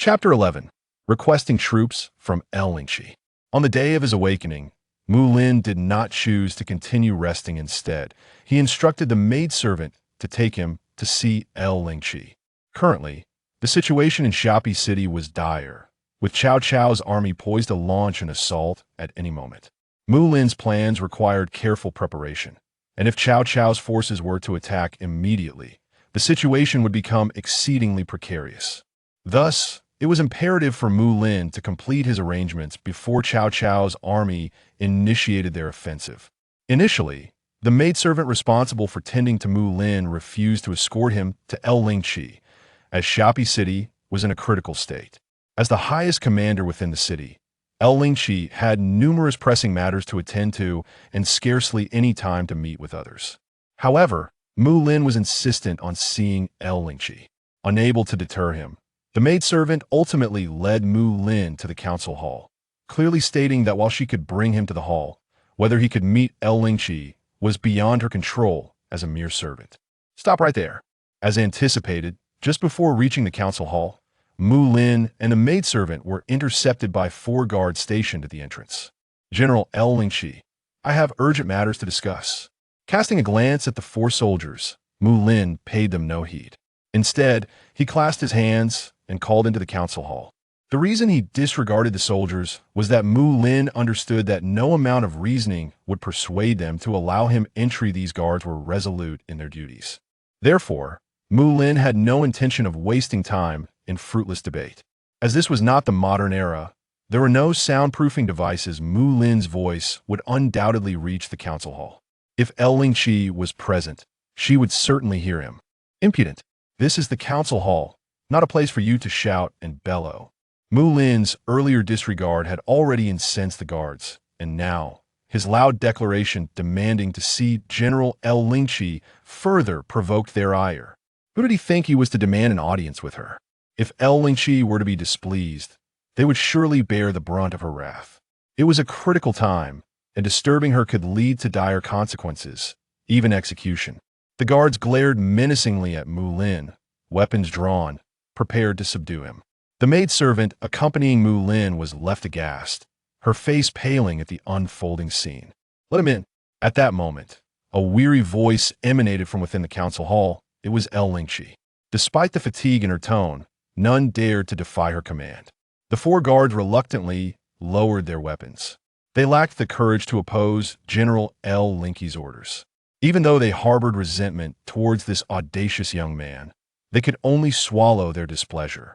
Chapter 11. Requesting Troops from Lingqi. On the day of his awakening, Mulin did not choose to continue resting instead. He instructed the maidservant to take him to see Lingqi. Currently, the situation in Xia Pi city was dire, with Cao Cao's army poised to launch an assault at any moment. Mulin's plans required careful preparation, and if Cao Cao's forces were to attack immediately, the situation would become exceedingly precarious. Thus, it was imperative for Mulin to complete his arrangements before Cao Cao's army initiated their offensive. Initially, the maidservant responsible for tending to Mulin refused to escort him to Lingqi, as Xia Pi city was in a critical state. As the highest commander within the city, Lingqi had numerous pressing matters to attend to and scarcely any time to meet with others. However, Mulin was insistent on seeing Lingqi. Unable to deter him, the maidservant ultimately led Mulin to the council hall, clearly stating that while she could bring him to the hall, whether he could meet Lingqi was beyond her control as a mere servant. Stop right there. As anticipated, just before reaching the council hall, Mulin and the maidservant were intercepted by 4 guards stationed at the entrance. General Lingqi, I have urgent matters to discuss. Casting a glance at the 4 soldiers, Mulin paid them no heed. Instead, he clasped his hands and called into the council hall. The reason he disregarded the soldiers was that Mulin understood that no amount of reasoning would persuade them to allow him entry. These guards were resolute in their duties. Therefore, Mulin had no intention of wasting time in fruitless debate. As this was not the modern era, there were no soundproofing devices. Mulin's voice would undoubtedly reach the council hall. If Lingqi was present, she would certainly hear him. Impudent. This is the council hall, not a place for you to shout and bellow. Mulin's earlier disregard had already incensed the guards, and now, his loud declaration demanding to see General Lingqi further provoked their ire. Who did he think he was to demand an audience with her? If Lingqi were to be displeased, they would surely bear the brunt of her wrath. It was a critical time, and disturbing her could lead to dire consequences, even execution. The guards glared menacingly at Mulin, weapons drawn, prepared to subdue him. The maidservant accompanying Mulin was left aghast, her face paling at the unfolding scene. Let him in. At that moment, a weary voice emanated from within the council hall. It was Lingqi. Despite the fatigue in her tone, none dared to defy her command. The 4 guards reluctantly lowered their weapons. They lacked the courage to oppose General Lingqi's orders. Even though they harbored resentment towards this audacious young man, they could only swallow their displeasure.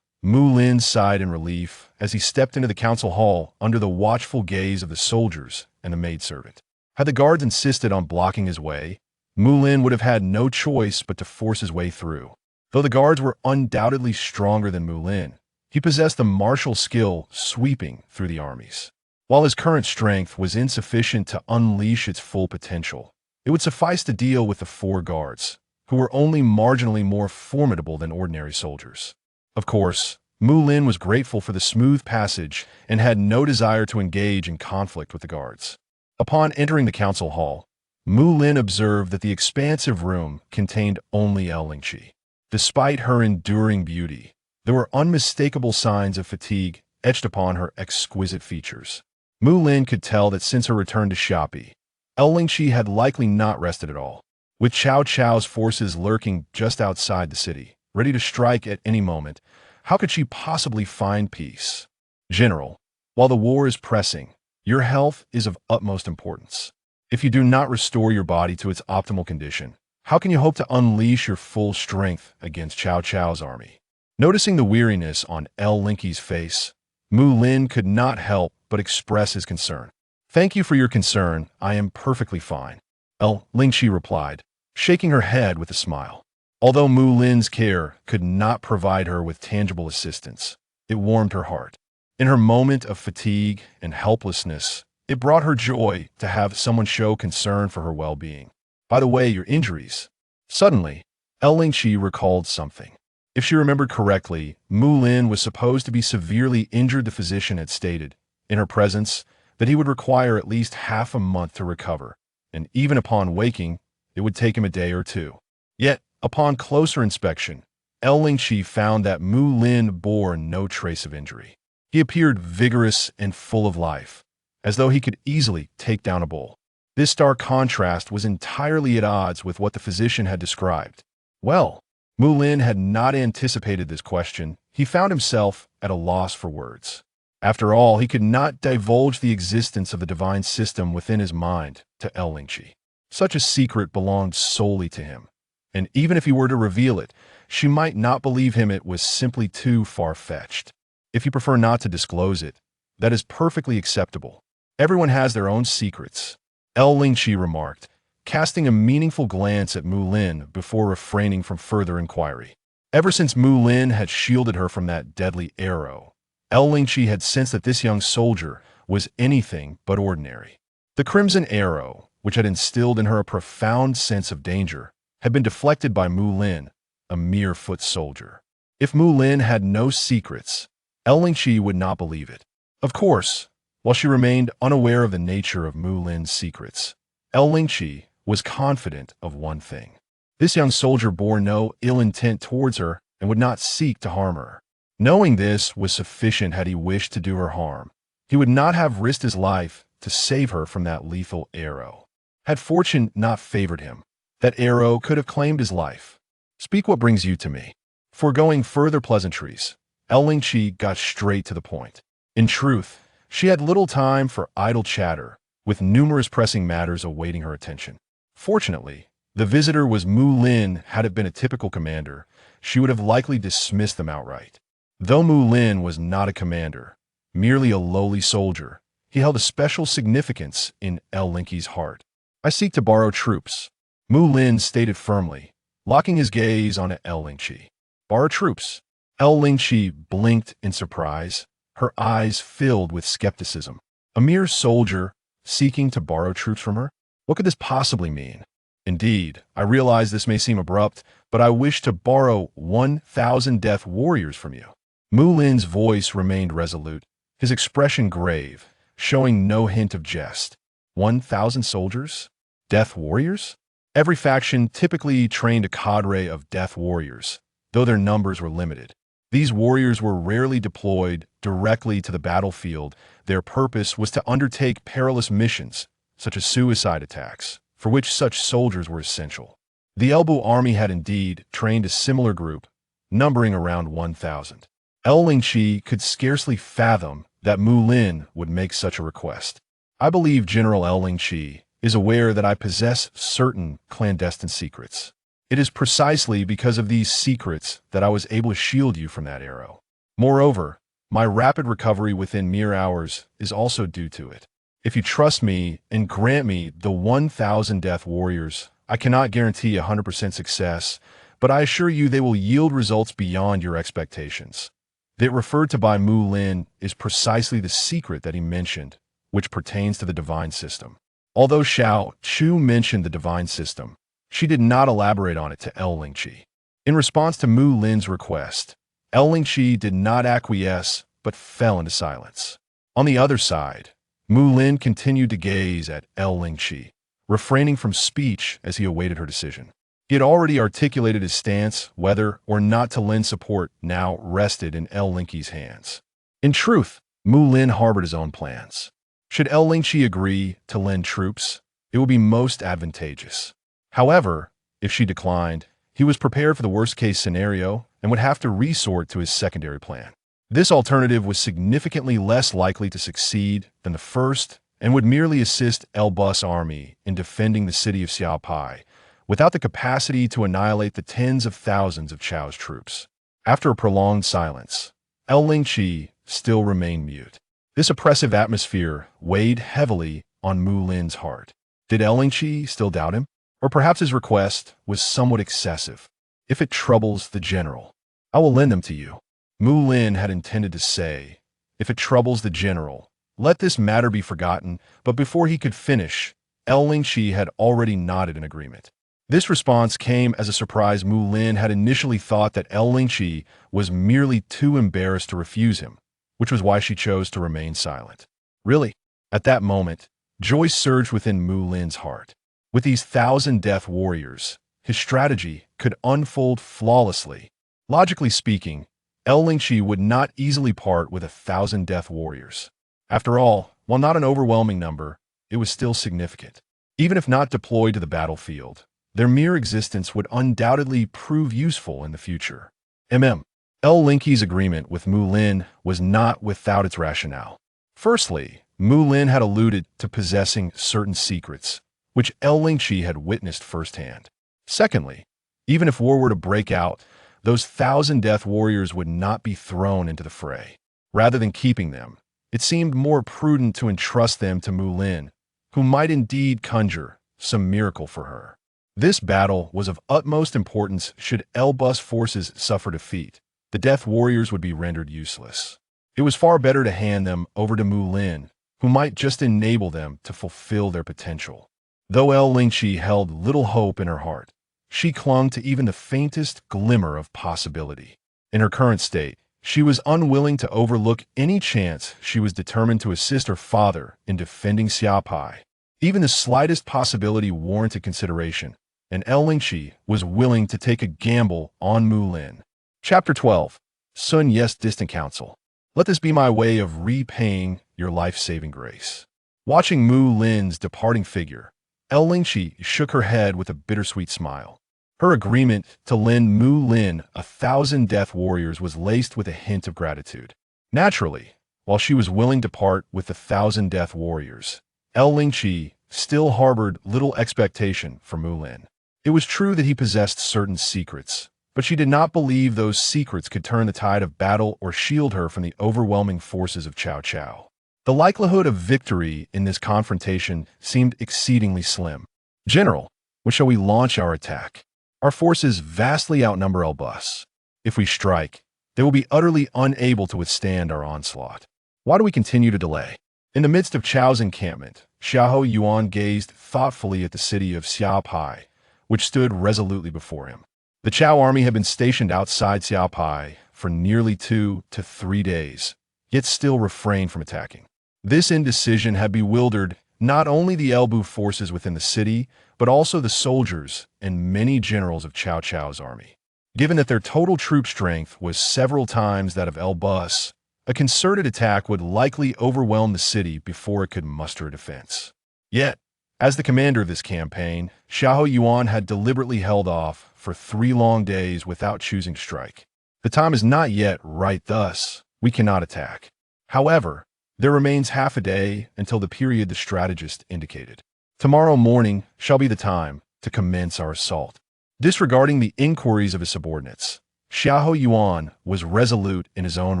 Mulin sighed in relief as he stepped into the council hall under the watchful gaze of the soldiers and the maidservant. Had the guards insisted on blocking his way, Mulin would have had no choice but to force his way through. Though the guards were undoubtedly stronger than Mulin, he possessed the martial skill sweeping through the armies. While his current strength was insufficient to unleash its full potential, it would suffice to deal with the 4 guards, who were only marginally more formidable than ordinary soldiers. Of course, Mulin was grateful for the smooth passage and had no desire to engage in conflict with the guards. Upon entering the council hall, Mulin observed that the expansive room contained only Lingqi. Despite her enduring beauty, there were unmistakable signs of fatigue etched upon her exquisite features. Mulin could tell that since her return to Xia Pi, Lingqi had likely not rested at all. With Cao Cao's forces lurking just outside the city, ready to strike at any moment, how could she possibly find peace? General, while the war is pressing, your health is of utmost importance. If you do not restore your body to its optimal condition, how can you hope to unleash your full strength against Cao Cao's army? Noticing the weariness on Lingqi's face, Mulin could not help but express his concern. Thank you for your concern. I am perfectly fine, Lingqi replied, shaking her head with a smile. Although Mulin's care could not provide her with tangible assistance, it warmed her heart. In her moment of fatigue and helplessness, it brought her joy to have someone show concern for her well-being. By the way, your injuries. Suddenly, Lingqi recalled something. If she remembered correctly, Mulin was supposed to be severely injured. The physician had stated, in her presence, that he would require at least half a month to recover, and even upon waking, it would take him a day or 2. Yet, upon closer inspection, Lingqi found that Mulin bore no trace of injury. He appeared vigorous and full of life, as though he could easily take down a bull. This stark contrast was entirely at odds with what the physician had described. Well, Mulin had not anticipated this question. He found himself at a loss for words. After all, he could not divulge the existence of the divine system within his mind to Lingqi. Such a secret belonged solely to him, and even if he were to reveal it, she might not believe him. It was simply too far-fetched. If you prefer not to disclose it, that is perfectly acceptable. Everyone has their own secrets, Lingqi remarked, casting a meaningful glance at Mulin before refraining from further inquiry. Ever since Mulin had shielded her from that deadly arrow, Lingqi had sensed that this young soldier was anything but ordinary. The crimson arrow, which had instilled in her a profound sense of danger, had been deflected by Mulin, a mere foot soldier. If Mulin had no secrets, Lingqi would not believe it. Of course, while she remained unaware of the nature of Mulin's secrets, Lingqi was confident of one thing. This young soldier bore no ill intent towards her and would not seek to harm her. Knowing this was sufficient had he wished to do her harm. He would not have risked his life to save her from that lethal arrow. Had fortune not favored him, that arrow could have claimed his life. Speak what brings you to me. Foregoing further pleasantries, Lingqi got straight to the point. In truth, she had little time for idle chatter, with numerous pressing matters awaiting her attention. Fortunately, the visitor was Mulin. Had it been a typical commander, she would have likely dismissed them outright. Though Mulin was not a commander, merely a lowly soldier, he held a special significance in Lingqi's heart. I seek to borrow troops, Mulin stated firmly, locking his gaze on Lingqi. Borrow troops? Lingqi blinked in surprise, her eyes filled with skepticism. A mere soldier seeking to borrow troops from her? What could this possibly mean? Indeed, I realize this may seem abrupt, but I wish to borrow 1,000 death warriors from you. Mulin's voice remained resolute, his expression grave, showing no hint of jest. 1,000 soldiers? Death warriors? Every faction typically trained a cadre of death warriors, though their numbers were limited. These warriors were rarely deployed directly to the battlefield. Their purpose was to undertake perilous missions, such as suicide attacks, for which such soldiers were essential. The Elbow army had indeed trained a similar group, numbering around 1,000. Lingqi could scarcely fathom that Mulin would make such a request. I believe General Lingqi is aware that I possess certain clandestine secrets. It is precisely because of these secrets that I was able to shield you from that arrow. Moreover, my rapid recovery within mere hours is also due to it. If you trust me and grant me the 1,000 death warriors, I cannot guarantee 100% success, but I assure you they will yield results beyond your expectations. That referred to by Mulin is precisely the secret that he mentioned, which pertains to the divine system. Although Xiahou Yuan mentioned the divine system, she did not elaborate on it to Lingqi. In response to Mulin's request, Lingqi did not acquiesce but fell into silence. On the other side, Mulin continued to gaze at Lingqi, refraining from speech as he awaited her decision. He had already articulated his stance. Whether or not to lend support now rested in Lingqi's hands. In truth, Mulin harbored his own plans. Should Lingqi agree to lend troops, it would be most advantageous. However, if she declined, he was prepared for the worst-case scenario and would have to resort to his secondary plan. This alternative was significantly less likely to succeed than the first and would merely assist Elbus' army in defending the city of Xia Pi, without the capacity to annihilate the tens of thousands of Chao's troops. After a prolonged silence, Lingqi still remained mute. This oppressive atmosphere weighed heavily on Mulin's heart. Did Lingqi still doubt him? Or perhaps his request was somewhat excessive. If it troubles the general, I will lend them to you. Mulin had intended to say, if it troubles the general, let this matter be forgotten, but before he could finish, Lingqi had already nodded in agreement. This response came as a surprise. Mulin had initially thought that Lingqi was merely too embarrassed to refuse him, which was why she chose to remain silent. Really, at that moment, joy surged within Mulin's heart. With these 1,000 death warriors, his strategy could unfold flawlessly. Logically speaking, Lingqi would not easily part with 1,000 death warriors. After all, while not an overwhelming number, it was still significant. Even if not deployed to the battlefield, their mere existence would undoubtedly prove useful in the future. Lingqi's agreement with Mulin was not without its rationale. Firstly, Mulin had alluded to possessing certain secrets, which Lingqi had witnessed firsthand. Secondly, even if war were to break out, those 1,000 death warriors would not be thrown into the fray. Rather than keeping them, it seemed more prudent to entrust them to Mulin, who might indeed conjure some miracle for her. This battle was of utmost importance. Should Elbus forces suffer defeat, the death warriors would be rendered useless. It was far better to hand them over to Mulin, who might just enable them to fulfill their potential. Though Lingqi held little hope in her heart, she clung to even the faintest glimmer of possibility. In her current state, she was unwilling to overlook any chance. She was determined to assist her father in defending Xia Pi. Even the slightest possibility warranted consideration, and Lingqi was willing to take a gamble on Mulin. Chapter 12. Sun Yes Distant Counsel. Let this be my way of repaying your life-saving grace. Watching Mulin's departing figure, Lingqi shook her head with a bittersweet smile. Her agreement to lend Mulin 1,000 death warriors was laced with a hint of gratitude. Naturally, while she was willing to part with the 1,000 death warriors, Lingqi still harbored little expectation for Mulin. It was true that he possessed certain secrets, but she did not believe those secrets could turn the tide of battle or shield her from the overwhelming forces of Cao. The likelihood of victory in this confrontation seemed exceedingly slim. General, when shall we launch our attack? Our forces vastly outnumber Elbus. If we strike, they will be utterly unable to withstand our onslaught. Why do we continue to delay? In the midst of Chao's encampment, Xiahou Yuan gazed thoughtfully at the city of Xia Pi, which stood resolutely before him. The Cao army had been stationed outside Xia Pi for nearly 2 to 3 days, yet still refrained from attacking. This indecision had bewildered not only the Elbu forces within the city, but also the soldiers and many generals of Cao's army. Given that their total troop strength was several times that of Elbus, a concerted attack would likely overwhelm the city before it could muster a defense. Yet, as the commander of this campaign, Xiahou Yuan had deliberately held off for 3 long days without choosing to strike. The time is not yet right, thus, we cannot attack. However, there remains half a day until the period the strategist indicated. Tomorrow morning shall be the time to commence our assault. Disregarding the inquiries of his subordinates, Xiahou Yuan was resolute in his own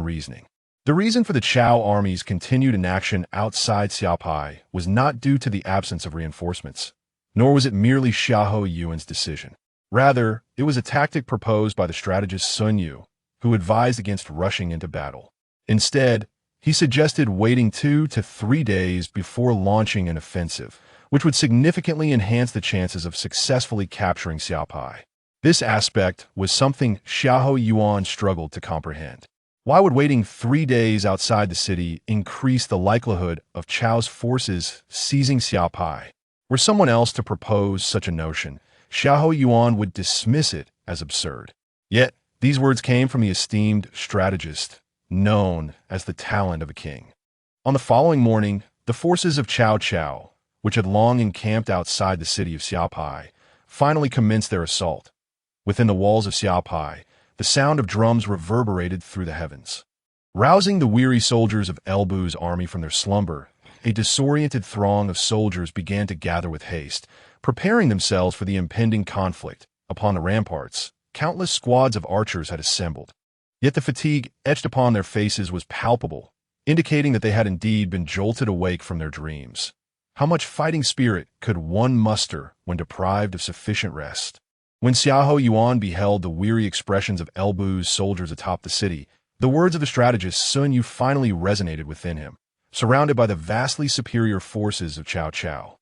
reasoning. The reason for the Cao army's continued inaction outside Xia Pi was not due to the absence of reinforcements, nor was it merely Xiahou Yuan's decision. Rather, it was a tactic proposed by the strategist Sun Yu, who advised against rushing into battle. Instead, he suggested waiting 2 to 3 days before launching an offensive, which would significantly enhance the chances of successfully capturing Xia Pi. This aspect was something Xiahou Yuan struggled to comprehend. Why would waiting 3 days outside the city increase the likelihood of Chao's forces seizing Xia Pi? Were someone else to propose such a notion, Xiahou Yuan would dismiss it as absurd. Yet, these words came from the esteemed strategist, known as the talent of a king. On the following morning, the forces of Cao, which had long encamped outside the city of Xia Pi, finally commenced their assault. Within the walls of Xia Pi, the sound of drums reverberated through the heavens. Rousing the weary soldiers of Elbu's army from their slumber, a disoriented throng of soldiers began to gather with haste, preparing themselves for the impending conflict. Upon the ramparts, countless squads of archers had assembled. Yet the fatigue etched upon their faces was palpable, indicating that they had indeed been jolted awake from their dreams. How much fighting spirit could one muster when deprived of sufficient rest? When Xiahou Yuan beheld the weary expressions of Elbu's soldiers atop the city, the words of the strategist Sun Yu finally resonated within him, surrounded by the vastly superior forces of Cao.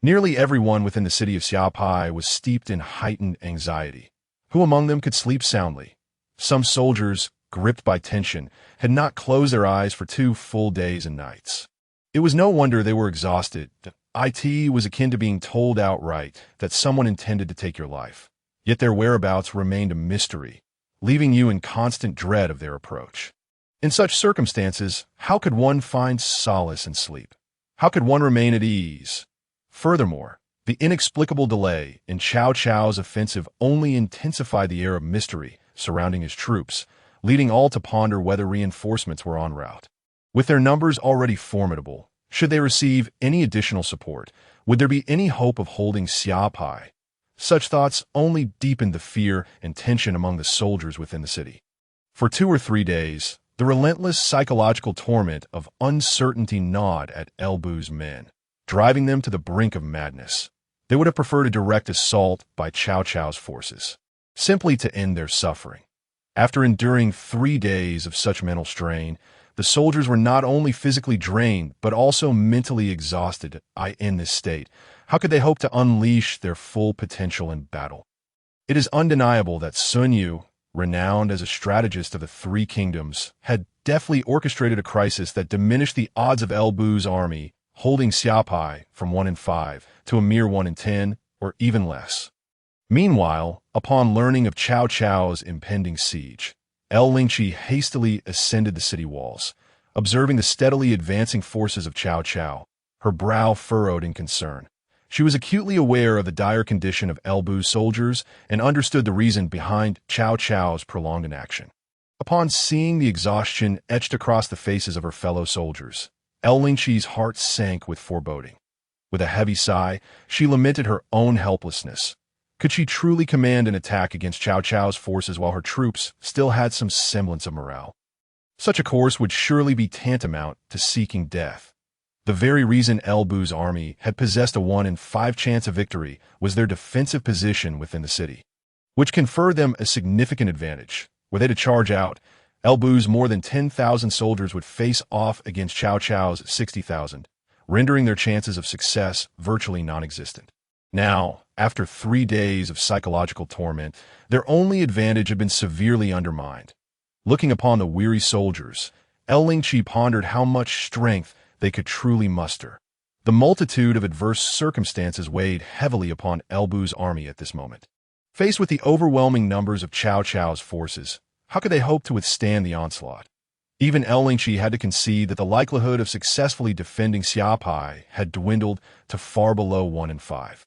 Nearly everyone within the city of Xia Pi was steeped in heightened anxiety. Who among them could sleep soundly? Some soldiers, gripped by tension, had not closed their eyes for 2 full days and nights. It was no wonder they were exhausted. It was akin to being told outright that someone intended to take your life. Yet their whereabouts remained a mystery, leaving you in constant dread of their approach. In such circumstances, how could one find solace in sleep? How could one remain at ease? Furthermore, the inexplicable delay in Cao Cao's offensive only intensified the air of mystery surrounding his troops, leading all to ponder whether reinforcements were en route. With their numbers already formidable, should they receive any additional support, would there be any hope of holding Xia Pi? Such thoughts only deepened the fear and tension among the soldiers within the city. For 2 or 3 days, the relentless psychological torment of uncertainty gnawed at Elbu's men, driving them to the brink of madness. They would have preferred a direct assault by Cao Cao's forces, simply to end their suffering. After enduring 3 days of such mental strain, the soldiers were not only physically drained, but also mentally exhausted. In this state, how could they hope to unleash their full potential in battle? It is undeniable that Sun Yu, renowned as a strategist of the Three Kingdoms, had deftly orchestrated a crisis that diminished the odds of Elbu's army holding Xia Pi from 1 in 5 to a mere 1 in 10, or even less. Meanwhile, upon learning of Cao Cao's impending siege, Lingqi hastily ascended the city walls, observing the steadily advancing forces of Cao Cao, her brow furrowed in concern. She was acutely aware of the dire condition of Elbu's soldiers and understood the reason behind Cao Cao's prolonged inaction. Upon seeing the exhaustion etched across the faces of her fellow soldiers, Lingqi's heart sank with foreboding. With a heavy sigh, she lamented her own helplessness. Could she truly command an attack against Cao Cao's forces while her troops still had some semblance of morale? Such a course would surely be tantamount to seeking death. The very reason Elbu's army had possessed a 1 in 5 chance of victory was their defensive position within the city, which conferred them a significant advantage. Were they to charge out, Elbu's more than 10,000 soldiers would face off against Cao Cao's 60,000, rendering their chances of success virtually non-existent. Now, after 3 days of psychological torment, their only advantage had been severely undermined. Looking upon the weary soldiers, Lingqi pondered how much strength they could truly muster. The multitude of adverse circumstances weighed heavily upon Elbu's army at this moment. Faced with the overwhelming numbers of Cao Cao's forces, how could they hope to withstand the onslaught? Even Lingqi had to concede that the likelihood of successfully defending Xia Pi had dwindled to far below 1 in 5.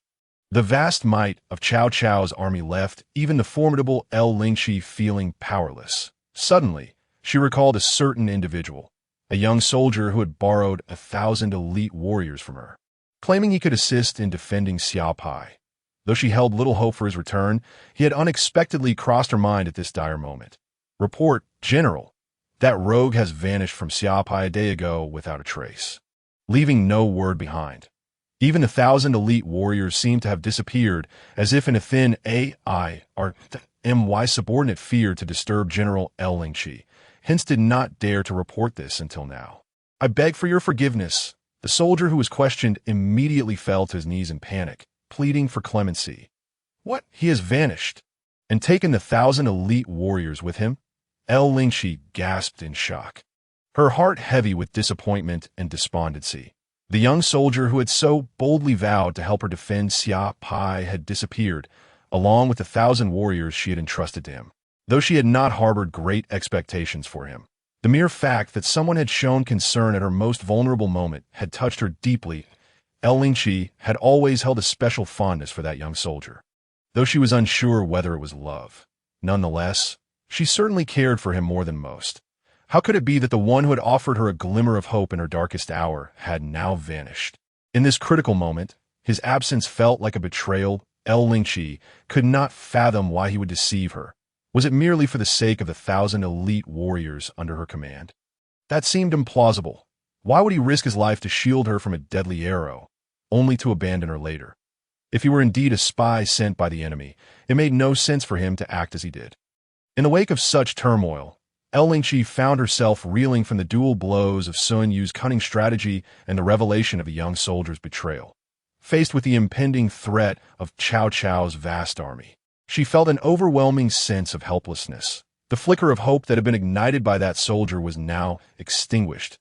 The vast might of Cao Cao's army left even the formidable Lingqi feeling powerless. Suddenly, she recalled a certain individual, a young soldier who had borrowed 1,000 elite warriors from her, claiming he could assist in defending Xia Pi. Though she held little hope for his return, he had unexpectedly crossed her mind at this dire moment. "Report, General, that rogue has vanished from Xia Pi a day ago without a trace, leaving no word behind. Even 1,000 elite warriors seemed to have disappeared, as if in a thin AIRMY subordinate fear to disturb General Lingqi, hence did not dare to report this until now. I beg for your forgiveness." The soldier who was questioned immediately fell to his knees in panic, pleading for clemency. "What? He has vanished? And taken the 1,000 elite warriors with him?" Lingqi gasped in shock, her heart heavy with disappointment and despondency. The young soldier who had so boldly vowed to help her defend Xia Pi had disappeared, along with the 1,000 warriors she had entrusted to him. Though she had not harbored great expectations for him, the mere fact that someone had shown concern at her most vulnerable moment had touched her deeply. Lingqi had always held a special fondness for that young soldier, though she was unsure whether it was love. Nonetheless, she certainly cared for him more than most. How could it be that the one who had offered her a glimmer of hope in her darkest hour had now vanished? In this critical moment, his absence felt like a betrayal. Lingqi could not fathom why he would deceive her. Was it merely for the sake of the 1,000 elite warriors under her command? That seemed implausible. Why would he risk his life to shield her from a deadly arrow, only to abandon her later? If he were indeed a spy sent by the enemy, it made no sense for him to act as he did. In the wake of such turmoil, Lingqi found herself reeling from the dual blows of Sun Yu's cunning strategy and the revelation of a young soldier's betrayal. Faced with the impending threat of Cao Cao's vast army, she felt an overwhelming sense of helplessness. The flicker of hope that had been ignited by that soldier was now extinguished.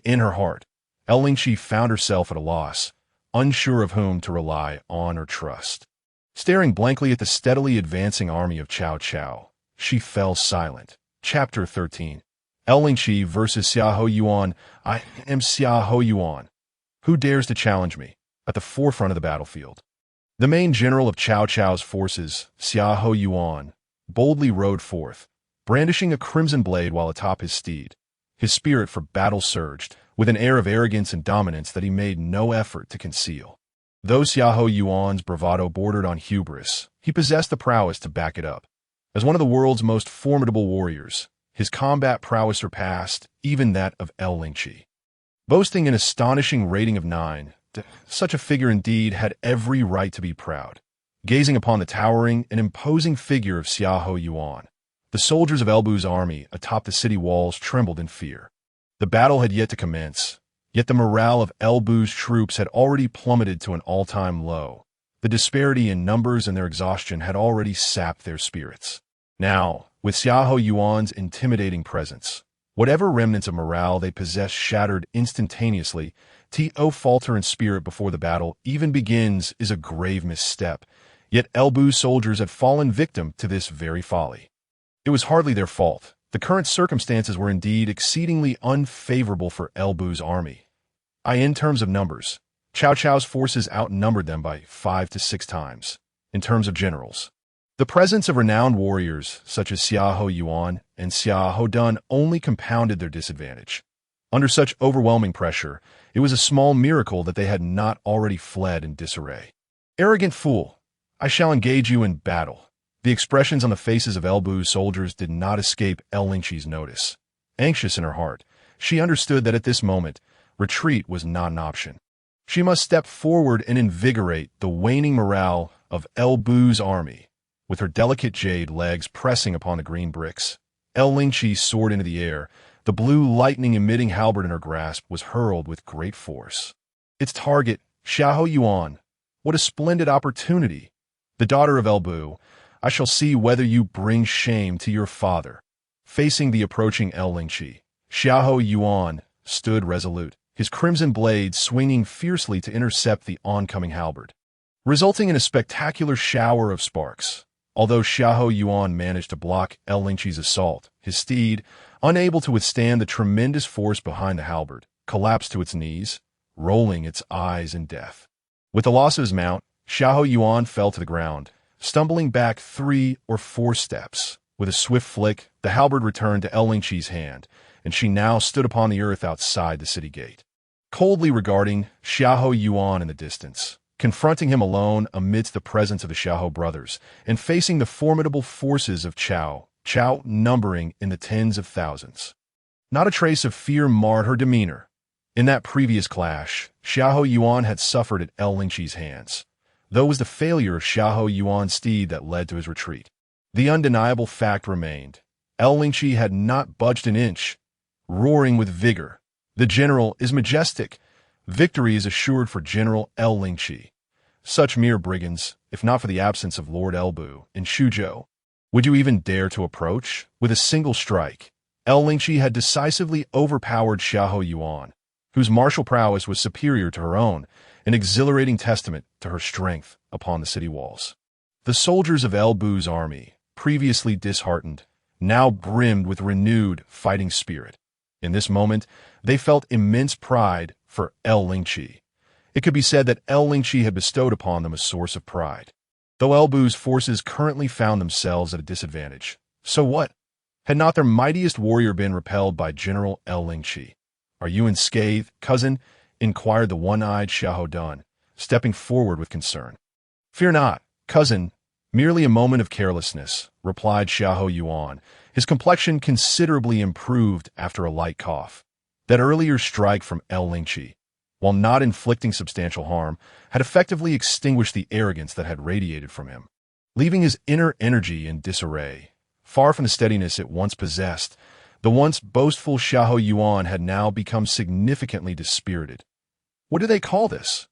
In her heart, Lingqi found herself at a loss, unsure of whom to rely on or trust. Staring blankly at the steadily advancing army of Cao Cao, she fell silent. Chapter 13. Lingqi versus Xiahou Yuan. I am Xiahou Yuan. Who dares to challenge me? At the forefront of the battlefield, the main general of Cao Cao's forces, Xiahou Yuan, boldly rode forth, brandishing a crimson blade while atop his steed. His spirit for battle surged, with an air of arrogance and dominance that he made no effort to conceal. Though Xiahou Yuan's bravado bordered on hubris, he possessed the prowess to back it up. As one of the world's most formidable warriors, his combat prowess surpassed even that of Lingqi. Boasting an astonishing rating of 9, such a figure indeed had every right to be proud. Gazing upon the towering and imposing figure of Xiahou Yuan, the soldiers of Elbu's army atop the city walls trembled in fear. The battle had yet to commence, yet the morale of Elbu's troops had already plummeted to an all-time low. The disparity in numbers and their exhaustion had already sapped their spirits. Now, with Xiahou Yuan's intimidating presence, whatever remnants of morale they possessed shattered instantaneously. To falter in spirit before the battle even begins is a grave misstep, yet Elbu's soldiers had fallen victim to this very folly. It was hardly their fault. The current circumstances were indeed exceedingly unfavorable for Elbu's army. In terms of numbers, Cao Cao's forces outnumbered them by 5 to 6 times. In terms of generals, the presence of renowned warriors such as Xiahou Yuan and Xiahou Dun only compounded their disadvantage. Under such overwhelming pressure, it was a small miracle that they had not already fled in disarray. Arrogant fool, I shall engage you in battle. The expressions on the faces of Elbu's soldiers did not escape Lingqi's notice. Anxious in her heart, she understood that at this moment, retreat was not an option. She must step forward and invigorate the waning morale of Elbu's army. With her delicate jade legs pressing upon the green bricks, Lingqi soared into the air. The blue lightning-emitting halberd in her grasp was hurled with great force. Its target, Xiahou Yuan. What a splendid opportunity! The daughter of Elbu, I shall see whether you bring shame to your father. Facing the approaching Lingqi, Xiahou Yuan stood resolute, his crimson blade swinging fiercely to intercept the oncoming halberd, resulting in a spectacular shower of sparks. Although Xiahou Yuan managed to block Lingqi's assault, his steed, unable to withstand the tremendous force behind the halberd, collapsed to its knees, rolling its eyes in death. With the loss of his mount, Xiahou Yuan fell to the ground, stumbling back 3 or 4 steps. With a swift flick, the halberd returned to Lingqi's hand, and she now stood upon the earth outside the city gate. Coldly regarding Xiahou Yuan in the distance, confronting him alone amidst the presence of the Xiahou brothers, and facing the formidable forces of Cao numbering in the tens of thousands. Not a trace of fear marred her demeanor. In that previous clash, Xiahou Yuan had suffered at Lingqi's hands, though it was the failure of Xiahou Yuan's steed that led to his retreat. The undeniable fact remained. Lingqi had not budged an inch, roaring with vigor. The general is majestic. Victory is assured for General Lingqi. Such mere brigands, if not for the absence of Lord Elbu in Suzhou, would you even dare to approach? With a single strike, Lingqi had decisively overpowered Xiahou Yuan, whose martial prowess was superior to her own, an exhilarating testament to her strength upon the city walls. The soldiers of Elbu's army, previously disheartened, now brimmed with renewed fighting spirit. In this moment, they felt immense pride for Lingqi. It could be said that Lingqi had bestowed upon them a source of pride. Though Elbu's forces currently found themselves at a disadvantage, so what? Had not their mightiest warrior been repelled by General Lingqi? Are you unscathed, cousin? Inquired the one-eyed Xiahou Dun, stepping forward with concern. Fear not, cousin. Merely a moment of carelessness, replied Xiahou Yuan, his complexion considerably improved after a light cough. That earlier strike from Lingqi, while not inflicting substantial harm, had effectively extinguished the arrogance that had radiated from him, leaving his inner energy in disarray. Far from the steadiness it once possessed, the once boastful Xiahou Yuan had now become significantly dispirited. What do they call this?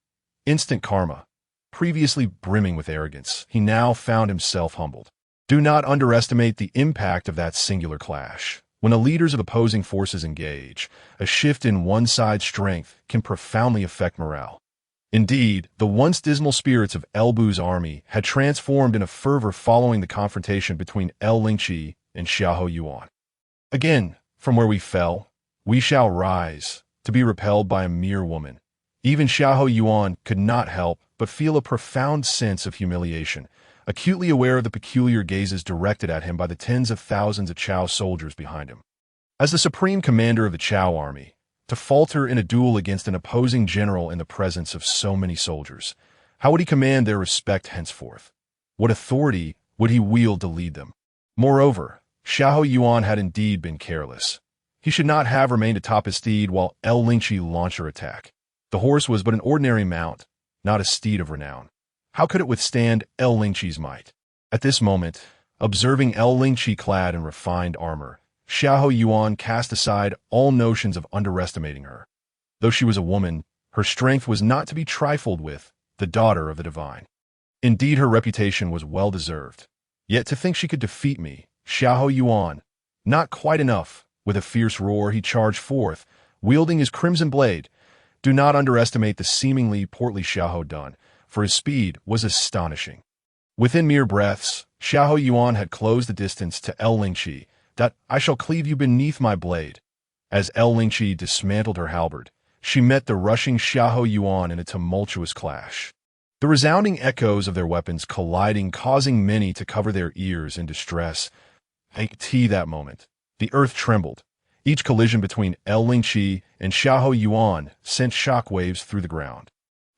Instant karma. Previously brimming with arrogance, he now found himself humbled. Do not underestimate the impact of that singular clash. When the leaders of opposing forces engage, a shift in one side's strength can profoundly affect morale. Indeed, the once dismal spirits of Elbu's army had transformed in a fervor following the confrontation between Lingqi in Xiahou Yuan. Again, from where we fell, we shall rise, to be repelled by a mere woman. Even Xiahou Yuan could not help but feel a profound sense of humiliation, acutely aware of the peculiar gazes directed at him by the tens of thousands of Cao soldiers behind him. As the supreme commander of the Cao army, to falter in a duel against an opposing general in the presence of so many soldiers, how would he command their respect henceforth? What authority would he wield to lead them? Moreover, Xiahou Yuan had indeed been careless. He should not have remained atop his steed while Lingqi launched her attack. The horse was but an ordinary mount, not a steed of renown. How could it withstand Lingqi's might? At this moment, observing Lingqi clad in refined armor, Xiahou Yuan cast aside all notions of underestimating her. Though she was a woman, her strength was not to be trifled with, the daughter of the divine. Indeed, her reputation was well-deserved. Yet to think she could defeat me, Xiahou Yuan, not quite enough. With a fierce roar, he charged forth, wielding his crimson blade. Do not underestimate the seemingly portly Xiahou Dun, for his speed was astonishing. Within mere breaths, Xiahou Yuan had closed the distance to Lingqi, that I shall cleave you beneath my blade. As Lingqi dismantled her halberd, she met the rushing Xiahou Yuan in a tumultuous clash. The resounding echoes of their weapons colliding, causing many to cover their ears in distress. At that moment, the earth trembled. Each collision between Lingqi and Xiahou Yuan sent shockwaves through the ground.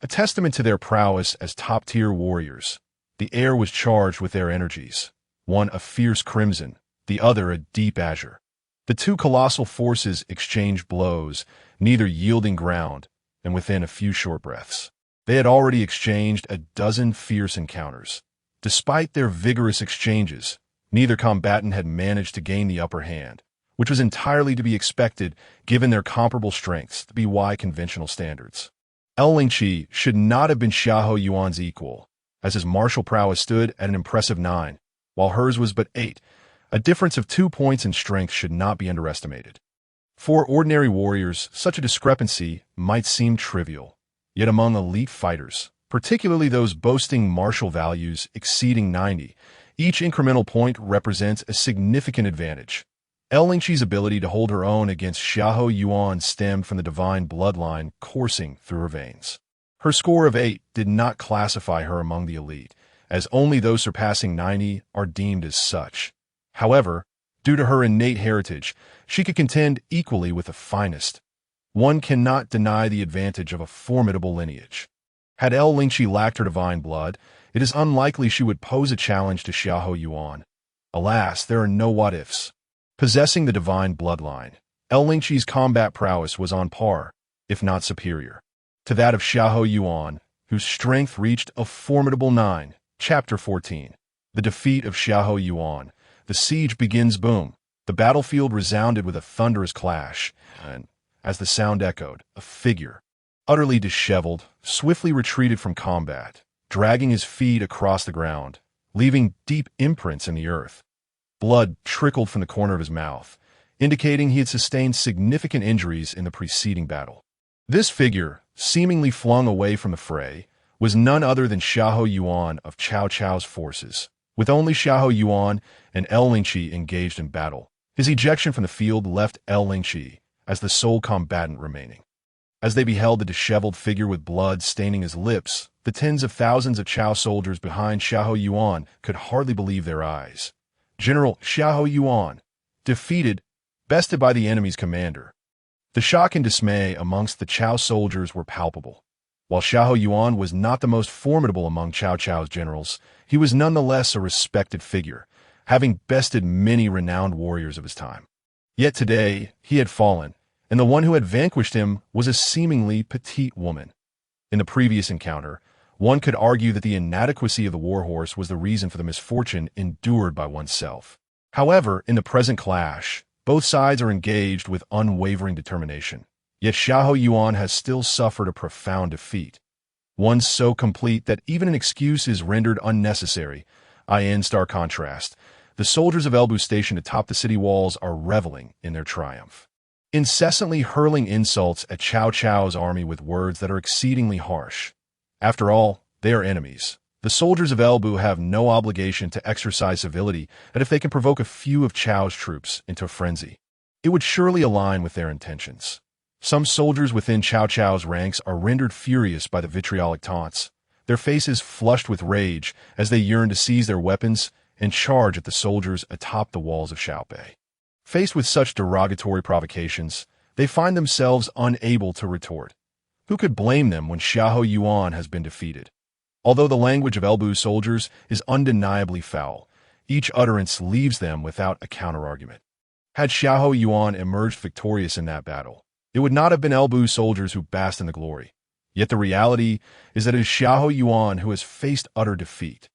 A testament to their prowess as top-tier warriors, the air was charged with their energies, one a fierce crimson, the other a deep azure. The two colossal forces exchanged blows, neither yielding ground, and within a few short breaths, they had already exchanged a dozen fierce encounters. Despite their vigorous exchanges, neither combatant had managed to gain the upper hand, which was entirely to be expected given their comparable strengths by conventional standards. Lingqi should not have been Xiahou Yuan's equal, as his martial prowess stood at an impressive 9, while hers was but 8. A difference of 2 points in strength should not be underestimated. For ordinary warriors, such a discrepancy might seem trivial, yet among elite fighters, particularly those boasting martial values exceeding 90, each incremental point represents a significant advantage. Lingqi's ability to hold her own against Xiahou Yuan stemmed from the divine bloodline coursing through her veins. Her score of 8 did not classify her among the elite, as only those surpassing 90 are deemed as such. However, due to her innate heritage, she could contend equally with the finest. One cannot deny the advantage of a formidable lineage. Had Lingqi lacked her divine blood, it is unlikely she would pose a challenge to Xiahou Yuan. Alas, there are no what-ifs. Possessing the divine bloodline, Lingqi's combat prowess was on par, if not superior, to that of Xiahou Yuan, whose strength reached a formidable 9. Chapter 14. The defeat of Xiahou Yuan. The siege begins. Boom. The battlefield resounded with a thunderous clash, and, as the sound echoed, a figure, utterly disheveled, swiftly retreated from combat, dragging his feet across the ground, leaving deep imprints in the earth. Blood trickled from the corner of his mouth, indicating he had sustained significant injuries in the preceding battle. This figure, seemingly flung away from the fray, was none other than Xiahou Yuan of Cao Cao's forces. With only Xiahou Yuan and Lingqi engaged in battle, his ejection from the field left Lingqi as the sole combatant remaining. As they beheld the disheveled figure with blood staining his lips, the tens of thousands of Cao soldiers behind Xiahou Yuan could hardly believe their eyes. General Xiahou Yuan, defeated, bested by the enemy's commander. The shock and dismay amongst the Cao soldiers were palpable. While Xiahou Yuan was not the most formidable among Cao Cao's generals, he was nonetheless a respected figure, having bested many renowned warriors of his time. Yet today he had fallen, and the one who had vanquished him was a seemingly petite woman. In the previous encounter, one could argue that the inadequacy of the warhorse was the reason for the misfortune endured by oneself. However, in the present clash, both sides are engaged with unwavering determination. Yet Xiahou Yuan has still suffered a profound defeat, one so complete that even an excuse is rendered unnecessary. In stark contrast, the soldiers of Elbu stationed atop the city walls are reveling in their triumph, incessantly hurling insults at Cao Cao's army with words that are exceedingly harsh. After all, they are enemies, The soldiers of Elbu have no obligation to exercise civility, and if they can provoke a few of Chao's troops into a frenzy, it would surely align with their intentions. Some soldiers within Chao's ranks are rendered furious by the vitriolic taunts, their faces flushed with rage as they yearn to seize their weapons and charge at the soldiers atop the walls of Xiahou Pi. Faced with such derogatory provocations, they find themselves unable to retort. Who could blame them when Xiahou Yuan has been defeated? Although the language of Elbu's soldiers is undeniably foul, each utterance leaves them without a counterargument. Had Xiahou Yuan emerged victorious in that battle, it would not have been Elbu's soldiers who basked in the glory. Yet the reality is that it is Xiahou Yuan who has faced utter defeat.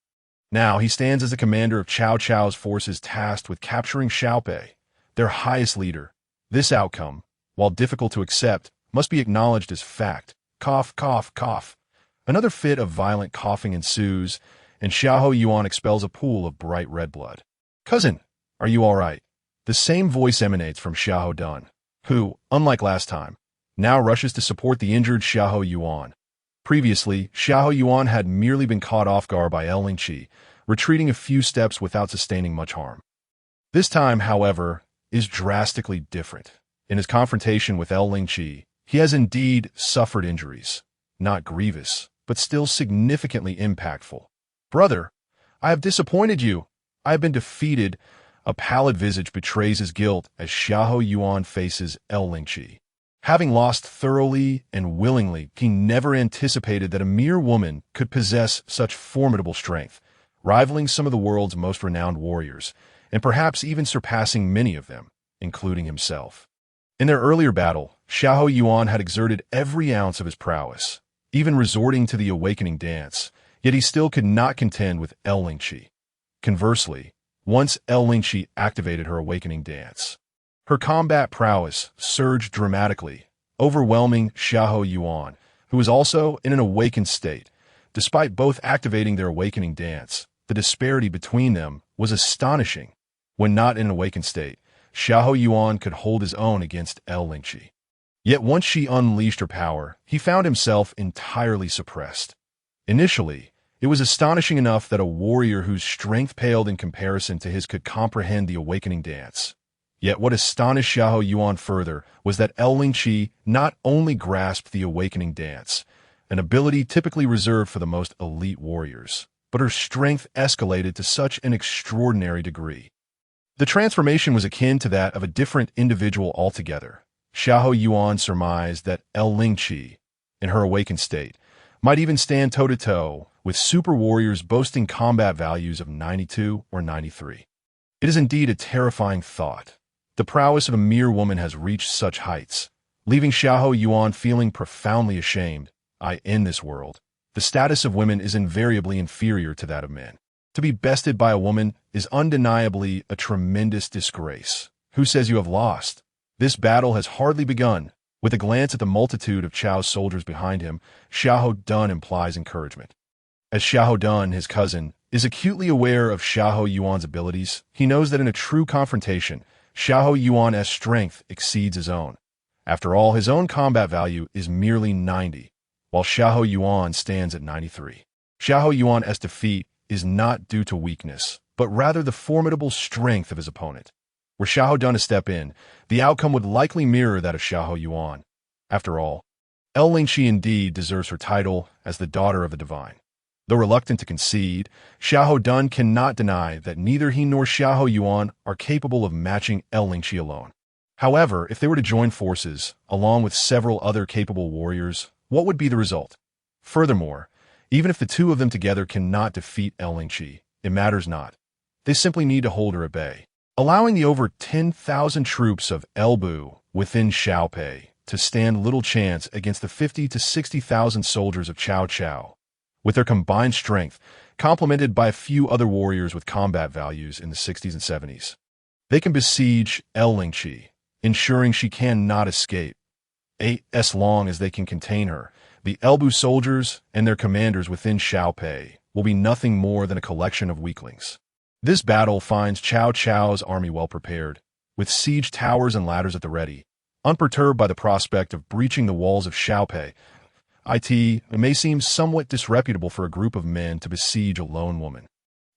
Now he stands as the commander of Chao's forces tasked with capturing Xiahou Pi, their highest leader. This outcome, while difficult to accept, must be acknowledged as fact. Cough, cough, cough. Another fit of violent coughing ensues, and Xiahou Yuan expels a pool of bright red blood. "Cousin, are you all right?" The same voice emanates from Xiahou Dun, who, unlike last time, now rushes to support the injured Xiahou Yuan. Previously, Xiahou Yuan had merely been caught off guard by Lingqi, retreating a few steps without sustaining much harm. This time, however, is drastically different. In his confrontation with Lingqi, he has indeed suffered injuries, not grievous, but still significantly impactful. "Brother, I have disappointed you. I have been defeated." A pallid visage betrays his guilt as Xiahou Yuan faces Lingqi. Having lost thoroughly and willingly, he never anticipated that a mere woman could possess such formidable strength, rivaling some of the world's most renowned warriors, and perhaps even surpassing many of them, including himself. In their earlier battle, Xiahou Yuan had exerted every ounce of his prowess, even resorting to the awakening dance, yet he still could not contend with Lingqi. Conversely, once Lingqi activated her awakening dance, her combat prowess surged dramatically, overwhelming Xiahou Yuan, who was also in an awakened state. Despite both activating their awakening dance, the disparity between them was astonishing. When not in an awakened state, Xiahou Yuan could hold his own against Lingqi. Yet once she unleashed her power, he found himself entirely suppressed. Initially, it was astonishing enough that a warrior whose strength paled in comparison to his could comprehend the awakening dance. Yet what astonished Xiahou Yuan further was that Lingqi not only grasped the awakening dance, an ability typically reserved for the most elite warriors, but her strength escalated to such an extraordinary degree. The transformation was akin to that of a different individual altogether. Xiahou Yuan surmised that Lingqi, in her awakened state, might even stand toe-to-toe with super warriors boasting combat values of 92 or 93. It is indeed a terrifying thought. The prowess of a mere woman has reached such heights, leaving Xiahou Yuan feeling profoundly ashamed. In this world, the status of women is invariably inferior to that of men. To be bested by a woman is undeniably a tremendous disgrace. Who says you have lost? This battle has hardly begun. With a glance at the multitude of Chao's soldiers behind him, Xiahou Dun implies encouragement. As Xiahou Dun, his cousin, is acutely aware of Xiahou Yuan's abilities, he knows that in a true confrontation, Xiahou Yuan's strength exceeds his own. After all, his own combat value is merely 90, while Xiahou Yuan stands at 93. Xiahou Yuan's defeat is not due to weakness, but rather the formidable strength of his opponent. Were Xiahou Dun to step in, the outcome would likely mirror that of Xiahou Yuan. After all, Lingqi indeed deserves her title as the daughter of the divine. Though reluctant to concede, Xiahou Dun cannot deny that neither he nor Xiahou Yuan are capable of matching Lingqi alone. However, if they were to join forces, along with several other capable warriors, what would be the result? Furthermore, even if the two of them together cannot defeat Lingqi, it matters not. They simply need to hold her at bay, allowing the over 10,000 troops of Elbu within Xiahou Pi to stand little chance against the 50 to 60,000 soldiers of Cao. With their combined strength, complemented by a few other warriors with combat values in the 60s and 70s, they can besiege Lingqi, ensuring she cannot escape. As long as they can contain her, the Elbu soldiers and their commanders within Xiahou Pi will be nothing more than a collection of weaklings. This battle finds Cao's army well prepared, with siege towers and ladders at the ready, unperturbed by the prospect of breaching the walls of Xiahou Pi. It may seem somewhat disreputable for a group of men to besiege a lone woman.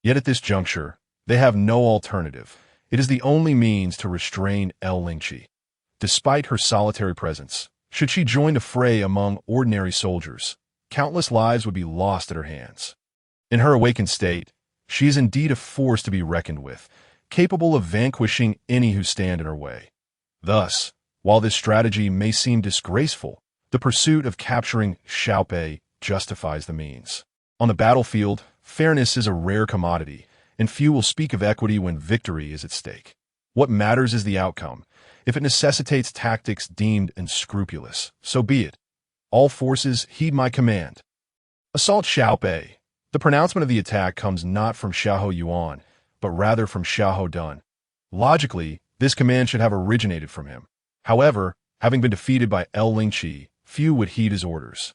Yet at this juncture, they have no alternative. It is the only means to restrain Lingqi. Despite her solitary presence, should she join the fray among ordinary soldiers, countless lives would be lost at her hands. In her awakened state, she is indeed a force to be reckoned with, capable of vanquishing any who stand in her way. Thus, while this strategy may seem disgraceful, the pursuit of capturing Xiao Pi justifies the means. On the battlefield, fairness is a rare commodity, and few will speak of equity when victory is at stake. What matters is the outcome. If it necessitates tactics deemed unscrupulous, so be it. All forces heed my command. Assault Xiao Pi. The pronouncement of the attack comes not from Xiahou Yuan, but rather from Xiahou Dun. Logically, this command should have originated from him. However, having been defeated by Lingqi, few would heed his orders.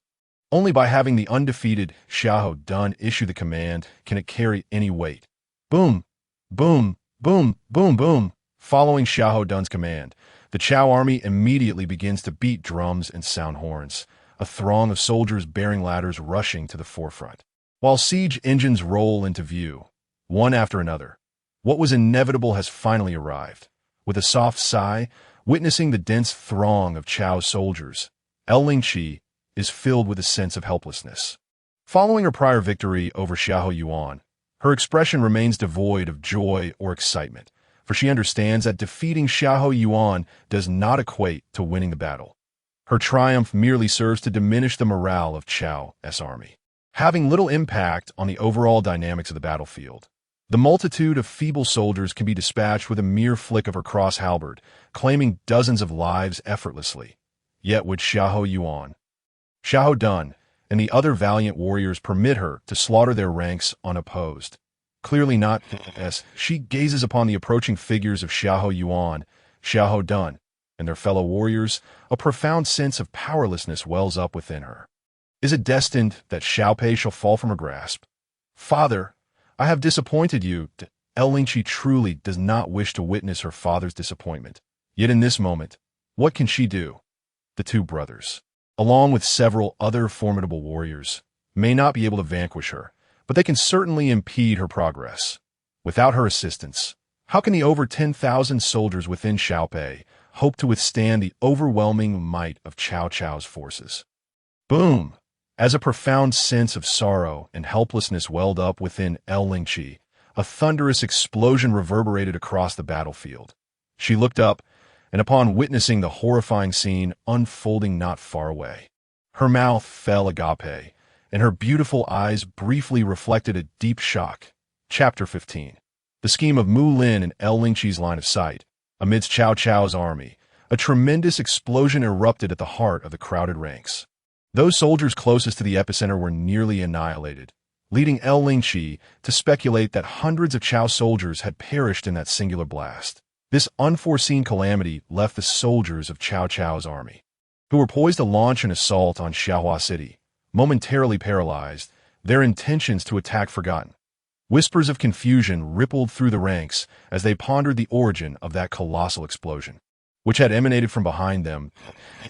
Only by having the undefeated Xiahou Dun issue the command can it carry any weight. Boom, boom, boom, boom, boom. Following Xiahou Dun's command, the Cao army immediately begins to beat drums and sound horns, a throng of soldiers bearing ladders rushing to the forefront. While siege engines roll into view, one after another, what was inevitable has finally arrived. With a soft sigh, witnessing the dense throng of Cao's soldiers, Lingqi is filled with a sense of helplessness. Following her prior victory over Xiahou Yuan, her expression remains devoid of joy or excitement, for she understands that defeating Xiahou Yuan does not equate to winning the battle. Her triumph merely serves to diminish the morale of Cao's army, having little impact on the overall dynamics of the battlefield. The multitude of feeble soldiers can be dispatched with a mere flick of her cross halberd, claiming dozens of lives effortlessly. Yet would Xiahou Yuan, Xiahou Dun, and the other valiant warriors permit her to slaughter their ranks unopposed? Clearly not, as she gazes upon the approaching figures of Xiahou Yuan, Xiahou Dun, and their fellow warriors, a profound sense of powerlessness wells up within her. Is it destined that Xiao Pi shall fall from her grasp? Father, I have disappointed you. Lingqi truly does not wish to witness her father's disappointment. Yet in this moment, what can she do? The two brothers, along with several other formidable warriors, may not be able to vanquish her, but they can certainly impede her progress. Without her assistance, how can the over 10,000 soldiers within Xiao Pi hope to withstand the overwhelming might of Cao's forces? Boom! As a profound sense of sorrow and helplessness welled up within Lingqi, a thunderous explosion reverberated across the battlefield. She looked up, and upon witnessing the horrifying scene unfolding not far away, her mouth fell agape, and her beautiful eyes briefly reflected a deep shock. Chapter 15. The scheme of Mulin and Lingqi's line of sight. Amidst Cao's army, a tremendous explosion erupted at the heart of the crowded ranks. Those soldiers closest to the epicenter were nearly annihilated, leading Lingqi to speculate that hundreds of Cao soldiers had perished in that singular blast. This unforeseen calamity left the soldiers of Cao's army, who were poised to launch an assault on Xiahou City, momentarily paralyzed, their intentions to attack forgotten. Whispers of confusion rippled through the ranks as they pondered the origin of that colossal explosion, which had emanated from behind them.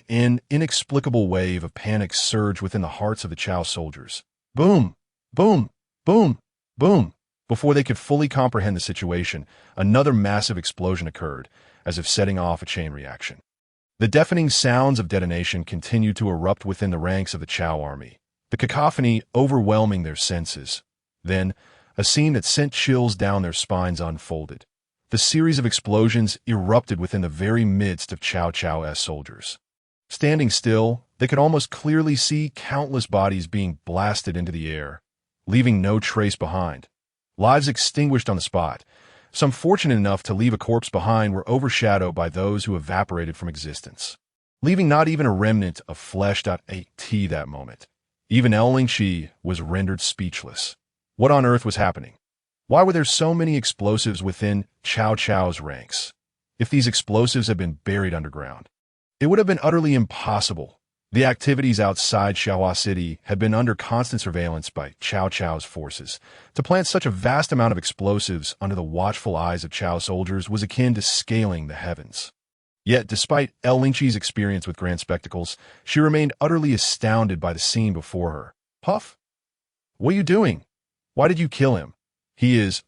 An inexplicable wave of panic surged within the hearts of the Cao soldiers. Boom! Boom! Boom! Boom! Before they could fully comprehend the situation, another massive explosion occurred, as if setting off a chain reaction. The deafening sounds of detonation continued to erupt within the ranks of the Cao army, the cacophony overwhelming their senses. Then, a scene that sent chills down their spines unfolded. The series of explosions erupted within the very midst of Cao's soldiers. Standing still, they could almost clearly see countless bodies being blasted into the air, leaving no trace behind. Lives extinguished on the spot. Some fortunate enough to leave a corpse behind were overshadowed by those who evaporated from existence, leaving not even a remnant of flesh. At that moment, even Lingqi was rendered speechless. What on earth was happening? Why were there so many explosives within Cao's ranks? If these explosives had been buried underground, it would have been utterly impossible. The activities outside Xiahou City had been under constant surveillance by Cao's forces. To plant such a vast amount of explosives under the watchful eyes of Cao soldiers was akin to scaling the heavens. Yet, despite Lingqi's experience with grand spectacles, she remained utterly astounded by the scene before her. Puff? What are you doing? Why did you kill him?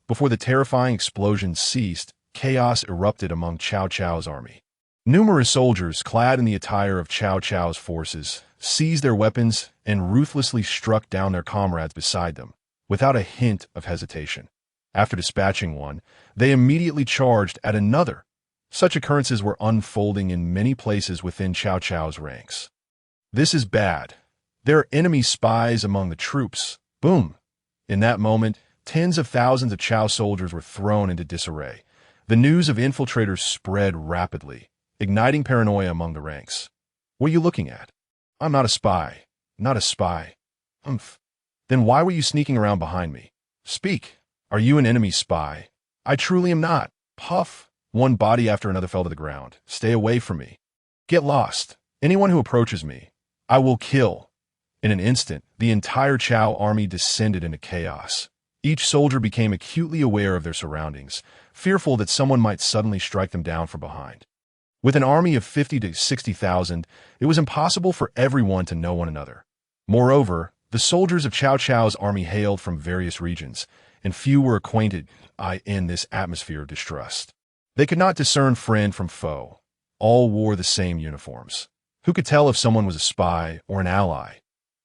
Before the terrifying explosion ceased, chaos erupted among Cao Cao's army. Numerous soldiers, clad in the attire of Cao Cao's forces, seized their weapons and ruthlessly struck down their comrades beside them, without a hint of hesitation. After dispatching one, they immediately charged at another. Such occurrences were unfolding in many places within Cao Cao's ranks. This is bad. There are enemy spies among the troops. Boom! In that moment, tens of thousands of Cao soldiers were thrown into disarray. The news of infiltrators spread rapidly, igniting paranoia among the ranks. What are you looking at? I'm not a spy. Not a spy. Umph. Then why were you sneaking around behind me? Speak. Are you an enemy spy? I truly am not. Puff. One body after another fell to the ground. Stay away from me. Get lost. Anyone who approaches me, I will kill. In an instant, the entire Cao army descended into chaos. Each soldier became acutely aware of their surroundings, fearful that someone might suddenly strike them down from behind. With an army of 50 to 60,000, it was impossible for everyone to know one another. Moreover, the soldiers of Cao Cao's army hailed from various regions, and few were acquainted in this atmosphere of distrust. They could not discern friend from foe. All wore the same uniforms. Who could tell if someone was a spy or an ally?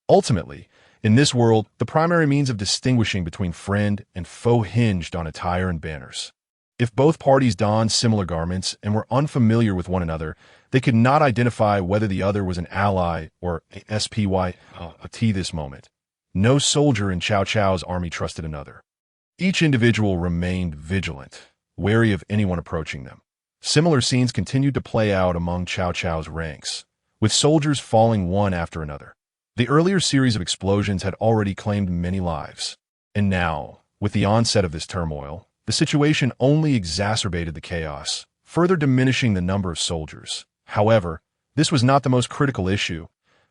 Ultimately, in this world, the primary means of distinguishing between friend and foe hinged on attire and banners. If both parties donned similar garments and were unfamiliar with one another, they could not identify whether the other was an ally or a SPY at this moment. No soldier in Cao Cao's army trusted another. Each individual remained vigilant, wary of anyone approaching them. Similar scenes continued to play out among Cao Cao's ranks, with soldiers falling one after another. The earlier series of explosions had already claimed many lives. And now, with the onset of this turmoil, the situation only exacerbated the chaos, further diminishing the number of soldiers. However, this was not the most critical issue.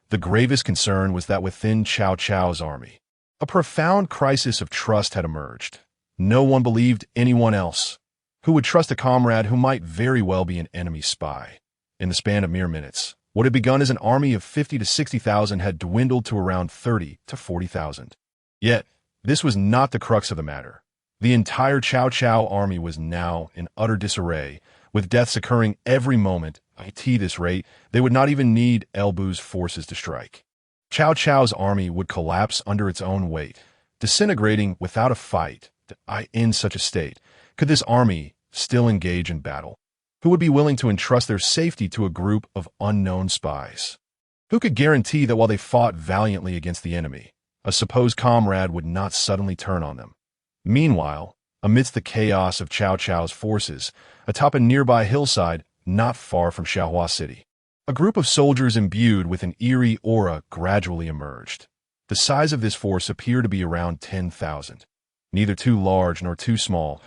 The gravest concern was that within Cao Cao's army, a profound crisis of trust had emerged. No one believed anyone else. Who would trust a comrade who might very well be an enemy spy? In the span of mere minutes, what had begun as an army of 50 to 60,000 had dwindled to around 30 to 40,000. Yet, this was not the crux of the matter. The entire Cao Cao army was now in utter disarray, with deaths occurring every moment. At this rate, they would not even need Elbu's forces to strike. Cao Cao's army would collapse under its own weight, disintegrating without a fight. In such a state, could this army still engage in battle? Who would be willing to entrust their safety to a group of unknown spies? Who could guarantee that while they fought valiantly against the enemy, a supposed comrade would not suddenly turn on them? Meanwhile, amidst the chaos of Cao Cao's forces, atop a nearby hillside not far from Xiahou City, a group of soldiers imbued with an eerie aura gradually emerged. The size of this force appeared to be around 10,000, neither too large nor too small.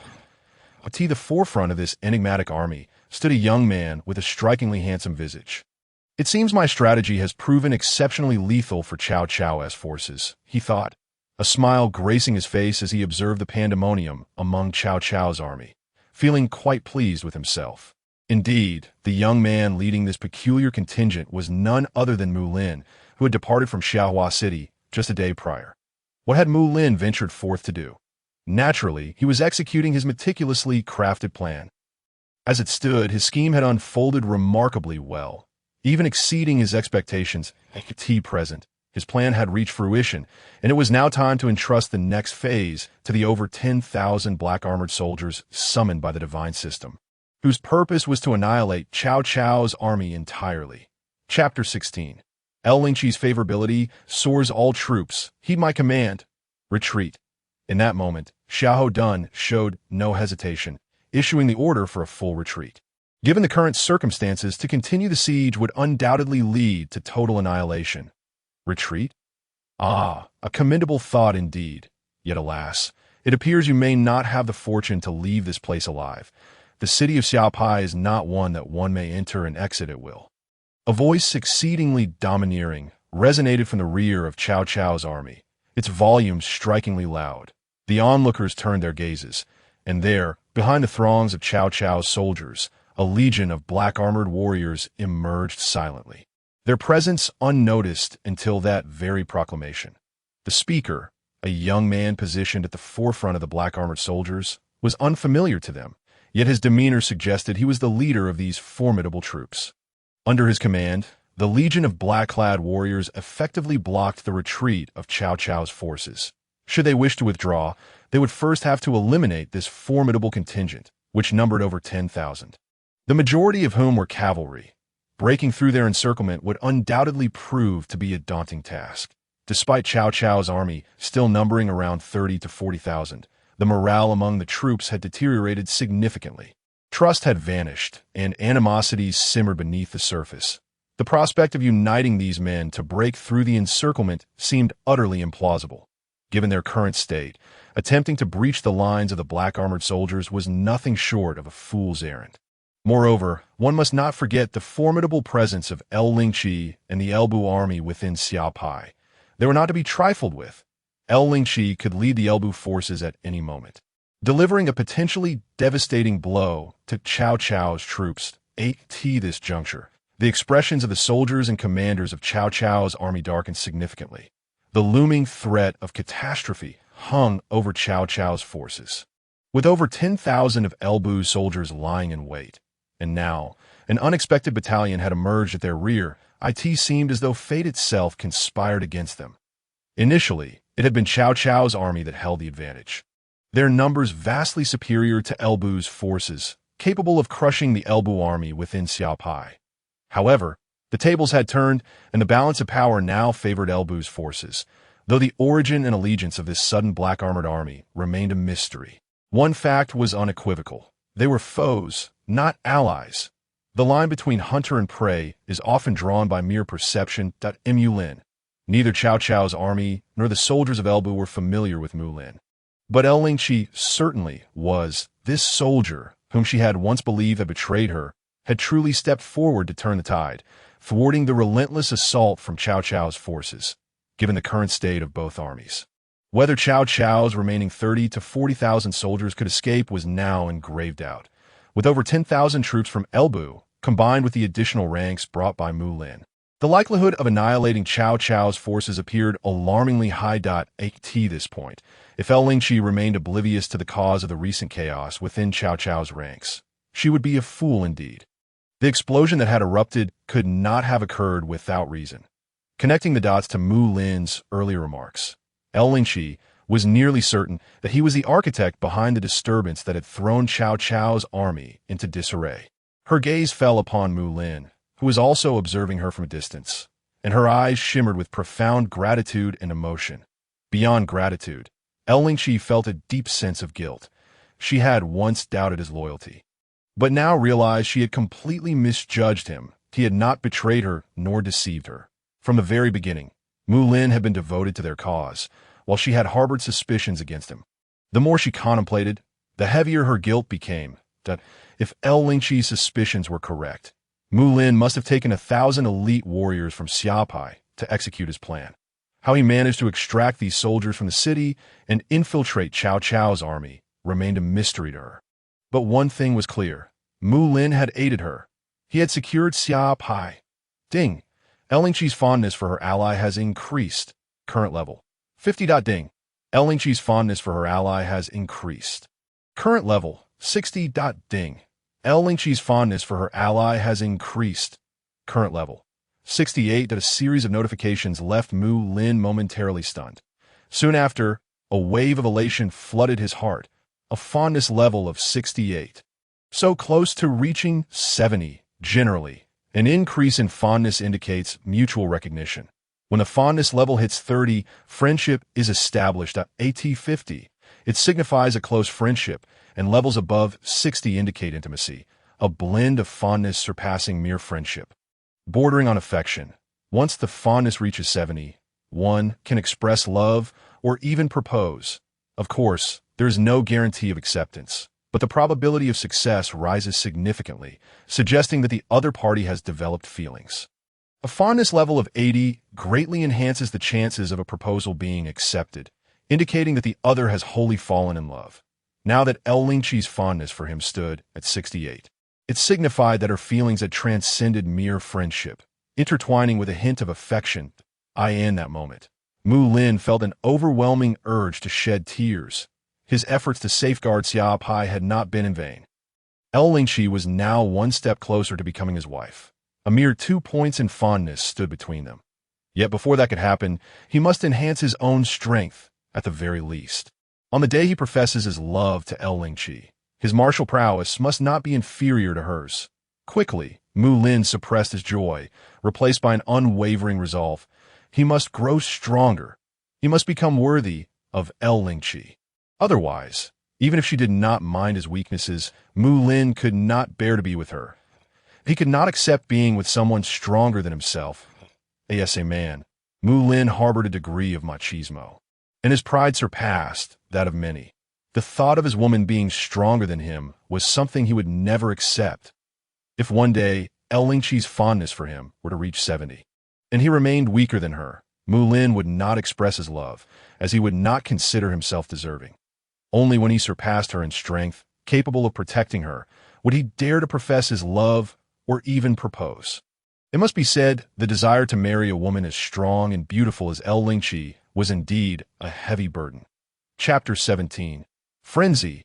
At the forefront of this enigmatic army stood a young man with a strikingly handsome visage. It seems my strategy has proven exceptionally lethal for Cao Cao's forces, he thought, a smile gracing his face as he observed the pandemonium among Cao Cao's army, feeling quite pleased with himself. Indeed, the young man leading this peculiar contingent was none other than Mulin, who had departed from Xiahou City just a day prior. What had Mulin ventured forth to do? Naturally, he was executing his meticulously crafted plan. As it stood, his scheme had unfolded remarkably well, even exceeding his expectations. At present, his plan had reached fruition, and it was now time to entrust the next phase to the over 10,000 black-armored soldiers summoned by the divine system, whose purpose was to annihilate Cao Cao's army entirely. Chapter 16. Lingqi's favorability soars all troops. Heed my command. Retreat. In that moment, Xiahou Dun showed no hesitation, issuing the order for a full retreat. Given the current circumstances, to continue the siege would undoubtedly lead to total annihilation. Retreat? Ah, a commendable thought indeed. Yet alas, it appears you may not have the fortune to leave this place alive. The city of Xia Pi is not one that one may enter and exit at will. A voice exceedingly domineering resonated from the rear of Cao Cao's army, its volume strikingly loud. The onlookers turned their gazes, and there, behind the throngs of Cao Cao's soldiers, a legion of black-armored warriors emerged silently, their presence unnoticed until that very proclamation. The speaker, a young man positioned at the forefront of the black-armored soldiers, was unfamiliar to them, yet his demeanor suggested he was the leader of these formidable troops. Under his command, the legion of black-clad warriors effectively blocked the retreat of Cao Cao's forces. Should they wish to withdraw, they would first have to eliminate this formidable contingent, which numbered over 10,000. The majority of whom were cavalry. Breaking through their encirclement would undoubtedly prove to be a daunting task. Despite Cao Cao's army still numbering around 30 to 40,000, the morale among the troops had deteriorated significantly. Trust had vanished, and animosities simmered beneath the surface. The prospect of uniting these men to break through the encirclement seemed utterly implausible. Given their current state, attempting to breach the lines of the black-armored soldiers was nothing short of a fool's errand. Moreover, one must not forget the formidable presence of Lingqi and the Elbu army within Xia Pi. They were not to be trifled with. Lingqi could lead the Elbu forces at any moment, delivering a potentially devastating blow to Cao Cao's troops. At this juncture, the expressions of the soldiers and commanders of Cao Cao's army darkened significantly. The looming threat of catastrophe hung over Cao Cao's forces. With over 10,000 of Elbu's soldiers lying in wait, and now an unexpected battalion had emerged at their rear, it seemed as though fate itself conspired against them. Initially, it had been Cao Cao's army that held the advantage, their numbers vastly superior to Elbu's forces, capable of crushing the Elbu army within Xia Pi. However, the tables had turned, and the balance of power now favored Elbu's forces, though the origin and allegiance of this sudden black-armored army remained a mystery. One fact was unequivocal. They were foes, not allies. The line between hunter and prey is often drawn by mere perception. Mulin. Neither Cao Cao's army nor the soldiers of Elbu were familiar with Mulin. But Lingqi certainly was. This soldier, whom she had once believed had betrayed her, had truly stepped forward to turn the tide, thwarting the relentless assault from Cao Cao's forces, given the current state of both armies. Whether Cao Cao's remaining 30 to 40,000 soldiers could escape was now in grave doubt. With over 10,000 troops from Elbu, combined with the additional ranks brought by Mulin, the likelihood of annihilating Cao Cao's forces appeared alarmingly high. At this point, if Lingqi remained oblivious to the cause of the recent chaos within Cao Cao's ranks, she would be a fool indeed. The explosion that had erupted could not have occurred without reason. Connecting the dots to Mulin's earlier remarks, Lingqi was nearly certain that he was the architect behind the disturbance that had thrown Cao Cao's army into disarray. Her gaze fell upon Mulin, who was also observing her from a distance, and her eyes shimmered with profound gratitude and emotion. Beyond gratitude, Lingqi felt a deep sense of guilt. She had once doubted his loyalty, but now realized she had completely misjudged him. He had not betrayed her nor deceived her. From the very beginning, Mulin had been devoted to their cause, while she had harbored suspicions against him. The more she contemplated, the heavier her guilt became. That if Lingqi's suspicions were correct, Mulin must have taken 1,000 elite warriors from Xia Pi to execute his plan. How he managed to extract these soldiers from the city and infiltrate Cao Cao's army remained a mystery to her. But one thing was clear. Mulin had aided her. He had secured Xia Pi. Ding. Lingqi's fondness for her ally has increased. Current level 50. Ding. Lingqi's fondness for her ally has increased. Current level 60. Ding. Lingqi's fondness for her ally has increased. Current level 68. A series of notifications left Mulin momentarily stunned. Soon after, a wave of elation flooded his heart, a fondness level of 68. So close to reaching 70. Generally, an increase in fondness indicates mutual recognition. When the fondness level hits 30, friendship is established. At 50, it signifies a close friendship, and levels above 60 indicate intimacy, a blend of fondness surpassing mere friendship, bordering on affection. Once the fondness reaches 70, one can express love or even propose. Of course, there is no guarantee of acceptance, but the probability of success rises significantly, suggesting that the other party has developed feelings. A fondness level of 80 greatly enhances the chances of a proposal being accepted, indicating that the other has wholly fallen in love. Now that Lingqi's fondness for him stood at 68, It signified that her feelings had transcended mere friendship, intertwining with a hint of affection. In that moment, Mulin felt an overwhelming urge to shed tears. His efforts to safeguard Xia Pi had not been in vain. Lingqi was now one step closer to becoming his wife. A mere 2 points in fondness stood between them. Yet before that could happen, he must enhance his own strength, at the very least. On the day he professes his love to Lingqi, his martial prowess must not be inferior to hers. Quickly, Mulin suppressed his joy, replaced by an unwavering resolve. He must grow stronger. He must become worthy of Lingqi. Otherwise, even if she did not mind his weaknesses, Mulin could not bear to be with her. He could not accept being with someone stronger than himself. As a man, Mulin harbored a degree of machismo, and his pride surpassed that of many. The thought of his woman being stronger than him was something he would never accept. If one day Lingqi's fondness for him were to reach 70, and he remained weaker than her, Mulin would not express his love, as he would not consider himself deserving. Only when he surpassed her in strength, capable of protecting her, would he dare to profess his love or even propose. It must be said, the desire to marry a woman as strong and beautiful as Lingqi was indeed a heavy burden. Chapter 17. Frenzy.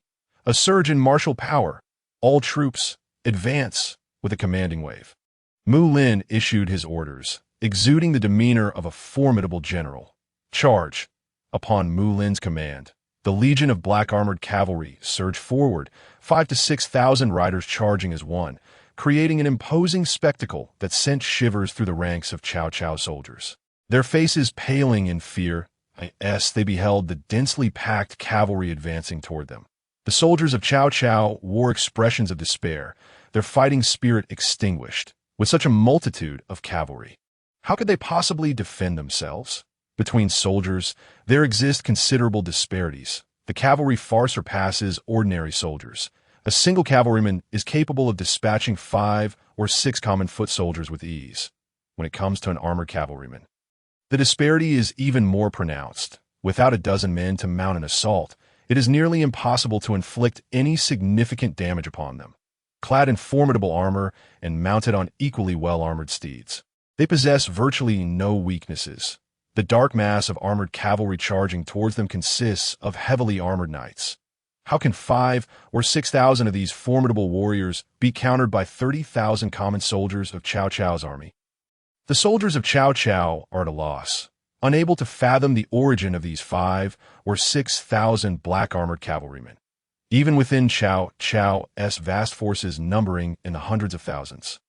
A surge in martial power. All troops, advance, with a commanding wave. Mulin issued his orders, exuding the demeanor of a formidable general. Charge. Upon Mulin's command, the legion of black-armored cavalry surged forward, 5,000 to 6,000 riders charging as one, creating an imposing spectacle that sent shivers through the ranks of Cao's soldiers. Their faces paling in fear, as they beheld the densely packed cavalry advancing toward them. The soldiers of Cao wore expressions of despair, their fighting spirit extinguished. With such a multitude of cavalry, how could they possibly defend themselves? Between soldiers, there exist considerable disparities. The cavalry far surpasses ordinary soldiers. A single cavalryman is capable of dispatching 5 or 6 common foot soldiers with ease. When it comes to an armored cavalryman, the disparity is even more pronounced. Without a dozen men to mount an assault, it is nearly impossible to inflict any significant damage upon them. Clad in formidable armor and mounted on equally well-armored steeds, they possess virtually no weaknesses. The dark mass of armored cavalry charging towards them consists of heavily armored knights. How can 5,000 or 6,000 of these formidable warriors be countered by 30,000 common soldiers of Cao's army? The soldiers of Cao are at a loss, unable to fathom the origin of these 5,000 or 6,000 black-armored cavalrymen, even within Cao's vast forces numbering in the hundreds of thousands.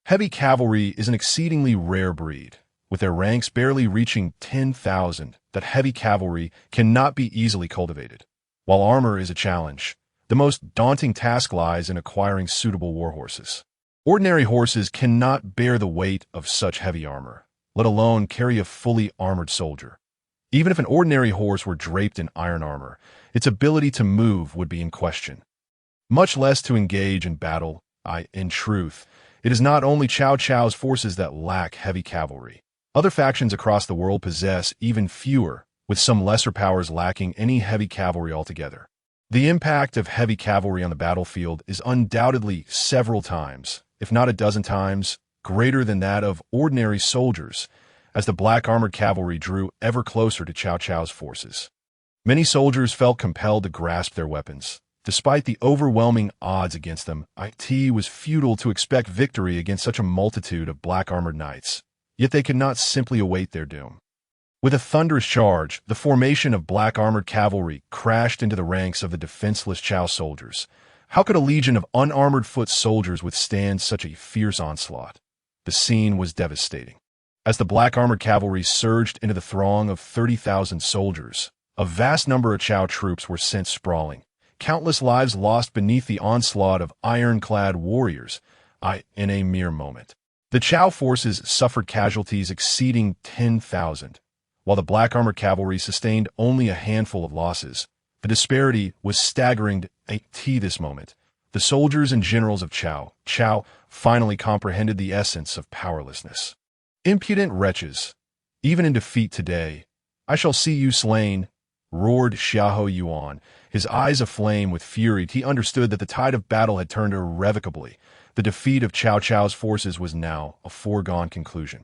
Heavy cavalry is an exceedingly rare breed, with their ranks barely reaching 10,000. That heavy cavalry cannot be easily cultivated. While armor is a challenge, the most daunting task lies in acquiring suitable war horses. Ordinary horses cannot bear the weight of such heavy armor, let alone carry a fully armored soldier. Even if an ordinary horse were draped in iron armor, its ability to move would be in question, much less to engage in battle. In truth, it is not only Cao's forces that lack heavy cavalry. Other factions across the world possess even fewer, with some lesser powers lacking any heavy cavalry altogether. The impact of heavy cavalry on the battlefield is undoubtedly several times, if not a dozen times, greater than that of ordinary soldiers, as the black-armored cavalry drew ever closer to Cao's forces. Many soldiers felt compelled to grasp their weapons. Despite the overwhelming odds against them, it was futile to expect victory against such a multitude of black-armored knights, yet they could not simply await their doom. With a thunderous charge, the formation of black-armored cavalry crashed into the ranks of the defenseless Cao soldiers. How could a legion of unarmored foot soldiers withstand such a fierce onslaught? The scene was devastating. As the black-armored cavalry surged into the throng of 30,000 soldiers, a vast number of Cao troops were sent sprawling. Countless lives lost beneath the onslaught of iron-clad warriors. In a mere moment, the Cao forces suffered casualties exceeding 10,000, while the black-armored cavalry sustained only a handful of losses. The disparity was staggering. At this moment, the soldiers and generals of Cao finally comprehended the essence of powerlessness. Impudent wretches! Even in defeat today, I shall see you slain, roared Xiahou Yuan, his eyes aflame with fury. He understood that the tide of battle had turned irrevocably. The defeat of Cao Cao's forces was now a foregone conclusion.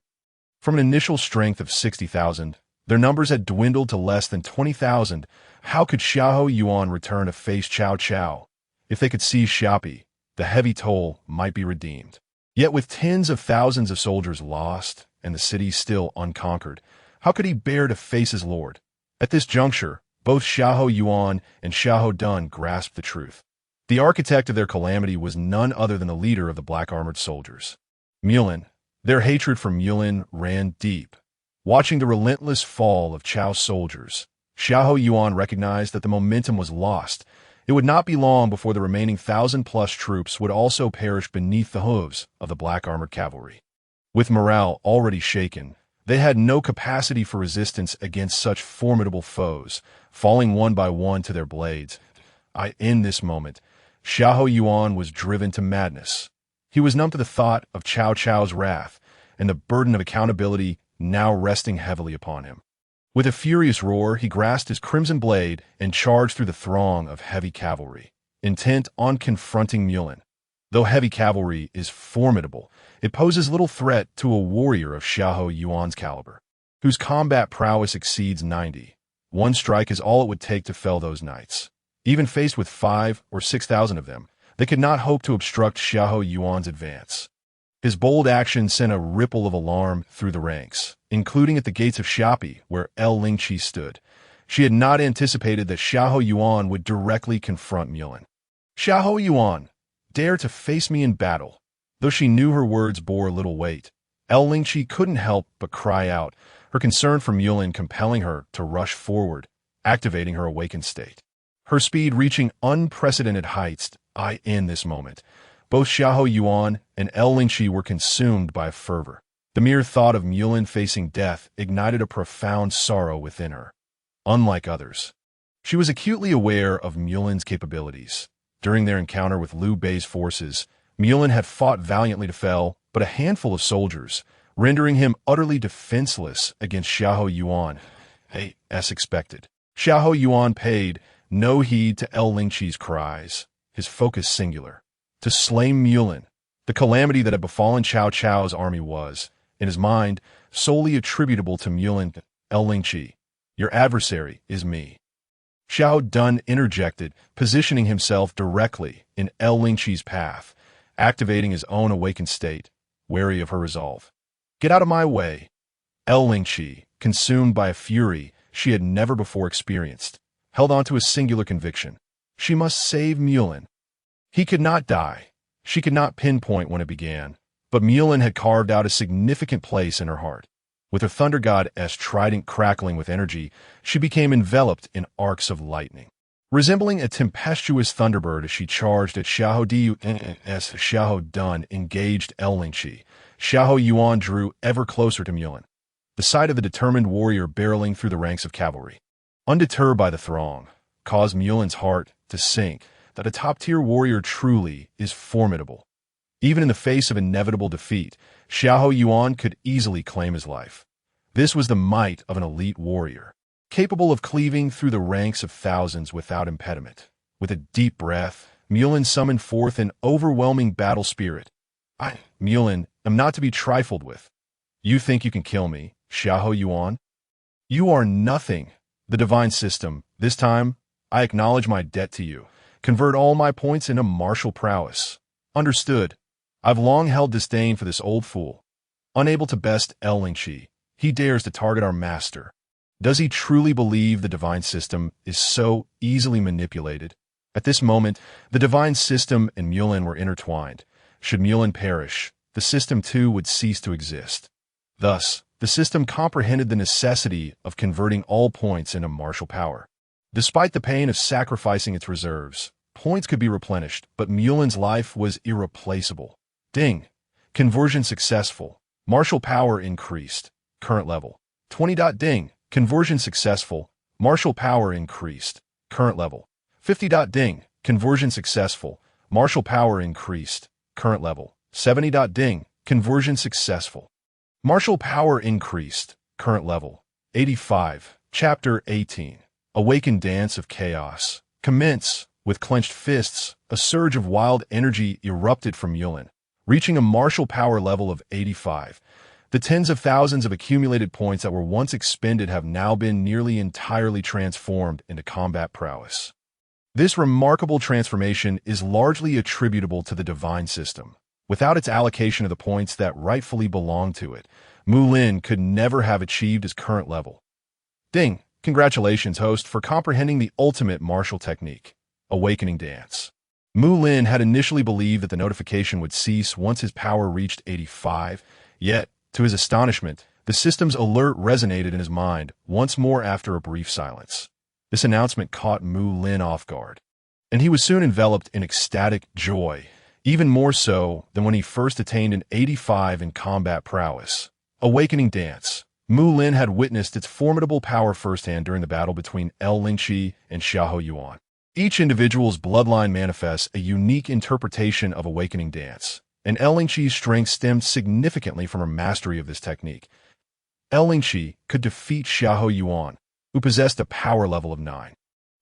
From an initial strength of 60,000, their numbers had dwindled to less than 20,000. How could Xiahou Yuan return to face Cao Cao? If they could seize Xia Pi, the heavy toll might be redeemed. Yet with tens of thousands of soldiers lost and the city still unconquered, how could he bear to face his lord? At this juncture, both Xiahou Yuan and Xiahou Dun grasped the truth. The architect of their calamity was none other than the leader of the black-armored soldiers. Mulin. Their hatred for Mulin ran deep. Watching the relentless fall of Cao's soldiers, Xiahou Yuan recognized that the momentum was lost. It would not be long before the remaining 1,000-plus troops would also perish beneath the hooves of the black-armored cavalry. With morale already shaken, they had no capacity for resistance against such formidable foes, falling one by one to their blades. In this moment, Xiahou Yuan was driven to madness. He was numb to the thought of Cao Cao's wrath and the burden of accountability now resting heavily upon him. With a furious roar, he grasped his crimson blade and charged through the throng of heavy cavalry, intent on confronting Mulin. Though heavy cavalry is formidable, it poses little threat to a warrior of Xiahou Yuan's caliber, whose combat prowess exceeds 90. One strike is all it would take to fell those knights. Even faced with 5,000 or 6,000 of them, they could not hope to obstruct Xiahou Yuan's advance. His bold action sent a ripple of alarm through the ranks, including at the gates of Xia Pi, where Lingqi stood. She had not anticipated that Xiahou Yuan would directly confront Mulin. "Xiahou Yuan, dare to face me in battle." Though she knew her words bore little weight, Lingqi couldn't help but cry out, her concern for Mulin compelling her to rush forward, activating her awakened state. Her speed reaching unprecedented heights. In this moment, both Xiahou Yuan and Lingqi were consumed by fervor. The mere thought of Mulin facing death ignited a profound sorrow within her. Unlike others, she was acutely aware of Mulin's capabilities. During their encounter with Liu Bei's forces, Mulin had fought valiantly to fell but a handful of soldiers, rendering him utterly defenseless against Xiahou Yuan. As expected, Xiahou Yuan paid no heed to Lingqi's cries, his focus singular. To slay Mulin. The calamity that had befallen Cao Cao's army was, in his mind, solely attributable to Mulin. Lingqi, your adversary is me. Xiahou Dun interjected, positioning himself directly in Lingqi's path, activating his own awakened state, wary of her resolve. "Get out of my way." Lingqi, consumed by a fury she had never before experienced, held on to a singular conviction. She must save Mulin. He could not die. She could not pinpoint when it began, but Mulin had carved out a significant place in her heart. With her thunder god-esque trident crackling with energy, she became enveloped in arcs of lightning. Resembling a tempestuous thunderbird as she charged at Xiahou Dun engaged Lingqi, Xiahou Yuan drew ever closer to Mulin. The sight of the determined warrior barreling through the ranks of cavalry, undeterred by the throng, caused Mulin's heart to sink. That a top-tier warrior truly is formidable. Even in the face of inevitable defeat, Xiahou Yuan could easily claim his life. This was the might of an elite warrior, capable of cleaving through the ranks of thousands without impediment. With a deep breath, Mulin summoned forth an overwhelming battle spirit. Mulin, am not to be trifled with. You think you can kill me, Xiahou Yuan? You are nothing. The divine system, this time, I acknowledge my debt to you. Convert all my points into martial prowess. Understood. I've long held disdain for this old fool. Unable to best Lingqi, he dares to target our master. Does he truly believe the divine system is so easily manipulated? At this moment, the divine system and Mulin were intertwined. Should Mulin perish, the system too would cease to exist. Thus, the system comprehended the necessity of converting all points into martial power. Despite the pain of sacrificing its reserves, points could be replenished, but Mulin's life was irreplaceable. Ding. Conversion successful. Martial power increased. Current level. 20. Ding. Conversion successful. Martial power increased. Current level. 50. Ding. Conversion successful. Martial power increased. Current level. 70. Ding. Conversion successful. Martial power increased. Current level. 85. Chapter 18. Awakened Dance of Chaos. Commence. With clenched fists, a surge of wild energy erupted from Mulin. reaching a martial power level of 85. The tens of thousands of accumulated points that were once expended have now been nearly entirely transformed into combat prowess. This remarkable transformation is largely attributable to the divine system. Without its allocation of the points that rightfully belong to it, Mulin could never have achieved his current level. Ding! Congratulations, host, for comprehending the ultimate martial technique, Awakening Dance. Mulin had initially believed that the notification would cease once his power reached 85, yet, to his astonishment, the system's alert resonated in his mind once more after a brief silence. This announcement caught Mulin off guard, and he was soon enveloped in ecstatic joy, even more so than when he first attained an 85 in combat prowess. Awakening Dance. Mulin had witnessed its formidable power firsthand during the battle between Lingqi and Xiahou Yuan. Each individual's bloodline manifests a unique interpretation of Awakening Dance, and Lingqi's strength stemmed significantly from her mastery of this technique. Lingqi could defeat Xiahou Yuan, who possessed a power level of 9,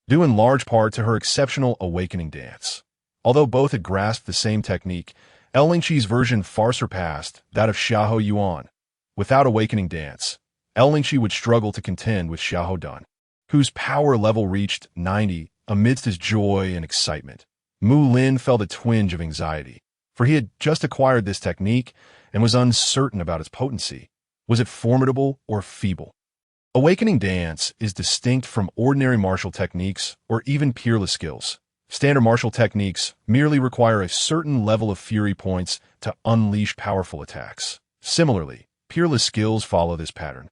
due in large part to her exceptional Awakening Dance. Although both had grasped the same technique, Lingqi's version far surpassed that of Xiahou Yuan. Without Awakening Dance, Lingqi would struggle to contend with Xiahou Dun, whose power level reached 90. Amidst his joy and excitement, Mulin felt a twinge of anxiety, for he had just acquired this technique and was uncertain about its potency. Was it formidable or feeble? Awakening Dance is distinct from ordinary martial techniques or even peerless skills. Standard martial techniques merely require a certain level of fury points to unleash powerful attacks. Similarly, peerless skills follow this pattern,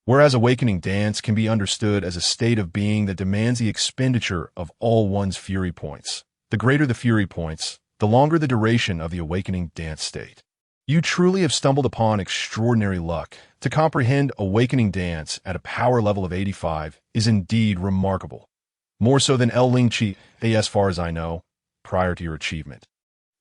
whereas Awakening Dance can be understood as a state of being that demands the expenditure of all one's fury points. The greater the fury points, the longer the duration of the Awakening Dance state. You truly have stumbled upon extraordinary luck. To comprehend Awakening Dance at a power level of 85 is indeed remarkable. More so than Lingqi, as far as I know, prior to your achievement.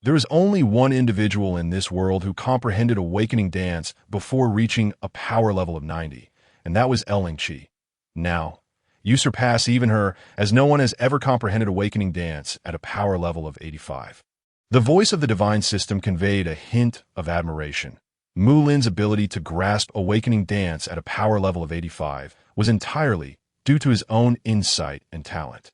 There is only one individual in this world who comprehended Awakening Dance before reaching a power level of 90. And that was Lingqi. Now, you surpass even her, as no one has ever comprehended Awakening Dance at a power level of 85. The voice of the divine system conveyed a hint of admiration. Mulin's ability to grasp Awakening Dance at a power level of 85 was entirely due to his own insight and talent.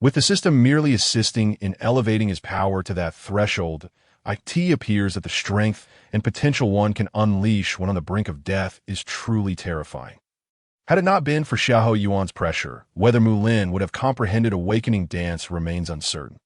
With the system merely assisting in elevating his power to that threshold, it appears that the strength and potential one can unleash when on the brink of death is truly terrifying. Had it not been for Xiahou Yuan's pressure, whether Mulin would have comprehended Awakening Dance remains uncertain.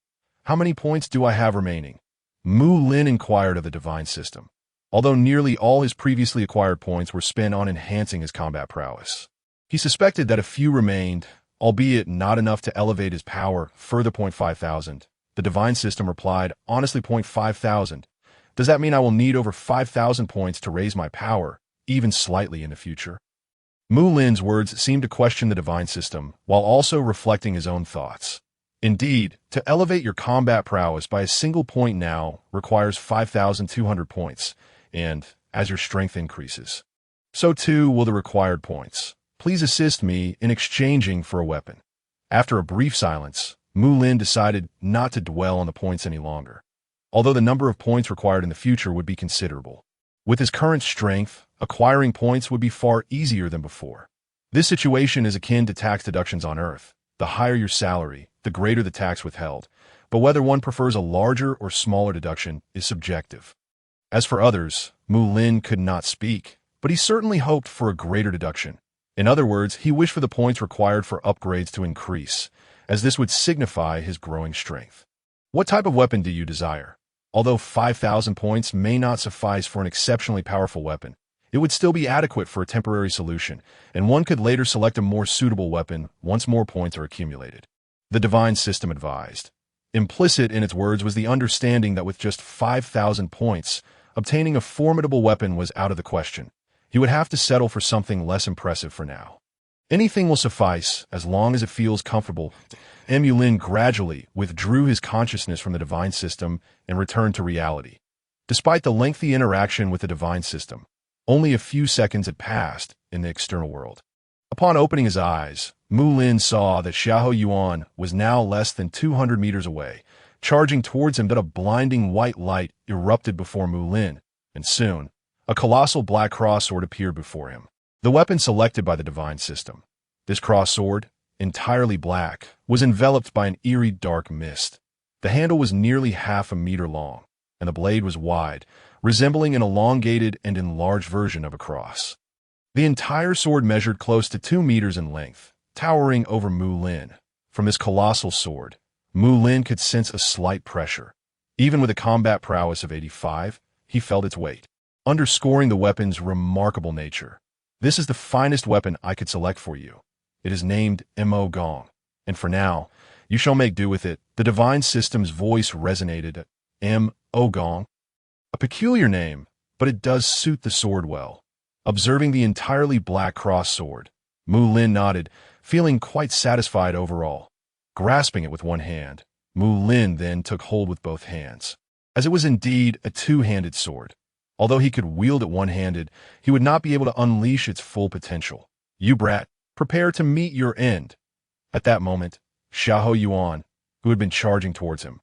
How many points do I have remaining? Mulin inquired of the divine system, although nearly all his previously acquired points were spent on enhancing his combat prowess. He suspected that a few remained, albeit not enough to elevate his power further. 5,000. The divine system replied, honestly 5,000. Does that mean I will need over 5,000 points to raise my power, even slightly in the future? Mulin's words seemed to question the divine system, while also reflecting his own thoughts. Indeed, to elevate your combat prowess by a single point now requires 5,200 points, and, as your strength increases, so too will the required points. Please assist me in exchanging for a weapon. After a brief silence, Mulin decided not to dwell on the points any longer, although the number of points required in the future would be considerable. With his current strength, acquiring points would be far easier than before. This situation is akin to tax deductions on Earth. The higher your salary, the greater the tax withheld, but whether one prefers a larger or smaller deduction is subjective. As for others, Mulin could not speak, but he certainly hoped for a greater deduction. In other words, he wished for the points required for upgrades to increase, as this would signify his growing strength. What type of weapon do you desire? Although 5,000 points may not suffice for an exceptionally powerful weapon, it would still be adequate for a temporary solution, and one could later select a more suitable weapon once more points are accumulated. The divine system advised. Implicit in its words was the understanding that with just 5,000 points, obtaining a formidable weapon was out of the question. He would have to settle for something less impressive for now. Anything will suffice as long as it feels comfortable. Mulin gradually withdrew his consciousness from the divine system and returned to reality. Despite the lengthy interaction with the divine system, only a few seconds had passed in the external world. Upon opening his eyes, Mulin saw that Xiahou Yuan was now less than 200 meters away, charging towards him that a blinding white light erupted before Mulin, and soon, a colossal black cross-sword appeared before him. The weapon selected by the divine system. This cross-sword, entirely black, was enveloped by an eerie dark mist. The handle was nearly half a meter long, and the blade was wide, resembling an elongated and enlarged version of a cross. The entire sword measured close to 2 meters in length, towering over Mulin. From this colossal sword, Mulin could sense a slight pressure. Even with a combat prowess of 85, he felt its weight, underscoring the weapon's remarkable nature. This is the finest weapon I could select for you. It is named Mo Gong, and for now, you shall make do with it. The divine system's voice resonated. Mo Gong. A peculiar name, but it does suit the sword well. Observing the entirely black cross sword, Mulin nodded, feeling quite satisfied overall. Grasping it with one hand, Mulin then took hold with both hands, as it was indeed a two-handed sword. Although he could wield it one-handed, he would not be able to unleash its full potential. You brat, prepare to meet your end. At that moment, Xiahou Yuan, who had been charging towards him,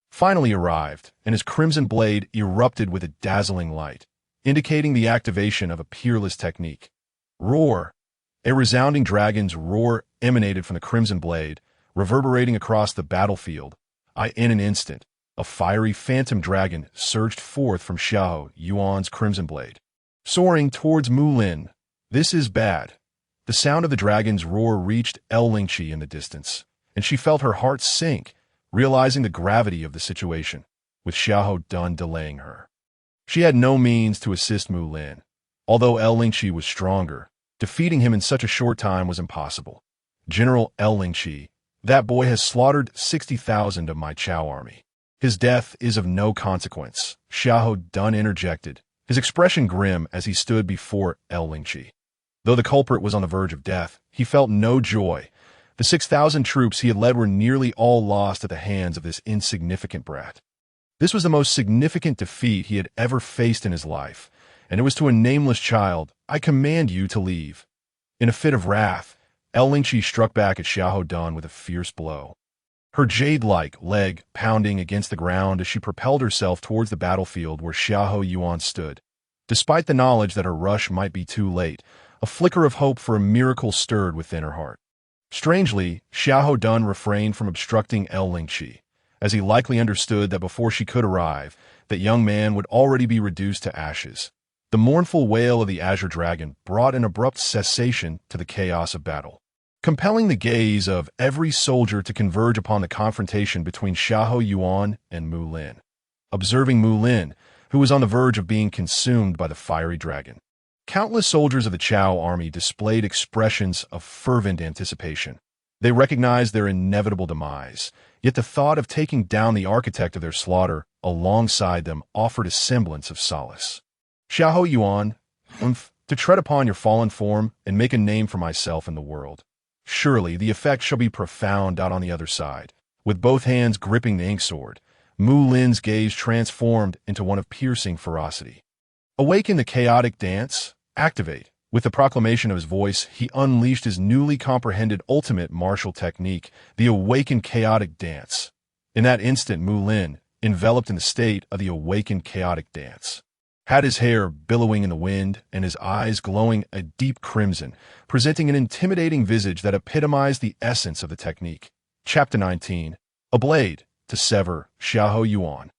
finally arrived, and his crimson blade erupted with a dazzling light, indicating the activation of a peerless technique. Roar! A resounding dragon's roar emanated from the crimson blade, reverberating across the battlefield. In an instant, a fiery phantom dragon surged forth from Xiahou Yuan's crimson blade, soaring towards Mulin. This is bad. The sound of the dragon's roar reached Lingqi in the distance, and she felt her heart sink, realizing the gravity of the situation, with Xiahou Dun delaying her. She had no means to assist Mulin. Although Lingqi was stronger, defeating him in such a short time was impossible. General Lingqi, that boy has slaughtered 60,000 of my Cao army. His death is of no consequence, Xiahou Dun interjected, his expression grim as he stood before Lingqi. Though the culprit was on the verge of death, he felt no joy. The 6,000 troops he had led were nearly all lost at the hands of this insignificant brat. This was the most significant defeat he had ever faced in his life, and it was to a nameless child. I command you to leave. In a fit of wrath, Lingqi struck back at Xiahou Dun with a fierce blow, her jade-like leg pounding against the ground as she propelled herself towards the battlefield where Xiahou Yuan stood. Despite the knowledge that her rush might be too late, a flicker of hope for a miracle stirred within her heart. Strangely, Xiahou Dun refrained from obstructing Lingqi, as he likely understood that before she could arrive, that young man would already be reduced to ashes. The mournful wail of the Azure Dragon brought an abrupt cessation to the chaos of battle, compelling the gaze of every soldier to converge upon the confrontation between Xiahou Yuan and Mulin. Observing Mulin, who was on the verge of being consumed by the fiery dragon, countless soldiers of the Cao army displayed expressions of fervent anticipation. They recognized their inevitable demise, yet the thought of taking down the architect of their slaughter alongside them offered a semblance of solace. Xiahou Yuan, to tread upon your fallen form and make a name for myself in the world. Surely the effect shall be profound out on the other side. With both hands gripping the ink sword, Mulin's gaze transformed into one of piercing ferocity. Awaken the chaotic dance. Activate. With the proclamation of his voice, he unleashed his newly comprehended ultimate martial technique, the awakened chaotic dance. In that instant, Mulin, enveloped in the state of the awakened chaotic dance, had his hair billowing in the wind and his eyes glowing a deep crimson, presenting an intimidating visage that epitomized the essence of the technique. Chapter 19. A blade to sever Xiahou Yuan.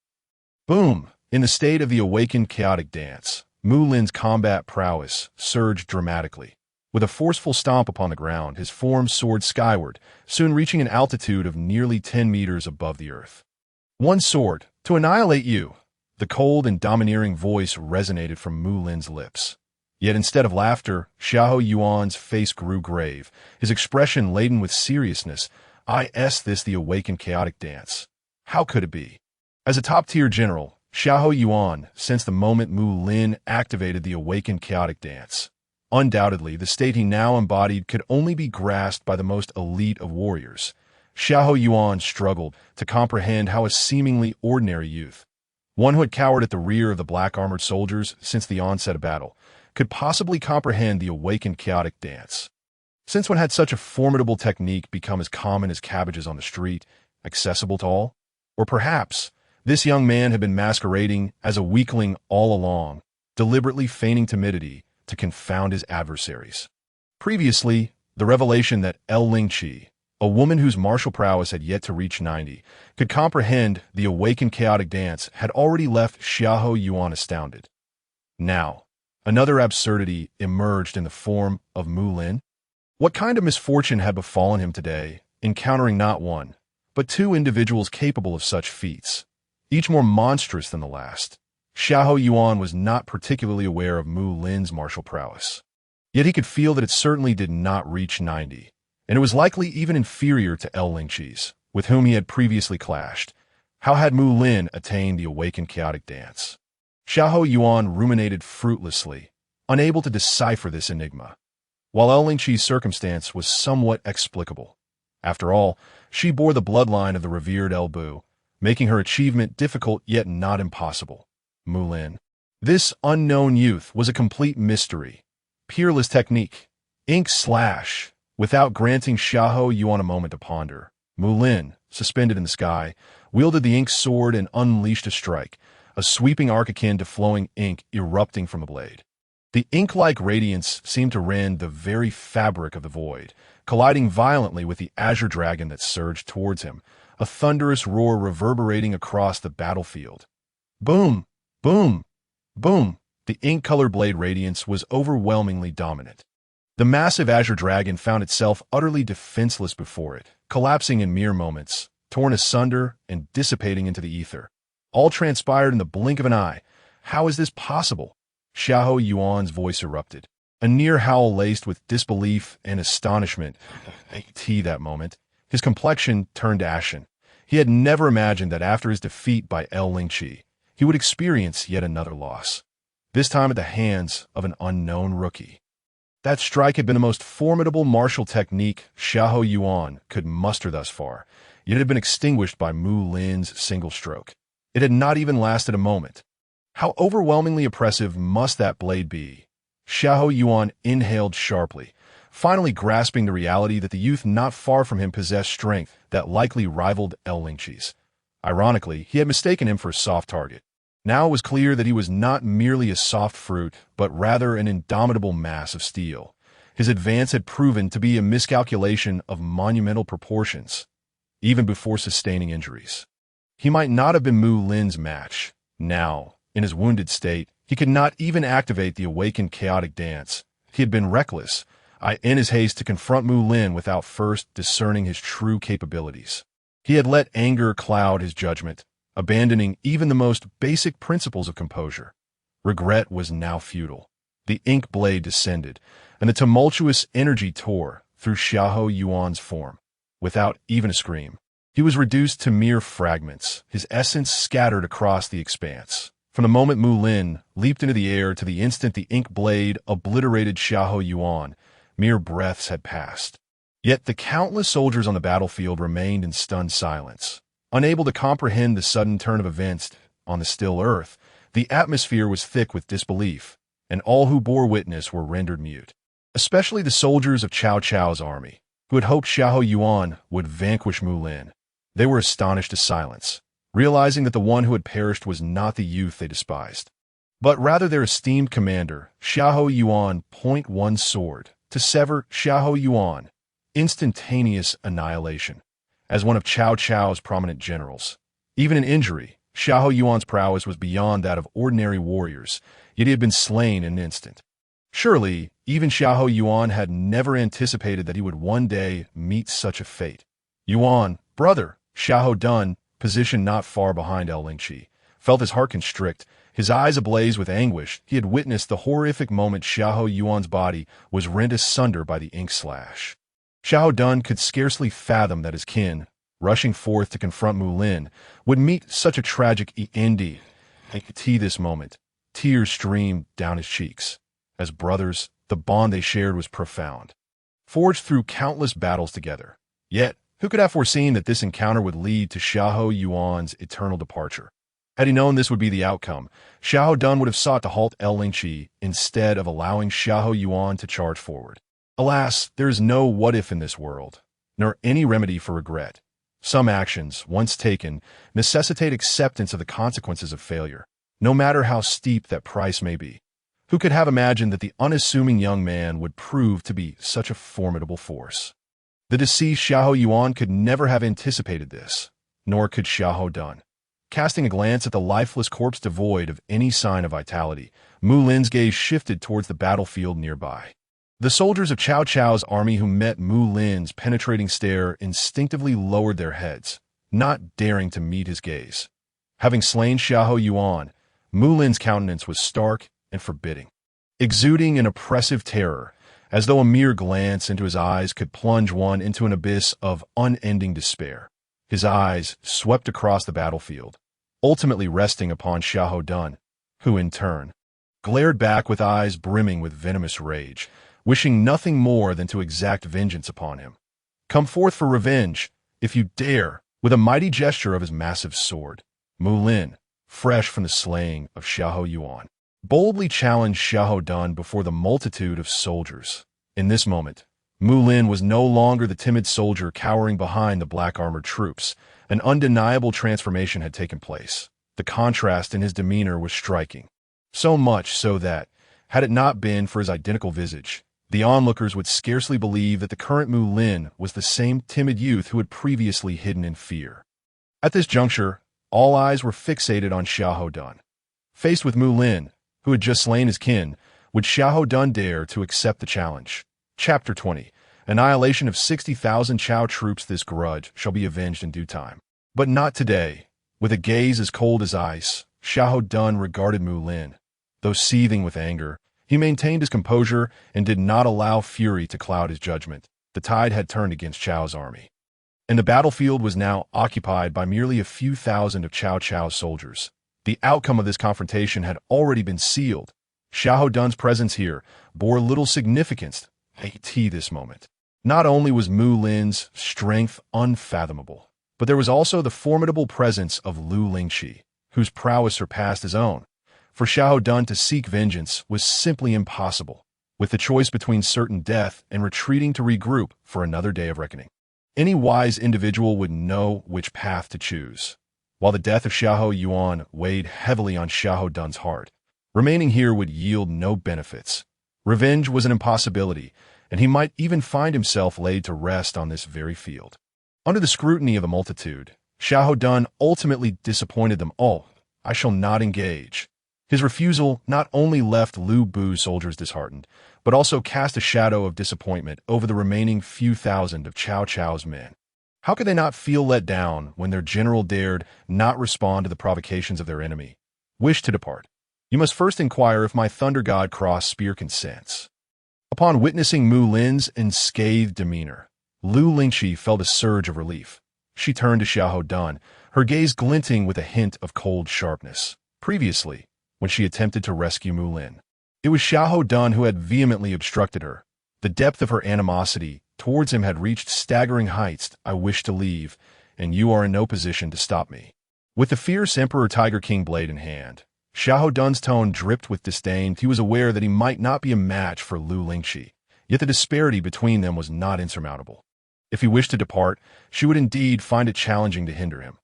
Boom! In the state of the awakened chaotic dance, Mulin's combat prowess surged dramatically. With a forceful stomp upon the ground, his form soared skyward, soon reaching an altitude of nearly 10 meters above the earth. One sword, to annihilate you! The cold and domineering voice resonated from Mulin's lips. Yet instead of laughter, Xiahou Yuan's face grew grave, his expression laden with seriousness. This the awakened chaotic dance. How could it be? As a top-tier general, Xiahou Yuan sensed the moment Mulin activated the awakened chaotic dance. Undoubtedly, the state he now embodied could only be grasped by the most elite of warriors. Xiahou Yuan struggled to comprehend how a seemingly ordinary youth, one who had cowered at the rear of the black-armored soldiers since the onset of battle, could possibly comprehend the awakened chaotic dance. Since when had such a formidable technique become as common as cabbages on the street, accessible to all? Or perhaps this young man had been masquerading as a weakling all along, deliberately feigning timidity to confound his adversaries. Previously, the revelation that Lingqi, a woman whose martial prowess had yet to reach 90, could comprehend the awakened chaotic dance had already left Xiahou Yuan astounded. Now, another absurdity emerged in the form of Mulin. What kind of misfortune had befallen him today, encountering not one, but two individuals capable of such feats, each more monstrous than the last? Xiahou Yuan was not particularly aware of Mulin's martial prowess. Yet he could feel that it certainly did not reach 90, and it was likely even inferior to Lingqi's, with whom he had previously clashed. How had Mulin attained the awakened chaotic dance? Xiahou Yuan ruminated fruitlessly, unable to decipher this enigma. While Lingqi's circumstance was somewhat explicable. After all, she bore the bloodline of the revered Bu, making her achievement difficult yet not impossible. Mulin. This unknown youth was a complete mystery. Peerless technique. Ink slash. Without granting Xiahou Yuan a moment to ponder, Mulin, suspended in the sky, wielded the ink sword and unleashed a strike, a sweeping arc akin to flowing ink erupting from the blade. The ink-like radiance seemed to rend the very fabric of the void, colliding violently with the azure dragon that surged towards him, a thunderous roar reverberating across the battlefield. Boom! Boom! Boom! The ink-colored blade radiance was overwhelmingly dominant. The massive azure dragon found itself utterly defenseless before it, collapsing in mere moments, torn asunder and dissipating into the ether. All transpired in the blink of an eye. How is this possible? Xiahou Yuan's voice erupted, a near howl laced with disbelief and astonishment. That moment, his complexion turned ashen. He had never imagined that after his defeat by Lingqi, he would experience yet another loss, this time at the hands of an unknown rookie. That strike had been the most formidable martial technique Xiahou Yuan could muster thus far, yet it had been extinguished by Mulin's single stroke. It had not even lasted a moment. How overwhelmingly oppressive must that blade be? Xiahou Yuan inhaled sharply, finally grasping the reality that the youth not far from him possessed strength that likely rivaled Lingqi's. Ironically, he had mistaken him for a soft target. Now it was clear that he was not merely a soft fruit, but rather an indomitable mass of steel. His advance had proven to be a miscalculation of monumental proportions, even before sustaining injuries. He might not have been Mulin's match. Now, in his wounded state, he could not even activate the awakened chaotic dance. He had been reckless, in his haste to confront Mulin without first discerning his true capabilities. He had let anger cloud his judgment, abandoning even the most basic principles of composure. Regret was now futile. The ink blade descended, and the tumultuous energy tore through Xiahou Yuan's form. Without even a scream, he was reduced to mere fragments, his essence scattered across the expanse. From the moment Mulin leaped into the air to the instant the ink blade obliterated Xiahou Yuan, mere breaths had passed. Yet the countless soldiers on the battlefield remained in stunned silence. Unable to comprehend the sudden turn of events on the still earth, the atmosphere was thick with disbelief, and all who bore witness were rendered mute. Especially the soldiers of Cao Cao's army, who had hoped Xiahou Yuan would vanquish Mulin. They were astonished to silence, realizing that the one who had perished was not the youth they despised, but rather their esteemed commander, Xiahou Yuan. Point one sword, to sever Xiahou Yuan. Instantaneous annihilation. As one of Cao Cao's prominent generals. Even in injury, Xiahou Yuan's prowess was beyond that of ordinary warriors, yet he had been slain in an instant. Surely, even Xiahou Yuan had never anticipated that he would one day meet such a fate. Yuan, brother, Xiahou Dun, positioned not far behind Lingqi, felt his heart constrict, his eyes ablaze with anguish. He had witnessed the horrific moment Xiahou Yuan's body was rent asunder by the ink slash. Xiahou Dun could scarcely fathom that his kin, rushing forth to confront Mulin, would meet such a tragic end. This moment, tears streamed down his cheeks. As brothers, the bond they shared was profound, forged through countless battles together. Yet, who could have foreseen that this encounter would lead to Xiahou Yuan's eternal departure? Had he known this would be the outcome, Xiahou Dun would have sought to halt Lingqi instead of allowing Xiahou Yuan to charge forward. Alas, there is no what-if in this world, nor any remedy for regret. Some actions, once taken, necessitate acceptance of the consequences of failure, no matter how steep that price may be. Who could have imagined that the unassuming young man would prove to be such a formidable force? The deceased Xiahou Yuan could never have anticipated this, nor could Xiahou Dun. Casting a glance at the lifeless corpse devoid of any sign of vitality, Mulin's gaze shifted towards the battlefield nearby. The soldiers of Cao Cao's army who met Mulin's penetrating stare instinctively lowered their heads, not daring to meet his gaze. Having slain Xiahou Yuan, Mulin's countenance was stark and forbidding, exuding an oppressive terror, as though a mere glance into his eyes could plunge one into an abyss of unending despair. His eyes swept across the battlefield, ultimately resting upon Xiahou Dun, who in turn glared back with eyes brimming with venomous rage, wishing nothing more than to exact vengeance upon him. "Come forth for revenge, if you dare!" With a mighty gesture of his massive sword, Mulin, fresh from the slaying of Xiahou Yuan, boldly challenged Xiahou Dun before the multitude of soldiers. In this moment, Mulin was no longer the timid soldier cowering behind the black-armored troops. An undeniable transformation had taken place. The contrast in his demeanor was striking, so much so that, had it not been for his identical visage, the onlookers would scarcely believe that the current Mulin was the same timid youth who had previously hidden in fear. At this juncture, all eyes were fixated on Xiahou Dun. Faced with Mulin, who had just slain his kin, would Xiahou Dun dare to accept the challenge? Chapter 20. Annihilation of 60,000 Cao troops. This grudge shall be avenged in due time. But not today. With a gaze as cold as ice, Xiahou Dun regarded Mulin. Though seething with anger, he maintained his composure and did not allow fury to cloud his judgment. The tide had turned against Cao's army, and the battlefield was now occupied by merely a few thousand of Cao's soldiers. The outcome of this confrontation had already been sealed. Xiahou Dun's presence here bore little significance at this moment. Not only was Mulin's strength unfathomable, but there was also the formidable presence of Lingqi, whose prowess surpassed his own. For Xiahou Dun to seek vengeance was simply impossible, with the choice between certain death and retreating to regroup for another day of reckoning. Any wise individual would know which path to choose. While the death of Xiahou Yuan weighed heavily on Xiahou Dun's heart, remaining here would yield no benefits. Revenge was an impossibility, and he might even find himself laid to rest on this very field. Under the scrutiny of the multitude, Xiahou Dun ultimately disappointed them all. "I shall not engage." His refusal not only left Lu Bu's soldiers disheartened, but also cast a shadow of disappointment over the remaining few thousand of Cao Cao's men. How could they not feel let down when their general dared not respond to the provocations of their enemy? "Wish to depart. You must first inquire if my thunder god cross spear consents." Upon witnessing Mulin's unscathed demeanor, Lingqi felt a surge of relief. She turned to Xiahou Dun, her gaze glinting with a hint of cold sharpness. Previously, when she attempted to rescue Mulin, it was Xiahou Dun who had vehemently obstructed her. The depth of her animosity towards him had reached staggering heights. "I wish to leave, and you are in no position to stop me." With the fierce Emperor Tiger King blade in hand, Xiahou Dun's tone dripped with disdain. He was aware that he might not be a match for Lingqi, yet the disparity between them was not insurmountable. If he wished to depart, she would indeed find it challenging to hinder him.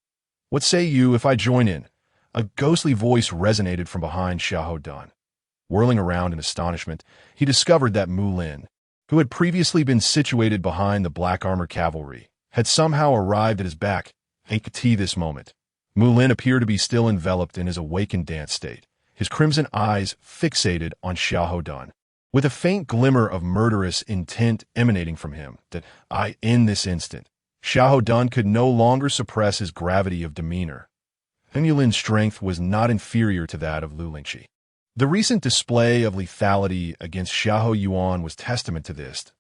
"What say you if I join in?" A ghostly voice resonated from behind Xiahou Dun. Whirling around in astonishment, he discovered that Mulin, who had previously been situated behind the black armor cavalry, had somehow arrived at his back. At this moment, Mulin appeared to be still enveloped in his awakened dance state, his crimson eyes fixated on Xiahou Dun, with a faint glimmer of murderous intent emanating from him. In this instant, Xiahou Dun could no longer suppress his gravity of demeanor. Mulin's strength was not inferior to that of Lingqi. The recent display of lethality against Xiahou Yuan was testament to this.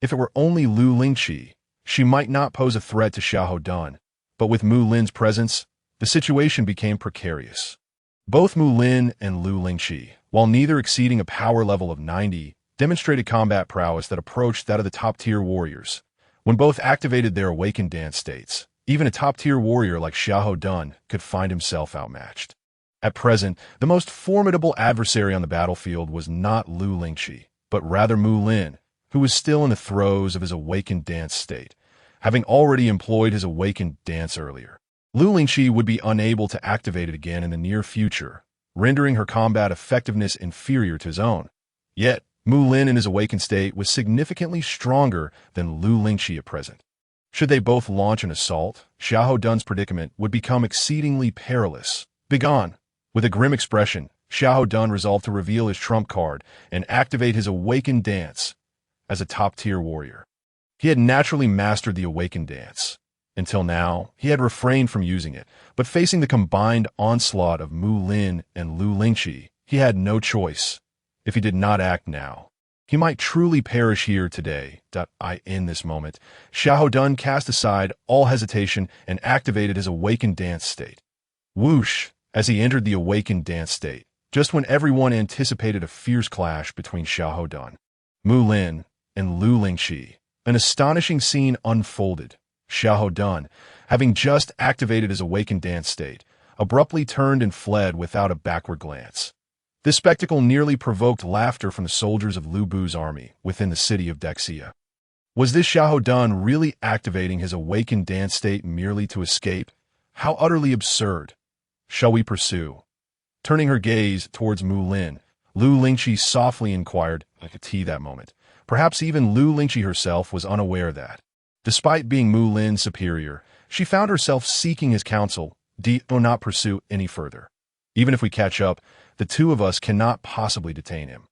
If it were only Lingqi, she might not pose a threat to Xiahou Dun, but with Mulin's presence, the situation became precarious. Both Mulin and Lingqi, while neither exceeding a power level of 90, demonstrated combat prowess that approached that of the top-tier warriors. When both activated their awakened dance states, even a top-tier warrior like Xiahou Dun could find himself outmatched. At present, the most formidable adversary on the battlefield was not Lingqi, but rather Mulin, who was still in the throes of his awakened dance state. having already employed his awakened dance earlier. Lingqi would be unable to activate it again in the near future, rendering her combat effectiveness inferior to his own. Yet, Mulin in his awakened state was significantly stronger than Lingqi at present. Should they both launch an assault, Xiahou Dun's predicament would become exceedingly perilous. Begone! With a grim expression, Xiahou Dun resolved to reveal his trump card and activate his awakened dance as a top-tier warrior. He had naturally mastered the awakened dance. Until now, he had refrained from using it, but facing the combined onslaught of Mulin and Lingqi, he had no choice. If he did not act now, he might truly perish here today. In this moment, Xiahou Dun cast aside all hesitation and activated his awakened dance state. Whoosh! As he entered the awakened dance state, just when everyone anticipated a fierce clash between Xiahou Dun, Mulin, and Lingqi, an astonishing scene unfolded. Xiahou Dun, having just activated his awakened dance state, abruptly turned and fled without a backward glance. This spectacle nearly provoked laughter from the soldiers of Lu Bu's army within the city of Dexia. Was this Xiahou Dun really activating his awakened dance state merely to escape? How utterly absurd! Shall we pursue? Turning her gaze towards Mulin, Lingqi softly inquired, like a tea that moment. Perhaps even Lingqi herself was unaware that, despite being Mulin's superior, she found herself seeking his counsel. Do not pursue any further. Even if we catch up, the two of us cannot possibly detain him.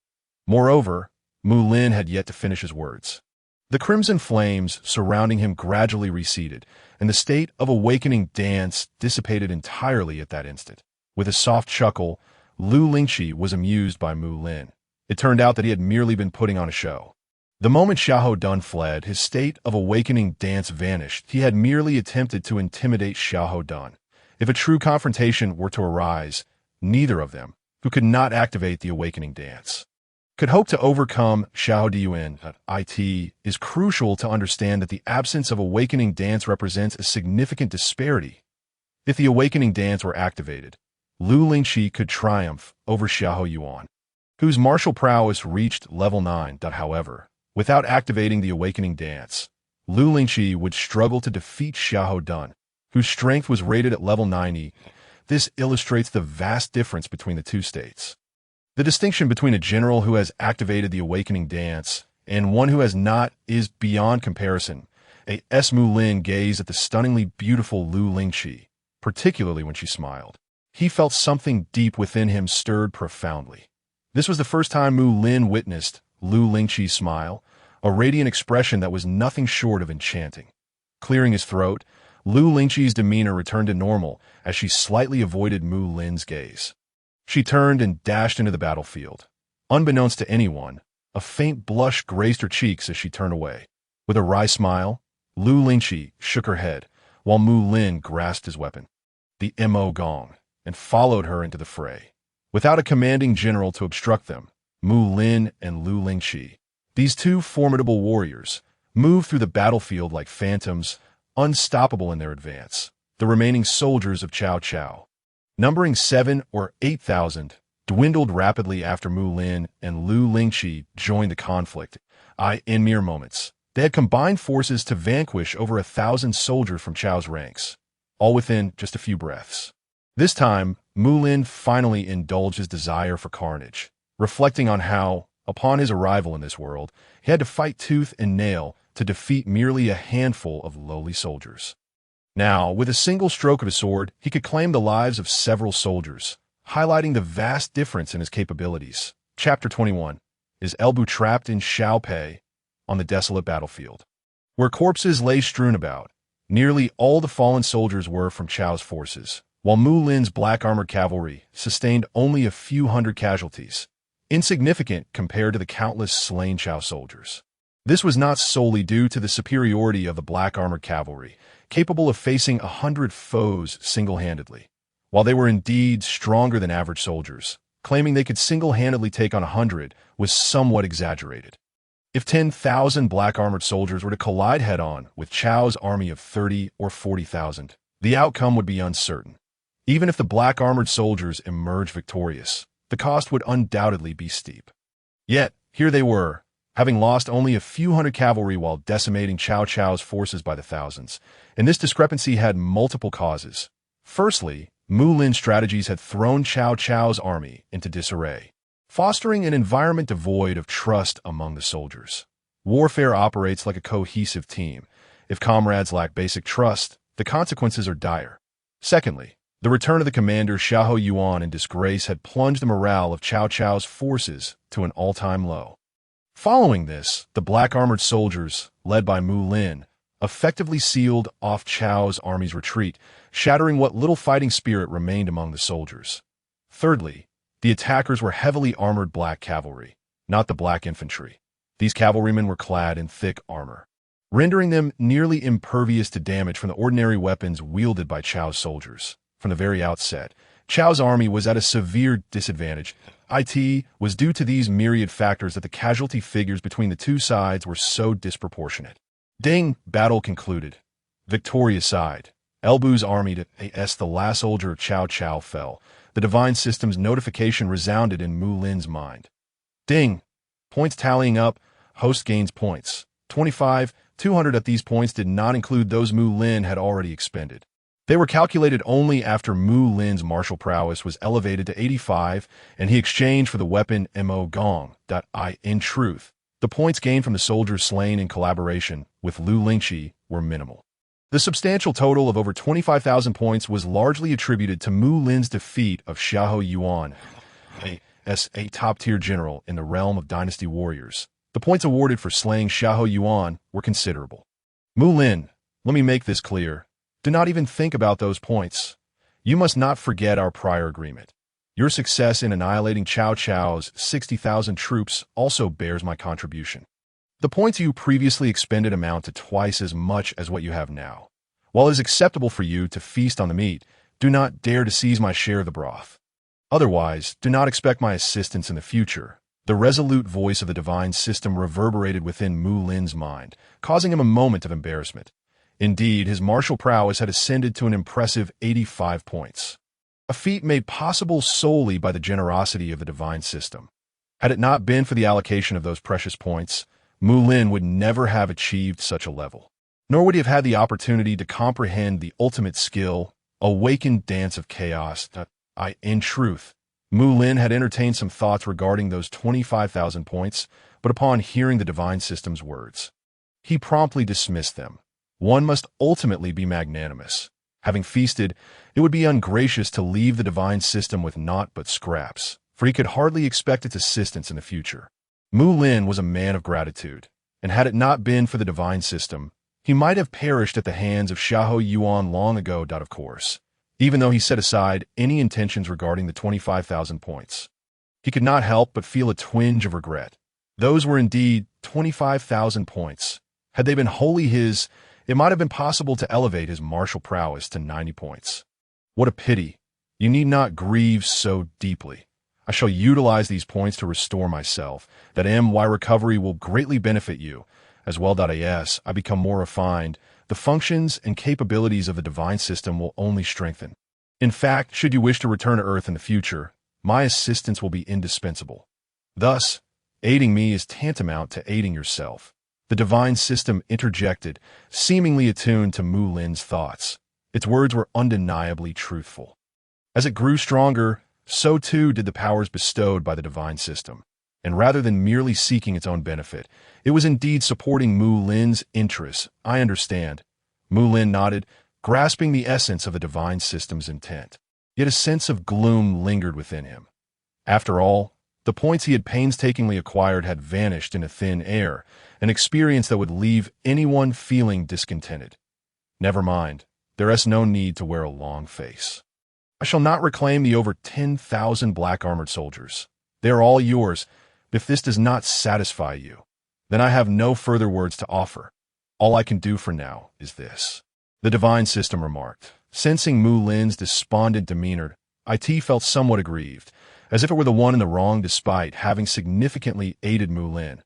Moreover, Mulin had yet to finish his words. The crimson flames surrounding him gradually receded, and the state of awakening dance dissipated entirely at that instant. With a soft chuckle, Lingqi was amused by Mulin. It turned out that he had merely been putting on a show. The moment Xiahou Dun fled, his state of awakening dance vanished. He had merely attempted to intimidate Xiahou Dun. If a true confrontation were to arise, neither of them, who could not activate the awakening dance, could hope to overcome Xiahou Yuan. It is crucial to understand that the absence of awakening dance represents a significant disparity. If the awakening dance were activated, Lingqi could triumph over Xiahou Yuan, whose martial prowess reached level 9. However, without activating the awakening dance, Lingqi would struggle to defeat Xiahou Dun, whose strength was rated at level 90. This illustrates the vast difference between the two states. The distinction between a general who has activated the awakening dance and one who has not is beyond comparison. Mulin gazed at the stunningly beautiful Lingqi, particularly when she smiled. He felt something deep within him stirred profoundly. This was the first time Mulin witnessed Lingqi's smile, a radiant expression that was nothing short of enchanting. Clearing his throat, Lingqi's demeanor returned to normal as she slightly avoided Mulin's gaze. She turned and dashed into the battlefield. Unbeknownst to anyone, a faint blush graced her cheeks as she turned away. With a wry smile, Lingqi shook her head, while Mulin grasped his weapon, the Mo Gong, and followed her into the fray. Without a commanding general to obstruct them, Mulin and Lingqi, these two formidable warriors, moved through the battlefield like phantoms, unstoppable in their advance. The remaining soldiers of Cao, numbering 7,000 or 8,000, dwindled rapidly after Mulin and Lingqi joined the conflict. In mere moments, they had combined forces to vanquish over 1,000 soldiers from Chao's ranks, all within just a few breaths. This time, Mulin finally indulged his desire for carnage, reflecting on how, upon his arrival in this world, he had to fight tooth and nail to defeat merely a handful of lowly soldiers. Now, with a single stroke of his sword, he could claim the lives of several soldiers, highlighting the vast difference in his capabilities. Chapter 21. Is Elbu trapped in Xiao Pi on the desolate battlefield, where corpses lay strewn about? Nearly all the fallen soldiers were from Chao's forces, while Mulin's black armored cavalry sustained only a few hundred casualties, insignificant compared to the countless slain Chao soldiers. This was not solely due to the superiority of the black armored cavalry, capable of facing 100 foes single-handedly. While they were indeed stronger than average soldiers, claiming they could single-handedly take on 100 was somewhat exaggerated. If 10,000 black armored soldiers were to collide head-on with Chao's army of 30 or 40,000, the outcome would be uncertain. Even if the black armored soldiers emerged victorious, the cost would undoubtedly be steep. Yet, here they were, having lost only a few hundred cavalry while decimating Cao Cao's forces by the thousands. And this discrepancy had multiple causes. Firstly, Mulin's strategies had thrown Cao Cao's army into disarray, fostering an environment devoid of trust among the soldiers. Warfare operates like a cohesive team. If comrades lack basic trust, the consequences are dire. Secondly, the return of the commander Xiahou Yuan in disgrace had plunged the morale of Cao Cao's forces to an all-time low. Following this, the black-armored soldiers, led by Mulin, effectively sealed off Cao's army's retreat, shattering what little fighting spirit remained among the soldiers. Thirdly, the attackers were heavily armored black cavalry, not the black infantry. These cavalrymen were clad in thick armor, rendering them nearly impervious to damage from the ordinary weapons wielded by Cao's soldiers. From the very outset, Cao's army was at a severe disadvantage. It was due to these myriad factors that the casualty figures between the two sides were so disproportionate. Ding, battle concluded. Victorious side. Elbu's army to the last soldier of Cao Cao fell. The divine system's notification resounded in Mulin's mind. Ding. Points tallying up. Host gains points. 25, 200 at these points did not include those Mulin had already expended. They were calculated only after Mulin's martial prowess was elevated to 85, and he exchanged for the weapon Mo Gong. In truth, the points gained from the soldiers slain in collaboration with Lingqi were minimal. The substantial total of over 25,000 points was largely attributed to Mulin's defeat of Xiahou Yuan, a top-tier general in the realm of dynasty warriors. The points awarded for slaying Xiahou Yuan were considerable. Mulin, let me make this clear. Do not even think about those points. You must not forget our prior agreement. Your success in annihilating Cao Cao's 60,000 troops also bears my contribution. The points you previously expended amount to twice as much as what you have now. While it is acceptable for you to feast on the meat, do not dare to seize my share of the broth. Otherwise, do not expect my assistance in the future. The resolute voice of the divine system reverberated within Mulin's mind, causing him a moment of embarrassment. Indeed, his martial prowess had ascended to an impressive 85 points, a feat made possible solely by the generosity of the divine system. Had it not been for the allocation of those precious points, Mulin would never have achieved such a level, nor would he have had the opportunity to comprehend the ultimate skill, awakened dance of chaos. In truth, Mulin had entertained some thoughts regarding those 25,000 points, but upon hearing the divine system's words, he promptly dismissed them. One must ultimately be magnanimous. Having feasted, it would be ungracious to leave the divine system with naught but scraps, for he could hardly expect its assistance in the future. Mulin was a man of gratitude, and had it not been for the divine system, he might have perished at the hands of Xiahou Yuan long ago. Of course, even though he set aside any intentions regarding the 25,000 points, he could not help but feel a twinge of regret. Those were indeed 25,000 points. Had they been wholly his, it might have been possible to elevate his martial prowess to 90 points. What a pity. You need not grieve so deeply. I shall utilize these points to restore myself. That MY recovery will greatly benefit you. As well as I become more refined, the functions and capabilities of the divine system will only strengthen. In fact, should you wish to return to Earth in the future, my assistance will be indispensable. Thus, aiding me is tantamount to aiding yourself. The divine system interjected, seemingly attuned to Mulin's thoughts. Its words were undeniably truthful. As it grew stronger, so too did the powers bestowed by the divine system. And rather than merely seeking its own benefit, it was indeed supporting Mulin's interests. I understand. Mulin nodded, grasping the essence of the divine system's intent. Yet a sense of gloom lingered within him. After all, the points he had painstakingly acquired had vanished into thin air, an experience that would leave anyone feeling discontented. Never mind, there is no need to wear a long face. I shall not reclaim the over 10,000 black-armored soldiers. They are all yours. If this does not satisfy you, then I have no further words to offer. All I can do for now is this. The divine system remarked. Sensing Mulin's despondent demeanor, It felt somewhat aggrieved, as if it were the one in the wrong despite having significantly aided Mulin.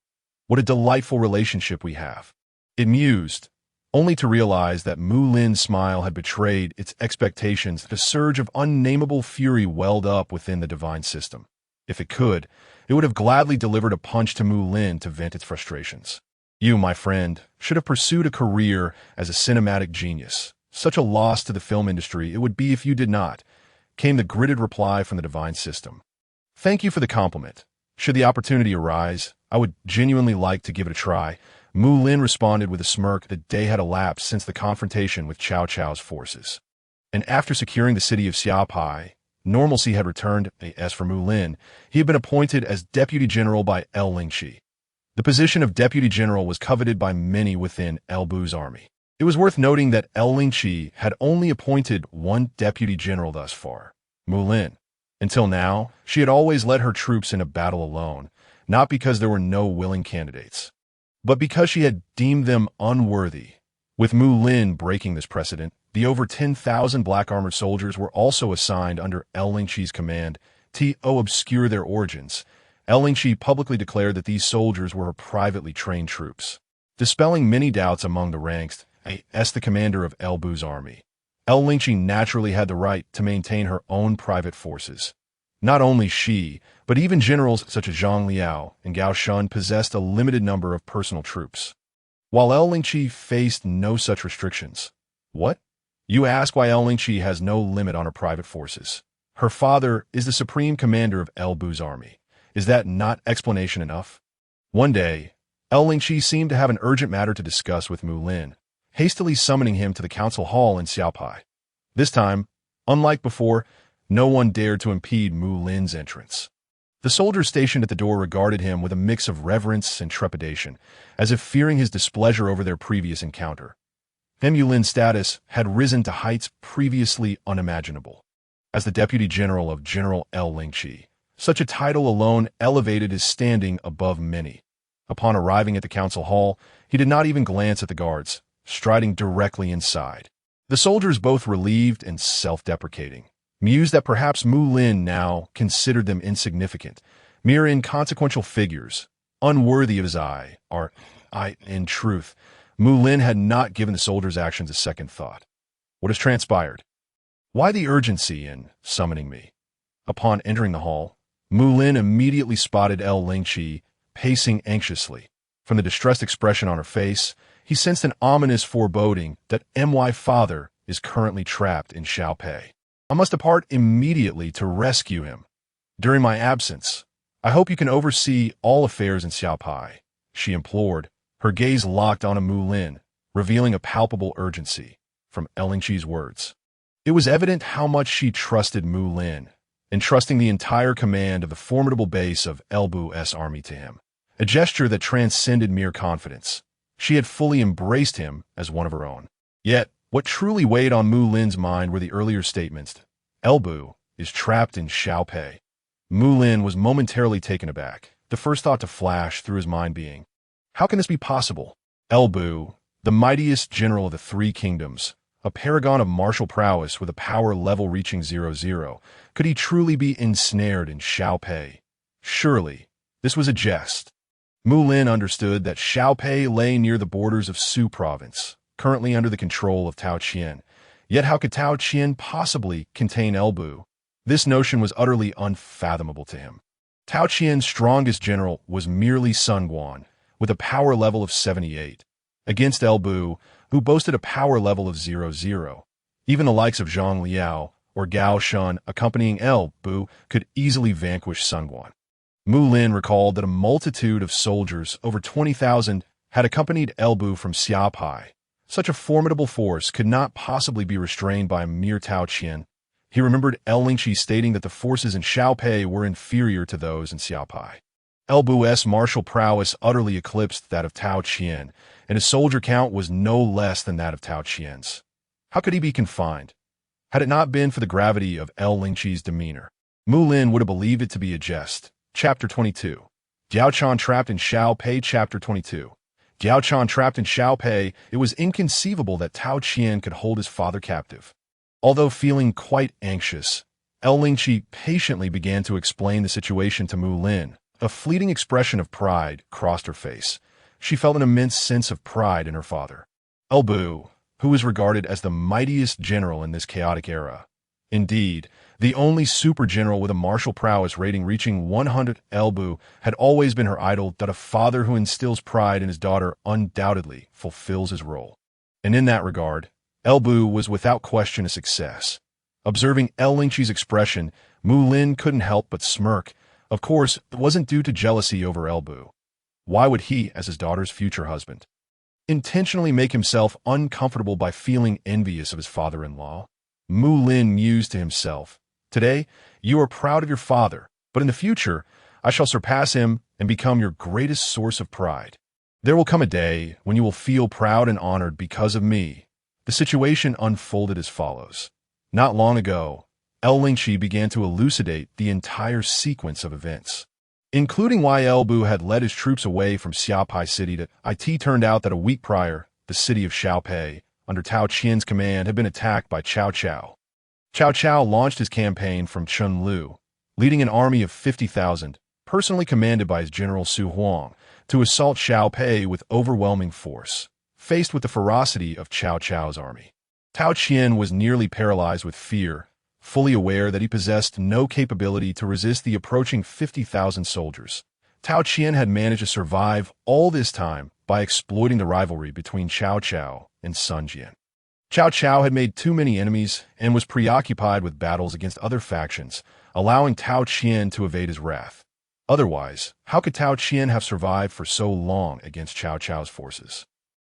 What a delightful relationship we have. It mused, only to realize that Mulin's smile had betrayed its expectations. A surge of unnameable fury welled up within the divine system. If it could, it would have gladly delivered a punch to Mulin to vent its frustrations. You, my friend, should have pursued a career as a cinematic genius. Such a loss to the film industry it would be if you did not, came the gritted reply from the divine system. Thank you for the compliment. Should the opportunity arise, I would genuinely like to give it a try. Mulin responded with a smirk. The day had elapsed since the confrontation with Cao Cao's forces. And after securing the city of Xia Pi, normalcy had returned. As for Mulin, he had been appointed as deputy general by Lingqi. The position of deputy general was coveted by many within Bu's army. It was worth noting that Lingqi had only appointed one deputy general thus far, Mulin. Until now, she had always led her troops in a battle alone, not because there were no willing candidates, but because she had deemed them unworthy. With Mulin breaking this precedent, the over 10,000 black-armored soldiers were also assigned under Lingqi's command to obscure their origins. Lingqi publicly declared that these soldiers were her privately trained troops, dispelling many doubts among the ranks. As the commander of Bu's army, Lingqi naturally had the right to maintain her own private forces. Not only she, but even generals such as Zhang Liao and Gao Shun possessed a limited number of personal troops, while Lingqi faced no such restrictions. What? You ask why Lingqi has no limit on her private forces. Her father is the supreme commander of Bu's army. Is that not explanation enough? One day, Lingqi seemed to have an urgent matter to discuss with Mulin, hastily summoning him to the council hall in Xia Pi. This time, unlike before, no one dared to impede Mulin's entrance. The soldiers stationed at the door regarded him with a mix of reverence and trepidation, as if fearing his displeasure over their previous encounter. Mulin's status had risen to heights previously unimaginable. As the deputy general of General Lingqi, such a title alone elevated his standing above many. Upon arriving at the council hall, he did not even glance at the guards, striding directly inside. The soldiers, both relieved and self-deprecating, mused that perhaps Mulin now considered them insignificant, mere inconsequential figures, unworthy of his eye. In truth, Mulin had not given the soldiers' actions a second thought. What has transpired? Why the urgency in summoning me? Upon entering the hall, Mulin immediately spotted Lingqi pacing anxiously. From the distressed expression on her face, he sensed an ominous foreboding that my father is currently trapped in Xiao Pi. I must depart immediately to rescue him. During my absence, I hope you can oversee all affairs in Xiao Pi, she implored, her gaze locked on Mulin, revealing a palpable urgency from Lingqi's words. It was evident how much she trusted Mulin, entrusting the entire command of the formidable base of Bu's army to him, a gesture that transcended mere confidence. She had fully embraced him as one of her own. Yet, what truly weighed on Mulin's mind were the earlier statements. Bu is trapped in Xiao Pi. Mulin was momentarily taken aback, the first thought to flash through his mind being, how can this be possible? Bu, the mightiest general of the three kingdoms, a paragon of martial prowess with a power level reaching 00, could he truly be ensnared in Xiao Pi? Surely, this was a jest. Mulin understood that Xiao Pi lay near the borders of Su province, currently under the control of Tao Qian. Yet how could Tao Qian possibly contain Bu? This notion was utterly unfathomable to him. Tao Qian's strongest general was merely Sun Quan, with a power level of 78, against Bu, who boasted a power level of 00. Even the likes of Zhang Liao or Gao Shun accompanying Bu could easily vanquish Sun Quan. Mulin recalled that a multitude of soldiers, over 20,000, had accompanied Bu from Xia Pi. Such a formidable force could not possibly be restrained by a mere Tao Qian. He remembered Lingqi stating that the forces in Xiao Pi were inferior to those in Xia Pi. Bu's martial prowess utterly eclipsed that of Tao Qian, and his soldier count was no less than that of Tao Qian's. How could he be confined? Had it not been for the gravity of Lingqi's demeanor, Mulin would have believed it to be a jest. Chapter 22. Diao Chan trapped in Xiao Pi. Chapter 22. Diao Chan trapped in Xiao Pi. It was inconceivable that Tao Qian could hold his father captive. Although feeling quite anxious, Lingqi patiently began to explain the situation to Mulin. A fleeting expression of pride crossed her face. She felt an immense sense of pride in her father. Bu, who was regarded as the mightiest general in this chaotic era, Indeed, the only super general with a martial prowess rating reaching 100, Bu, had always been her idol. That a father who instills pride in his daughter undoubtedly fulfills his role. And in that regard, Bu was without question a success. Observing Lingqi's expression, Mulin couldn't help but smirk. Of course, it wasn't due to jealousy over Bu. Why would he, as his daughter's future husband, intentionally make himself uncomfortable by feeling envious of his father-in-law? Mulin mused to himself, "Today, you are proud of your father, but in the future, I shall surpass him and become your greatest source of pride. There will come a day when you will feel proud and honored because of me." The situation unfolded as follows. Not long ago, Lingqi began to elucidate the entire sequence of events, including why Bu had led his troops away from Xia Pi city. It turned out that a week prior, the city of Xiao Pi, under Tao Qian's command, had been attacked by Cao Cao. Cao Cao launched his campaign from Chunlu, leading an army of 50,000, personally commanded by his general Su Huang, to assault Xiao Pi with overwhelming force. Faced with the ferocity of Cao Cao's army, Tao Qian was nearly paralyzed with fear, fully aware that he possessed no capability to resist the approaching 50,000 soldiers. Tao Qian had managed to survive all this time by exploiting the rivalry between Cao Cao and Sun Jian. Cao Cao had made too many enemies and was preoccupied with battles against other factions, allowing Tao Qian to evade his wrath. Otherwise, how could Tao Qian have survived for so long against Cao Cao's forces?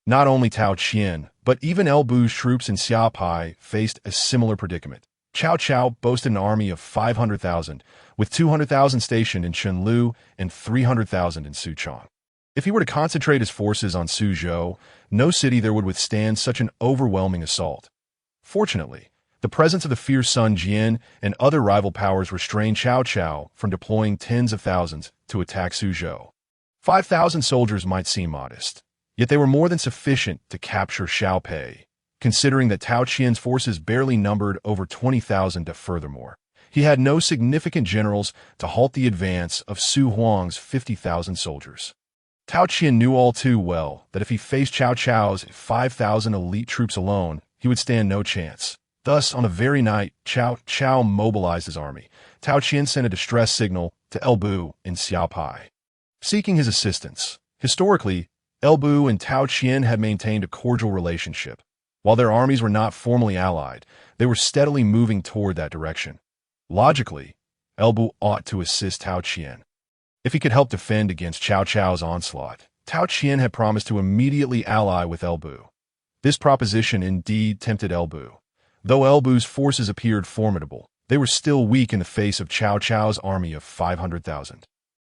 Not only Tao Qian, but even Bu's troops in Xia Pi faced a similar predicament. Cao Cao boasted an army of 500,000, with 200,000 stationed in Chunlu and 300,000 in Suchong. If he were to concentrate his forces on Suzhou, no city there would withstand such an overwhelming assault. Fortunately, the presence of the fierce Sun Jian and other rival powers restrained Cao Cao from deploying tens of thousands to attack Suzhou. 5,000 soldiers might seem modest, yet they were more than sufficient to capture Xiao Pi, considering that Tao Qian's forces barely numbered over 20,000. Furthermore, he had no significant generals to halt the advance of Su Huang's 50,000 soldiers. Tao Qian knew all too well that if he faced Cao Cao's 5,000 elite troops alone, he would stand no chance. Thus, on the very night Cao Cao mobilized his army, Tao Qian sent a distress signal to Bu in Xia Pi, seeking his assistance. Historically, Bu and Tao Qian had maintained a cordial relationship. While their armies were not formally allied, they were steadily moving toward that direction. Logically, Bu ought to assist Tao Qian. If he could help defend against Cao Cao's onslaught, Tao Qian had promised to immediately ally with Bu. This proposition indeed tempted Bu. Though Bu's forces appeared formidable, they were still weak in the face of Cao Cao's army of 500,000.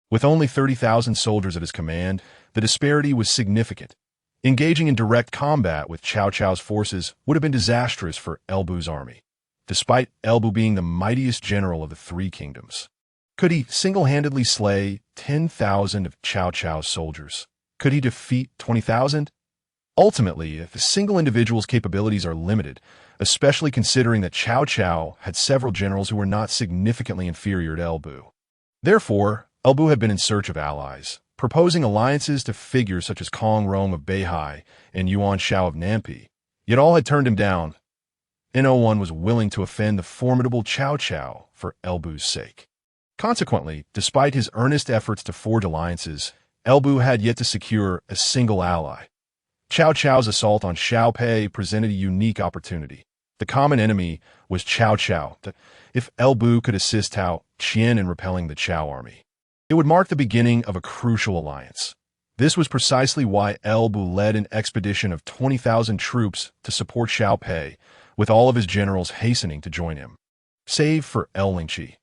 With only 30,000 soldiers at his command, the disparity was significant. Engaging in direct combat with Cao Cao's forces would have been disastrous for Bu's army, despite Bu being the mightiest general of the three kingdoms. Could he single-handedly slay 10,000 of Cao Cao's soldiers? Could he defeat 20,000? Ultimately, if a single individual's capabilities are limited, especially considering that Cao Cao had several generals who were not significantly inferior to Bu. Therefore, Bu had been in search of allies, proposing alliances to figures such as Kong Rong of Beihai and Yuan Shao of Nanpi. Yet all had turned him down. No one was willing to offend the formidable Cao Cao for Bu's sake. Consequently, despite his earnest efforts to forge alliances, Bu had yet to secure a single ally. Cao Cao's assault on Xiao Pi presented a unique opportunity. The common enemy was Cao Cao. If Bu could assist Tao Qian in repelling the Cao army, it would mark the beginning of a crucial alliance. This was precisely why Bu led an expedition of 20,000 troops to support Xiao Pi, with all of his generals hastening to join him. Save for Lingqi.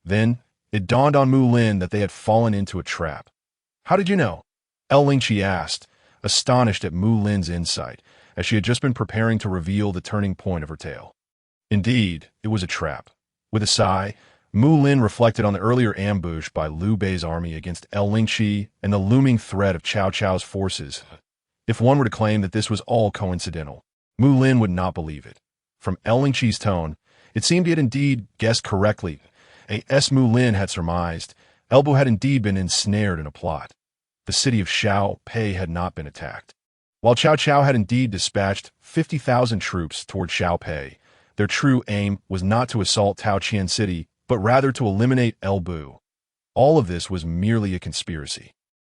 Then, it dawned on Mulin that they had fallen into a trap. "How did you know?" Lingqi asked, astonished at Mulin's insight, as she had just been preparing to reveal the turning point of her tale. Indeed, it was a trap. With a sigh, Mulin reflected on the earlier ambush by Liu Bei's army against Lingqi and the looming threat of Cao Cao's forces. If one were to claim that this was all coincidental, Mulin would not believe it. From Lingqi's tone, it seemed he had indeed guessed correctly. As Mulin had surmised, Bu had indeed been ensnared in a plot. The city of Xiao Pi had not been attacked. While Cao Cao had indeed dispatched 50,000 troops toward Xiao Pi, Their true aim was not to assault Tao Qian City, but rather to eliminate El Bu. All of this was merely a conspiracy.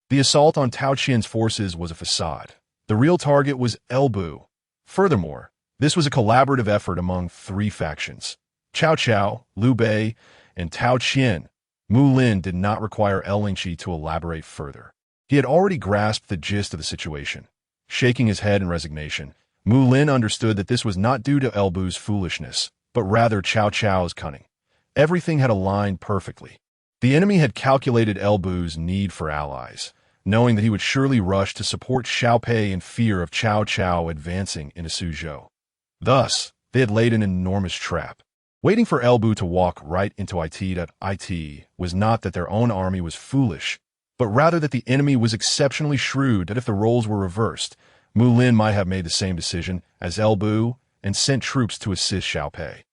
The assault on Tao Qian's forces was a facade. The real target was El Bu. Furthermore, this was a collaborative effort among three factions: Cao Cao, Liu Bei, and Tao Qian. Mulin did not require Lingqi to elaborate further. He had already grasped the gist of the situation. Shaking his head in resignation, Mulin understood that this was not due to El Bu's foolishness, but rather Cao Cao's cunning. Everything had aligned perfectly. The enemy had calculated El Bu's need for allies, knowing that he would surely rush to support Xiao Pi in fear of Cao Cao advancing into Suzhou. Thus, they had laid an enormous trap. Waiting for El Bu to walk right into it was not that their own army was foolish, but rather that the enemy was exceptionally shrewd, that if the roles were reversed, Mulin might have made the same decision as El Bu and sent troops to assist Xiao Pi.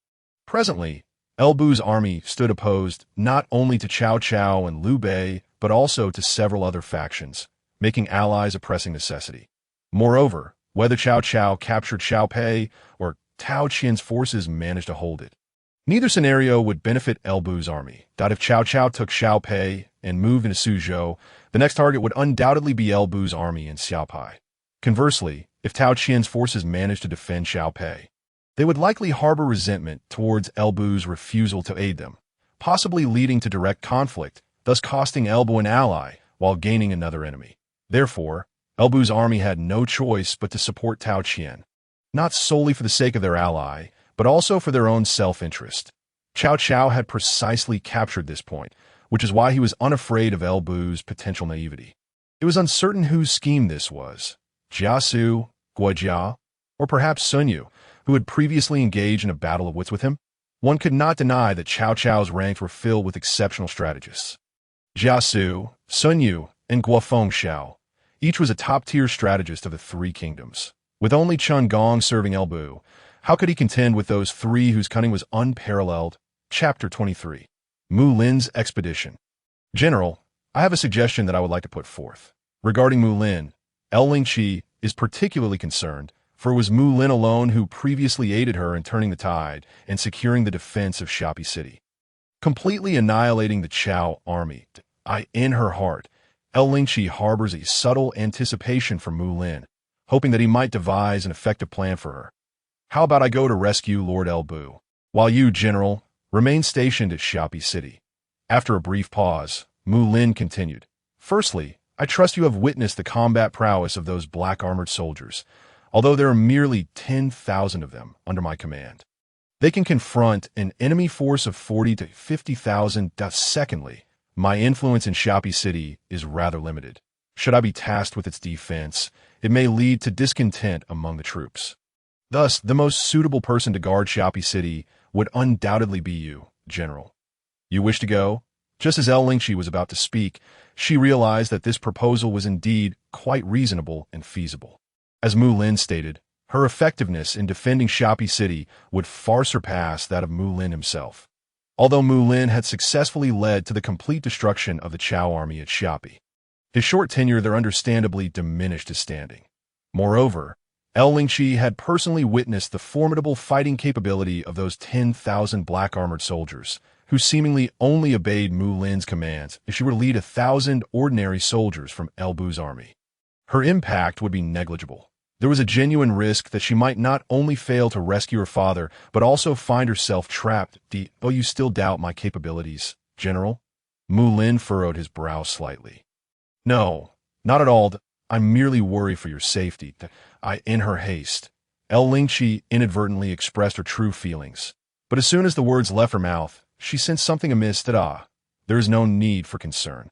Presently, El Bu's army stood opposed not only to Cao Cao and Liu Bei, but also to several other factions, making allies a pressing necessity. Moreover, whether Cao Cao captured Xiao Pi or Tao Qian's forces managed to hold it, neither scenario would benefit El Bu's army. If Cao Cao took Xiao Pi and moved into Suzhou, the next target would undoubtedly be El Bu's army in Xia Pi. Conversely, if Tao Qian's forces managed to defend Xiao Pi, they would likely harbor resentment towards El Bu's refusal to aid them, possibly leading to direct conflict, thus costing El Bu an ally while gaining another enemy. Therefore, El Bu's army had no choice but to support Tao Qian, not solely for the sake of their ally, but also for their own self-interest. Cao Cao had precisely captured this point, which is why he was unafraid of El Bu's potential naivety. It was uncertain whose scheme this was: Jiasu, Guojia, or perhaps Sun Yu, who had previously engaged in a battle of wits with him. One could not deny that Cao Cao's ranks were filled with exceptional strategists. Jiasu, Sun Yu, and Guofeng Xiao each was a top-tier strategist of the Three Kingdoms. With only Chun Gong serving El Bu, how could he contend with those three whose cunning was unparalleled? Chapter 23. Mulin's Expedition. General, I have a suggestion that I would like to put forth. Regarding Mulin, Lingqi is particularly concerned, for it was Mulin alone who previously aided her in turning the tide and securing the defense of Xia Pi City. Completely annihilating the Cao army, in her heart, Lingqi harbors a subtle anticipation for Mulin, hoping that he might devise an effective plan for her. How about I go to rescue Lord El Bu, while you, General, remain stationed at Xia Pi City? After a brief pause, Mulin continued. Firstly, I trust you have witnessed the combat prowess of those black-armored soldiers, although there are merely 10,000 of them under my command. They can confront an enemy force of 40 to 50,000. Secondly, my influence in Xia Pi City is rather limited. Should I be tasked with its defense, it may lead to discontent among the troops. Thus, the most suitable person to guard Xia Pi City would undoubtedly be you, General. You wish to go? Just as Lingqi was about to speak, she realized that this proposal was indeed quite reasonable and feasible. As Mulin stated, her effectiveness in defending Xia Pi City would far surpass that of Mulin himself. Although Mulin had successfully led to the complete destruction of the Cao army at Xia Pi, his short tenure there understandably diminished his standing. Moreover, Lingqi had personally witnessed the formidable fighting capability of those 10,000 black-armored soldiers, who seemingly only obeyed Mulin's commands if she were to lead 1,000 ordinary soldiers from El Bu's army. Her impact would be negligible. There was a genuine risk that she might not only fail to rescue her father, but also find herself trapped. Oh, you still doubt my capabilities, General? Mulin furrowed his brow slightly. No, not at all. I merely worry for your safety. In her haste, Lingqi inadvertently expressed her true feelings. But as soon as the words left her mouth, she sensed something amiss. There is no need for concern.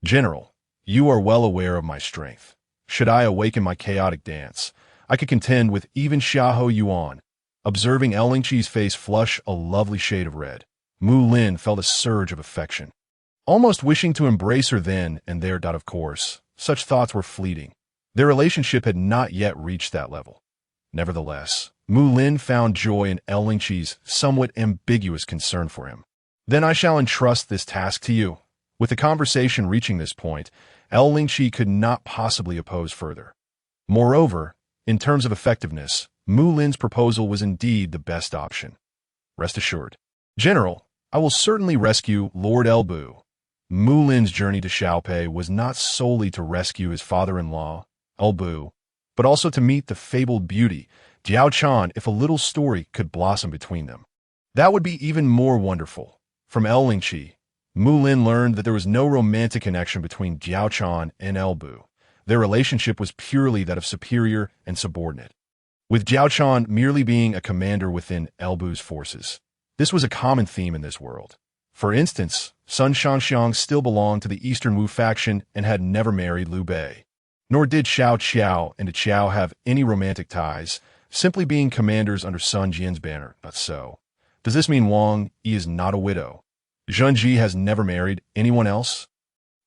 General, you are well aware of my strength. Should I awaken my chaotic dance, I could contend with even Xiahou Yuan. Observing Lingqi's face flush a lovely shade of red, Mulin felt a surge of affection. Almost wishing to embrace her then and there. Of course, such thoughts were fleeting. Their relationship had not yet reached that level. Nevertheless, Mulin found joy in Lingqi's somewhat ambiguous concern for him. Then I shall entrust this task to you. With the conversation reaching this point, Lingqi could not possibly oppose further. Moreover, in terms of effectiveness, Mulin's proposal was indeed the best option. Rest assured. General, I will certainly rescue Lord Elbu. Mulin's journey to Xiao Pi was not solely to rescue his father-in-law, Elbu, but also to meet the fabled beauty, Diao Chan, if a little story could blossom between them. That would be even more wonderful. From Lingqi, Mulin learned that there was no romantic connection between Diao Chan and Elbu. Their relationship was purely that of superior and subordinate, with Diao Chan merely being a commander within Elbu's forces. This was a common theme in this world. For instance, Sun Shangxiang still belonged to the Eastern Wu faction and had never married Liu Bei. Nor did Xiao Qiao and Qiao have any romantic ties, simply being commanders under Sun Jian's banner. Not so. Does this mean Wang Yi is not a widow? Zheng Ji has never married anyone else?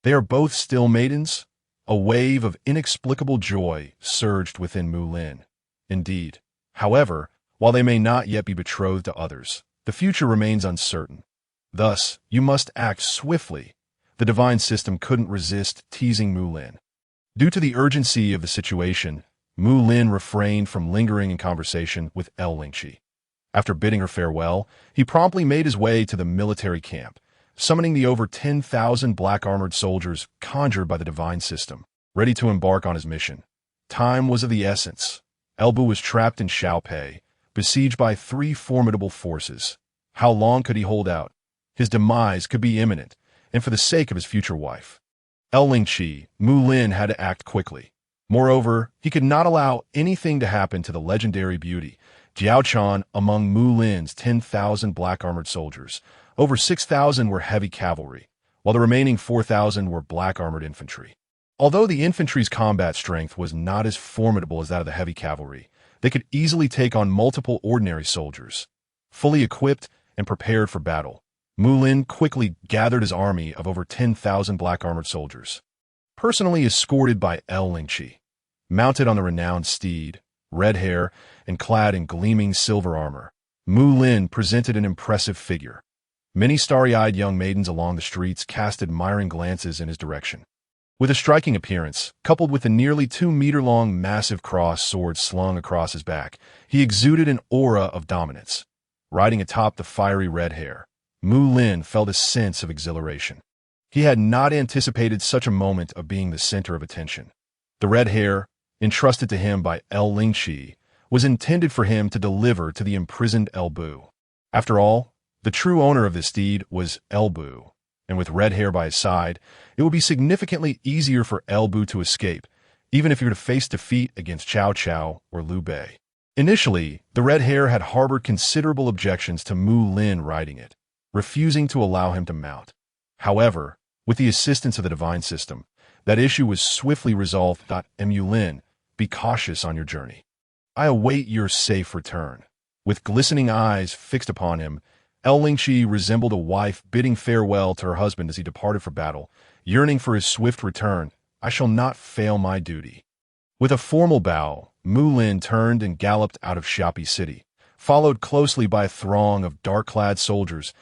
They are both still maidens? A wave of inexplicable joy surged within Mulin. Indeed. However, while they may not yet be betrothed to others, the future remains uncertain. Thus, you must act swiftly. The divine system couldn't resist teasing Mulin. Due to the urgency of the situation, Mulin refrained from lingering in conversation with Lingqi. After bidding her farewell, he promptly made his way to the military camp, summoning the over 10,000 black-armored soldiers conjured by the divine system, ready to embark on his mission. Time was of the essence. Elbu was trapped in Xiao Pi, besieged by 3 formidable forces. How long could he hold out? His demise could be imminent, and for the sake of his future wife, Lingqi, Mulin had to act quickly. Moreover, he could not allow anything to happen to the legendary beauty, Diao Chan. Among Mulin's 10,000 black-armored soldiers, over 6,000 were heavy cavalry, while the remaining 4,000 were black-armored infantry. Although the infantry's combat strength was not as formidable as that of the heavy cavalry, they could easily take on multiple ordinary soldiers. Fully equipped and prepared for battle, Mulin quickly gathered his army of over 10,000 black-armored soldiers. Personally escorted by Lingqi, mounted on the renowned steed, red hair, and clad in gleaming silver armor, Mulin presented an impressive figure. Many starry-eyed young maidens along the streets cast admiring glances in his direction. With a striking appearance, coupled with the nearly 2-meter-long massive cross sword slung across his back, he exuded an aura of dominance. Riding atop the fiery red hair, Mulin felt a sense of exhilaration. He had not anticipated such a moment of being the center of attention. The red hair, entrusted to him by Lingqi, was intended for him to deliver to the imprisoned Elbu. After all, the true owner of this steed was Elbu, and with red hair by his side, it would be significantly easier for Elbu to escape, even if he were to face defeat against Cao Cao or Liu Bei. Initially, the red hair had harbored considerable objections to Mulin riding it, refusing to allow him to mount. However, with the assistance of the divine system, that issue was swiftly resolved. Mulin, be cautious on your journey. I await your safe return. With glistening eyes fixed upon him, Lingqi resembled a wife bidding farewell to her husband as he departed for battle, yearning for his swift return. I shall not fail my duty. With a formal bow, Mulin turned and galloped out of Xia Pi city, followed closely by a throng of dark-clad soldiers.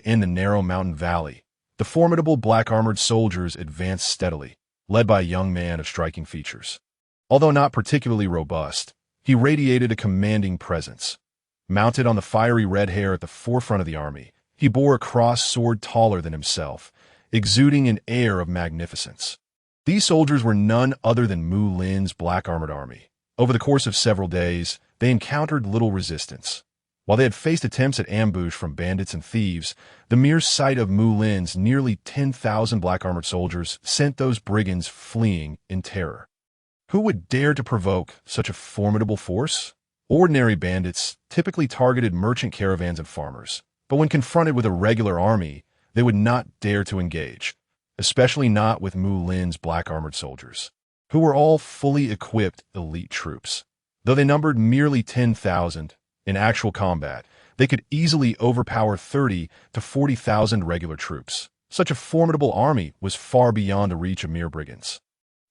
In the narrow mountain valley, the formidable black-armored soldiers advanced steadily, led by a young man of striking features. Although not particularly robust, he radiated a commanding presence. Mounted on the fiery red hair at the forefront of the army, he bore a crossed sword taller than himself, exuding an air of magnificence. These soldiers were none other than Mulin's black-armored army. Over the course of several days, they encountered little resistance. While they had faced attempts at ambush from bandits and thieves, the mere sight of Mulin's nearly 10,000 black-armored soldiers sent those brigands fleeing in terror. Who would dare to provoke such a formidable force? Ordinary bandits typically targeted merchant caravans and farmers, but when confronted with a regular army, they would not dare to engage, especially not with Mulin's black-armored soldiers, who were all fully equipped elite troops. Though they numbered merely 10,000, in actual combat, they could easily overpower 30 to 40,000 regular troops. Such a formidable army was far beyond the reach of mere brigands.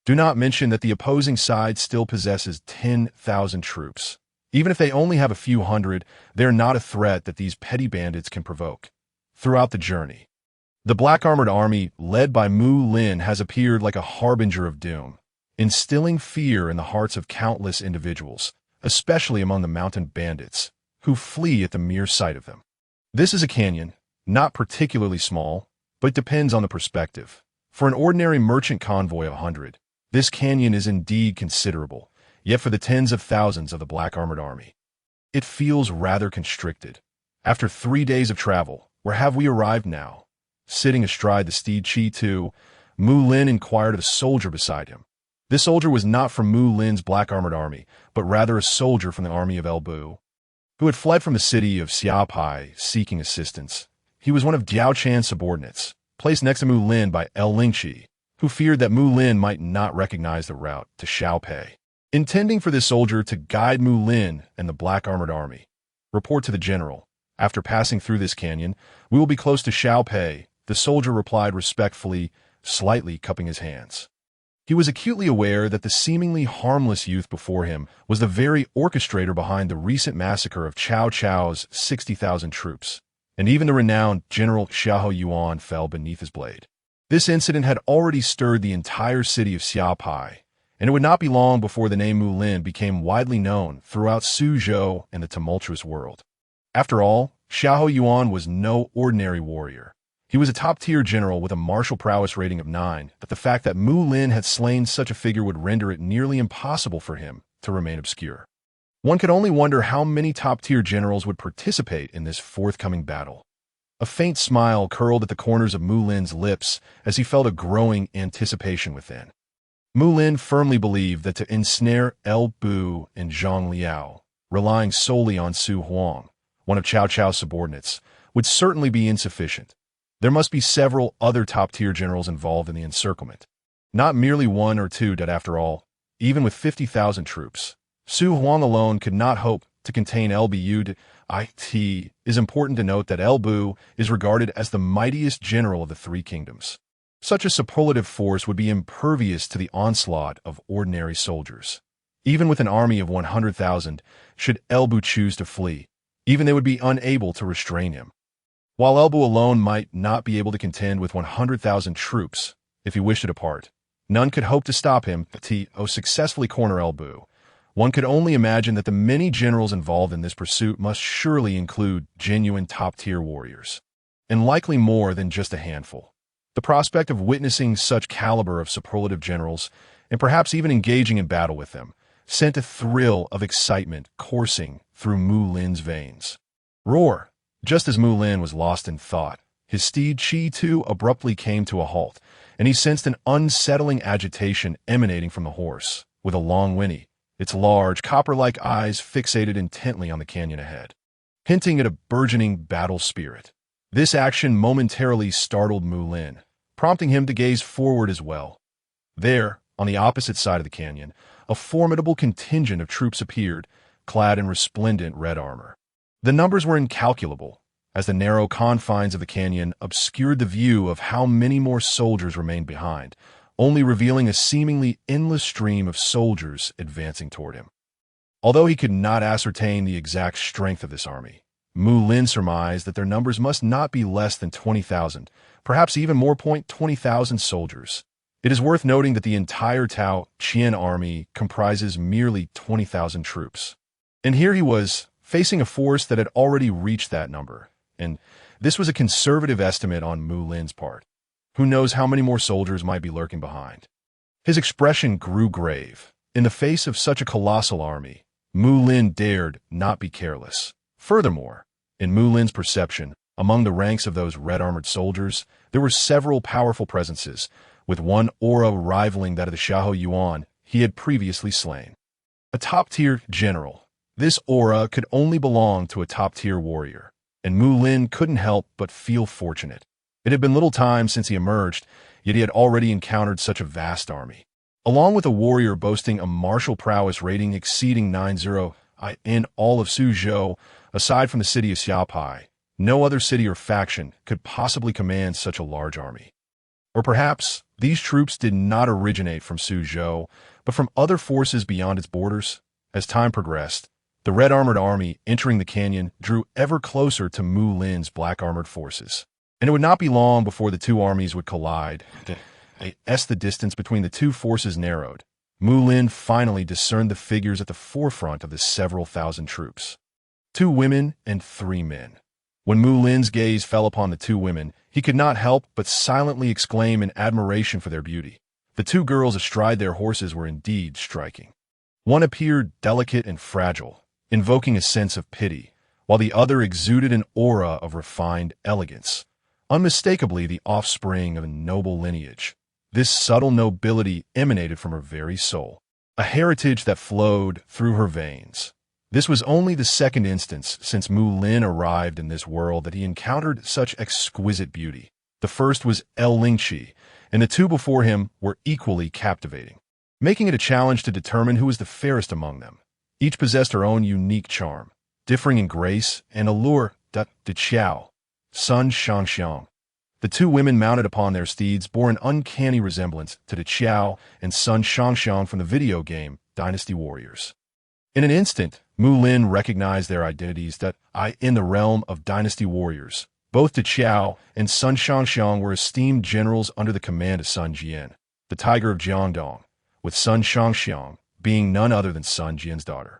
Do not mention that the opposing side still possesses 10,000 troops. Even if they only have a few hundred, they are not a threat that these petty bandits can provoke. Throughout the journey, the black-armored army, led by Mulin, has appeared like a harbinger of doom, instilling fear in the hearts of countless individuals, especially among the mountain bandits, who flee at the mere sight of them. This is a canyon, not particularly small, but it depends on the perspective. For an ordinary merchant convoy of 100, this canyon is indeed considerable, yet for the tens of thousands of the black armored army, it feels rather constricted. After 3 days of travel, where have we arrived now? Sitting astride the steed Xiahou, Mulin inquired of a soldier beside him. This soldier was not from Mulin's black armored army, but rather a soldier from the army of Elbu, who had fled from the city of Xia Pi seeking assistance. He was one of Diao Chan's subordinates, placed next to Mulin by Lingqi, who feared that Mulin might not recognize the route to Xiao Pi. Intending for this soldier to guide Mulin and the black armored army, report to the general. After passing through this canyon, we will be close to Xiao Pi, the soldier replied respectfully, slightly cupping his hands. He was acutely aware that the seemingly harmless youth before him was the very orchestrator behind the recent massacre of Cao Cao's 60,000 troops, and even the renowned General Xiahou Yuan fell beneath his blade. This incident had already stirred the entire city of Xia Pi, and it would not be long before the name Mulin became widely known throughout Suzhou and the tumultuous world. After all, Xiahou Yuan was no ordinary warrior. He was a top-tier general with a martial prowess rating of 9, but the fact that Mulin had slain such a figure would render it nearly impossible for him to remain obscure. One could only wonder how many top-tier generals would participate in this forthcoming battle. A faint smile curled at the corners of Mulin's lips as he felt a growing anticipation within. Mulin firmly believed that to ensnare Bu and Zhang Liao, relying solely on Su Huang, one of Cao Cao's subordinates, would certainly be insufficient. There must be several other top-tier generals involved in the encirclement. Not merely 1 or 2 that, after all, even with 50,000 troops, Su Huang alone could not hope to contain Lbu. It is important to note that Lbu is regarded as the mightiest general of the 3 kingdoms. Such a superlative force would be impervious to the onslaught of ordinary soldiers. Even with an army of 100,000, should Lbu choose to flee, even they would be unable to restrain him. While Lbu alone might not be able to contend with 100,000 troops, if he wished to depart, none could hope to stop him to successfully corner Lbu. One could only imagine that the many generals involved in this pursuit must surely include genuine top-tier warriors, and likely more than just a handful. The prospect of witnessing such caliber of superlative generals, and perhaps even engaging in battle with them, sent a thrill of excitement coursing through Mulin's veins. Roar! Just as Mulin was lost in thought, his steed Xiahou abruptly came to a halt, and he sensed an unsettling agitation emanating from the horse, with a long whinny, its large, copper-like eyes fixated intently on the canyon ahead, hinting at a burgeoning battle spirit. This action momentarily startled Mulin, prompting him to gaze forward as well. There, on the opposite side of the canyon, a formidable contingent of troops appeared, clad in resplendent red armor. The numbers were incalculable, as the narrow confines of the canyon obscured the view of how many more soldiers remained behind, only revealing a seemingly endless stream of soldiers advancing toward him. Although he could not ascertain the exact strength of this army, Mulin surmised that their numbers must not be less than 20,000, perhaps even more. 20,000 soldiers. It is worth noting that the entire Tao Qian army comprises merely 20,000 troops. And here he was, facing a force that had already reached that number, and this was a conservative estimate on Mulin's part. Who knows how many more soldiers might be lurking behind? His expression grew grave. In the face of such a colossal army, Mulin dared not be careless. Furthermore, in Mulin's perception, among the ranks of those red-armored soldiers, there were several powerful presences, with one aura rivaling that of the Xiahou Yuan he had previously slain. A top-tier general. This aura could only belong to a top-tier warrior, and Mulin couldn't help but feel fortunate. It had been little time since he emerged, yet he had already encountered such a vast army. Along with a warrior boasting a martial prowess rating exceeding 90 in all of Suzhou, aside from the city of Xia Pi, no other city or faction could possibly command such a large army. Or perhaps these troops did not originate from Suzhou, but from other forces beyond its borders. As time progressed, the red-armored army entering the canyon drew ever closer to Mulin's black-armored forces, and it would not be long before the two armies would collide. As the distance between the two forces narrowed, Mulin finally discerned the figures at the forefront of the several thousand troops. 2 women and 3 men. When Mulin's gaze fell upon the 2 women, he could not help but silently exclaim in admiration for their beauty. The 2 girls astride their horses were indeed striking. One appeared delicate and fragile, invoking a sense of pity, while the other exuded an aura of refined elegance, unmistakably the offspring of a noble lineage. This subtle nobility emanated from her very soul, a heritage that flowed through her veins. This was only the second instance since Mulin arrived in this world that he encountered such exquisite beauty. The first was Lingqi, and the 2 before him were equally captivating, making it a challenge to determine who was the fairest among them. Each possessed her own unique charm, differing in grace and allure. De Xiahou, Sun Shangxiang. The 2 women mounted upon their steeds bore an uncanny resemblance to the Xiahou and Sun Shangxiang from the video game Dynasty Warriors. In an instant, Mulin recognized their identities in the realm of Dynasty Warriors. Both the Xiahou and Sun Shangxiang were esteemed generals under the command of Sun Jian, the Tiger of Jiangdong, with Sun Shangxiang being none other than Sun Jian's daughter.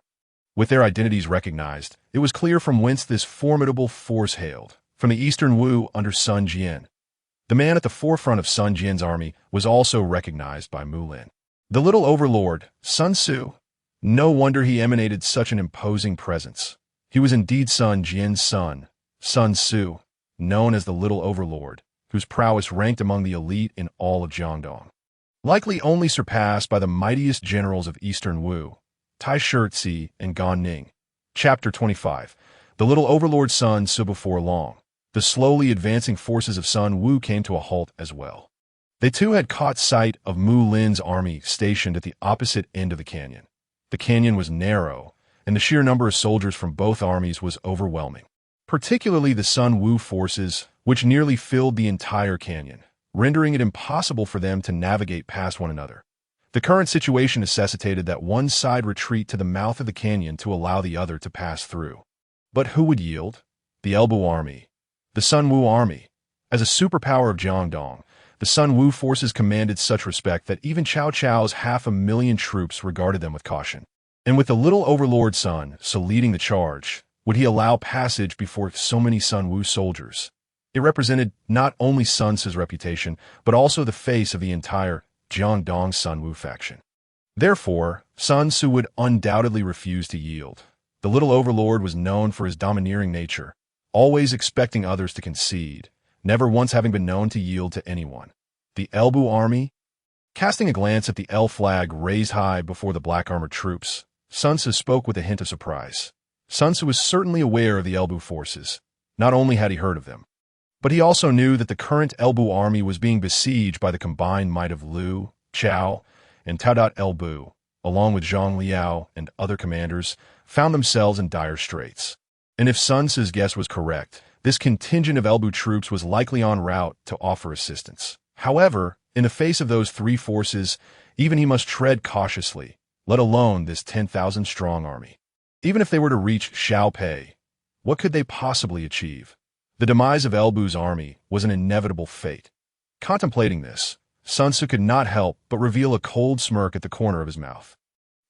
With their identities recognized, it was clear from whence this formidable force hailed, from the eastern Wu under Sun Jian. The man at the forefront of Sun Jian's army was also recognized by Mulin. The little overlord, Sun Tzu. No wonder he emanated such an imposing presence. He was indeed Sun Jian's son, Sun Tzu, known as the little overlord, whose prowess ranked among the elite in all of Jiangdong. Likely only surpassed by the mightiest generals of eastern Wu, Tai Shi and Gan Ning. Chapter 25. The little overlord Sun Tzu. Before long, the slowly advancing forces of Sun Wu came to a halt as well. They too had caught sight of Mulin's army stationed at the opposite end of the canyon. The canyon was narrow, and the sheer number of soldiers from both armies was overwhelming, particularly the Sun Wu forces, which nearly filled the entire canyon, rendering it impossible for them to navigate past one another. The current situation necessitated that one side retreat to the mouth of the canyon to allow the other to pass through. But who would yield? The Elbu army. The Sun Wu army. As a superpower of Jiangdong, the Sun Wu forces commanded such respect that even Cao Cao's 500,000 troops regarded them with caution. And with the little overlord Sun Tzu leading the charge, would he allow passage before so many Sun Wu soldiers? It represented not only Sun Tzu's reputation, but also the face of the entire Jiangdong Sun Wu faction. Therefore, Sun Tzu would undoubtedly refuse to yield. The little overlord was known for his domineering nature, always expecting others to concede, never once having been known to yield to anyone. The Elbu army? Casting a glance at the L flag raised high before the black-armored troops, Sun Tzu spoke with a hint of surprise. Sun Tzu was certainly aware of the Elbu forces. Not only had he heard of them, but he also knew that the current Elbu army was being besieged by the combined might of Liu, Cao, and Tao Elbu, along with Zhang Liao and other commanders, found themselves in dire straits. And if Sun Tzu's guess was correct, this contingent of Elbu troops was likely en route to offer assistance. However, in the face of those 3 forces, even he must tread cautiously, let alone this 10,000-strong army. Even if they were to reach Xia Pi, what could they possibly achieve? The demise of Elbu's army was an inevitable fate. Contemplating this, Sun Tzu could not help but reveal a cold smirk at the corner of his mouth.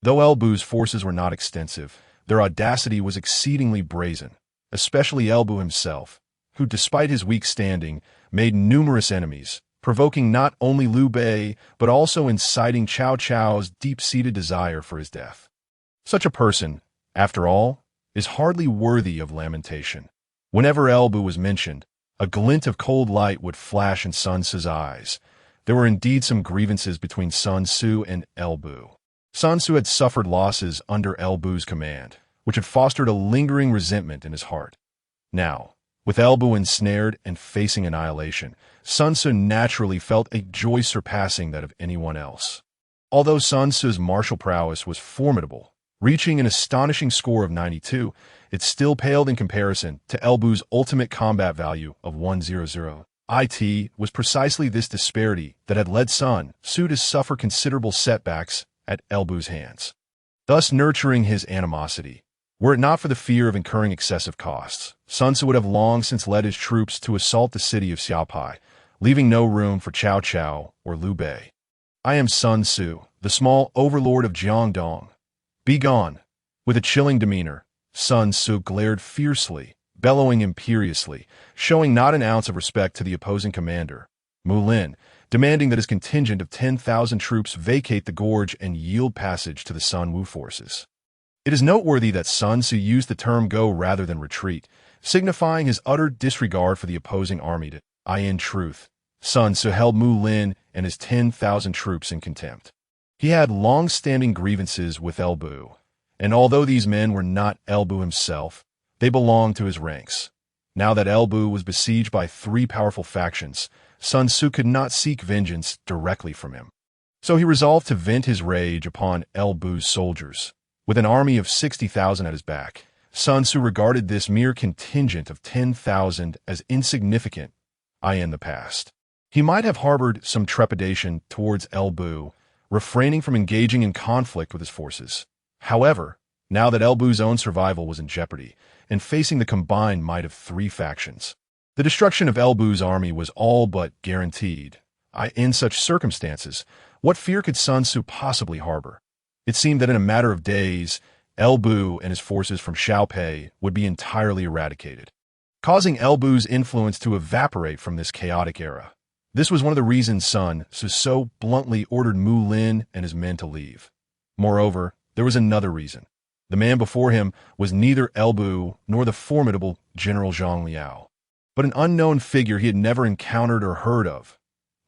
Though Elbu's forces were not extensive, their audacity was exceedingly brazen, especially Elbu himself, who, despite his weak standing, made numerous enemies, provoking not only Liu Bei, but also inciting Cao Cao's deep-seated desire for his death. Such a person, after all, is hardly worthy of lamentation. Whenever Elbu was mentioned, a glint of cold light would flash in Sun Tzu's eyes. There were indeed some grievances between Sun Tzu and Elbu. Sun Tzu had suffered losses under Elbu's command, which had fostered a lingering resentment in his heart. Now, with Elbu ensnared and facing annihilation, Sun Tzu naturally felt a joy surpassing that of anyone else. Although Sun Tzu's martial prowess was formidable, reaching an astonishing score of 92, it still paled in comparison to Elbu's ultimate combat value of 100. It was precisely this disparity that had led Sun Tzu to suffer considerable setbacks at Elbu's hands, thus nurturing his animosity. Were it not for the fear of incurring excessive costs, Sun Tzu would have long since led his troops to assault the city of Xia Pi, leaving no room for Cao Cao or Liu Bei. I am Sun Tzu, the small overlord of Jiangdong. Be gone." With a chilling demeanor, Sun Tzu glared fiercely, bellowing imperiously, showing not an ounce of respect to the opposing commander, Mulin, demanding that his contingent of 10,000 troops vacate the gorge and yield passage to the Sun Wu forces. It is noteworthy that Sun Tzu used the term go rather than retreat, signifying his utter disregard for the opposing army. In truth, Sun Tzu held Mulin and his 10,000 troops in contempt. He had long-standing grievances with Bu, and although these men were not Bu himself, they belonged to his ranks. Now that Bu was besieged by three powerful factions, Sun Tzu could not seek vengeance directly from him. So he resolved to vent his rage upon Bu's soldiers. With an army of 60,000 at his back, Sun Tzu regarded this mere contingent of 10,000 as insignificant in the past. He might have harbored some trepidation towards Bu, refraining from engaging in conflict with his forces. However, now that Bu's own survival was in jeopardy, and facing the combined might of three factions, the destruction of Bu's army was all but guaranteed. In such circumstances, what fear could Sun Tzu possibly harbor? It seemed that in a matter of days, Bu and his forces from Xiao Pi would be entirely eradicated, causing Bu's influence to evaporate from this chaotic era. This was one of the reasons Sun Tzu so bluntly ordered Mulin and his men to leave. Moreover, there was another reason. The man before him was neither Bu nor the formidable General Zhang Liao, but an unknown figure he had never encountered or heard of.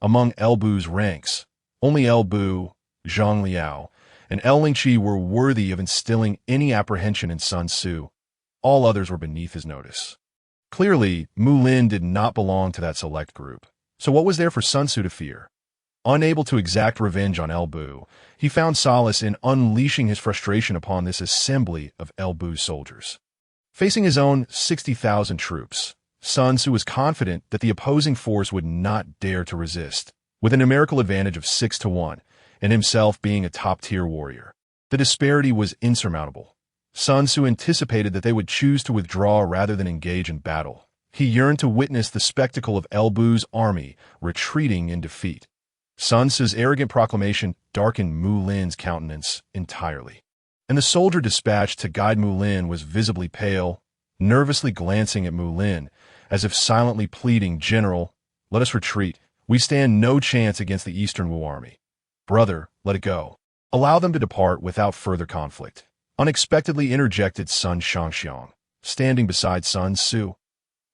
Among Bu's ranks, only Bu, Zhang Liao, and Lingqi were worthy of instilling any apprehension in Sun Tzu. All others were beneath his notice. Clearly, Mulin did not belong to that select group. So what was there for Sun Tzu to fear? Unable to exact revenge on Bu, he found solace in unleashing his frustration upon this assembly of Bu's soldiers. Facing his own 60,000 troops, Sun Tzu was confident that the opposing force would not dare to resist, with a numerical advantage of 6-1, and himself being a top-tier warrior. The disparity was insurmountable. Sun Tzu anticipated that they would choose to withdraw rather than engage in battle. He yearned to witness the spectacle of Bu's army retreating in defeat. Sun Tzu's arrogant proclamation darkened Mulin's countenance entirely, and the soldier dispatched to guide Mulin was visibly pale, nervously glancing at Mulin, as if silently pleading, "General, let us retreat. We stand no chance against the Eastern Wu army. Brother, let it go. Allow them to depart without further conflict." Unexpectedly interjected Sun Shangxiang, standing beside Sun Tzu.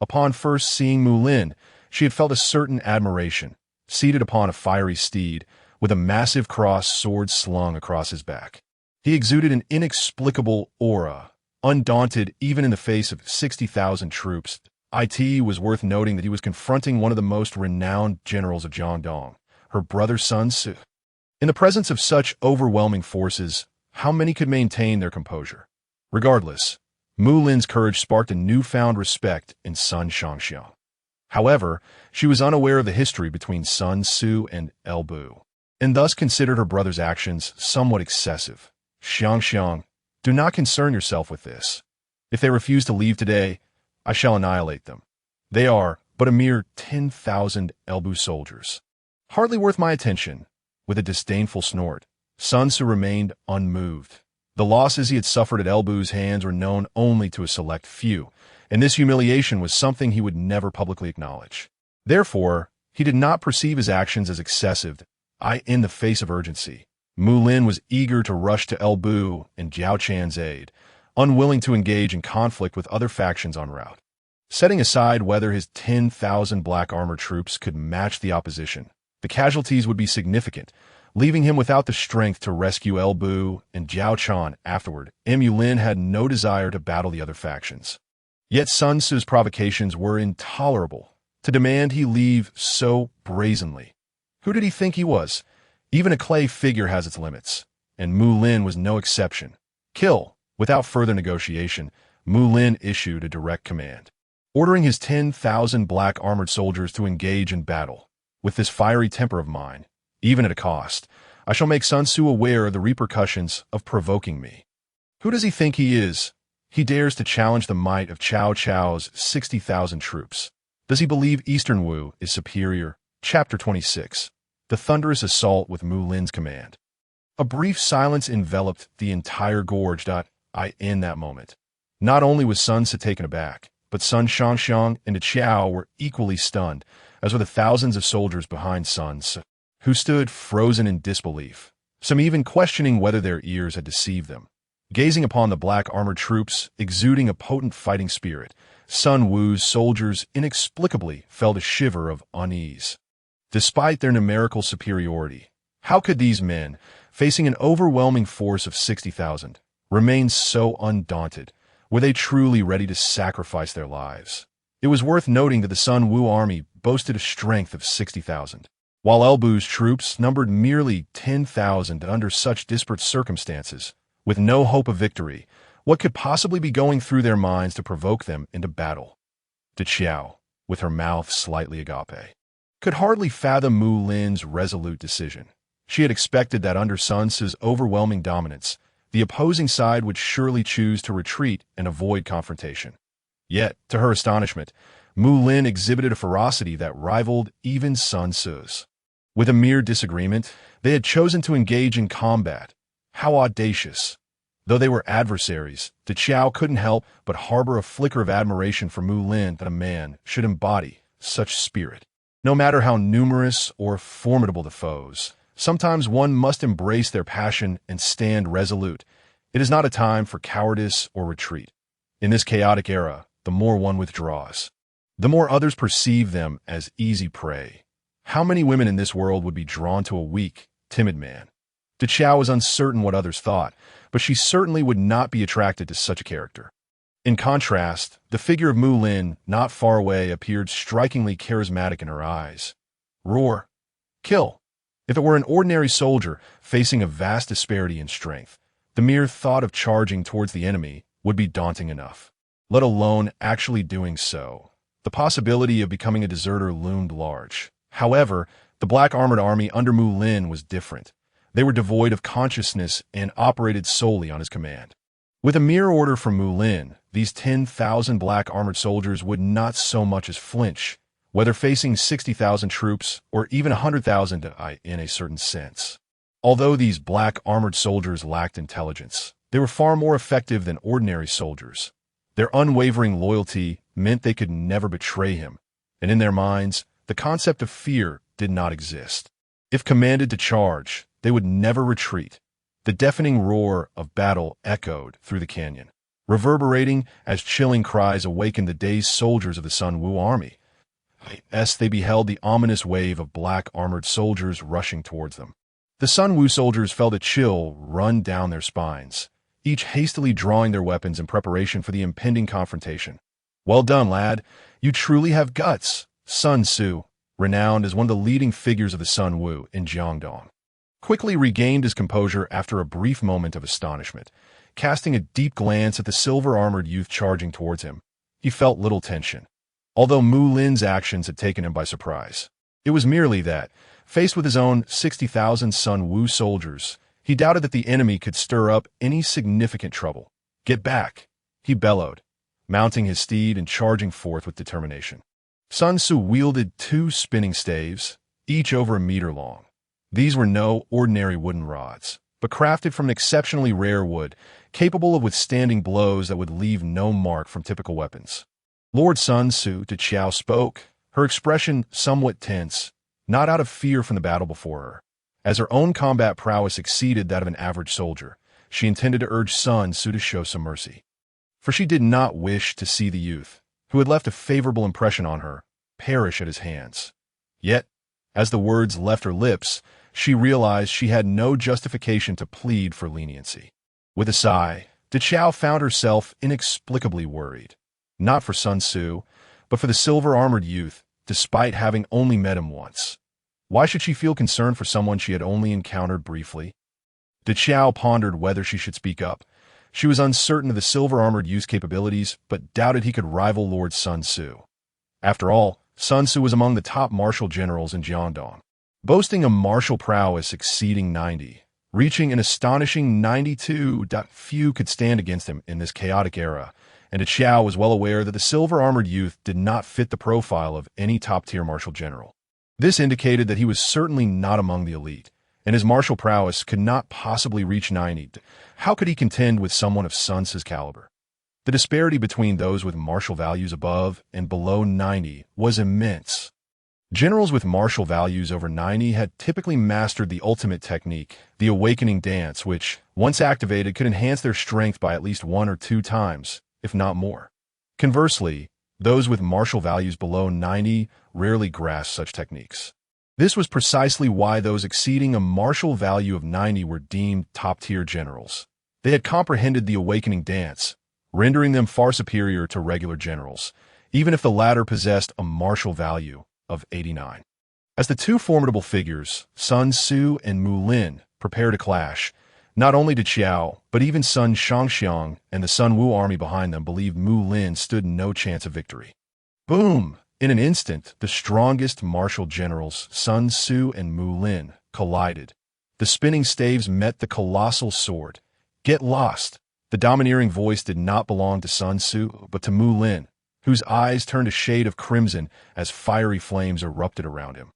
Upon first seeing Mulin, she had felt a certain admiration, seated upon a fiery steed, with a massive cross sword slung across his back. He exuded an inexplicable aura, undaunted even in the face of 60,000 troops. It was worth noting that he was confronting one of the most renowned generals of Jiangdong, her brother Sun Tzu. In the presence of such overwhelming forces, how many could maintain their composure? Regardless, Mulin's courage sparked a newfound respect in Sun Shangxiang. However, she was unaware of the history between Sun Tzu and Bu, and thus considered her brother's actions somewhat excessive. "Xiangxiang, do not concern yourself with this. If they refuse to leave today, I shall annihilate them. They are but a mere 10,000 Bu soldiers. Hardly worth my attention." With a disdainful snort, Sun Tzu remained unmoved. The losses he had suffered at Bu's hands were known only to a select few, and this humiliation was something he would never publicly acknowledge. Therefore, he did not perceive his actions as excessive. In the face of urgency, Mulin was eager to rush to Bu and Diao Chan's aid, unwilling to engage in conflict with other factions en route. Setting aside whether his 10,000 black armor troops could match the opposition, the casualties would be significant, leaving him without the strength to rescue Bu and Diao Chan afterward. Mulin had no desire to battle the other factions. Yet Sun Tzu's provocations were intolerable. To demand he leave so brazenly. Who did he think he was? Even a clay figure has its limits, and Mulin was no exception. Kill! Without further negotiation, Mulin issued a direct command, ordering his 10,000 black armored soldiers to engage in battle. With this fiery temper of mine, even at a cost, I shall make Sun Tzu aware of the repercussions of provoking me. Who does he think he is? He dares to challenge the might of Cao Cao's 60,000 troops. Does he believe Eastern Wu is superior? Chapter 26. the thunderous assault with Mulin's command. A brief silence enveloped the entire gorge. In that moment, not only was Sun Ce taken aback, but Sun Shangxiang and Qiao were equally stunned, as were the thousands of soldiers behind Sun Ce, who stood frozen in disbelief, some even questioning whether their ears had deceived them. Gazing upon the black armored troops exuding a potent fighting spirit, Sun Wu's soldiers inexplicably felt a shiver of unease. Despite their numerical superiority, how could these men, facing an overwhelming force of 60,000, remain so undaunted? Were they truly ready to sacrifice their lives? It was worth noting that the Sun Wu army boasted a strength of 60,000, while Elbu's troops numbered merely 10,000. Under such disparate circumstances, with no hope of victory, what could possibly be going through their minds to provoke them into battle? Qiao, with her mouth slightly agape, could hardly fathom Mulin's resolute decision. She had expected that under Sun Ce's overwhelming dominance, the opposing side would surely choose to retreat and avoid confrontation. Yet, to her astonishment, Mulin exhibited a ferocity that rivaled even Sun Ce's. With a mere disagreement, they had chosen to engage in combat. How audacious! Though they were adversaries, Qiao couldn't help but harbor a flicker of admiration for Mulin that a man should embody such spirit. No matter how numerous or formidable the foes, sometimes one must embrace their passion and stand resolute. It is not a time for cowardice or retreat. In this chaotic era, the more one withdraws, the more others perceive them as easy prey. How many women in this world would be drawn to a weak, timid man? Qiao was uncertain what others thought, but she certainly would not be attracted to such a character. In contrast, the figure of Mulin, not far away, appeared strikingly charismatic in her eyes. Roar! Kill! If it were an ordinary soldier facing a vast disparity in strength, the mere thought of charging towards the enemy would be daunting enough, let alone actually doing so. The possibility of becoming a deserter loomed large. However, the black armored army under Mulin was different. They were devoid of consciousness and operated solely on his command. With a mere order from Mulin, these 10,000 black armored soldiers would not so much as flinch, whether facing 60,000 troops or even 100,000 in a certain sense. Although these black armored soldiers lacked intelligence, they were far more effective than ordinary soldiers. Their unwavering loyalty meant they could never betray him, and in their minds, the concept of fear did not exist. If commanded to charge, they would never retreat. The deafening roar of battle echoed through the canyon, reverberating as chilling cries awakened the dazed soldiers of the Sun Wu army. As they beheld the ominous wave of black armored soldiers rushing towards them, the Sun Wu soldiers felt a chill run down their spines, each hastily drawing their weapons in preparation for the impending confrontation. Well done, lad. You truly have guts. Sun Ce, renowned as one of the leading figures of the Sun Wu in Jiangdong, quickly regained his composure after a brief moment of astonishment. Casting a deep glance at the silver-armored youth charging towards him, he felt little tension. Although Mulin's actions had taken him by surprise, it was merely that, faced with his own 60,000 Sun Wu soldiers, he doubted that the enemy could stir up any significant trouble. Get back, he bellowed, mounting his steed and charging forth with determination. Sun Ce wielded 2 spinning staves, each over a meter long. These were no ordinary wooden rods, but crafted from an exceptionally rare wood, capable of withstanding blows that would leave no mark from typical weapons. Lord Sun Ce Qiao spoke, her expression somewhat tense, not out of fear from the battle before her. As her own combat prowess exceeded that of an average soldier, she intended to urge Sun Ce to show some mercy. For she did not wish to see the youth, who had left a favorable impression on her, perish at his hands. Yet, as the words left her lips, she realized she had no justification to plead for leniency. With a sigh, Qiao found herself inexplicably worried, not for Sun Ce, but for the silver-armored youth, despite having only met him once. Why should she feel concern for someone she had only encountered briefly? Qiao pondered whether she should speak up. She was uncertain of the silver-armored youth's capabilities, but doubted he could rival Lord Sun Ce. After all, Sun Ce was among the top martial generals in Jiangdong, boasting a martial prowess exceeding 90, reaching an astonishing 92. Few could stand against him in this chaotic era, and Qiao was well aware that the silver-armored youth did not fit the profile of any top-tier martial general. This indicated that he was certainly not among the elite, and his martial prowess could not possibly reach 90. How could he contend with someone of Sun Tzu's caliber? The disparity between those with martial values above and below 90 was immense. Generals with martial values over 90 had typically mastered the ultimate technique, the awakening dance, which, once activated, could enhance their strength by at least 1 or 2 times, if not more. Conversely, those with martial values below 90 rarely grasped such techniques. This was precisely why those exceeding a martial value of 90 were deemed top-tier generals. They had comprehended the awakening dance, rendering them far superior to regular generals, even if the latter possessed a martial value of 89. As the two formidable figures, Sun Tzu and Mulin, prepared to clash, not only did Xiao, but even Sun Shangxiang and the Sun Wu army behind them believed Mulin stood no chance of victory. Boom! In an instant, the strongest martial generals, Sun Tzu and Mulin, collided. The spinning staves met the colossal sword. Get lost! The domineering voice did not belong to Sun Tzu, but to Mulin, whose eyes turned a shade of crimson as fiery flames erupted around him.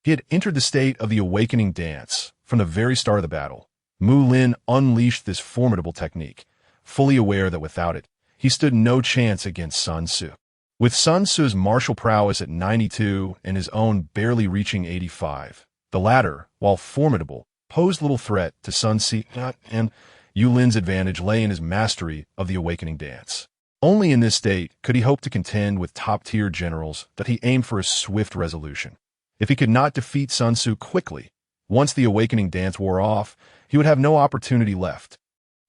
He had entered the state of the awakening dance. From the very start of the battle, Mulin unleashed this formidable technique, fully aware that without it, he stood no chance against Sun Tzu. With Sun Tzu's martial prowess at 92 and his own barely reaching 85, the latter, while formidable, posed little threat to Sun Tzu, and Yulin's advantage lay in his mastery of the awakening dance. Only in this state could he hope to contend with top-tier generals that he aimed for a swift resolution. If he could not defeat Sun Tzu quickly, once the awakening dance wore off, he would have no opportunity left.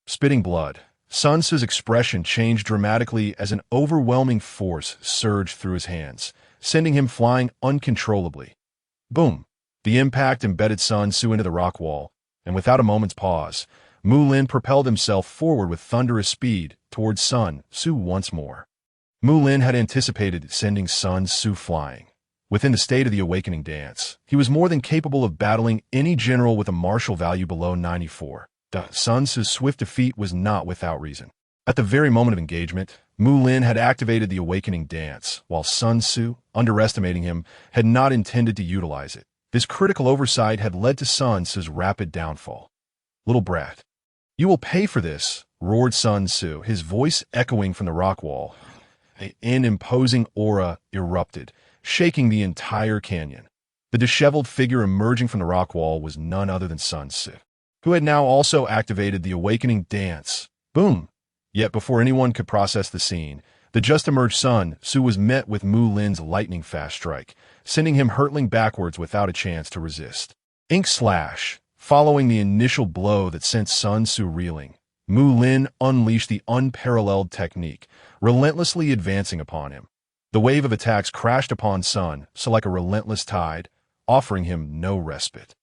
Spitting blood, Sun Tzu's expression changed dramatically as an overwhelming force surged through his hands, sending him flying uncontrollably. Boom! The impact embedded Sun Tzu into the rock wall, and without a moment's pause, Mulin propelled himself forward with thunderous speed towards Sun Tzu once more. Mulin had anticipated sending Sun Tzu flying. Within the state of the awakening dance, he was more than capable of battling any general with a martial value below 94. Sun Tzu's swift defeat was not without reason. At the very moment of engagement, Mulin had activated the awakening dance, while Sun Tzu, underestimating him, had not intended to utilize it. This critical oversight had led to Sun Tzu's rapid downfall. "Little brat, you will pay for this," roared Sun Tzu, his voice echoing from the rock wall. An imposing aura erupted, shaking the entire canyon. The disheveled figure emerging from the rock wall was none other than Sun Tzu, who had now also activated the awakening dance. Boom! Yet before anyone could process the scene, the just-emerged Sun Tzu was met with Mulin's lightning-fast strike, sending him hurtling backwards without a chance to resist. Ink slash! Following the initial blow that sent Sun Tzu reeling, Mulin unleashed the unparalleled technique, relentlessly advancing upon him. The wave of attacks crashed upon Sun Tzu like a relentless tide, offering him no respite.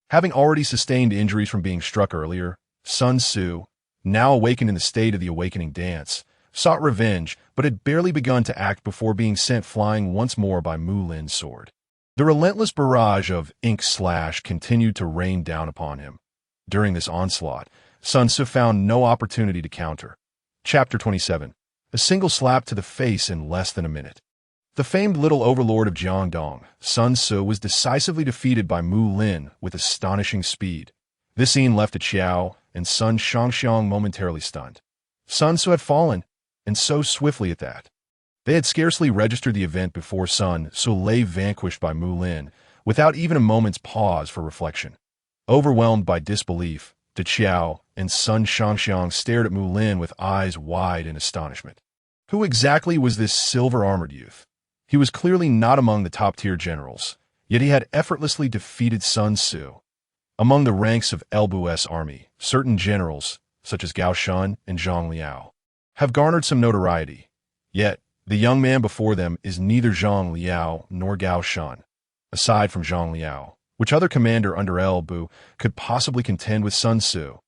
Having already sustained injuries from being struck earlier, Sun Tzu, now awakened in the state of the awakening dance, sought revenge but had barely begun to act before being sent flying once more by Mulin's sword. The relentless barrage of ink slash continued to rain down upon him. During this onslaught, Sun Tzu found no opportunity to counter. Chapter 27. A single slap to the face in less than a minute. The famed little overlord of Jiangdong, Sun Tzu was decisively defeated by Mulin with astonishing speed. This scene left Xiao and Sun Shangxiang momentarily stunned. Sun Tzu had fallen, and so swiftly at that. They had scarcely registered the event before Sun Tzu lay vanquished by Mulin, without even a moment's pause for reflection. Overwhelmed by disbelief, Xiao and Sun Shangxiang stared at Mulin with eyes wide in astonishment. Who exactly was this silver-armored youth? He was clearly not among the top-tier generals, yet he had effortlessly defeated Sun Tzu. Among the ranks of Elbu's army, certain generals, such as Gao Shun and Zhang Liao, have garnered some notoriety. Yet, the young man before them is neither Zhang Liao nor Gao Shun. Aside from Zhang Liao, which other commander under Elbu could possibly contend with Sun Tzu?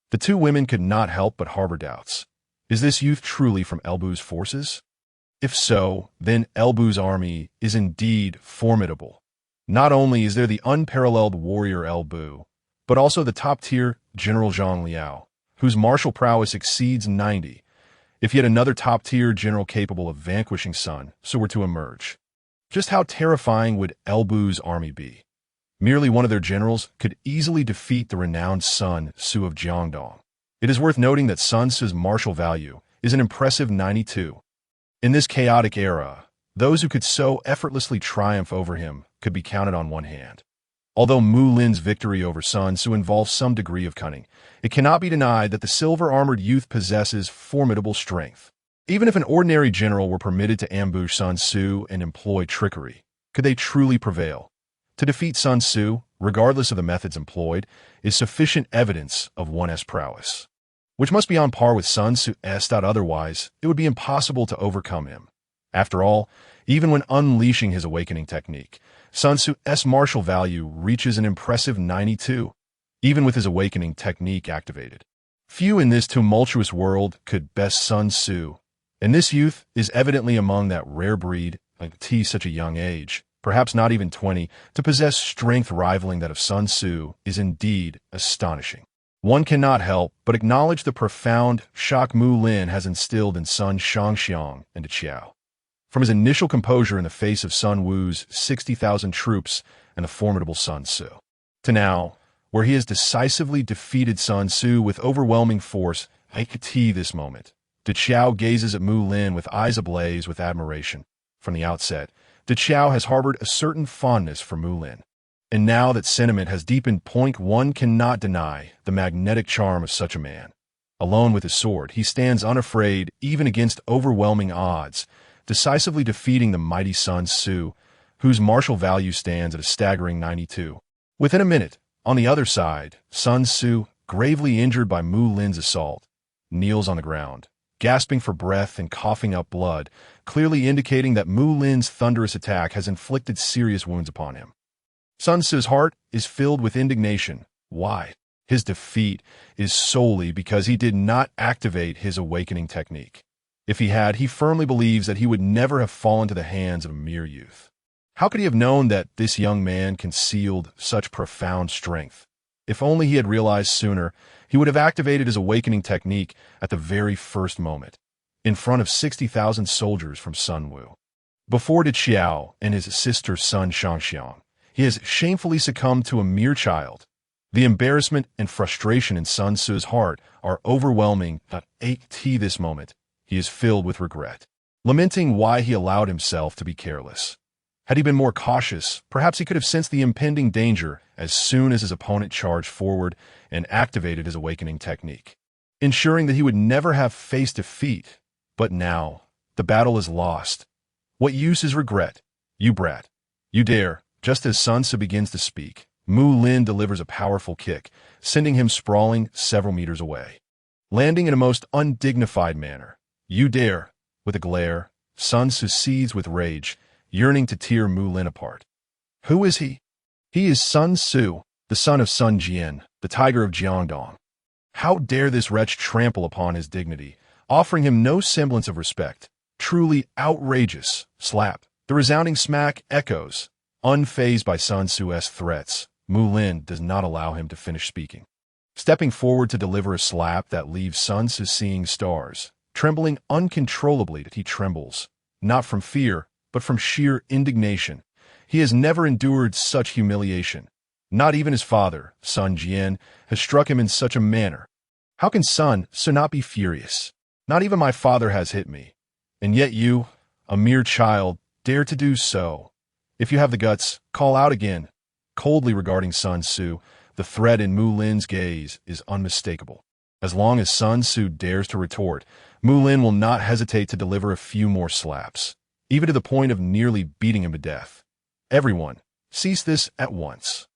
The two women could not help but harbor doubts. Is this youth truly from Elbu's forces? If so, then Elbu's army is indeed formidable. Not only is there the unparalleled warrior Elbu, but also the top-tier General Zhang Liao, whose martial prowess exceeds 90, if yet another top-tier general capable of vanquishing Sun Tzu were to emerge. Just how terrifying would Elbu's army be? Merely one of their generals could easily defeat the renowned Sun Tzu of Jiangdong. It is worth noting that Sun Tzu's martial value is an impressive 92. In this chaotic era, those who could so effortlessly triumph over him could be counted on one hand. Although Mulin's victory over Sun Tzu involves some degree of cunning, it cannot be denied that the silver-armored youth possesses formidable strength. Even if an ordinary general were permitted to ambush Sun Tzu and employ trickery, could they truly prevail? To defeat Sun Tzu, regardless of the methods employed, is sufficient evidence of one's prowess, which must be on par with Sun Tzu's. Otherwise, it would be impossible to overcome him. After all, even when unleashing his awakening technique, Sun Tzu's martial value reaches an impressive 92, even with his awakening technique activated. Few in this tumultuous world could best Sun Tzu, and this youth is evidently among that rare breed, at such a young age, perhaps not even 20, to possess strength rivaling that of Sun Tzu is indeed astonishing. One cannot help but acknowledge the profound shock Mulin has instilled in Sun Shangxiang and Xiao. From his initial composure in the face of Sun Wu's 60,000 troops and the formidable Sun Tzu, to now, where he has decisively defeated Sun Tzu with overwhelming force, this moment. Xiao gazes at Mulin with eyes ablaze with admiration. From the outset, Xiao has harbored a certain fondness for Mulin. And now that sentiment has deepened, one cannot deny the magnetic charm of such a man. Alone with his sword, he stands unafraid even against overwhelming odds, decisively defeating the mighty Sun Tzu, whose martial value stands at a staggering 92. Within a minute, on the other side, Sun Tzu, gravely injured by Mulin's assault, kneels on the ground, gasping for breath and coughing up blood, clearly indicating that Mulin's thunderous attack has inflicted serious wounds upon him. Sun Tzu's heart is filled with indignation. Why? His defeat is solely because he did not activate his awakening technique. If he had, he firmly believes that he would never have fallen to the hands of a mere youth. How could he have known that this young man concealed such profound strength? If only he had realized sooner, he would have activated his awakening technique at the very first moment, in front of 60,000 soldiers from Sun Wu. Before Xiao and his sister Sun Shangxiang, he has shamefully succumbed to a mere child. The embarrassment and frustration in Sun Tzu's heart are overwhelming. At this moment, he is filled with regret, lamenting why he allowed himself to be careless. Had he been more cautious, perhaps he could have sensed the impending danger as soon as his opponent charged forward and activated his awakening technique, ensuring that he would never have faced defeat. But now, the battle is lost. What use is regret? You brat. You dare. Just as Sun Tzu begins to speak, Mulin delivers a powerful kick, sending him sprawling several meters away, landing in a most undignified manner. You dare. With a glare, Sun Tzu seethes with rage, yearning to tear Mulin apart. Who is he? He is Sun Tzu, the son of Sun Jian, the tiger of Jiangdong. How dare this wretch trample upon his dignity, offering him no semblance of respect? Truly outrageous. Slap. The resounding smack echoes. Unfazed by Sun Tzu's threats, Mulin does not allow him to finish speaking. Stepping forward to deliver a slap that leaves Sun Tzu seeing stars, trembling uncontrollably, he trembles, not from fear, but from sheer indignation. He has never endured such humiliation. Not even his father, Sun Jian, has struck him in such a manner. How can Sun Tzu not be furious? Not even my father has hit me. And yet you, a mere child, dare to do so. If you have the guts, call out again. Coldly regarding Sun Tzu, the threat in Mulin's gaze is unmistakable. As long as Sun Tzu dares to retort, Mulin will not hesitate to deliver a few more slaps, even to the point of nearly beating him to death. Everyone, cease this at once.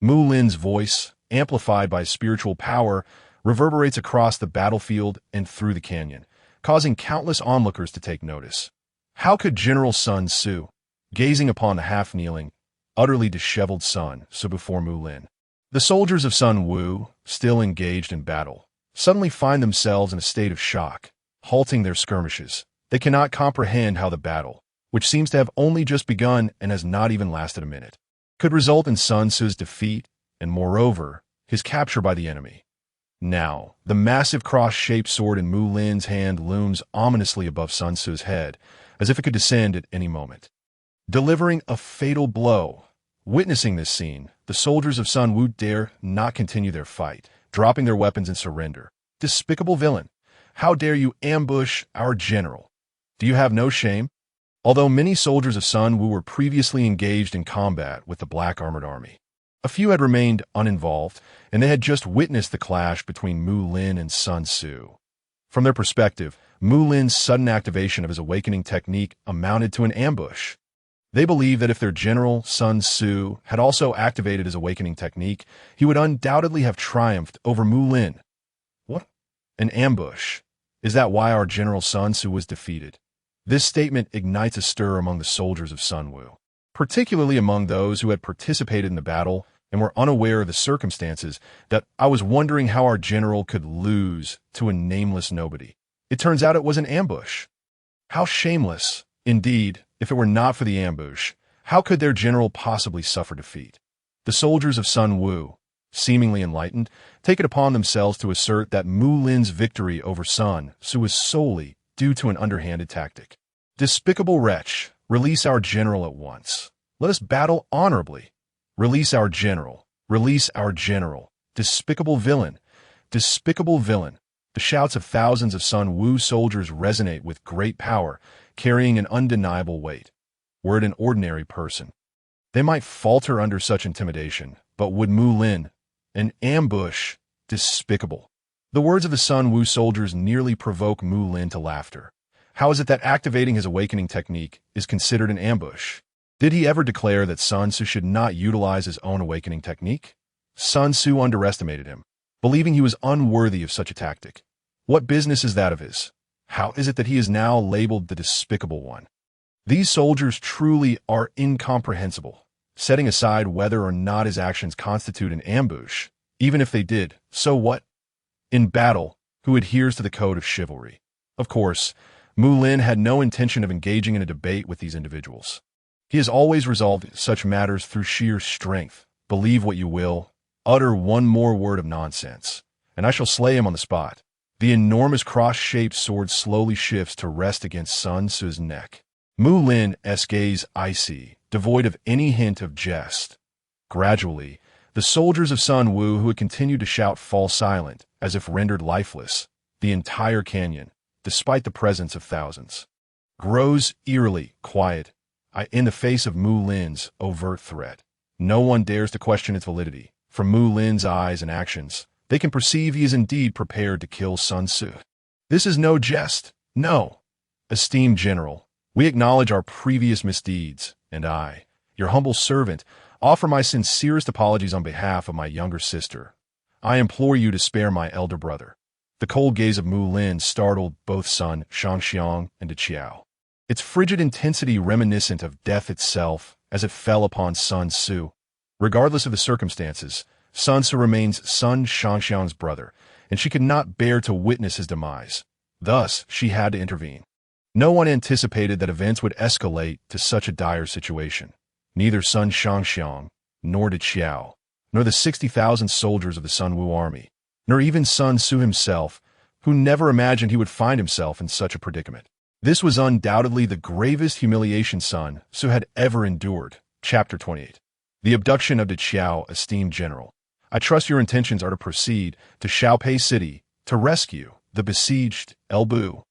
Mulin's voice, amplified by spiritual power, reverberates across the battlefield and through the canyon, causing countless onlookers to take notice. How could General Sun Tzu, gazing upon the half-kneeling, utterly disheveled Sun Tzu before Mulin, the soldiers of Sun Wu, still engaged in battle, suddenly find themselves in a state of shock, halting their skirmishes. They cannot comprehend how the battle, which seems to have only just begun and has not even lasted a minute, could result in Sun Tzu's defeat and, moreover, his capture by the enemy. Now, the massive cross-shaped sword in Mulin's hand looms ominously above Sun Tzu's head, as if it could descend at any moment. delivering a fatal blow. Witnessing this scene, the soldiers of Sun Wu dare not continue their fight, dropping their weapons and surrender. Despicable villain! How dare you ambush our general? Do you have no shame? Although many soldiers of Sun Wu were previously engaged in combat with the Black Armored Army, a few had remained uninvolved, and they had just witnessed the clash between Mulin and Sun Tzu. From their perspective, Mulin's sudden activation of his awakening technique amounted to an ambush. They believed that if their general, Sun Tzu, had also activated his awakening technique, he would undoubtedly have triumphed over Mulin. What? An ambush? Is that why our general Sun Tzu was defeated? This statement ignites a stir among the soldiers of Sun Wu, particularly among those who had participated in the battle and were unaware of the circumstances. That I was wondering how our general could lose to a nameless nobody. It turns out it was an ambush. How shameless. Indeed, if it were not for the ambush, how could their general possibly suffer defeat? The soldiers of Sun Wu, seemingly enlightened, take it upon themselves to assert that Mulin's victory over Sun Tzu was solely due to an underhanded tactic. Despicable wretch, release our general at once. Let us battle honorably. Release our general. Release our general. Despicable villain. Despicable villain. The shouts of thousands of Sun Wu soldiers resonate with great power, carrying an undeniable weight. Were it an ordinary person, they might falter under such intimidation, but would Mulin? An ambush? Despicable. The words of the Sun Wu soldiers nearly provoke Mulin to laughter. How is it that activating his awakening technique is considered an ambush? Did he ever declare that Sun Tzu should not utilize his own awakening technique? Sun Tzu underestimated him, believing he was unworthy of such a tactic. What business is that of his? How is it that he is now labeled the despicable one? These soldiers truly are incomprehensible, setting aside whether or not his actions constitute an ambush. Even if they did, so what? In battle, who adheres to the code of chivalry? Of course, Mulin had no intention of engaging in a debate with these individuals. He has always resolved such matters through sheer strength. Believe what you will, utter one more word of nonsense, and I shall slay him on the spot. The enormous cross-shaped sword slowly shifts to rest against Sun Tzu's neck. Mulin's gaze icy, devoid of any hint of jest. Gradually, the soldiers of Sun Wu who had continued to shout fall silent, as if rendered lifeless. The entire canyon, despite the presence of thousands, grows eerily quiet in the face of Mulin's overt threat. No one dares to question its validity. From Mulin's eyes and actions, they can perceive he is indeed prepared to kill Sun Tzu. This is no jest. No. Esteemed General, we acknowledge our previous misdeeds, and I, your humble servant, offer my sincerest apologies on behalf of my younger sister. I implore you to spare my elder brother. The cold gaze of Mulin startled both Sun Shangxiang and Chiao, its frigid intensity reminiscent of death itself as it fell upon Sun Tzu. Regardless of the circumstances, Sun Tzu remains Sun Shangxiang's brother, and she could not bear to witness his demise. Thus, she had to intervene. No one anticipated that events would escalate to such a dire situation. Neither Sun Shangxiang, nor did Xiao, nor the 60,000 soldiers of the Sun Wu army, nor even Sun Tzu himself, who never imagined he would find himself in such a predicament. This was undoubtedly the gravest humiliation Sun Tzu had ever endured. Chapter 28. The abduction of the Xiao, esteemed general. I trust your intentions are to proceed to Xiao Pi City to rescue the besieged Elbu.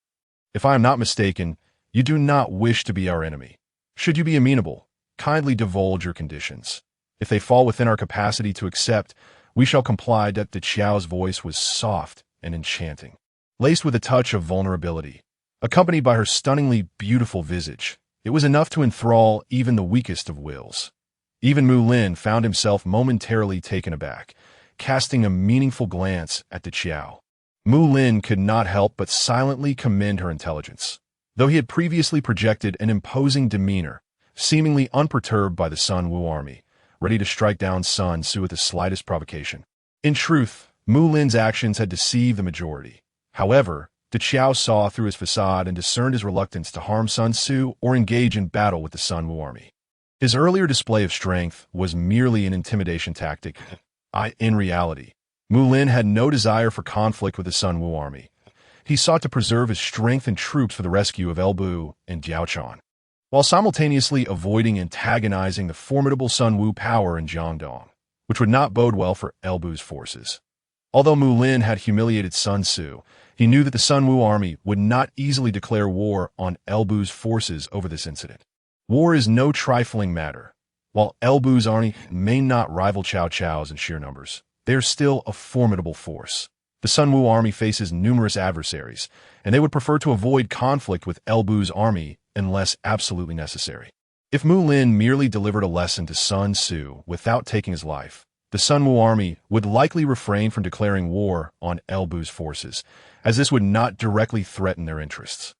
If I am not mistaken, you do not wish to be our enemy. Should you be amenable, kindly divulge your conditions. If they fall within our capacity to accept, we shall comply. That the Xiao's voice was soft and enchanting, laced with a touch of vulnerability. Accompanied by her stunningly beautiful visage, it was enough to enthrall even the weakest of wills. Even Mulin found himself momentarily taken aback, casting a meaningful glance at the Xiao. Mulin could not help but silently commend her intelligence. Though he had previously projected an imposing demeanor, seemingly unperturbed by the Sun Wu army, ready to strike down Sun Tzu at the slightest provocation. In truth, Mulin's actions had deceived the majority. However, the Xiao saw through his facade and discerned his reluctance to harm Sun Tzu or engage in battle with the Sun Wu army. His earlier display of strength was merely an intimidation tactic. In reality, Mulin had no desire for conflict with the Sun Wu army. He sought to preserve his strength and troops for the rescue of Elbu and Diao Chan. while simultaneously avoiding antagonizing the formidable Sun Wu power in Jiangdong, which would not bode well for Elbu's forces. Although Mulin had humiliated Sun Tzu, he knew that the Sun Wu army would not easily declare war on Elbu's forces over this incident. War is no trifling matter. While Elbu's army may not rival Cao Cao's in sheer numbers, they are still a formidable force. The Sun Wu army faces numerous adversaries, and they would prefer to avoid conflict with Elbu's army unless absolutely necessary. If Mulin merely delivered a lesson to Sun Tzu without taking his life, the Sun Wu army would likely refrain from declaring war on Elbu's forces, as this would not directly threaten their interests.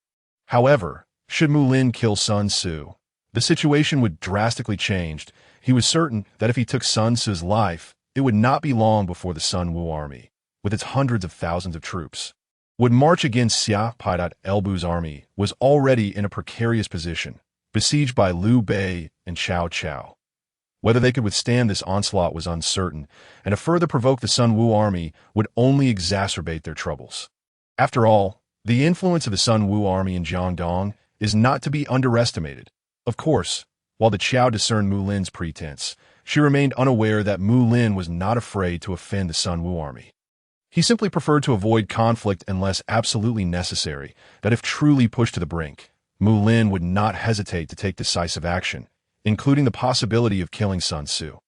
However, should Mulin kill Sun Tzu, the situation would drastically change. He was certain that if he took Sun Tzu's life, it would not be long before the Sun Wu army, with its hundreds of thousands of troops, would march against Xia Pi. Elbu's army was already in a precarious position, besieged by Liu Bei and Cao Cao. Whether they could withstand this onslaught was uncertain, and to further provoke the Sun Wu army would only exacerbate their troubles. After all, the influence of the Sun Wu army in Jiangdong is not to be underestimated. Of course, while the Qiao discerned Mulin's pretense, she remained unaware that Mulin was not afraid to offend the Sun Wu army. He simply preferred to avoid conflict unless absolutely necessary, that if truly pushed to the brink, Mulin would not hesitate to take decisive action, including the possibility of killing Sun Tzu.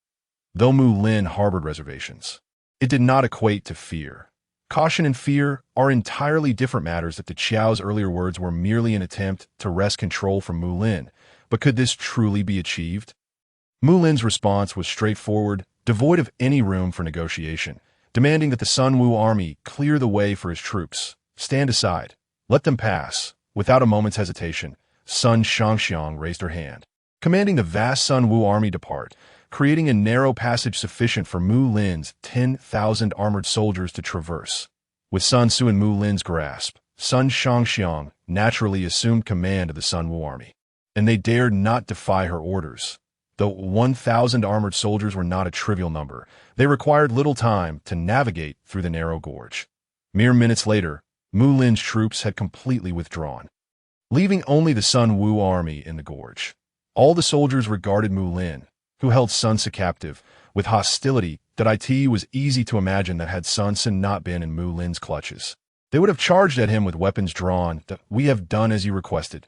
Though Mulin harbored reservations, it did not equate to fear. Caution and fear are entirely different matters. That the Qiao's earlier words were merely an attempt to wrest control from Mulin, but could this truly be achieved? Mulin's response was straightforward, devoid of any room for negotiation, demanding that the Sun Wu army clear the way for his troops. Stand aside. Let them pass. Without a moment's hesitation, Sun Shangxiang raised her hand, commanding the vast Sun Wu army depart, creating a narrow passage sufficient for Mulin's 10,000 armored soldiers to traverse. With Sun Tzu in Mulin's grasp, Sun Shangxiang naturally assumed command of the Sun Wu army, and they dared not defy her orders. Though 1,000 armored soldiers were not a trivial number, they required little time to navigate through the narrow gorge. Mere minutes later, Mulin's troops had completely withdrawn, leaving only the Sun Wu army in the gorge. All the soldiers regarded Mulin, who held Sun Tzu captive, with hostility that it was easy to imagine that had Sun Tzu not been in Mulin's clutches, they would have charged at him with weapons drawn. That we have done as you requested.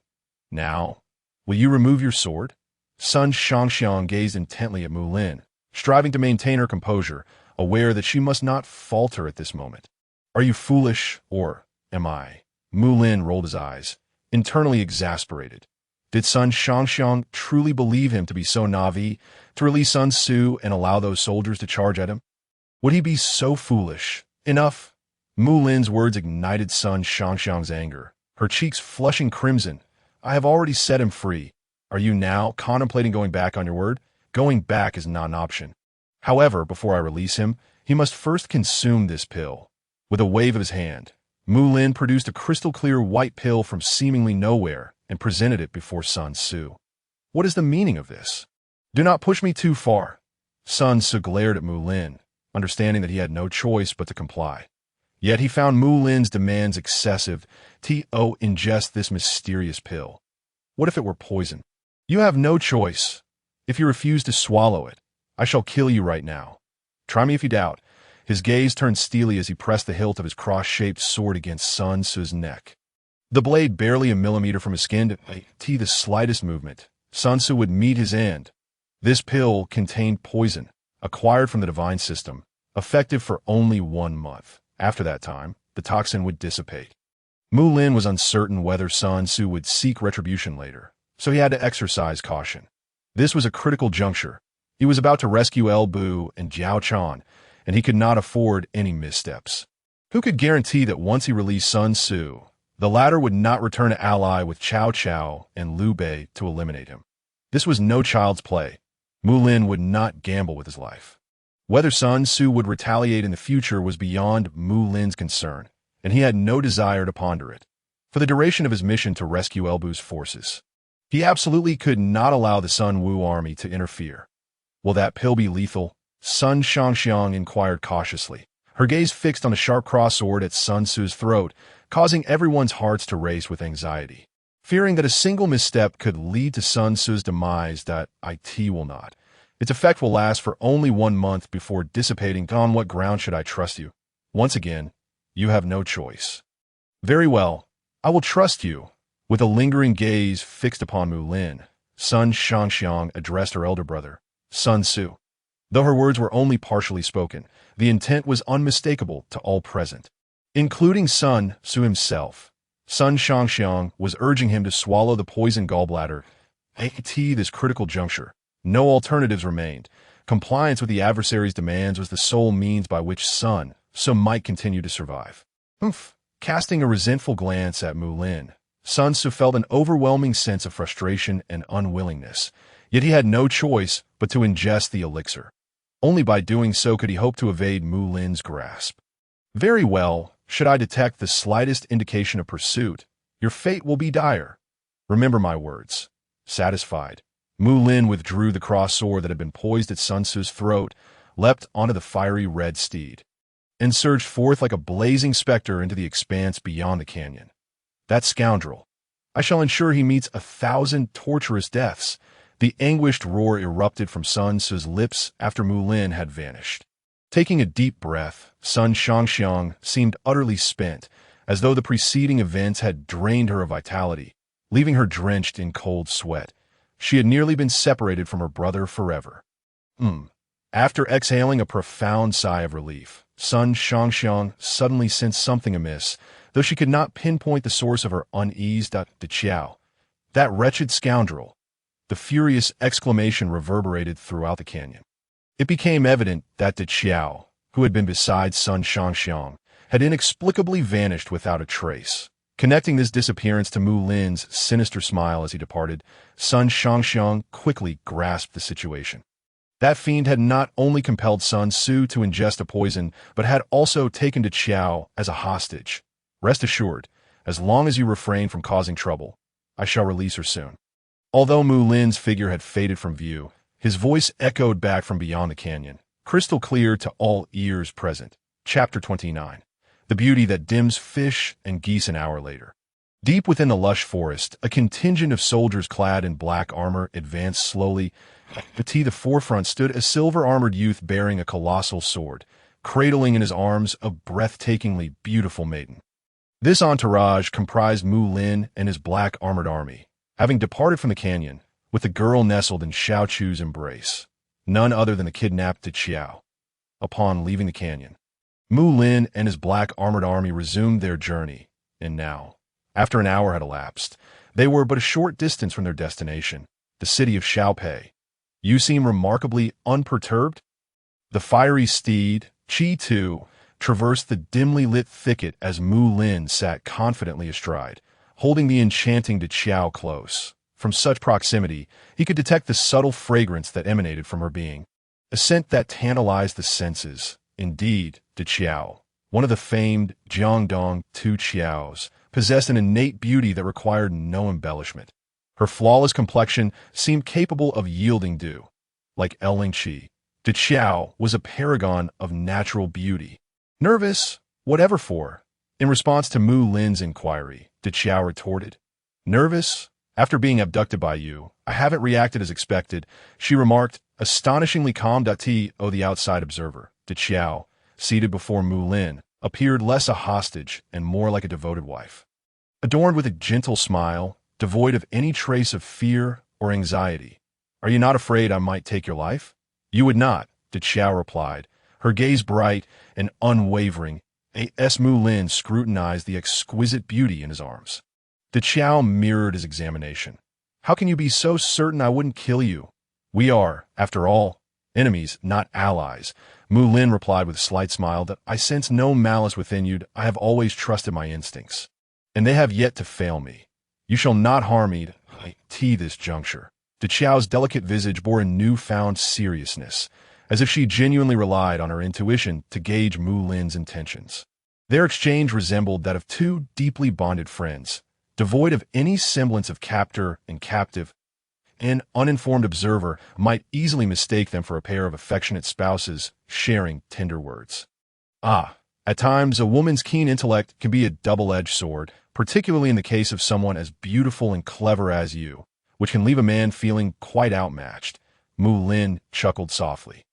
Now, will you remove your sword? Sun Shangxiang gazed intently at Mulin, striving to maintain her composure, aware that she must not falter at this moment. Are you foolish, or am I? Mulin rolled his eyes, internally exasperated. Did Sun Shangxiang truly believe him to be so naive to release Sun Tzu and allow those soldiers to charge at him? Would he be so foolish? Enough! Mulin's words ignited Sun Shangxiang's anger, her cheeks flushing crimson. I have already set him free. Are you now contemplating going back on your word? Going back is not an option. However, before I release him, he must first consume this pill. With a wave of his hand, Mulin produced a crystal-clear white pill from seemingly nowhere and presented it before Sun Tzu. What is the meaning of this? Do not push me too far. Sun Tzu glared at Mulin, understanding that he had no choice but to comply. Yet he found Mulin's demands excessive. Ingest this mysterious pill. What if it were poison? You have no choice. If you refuse to swallow it, I shall kill you right now. Try me if you doubt. His gaze turned steely as he pressed the hilt of his cross-shaped sword against Sun Tzu's neck. The blade barely a millimeter from his skin. The slightest movement, Sun Tzu would meet his end. This pill contained poison, acquired from the divine system, effective for only 1 month. After that time, the toxin would dissipate. Mulin was uncertain whether Sun Tzu would seek retribution later, so he had to exercise caution. This was a critical juncture. He was about to rescue Elbu and Diao Chan, and he could not afford any missteps. Who could guarantee that once he released Sun Tzu, the latter would not return to ally with Cao Cao and Liu Bei to eliminate him? This was no child's play. Mulin would not gamble with his life. Whether Sun Tzu would retaliate in the future was beyond Mulin's concern, and he had no desire to ponder it. For the duration of his mission to rescue Elbu's forces, he absolutely could not allow the Sun Wu army to interfere. Will that pill be lethal? Sun Shangxiang inquired cautiously, her gaze fixed on the sharp cross sword at Sun Tzu's throat, causing everyone's hearts to race with anxiety. fearing that a single misstep could lead to Sun Tzu's demise. That it will not. Its effect will last for only 1 month before dissipating. On what ground should I trust you? Once again, you have no choice. Very well, I will trust you. With a lingering gaze fixed upon Mulin, Sun Shangxiang addressed her elder brother, Sun Tzu. Though her words were only partially spoken, the intent was unmistakable to all present, including Sun Tzu himself. Sun Shangxiang was urging him to swallow the poison gallbladder. At this critical juncture, no alternatives remained. Compliance with the adversary's demands was the sole means by which Sun Tzu might continue to survive. Casting a resentful glance at Mulin, Sun Tzu felt an overwhelming sense of frustration and unwillingness, yet he had no choice but to ingest the elixir. Only by doing so could he hope to evade Mulin's grasp. Very well, should I detect the slightest indication of pursuit, your fate will be dire. Remember my words. Satisfied, Mulin withdrew the cross sword that had been poised at Sun Tzu's throat, leapt onto the fiery red steed, and surged forth like a blazing specter into the expanse beyond the canyon. That scoundrel. I shall ensure he meets 1,000 torturous deaths. The anguished roar erupted from Sun Tzu's lips after Mulin had vanished. Taking a deep breath, Sun Shangxiang seemed utterly spent, as though the preceding events had drained her of vitality, leaving her drenched in cold sweat. She had nearly been separated from her brother forever. After exhaling a profound sigh of relief, Sun Shangxiang suddenly sensed something amiss, though she could not pinpoint the source of her unease. Xiao, that wretched scoundrel. The furious exclamation reverberated throughout the canyon. It became evident that Xiao, who had been beside Sun Shangxiang, had inexplicably vanished without a trace. Connecting this disappearance to Mulin's sinister smile as he departed, Sun Shangxiang quickly grasped the situation. That fiend had not only compelled Sun Tzu to ingest a poison, but had also taken Xiao as a hostage. Rest assured, as long as you refrain from causing trouble, I shall release her soon. Although Mulin's figure had faded from view, his voice echoed back from beyond the canyon, crystal clear to all ears present. Chapter 29. The beauty that dims fish and geese an hour later. Deep within the lush forest, a contingent of soldiers clad in black armor advanced slowly. At the forefront stood a silver-armored youth bearing a colossal sword, cradling in his arms a breathtakingly beautiful maiden. This entourage comprised Mulin and his black-armored army, having departed from the canyon, with the girl nestled in Xiao Chu's embrace, none other than the kidnapped Xiao. Upon leaving the canyon, Mulin and his black-armored army resumed their journey, and now, after an hour had elapsed, they were but a short distance from their destination, the city of Xiao Pi. You seem remarkably unperturbed? The fiery steed, Qi Tu, traversed the dimly lit thicket as Mulin sat confidently astride, holding the enchanting Xiao close. From such proximity, he could detect the subtle fragrance that emanated from her being, a scent that tantalized the senses. Indeed, Xiao, one of the famed Jiangdong two Xiaos, possessed an innate beauty that required no embellishment. Her flawless complexion seemed capable of yielding dew. Like Lingqi, Xiao was a paragon of natural beauty. Nervous? Whatever for? In response to Mulin's inquiry, Xiao retorted. Nervous? After being abducted by you, I haven't reacted as expected, she remarked, astonishingly calm. The outside observer, Xiao, seated before Mulin, appeared less a hostage and more like a devoted wife. Adorned with a gentle smile, devoid of any trace of fear or anxiety. Are you not afraid I might take your life? You would not, Xiao replied, her gaze bright and unwavering. As Mulin scrutinized the exquisite beauty in his arms. Xiao mirrored his examination. How can you be so certain I wouldn't kill you? We are, after all, enemies, not allies. Mulin replied with a slight smile that I sense no malice within you. I have always trusted my instincts, and they have yet to fail me. You shall not harm me at this juncture. Xiao's delicate visage bore a newfound seriousness, as if she genuinely relied on her intuition to gauge Mulin's intentions. Their exchange resembled that of two deeply bonded friends, devoid of any semblance of captor and captive. An uninformed observer might easily mistake them for a pair of affectionate spouses sharing tender words. At times a woman's keen intellect can be a double-edged sword, particularly in the case of someone as beautiful and clever as you, which can leave a man feeling quite outmatched. Mulin chuckled softly.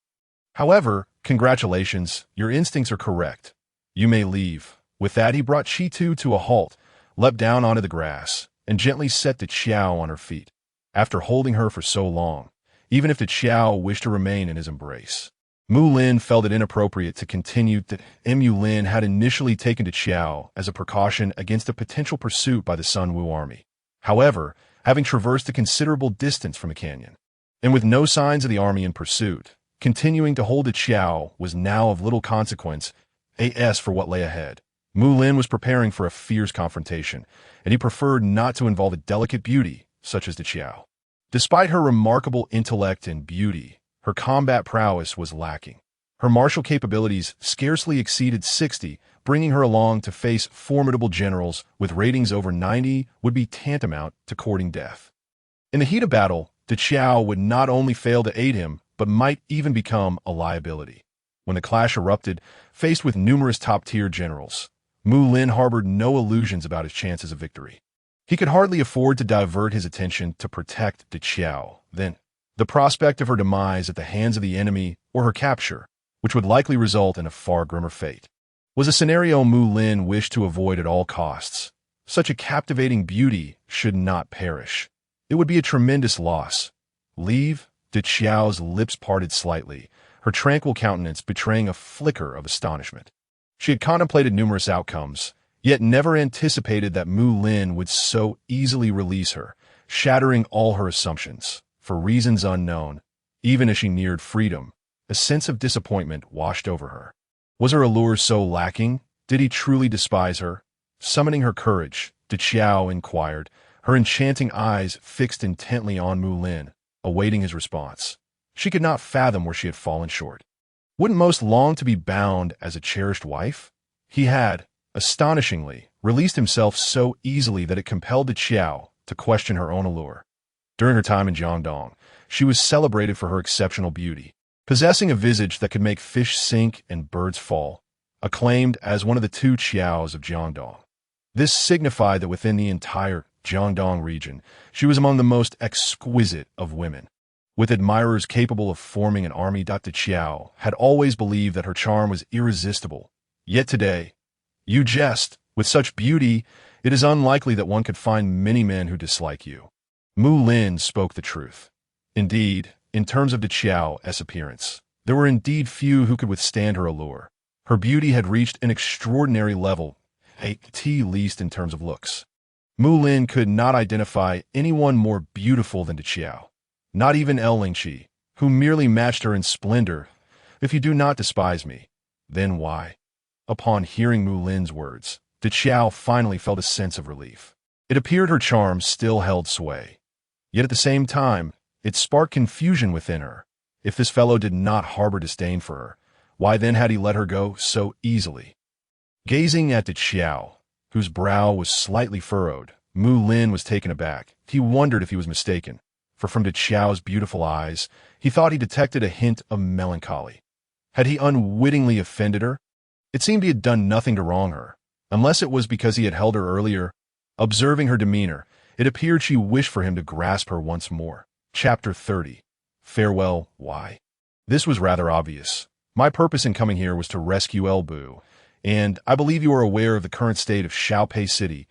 However, congratulations, your instincts are correct. You may leave. With that, he brought Xiahou to a halt, leapt down onto the grass, and gently set the Xiao on her feet. After holding her for so long, even if the Xiao wished to remain in his embrace, Mulin felt it inappropriate to continue that Mulin had initially taken to Xiao as a precaution against a potential pursuit by the Sun Wu army. However, having traversed a considerable distance from the canyon, and with no signs of the army in pursuit, continuing to hold the Xiao was now of little consequence as for what lay ahead. Mulin was preparing for a fierce confrontation, and he preferred not to involve a delicate beauty such as the Xiao. Despite her remarkable intellect and beauty, her combat prowess was lacking. Her martial capabilities scarcely exceeded 60, bringing her along to face formidable generals with ratings over 90 would be tantamount to courting death. In the heat of battle, the Xiao would not only fail to aid him, but might even become a liability. When the clash erupted, faced with numerous top-tier generals, Mulin harbored no illusions about his chances of victory. He could hardly afford to divert his attention to protect the Xiao. Then, the prospect of her demise at the hands of the enemy or her capture, which would likely result in a far grimmer fate, was a scenario Mulin wished to avoid at all costs. Such a captivating beauty should not perish. It would be a tremendous loss. Leave? The Xiao's lips parted slightly, her tranquil countenance betraying a flicker of astonishment. She had contemplated numerous outcomes, yet never anticipated that Mulin would so easily release her, shattering all her assumptions. For reasons unknown, even as she neared freedom, a sense of disappointment washed over her. Was her allure so lacking? Did he truly despise her? Summoning her courage, the Xiao inquired, her enchanting eyes fixed intently on Mulin, awaiting his response. She could not fathom where she had fallen short. Wouldn't most long to be bound as a cherished wife? He had, astonishingly, released himself so easily that it compelled the Xiao to question her own allure. During her time in Jiangdong, she was celebrated for her exceptional beauty, possessing a visage that could make fish sink and birds fall, acclaimed as one of the two Xiaos of Jiangdong. This signified that within the entire Jiangdong region, she was among the most exquisite of women. With admirers capable of forming an army, the Xiao had always believed that her charm was irresistible. Yet today, you jest, with such beauty, it is unlikely that one could find many men who dislike you. Mulin spoke the truth. Indeed, in terms of the Xiao's appearance, there were indeed few who could withstand her allure. Her beauty had reached an extraordinary level, at least in terms of looks. Mulin could not identify anyone more beautiful than the Xiao. Not even Lingqi, who merely matched her in splendor. If you do not despise me, then why? Upon hearing Mulin's words, the Xiao finally felt a sense of relief. It appeared her charm still held sway. Yet at the same time, it sparked confusion within her. If this fellow did not harbor disdain for her, why then had he let her go so easily? Gazing at the Xiao, whose brow was slightly furrowed, Mulin was taken aback. He wondered if he was mistaken, for from the Xiao's beautiful eyes, he thought he detected a hint of melancholy. Had he unwittingly offended her? It seemed he had done nothing to wrong her, unless it was because he had held her earlier. Observing her demeanor, it appeared she wished for him to grasp her once more. Chapter 30. Farewell, why? This was rather obvious. My purpose in coming here was to rescue El Bu, and I believe you are aware of the current state of Xiao Pi City.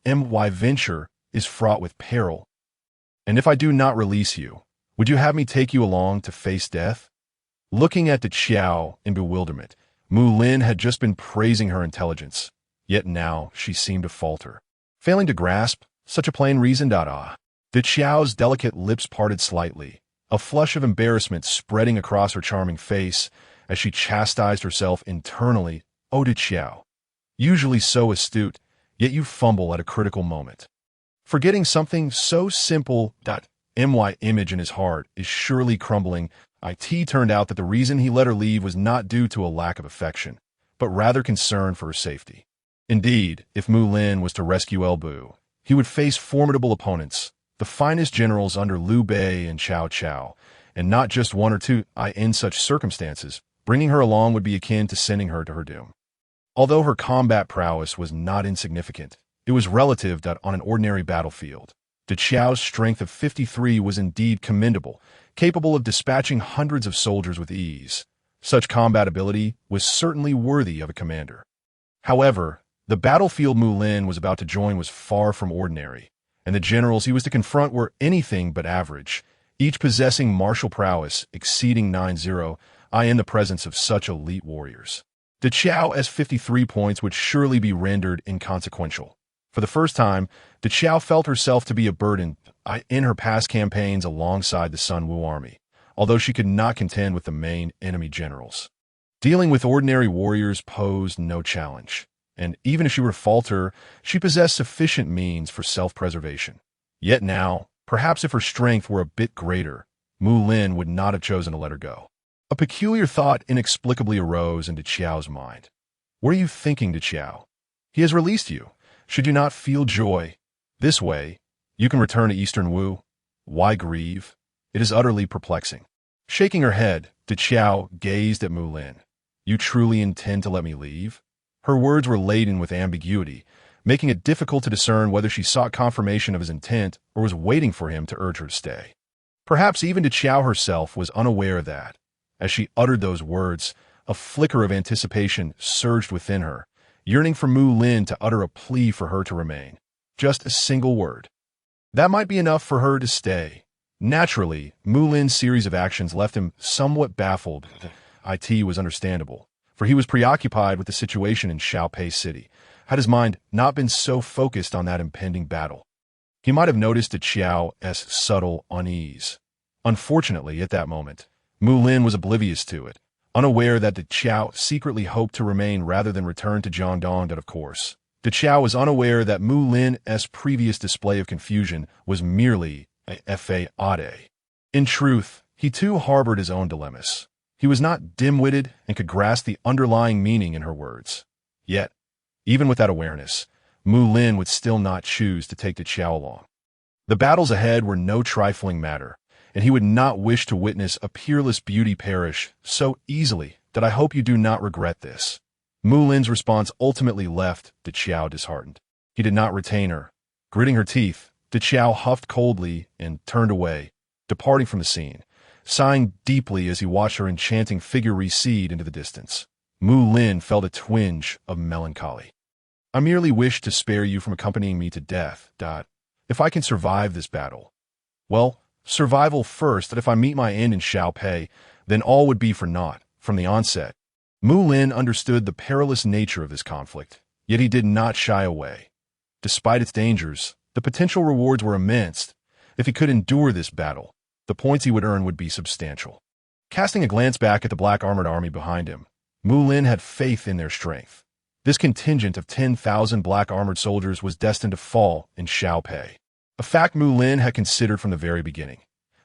My venture is fraught with peril. And if I do not release you, would you have me take you along to face death? Looking at the Xiao in bewilderment, Mulin had just been praising her intelligence, yet now she seemed to falter. Failing to grasp such a plain reason, the Xiao's delicate lips parted slightly, a flush of embarrassment spreading across her charming face as she chastised herself internally. Oh, the Xiao, usually so astute, yet you fumble at a critical moment. Forgetting something so simple. My image in his heart is surely crumbling. It turned out that the reason he let her leave was not due to a lack of affection, but rather concern for her safety. Indeed, if Mulin was to rescue El Bu, he would face formidable opponents, the finest generals under Liu Bei and Cao Cao, and not just one or two. In such circumstances, bringing her along would be akin to sending her to her doom. Although her combat prowess was not insignificant, It was relative that on an ordinary battlefield, Diao's strength of 53 was indeed commendable, capable of dispatching hundreds of soldiers with ease. Such combat ability was certainly worthy of a commander. However, the battlefield Mulin was about to join was far from ordinary, and the generals he was to confront were anything but average, each possessing martial prowess exceeding 90 in the presence of such elite warriors. Diao's 53 points would surely be rendered inconsequential. For the first time, Diao felt herself to be a burden in her past campaigns alongside the Sun Wu army, although she could not contend with the main enemy generals. Dealing with ordinary warriors posed no challenge, and even if she were to falter, she possessed sufficient means for self-preservation. Yet now, perhaps if her strength were a bit greater, Mulin would not have chosen to let her go. A peculiar thought inexplicably arose into Qiao's mind. What are you thinking, Diao? He has released you. Should you not feel joy? This way, you can return to Eastern Wu. Why grieve? It is utterly perplexing. Shaking her head, Diao gazed at Mulin. You truly intend to let me leave? Her words were laden with ambiguity, making it difficult to discern whether she sought confirmation of his intent or was waiting for him to urge her to stay. Perhaps even Diao herself was unaware that, as she uttered those words, a flicker of anticipation surged within her, yearning for Mulin to utter a plea for her to remain. Just a single word. That might be enough for her to stay. Naturally, Mulin's series of actions left him somewhat baffled. It was understandable, for he was preoccupied with the situation in Xiao Pi City. Had his mind not been so focused on that impending battle, he might have noticed Diao's subtle unease. Unfortunately, at that moment, Mulin was oblivious to it, unaware that Diao secretly hoped to remain rather than return to Jiangdong. That, of course, Diao was unaware that Mulin's previous display of confusion was merely a fade. In truth, he too harbored his own dilemmas. He was not dim-witted and could grasp the underlying meaning in her words. Yet, even with that awareness, Mulin would still not choose to take Diao along. The battles ahead were no trifling matter, and he would not wish to witness a peerless beauty perish so easily that I hope you do not regret this. Mulin's response ultimately left Diao disheartened. He did not retain her. Gritting her teeth, Diao huffed coldly and turned away, departing from the scene, sighing deeply as he watched her enchanting figure recede into the distance. Mulin felt a twinge of melancholy. I merely wish to spare you from accompanying me to death. If I can survive this battle, well, survival first, that if I meet my end in Xiao Pi, then all would be for naught. From the onset, Mulin understood the perilous nature of this conflict, yet he did not shy away. Despite its dangers, the potential rewards were immense. If he could endure this battle, the points he would earn would be substantial. Casting a glance back at the black armored army behind him, Mulin had faith in their strength. This contingent of 10,000 black armored soldiers was destined to fall in Xiao Pi, a fact Mulin had considered from the very beginning.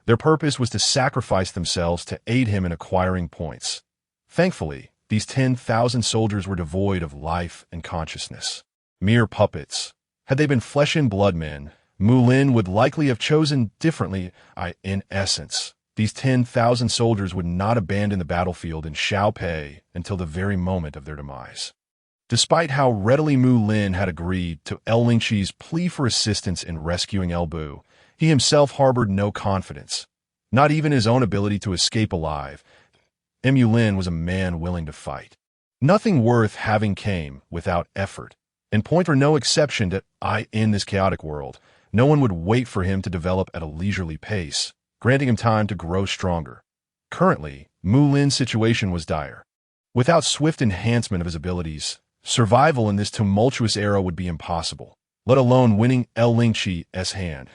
Their purpose was to sacrifice themselves to aid him in acquiring points. Thankfully, these 10,000 soldiers were devoid of life and consciousness. Mere puppets. Had they been flesh and blood men, Mulin would likely have chosen differently. In essence, these 10,000 soldiers would not abandon the battlefield in Xiao Pi until the very moment of their demise. Despite how readily Mulin had agreed to Lingqi's plea for assistance in rescuing Bu, he himself harbored no confidence, not even his own ability to escape alive. Mulin was a man willing to fight. Nothing worth having came without effort, and point were no exception to in this chaotic world. No one would wait for him to develop at a leisurely pace, granting him time to grow stronger. Currently, Mulin's situation was dire. Without swift enhancement of his abilities, survival in this tumultuous era would be impossible, let alone winning Lingqi's hand.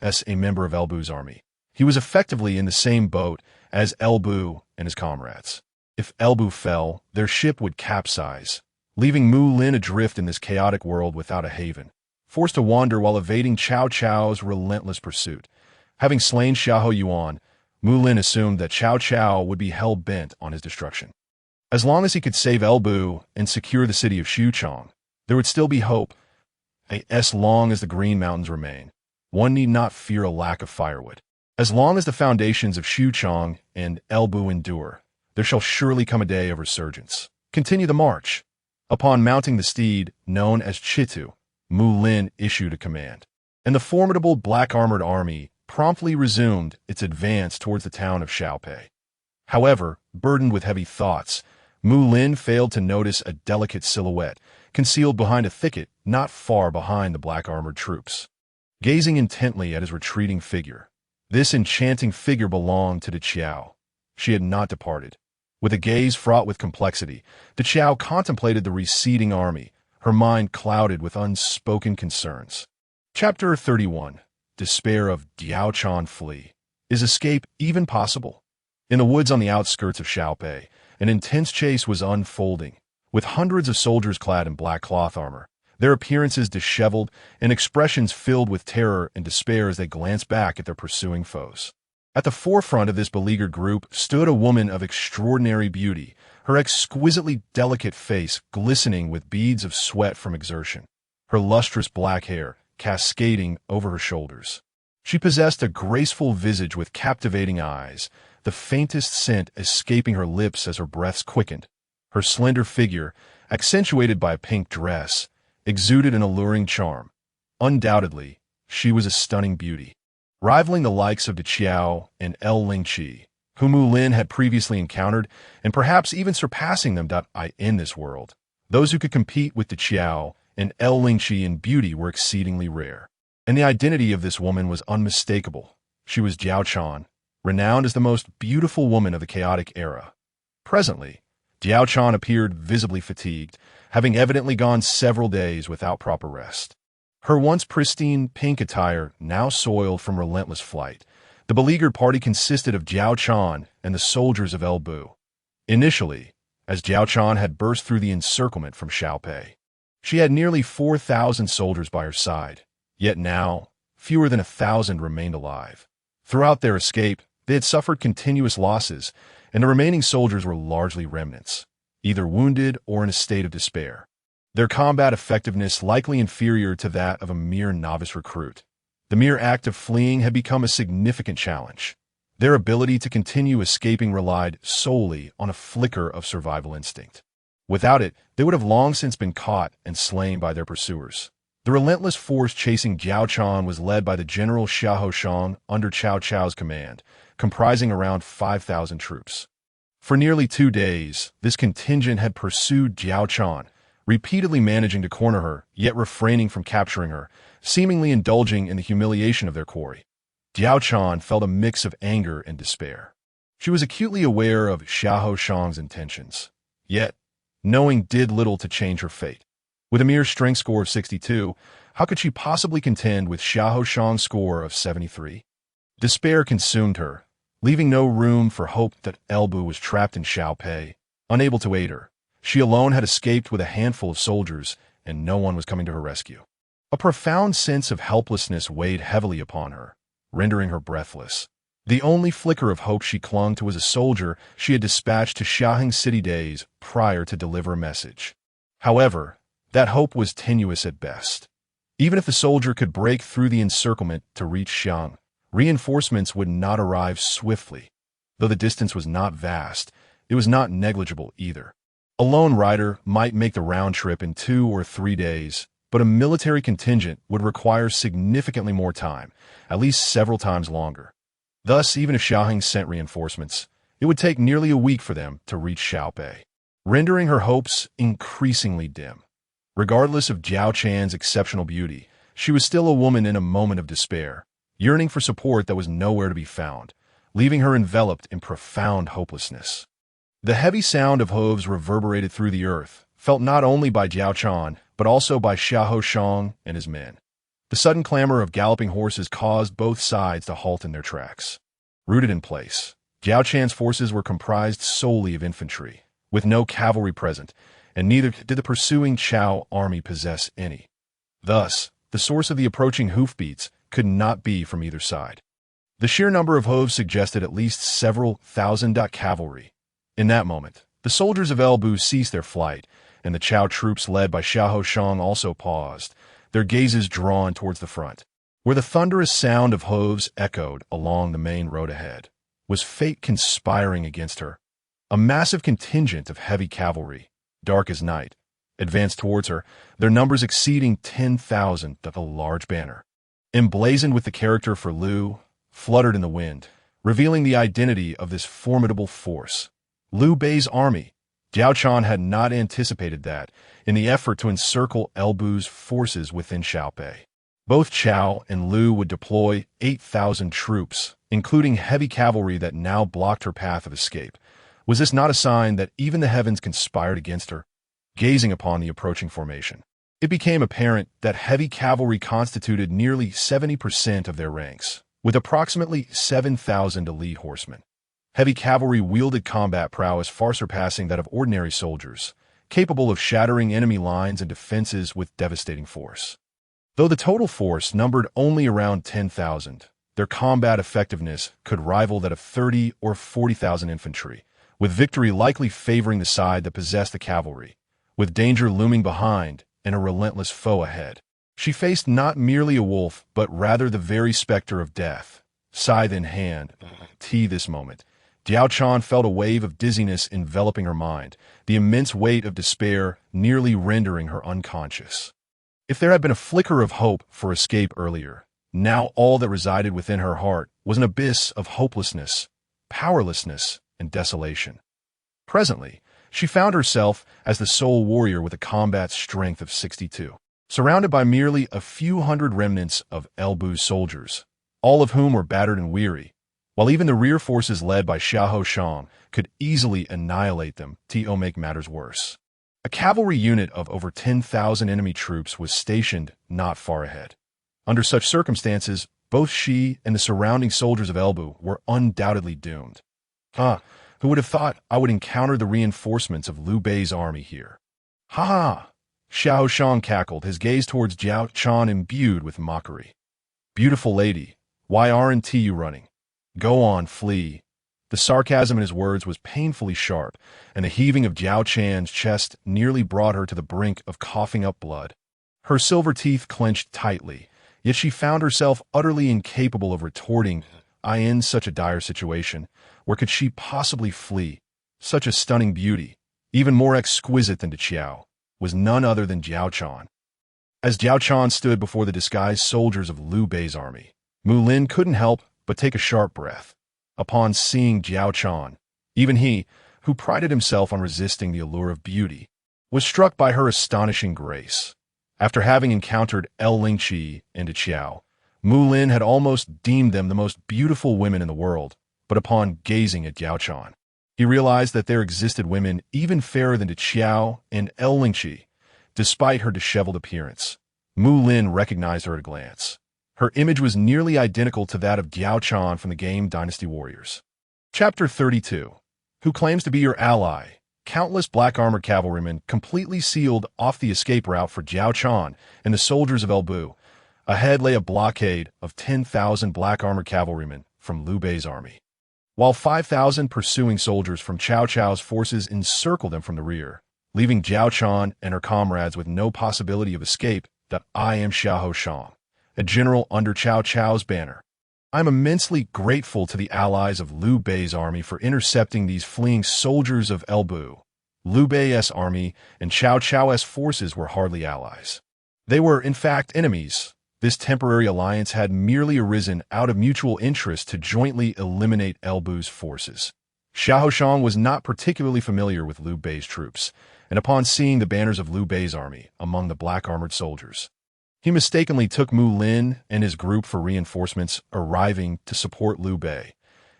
As a member of Bu's army, he was effectively in the same boat as Bu and his comrades. If Bu fell, their ship would capsize, leaving Mulin adrift in this chaotic world without a haven, forced to wander while evading Cao Cao's relentless pursuit. Having slain Xiahou Yuan, Mulin assumed that Cao Cao would be hell-bent on his destruction. As long as he could save Bu and secure the city of Xuchang, there would still be hope. As long as the Green Mountains remain, one need not fear a lack of firewood. As long as the foundations of Xuchang and Bu endure, there shall surely come a day of resurgence. Continue the march. Upon mounting the steed known as Chitu, Mulin issued a command, and the formidable black-armored army promptly resumed its advance towards the town of Xiao Pi. However, burdened with heavy thoughts, Mulin failed to notice a delicate silhouette concealed behind a thicket not far behind the black-armored troops. Gazing intently at his retreating figure, this enchanting figure belonged to the Qiao. She had not departed. With a gaze fraught with complexity, the Qiao contemplated the receding army, her mind clouded with unspoken concerns. Chapter 31. Despair of Diao Chan flee. Is escape even possible? In the woods on the outskirts of Xiao Pi, an intense chase was unfolding, with hundreds of soldiers clad in black cloth armor, their appearances disheveled and expressions filled with terror and despair as they glanced back at their pursuing foes. At the forefront of this beleaguered group stood a woman of extraordinary beauty, her exquisitely delicate face glistening with beads of sweat from exertion, her lustrous black hair cascading over her shoulders. She possessed a graceful visage with captivating eyes, the faintest scent escaping her lips as her breaths quickened. Her slender figure, accentuated by a pink dress, exuded an alluring charm. Undoubtedly, she was a stunning beauty, rivaling the likes of the Qiao and Lingqi, whom Mulin had previously encountered, and perhaps even surpassing them in this world. Those who could compete with the Qiao and Lingqi in beauty were exceedingly rare, and the identity of this woman was unmistakable. She was Diao Chan, renowned as the most beautiful woman of the chaotic era. Presently, Diao Chan appeared visibly fatigued, having evidently gone several days without proper rest. Her once pristine pink attire now soiled from relentless flight. The beleaguered party consisted of Diao Chan and the soldiers of El Bu. Initially, as Diao Chan had burst through the encirclement from Xiao Pi, she had nearly 4,000 soldiers by her side, yet now, fewer than 1,000 remained alive. Throughout their escape, they had suffered continuous losses, and the remaining soldiers were largely remnants, either wounded or in a state of despair. Their combat effectiveness likely inferior to that of a mere novice recruit. The mere act of fleeing had become a significant challenge. Their ability to continue escaping relied solely on a flicker of survival instinct. Without it, they would have long since been caught and slain by their pursuers. The relentless force chasing Diao Chan was led by the General Xiahou Yuan under Cao Cao's command, comprising around 5,000 troops. For nearly 2 days, this contingent had pursued Diao Chan, repeatedly managing to corner her, yet refraining from capturing her, seemingly indulging in the humiliation of their quarry. Diao Chan felt a mix of anger and despair. She was acutely aware of Xiahou Yuan's intentions, yet, knowing did little to change her fate. With a mere strength score of 62, how could she possibly contend with Xiahou Yuan's score of 73? Despair consumed her, leaving no room for hope that El Bu was trapped in Xiao Pi, unable to aid her. She alone had escaped with a handful of soldiers, and no one was coming to her rescue. A profound sense of helplessness weighed heavily upon her, rendering her breathless. The only flicker of hope she clung to was a soldier she had dispatched to Xiahang City days prior to deliver a message. However, that hope was tenuous at best. Even if the soldier could break through the encirclement to reach Xiang, reinforcements would not arrive swiftly. Though the distance was not vast, it was not negligible either. A lone rider might make the round trip in 2 or 3 days, but a military contingent would require significantly more time, at least several times longer. Thus, even if Xiahang sent reinforcements, it would take nearly a week for them to reach Xiao Pi, rendering her hopes increasingly dim. Regardless of Diao Chan's exceptional beauty, she was still a woman in a moment of despair, yearning for support that was nowhere to be found, leaving her enveloped in profound hopelessness. The heavy sound of hooves reverberated through the earth, felt not only by Diao Chan, but also by Xiahou Yuan and his men. The sudden clamor of galloping horses caused both sides to halt in their tracks. Rooted in place, Diao Chan's forces were comprised solely of infantry, with no cavalry present, and neither did the pursuing Qiao army possess any. Thus, the source of the approaching hoofbeats could not be from either side. The sheer number of hooves suggested at least several thousand cavalry. In that moment, the soldiers of El Bu ceased their flight, and the Qiao troops led by Xiahou Yuan also paused, their gazes drawn towards the front. Where the thunderous sound of hooves echoed along the main road ahead, was fate conspiring against her. A massive contingent of heavy cavalry, dark as night, advanced towards her, their numbers exceeding 10,000, a large banner, emblazoned with the character for Liu, fluttered in the wind, revealing the identity of this formidable force. Liu Bei's army. Diao Chan had not anticipated that, in the effort to encircle Elbu's forces within Xiao Pi. Both Cao and Liu would deploy 8,000 troops, including heavy cavalry that now blocked her path of escape. Was this not a sign that even the heavens conspired against her? Gazing upon the approaching formation, it became apparent that heavy cavalry constituted nearly 70% of their ranks, with approximately 7,000 elite horsemen. Heavy cavalry wielded combat prowess far surpassing that of ordinary soldiers, capable of shattering enemy lines and defenses with devastating force. Though the total force numbered only around 10,000, their combat effectiveness could rival that of 30 or 40,000 infantry, with victory likely favoring the side that possessed the cavalry. With danger looming behind and a relentless foe ahead, she faced not merely a wolf, but rather the very specter of death. Scythe in hand, this moment, Diao Chan felt a wave of dizziness enveloping her mind, the immense weight of despair nearly rendering her unconscious. If there had been a flicker of hope for escape earlier, now all that resided within her heart was an abyss of hopelessness, powerlessness, and desolation. Presently, she found herself as the sole warrior with a combat strength of 62, surrounded by merely a few hundred remnants of Elbu's soldiers, all of whom were battered and weary, while even the rear forces led by Xiahou Yuan could easily annihilate them to make matters worse. A cavalry unit of over 10,000 enemy troops was stationed not far ahead. Under such circumstances, both she and the surrounding soldiers of Elbu were undoubtedly doomed. Who would have thought I would encounter the reinforcements of Liu Bei's army here? Ha ha! Xiahou Yuan cackled, his gaze towards Diao Chan imbued with mockery. Beautiful lady, why aren't you running? Go on, flee. The sarcasm in his words was painfully sharp, and the heaving of Diao Chan's chest nearly brought her to the brink of coughing up blood. Her silver teeth clenched tightly, yet she found herself utterly incapable of retorting. In such a dire situation, where could she possibly flee? Such a stunning beauty, even more exquisite than Qiao, was none other than Diao Chan. As Diao Chan stood before the disguised soldiers of Liu Bei's army, Mulin couldn't help but take a sharp breath. Upon seeing Diao Chan, even he, who prided himself on resisting the allure of beauty, was struck by her astonishing grace. After having encountered Lingqi and Qiao, Mulin had almost deemed them the most beautiful women in the world, but upon gazing at Diao Chan, he realized that there existed women even fairer than Qiao and Lingqi. Despite her disheveled appearance, Mulin recognized her at a glance. Her image was nearly identical to that of Diao Chan from the game Dynasty Warriors. Chapter 32. Who claims to be your ally? Countless black-armored cavalrymen completely sealed off the escape route for Diao Chan and the soldiers of Elbu. Ahead lay a blockade of 10,000 black-armored cavalrymen from Liu Bei's army, while 5,000 pursuing soldiers from Cao Cao's forces encircled them from the rear, leaving Diao Chan and her comrades with no possibility of escape. I am Xiahou Yuan, a general under Cao Cao's banner. I am immensely grateful to the allies of Liu Bei's army for intercepting these fleeing soldiers of Elbu. Liu Bei's army and Cao Cao's forces were hardly allies. They were, in fact, enemies. This temporary alliance had merely arisen out of mutual interest to jointly eliminate Elbu's forces. Xiahou Yuan was not particularly familiar with Liu Bei's troops, and upon seeing the banners of Liu Bei's army among the black-armored soldiers, he mistakenly took Mulin and his group for reinforcements arriving to support Liu Bei.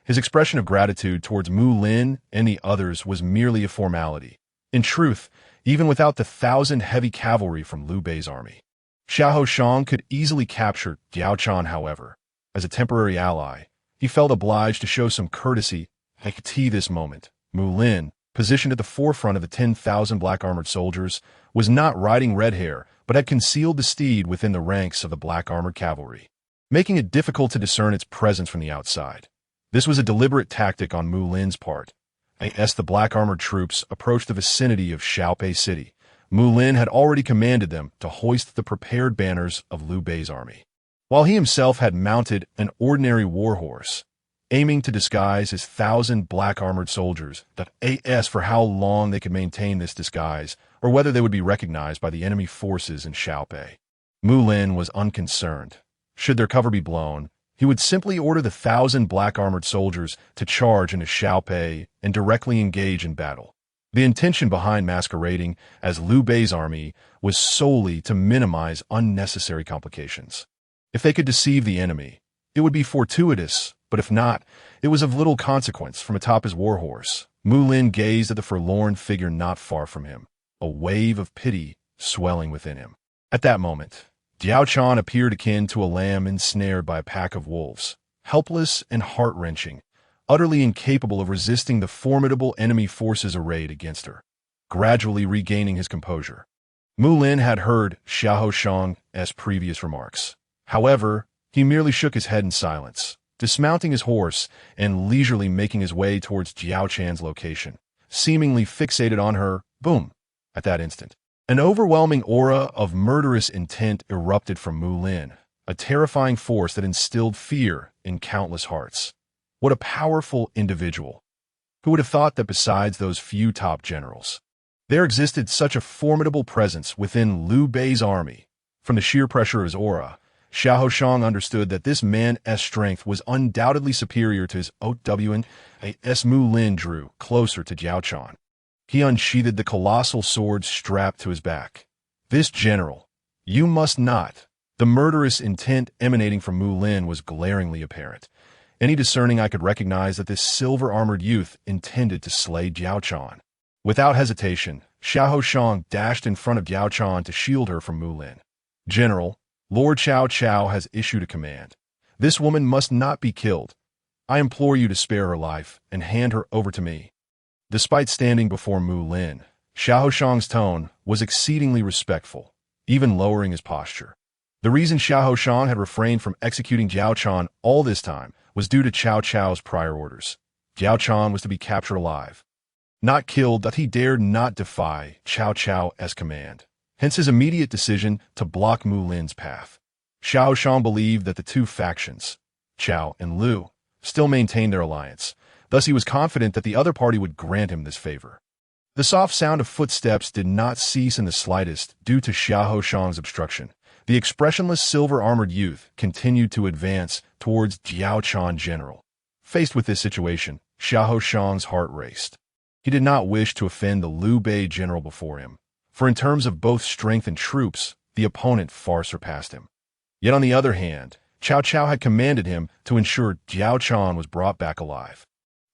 His expression of gratitude towards Mulin and the others was merely a formality. In truth, even without the 1,000 heavy cavalry from Liu Bei's army, Xiahou Yuan could easily capture Diao Chan. However, as a temporary ally, he felt obliged to show some courtesy. At this moment, Mulin, positioned at the forefront of the 10,000 black-armored soldiers, was not riding Red Hare, but had concealed the steed within the ranks of the black-armored cavalry, making it difficult to discern its presence from the outside. This was a deliberate tactic on Mulin's part. As the black-armored troops approached the vicinity of Xiao Pi city, Mulin had already commanded them to hoist the prepared banners of Liu Bei's army, while he himself had mounted an ordinary war horse, aiming to disguise his 1,000 black-armored soldiers. As for how long they could maintain this disguise or whether they would be recognized by the enemy forces in Xiao Pi. Mulin was unconcerned. Should their cover be blown, he would simply order the 1,000 black-armored soldiers to charge into Xiao Pi and directly engage in battle. The intention behind masquerading as Liu Bei's army was solely to minimize unnecessary complications. If they could deceive the enemy, it would be fortuitous, but if not, it was of little consequence. From atop his warhorse, Mulin gazed at the forlorn figure not far from him, a wave of pity swelling within him. At that moment, Diao Chan appeared akin to a lamb ensnared by a pack of wolves, helpless and heart-wrenching, utterly incapable of resisting the formidable enemy forces arrayed against her. Gradually regaining his composure, Mulin had heard Xiahou Yuan's previous remarks. However, he merely shook his head in silence, dismounting his horse and leisurely making his way towards Diao Chan's location, seemingly fixated on her. Boom! At that instant, an overwhelming aura of murderous intent erupted from Mulin, a terrifying force that instilled fear in countless hearts. What a powerful individual! Who would have thought that besides those few top generals, there existed such a formidable presence within Liu Bei's army? From the sheer pressure of his aura, Xiahou Yuan understood that this man's strength was undoubtedly superior to his own. As Mulin drew closer to Diao Chan, he unsheathed the colossal sword strapped to his back. This general, you must not. The murderous intent emanating from Mulin was glaringly apparent. Any discerning eye could recognize that this silver-armored youth intended to slay Diao Chan. Without hesitation, Xiahou Yuan dashed in front of Diao Chan to shield her from Mulin. General, Lord Cao has issued a command. This woman must not be killed. I implore you to spare her life and hand her over to me. Despite standing before Mulin, Xiahou Yuan's tone was exceedingly respectful, even lowering his posture. The reason Xiahou Yuan had refrained from executing Diao Chan all this time was due to Cao's prior orders. Diao Chan was to be captured alive, not killed. That he dared not defy Cao's command. Hence his immediate decision to block Mulin's path. Xiahou Yuan believed that the two factions, Cao and Liu, still maintained their alliance. Thus he was confident that the other party would grant him this favor. The soft sound of footsteps did not cease in the slightest due to Xiahou Yuan's obstruction. The expressionless silver-armored youth continued to advance towards Diao Chan general. Faced with this situation, Xiahou Yuan's heart raced. He did not wish to offend the Liu Bei general before him, for in terms of both strength and troops, the opponent far surpassed him. Yet on the other hand, Cao had commanded him to ensure Diao Chan was brought back alive.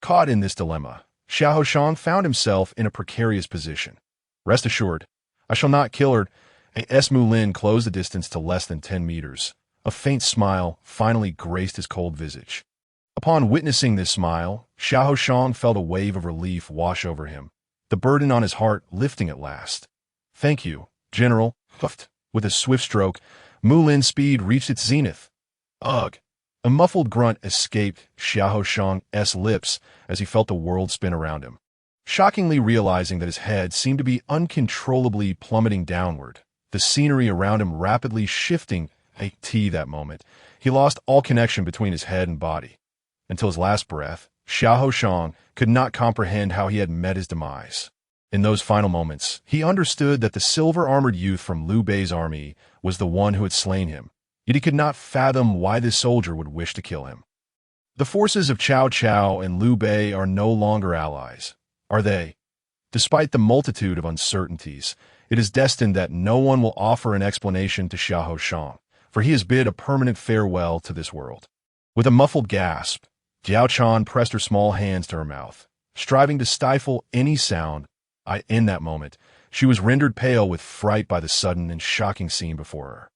Caught in this dilemma, Xiahou Yuan found himself in a precarious position. Rest assured, I shall not kill her. As Mulin closed the distance to less than 10 meters, a faint smile finally graced his cold visage. Upon witnessing this smile, Xiahou Yuan felt a wave of relief wash over him, the burden on his heart lifting at last. Thank you, General. With a swift stroke, Mulin's speed reached its zenith. Ugh! A muffled grunt escaped Xiahou Yuan's lips as he felt the world spin around him. Shockingly realizing that his head seemed to be uncontrollably plummeting downward, the scenery around him rapidly shifting. That moment, he lost all connection between his head and body. Until his last breath, Xiahou Yuan could not comprehend how he had met his demise. In those final moments, he understood that the silver-armored youth from Liu Bei's army was the one who had slain him, yet he could not fathom why this soldier would wish to kill him. The forces of Cao and Liu Bei are no longer allies, are they? Despite the multitude of uncertainties, it is destined that no one will offer an explanation to Xiahou Yuan, for he has bid a permanent farewell to this world. With a muffled gasp, Diao Chan pressed her small hands to her mouth, striving to stifle any sound. In that moment, she was rendered pale with fright by the sudden and shocking scene before her.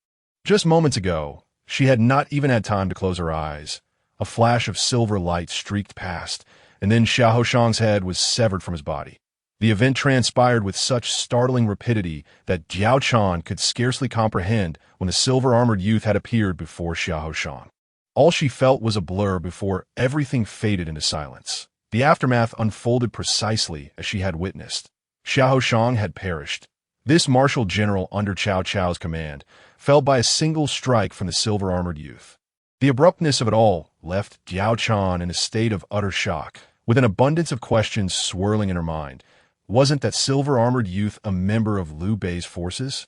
Just moments ago, she had not even had time to close her eyes. A flash of silver light streaked past, and then Xiahou Yuan's head was severed from his body. The event transpired with such startling rapidity that Diao Chan could scarcely comprehend when the silver-armored youth had appeared before Xiahou Yuan. All she felt was a blur before everything faded into silence. The aftermath unfolded precisely as she had witnessed. Xiahou Yuan had perished. This martial general under Cao's command fell by a single strike from the silver-armored youth. The abruptness of it all left Diao Chan in a state of utter shock, with an abundance of questions swirling in her mind. Wasn't that silver-armored youth a member of Liu Bei's forces?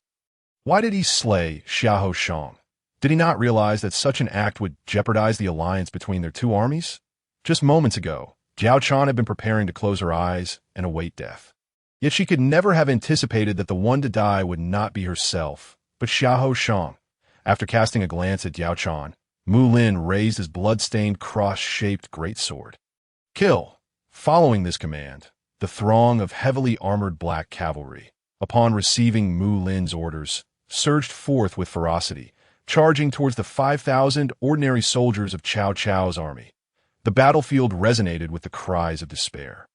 Why did he slay Xiahou Yuan? Did he not realize that such an act would jeopardize the alliance between their two armies? Just moments ago, Diao Chan had been preparing to close her eyes and await death. Yet she could never have anticipated that the one to die would not be herself, but Xiahou Yuan. After casting a glance at Diao Chan, Mulin raised his blood-stained cross-shaped greatsword. Kill! Following this command, the throng of heavily armored black cavalry, upon receiving Mulin's orders, surged forth with ferocity, charging towards the 5,000 ordinary soldiers of Cao Cao's army. The battlefield resonated with the cries of despair.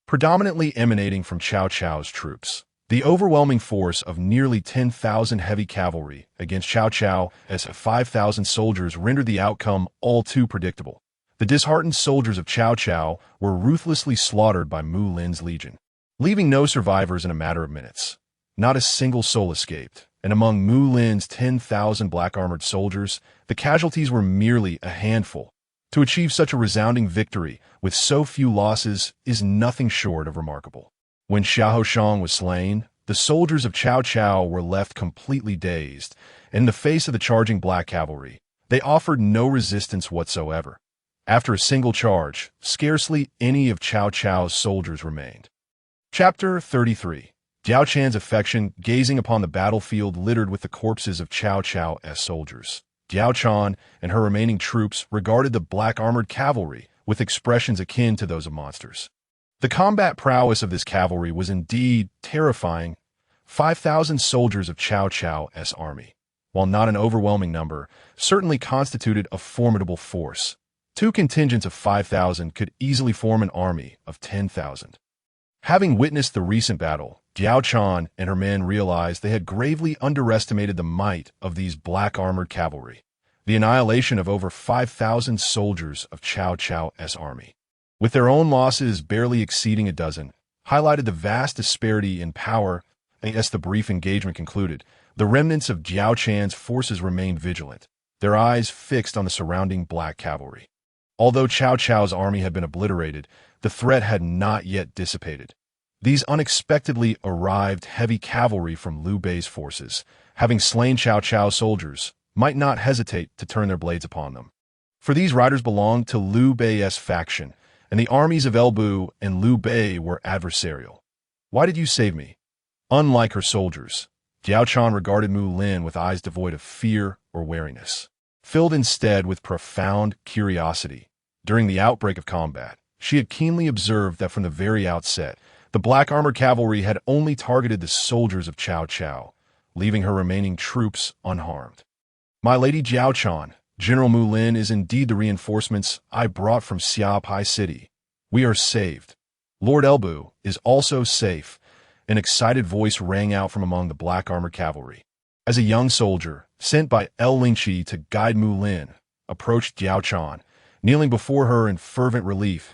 Predominantly emanating from Cao Cao's troops, the overwhelming force of nearly 10,000 heavy cavalry against Cao Cao's 5,000 soldiers rendered the outcome all too predictable. The disheartened soldiers of Cao Cao were ruthlessly slaughtered by Mulin's legion, leaving no survivors in a matter of minutes. Not a single soul escaped, and among Mulin's 10,000 black-armored soldiers, the casualties were merely a handful. To achieve such a resounding victory with so few losses is nothing short of remarkable. When Xiahou Yuan was slain, the soldiers of Cao Cao were left completely dazed. In the face of the charging black cavalry, they offered no resistance whatsoever. After a single charge, scarcely any of Cao Cao's soldiers remained. Chapter 33. Diao Chan's affection gazing upon the battlefield littered with the corpses of Cao Cao's soldiers. Diao Chan and her remaining troops regarded the black-armored cavalry with expressions akin to those of monsters. The combat prowess of this cavalry was indeed terrifying. 5,000 soldiers of Cao Cao's army, while not an overwhelming number, certainly constituted a formidable force. Two contingents of 5,000 could easily form an army of 10,000. Having witnessed the recent battle, Diao Chan and her men realized they had gravely underestimated the might of these black-armored cavalry. The annihilation of over 5,000 soldiers of Cao Cao's army, with their own losses barely exceeding a dozen, highlighted the vast disparity in power. As the brief engagement concluded, the remnants of Diao Chan's forces remained vigilant, their eyes fixed on the surrounding black cavalry. Although Cao Cao's army had been obliterated, the threat had not yet dissipated. These unexpectedly arrived heavy cavalry from Liu Bei's forces, having slain Cao Cao's soldiers, might not hesitate to turn their blades upon them. For these riders belonged to Liu Bei's faction, and the armies of Elbu and Liu Bei were adversarial. Why did you save me? Unlike her soldiers, Diao Chan regarded Mulin with eyes devoid of fear or wariness, filled instead with profound curiosity. During the outbreak of combat, she had keenly observed that from the very outset, the black-armored cavalry had only targeted the soldiers of Cao Cao, leaving her remaining troops unharmed. My lady Diao Chan, General Mulin is indeed the reinforcements I brought from Xia Pi city. We are saved. Lord Elbu is also safe. An excited voice rang out from among the black-armored cavalry. As a young soldier, sent by Lingqi to guide Mulin, approached Diao Chan, kneeling before her in fervent relief.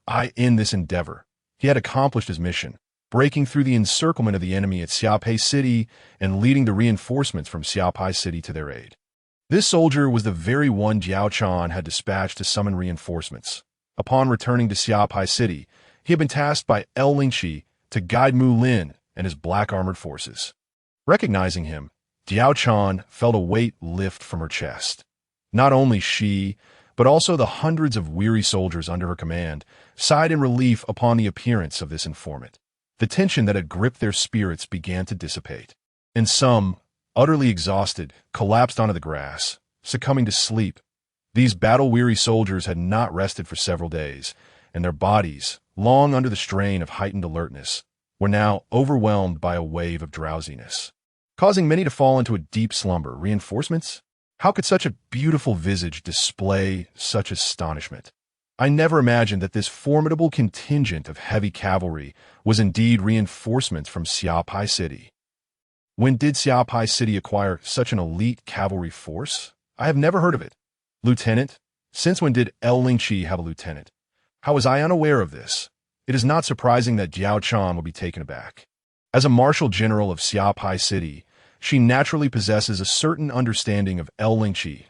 I end this endeavor. He had accomplished his mission, breaking through the encirclement of the enemy at Xia Pi city and leading the reinforcements from Xia Pi city to their aid. This soldier was the very one Diao Chan had dispatched to summon reinforcements. Upon returning to Xia Pi city, he had been tasked by Lingqi to guide Mulin and his black-armored forces. Recognizing him, Diao Chan felt a weight lift from her chest. Not only she, but also the hundreds of weary soldiers under her command, sighed in relief upon the appearance of this informant. The tension that had gripped their spirits began to dissipate, and some, utterly exhausted, collapsed onto the grass, succumbing to sleep. These battle-weary soldiers had not rested for several days, and their bodies, long under the strain of heightened alertness, were now overwhelmed by a wave of drowsiness, causing many to fall into a deep slumber. Reinforcements? How could such a beautiful visage display such astonishment? I never imagined that this formidable contingent of heavy cavalry was indeed reinforcements from Xia Pi city. When did Xia Pi city acquire such an elite cavalry force? I have never heard of it. Lieutenant? Since when did Lingqi have a lieutenant? How was I unaware of this? It is not surprising that Diao Chan would be taken aback. As a marshal general of Xia Pi city, she naturally possesses a certain understanding of Lingqi.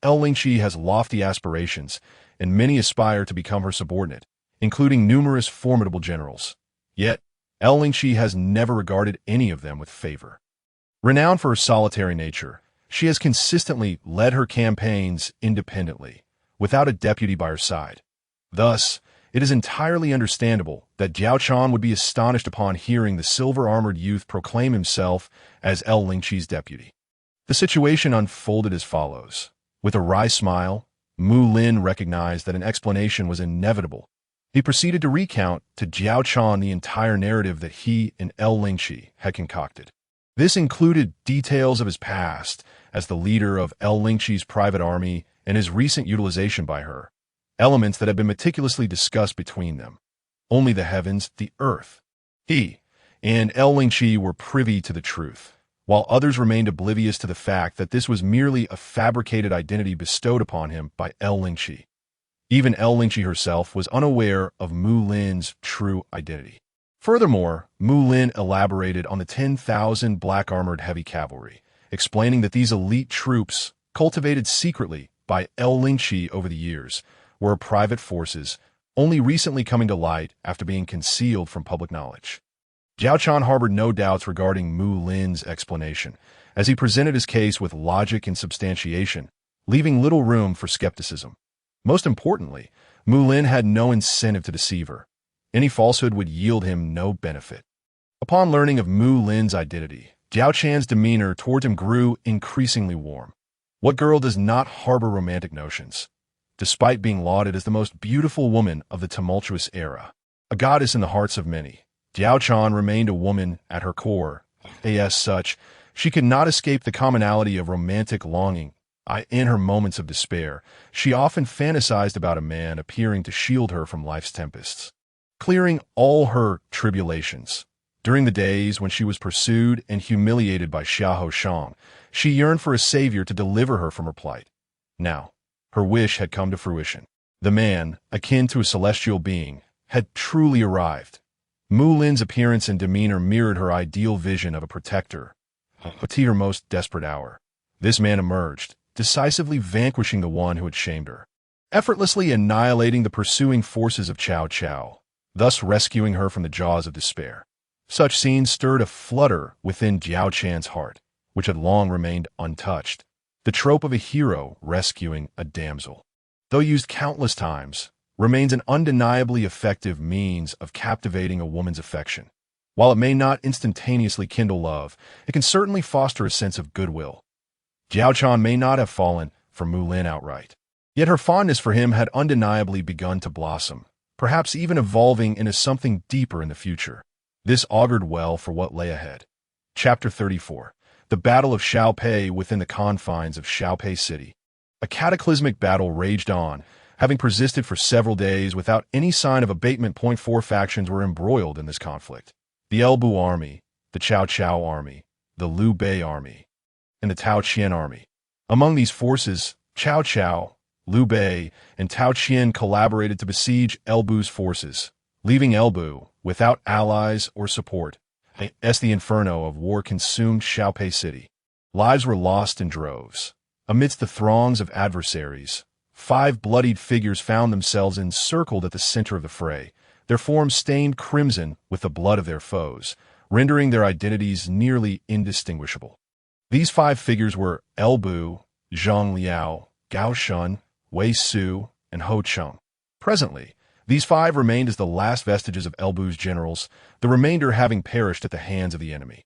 Lingqi has lofty aspirations, and many aspire to become her subordinate, including numerous formidable generals. Yet, Lingqi has never regarded any of them with favor. Renowned for her solitary nature, she has consistently led her campaigns independently, without a deputy by her side. Thus, it is entirely understandable that Diao Chan would be astonished upon hearing the silver-armored youth proclaim himself as Lingqi's deputy. The situation unfolded as follows. With a wry smile, Mulin recognized that an explanation was inevitable. He proceeded to recount to Diao Chan the entire narrative that he and Lingqi had concocted. This included details of his past as the leader of Lingqi's private army and his recent utilization by her, elements that had been meticulously discussed between them. Only the heavens, the earth. He and Lingqi were privy to the truth, while others remained oblivious to the fact that this was merely a fabricated identity bestowed upon him by Lingqi. Even Lingqi herself was unaware of Mulin's true identity. Furthermore, Mulin elaborated on the 10,000 black-armored heavy cavalry, explaining that these elite troops, cultivated secretly by Lingqi over the years, were private forces, only recently coming to light after being concealed from public knowledge. Diao Chan harbored no doubts regarding Mulin's explanation, as he presented his case with logic and substantiation, leaving little room for skepticism. Most importantly, Mulin had no incentive to deceive her. Any falsehood would yield him no benefit. Upon learning of Mulin's identity, Diao Chan's demeanor towards him grew increasingly warm. What girl does not harbor romantic notions? Despite being lauded as the most beautiful woman of the tumultuous era, a goddess in the hearts of many, Diao Chan remained a woman at her core. As such, she could not escape the commonality of romantic longing. In her moments of despair, she often fantasized about a man appearing to shield her from life's tempests, clearing all her tribulations. During the days when she was pursued and humiliated by Xiahou Yuan, she yearned for a savior to deliver her from her plight. Now, her wish had come to fruition. The man, akin to a celestial being, had truly arrived. Mulin's appearance and demeanor mirrored her ideal vision of a protector. But to her most desperate hour, this man emerged, decisively vanquishing the one who had shamed her, effortlessly annihilating the pursuing forces of Cao, thus rescuing her from the jaws of despair. Such scenes stirred a flutter within Diao Chan's heart, which had long remained untouched. The trope of a hero rescuing a damsel, though used countless times, remains an undeniably effective means of captivating a woman's affection. While it may not instantaneously kindle love, it can certainly foster a sense of goodwill. Diao Chan may not have fallen for Mulin outright, yet her fondness for him had undeniably begun to blossom, perhaps even evolving into something deeper in the future. This augured well for what lay ahead. Chapter 34. The Battle of Xia Pi within the confines of Xia Pi City. A cataclysmic battle raged on, having persisted for several days without any sign of abatement. Four factions were embroiled in this conflict: the Elbu army, the Cao army, the Liu Bei army, and the Tao Qian army. Among these forces, Cao, Liu Bei, and Tao Qian collaborated to besiege Elbu's forces, leaving Elbu without allies or support. As the inferno of war consumed Xia Pi City, lives were lost in droves. Amidst the throngs of adversaries, 5 bloodied figures found themselves encircled at the center of the fray, their forms stained crimson with the blood of their foes, rendering their identities nearly indistinguishable. These 5 figures were Elbu, Zhang Liao, Gao Shun, Wei Su, and Ho Cheng. Presently, these 5 remained as the last vestiges of Elbu's generals, the remainder having perished at the hands of the enemy.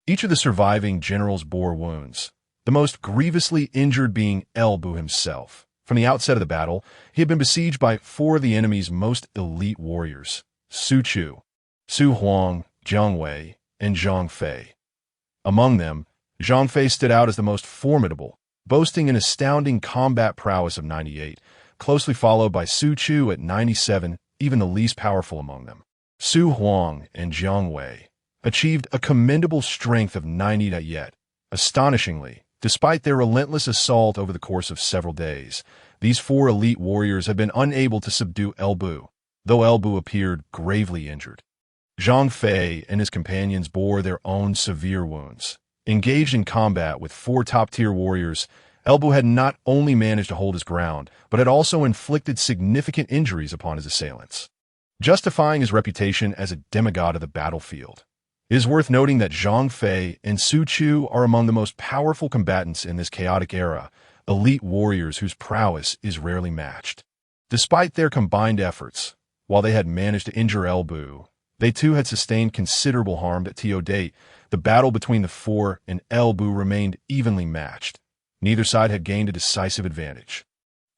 Each of the surviving generals bore wounds, the most grievously injured being Elbu himself. From the outset of the battle, he had been besieged by 4 of the enemy's most elite warriors: Su Chu, Su Huang, Jiang Wei, and Zhang Fei. Among them, Zhang Fei stood out as the most formidable, boasting an astounding combat prowess of 98, closely followed by Su Chu at 97, even the least powerful among them. Su Huang and Jiang Wei achieved a commendable strength of 90. Yet, astonishingly, despite their relentless assault over the course of several days, these 4 elite warriors had been unable to subdue Elbu, though Elbu appeared gravely injured. Zhang Fei and his companions bore their own severe wounds. Engaged in combat with 4 top-tier warriors, Elbu had not only managed to hold his ground, but had also inflicted significant injuries upon his assailants. justifying his reputation as a demigod of the battlefield. It is worth noting that Zhang Fei and Su Chu are among the most powerful combatants in this chaotic era, elite warriors whose prowess is rarely matched. Despite their combined efforts, while they had managed to injure Elbu, they too had sustained considerable harm. To date, the battle between the four and Elbu remained evenly matched. Neither side had gained a decisive advantage.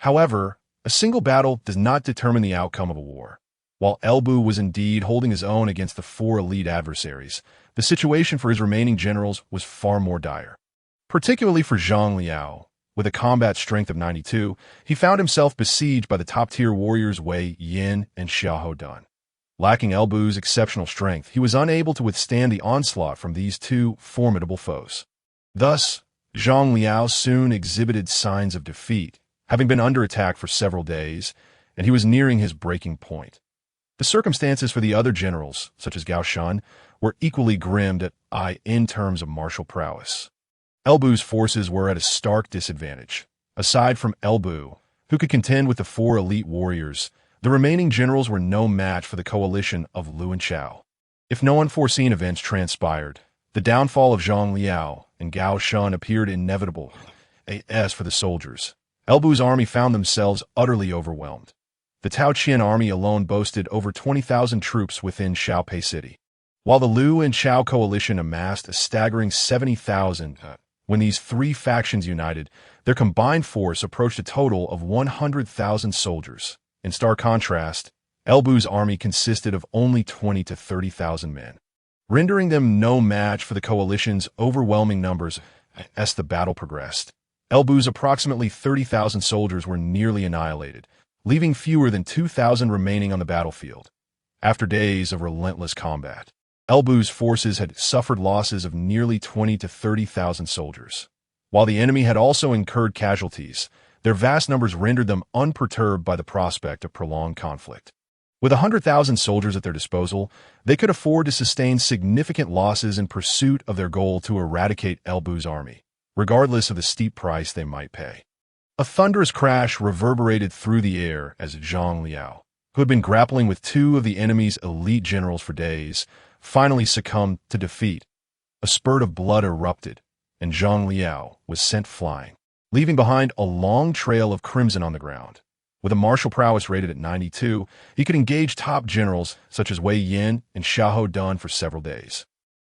However, a single battle does not determine the outcome of a war. While Elbu was indeed holding his own against the four elite adversaries, the situation for his remaining generals was far more dire. Particularly for Zhang Liao, with a combat strength of 92, he found himself besieged by the top-tier warriors Wei Yin and Xiahou Dun. Lacking Elbu's exceptional strength, he was unable to withstand the onslaught from these two formidable foes. Thus, Zhang Liao soon exhibited signs of defeat, having been under attack for several days, and he was nearing his breaking point. The circumstances for the other generals, such as Gao Shan, were equally grim in terms of martial prowess. Elbu's forces were at a stark disadvantage. Aside from Elbu, who could contend with the four elite warriors, the remaining generals were no match for the coalition of Lu and Chao. If no unforeseen events transpired, the downfall of Zhang Liao and Gao Shan appeared inevitable. As for the soldiers, Elbu's army found themselves utterly overwhelmed. The Tao Qian army alone boasted over 20,000 troops within Xia Pi city, while the Lu and Chao coalition amassed a staggering 70,000. When these three factions united, their combined force approached a total of 100,000 soldiers. In stark contrast, Elbu's army consisted of only 20 to 30,000 men, rendering them no match for the coalition's overwhelming numbers. As the battle progressed, Elbu's approximately 30,000 soldiers were nearly annihilated, leaving fewer than 2,000 remaining on the battlefield. After days of relentless combat, Elbu's forces had suffered losses of nearly 20 to 30,000 soldiers. While the enemy had also incurred casualties, their vast numbers rendered them unperturbed by the prospect of prolonged conflict. With 100,000 soldiers at their disposal, they could afford to sustain significant losses in pursuit of their goal to eradicate Elbu's army, regardless of the steep price they might pay. A thunderous crash reverberated through the air as Zhang Liao, who had been grappling with two of the enemy's elite generals for days, finally succumbed to defeat. A spurt of blood erupted, and Zhang Liao was sent flying, leaving behind a long trail of crimson on the ground. With a martial prowess rated at 92, he could engage top generals such as Wei Yin and Xiahou Dun for several days.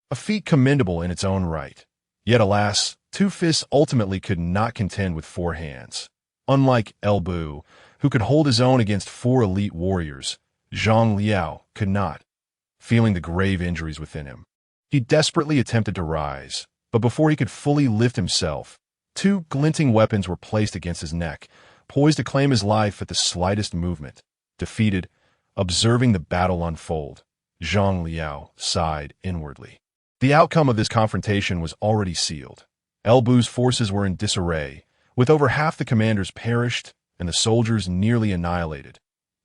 A feat commendable in its own right. Yet alas, two fists ultimately could not contend with four hands. Unlike Elbu, who could hold his own against four elite warriors, Zhang Liao could not. Feeling the grave injuries within him, he desperately attempted to rise, but before he could fully lift himself, two glinting weapons were placed against his neck, poised to claim his life at the slightest movement. Defeated, observing the battle unfold, Zhang Liao sighed inwardly. The outcome of this confrontation was already sealed. Elbu's forces were in disarray, with over half the commanders perished and the soldiers nearly annihilated.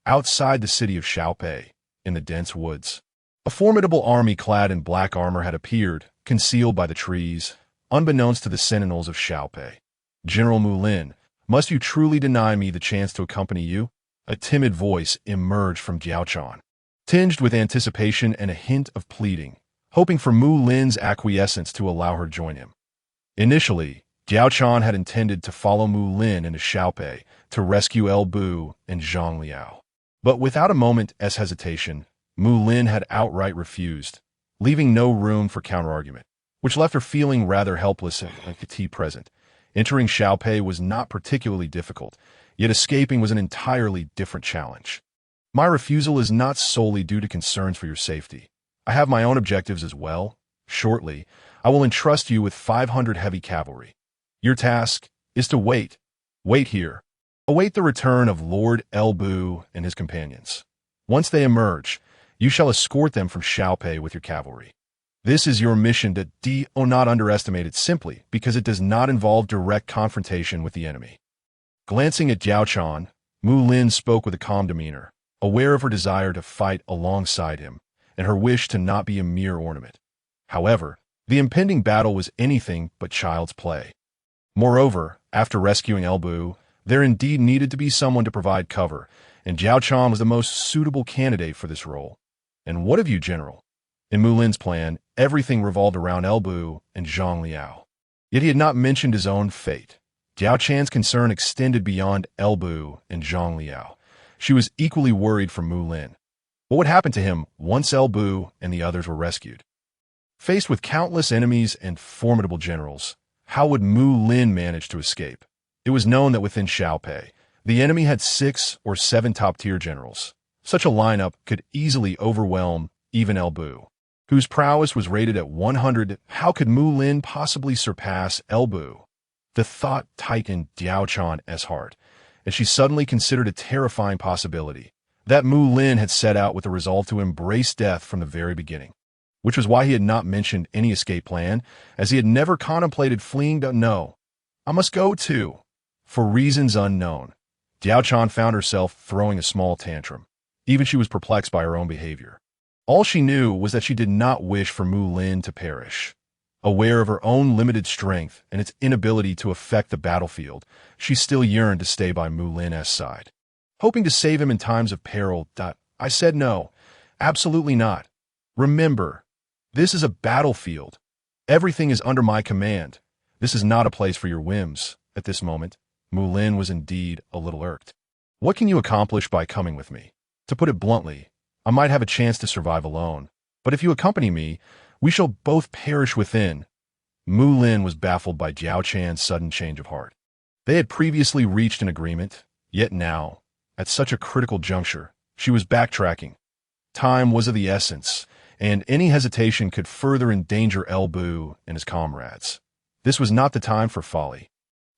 Outside the city of Xia Pi, in the dense woods, a formidable army clad in black armor had appeared, concealed by the trees, unbeknownst to the sentinels of Xia Pi. General Mulin, must you truly deny me the chance to accompany you? A timid voice emerged from Diao Chan, tinged with anticipation and a hint of pleading, hoping for Mulin's acquiescence to allow her to join him. Initially, Diao Chan had intended to follow Mulin into Xia Pi to rescue Elbu and Zhang Liao. But without a moment's hesitation, Mulin had outright refused, leaving no room for counterargument, which left her feeling rather helpless at the tea present. Entering Xia Pi was not particularly difficult, yet escaping was an entirely different challenge. My refusal is not solely due to concerns for your safety. I have my own objectives as well. Shortly, I will entrust you with 500 heavy cavalry. Your task is to wait. Wait here. Await the return of Lord Elbu and his companions. Once they emerge, you shall escort them from Xia Pi with your cavalry. This is your mission to do not underestimate it simply because it does not involve direct confrontation with the enemy. Glancing at Diao Chan, Mulin spoke with a calm demeanor, aware of her desire to fight alongside him and her wish to not be a mere ornament. However, the impending battle was anything but child's play. Moreover, after rescuing Elbu, there indeed needed to be someone to provide cover, and Diao Chan was the most suitable candidate for this role. And what of you, General? In Mulin's plan, everything revolved around Elbu and Zhang Liao. Yet he had not mentioned his own fate. Diao Chan's concern extended beyond Elbu and Zhang Liao. She was equally worried for Mulin. What would happen to him once Elbu and the others were rescued? Faced with countless enemies and formidable generals, how would Mulin manage to escape? It was known that within Xiao Pi, the enemy had 6 or 7 top-tier generals. Such a lineup could easily overwhelm even Elbu, whose prowess was rated at 100. How could Mulin possibly surpass Elbu? The thought tightened Diao Chan's heart, and she suddenly considered a terrifying possibility, that Mulin had set out with the resolve to embrace death from the very beginning, which was why he had not mentioned any escape plan, as he had never contemplated fleeing. No, I must go too. For reasons unknown, Diao Chan found herself throwing a small tantrum. Even she was perplexed by her own behavior. All she knew was that she did not wish for Mulin to perish. Aware of her own limited strength and its inability to affect the battlefield, she still yearned to stay by Mulin's side, hoping to save him in times of peril. I said no, absolutely not. Remember, this is a battlefield. Everything is under my command. This is not a place for your whims. At this moment, Mulin was indeed a little irked. What can you accomplish by coming with me? To put it bluntly, I might have a chance to survive alone, but if you accompany me, we shall both perish within. Mulin was baffled by Diao Chan's sudden change of heart. They had previously reached an agreement, yet now, at such a critical juncture, she was backtracking. Time was of the essence, and any hesitation could further endanger Elbu and his comrades. This was not the time for folly.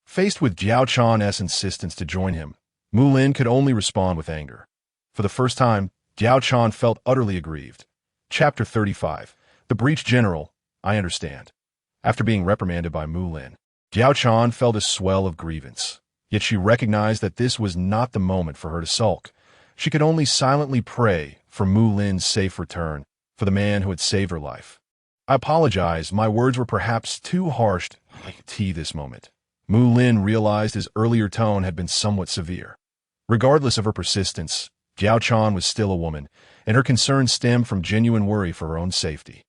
Faced with Diao Chan's insistence to join him, Mulin could only respond with anger. For the first time, Diao Chan felt utterly aggrieved. Chapter 35. The Breach General, I understand. After being reprimanded by Mulin, Diao Chan felt a swell of grievance. Yet she recognized that this was not the moment for her to sulk. She could only silently pray for Mulin's safe return, for the man who had saved her life. I apologize, my words were perhaps too harsh to this moment. Mulin realized his earlier tone had been somewhat severe. Regardless of her persistence, Diao Chan was still a woman, and her concerns stemmed from genuine worry for her own safety.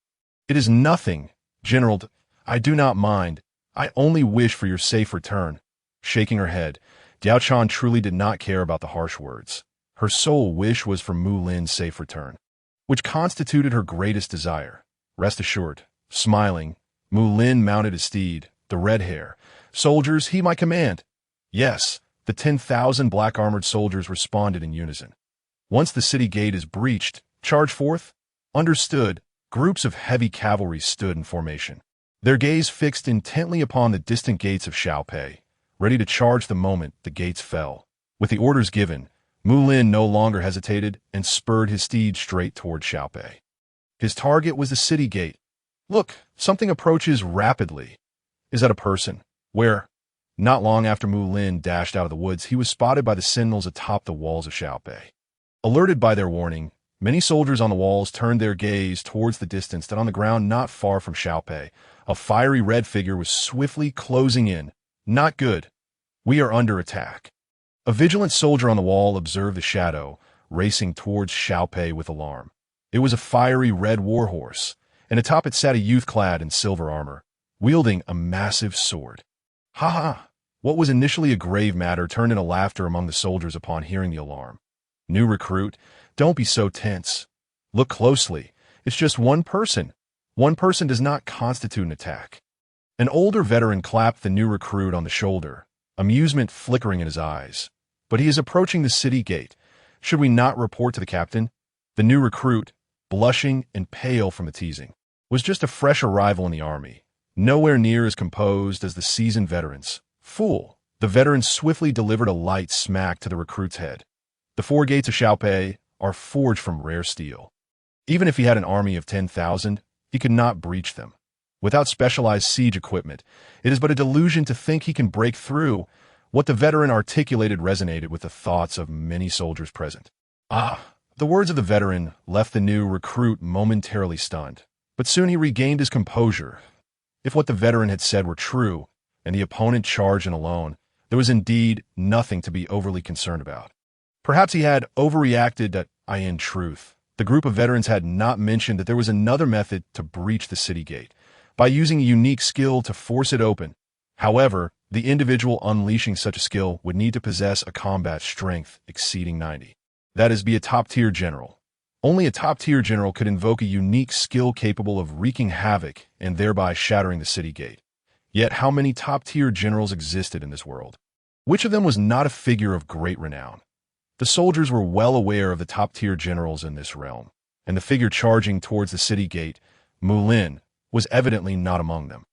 It is nothing, General. I do not mind. I only wish for your safe return. Shaking her head, Diao Chan truly did not care about the harsh words. Her sole wish was for Mulin's safe return, which constituted her greatest desire. Rest assured, smiling, Mulin mounted his steed, the red hair. Soldiers, he my command. Yes, the 10,000 black-armored soldiers responded in unison. Once the city gate is breached, charge forth. Understood. Groups of heavy cavalry stood in formation, their gaze fixed intently upon the distant gates of Xiao Pi, ready to charge the moment the gates fell. With the orders given, Mulin no longer hesitated and spurred his steed straight toward Xiao Pi. His target was the city gate. Look, something approaches rapidly. Is that a person? Where? Not long after Mulin dashed out of the woods, he was spotted by the sentinels atop the walls of Xiao Pi. Alerted by their warning, many soldiers on the walls turned their gaze towards the distance that on the ground not far from Xiao Pi, a fiery red figure was swiftly closing in. Not good. We are under attack. A vigilant soldier on the wall observed the shadow, racing towards Xiao Pi with alarm. It was a fiery red warhorse, and atop it sat a youth clad in silver armor, wielding a massive sword. Ha ha! What was initially a grave matter turned into laughter among the soldiers upon hearing the alarm. New recruit, don't be so tense. Look closely. It's just one person. One person does not constitute an attack. An older veteran clapped the new recruit on the shoulder, amusement flickering in his eyes. But he is approaching the city gate. Should we not report to the captain? The new recruit, blushing and pale from the teasing, was just a fresh arrival in the army, nowhere near as composed as the seasoned veterans. Fool! The veteran swiftly delivered a light smack to the recruit's head. The 4 gates of Xiao Pi are forged from rare steel. Even if he had an army of 10,000, he could not breach them. Without specialized siege equipment, it is but a delusion to think he can break through. What the veteran articulated resonated with the thoughts of many soldiers present. The words of the veteran left the new recruit momentarily stunned, but soon he regained his composure. If what the veteran had said were true, and the opponent charged in alone, there was indeed nothing to be overly concerned about. Perhaps he had overreacted to in truth. The group of veterans had not mentioned that there was another method to breach the city gate, by using a unique skill to force it open. However, the individual unleashing such a skill would need to possess a combat strength exceeding 90. That is, be a top-tier general. Only a top-tier general could invoke a unique skill capable of wreaking havoc and thereby shattering the city gate. Yet how many top-tier generals existed in this world? Which of them was not a figure of great renown? The soldiers were well aware of the top-tier generals in this realm, and the figure charging towards the city gate, Mulin, was evidently not among them.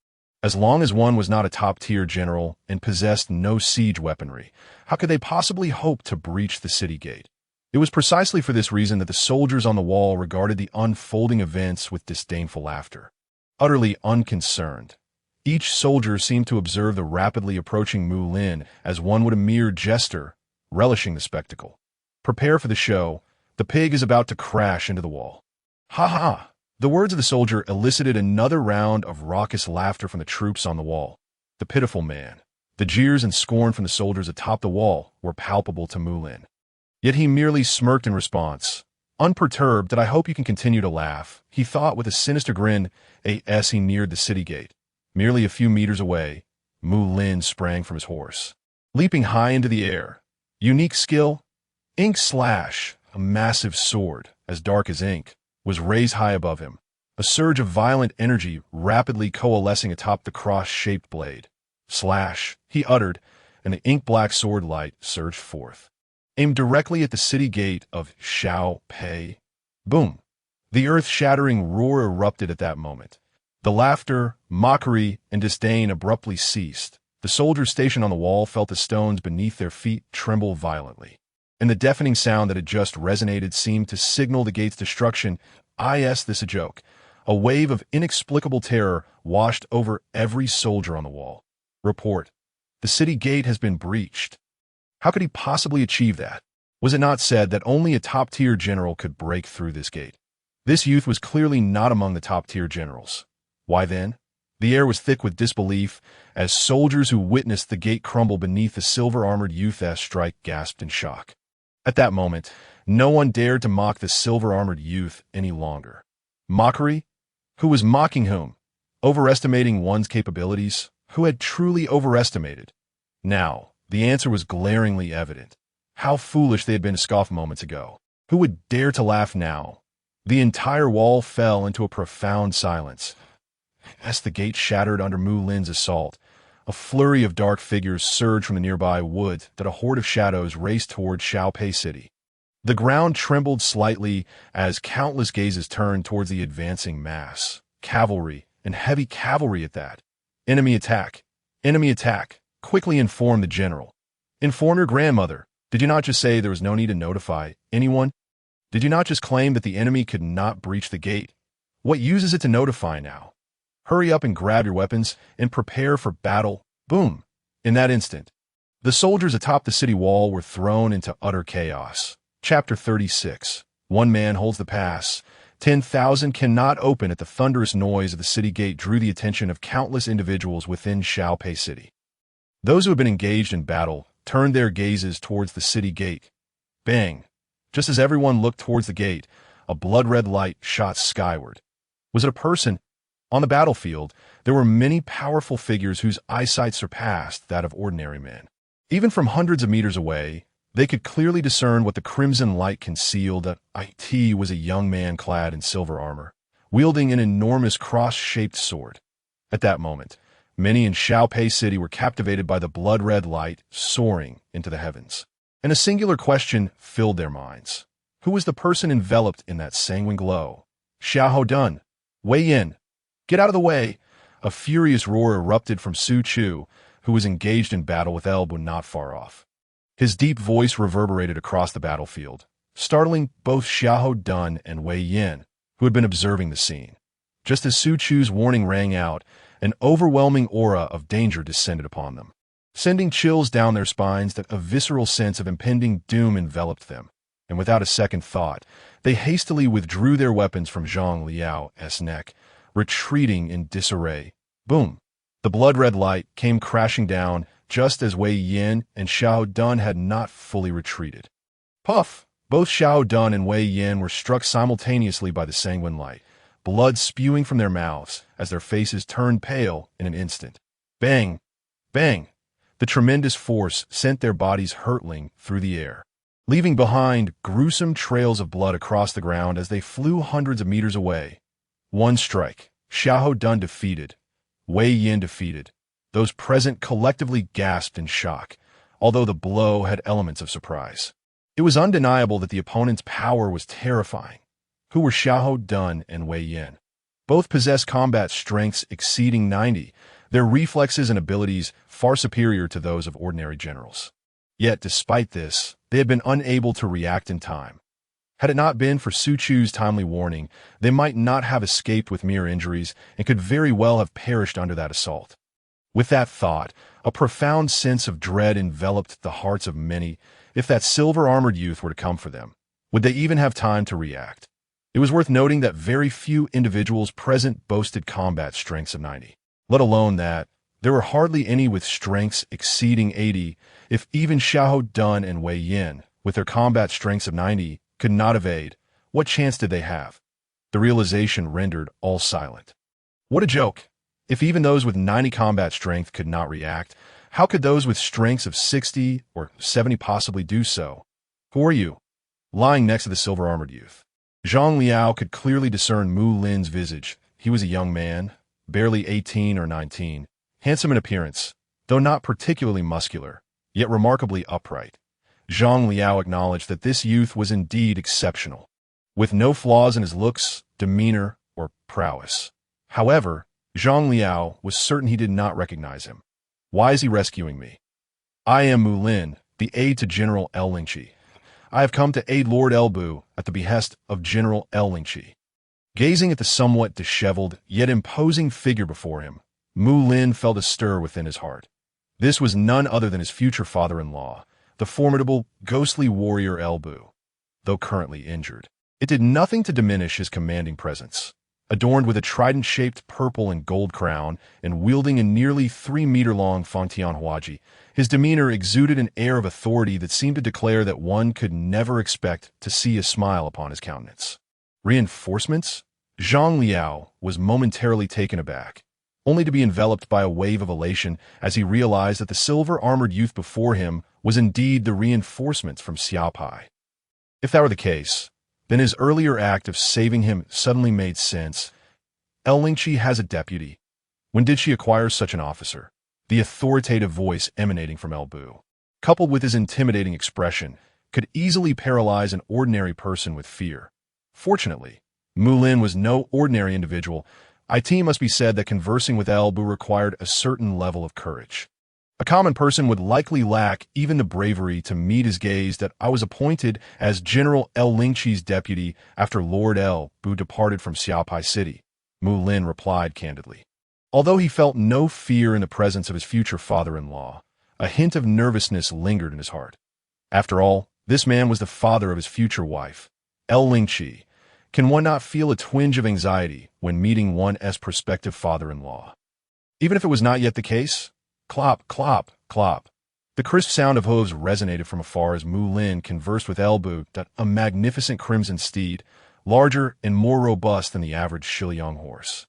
As long as one was not a top-tier general and possessed no siege weaponry, how could they possibly hope to breach the city gate? It was precisely for this reason that the soldiers on the wall regarded the unfolding events with disdainful laughter. Utterly unconcerned, each soldier seemed to observe the rapidly approaching Mulin as one would a mere jester, relishing the spectacle. Prepare for the show. The pig is about to crash into the wall. Ha ha! The words of the soldier elicited another round of raucous laughter from the troops on the wall. The pitiful man. The jeers and scorn from the soldiers atop the wall were palpable to Mulin. Yet he merely smirked in response. Unperturbed, that I hope you can continue to laugh, he thought with a sinister grin as he neared the city gate. Merely a few meters away, Mulin sprang from his horse, leaping high into the air. Unique skill? Ink slash, a massive sword, as dark as ink, was raised high above him, a surge of violent energy rapidly coalescing atop the cross-shaped blade. Slash, he uttered, and the ink-black sword light surged forth, aimed directly at the city gate of Xia Pi. Boom! The earth-shattering roar erupted at that moment. The laughter, mockery, and disdain abruptly ceased. The soldiers stationed on the wall felt the stones beneath their feet tremble violently, and the deafening sound that had just resonated seemed to signal the gate's destruction. This a joke. A wave of inexplicable terror washed over every soldier on the wall. Report. The city gate has been breached. How could he possibly achieve that? Was it not said that only a top-tier general could break through this gate? This youth was clearly not among the top-tier generals. Why then? The air was thick with disbelief as soldiers who witnessed the gate crumble beneath the silver-armored youth's strike gasped in shock. At that moment, no one dared to mock the silver-armored youth any longer. Mockery? Who was mocking whom? Overestimating one's capabilities? Who had truly overestimated? Now, the answer was glaringly evident. How foolish they had been to scoff moments ago. Who would dare to laugh now? The entire wall fell into a profound silence. As the gate shattered under Mulin's assault, a flurry of dark figures surged from the nearby woods that a horde of shadows raced toward Xia Pi City. The ground trembled slightly as countless gazes turned towards the advancing mass. Cavalry, and heavy cavalry at that. Enemy attack! Enemy attack! Quickly inform the general. Inform your grandmother. Did you not just say there was no need to notify anyone? Did you not just claim that the enemy could not breach the gate? What use is it to notify now? Hurry up and grab your weapons and prepare for battle. Boom! In that instant, the soldiers atop the city wall were thrown into utter chaos. Chapter 36. One man holds the pass. 10,000 cannot open at the thunderous noise of the city gate drew the attention of countless individuals within Xia Pi City. Those who had been engaged in battle turned their gazes towards the city gate. Bang! Just as everyone looked towards the gate, a blood-red light shot skyward. Was it a person? On the battlefield, there were many powerful figures whose eyesight surpassed that of ordinary men. Even from hundreds of meters away, they could clearly discern what the crimson light concealed. It was a young man clad in silver armor, wielding an enormous cross-shaped sword. At that moment, many in Xia Pi City were captivated by the blood-red light soaring into the heavens. And a singular question filled their minds. Who was the person enveloped in that sanguine glow? Xiahou Dun. Weigh in. Get out of the way! A furious roar erupted from Su Chu, who was engaged in battle with Elbu not far off. His deep voice reverberated across the battlefield, startling both Xiahou Dun and Wei Yin, who had been observing the scene. Just as Su Chu's warning rang out, an overwhelming aura of danger descended upon them, sending chills down their spines that a visceral sense of impending doom enveloped them, and without a second thought, they hastily withdrew their weapons from Zhang Liao's neck, retreating in disarray. Boom! The blood-red light came crashing down just as Wei Yin and Xiahou Dun had not fully retreated. Puff! Both Xiahou Dun and Wei Yin were struck simultaneously by the sanguine light, blood spewing from their mouths as their faces turned pale in an instant. Bang! Bang! The tremendous force sent their bodies hurtling through the air, leaving behind gruesome trails of blood across the ground as they flew hundreds of meters away. One strike. Xiahou Dun defeated. Wei Yin defeated. Those present collectively gasped in shock, although the blow had elements of surprise. It was undeniable that the opponent's power was terrifying. Who were Xiahou Dun and Wei Yin? Both possessed combat strengths exceeding 90, their reflexes and abilities far superior to those of ordinary generals. Yet, despite this, they had been unable to react in time. Had it not been for Su Chu's timely warning, they might not have escaped with mere injuries and could very well have perished under that assault. With that thought, a profound sense of dread enveloped the hearts of many. If that silver-armored youth were to come for them, would they even have time to react? It was worth noting that very few individuals present boasted combat strengths of 90, let alone that there were hardly any with strengths exceeding 80. If even Xiahou Dun and Wei Yin, with their combat strengths of 90, could not evade, what chance did they have? The realization rendered all silent. What a joke! If even those with 90 combat strength could not react, how could those with strengths of 60 or 70 possibly do so? Who are you? Lying next to the silver-armored youth, Zhang Liao could clearly discern Mulin's visage. He was a young man, barely 18 or 19, handsome in appearance, though not particularly muscular, yet remarkably upright. Zhang Liao acknowledged that this youth was indeed exceptional, with no flaws in his looks, demeanor, or prowess. However, Zhang Liao was certain he did not recognize him. Why is he rescuing me? I am Mulin, the aide to General Lingqi. I have come to aid Lord Elbu at the behest of General Lingqi. Gazing at the somewhat disheveled, yet imposing figure before him, Mulin felt a stir within his heart. This was none other than his future father-in-law, the formidable, ghostly warrior Elbu, though currently injured. It did nothing to diminish his commanding presence. Adorned with a trident-shaped purple and gold crown and wielding a nearly 3-meter-long Fangtian Huaji, his demeanor exuded an air of authority that seemed to declare that one could never expect to see a smile upon his countenance. Reinforcements? Zhang Liao was momentarily taken aback, only to be enveloped by a wave of elation as he realized that the silver-armored youth before him was indeed the reinforcements from Xia Pi. If that were the case, then his earlier act of saving him suddenly made sense. Lingqi has a deputy. When did she acquire such an officer? The authoritative voice emanating from Elbu, coupled with his intimidating expression, could easily paralyze an ordinary person with fear. Fortunately, Mulin was no ordinary individual. It must be said that conversing with Elbu required a certain level of courage. A common person would likely lack even the bravery to meet his gaze. That I was appointed as General Lingqi's deputy after Lord Elbu departed from Xia Pi City, Mulin replied candidly. Although he felt no fear in the presence of his future father-in-law, a hint of nervousness lingered in his heart. After all, this man was the father of his future wife, Lingqi. Can one not feel a twinge of anxiety when meeting one's prospective father-in-law? Even if it was not yet the case? Clop, clop, clop. The crisp sound of hooves resonated from afar as Mulin conversed with Elbu, a magnificent crimson steed, larger and more robust than the average Shiliang horse,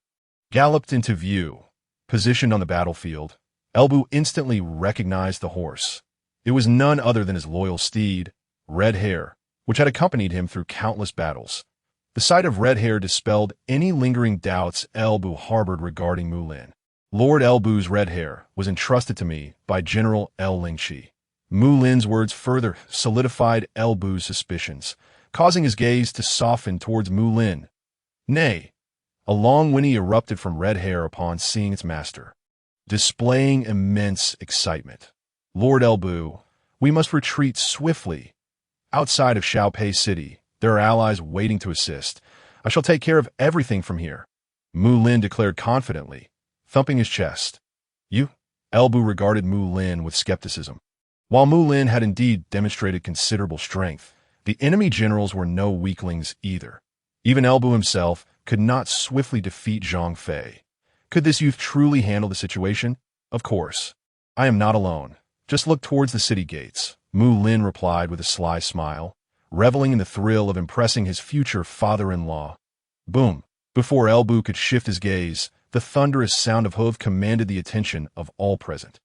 galloped into view. Positioned on the battlefield, Elbu instantly recognized the horse. It was none other than his loyal steed, Red Hair, which had accompanied him through countless battles. The sight of Red Hair dispelled any lingering doubts Elbu harbored regarding Mulin. Lord Elbu's Red Hair was entrusted to me by General Lingqi. Mulin's words further solidified Elbu's suspicions, causing his gaze to soften towards Mulin. Nay, a long whinny erupted from Red Hair upon seeing its master, displaying immense excitement. Lord Elbu, we must retreat swiftly. Outside of Xia Pi City, there are allies waiting to assist. I shall take care of everything from here, Mulin declared confidently, thumping his chest. You? Elbu regarded Mulin with skepticism. While Mulin had indeed demonstrated considerable strength, the enemy generals were no weaklings either. Even Elbu himself could not swiftly defeat Zhang Fei. Could this youth truly handle the situation? Of course. I am not alone. Just look towards the city gates, Mulin replied with a sly smile. reveling in the thrill of impressing his future father-in-law. Boom! Before Elbu could shift his gaze, the thunderous sound of hoof commanded the attention of all present.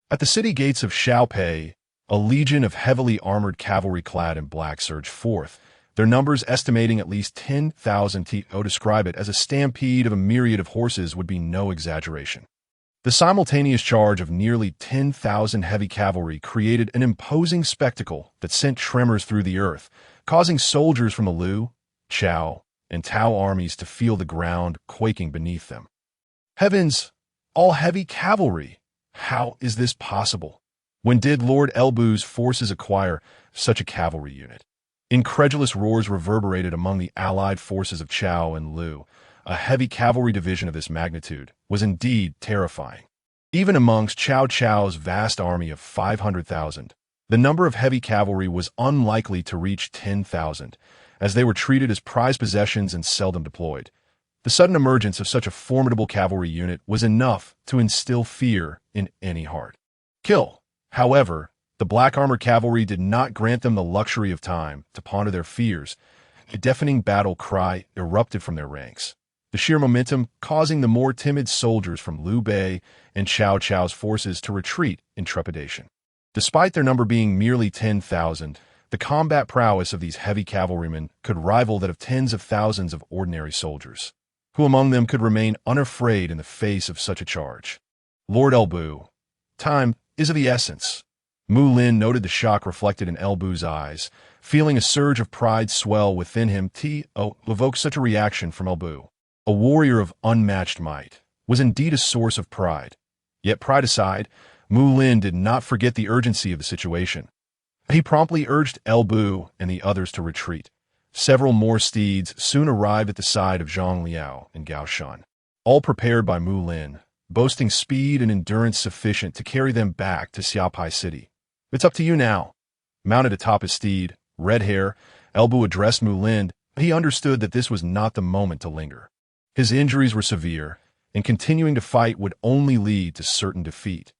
At the city gates of Xiao Pi, a legion of heavily armored cavalry clad in black surged forth, their numbers estimating at least 10,000. To describe it as a stampede of a myriad of horses would be no exaggeration. The simultaneous charge of nearly 10,000 heavy cavalry created an imposing spectacle that sent tremors through the earth, causing soldiers from the Lu, Cao, and Tao armies to feel the ground quaking beneath them. Heavens! All heavy cavalry! How is this possible? When did Lord Elbu's forces acquire such a cavalry unit? Incredulous roars reverberated among the allied forces of Cao and Lu. A heavy cavalry division of this magnitude was indeed terrifying. Even amongst Cao's vast army of 500,000, the number of heavy cavalry was unlikely to reach 10,000, as they were treated as prized possessions and seldom deployed. The sudden emergence of such a formidable cavalry unit was enough to instill fear in any heart. Kill! However, the black armored cavalry did not grant them the luxury of time to ponder their fears. A deafening battle cry erupted from their ranks, the sheer momentum causing the more timid soldiers from Liu Bei and Cao's forces to retreat in trepidation. Despite their number being merely 10,000, the combat prowess of these heavy cavalrymen could rival that of tens of thousands of ordinary soldiers. Who among them could remain unafraid in the face of such a charge? Lord Elbu. Time is of the essence. Mulin noted the shock reflected in Elbu's eyes, feeling a surge of pride swell within him. Evoke such a reaction from Elbu. A warrior of unmatched might was indeed a source of pride. Yet pride aside, Mulin did not forget the urgency of the situation. He promptly urged Elbu and the others to retreat. Several more steeds soon arrived at the side of Zhang Liao and Gao Shan, all prepared by Mulin, boasting speed and endurance sufficient to carry them back to Xia Pi City. It's up to you now. Mounted atop his steed, red hair, Elbu addressed Mulin, but he understood that this was not the moment to linger. His injuries were severe, and continuing to fight would only lead to certain defeat.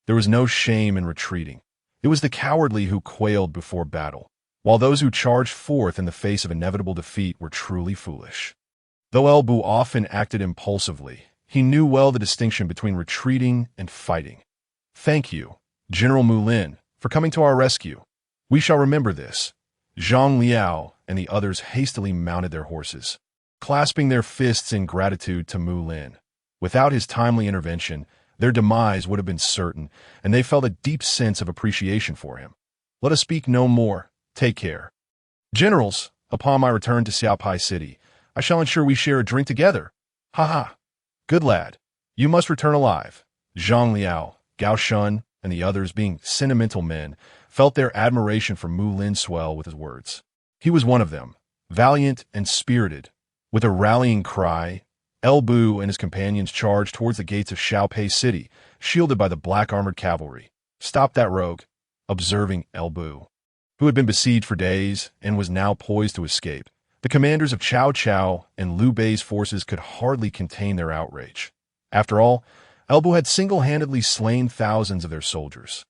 There was no shame in retreating. It was the cowardly who quailed before battle, while those who charged forth in the face of inevitable defeat were truly foolish. Though Elbu often acted impulsively, he knew well the distinction between retreating and fighting. Thank you, General Mulin, for coming to our rescue. We shall remember this. Zhang Liao and the others hastily mounted their horses, clasping their fists in gratitude to Mulin. Without his timely intervention, their demise would have been certain, and they felt a deep sense of appreciation for him. Let us speak no more. Take care. Generals, upon my return to Xia Pi City, I shall ensure we share a drink together. Ha ha. Good lad. You must return alive. Zhang Liao, Gao Shan, and the others, being sentimental men, felt their admiration for Mulin swell with his words. He was one of them, valiant and spirited. With a rallying cry, Elbu and his companions charged towards the gates of Xiao Pi City, shielded by the black armored cavalry. Stop that rogue, observing Elbu, who had been besieged for days and was now poised to escape. The commanders of Cao and Liu Bei's forces could hardly contain their outrage. After all, Elbu had single-handedly slain thousands of their soldiers.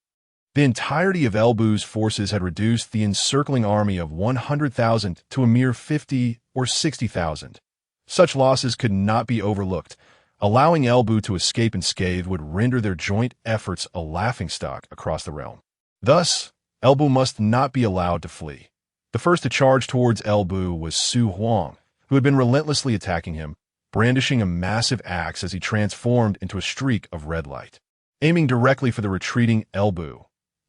The entirety of Elbu's forces had reduced the encircling army of 100,000 to a mere 50 or 60,000. Such losses could not be overlooked. Allowing Elbu to escape unscathed would render their joint efforts a laughingstock across the realm. Thus, Elbu must not be allowed to flee. The first to charge towards Elbu was Su Huang, who had been relentlessly attacking him, brandishing a massive axe as he transformed into a streak of red light. Aiming directly for the retreating Elbu.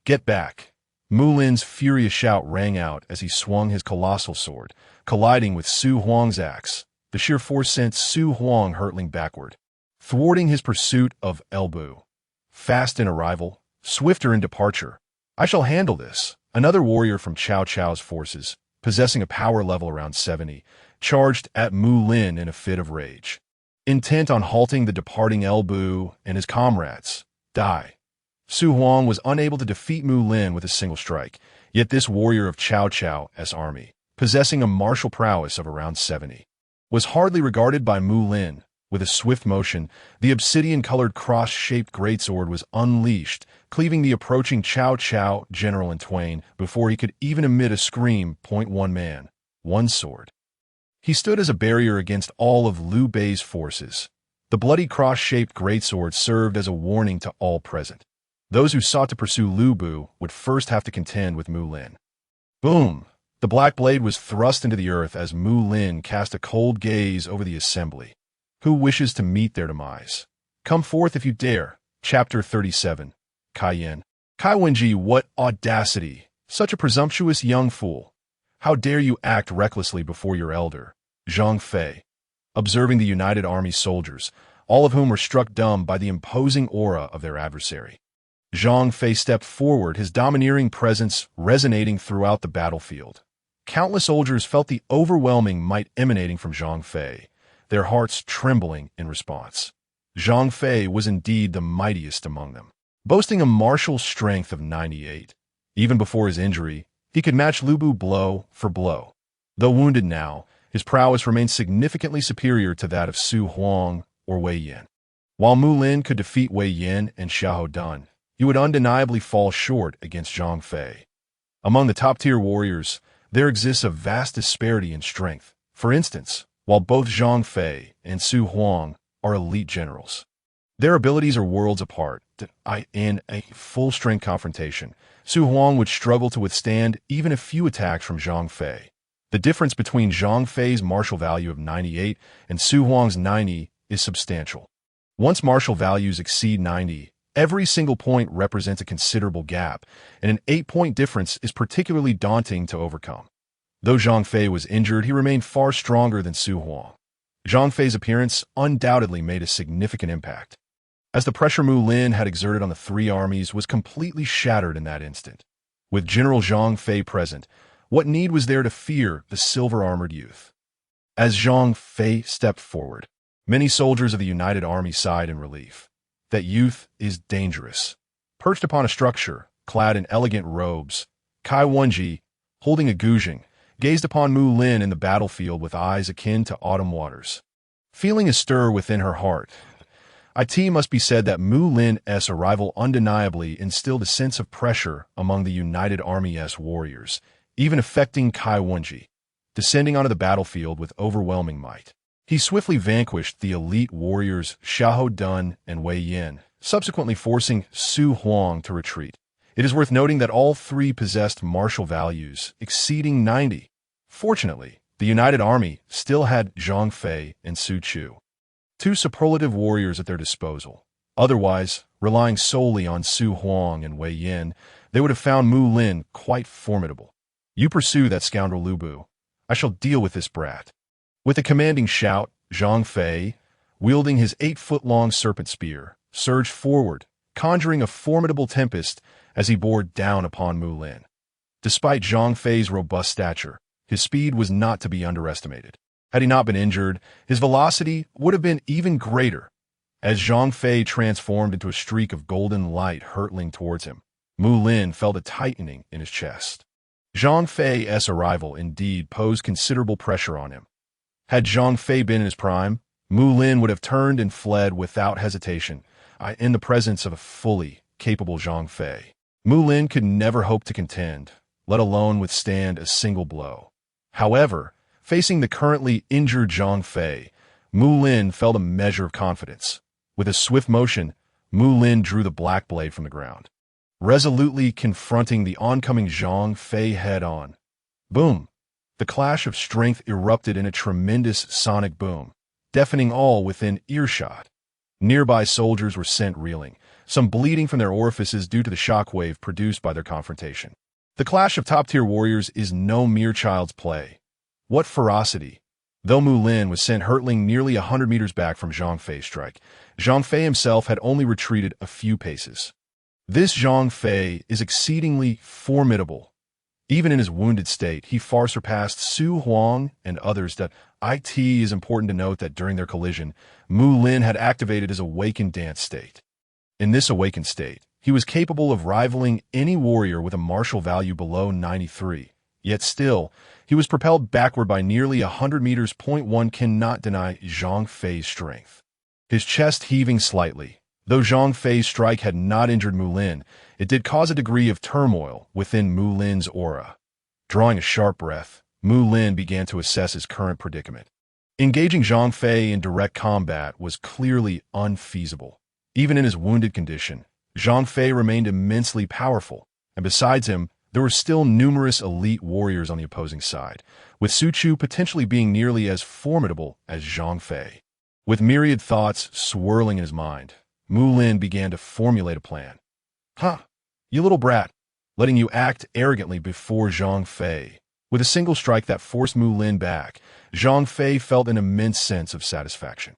Get back! Mulin's furious shout rang out as he swung his colossal sword, colliding with Su Huang's axe. The sheer force sent Su Huang hurtling backward, thwarting his pursuit of Elbu. Fast in arrival, swifter in departure. I shall handle this. Another warrior from Cao's forces, possessing a power level around 70, charged at Mulin in a fit of rage, intent on halting the departing Elbu and his comrades. Die. Su Huang was unable to defeat Mulin with a single strike, yet this warrior of Cao's army, possessing a martial prowess of around 70, was hardly regarded by Mulin. With a swift motion, the obsidian-colored cross-shaped greatsword was unleashed, cleaving the approaching Cao general in twain before he could even emit a scream. One man, one sword. He stood as a barrier against all of Liu Bei's forces. The bloody cross-shaped greatsword served as a warning to all present. Those who sought to pursue Liu Bei would first have to contend with Mulin. Boom! The black blade was thrust into the earth as Mulin cast a cold gaze over the assembly. Who wishes to meet their demise? Come forth if you dare. Chapter 37. Cayenne. Kai Wenji, what audacity! Such a presumptuous young fool! How dare you act recklessly before your elder? Zhang Fei. Observing the united army soldiers, all of whom were struck dumb by the imposing aura of their adversary. Zhang Fei stepped forward, his domineering presence resonating throughout the battlefield. Countless soldiers felt the overwhelming might emanating from Zhang Fei, their hearts trembling in response. Zhang Fei was indeed the mightiest among them, boasting a martial strength of 98. Even before his injury, he could match Liu Bei blow for blow. Though wounded now, his prowess remained significantly superior to that of Su Huang or Wei Yan. While Mulin could defeat Wei Yan and Xiahou Dun, he would undeniably fall short against Zhang Fei. Among the top-tier warriors, there exists a vast disparity in strength. For instance, while both Zhang Fei and Su Huang are elite generals, their abilities are worlds apart. In a full-strength confrontation, Su Huang would struggle to withstand even a few attacks from Zhang Fei. The difference between Zhang Fei's martial value of 98 and Su Huang's 90 is substantial. Once martial values exceed 90, every single point represents a considerable gap, and an 8-point difference is particularly daunting to overcome. Though Zhang Fei was injured, he remained far stronger than Su Huang. Zhang Fei's appearance undoubtedly made a significant impact, as the pressure Mulin had exerted on the three armies was completely shattered in that instant. With General Zhang Fei present, what need was there to fear the silver-armored youth? As Zhang Fei stepped forward, many soldiers of the united army sighed in relief. That youth is dangerous. Perched upon a structure, clad in elegant robes, Kai Wenji, holding a guzheng, gazed upon Mulin in the battlefield with eyes akin to autumn waters. Feeling a stir within her heart, it must be said that Mulin's arrival undeniably instilled a sense of pressure among the united army's warriors, even affecting Kai Wenji, descending onto the battlefield with overwhelming might. He swiftly vanquished the elite warriors Xiahou Dun and Wei Yan, subsequently forcing Su Huang to retreat. It is worth noting that all three possessed martial values exceeding 90. Fortunately, the united army still had Zhang Fei and Su Chu, two superlative warriors at their disposal. Otherwise, relying solely on Su Huang and Wei Yan, they would have found Mulin quite formidable. You pursue that scoundrel Liu Bei. I shall deal with this brat. With a commanding shout, Zhang Fei, wielding his 8-foot-long serpent spear, surged forward, conjuring a formidable tempest as he bore down upon Mulin. Despite Zhang Fei's robust stature, his speed was not to be underestimated. Had he not been injured, his velocity would have been even greater. As Zhang Fei transformed into a streak of golden light hurtling towards him, Mulin felt a tightening in his chest. Zhang Fei's arrival indeed posed considerable pressure on him. Had Zhang Fei been in his prime, Mulin would have turned and fled without hesitation. In the presence of a fully capable Zhang Fei, Mulin could never hope to contend, let alone withstand a single blow. However, facing the currently injured Zhang Fei, Mulin felt a measure of confidence. With a swift motion, Mulin drew the black blade from the ground, resolutely confronting the oncoming Zhang Fei head-on. Boom! The clash of strength erupted in a tremendous sonic boom, deafening all within earshot. Nearby soldiers were sent reeling, some bleeding from their orifices due to the shockwave produced by their confrontation. The clash of top-tier warriors is no mere child's play. What ferocity! Though Mulin was sent hurtling nearly 100 meters back from Zhang Fei's strike, Zhang Fei himself had only retreated a few paces. This Zhang Fei is exceedingly formidable. Even in his wounded state, he far surpassed Su Huang and others. It is important to note that during their collision, Mulin had activated his awakened dance state. In this awakened state, he was capable of rivaling any warrior with a martial value below 93. Yet still, he was propelled backward by nearly 100 meters. One cannot deny Zhang Fei's strength. His chest heaving slightly. Though Zhang Fei's strike had not injured Mulin, it did cause a degree of turmoil within Mulin's aura. Drawing a sharp breath, Mulin began to assess his current predicament. Engaging Zhang Fei in direct combat was clearly unfeasible. Even in his wounded condition, Zhang Fei remained immensely powerful, and besides him, there were still numerous elite warriors on the opposing side, with Su Chu potentially being nearly as formidable as Zhang Fei. With myriad thoughts swirling in his mind, Mulin began to formulate a plan. "Huh, you little brat," letting you act arrogantly before Zhang Fei. With a single strike that forced Mulin back, Zhang Fei felt an immense sense of satisfaction.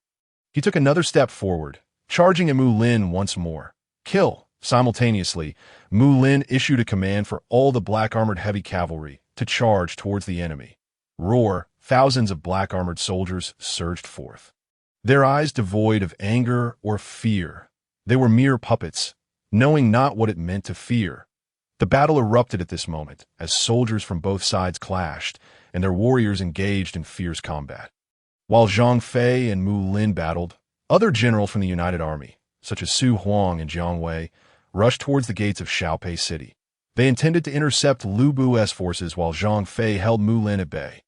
He took another step forward, charging at Mulin once more. "Kill!" Simultaneously, Mulin issued a command for all the black-armored heavy cavalry to charge towards the enemy. Roar! Thousands of black-armored soldiers surged forth. Their eyes devoid of anger or fear. They were mere puppets, knowing not what it meant to fear. The battle erupted at this moment as soldiers from both sides clashed and their warriors engaged in fierce combat. While Zhang Fei and Mulin battled, other generals from the United Army, such as Su Huang and Jiang Wei, rushed towards the gates of Xia Pi city. They intended to intercept Lu Bu's forces while Zhang Fei held Mulin at bay.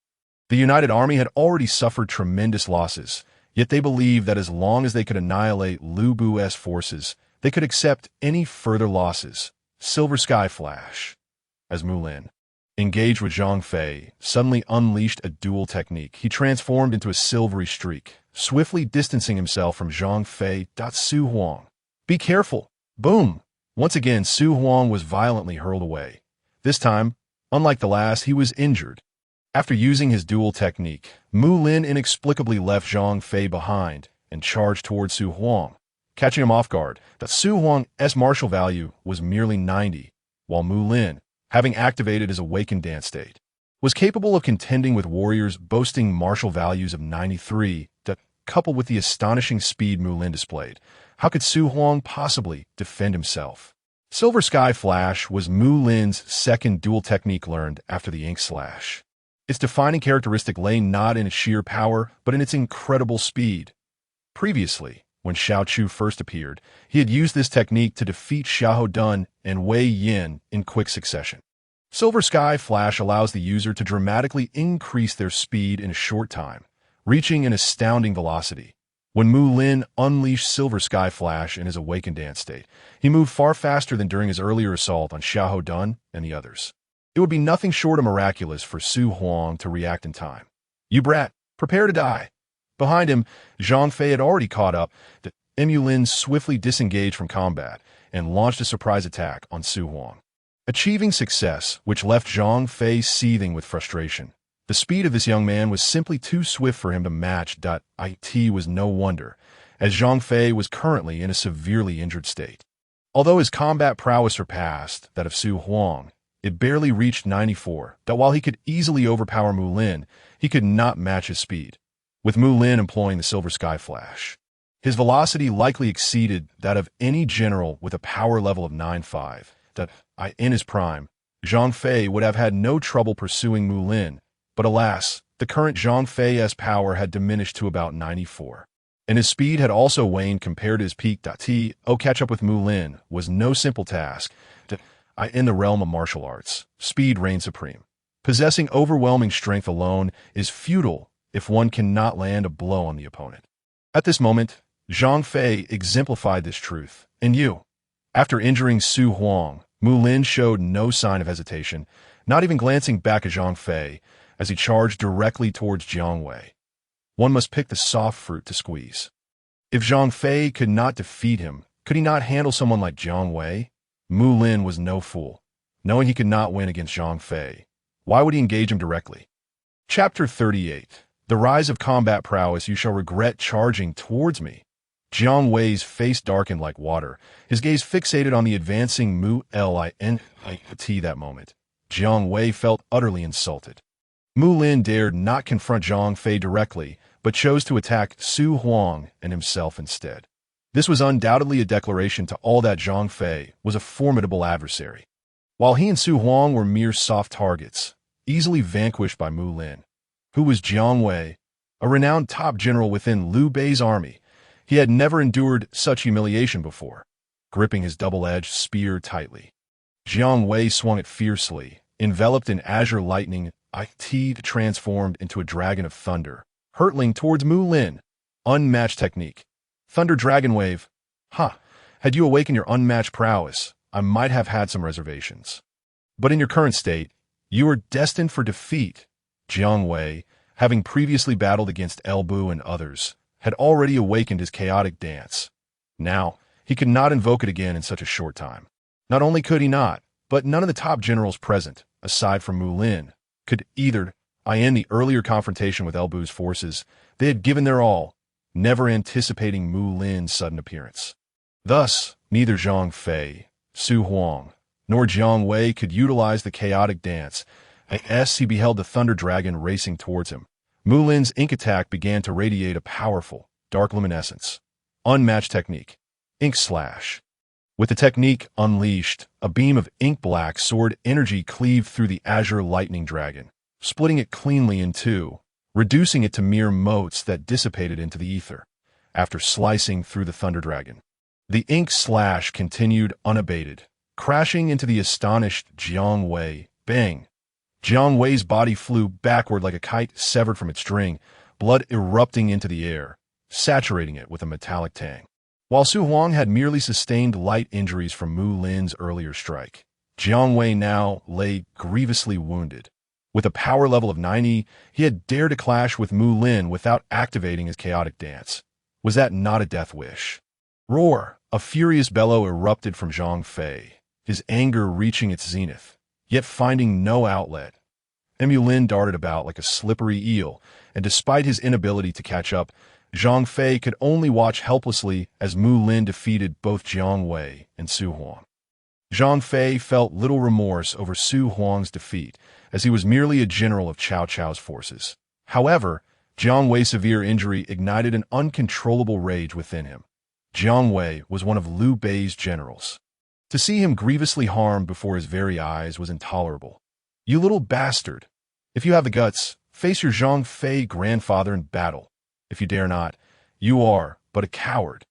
The United Army had already suffered tremendous losses, yet they believed that as long as they could annihilate Lu Bu's forces, they could accept any further losses. Silver Sky Flash. As Mulin, engaged with Zhang Fei, suddenly unleashed a duel technique, he transformed into a silvery streak, swiftly distancing himself from Zhang Fei. Su Huang. "Be careful!" Boom! Once again, Su Huang was violently hurled away. This time, unlike the last, he was injured. After using his duel technique, Mulin inexplicably left Zhang Fei behind and charged towards Su Huang, catching him off guard. Su Huang's martial value was merely 90, while Mulin, having activated his awakened dance state, was capable of contending with warriors boasting martial values of 93. Coupled with the astonishing speed Mulin displayed, how could Su Huang possibly defend himself? Silver Sky Flash was Mulin's second duel technique learned after the Ink Slash. Its defining characteristic lay not in its sheer power, but in its incredible speed. Previously, when Xiao Chu first appeared, he had used this technique to defeat Xiahou Dun and Wei Yin in quick succession. Silver Sky Flash allows the user to dramatically increase their speed in a short time, reaching an astounding velocity. When Mulin unleashed Silver Sky Flash in his awakened dance state, he moved far faster than during his earlier assault on Xiahou Dun and the others. It would be nothing short of miraculous for Su Huang to react in time. "You brat, prepare to die." Behind him, Zhang Fei had already caught up. Mulin swiftly disengaged from combat and launched a surprise attack on Su Huang, achieving success which left Zhang Fei seething with frustration. The speed of this young man was simply too swift for him to match. It was no wonder, as Zhang Fei was currently in a severely injured state. Although his combat prowess surpassed that of Su Huang, it barely reached 94, that while he could easily overpower Mulin, he could not match his speed. With Mulin employing the Silver Sky Flash, his velocity likely exceeded that of any general with a power level of 95. In his prime, Zhang Fei would have had no trouble pursuing Mulin, but alas, the current Zhang Fei's power had diminished to about 94, and his speed had also waned compared to his peak. Catch up with Mulin was no simple task. In the realm of martial arts, speed reigns supreme. Possessing overwhelming strength alone is futile if one cannot land a blow on the opponent. At this moment, Zhang Fei exemplified this truth. After injuring Su Huang, Mulin showed no sign of hesitation, not even glancing back at Zhang Fei, as he charged directly towards Jiang Wei. One must pick the soft fruit to squeeze. If Zhang Fei could not defeat him, could he not handle someone like Jiang Wei? Mulin was no fool. Knowing he could not win against Zhang Fei, why would he engage him directly? Chapter 38. The Rise of Combat Prowess. You shall regret charging towards me. Jiang Wei's face darkened like water, his gaze fixated on the advancing Mulin. That moment, Jiang Wei felt utterly insulted. Mulin dared not confront Zhang Fei directly, but chose to attack Su Huang and himself instead. This was undoubtedly a declaration to all that Zhang Fei was a formidable adversary. While he and Su Huang were mere soft targets, easily vanquished by Mulin, who was Jiang Wei, a renowned top general within Liu Bei's army. He had never endured such humiliation before, gripping his double-edged spear tightly. Jiang Wei swung it fiercely, enveloped in azure lightning. It transformed into a dragon of thunder, hurtling towards Mulin. Unmatched technique. Thunder Dragon Wave. Had you awakened your unmatched prowess, I might have had some reservations. But in your current state, you are destined for defeat. Jiang Wei, having previously battled against El Bu and others, had already awakened his chaotic dance. Now, he could not invoke it again in such a short time. Not only could he not, but none of the top generals present, aside from Mulin, could either. In the earlier confrontation with El Bu's forces, they had given their all, never anticipating Mulin's sudden appearance. Thus, neither Zhang Fei, Su Huang, nor Jiang Wei could utilize the chaotic dance, as he beheld the Thunder Dragon racing towards him. Mulin's ink attack began to radiate a powerful, dark luminescence. Unmatched technique. Ink Slash. With the technique unleashed, a beam of ink-black sword energy cleaved through the azure lightning dragon, splitting it cleanly in two, reducing it to mere motes that dissipated into the ether, after slicing through the Thunder Dragon. The ink slash continued unabated, crashing into the astonished Jiang Wei. Bang! Jiang Wei's body flew backward like a kite severed from its string, blood erupting into the air, saturating it with a metallic tang. While Su Huang had merely sustained light injuries from Mulin's earlier strike, Jiang Wei now lay grievously wounded. With a power level of 90, he had dared to clash with Mulin without activating his chaotic dance. Was that not a death wish? Roar! A furious bellow erupted from Zhang Fei, his anger reaching its zenith, yet finding no outlet. Mulin darted about like a slippery eel, and despite his inability to catch up, Zhang Fei could only watch helplessly as Mulin defeated both Jiang Wei and Su Huang. Zhang Fei felt little remorse over Su Huang's defeat, as he was merely a general of Cao Cao's forces. However, Jiang Wei's severe injury ignited an uncontrollable rage within him. Jiang Wei was one of Liu Bei's generals. To see him grievously harmed before his very eyes was intolerable. You little bastard! If you have the guts, face your Zhang Fei grandfather in battle. If you dare not, you are but a coward.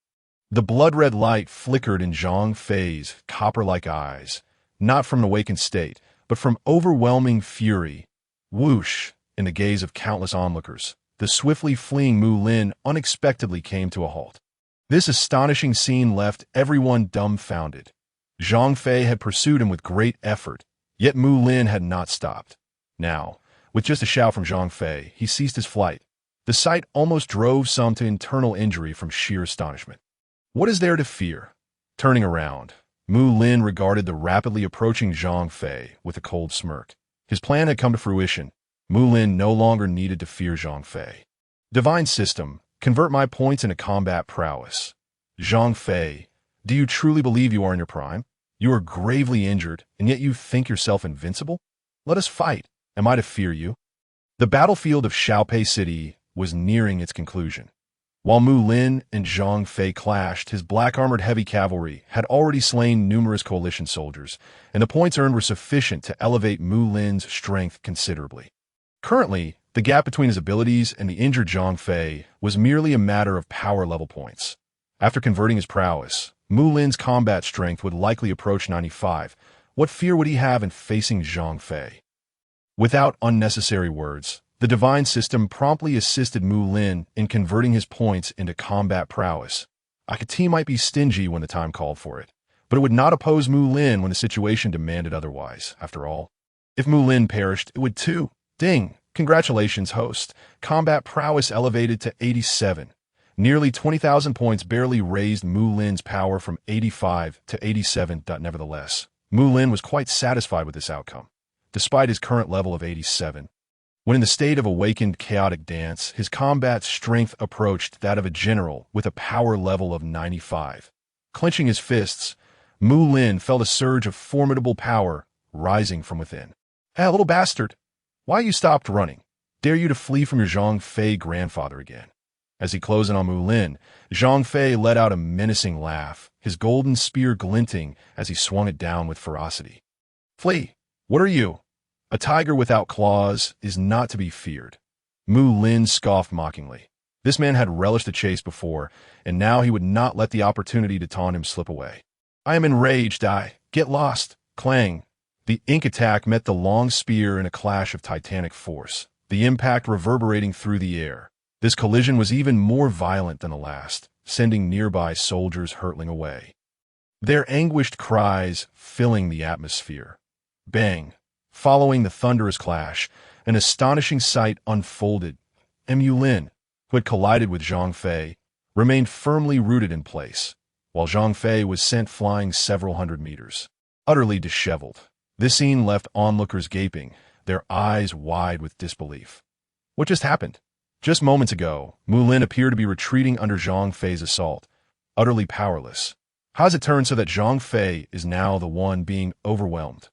The blood-red light flickered in Zhang Fei's copper-like eyes, not from an awakened state, but from overwhelming fury. Whoosh! In the gaze of countless onlookers, the swiftly fleeing Mulin unexpectedly came to a halt. This astonishing scene left everyone dumbfounded. Zhang Fei had pursued him with great effort, yet Mulin had not stopped. Now, with just a shout from Zhang Fei, he ceased his flight. The sight almost drove some to internal injury from sheer astonishment. What is there to fear? Turning around, Mulin regarded the rapidly approaching Zhang Fei with a cold smirk. His plan had come to fruition. Mulin no longer needed to fear Zhang Fei. Divine system, convert my points into combat prowess. Zhang Fei, do you truly believe you are in your prime? You are gravely injured, and yet you think yourself invincible? Let us fight. Am I to fear you? The battlefield of Xiao Pi City was nearing its conclusion. While Mulin and Zhang Fei clashed, his black-armored heavy cavalry had already slain numerous coalition soldiers, and the points earned were sufficient to elevate Mulin's strength considerably. Currently, the gap between his abilities and the injured Zhang Fei was merely a matter of power-level points. After converting his prowess, Mulin's combat strength would likely approach 95. What fear would he have in facing Zhang Fei? Without unnecessary words, the divine system promptly assisted Mulin in converting his points into combat prowess. Akati might be stingy when the time called for it, but it would not oppose Mulin when the situation demanded otherwise, after all. If Mulin perished, it would too. Ding! Congratulations, host. Combat prowess elevated to 87. Nearly 20,000 points barely raised Mulin's power from 85 to 87. Nevertheless, Mulin was quite satisfied with this outcome, despite his current level of 87. When in the state of awakened chaotic dance, his combat strength approached that of a general with a power level of 95. Clenching his fists, Mulin felt a surge of formidable power rising from within. Hey, little bastard! Why you stopped running? Dare you to flee from your Zhang Fei grandfather again? As he closed in on Mulin, Zhang Fei let out a menacing laugh, his golden spear glinting as he swung it down with ferocity. Flee! What are you? A tiger without claws is not to be feared. Mulin scoffed mockingly. This man had relished the chase before, and now he would not let the opportunity to taunt him slip away. I am enraged, get lost. Clang. The ink attack met the long spear in a clash of titanic force, the impact reverberating through the air. This collision was even more violent than the last, sending nearby soldiers hurtling away, their anguished cries filling the atmosphere. Bang! Following the thunderous clash, an astonishing sight unfolded. Mulin, who had collided with Zhang Fei, remained firmly rooted in place, while Zhang Fei was sent flying several hundred meters, utterly disheveled. This scene left onlookers gaping, their eyes wide with disbelief. What just happened? Just moments ago, Mulin appeared to be retreating under Zhang Fei's assault, utterly powerless. How has it turned so that Zhang Fei is now the one being overwhelmed?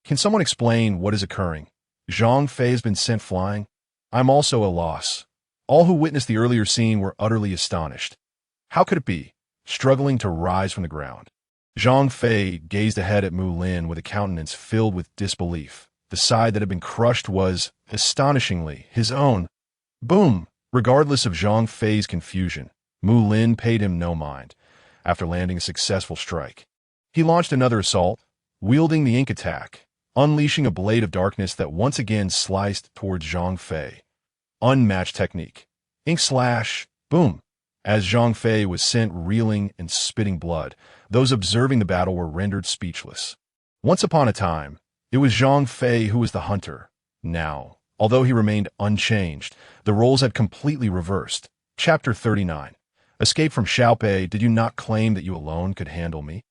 Can someone explain what is occurring? Zhang Fei has been sent flying? I'm also a loss. All who witnessed the earlier scene were utterly astonished. How could it be? Struggling to rise from the ground, Zhang Fei gazed ahead at Mulin with a countenance filled with disbelief. The side that had been crushed was, astonishingly, his own. Boom! Regardless of Zhang Fei's confusion, Mulin paid him no mind. After landing a successful strike, he launched another assault, wielding the ink attack, unleashing a blade of darkness that once again sliced towards Zhang Fei. Unmatched technique. Ink slash, boom! As Zhang Fei was sent reeling and spitting blood, those observing the battle were rendered speechless. Once upon a time, it was Zhang Fei who was the hunter. Now, although he remained unchanged, the roles had completely reversed. Chapter 39. Escape from Xiao Pi. Did you not claim that you alone could handle me?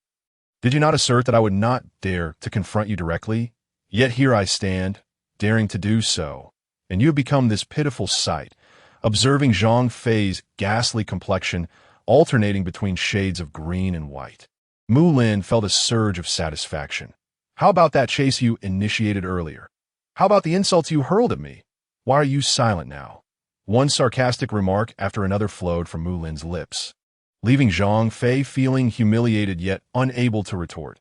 Did you not assert that I would not dare to confront you directly? Yet here I stand, daring to do so, and you have become this pitiful sight, observing Zhang Fei's ghastly complexion alternating between shades of green and white. Mulin felt a surge of satisfaction. How about that chase you initiated earlier? How about the insults you hurled at me? Why are you silent now? One sarcastic remark after another flowed from Mulin's lips, leaving Zhang Fei feeling humiliated yet unable to retort.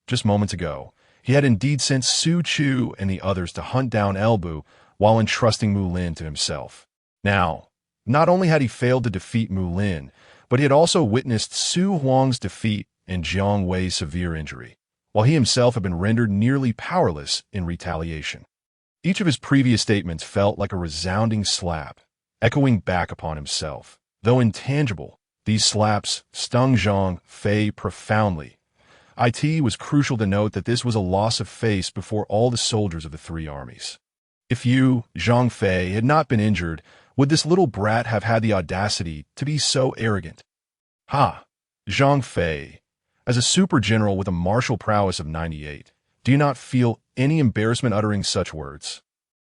Just moments ago, he had indeed sent Su Chu and the others to hunt down Elbu while entrusting Mulin to himself. Now, not only had he failed to defeat Mulin, but he had also witnessed Su Huang's defeat and Jiang Wei's severe injury, while he himself had been rendered nearly powerless in retaliation. Each of his previous statements felt like a resounding slap, echoing back upon himself. Though intangible, these slaps stung Zhang Fei profoundly. It was crucial to note that this was a loss of face before all the soldiers of the three armies. If you, Zhang Fei, had not been injured, would this little brat have had the audacity to be so arrogant? Ha! Zhang Fei, as a super general with a martial prowess of 98, do you not feel any embarrassment uttering such words?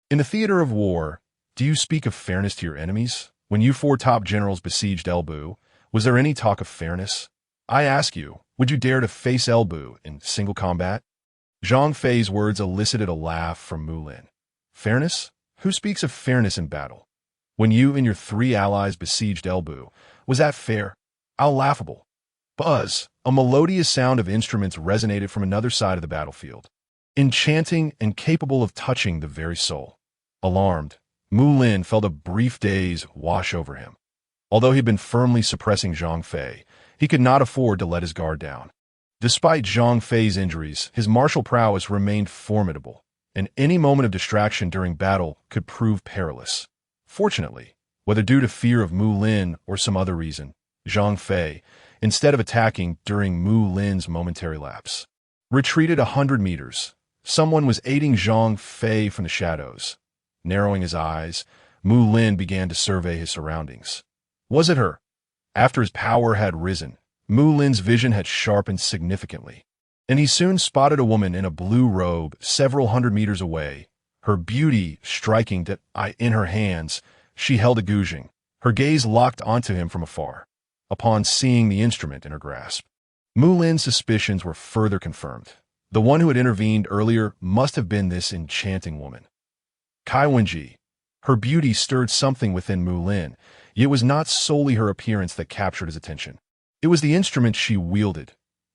In the theater of war, do you speak of fairness to your enemies? When you four top generals besieged Elbu, was there any talk of fairness? I ask you, would you dare to face Elbu in single combat? Zhang Fei's words elicited a laugh from Mulin. Fairness? Who speaks of fairness in battle? When you and your three allies besieged Elbu, was that fair? How laughable. Buzz, a melodious sound of instruments resonated from another side of the battlefield, enchanting and capable of touching the very soul. Alarmed, Mulin felt a brief daze wash over him. Although he'd been firmly suppressing Zhang Fei, he could not afford to let his guard down. Despite Zhang Fei's injuries, his martial prowess remained formidable, and any moment of distraction during battle could prove perilous. Fortunately, whether due to fear of Mulin or some other reason, Zhang Fei, instead of attacking during Mulin's momentary lapse, retreated 100 meters. Someone was aiding Zhang Fei from the shadows. Narrowing his eyes, Mulin began to survey his surroundings. Was it her? After his power had risen, Mulin's vision had sharpened significantly, and he soon spotted a woman in a blue robe several hundred meters away, her beauty striking that in her hands she held a guzheng, her gaze locked onto him from afar. Upon seeing the instrument in her grasp, Mulin's suspicions were further confirmed. The one who had intervened earlier must have been this enchanting woman. Kai Wenji. Her beauty stirred something within Mulin, yet it was not solely her appearance that captured his attention. It was the instrument she wielded.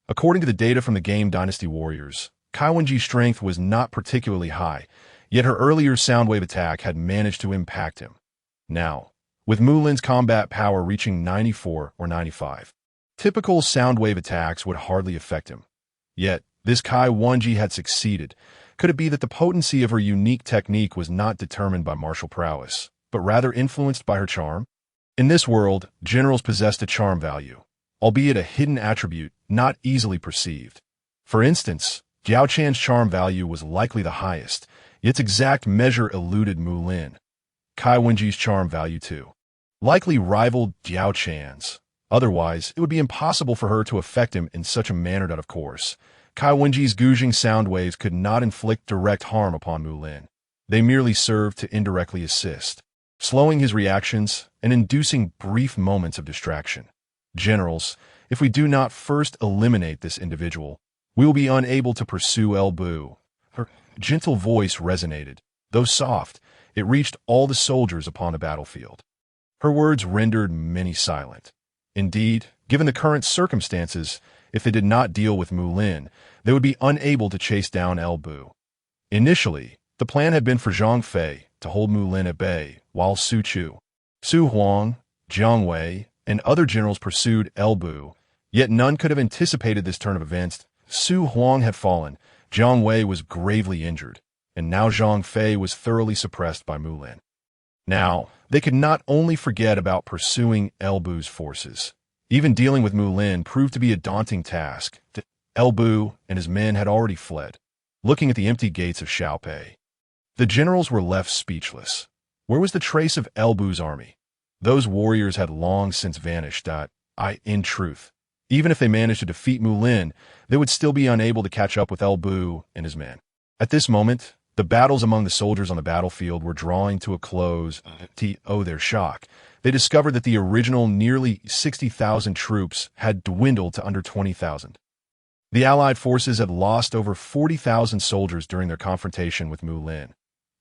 According to the data from the game Dynasty Warriors, Kai Wenji's strength was not particularly high, yet her earlier sound wave attack had managed to impact him. Now, with Mulin's combat power reaching 94 or 95, typical sound wave attacks would hardly affect him. Yet, this Kai Wenji had succeeded. Could it be that the potency of her unique technique was not determined by martial prowess, but rather influenced by her charm? In this world, generals possessed a charm value, albeit a hidden attribute not easily perceived. For instance, Diao Chan's charm value was likely the highest, yet its exact measure eluded Mulin. Kai Wenji's charm value, too, likely rivaled Diao Chan's. Otherwise, it would be impossible for her to affect him in such a manner that, of course, Kai Wenji's gouging sound waves could not inflict direct harm upon Mulin. They merely served to indirectly assist, slowing his reactions and inducing brief moments of distraction. Generals, if we do not first eliminate this individual, we will be unable to pursue El Bu. Her gentle voice resonated. Though soft, it reached all the soldiers upon the battlefield. Her words rendered many silent. Indeed, given the current circumstances, if they did not deal with Mulin, they would be unable to chase down El Bu. Initially, the plan had been for Zhang Fei to hold Mulin at bay, while Su Chu, Su Huang, Jiang Wei, and other generals pursued El Bu. Yet none could have anticipated this turn of events. Su Huang had fallen, Jiang Wei was gravely injured, and now Zhang Fei was thoroughly suppressed by Mulin. Now, they could not only forget about pursuing El Bu's forces. Even dealing with Mulin proved to be a daunting task. El Bu and his men had already fled, looking at the empty gates of Xiao Pi. The generals were left speechless. Where was the trace of El Bu's army? Those warriors had long since vanished. In truth, even if they managed to defeat Mulin, they would still be unable to catch up with El Bu and his men. At this moment, the battles among the soldiers on the battlefield were drawing to a close. To their shock, they discovered that the original nearly 60,000 troops had dwindled to under 20,000. The Allied forces had lost over 40,000 soldiers during their confrontation with Mulin.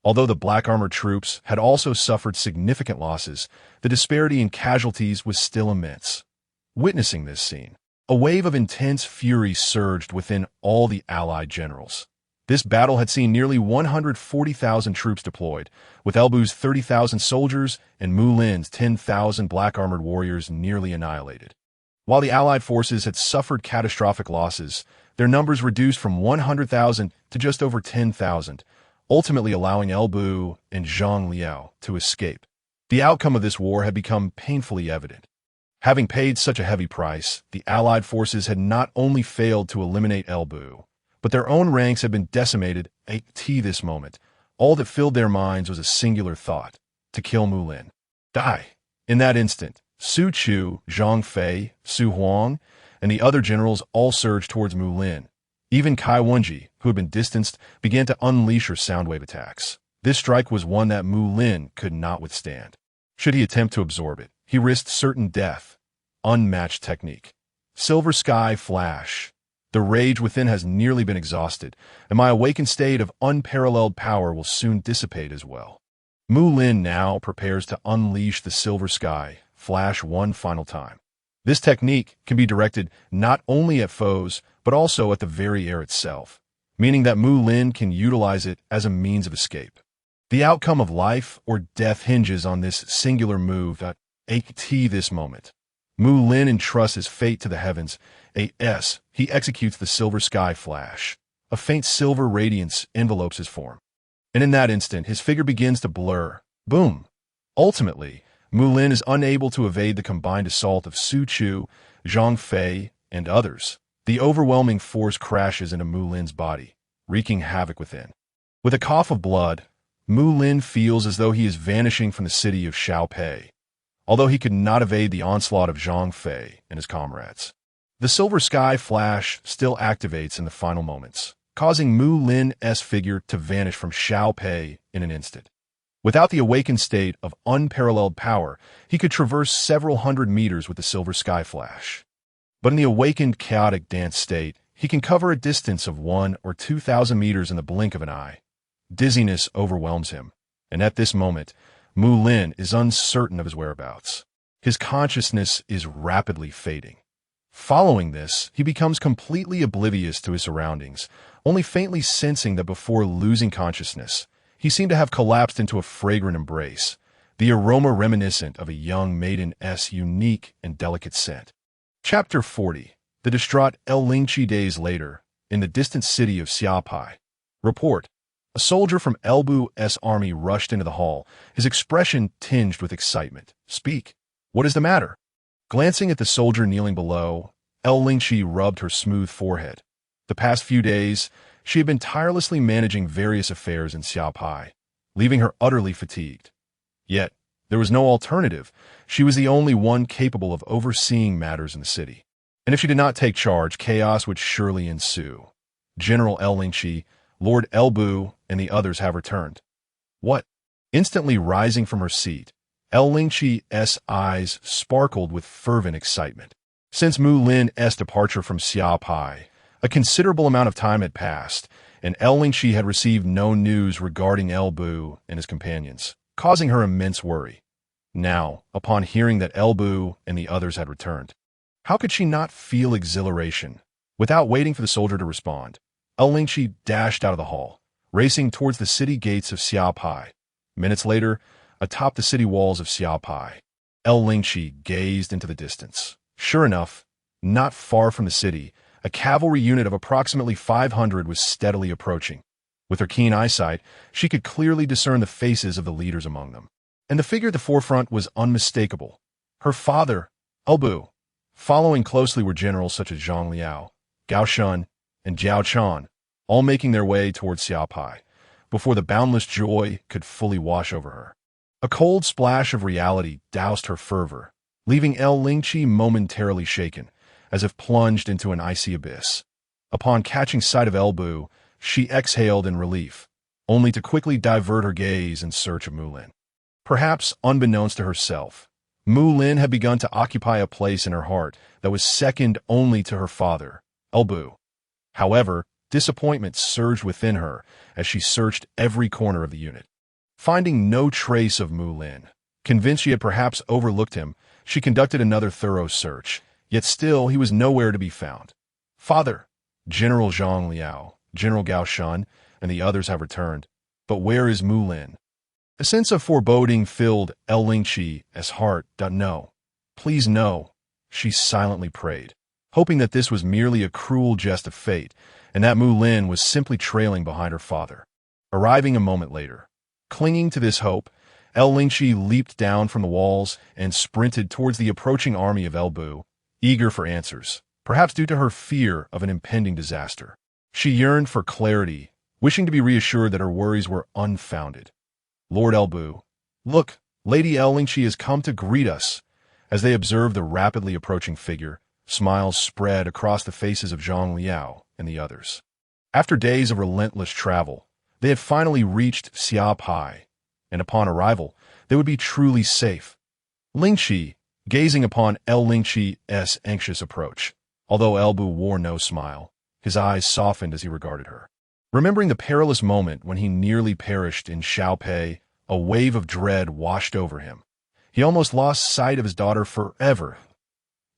Although the black armored troops had also suffered significant losses, the disparity in casualties was still immense. Witnessing this scene, a wave of intense fury surged within all the Allied generals. This battle had seen nearly 140,000 troops deployed, with El Bu's 30,000 soldiers and Mulin's 10,000 black armored warriors nearly annihilated. While the Allied forces had suffered catastrophic losses, their numbers reduced from 100,000 to just over 10,000, ultimately allowing El Bu and Zhang Liao to escape. The outcome of this war had become painfully evident. Having paid such a heavy price, the Allied forces had not only failed to eliminate El Bu, but their own ranks had been decimated. At this moment, all that filled their minds was a singular thought: to kill Mulin. Die. In that instant, Su Chu, Zhang Fei, Su Huang, and the other generals all surged towards Mulin. Even Kai Wenji, who had been distanced, began to unleash her sound wave attacks. This strike was one that Mulin could not withstand. Should he attempt to absorb it, he risked certain death. Unmatched technique. Silver Sky Flash. The rage within has nearly been exhausted, and my awakened state of unparalleled power will soon dissipate as well. Mulin now prepares to unleash the Silver Sky Flash one final time. This technique can be directed not only at foes, but also at the very air itself, meaning that Mulin can utilize it as a means of escape. The outcome of life or death hinges on this singular move at this moment. Mulin entrusts his fate to the heavens. He executes the Silver Sky Flash. A faint silver radiance envelopes his form, and in that instant, his figure begins to blur. Boom! Ultimately, Mulin is unable to evade the combined assault of Su Chu, Zhang Fei, and others. The overwhelming force crashes into Mulin's body, wreaking havoc within. With a cough of blood, Mulin feels as though he is vanishing from the city of Xiao Pi, although he could not evade the onslaught of Zhang Fei and his comrades. The Silver Sky Flash still activates in the final moments, causing Mulin's figure to vanish from Xiao Pi in an instant. Without the awakened state of unparalleled power, he could traverse several hundred meters with the Silver Sky Flash. But in the awakened chaotic dance state, he can cover a distance of 1,000 or 2,000 meters in the blink of an eye. Dizziness overwhelms him, and at this moment, Mulin is uncertain of his whereabouts. His consciousness is rapidly fading. Following this, he becomes completely oblivious to his surroundings, only faintly sensing that before losing consciousness, He seemed to have collapsed into a fragrant embrace, the aroma reminiscent of a young maiden's unique and delicate scent. Chapter 40. The distraught Lingqi days later, in the distant city of Xia Pi. Report. A soldier from Bu's army rushed into the hall, his expression tinged with excitement. Speak. What is the matter? Glancing at the soldier kneeling below, Lingqi rubbed her smooth forehead. The past few days, she had been tirelessly managing various affairs in Xia Pi, leaving her utterly fatigued. Yet, there was no alternative. She was the only one capable of overseeing matters in the city. And if she did not take charge, chaos would surely ensue. General Lingqi, Lord Bu, and the others have returned. What? Instantly rising from her seat, Lingqi's eyes sparkled with fervent excitement. Since Mulin's departure from Xia Pi, a considerable amount of time had passed, and Lingqi had received no news regarding Bu and his companions, causing her immense worry. Now, upon hearing that Bu and the others had returned, how could she not feel exhilaration? Without waiting for the soldier to respond, Lingqi dashed out of the hall, racing towards the city gates of Xia Pi. Minutes later, atop the city walls of Xia Pi, Lingqi gazed into the distance. Sure enough, not far from the city, a cavalry unit of approximately 500 was steadily approaching. With her keen eyesight, she could clearly discern the faces of the leaders among them. And the figure at the forefront was unmistakable. Her father, Bu. Following closely were generals such as Zhang Liao, Gao Shun, and Diao Chan, all making their way towards Xia Pi, before the boundless joy could fully wash over her. A cold splash of reality doused her fervor, leaving Lingqi momentarily shaken, as if plunged into an icy abyss. Upon catching sight of Bu, she exhaled in relief, only to quickly divert her gaze in search of Mulin. Perhaps unbeknownst to herself, Mulin had begun to occupy a place in her heart that was second only to her father, Bu. However, disappointment surged within her as she searched every corner of the unit. Finding no trace of Mulin, convinced she had perhaps overlooked him, she conducted another thorough search, yet still he was nowhere to be found. Father, General Zhang Liao, General Gao Shun, and the others have returned, but where is Mulin? A sense of foreboding filled Lingqi's heart. No, please no, she silently prayed, hoping that this was merely a cruel jest of fate, and that Mulin was simply trailing behind her father. Arriving a moment later, clinging to this hope, Lingqi leaped down from the walls and sprinted towards the approaching army of Bu, eager for answers, perhaps due to her fear of an impending disaster. She yearned for clarity, wishing to be reassured that her worries were unfounded. Lord Bu, look, Lady Lingqi has come to greet us. As they observed the rapidly approaching figure, smiles spread across the faces of Zhang Liao and the others. After days of relentless travel, they had finally reached Xia Pi, and upon arrival, they would be truly safe. Lingqi, gazing upon Lingqi's anxious approach, although Bu wore no smile, his eyes softened as he regarded her. Remembering the perilous moment when he nearly perished in Xiao Pi, a wave of dread washed over him. He almost lost sight of his daughter forever,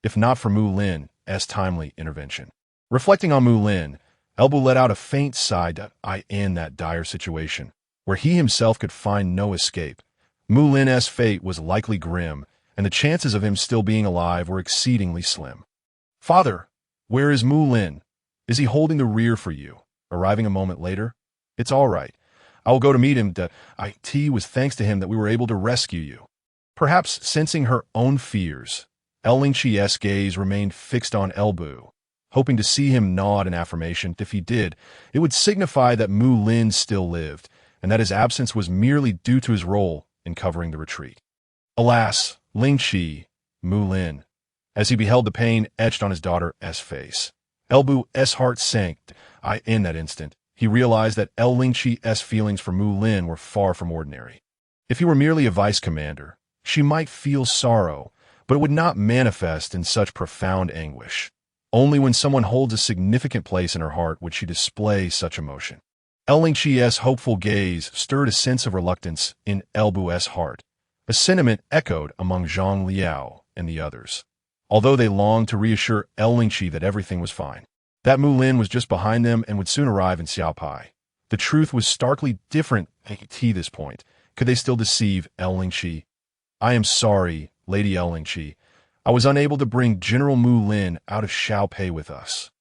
if not for Mulin's timely intervention. Reflecting on Mulin, Bu let out a faint sigh in that dire situation, where he himself could find no escape. Mulin's fate was likely grim, and the chances of him still being alive were exceedingly slim. Father, where is Mulin? Is he holding the rear for you? Arriving a moment later, it's all right. I will go to meet him. It was thanks to him that we were able to rescue you. Perhaps sensing her own fears, Lingqi's gaze remained fixed on Bu, hoping to see him nod in affirmation. If he did, it would signify that Mulin still lived, and that his absence was merely due to his role in covering the retreat. Alas, Lingqi, Mulin, as he beheld the pain etched on his daughter's face. Bu's heart sank. In that instant, he realized that Lingqi's feelings for Mulin were far from ordinary. If he were merely a vice commander, she might feel sorrow, but it would not manifest in such profound anguish. Only when someone holds a significant place in her heart would she display such emotion. Lingqi's hopeful gaze stirred a sense of reluctance in Bu's heart, a sentiment echoed among Zhang Liao and the others, although they longed to reassure Lingqi that everything was fine, that Mulin was just behind them and would soon arrive in Xia Pi. The truth was starkly different. this point. Could they still deceive Lingqi? I am sorry, Lady Lingqi. I was unable to bring General Mulin out of Xiao Pi with us.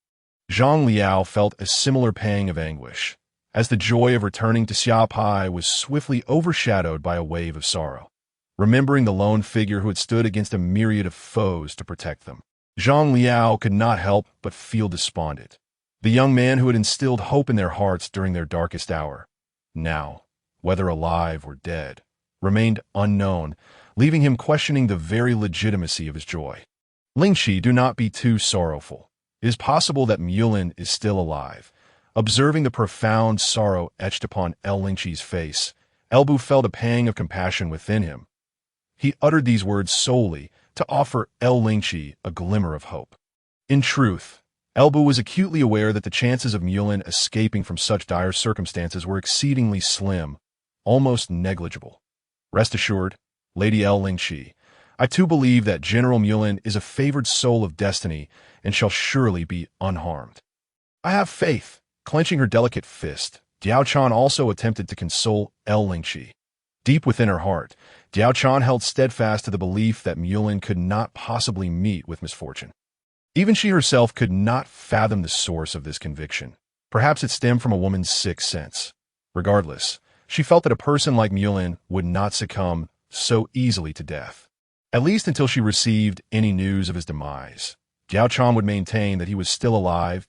Zhang Liao felt a similar pang of anguish, as the joy of returning to Xia Pi was swiftly overshadowed by a wave of sorrow. Remembering the lone figure who had stood against a myriad of foes to protect them, Zhang Liao could not help but feel despondent. The young man who had instilled hope in their hearts during their darkest hour, now, whether alive or dead, remained unknown, leaving him questioning the very legitimacy of his joy. Lingqi, do not be too sorrowful. It is possible that Mulin is still alive. Observing the profound sorrow etched upon Lingqi's face, Elbu felt a pang of compassion within him. He uttered these words solely to offer Lingqi a glimmer of hope. In truth, Elbu was acutely aware that the chances of Mulin escaping from such dire circumstances were exceedingly slim, almost negligible. Rest assured, Lady Lingqi, I too believe that General Mulin is a favored soul of destiny and shall surely be unharmed. I have faith. Clenching her delicate fist, Diao Chan also attempted to console Lingqi. Deep within her heart, Diao Chan held steadfast to the belief that Mulin could not possibly meet with misfortune. Even she herself could not fathom the source of this conviction. Perhaps it stemmed from a woman's sixth sense. Regardless, she felt that a person like Mulin would not succumb so easily to death. At least until she received any news of his demise. Diao Chan would maintain that he was still alive,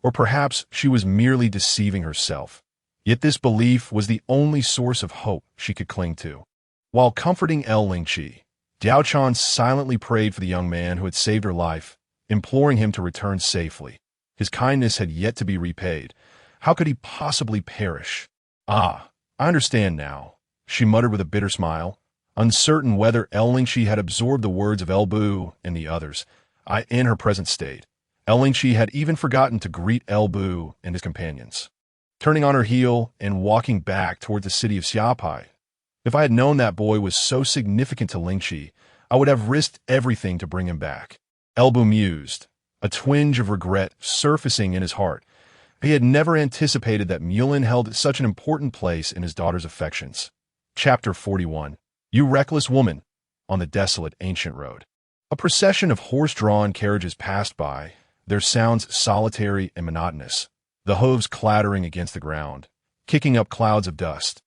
or perhaps she was merely deceiving herself. Yet this belief was the only source of hope she could cling to. While comforting Lingqi, Diao Chan silently prayed for the young man who had saved her life, imploring him to return safely. His kindness had yet to be repaid. How could he possibly perish? Ah, I understand now, she muttered with a bitter smile, uncertain whether Lingqi had absorbed the words of Elbu and the others. In her present state, Lingqi had even forgotten to greet Elbu and his companions. Turning on her heel and walking back toward the city of Xia Pi. If I had known that boy was so significant to Lingqi, I would have risked everything to bring him back. Elbu mused, a twinge of regret surfacing in his heart. He had never anticipated that Mulin held such an important place in his daughter's affections. Chapter 41. You reckless woman. On the desolate ancient road. A procession of horse-drawn carriages passed by, their sounds solitary and monotonous, the hooves clattering against the ground, kicking up clouds of dust.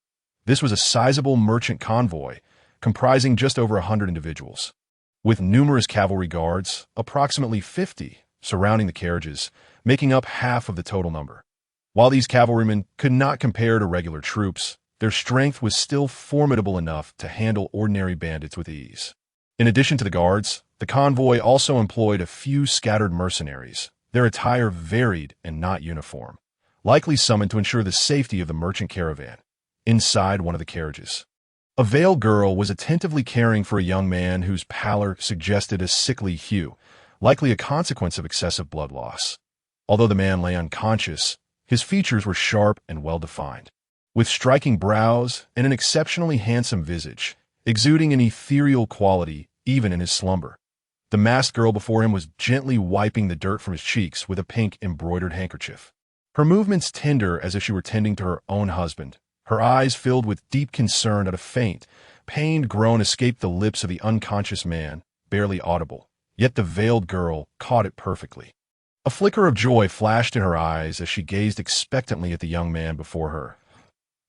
This was a sizable merchant convoy, comprising just over 100 individuals. With numerous cavalry guards, approximately 50, surrounding the carriages, making up half of the total number. While these cavalrymen could not compare to regular troops, their strength was still formidable enough to handle ordinary bandits with ease. In addition to the guards, the convoy also employed a few scattered mercenaries, their attire varied and not uniform, likely summoned to ensure the safety of the merchant caravan. Inside one of the carriages, a veiled girl was attentively caring for a young man whose pallor suggested a sickly hue, likely a consequence of excessive blood loss. Although the man lay unconscious, his features were sharp and well-defined, with striking brows and an exceptionally handsome visage, exuding an ethereal quality even in his slumber. The masked girl before him was gently wiping the dirt from his cheeks with a pink embroidered handkerchief. Her movements tender as if she were tending to her own husband, her eyes filled with deep concern at a faint, pained groan escaped the lips of the unconscious man, barely audible. Yet the veiled girl caught it perfectly. A flicker of joy flashed in her eyes as she gazed expectantly at the young man before her.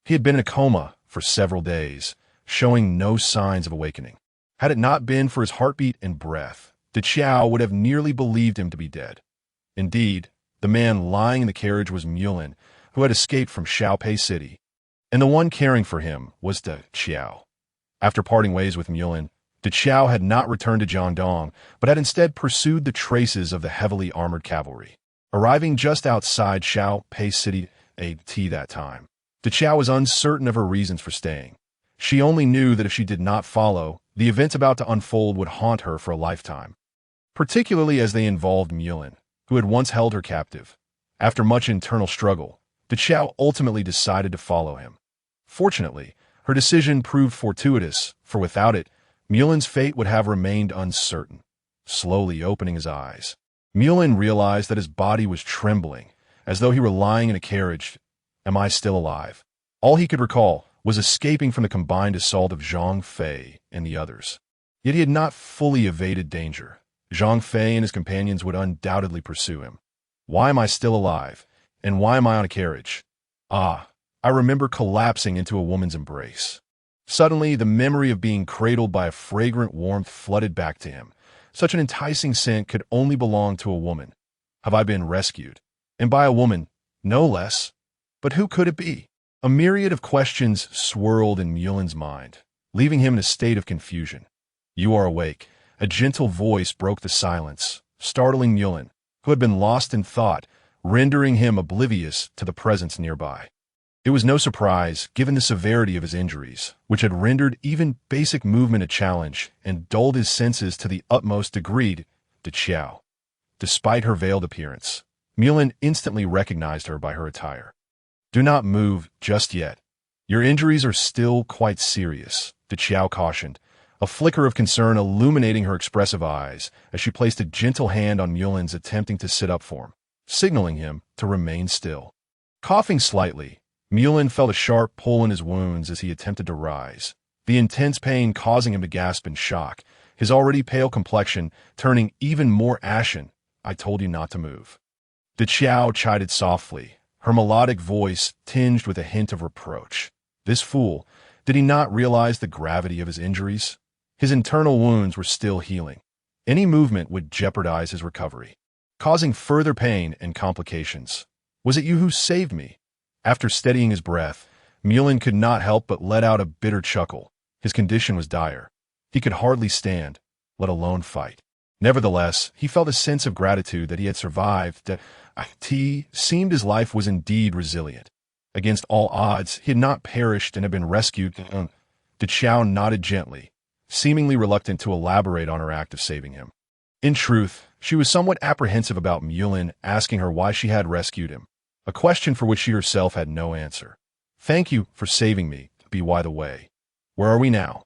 He had been in a coma for several days, showing no signs of awakening. Had it not been for his heartbeat and breath, the Xiao would have nearly believed him to be dead. Indeed, the man lying in the carriage was Mulin, who had escaped from Xiao Pi City, and the one caring for him was the Xiao. After parting ways with Mulin, the Xiao had not returned to Jiangdong, but had instead pursued the traces of the heavily armored cavalry. Arriving just outside Xiao Pi City that time, the Xiao was uncertain of her reasons for staying. She only knew that if she did not follow, the events about to unfold would haunt her for a lifetime, particularly as they involved Mulin, who had once held her captive. After much internal struggle, the Xiao ultimately decided to follow him. Fortunately, her decision proved fortuitous, for without it, Mulin's fate would have remained uncertain. Slowly opening his eyes, Mulin realized that his body was trembling, as though he were lying in a carriage. Am I still alive? All he could recall, was escaping from the combined assault of Zhang Fei and the others. Yet he had not fully evaded danger. Zhang Fei and his companions would undoubtedly pursue him. Why am I still alive? And why am I on a carriage? Ah, I remember collapsing into a woman's embrace. Suddenly, the memory of being cradled by a fragrant warmth flooded back to him. Such an enticing scent could only belong to a woman. Have I been rescued? And by a woman, no less. But who could it be? A myriad of questions swirled in Mulin's mind, leaving him in a state of confusion. You are awake. A gentle voice broke the silence, startling Mulin, who had been lost in thought, rendering him oblivious to the presence nearby. It was no surprise, given the severity of his injuries, which had rendered even basic movement a challenge and dulled his senses to the utmost degree, to Xiao. Despite her veiled appearance, Mulin instantly recognized her by her attire. Do not move just yet. Your injuries are still quite serious, Xiao cautioned, a flicker of concern illuminating her expressive eyes as she placed a gentle hand on Mulin's, attempting to sit up for him, signaling him to remain still. Coughing slightly, Mulin felt a sharp pull in his wounds as he attempted to rise, the intense pain causing him to gasp in shock, his already pale complexion turning even more ashen. I told you not to move. Xiao chided softly, her melodic voice tinged with a hint of reproach. This fool, did he not realize the gravity of his injuries? His internal wounds were still healing. Any movement would jeopardize his recovery, causing further pain and complications. Was it you who saved me? After steadying his breath, Mulin could not help but let out a bitter chuckle. His condition was dire. He could hardly stand, let alone fight. Nevertheless, he felt a sense of gratitude that he had survived, that it seemed his life was indeed resilient. Against all odds, he had not perished and had been rescued. Xiao nodded gently, seemingly reluctant to elaborate on her act of saving him. In truth, she was somewhat apprehensive about Mulin asking her why she had rescued him, a question for which she herself had no answer. Thank you for saving me, by the way. Where are we now?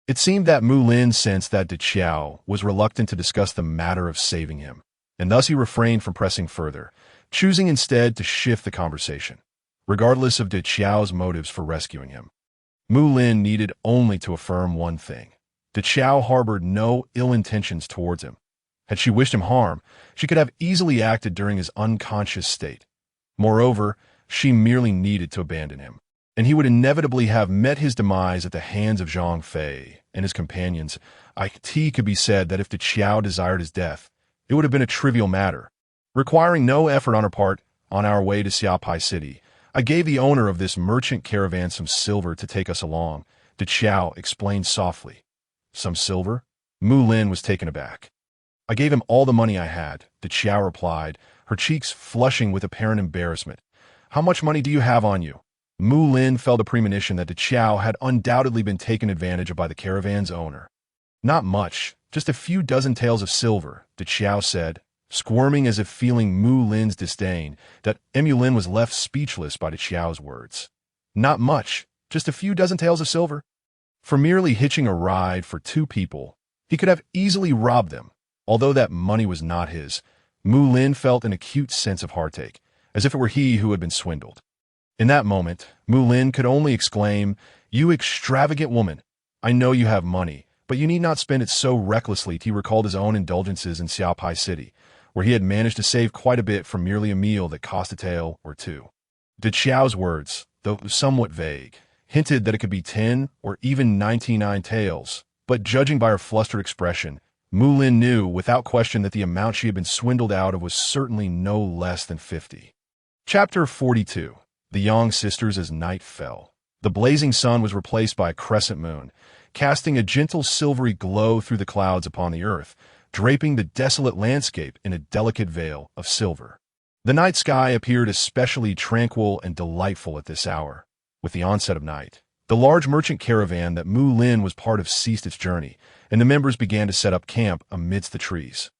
It seemed that Mulin sensed that Xiao was reluctant to discuss the matter of saving him, and thus he refrained from pressing further, choosing instead to shift the conversation. Regardless of Xiao's motives for rescuing him, Mulin needed only to affirm one thing. Xiao harbored no ill intentions towards him. Had she wished him harm, she could have easily acted during his unconscious state. Moreover, she merely needed to abandon him, and he would inevitably have met his demise at the hands of Zhang Fei and his companions. It could be said that if Xiao desired his death, it would have been a trivial matter, requiring no effort on her part. On our way to Xia Pi City, I gave the owner of this merchant caravan some silver to take us along, Xiao explained softly. Some silver? Mulin was taken aback. I gave him all the money I had, Xiao replied, her cheeks flushing with apparent embarrassment. How much money do you have on you? Mulin felt a premonition that Xiao had undoubtedly been taken advantage of by the caravan's owner. Not much, just a few dozen taels of silver, Xiao said, squirming as if feeling Mulin's disdain. That Mulin was left speechless by Xiao's words. Not much, just a few dozen taels of silver. For merely hitching a ride for two people, he could have easily robbed them. Although that money was not his, Mulin felt an acute sense of heartache, as if it were he who had been swindled. In that moment, Mulin could only exclaim, "You extravagant woman! I know you have money, but you need not spend it so recklessly." He recalled his own indulgences in Xia Pi City, where he had managed to save quite a bit from merely a meal that cost a tael or two. Xiao's words, though somewhat vague, hinted that it could be 10 or even 99 taels, but judging by her flustered expression, Mulin knew without question that the amount she had been swindled out of was certainly no less than 50. Chapter 42. The Yang Sisters as night fell. The blazing sun was replaced by a crescent moon, casting a gentle silvery glow through the clouds upon the earth, draping the desolate landscape in a delicate veil of silver. The night sky appeared especially tranquil and delightful at this hour. With the onset of night, the large merchant caravan that Mulin was part of ceased its journey, and the members began to set up camp amidst the trees.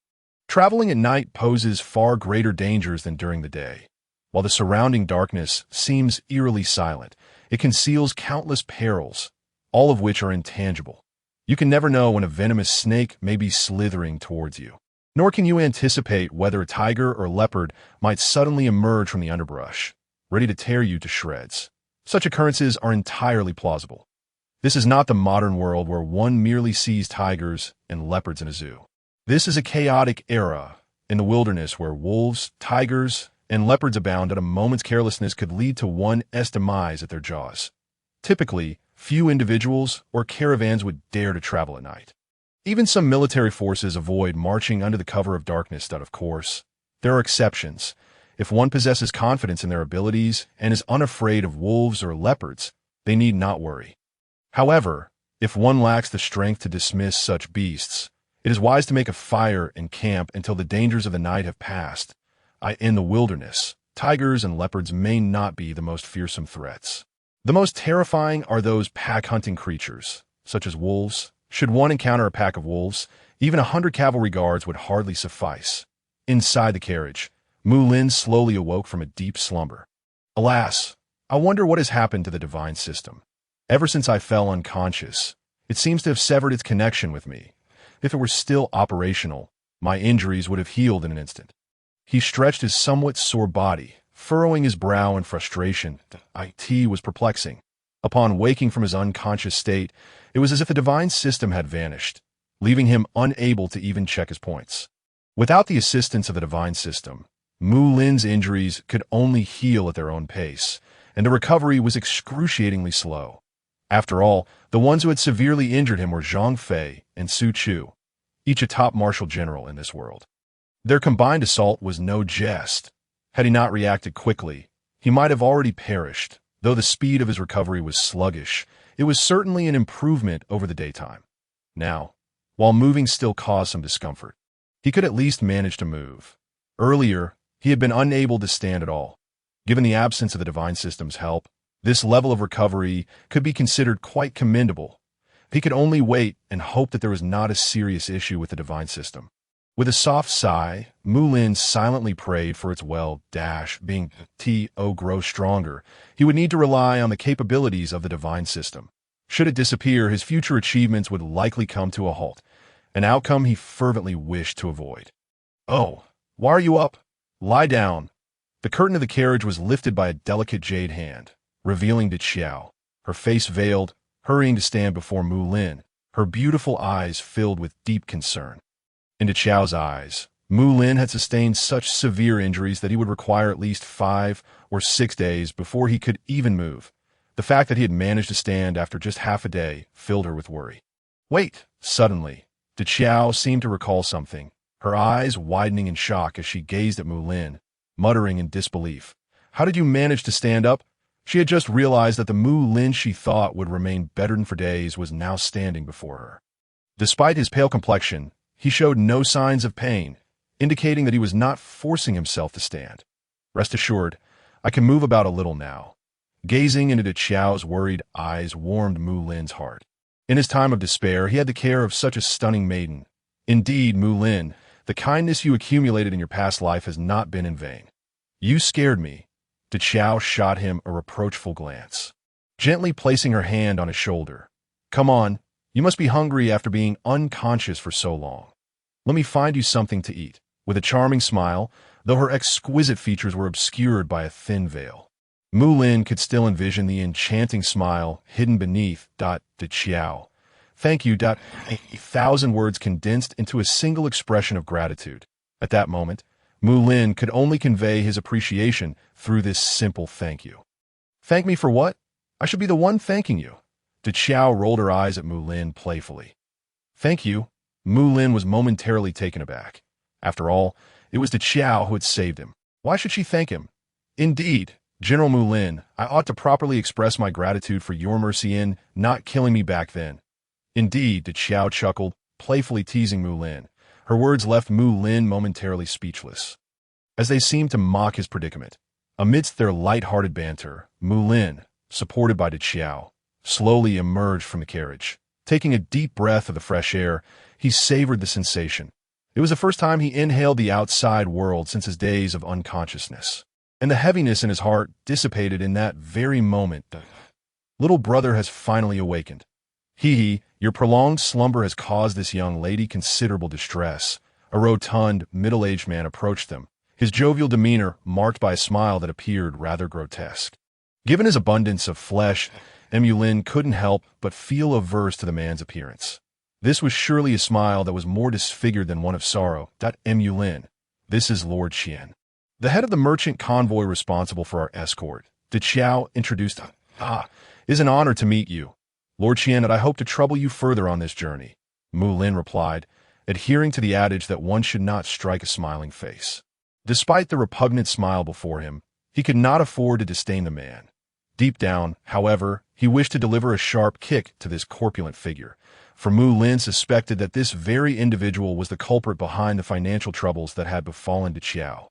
Traveling at night poses far greater dangers than during the day. While the surrounding darkness seems eerily silent, it conceals countless perils, all of which are intangible. You can never know when a venomous snake may be slithering towards you, nor can you anticipate whether a tiger or leopard might suddenly emerge from the underbrush, ready to tear you to shreds. Such occurrences are entirely plausible. This is not the modern world where one merely sees tigers and leopards in a zoo. This is a chaotic era in the wilderness where wolves, tigers, and leopards abound, and a moment's carelessness could lead to one's demise at their jaws. Typically, few individuals or caravans would dare to travel at night. Even some military forces avoid marching under the cover of darkness. Of course, there are exceptions. If one possesses confidence in their abilities and is unafraid of wolves or leopards, they need not worry. However, if one lacks the strength to dismiss such beasts, it is wise to make a fire and camp until the dangers of the night have passed. In the wilderness, tigers and leopards may not be the most fearsome threats. The most terrifying are those pack-hunting creatures, such as wolves. Should one encounter a pack of wolves, even 100 cavalry guards would hardly suffice. Inside the carriage, Mulin slowly awoke from a deep slumber. Alas, I wonder what has happened to the divine system. Ever since I fell unconscious, it seems to have severed its connection with me. If it were still operational, my injuries would have healed in an instant. He stretched his somewhat sore body, furrowing his brow in frustration. It was perplexing. Upon waking from his unconscious state, it was as if the divine system had vanished, leaving him unable to even check his points. Without the assistance of the divine system, Mulin's injuries could only heal at their own pace, and the recovery was excruciatingly slow. After all, the ones who had severely injured him were Zhang Fei and Su Chu, each a top martial general in this world. Their combined assault was no jest. Had he not reacted quickly, he might have already perished. Though the speed of his recovery was sluggish, it was certainly an improvement over the daytime. Now, while moving still caused some discomfort, he could at least manage to move. Earlier, he had been unable to stand at all. Given the absence of the divine system's help, this level of recovery could be considered quite commendable. He could only wait and hope that there was not a serious issue with the divine system. With a soft sigh, Mulin silently prayed for its being grow stronger. He would need to rely on the capabilities of the divine system. Should it disappear, his future achievements would likely come to a halt, an outcome he fervently wished to avoid. "Oh, why are you up? Lie down." The curtain of the carriage was lifted by a delicate jade hand, revealing Xiahou, her face veiled, hurrying to stand before Mulin, her beautiful eyes filled with deep concern. Into Xiao's eyes, Mulin had sustained such severe injuries that he would require at least 5 or 6 days before he could even move. The fact that he had managed to stand after just half a day filled her with worry. "Wait!" Suddenly, Xiao seemed to recall something, her eyes widening in shock as she gazed at Mulin, muttering in disbelief. "How did you manage to stand up?" She had just realized that the Mulin she thought would remain bedridden for days was now standing before her. Despite his pale complexion, he showed no signs of pain, indicating that he was not forcing himself to stand. "Rest assured, I can move about a little now." Gazing into Xiao's worried eyes warmed Mulin's heart. In his time of despair, he had the care of such a stunning maiden. "Indeed, Mulin, the kindness you accumulated in your past life has not been in vain." "You scared me." Xiao shot him a reproachful glance, gently placing her hand on his shoulder. "Come on, you must be hungry after being unconscious for so long. Let me find you something to eat." With a charming smile, though her exquisite features were obscured by a thin veil, Mulin could still envision the enchanting smile hidden beneath. Xiao. "Thank you. A 1,000 words condensed into a single expression of gratitude. At that moment, Mulin could only convey his appreciation through this simple thank you. "Thank me for what? I should be the one thanking you." Xiao rolled her eyes at Mulin playfully. "Thank you." Mulin was momentarily taken aback. After all, it was Xiao who had saved him. Why should she thank him? "Indeed, General Mulin, I ought to properly express my gratitude for your mercy in not killing me back then." "Indeed," Xiao chuckled, playfully teasing Mulin. Her words left Mulin momentarily speechless, as they seemed to mock his predicament. Amidst their light-hearted banter, Mulin, supported by Xiao, slowly emerged from the carriage. Taking a deep breath of the fresh air, he savored the sensation. It was the first time he inhaled the outside world since his days of unconsciousness, and the heaviness in his heart dissipated in that very moment. Little brother has finally awakened. Your prolonged slumber has caused this young lady considerable distress." A rotund, middle-aged man approached them, his jovial demeanor marked by a smile that appeared rather grotesque. Given his abundance of flesh, Mulin couldn't help but feel averse to the man's appearance. This was surely a smile that was more disfigured than one of sorrow. Mulin, this is Lord Xian, the head of the merchant convoy responsible for our escort. Xiao introduced. Is an honor to meet you, Lord Xian, and I hope to trouble you further on this journey, Mulin replied, adhering to the adage that one should not strike a smiling face. Despite the repugnant smile before him, he could not afford to disdain the man. Deep down, however, he wished to deliver a sharp kick to this corpulent figure, for Mulin suspected that this very individual was the culprit behind the financial troubles that had befallen Xiao.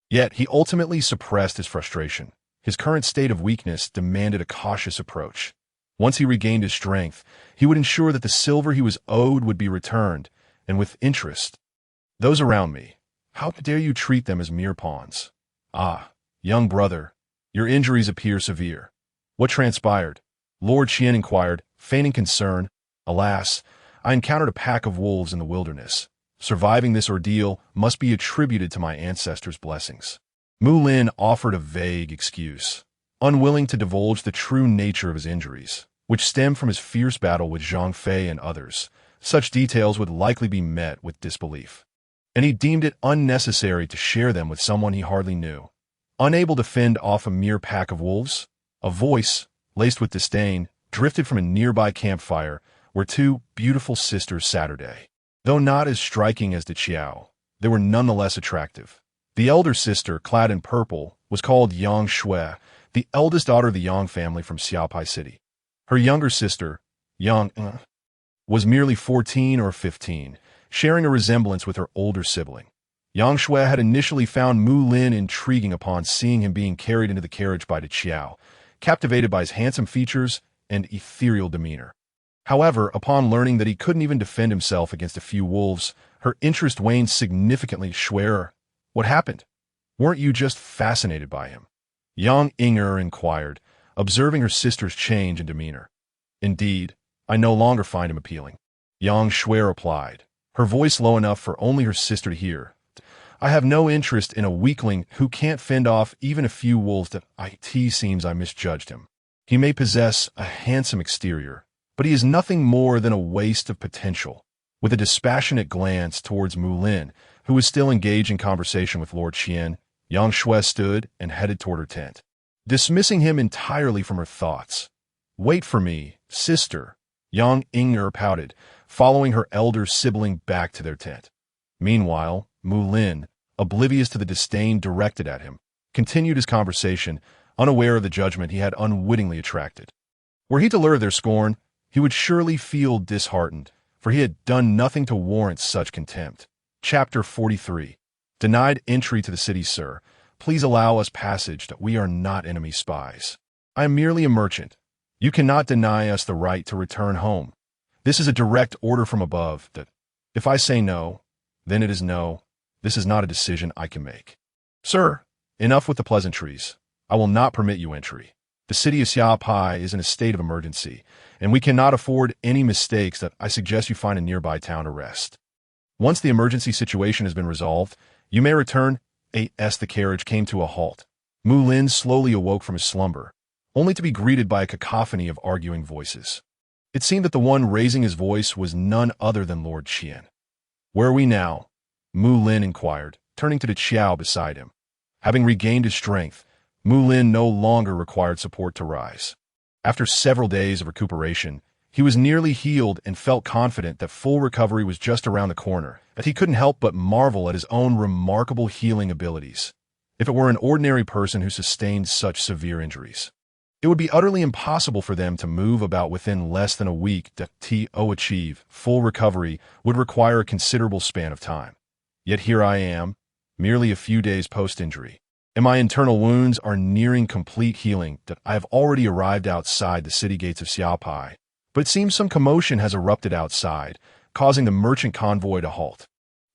Yet he ultimately suppressed his frustration. His current state of weakness demanded a cautious approach. Once he regained his strength, he would ensure that the silver he was owed would be returned, and with interest. Those around me, how dare you treat them as mere pawns? Young brother, your injuries appear severe. What transpired? Lord Xian inquired, feigning concern. Alas, I encountered a pack of wolves in the wilderness. Surviving this ordeal must be attributed to my ancestors' blessings. Mulin offered a vague excuse, unwilling to divulge the true nature of his injuries, which stemmed from his fierce battle with Zhang Fei and others. Such details would likely be met with disbelief, and he deemed it unnecessary to share them with someone he hardly knew. Unable to fend off a mere pack of wolves, a voice, laced with disdain, drifted from a nearby campfire where two beautiful sisters Saturday. Though not as striking as Xiao, they were nonetheless attractive. The elder sister, clad in purple, was called Yang Shui, the eldest daughter of the Yang family from Xia Pi city. Her younger sister, Yang, was merely 14 or 15, sharing a resemblance with her older sibling. Yang Shui had initially found Mulin intriguing upon seeing him being carried into the carriage by Xiao, captivated by his handsome features and ethereal demeanor. However, upon learning that he couldn't even defend himself against a few wolves, her interest waned significantly. Shui, what happened? Weren't you just fascinated by him? Yang Inger inquired, observing her sister's change in demeanor. Indeed, I no longer find him appealing, Yang Shui replied, her voice low enough for only her sister to hear. I have no interest in a weakling who can't fend off even a few wolves. It seems I misjudged him. He may possess a handsome exterior, but he is nothing more than a waste of potential. With a dispassionate glance towards Mulin, who was still engaged in conversation with Lord Xian, Yang Shui stood and headed toward her tent, dismissing him entirely from her thoughts. Wait for me, sister, Yang Inger pouted, following her elder sibling back to their tent. Meanwhile, Mulin, oblivious to the disdain directed at him, continued his conversation, unaware of the judgment he had unwittingly attracted. Were he to lure their scorn, he would surely feel disheartened, for he had done nothing to warrant such contempt. Chapter 43. Denied entry to the city, sir. Please allow us passage, that we are not enemy spies. I am merely a merchant. You cannot deny us the right to return home. This is a direct order from above, that if I say no, then it is no. This is not a decision I can make. Sir, enough with the pleasantries. I will not permit you entry. The city of Xia Pi is in a state of emergency, and we cannot afford any mistakes. That I suggest you find a nearby town to rest. Once the emergency situation has been resolved, you may return. As the carriage came to a halt, Mulin slowly awoke from his slumber, only to be greeted by a cacophony of arguing voices. It seemed that the one raising his voice was none other than Lord Xian. Where are we now? Mulin inquired, turning to the Xiao beside him. Having regained his strength, Mulin no longer required support to rise. After several days of recuperation, he was nearly healed and felt confident that full recovery was just around the corner, that he couldn't help but marvel at his own remarkable healing abilities. If it were an ordinary person who sustained such severe injuries, it would be utterly impossible for them to move about within less than a week. To achieve full recovery would require a considerable span of time. Yet here I am, merely a few days post-injury, and my internal wounds are nearing complete healing. That I have already arrived outside the city gates of Xia Pi, but it seems some commotion has erupted outside, causing the merchant convoy to halt.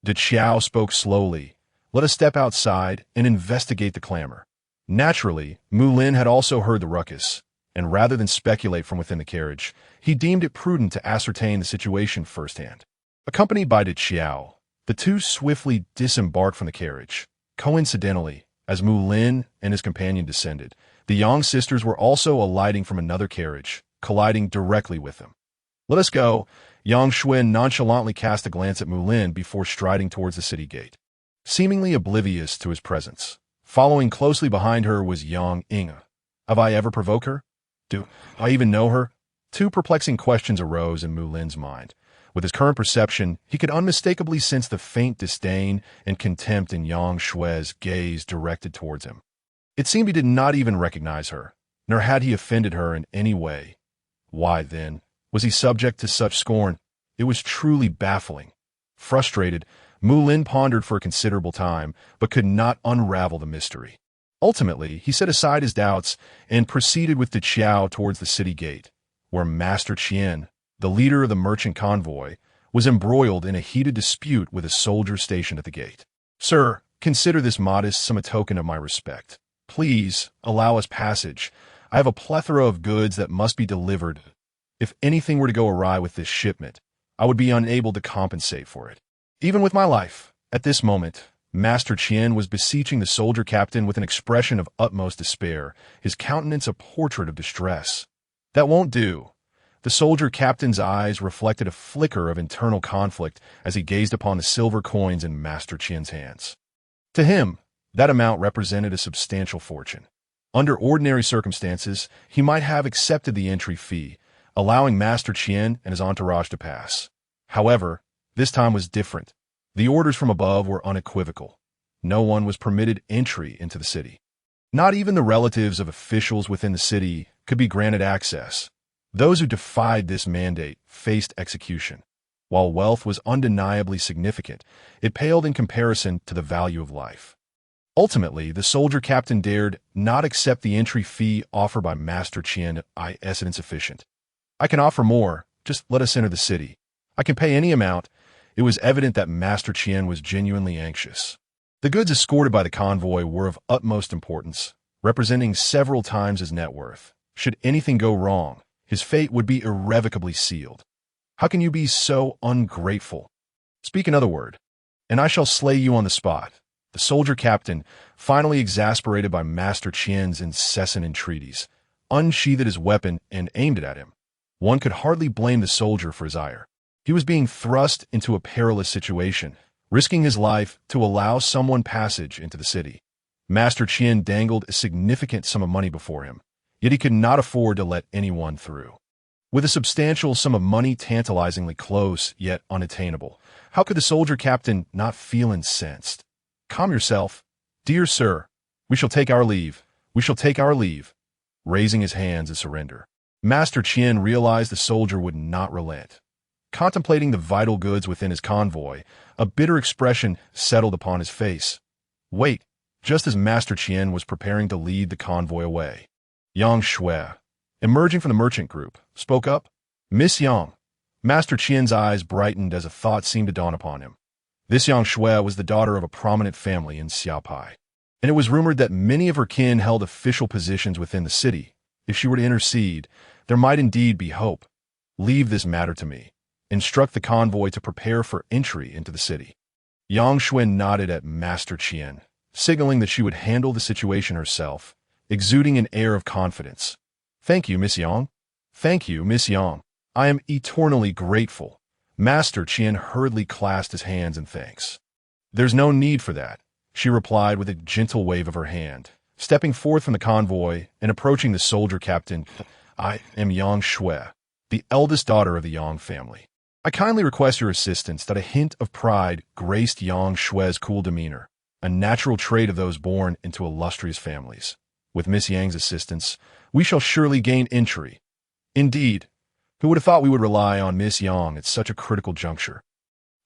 Xiao spoke slowly. Let us step outside and investigate the clamor. Naturally, Mulin had also heard the ruckus, and rather than speculate from within the carriage, he deemed it prudent to ascertain the situation firsthand. Accompanied by Xiao, the two swiftly disembarked from the carriage. Coincidentally, As Mulin and his companion descended, the Yang sisters were also alighting from another carriage, colliding directly with them. "Let us go." Yang Xuan nonchalantly cast a glance at Mulin before striding towards the city gate, seemingly oblivious to his presence. Following closely behind her was Yang Inge. Have I ever provoked her? Do I even know her? Two perplexing questions arose in Mulin's mind. With his current perception, he could unmistakably sense the faint disdain and contempt in Yang Xue's gaze directed towards him. It seemed he did not even recognize her, nor had he offended her in any way. Why, then, was he subject to such scorn? It was truly baffling. Frustrated, Mulin pondered for a considerable time, but could not unravel the mystery. Ultimately, he set aside his doubts and proceeded with the Qiao towards the city gate, where Master Qian, the leader of the merchant convoy, was embroiled in a heated dispute with a soldier stationed at the gate. "Sir, consider this modest sum a token of my respect. Please allow us passage. I have a plethora of goods that must be delivered. If anything were to go awry with this shipment, I would be unable to compensate for it, even with my life." At this moment, Master Qian was beseeching the soldier captain with an expression of utmost despair, his countenance a portrait of distress. "That won't do." The soldier captain's eyes reflected a flicker of internal conflict as he gazed upon the silver coins in Master Qian's hands. To him, that amount represented a substantial fortune. Under ordinary circumstances, he might have accepted the entry fee, allowing Master Qian and his entourage to pass. However, this time was different. The orders from above were unequivocal. No one was permitted entry into the city. Not even the relatives of officials within the city could be granted access. Those who defied this mandate faced execution. While wealth was undeniably significant, it paled in comparison to the value of life. Ultimately, the soldier captain dared not accept the entry fee offered by Master Qian as insufficient. "I can offer more, just let us enter the city. I can pay any amount." It was evident that Master Qian was genuinely anxious. The goods escorted by the convoy were of utmost importance, representing several times his net worth. Should anything go wrong, his fate would be irrevocably sealed. "How can you be so ungrateful? Speak another word, and I shall slay you on the spot." The soldier captain, finally exasperated by Master Qian's incessant entreaties, unsheathed his weapon and aimed it at him. One could hardly blame the soldier for his ire. He was being thrust into a perilous situation, risking his life to allow someone passage into the city. Master Qian dangled a significant sum of money before him, yet he could not afford to let anyone through. With a substantial sum of money tantalizingly close yet unattainable, how could the soldier captain not feel incensed? "Calm yourself, dear sir. We shall take our leave. We shall take our leave." Raising his hands in surrender, Master Qian realized the soldier would not relent. Contemplating the vital goods within his convoy, a bitter expression settled upon his face. "Wait." Just as Master Qian was preparing to lead the convoy away, Yang Xue, emerging from the merchant group, spoke up. "Miss Yang." Master Qian's eyes brightened as a thought seemed to dawn upon him. This Yang Xue was the daughter of a prominent family in Xia Pi, and it was rumored that many of her kin held official positions within the city. If she were to intercede, there might indeed be hope. "Leave this matter to me. Instruct the convoy to prepare for entry into the city." Yang Xue nodded at Master Qian, signaling that she would handle the situation herself, exuding an air of confidence. "Thank you, Miss Yang. Thank you, Miss Yang. I am eternally grateful." Master Qian hurriedly clasped his hands in thanks. "There's no need for that," she replied with a gentle wave of her hand, stepping forth from the convoy and approaching the soldier captain. "I am Yang Xue, the eldest daughter of the Yang family. I kindly request your assistance." That a hint of pride graced Yang Xue's cool demeanor, a natural trait of those born into illustrious families. "With Miss Yang's assistance, we shall surely gain entry." "Indeed. Who would have thought we would rely on Miss Yang at such a critical juncture?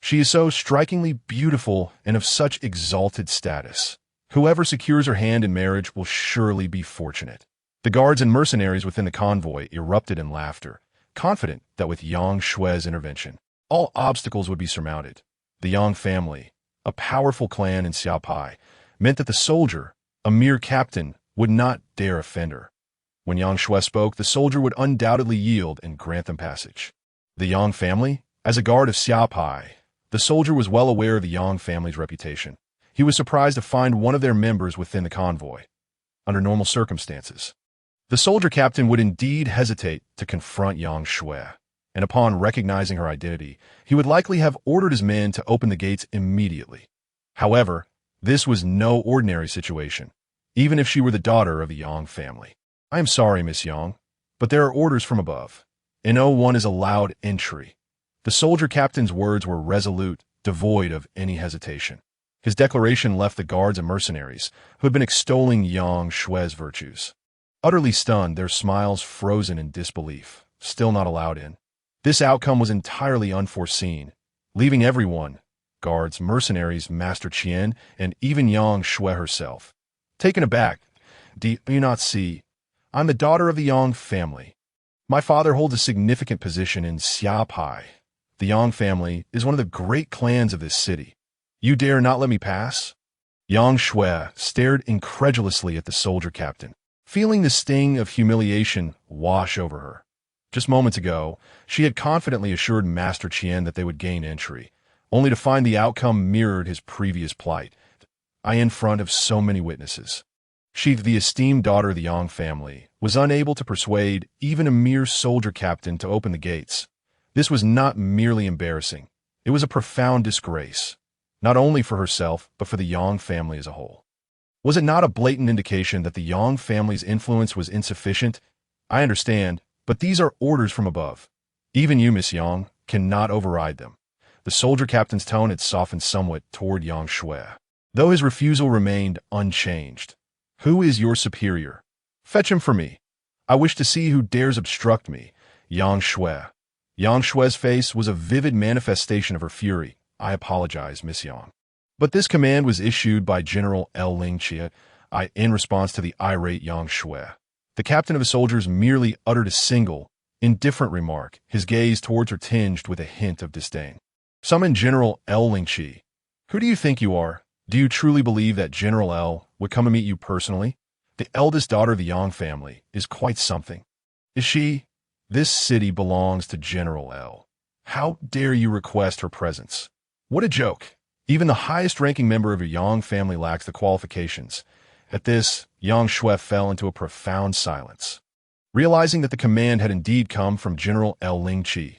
She is so strikingly beautiful and of such exalted status. Whoever secures her hand in marriage will surely be fortunate." The guards and mercenaries within the convoy erupted in laughter, confident that with Yang Xue's intervention, all obstacles would be surmounted. The Yang family, a powerful clan in Xia Pi, meant that the soldier, a mere captain, would not dare offend her. When Yang Xue spoke, the soldier would undoubtedly yield and grant them passage. The Yang family? As a guard of Xia Pi, the soldier was well aware of the Yang family's reputation. He was surprised to find one of their members within the convoy. Under normal circumstances, the soldier captain would indeed hesitate to confront Yang Shui, and upon recognizing her identity, he would likely have ordered his men to open the gates immediately. However, this was no ordinary situation, even if she were the daughter of the Yang family. "I am sorry, Miss Yang, but there are orders from above. No one is allowed entry." The soldier captain's words were resolute, devoid of any hesitation. His declaration left the guards and mercenaries, who had been extolling Yang Shui's virtues, utterly stunned, their smiles frozen in disbelief. Still not allowed in. This outcome was entirely unforeseen, leaving everyone, guards, mercenaries, Master Qian, and even Yang Shui herself, taken aback. "Do you not see? I'm the daughter of the Yang family. My father holds a significant position in Xia Pi. The Yang family is one of the great clans of this city. You dare not let me pass?" Yang Shui stared incredulously at the soldier captain, feeling the sting of humiliation wash over her. Just moments ago, she had confidently assured Master Qian that they would gain entry, only to find the outcome mirrored his previous plight. In front of so many witnesses, she, the esteemed daughter of the Yang family, was unable to persuade even a mere soldier captain to open the gates. This was not merely embarrassing. It was a profound disgrace, not only for herself, but for the Yang family as a whole. Was it not a blatant indication that the Yang family's influence was insufficient? "I understand, but these are orders from above. Even you, Miss Yang, cannot override them." The soldier captain's tone had softened somewhat toward Yang Shui, though his refusal remained unchanged. "Who is your superior? Fetch him for me. I wish to see who dares obstruct me." Yang Shui. Yang Shui's face was a vivid manifestation of her fury. "I apologize, Miss Yang, but this command was issued by General Lingqi in response to the irate Yang Shui." The captain of the soldiers merely uttered a single, indifferent remark, his gaze towards her tinged with a hint of disdain. "Summon General Lingqi. Who do you think you are? Do you truly believe that General L would come and meet you personally? The eldest daughter of the Yang family is quite something. Is she? This city belongs to General L. How dare you request her presence? What a joke! Even the highest-ranking member of your Yang family lacks the qualifications." At this, Yang Shui fell into a profound silence, realizing that the command had indeed come from General Lingqi.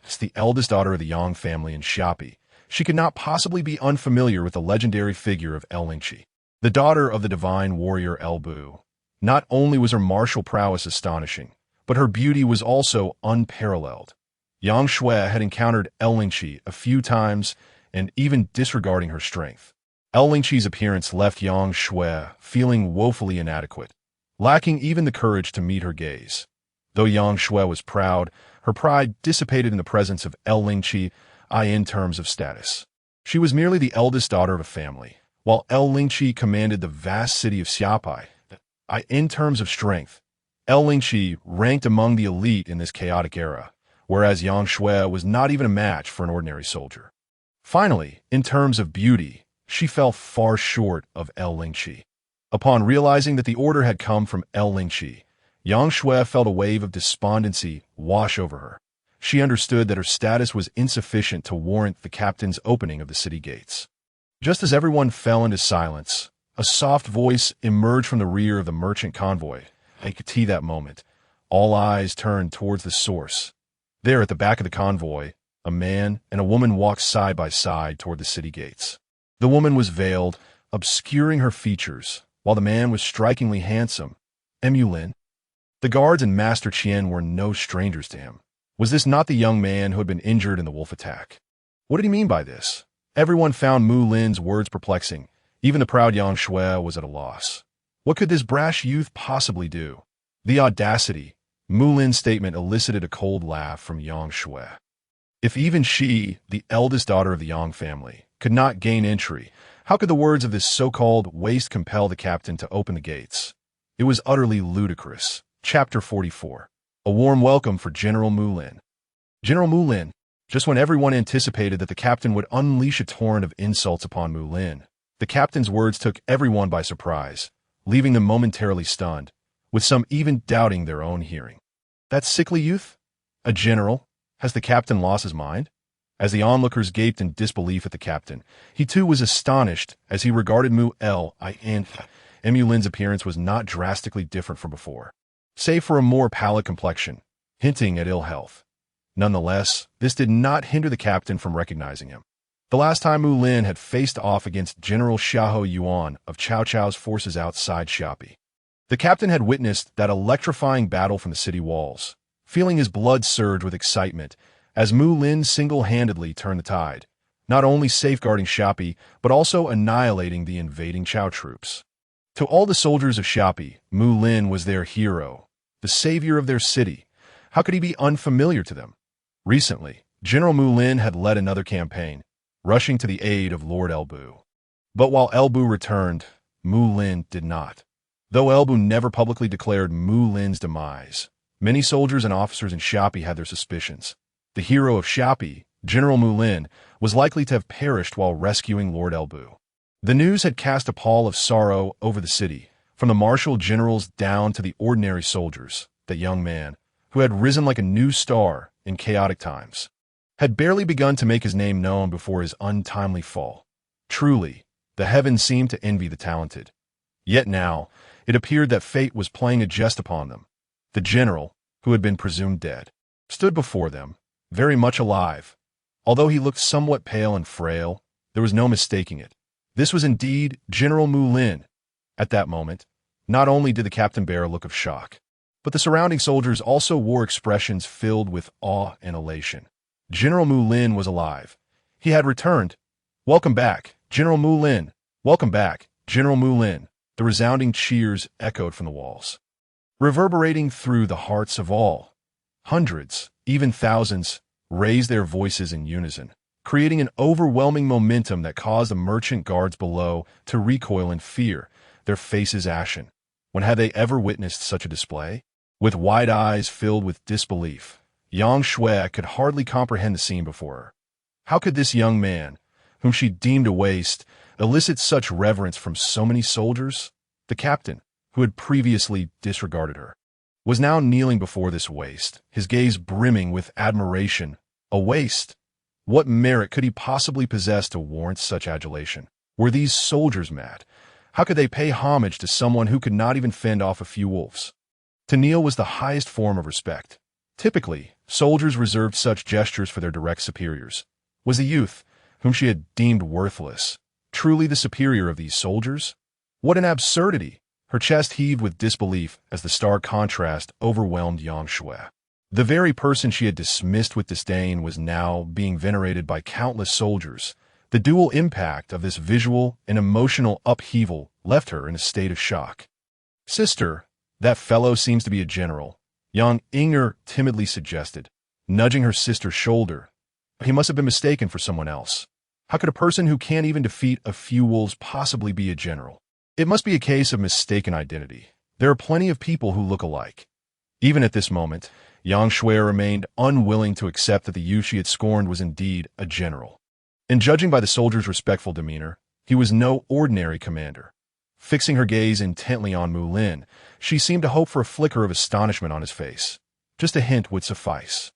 As the eldest daughter of the Yang family in Xia Pi, she could not possibly be unfamiliar with the legendary figure of Lingqi, the daughter of the divine warrior Bu. Not only was her martial prowess astonishing, but her beauty was also unparalleled. Yang Shui had encountered Lingqi a few times, and even disregarding her strength, Lingqi's appearance left Yang Shui feeling woefully inadequate, lacking even the courage to meet her gaze. Though Yang Shui was proud, her pride dissipated in the presence of Lingqi in terms of status. She was merely the eldest daughter of a family, while Lingqi commanded the vast city of Xia Pi. In terms of strength, Lingqi ranked among the elite in this chaotic era, whereas Yang Shui was not even a match for an ordinary soldier. Finally, in terms of beauty, she fell far short of Lingqi. Upon realizing that the order had come from Lingqi, Yang Shui felt a wave of despondency wash over her. She understood that her status was insufficient to warrant the captain's opening of the city gates. Just as everyone fell into silence, a soft voice emerged from the rear of the merchant convoy. I could see that moment. All eyes turned towards the source. There, at the back of the convoy, a man and a woman walked side by side toward the city gates. The woman was veiled, obscuring her features, while the man was strikingly handsome. Mulin. The guards and Master Qian were no strangers to him. Was this not the young man who had been injured in the wolf attack? What did he mean by this? Everyone found Mulin's words perplexing. Even the proud Yang Shui was at a loss. What could this brash youth possibly do? The audacity! Mulin's statement elicited a cold laugh from Yang Shui. If even she, the eldest daughter of the Yang family, could not gain entry, how could the words of this so-called waste compel the captain to open the gates? It was utterly ludicrous. Chapter 44. A warm welcome for General Mulin. General Mulin. Just when everyone anticipated that the captain would unleash a torrent of insults upon Mulin, the captain's words took everyone by surprise, leaving them momentarily stunned, with some even doubting their own hearing. That sickly youth? A general? Has the captain lost his mind? As the onlookers gaped in disbelief at the captain, he too was astonished as he regarded Muin, and Mulin's appearance was not drastically different from before, save for a more pallid complexion, hinting at ill health. Nonetheless, this did not hinder the captain from recognizing him. The last time Mulin had faced off against General Xiahou Yuan of Cao Cao's forces outside Xia Pi. The captain had witnessed that electrifying battle from the city walls, feeling his blood surge with excitement as Mulin single-handedly turned the tide, not only safeguarding Xia Pi, but also annihilating the invading Cao troops. To all the soldiers of Xia Pi, Mulin was their hero, the savior of their city. How could he be unfamiliar to them? Recently, General Mulin had led another campaign, rushing to the aid of Lord Elbu. But while Elbu returned, Mulin did not. Though Elbu never publicly declared Mulin's demise, many soldiers and officers in Xia Pi had their suspicions. The hero of Xia Pi, General Mulin, was likely to have perished while rescuing Lord Elbu. The news had cast a pall of sorrow over the city, from the martial generals down to the ordinary soldiers. That young man, who had risen like a new star in chaotic times, had barely begun to make his name known before his untimely fall. Truly, the heavens seemed to envy the talented. Yet now, it appeared that fate was playing a jest upon them. The general, who had been presumed dead, stood before them, very much alive. Although he looked somewhat pale and frail, there was no mistaking it. This was indeed General Mulin. At that moment, not only did the captain bear a look of shock, but the surrounding soldiers also wore expressions filled with awe and elation. General Mulin was alive. He had returned. "Welcome back, General Mulin! Welcome back, General Mulin!" The resounding cheers echoed from the walls, reverberating through the hearts of all. Hundreds, even thousands, raised their voices in unison, creating an overwhelming momentum that caused the merchant guards below to recoil in fear, their faces ashen. When had they ever witnessed such a display? With wide eyes filled with disbelief, Yang Shui could hardly comprehend the scene before her. How could this young man, whom she deemed a waste, elicit such reverence from so many soldiers? The captain, who had previously disregarded her, was now kneeling before this waste, his gaze brimming with admiration. A waste? What merit could he possibly possess to warrant such adulation? Were these soldiers mad? How could they pay homage to someone who could not even fend off a few wolves? To kneel was the highest form of respect. Typically, soldiers reserved such gestures for their direct superiors. Was the youth, whom she had deemed worthless, truly the superior of these soldiers? What an absurdity! Her chest heaved with disbelief as the stark contrast overwhelmed Yang Shui. The very person she had dismissed with disdain was now being venerated by countless soldiers. The dual impact of this visual and emotional upheaval left her in a state of shock. "Sister, that fellow seems to be a general," Yang Inger timidly suggested, nudging her sister's shoulder. He must have been mistaken for someone else. How could a person who can't even defeat a few wolves possibly be a general? It must be a case of mistaken identity. There are plenty of people who look alike. Even at this moment, Yang Shui remained unwilling to accept that the youth she had scorned was indeed a general. And judging by the soldier's respectful demeanor, he was no ordinary commander. Fixing her gaze intently on Mulin, she seemed to hope for a flicker of astonishment on his face. Just a hint would suffice.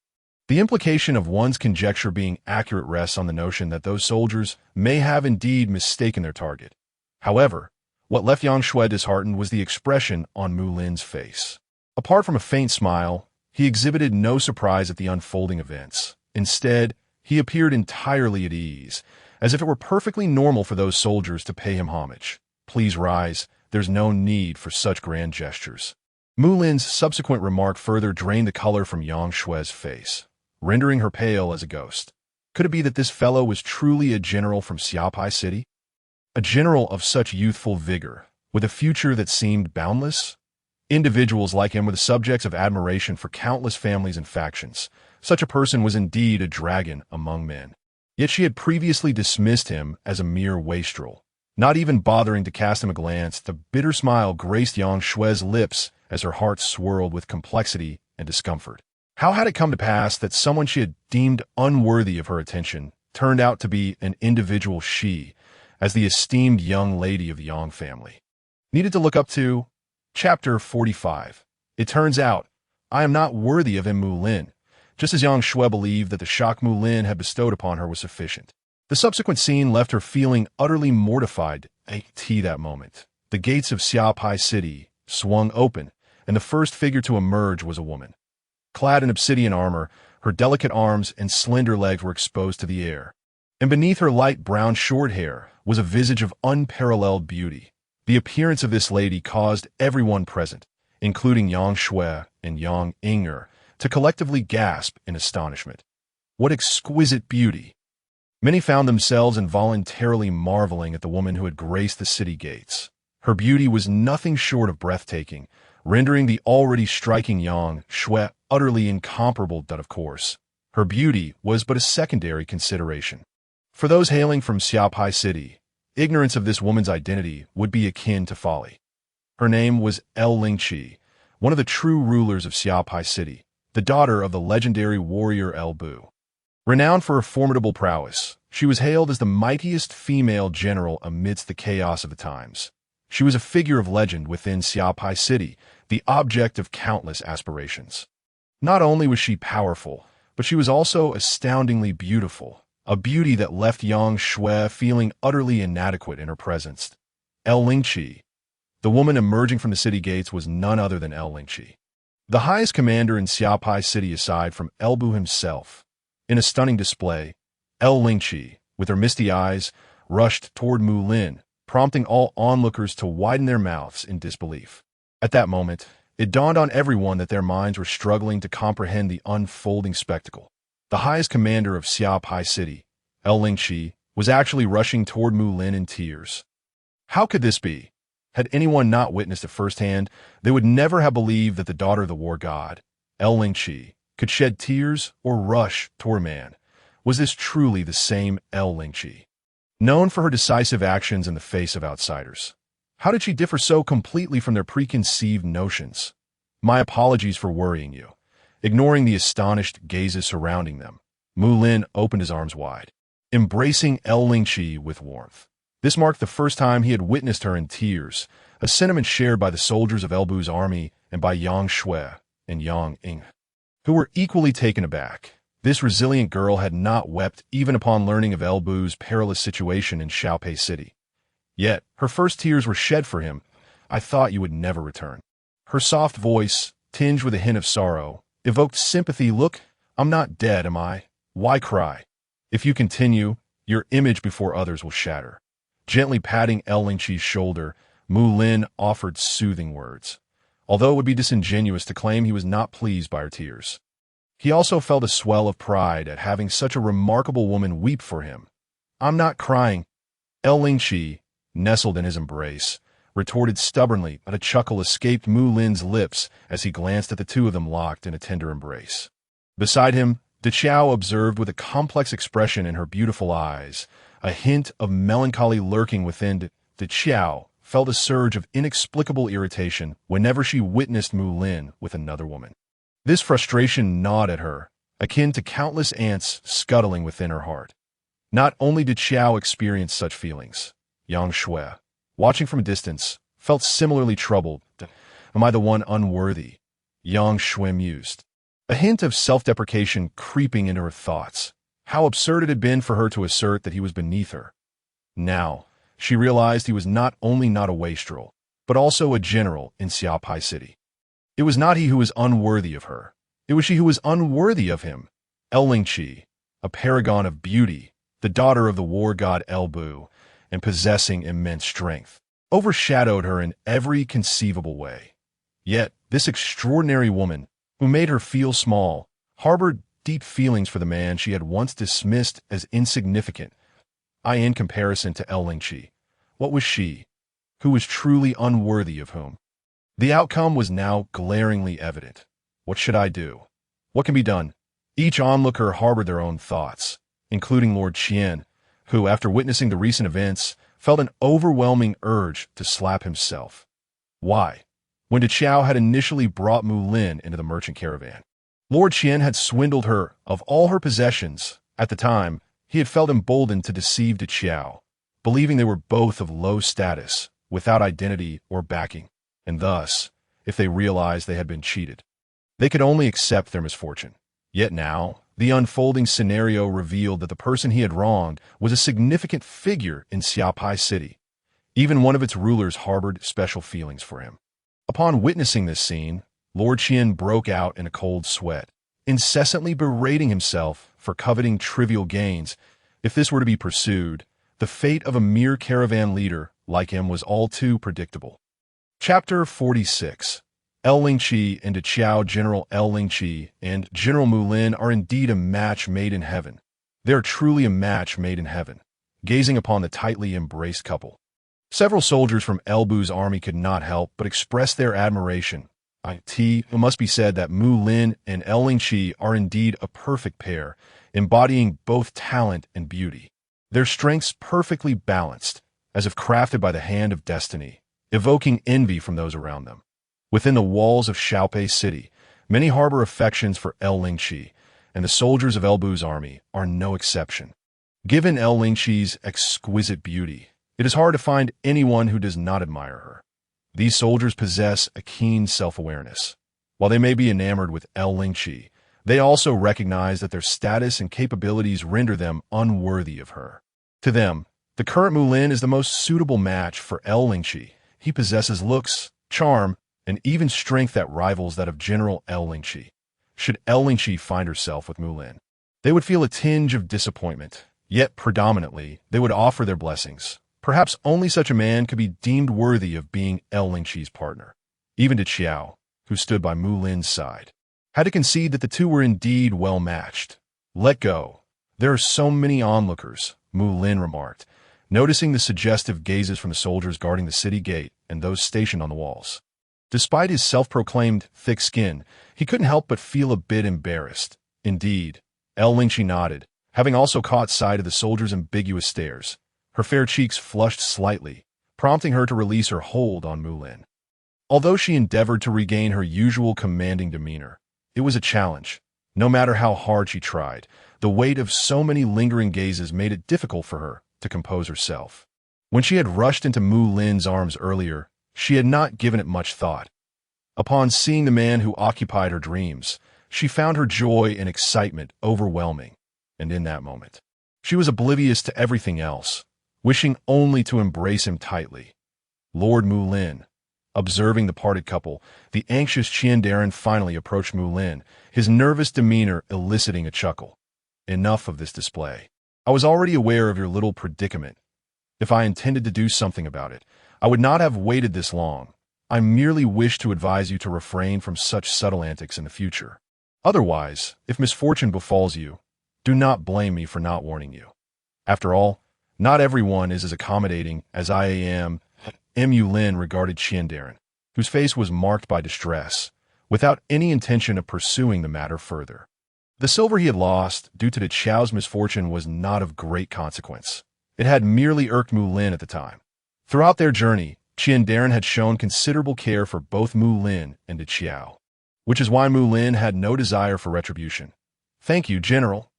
The implication of one's conjecture being accurate rests on the notion that those soldiers may have indeed mistaken their target. However, what left Yang Shui disheartened was the expression on Mulin's face. Apart from a faint smile, he exhibited no surprise at the unfolding events. Instead, he appeared entirely at ease, as if it were perfectly normal for those soldiers to pay him homage. "Please rise, there's no need for such grand gestures." Mulin's subsequent remark further drained the color from Yang Shui's face, rendering her pale as a ghost. Could it be that this fellow was truly a general from Xia Pi City? A general of such youthful vigor, with a future that seemed boundless? Individuals like him were the subjects of admiration for countless families and factions. Such a person was indeed a dragon among men. Yet she had previously dismissed him as a mere wastrel. Not even bothering to cast him a glance, the bitter smile graced Yang Shui's lips as her heart swirled with complexity and discomfort. How had it come to pass that someone she had deemed unworthy of her attention turned out to be an individual she, as the esteemed young lady of the Yang family, needed to look up to? Chapter 45. It turns out, I am not worthy of him, Mulin. just as Yang Shui believed that the shock Mulin had bestowed upon her was sufficient. The subsequent scene left her feeling utterly mortified at that moment. The gates of Xia Pi city swung open, and the first figure to emerge was a woman. Clad in obsidian armor, her delicate arms and slender legs were exposed to the air, and beneath her light brown short hair was a visage of unparalleled beauty. The appearance of this lady caused everyone present, including Yang Shui and Yang Inger, to collectively gasp in astonishment. What exquisite beauty! Many found themselves involuntarily marveling at the woman who had graced the city gates. Her beauty was nothing short of breathtaking, rendering the already striking Yang Shui utterly incomparable. But of course, her beauty was but a secondary consideration. For those hailing from Xia Pi city, ignorance of this woman's identity would be akin to folly. Her name was Lingqi, one of the true rulers of Xia Pi city, the daughter of the legendary warrior Bu. Renowned for her formidable prowess, she was hailed as the mightiest female general amidst the chaos of the times. She was a figure of legend within Xia Pi city, the object of countless aspirations. Not only was she powerful, but she was also astoundingly beautiful, a beauty that left Yang Shui feeling utterly inadequate in her presence. Lingqi, the woman emerging from the city gates, was none other than Lingqi, the highest commander in Xia Pi city aside from Bu himself. In a stunning display, Lingqi, with her misty eyes, rushed toward Mulin, prompting all onlookers to widen their mouths in disbelief. At that moment, it dawned on everyone that their minds were struggling to comprehend the unfolding spectacle. The highest commander of Xia Pi city, Lingqi, was actually rushing toward Mulin in tears. How could this be? Had anyone not witnessed it firsthand, they would never have believed that the daughter of the war god, Lingqi, could shed tears or rush toward a man. Was this truly the same Lingqi, known for her decisive actions in the face of outsiders? How did she differ so completely from their preconceived notions? My apologies for worrying you. Ignoring the astonished gazes surrounding them, Mulin opened his arms wide, embracing Lingqi with warmth. This marked the first time he had witnessed her in tears, a sentiment shared by the soldiers of Bu's army and by Yang Shui and Yang Ing, who were equally taken aback. This resilient girl had not wept even upon learning of Bu's perilous situation in Xiao Pi city. Yet, her first tears were shed for him. I thought you would never return. Her soft voice, tinged with a hint of sorrow, evoked sympathy. Look, I'm not dead, am I? Why cry? If you continue, your image before others will shatter. Gently patting Lingqi's shoulder, Mulin offered soothing words, although it would be disingenuous to claim he was not pleased by her tears. He also felt a swell of pride at having such a remarkable woman weep for him. I'm not crying. Lingqi, nestled in his embrace, retorted stubbornly, but a chuckle escaped Mulin's lips as he glanced at the two of them locked in a tender embrace. Beside him, Diao observed with a complex expression in her beautiful eyes, a hint of melancholy lurking within. Diao felt a surge of inexplicable irritation whenever she witnessed Mulin with another woman. This frustration gnawed at her, akin to countless ants scuttling within her heart. Not only did Xiao experience such feelings, Yang Shui, watching from a distance, felt similarly troubled. Am I the one unworthy? Yang Shui mused, a hint of self-deprecation creeping into her thoughts. How absurd it had been for her to assert that he was beneath her. Now, she realized he was not only not a wastrel, but also a general in Xia Pi city. It was not he who was unworthy of her. It was she who was unworthy of him. Lingqi, a paragon of beauty, the daughter of the war god Bu, and possessing immense strength, overshadowed her in every conceivable way. Yet, this extraordinary woman, who made her feel small, harbored deep feelings for the man she had once dismissed as insignificant. In comparison to Lingqi, what was she, who was truly unworthy of whom? The outcome was now glaringly evident. What should I do? What can be done? Each onlooker harbored their own thoughts, including Lord Qian, who, after witnessing the recent events, felt an overwhelming urge to slap himself. Why? When Diao had initially brought Mulin into the merchant caravan, Lord Qian had swindled her of all her possessions. At the time, he had felt emboldened to deceive Diao, believing they were both of low status, without identity or backing, and thus, if they realized they had been cheated, they could only accept their misfortune. Yet now, the unfolding scenario revealed that the person he had wronged was a significant figure in Xia Pi city. Even one of its rulers harbored special feelings for him. Upon witnessing this scene, Lord Qian broke out in a cold sweat, incessantly berating himself for coveting trivial gains. If this were to be pursued, the fate of a mere caravan leader like him was all too predictable. Chapter 46. Lingqi and Qiao. General Lingqi and General Mulin are indeed a match made in heaven. They are truly a match made in heaven, gazing upon the tightly embraced couple. Several soldiers from Elbu's army could not help but express their admiration. It must be said that Mulin and Lingqi are indeed a perfect pair, embodying both talent and beauty. Their strengths perfectly balanced, as if crafted by the hand of destiny, evoking envy from those around them. Within the walls of Xiahou Pi city, many harbor affections for Lingqi, and the soldiers of Elbu's army are no exception. Given Lingqi's exquisite beauty, it is hard to find anyone who does not admire her. These soldiers possess a keen self-awareness. While they may be enamored with Lingqi, they also recognize that their status and capabilities render them unworthy of her. To them, the current Mulin is the most suitable match for Lingqi. He possesses looks, charm, and even strength that rivals that of General Lingqi. Should Lingqi find herself with Mulin, they would feel a tinge of disappointment, yet predominantly they would offer their blessings. Perhaps only such a man could be deemed worthy of being Lingqi's partner. Even Qiao, who stood by Mulin's side, had to concede that the two were indeed well matched. Let go. There are so many onlookers, Mulin remarked, noticing the suggestive gazes from the soldiers guarding the city gate and those stationed on the walls. Despite his self-proclaimed thick skin, he couldn't help but feel a bit embarrassed. Indeed, Lingqi nodded, having also caught sight of the soldiers' ambiguous stares. Her fair cheeks flushed slightly, prompting her to release her hold on Mulin. Although she endeavored to regain her usual commanding demeanor, it was a challenge. No matter how hard she tried, the weight of so many lingering gazes made it difficult for her to compose herself. When she had rushed into Mulin's arms earlier, she had not given it much thought. Upon seeing the man who occupied her dreams, she found her joy and excitement overwhelming, and in that moment, she was oblivious to everything else, wishing only to embrace him tightly. Lord Mulin. Observing the parted couple, the anxious Qiandarin finally approached Mulin, his nervous demeanor eliciting a chuckle. Enough of this display. I was already aware of your little predicament. If I intended to do something about it, I would not have waited this long. I merely wish to advise you to refrain from such subtle antics in the future. Otherwise, if misfortune befalls you, do not blame me for not warning you. After all, not everyone is as accommodating as I am. Mulin regarded Qiandarin, whose face was marked by distress, without any intention of pursuing the matter further. The silver he had lost due to the Qiao's misfortune was not of great consequence. It had merely irked Mulin at the time. Throughout their journey, Qiandarin had shown considerable care for both Mulin and the Qiao, which is why Mulin had no desire for retribution. Thank you, General.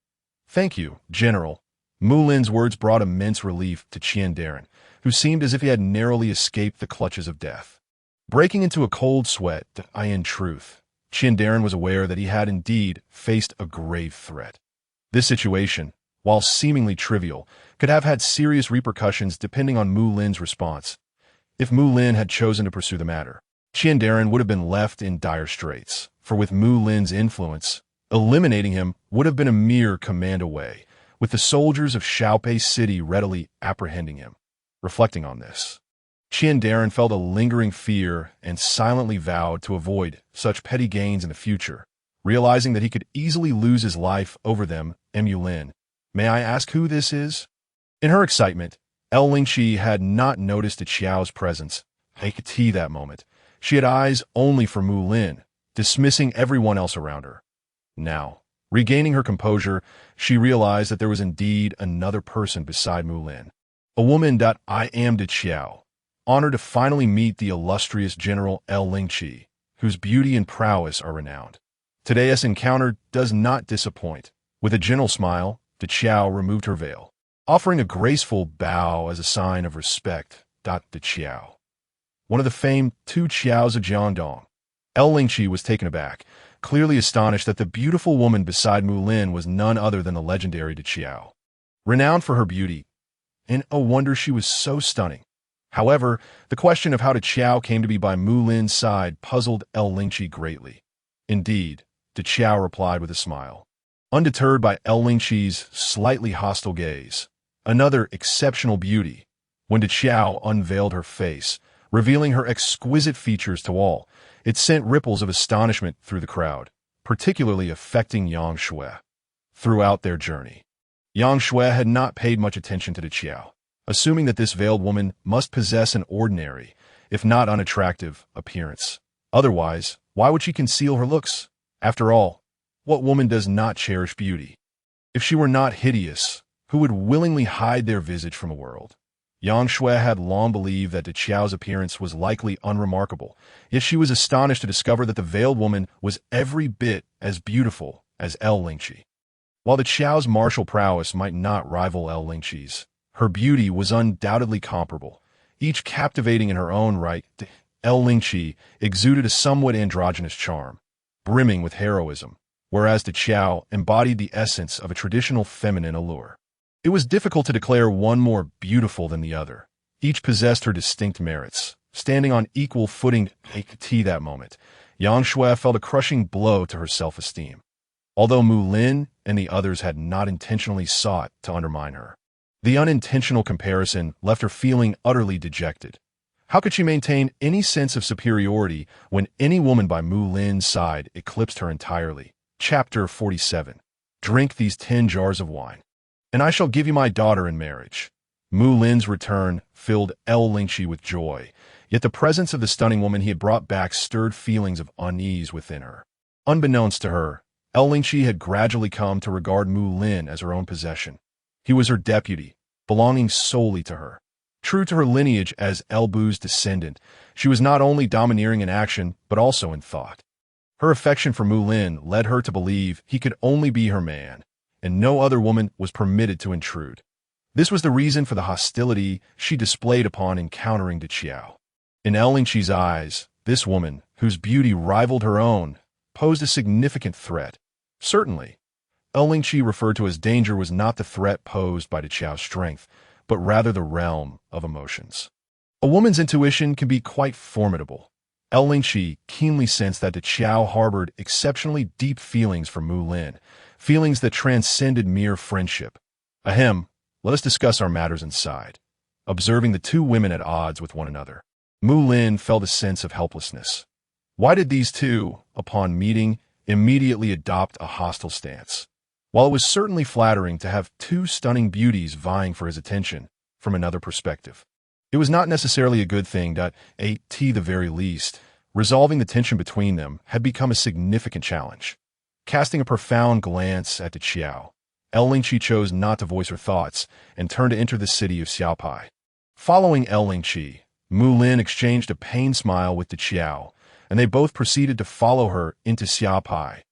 Thank you, General. Mulin's words brought immense relief to Qiandarin, who seemed as if he had narrowly escaped the clutches of death. Breaking into a cold sweat, in truth, Qiandarin was aware that he had indeed faced a grave threat. This situation, while seemingly trivial, could have had serious repercussions depending on Mulin's response. If Mulin had chosen to pursue the matter, Qiandarin would have been left in dire straits, for with Mulin's influence, eliminating him would have been a mere command away, with the soldiers of Xiahou Pi city readily apprehending him. Reflecting on this, Qiandarin felt a lingering fear and silently vowed to avoid such petty gains in the future, realizing that he could easily lose his life over them. Mulin, may I ask who this is? In her excitement, Lingqi had not noticed Qiao's presence. That moment, she had eyes only for Mulin, dismissing everyone else around her. Now, regaining her composure, she realized that there was indeed another person beside Mulin. A woman that I am the Qiao, honored to finally meet the illustrious General Lingqi, whose beauty and prowess are renowned. Today's encounter does not disappoint. With a gentle smile, the Qiao removed her veil, offering a graceful bow as a sign of respect. The Qiao, one of the famed two Qiaos of Jiangdong. Lingqi was taken aback, clearly astonished that the beautiful woman beside Mulin was none other than the legendary Diao. Renowned for her beauty, and a wonder she was so stunning. However, the question of how Diao came to be by Mulin's side puzzled Lingqi greatly. Indeed, Diao replied with a smile. Undeterred by Lingqi's slightly hostile gaze, another exceptional beauty, when Diao unveiled her face, revealing her exquisite features to all, it sent ripples of astonishment through the crowd, particularly affecting Yang Shui. Throughout their journey, Yang Shui had not paid much attention to Diao, assuming that this veiled woman must possess an ordinary, if not unattractive, appearance. Otherwise, why would she conceal her looks? After all, what woman does not cherish beauty? If she were not hideous, who would willingly hide their visage from the world? Yang Shui had long believed that Diao's appearance was likely unremarkable, yet she was astonished to discover that the veiled woman was every bit as beautiful as Lingqi. While Diao's martial prowess might not rival Lingqi's, her beauty was undoubtedly comparable, each captivating in her own right. Lingqi exuded a somewhat androgynous charm, brimming with heroism, whereas Diao embodied the essence of a traditional feminine allure. It was difficult to declare one more beautiful than the other. Each possessed her distinct merits, standing on equal footing. At that moment, Yang Shui felt a crushing blow to her self-esteem. Although Mulin and the others had not intentionally sought to undermine her, the unintentional comparison left her feeling utterly dejected. How could she maintain any sense of superiority when any woman by Mulin's side eclipsed her entirely? Chapter 47. Drink these 10 jars of wine, and I shall give you my daughter in marriage. Mulin's return filled Lingqi with joy, yet the presence of the stunning woman he had brought back stirred feelings of unease within her. Unbeknownst to her, Lingqi had gradually come to regard Mulin as her own possession. He was her deputy, belonging solely to her. True to her lineage as Elbu's descendant, she was not only domineering in action, but also in thought. Her affection for Mulin led her to believe he could only be her man, and no other woman was permitted to intrude. This was the reason for the hostility she displayed upon encountering Diao. In Lingqi's eyes, this woman, whose beauty rivaled her own, posed a significant threat. Certainly, Lingqi referred to as danger was not the threat posed by Diao's strength, but rather the realm of emotions. A woman's intuition can be quite formidable. Lingqi keenly sensed that Diao harbored exceptionally deep feelings for Mulin, feelings that transcended mere friendship. Ahem, let us discuss our matters inside. Observing the two women at odds with one another, Mulin felt a sense of helplessness. Why did these two, upon meeting, immediately adopt a hostile stance? While it was certainly flattering to have two stunning beauties vying for his attention, from another perspective, it was not necessarily a good thing. At the very least, resolving the tension between them had become a significant challenge. Casting a profound glance at Diao, Lingqi chose not to voice her thoughts and turned to enter the city of Xia Pi. Following Lingqi, Mulin exchanged a pained smile with Diao, and they both proceeded to follow her into Xia Pi.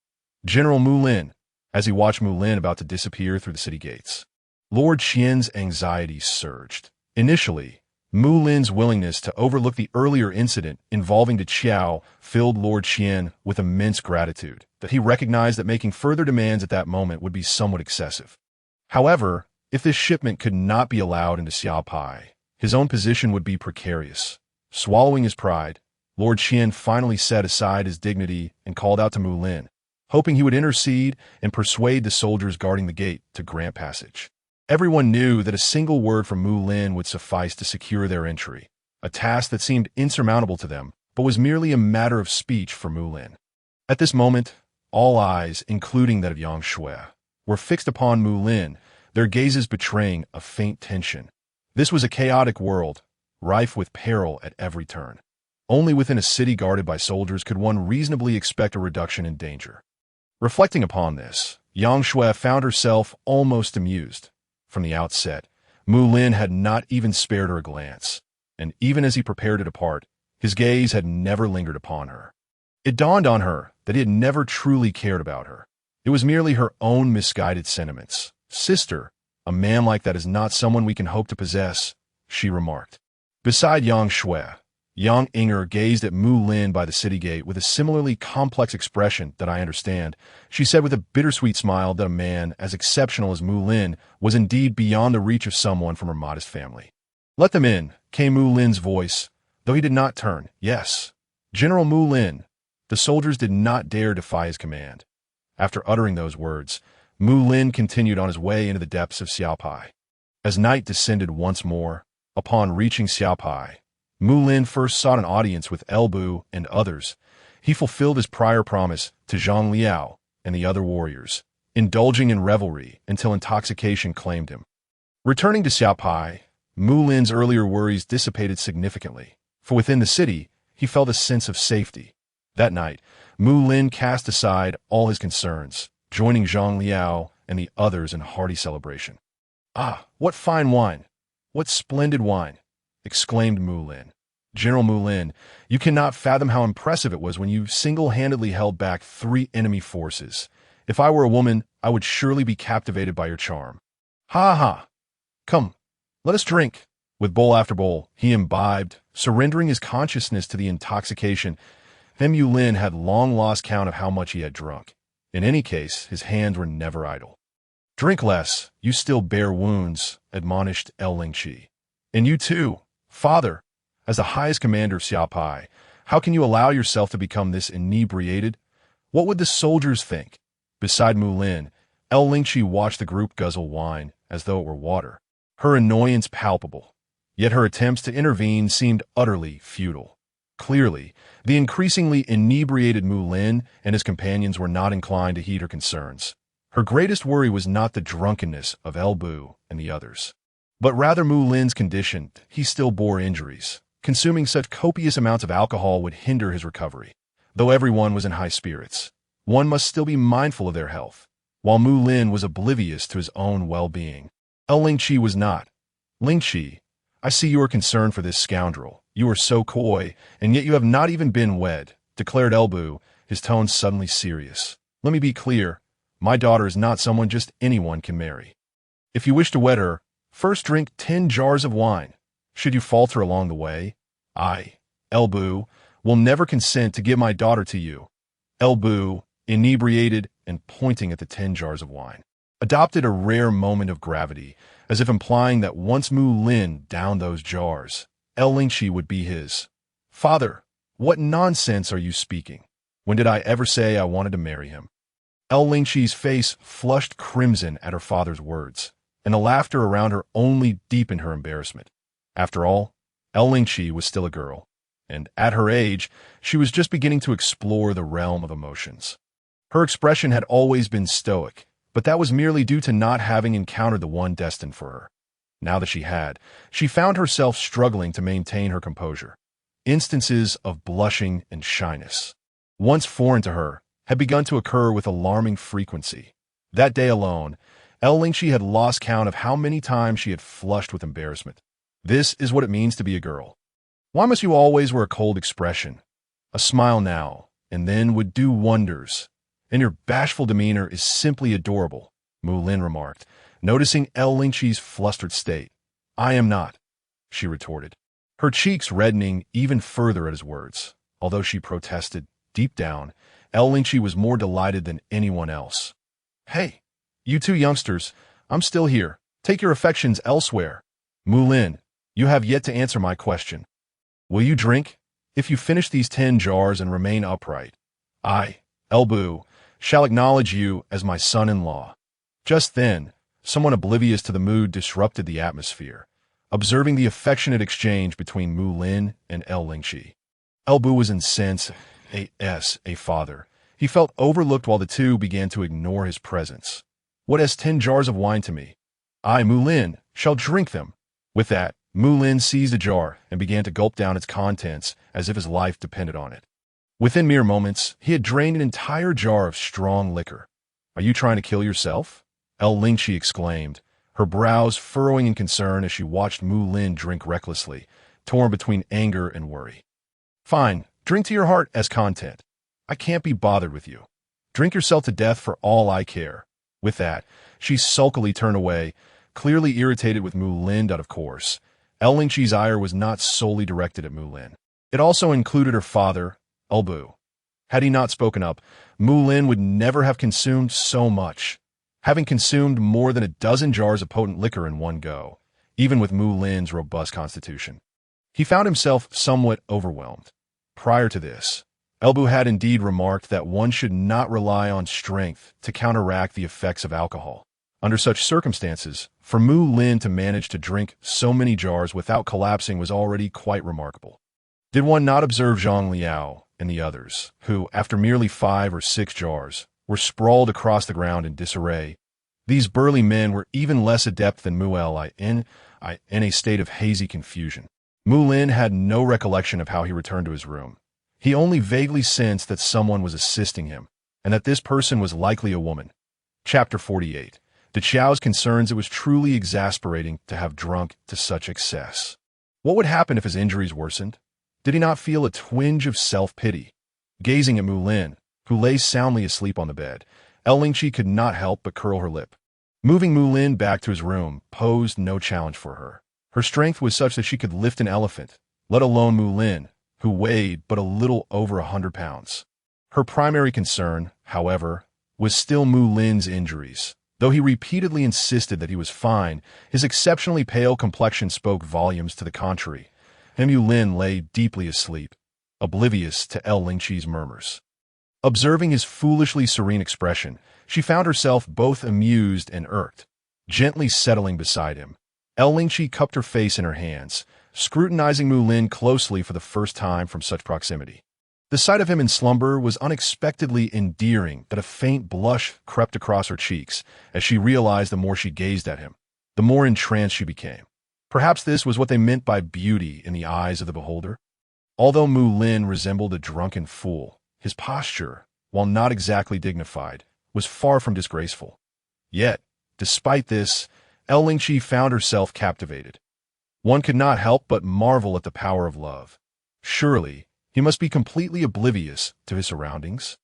General Mulin, as he watched Mulin about to disappear through the city gates, Lord Qian's anxiety surged. Initially, Mulin's willingness to overlook the earlier incident involving Diao filled Lord Qian with immense gratitude, that he recognized that making further demands at that moment would be somewhat excessive. However, if this shipment could not be allowed into Xia Pi, his own position would be precarious. Swallowing his pride, Lord Qian finally set aside his dignity and called out to Mulin, hoping he would intercede and persuade the soldiers guarding the gate to grant passage. Everyone knew that a single word from Mulin would suffice to secure their entry, a task that seemed insurmountable to them, but was merely a matter of speech for Mulin. At this moment, all eyes, including that of Yang Shui, were fixed upon Mulin, their gazes betraying a faint tension. This was a chaotic world, rife with peril at every turn. Only within a city guarded by soldiers could one reasonably expect a reduction in danger. Reflecting upon this, Yang Shui found herself almost amused. From the outset, Mulin had not even spared her a glance, and even as he prepared to depart, his gaze had never lingered upon her. It dawned on her that he had never truly cared about her. It was merely her own misguided sentiments. "Sister, a man like that is not someone we can hope to possess," she remarked. Beside Yang Shui, Yang Inger gazed at Mulin by the city gate with a similarly complex expression that I understand. She said with a bittersweet smile that a man as exceptional as Mulin was indeed beyond the reach of someone from her modest family. "Let them in," came Mulin's voice, though he did not turn. "Yes, General Mulin." The soldiers did not dare defy his command. After uttering those words, Mulin continued on his way into the depths of Xia Pi. As night descended once more, upon reaching Xia Pi, Mulin first sought an audience with Elbu and others. He fulfilled his prior promise to Zhang Liao and the other warriors, indulging in revelry until intoxication claimed him. Returning to Xia Pi, Mulin's earlier worries dissipated significantly, for within the city, he felt a sense of safety. That night, Mulin cast aside all his concerns, joining Zhang Liao and the others in hearty celebration. "Ah, what fine wine! What splendid wine!" exclaimed Mulin. "General Mulin, you cannot fathom how impressive it was when you single-handedly held back 3 enemy forces. If I were a woman, I would surely be captivated by your charm." "Ha ha! Come, let us drink." With bowl after bowl, he imbibed, surrendering his consciousness to the intoxication. Then Mulin had long lost count of how much he had drunk. In any case, his hands were never idle. "Drink less, you still bear wounds," admonished Lingqi. "And you too, father, as the highest commander of Xia Pi, how can you allow yourself to become this inebriated? What would the soldiers think?" Beside Mulin, Lingqi watched the group guzzle wine as though it were water, her annoyance palpable. Yet her attempts to intervene seemed utterly futile. Clearly, the increasingly inebriated Mulin and his companions were not inclined to heed her concerns. Her greatest worry was not the drunkenness of Elbu and the others, but rather Mulin's condition. He still bore injuries. Consuming such copious amounts of alcohol would hinder his recovery. Though everyone was in high spirits, one must still be mindful of their health, while Mulin was oblivious to his own well-being. Lingqi was not. "Lingqi, I see you are concerned for this scoundrel. You are so coy, and yet you have not even been wed," declared Elbu, his tone suddenly serious. "Let me be clear. My daughter is not someone just anyone can marry. If you wish to wed her, first drink 10 jars of wine. Should you falter along the way, I, Elbu, will never consent to give my daughter to you." Elbu, inebriated and pointing at the 10 jars of wine, adopted a rare moment of gravity, as if implying that once Mulin downed those jars, Lingqi would be his. "Father, what nonsense are you speaking? When did I ever say I wanted to marry him?" Lingqi's face flushed crimson at her father's words, and the laughter around her only deepened her embarrassment. After all, Lingqi was still a girl, and at her age, she was just beginning to explore the realm of emotions. Her expression had always been stoic, but that was merely due to not having encountered the one destined for her. Now that she had, she found herself struggling to maintain her composure. Instances of blushing and shyness, once foreign to her, had begun to occur with alarming frequency. That day alone, Lingqi had lost count of how many times she had flushed with embarrassment. This is what it means to be a girl. Why must you always wear a cold expression? A smile now, and then would do wonders. And your bashful demeanor is simply adorable, Mulin remarked, noticing Lingqi's flustered state. "I am not," she retorted, her cheeks reddening even further at his words. Although she protested, deep down, Lingqi was more delighted than anyone else. "Hey, you two youngsters, I'm still here. Take your affections elsewhere. Mulin, you have yet to answer my question. Will you drink? If you finish these 10 jars and remain upright, I, Elbu, shall acknowledge you as my son-in-law." Just then, someone oblivious to the mood disrupted the atmosphere, observing the affectionate exchange between Mulin and Lingqi. Elbu was incensed as a father. He felt overlooked while the two began to ignore his presence. "What has 10 jars of wine to me? I, Mulin, shall drink them." With that, Mulin seized a jar and began to gulp down its contents as if his life depended on it. Within mere moments, he had drained an entire jar of strong liquor. "Are you trying to kill yourself?" Lingqi exclaimed, her brows furrowing in concern as she watched Mulin drink recklessly, torn between anger and worry. "Fine, drink to your heart as content. I can't be bothered with you. Drink yourself to death for all I care." With that, she sulkily turned away, clearly irritated with Mulin out of course. Lingqi's ire was not solely directed at Mulin. It also included her father, Ulbu. Had he not spoken up, Mulin would never have consumed so much, having consumed more than a dozen jars of potent liquor in one go, even with Mulin's robust constitution. He found himself somewhat overwhelmed. Prior to this, Ulbu had indeed remarked that one should not rely on strength to counteract the effects of alcohol. Under such circumstances, for Mulin to manage to drink so many jars without collapsing was already quite remarkable. Did one not observe Zhang Liao and the others, who, after merely 5 or 6 jars, were sprawled across the ground in disarray? These burly men were even less adept than Muel in a state of hazy confusion. Mulin had no recollection of how he returned to his room. He only vaguely sensed that someone was assisting him, and that this person was likely a woman. Chapter 48. To Xiao's concerns, it was truly exasperating to have drunk to such excess. What would happen if his injuries worsened? Did he not feel a twinge of self-pity? Gazing at Mulin, who lay soundly asleep on the bed, Lingqi could not help but curl her lip. Moving Mulin back to his room posed no challenge for her. Her strength was such that she could lift an elephant, let alone Mulin, who weighed but a little over 100 pounds. Her primary concern, however, was still Mulin's injuries. Though he repeatedly insisted that he was fine, his exceptionally pale complexion spoke volumes to the contrary, and Mulin lay deeply asleep, oblivious to Lingqi's murmurs. Observing his foolishly serene expression, she found herself both amused and irked. Gently settling beside him, Lingqi cupped her face in her hands, scrutinizing Mulin closely for the first time from such proximity. The sight of him in slumber was unexpectedly endearing that a faint blush crept across her cheeks as she realized the more she gazed at him, the more entranced she became. Perhaps this was what they meant by beauty in the eyes of the beholder. Although Mulin resembled a drunken fool, his posture, while not exactly dignified, was far from disgraceful. Yet, despite this, Lingqi found herself captivated. One could not help but marvel at the power of love. Surely, he must be completely oblivious to his surroundings.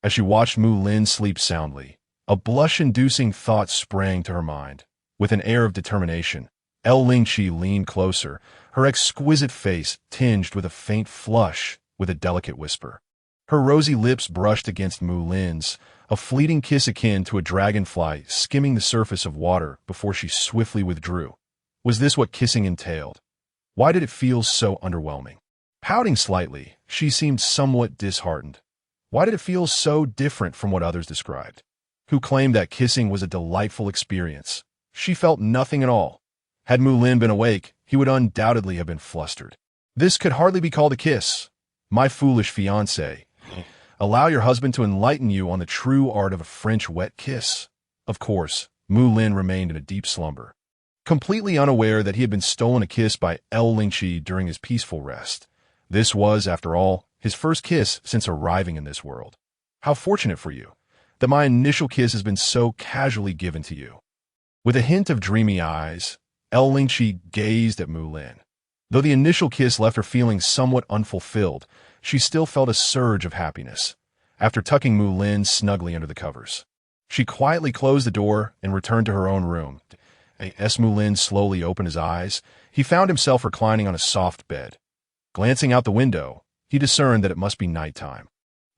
As she watched Mulin sleep soundly, a blush-inducing thought sprang to her mind. With an air of determination, Lingqi leaned closer, her exquisite face tinged with a faint flush, with a delicate whisper. Her rosy lips brushed against Mulin's, a fleeting kiss akin to a dragonfly skimming the surface of water before she swiftly withdrew. Was this what kissing entailed? Why did it feel so underwhelming? Pouting slightly, she seemed somewhat disheartened. Why did it feel so different from what others described, who claimed that kissing was a delightful experience? She felt nothing at all. Had Mulin been awake, he would undoubtedly have been flustered. This could hardly be called a kiss. My foolish fiancé. Allow your husband to enlighten you on the true art of a French wet kiss. Of course, Mulin remained in a deep slumber, completely unaware that he had been stolen a kiss by Lingqi during his peaceful rest. This was, after all, his first kiss since arriving in this world. How fortunate for you that my initial kiss has been so casually given to you. With a hint of dreamy eyes, Lingqi gazed at Mulin. Though the initial kiss left her feeling somewhat unfulfilled, she still felt a surge of happiness. After tucking Mulin snugly under the covers, she quietly closed the door and returned to her own room. As Mulin slowly opened his eyes, he found himself reclining on a soft bed. Glancing out the window, he discerned that it must be nighttime.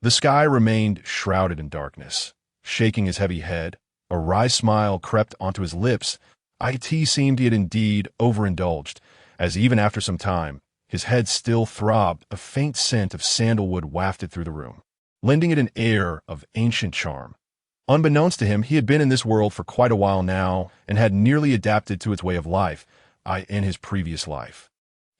The sky remained shrouded in darkness. Shaking his heavy head, a wry smile crept onto his lips. It seemed he had indeed overindulged, as even after some time, his head still throbbed. A faint scent of sandalwood wafted through the room, lending it an air of ancient charm. Unbeknownst to him, he had been in this world for quite a while now and had nearly adapted to its way of life, in his previous life.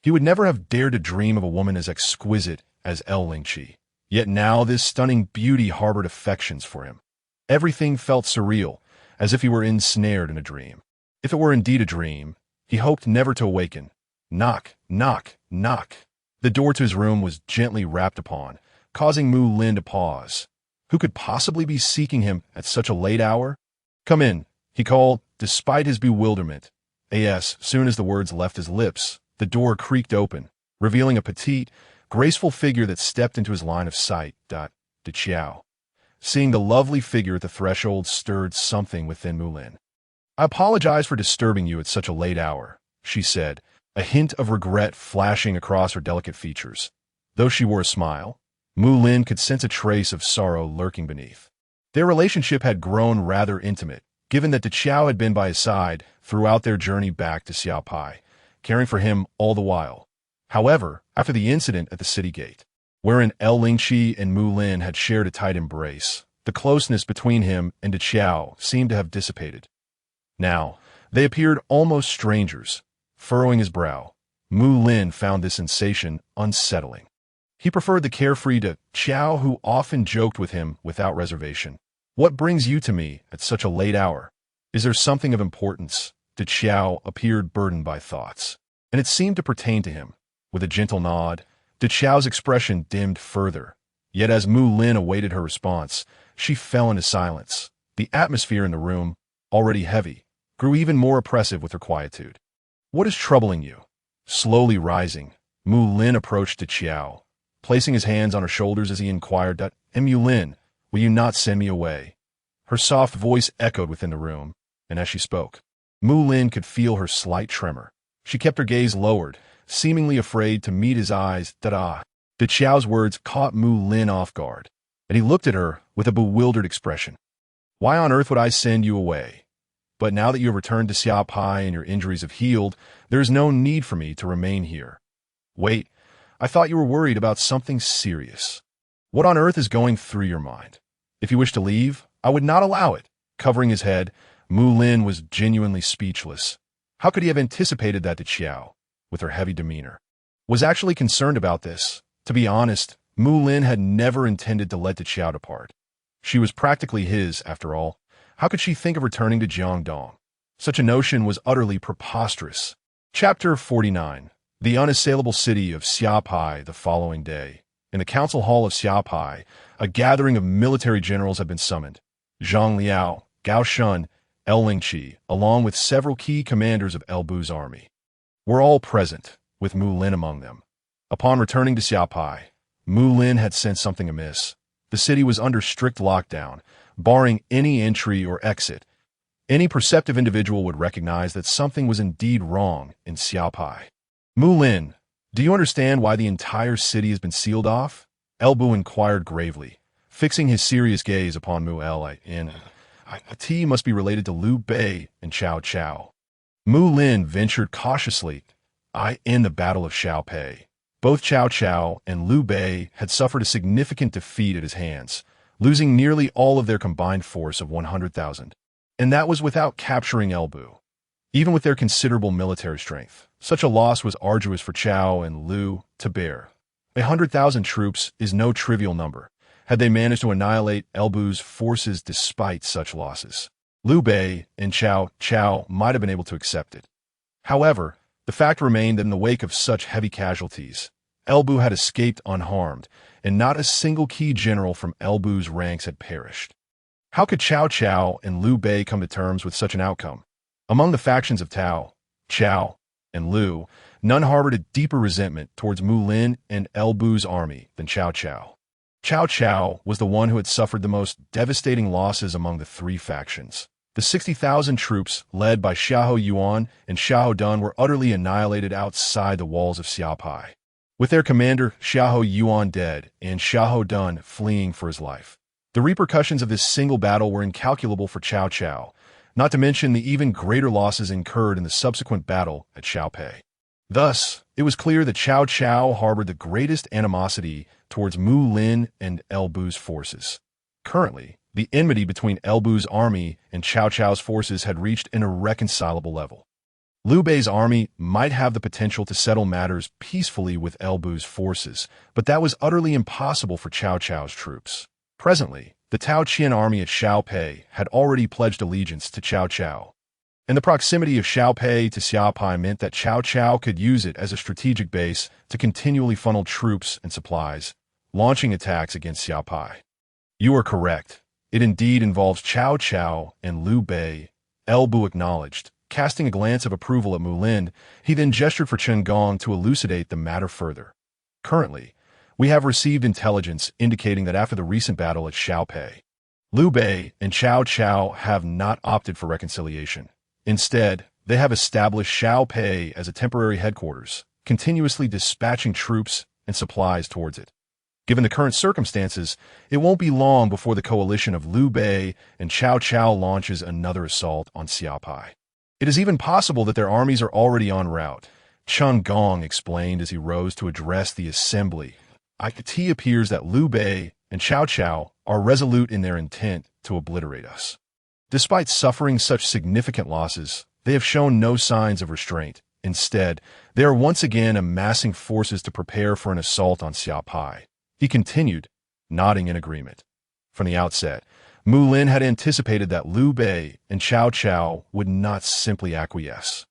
He would never have dared to dream of a woman as exquisite as Lingqi. Yet now this stunning beauty harbored affections for him. Everything felt surreal, as if he were ensnared in a dream. If it were indeed a dream, he hoped never to awaken. Knock, knock, knock. The door to his room was gently rapped upon, causing Mulin to pause. Who could possibly be seeking him at such a late hour? Come in, he called, despite his bewilderment. As soon as the words left his lips, the door creaked open, revealing a petite, graceful figure that stepped into his line of sight. De Xiao. Seeing the lovely figure at the threshold stirred something within Mulin. I apologize for disturbing you at such a late hour, she said, a hint of regret flashing across her delicate features. Though she wore a smile, Mulin could sense a trace of sorrow lurking beneath. Their relationship had grown rather intimate, given that Xiahou had been by his side throughout their journey back to Xia Pi, caring for him all the while. However, after the incident at the city gate, wherein Lingqi and Mulin had shared a tight embrace, the closeness between him and Xiahou seemed to have dissipated. Now, they appeared almost strangers. Furrowing his brow, Mulin found this sensation unsettling. He preferred the carefree Xiahou who often joked with him without reservation. "What brings you to me at such a late hour? Is there something of importance?" Xiahou appeared burdened by thoughts, and it seemed to pertain to him. With a gentle nod, Xiao's expression dimmed further. Yet as Mulin awaited her response, she fell into silence. The atmosphere in the room, already heavy, grew even more oppressive with her quietude. "What is troubling you?" Slowly rising, Mulin approached Xiahou, placing his hands on her shoulders as he inquired, "Mulin, will you not send me away?" Her soft voice echoed within the room, and as she spoke, Mulin could feel her slight tremor. She kept her gaze lowered, seemingly afraid to meet his eyes. Xiao's words caught Mulin off guard, and he looked at her with a bewildered expression. "Why on earth would I send you away? But now that you have returned to Xia Pi and your injuries have healed, there is no need for me to remain here." "Wait, I thought you were worried about something serious. What on earth is going through your mind? If you wish to leave, I would not allow it." Covering his head, Mulin was genuinely speechless. How could he have anticipated that Xiahou, with her heavy demeanor, was actually concerned about this? To be honest, Mulin had never intended to let Xiahou depart. She was practically his, after all. How could she think of returning to Jiangdong? Such a notion was utterly preposterous. Chapter 49. The unassailable city of Xia Pi. The following day, in the council hall of Xia Pi, a gathering of military generals had been summoned. Zhang Liao, Gao Shun, Lingqi, along with several key commanders of Elbu's army, were all present, with Mulin among them. Upon returning to Xia Pi, Mulin had sensed something amiss. The city was under strict lockdown, barring any entry or exit. Any perceptive individual would recognize that something was indeed wrong in Xia Pi. "Mulin, do you understand why the entire city has been sealed off?" Elbu inquired gravely, fixing his serious gaze upon Muin. "T must be related to Liu Bei and Cao Cao." Mulin ventured cautiously. "In the Battle of Xiao Pi, both Cao Cao and Liu Bei had suffered a significant defeat at his hands, losing nearly all of their combined force of 100,000. And that was without capturing Elbu. Even with their considerable military strength, such a loss was arduous for Cao and Liu to bear. 100,000 troops is no trivial number. Had they managed to annihilate Elbu's forces despite such losses, Liu Bei and Cao Cao might have been able to accept it. However, the fact remained that in the wake of such heavy casualties, Elbu had escaped unharmed, and not a single key general from Elbu's ranks had perished. How could Cao Cao and Liu Bei come to terms with such an outcome? Among the factions of Tao, Cao, and Liu, none harbored a deeper resentment towards Mulin and Elbu's army than Cao Cao. Cao Cao was the one who had suffered the most devastating losses among the three factions. The 60,000 troops led by Xiahou Yuan and Xiahou Dun were utterly annihilated outside the walls of Xia Pi, with their commander Xiahou Yuan dead and Xiahou Dun fleeing for his life. The repercussions of this single battle were incalculable for Cao Cao, not to mention the even greater losses incurred in the subsequent battle at Xiao Pi. Thus, it was clear that Cao Cao harbored the greatest animosity towards Mulin and Elbu's forces. Currently, the enmity between Elbu's army and Cao Cao's forces had reached an irreconcilable level. Liu Bei's army might have the potential to settle matters peacefully with Elbu's forces, but that was utterly impossible for Cao Cao's troops. Presently, the Tao Qian army at Xiao Pi had already pledged allegiance to Cao Cao, and the proximity of Xiao Pi to Xia Pi meant that Cao Cao could use it as a strategic base to continually funnel troops and supplies, launching attacks against Xia Pi. "You are correct. It indeed involves Cao Cao and Liu Bei," Elbu acknowledged. Casting a glance of approval at Mulin, he then gestured for Chen Gong to elucidate the matter further. "Currently, we have received intelligence indicating that after the recent battle at Xiao Pi, Liu Bei and Cao Cao have not opted for reconciliation. Instead, they have established Xiao Pi as a temporary headquarters, continuously dispatching troops and supplies towards it. Given the current circumstances, it won't be long before the coalition of Liu Bei and Cao Cao launches another assault on Xia Pi. It is even possible that their armies are already en route, Chen Gong explained as he rose to address the assembly. It appears that Liu Bei and Cao Cao are resolute in their intent to obliterate us. Despite suffering such significant losses, they have shown no signs of restraint. Instead, they are once again amassing forces to prepare for an assault on Xia Pi. He continued, nodding in agreement. From the outset, Mulin had anticipated that Liu Bei and Cao Cao would not simply acquiesce.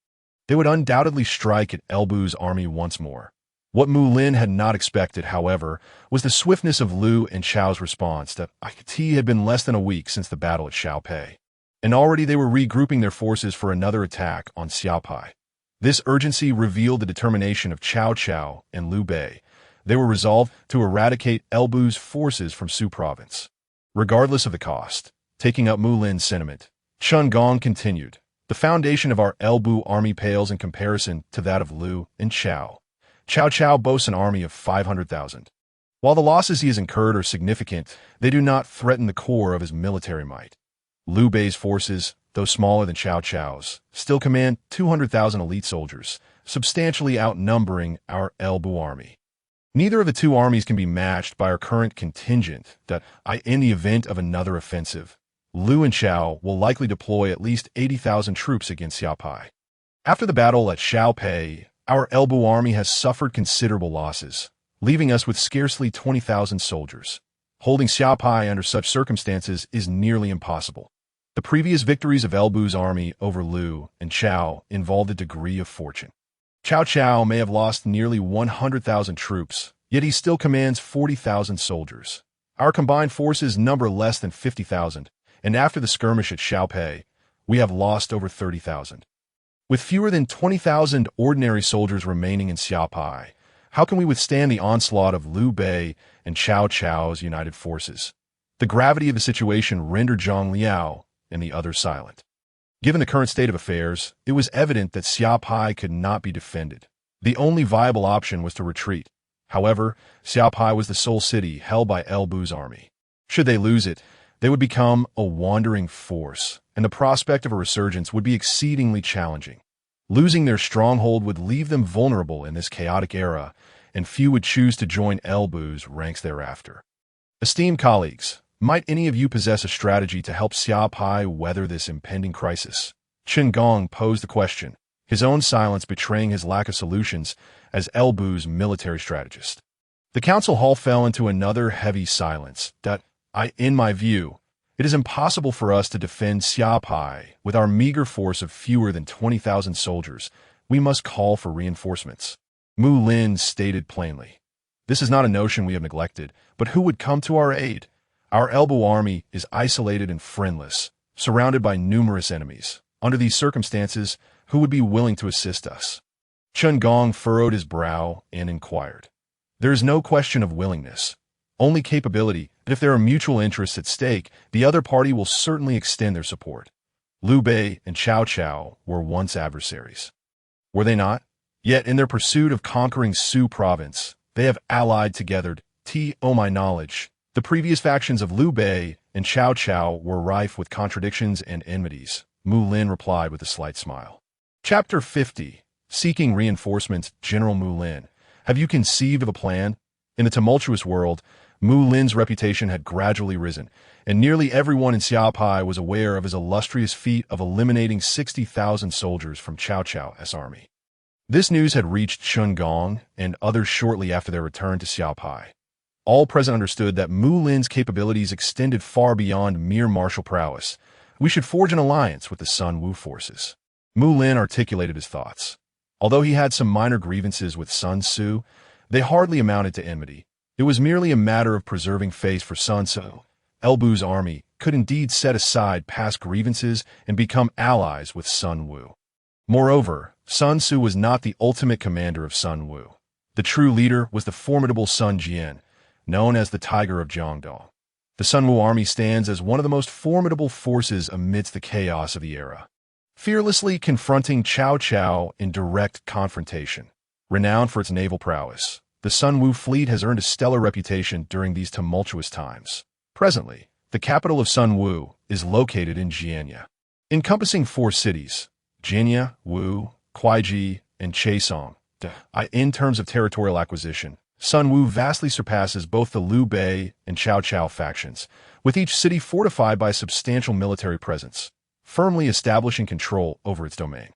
They would undoubtedly strike at Elbu's army once more. What Mulin had not expected, however, was the swiftness of Liu and Chao's response. That it had been less than a week since the battle at Xiao Pi, and already they were regrouping their forces for another attack on Xia Pi. This urgency revealed the determination of Cao Cao and Liu Bei. They were resolved to eradicate Elbu's forces from Su province, regardless of the cost. Taking up Mulin's sentiment, Chen Gong continued, "The foundation of our Elbu army pales in comparison to that of Liu and Cao. Cao Cao boasts an army of 500,000. While the losses he has incurred are significant, they do not threaten the core of his military might. Liu Bei's forces, though smaller than Cao Cao's, still command 200,000 elite soldiers, substantially outnumbering our Elbu army. Neither of the two armies can be matched by our current contingent. In the event of another offensive, Liu and Cao will likely deploy at least 80,000 troops against Xia Pi. After the battle at Xiao Pi, our Elbu army has suffered considerable losses, leaving us with scarcely 20,000 soldiers. Holding Xia Pi under such circumstances is nearly impossible. The previous victories of Elbu's army over Liu and Cao involved a degree of fortune. Cao Cao may have lost nearly 100,000 troops, yet he still commands 40,000 soldiers. Our combined forces number less than 50,000, and after the skirmish at Xiao Pi, we have lost over 30,000. With fewer than 20,000 ordinary soldiers remaining in Xia Pi, how can we withstand the onslaught of Liu Bei and Cao Cao's united forces?" The gravity of the situation rendered Zhang Liao and the others silent. Given the current state of affairs, it was evident that Xia Pi could not be defended. The only viable option was to retreat. However, Xia Pi was the sole city held by Elbu's army. Should they lose it, they would become a wandering force, and the prospect of a resurgence would be exceedingly challenging. Losing their stronghold would leave them vulnerable in this chaotic era, and few would choose to join Elbu's ranks thereafter. Esteemed colleagues, might any of you possess a strategy to help Xia Pi weather this impending crisis? Chen Gong posed the question, his own silence betraying his lack of solutions as Elbu's military strategist. The council hall fell into another heavy silence. In my view, it is impossible for us to defend Xia Pi with our meager force of fewer than 20,000 soldiers. We must call for reinforcements. Mulin stated plainly. This is not a notion we have neglected, but who would come to our aid? Our Elbu army is isolated and friendless, surrounded by numerous enemies. Under these circumstances, who would be willing to assist us? Chen Gong furrowed his brow and inquired. There is no question of willingness, only capability, and if there are mutual interests at stake, the other party will certainly extend their support. Liu Bei and Cao Cao were once adversaries. Were they not? Yet in their pursuit of conquering Su province, they have allied together. My knowledge, the previous factions of Liu Bei and Cao Cao were rife with contradictions and enmities, Mulin replied with a slight smile. Chapter 50. Seeking Reinforcements. General Mulin, have you conceived of a plan? In the tumultuous world, Mulin's reputation had gradually risen, and nearly everyone in Xia Pi was aware of his illustrious feat of eliminating 60,000 soldiers from Cao Cao's army. This news had reached Chen Gong and others shortly after their return to Xia Pi. All present understood that Mulin's capabilities extended far beyond mere martial prowess. We should forge an alliance with the Sun Wu forces. Mulin articulated his thoughts. Although he had some minor grievances with Sun Tzu, they hardly amounted to enmity. It was merely a matter of preserving face for Sun Tzu. Elbu's army could indeed set aside past grievances and become allies with Sun Wu. Moreover, Sun Tzu was not the ultimate commander of Sun Wu. The true leader was the formidable Sun Jian, known as the Tiger of Jiangdong. The Sun Wu army stands as one of the most formidable forces amidst the chaos of the era, fearlessly confronting Cao Cao in direct confrontation. Renowned for its naval prowess, the Sun Wu fleet has earned a stellar reputation during these tumultuous times. Presently, the capital of Sun Wu is located in Jianya, encompassing 4 cities, Jianya, Wu, Kuaiji, and Chaisong. In terms of territorial acquisition, Sun Wu vastly surpasses both the Liu Bei and Cao Cao factions, with each city fortified by a substantial military presence, firmly establishing control over its domain.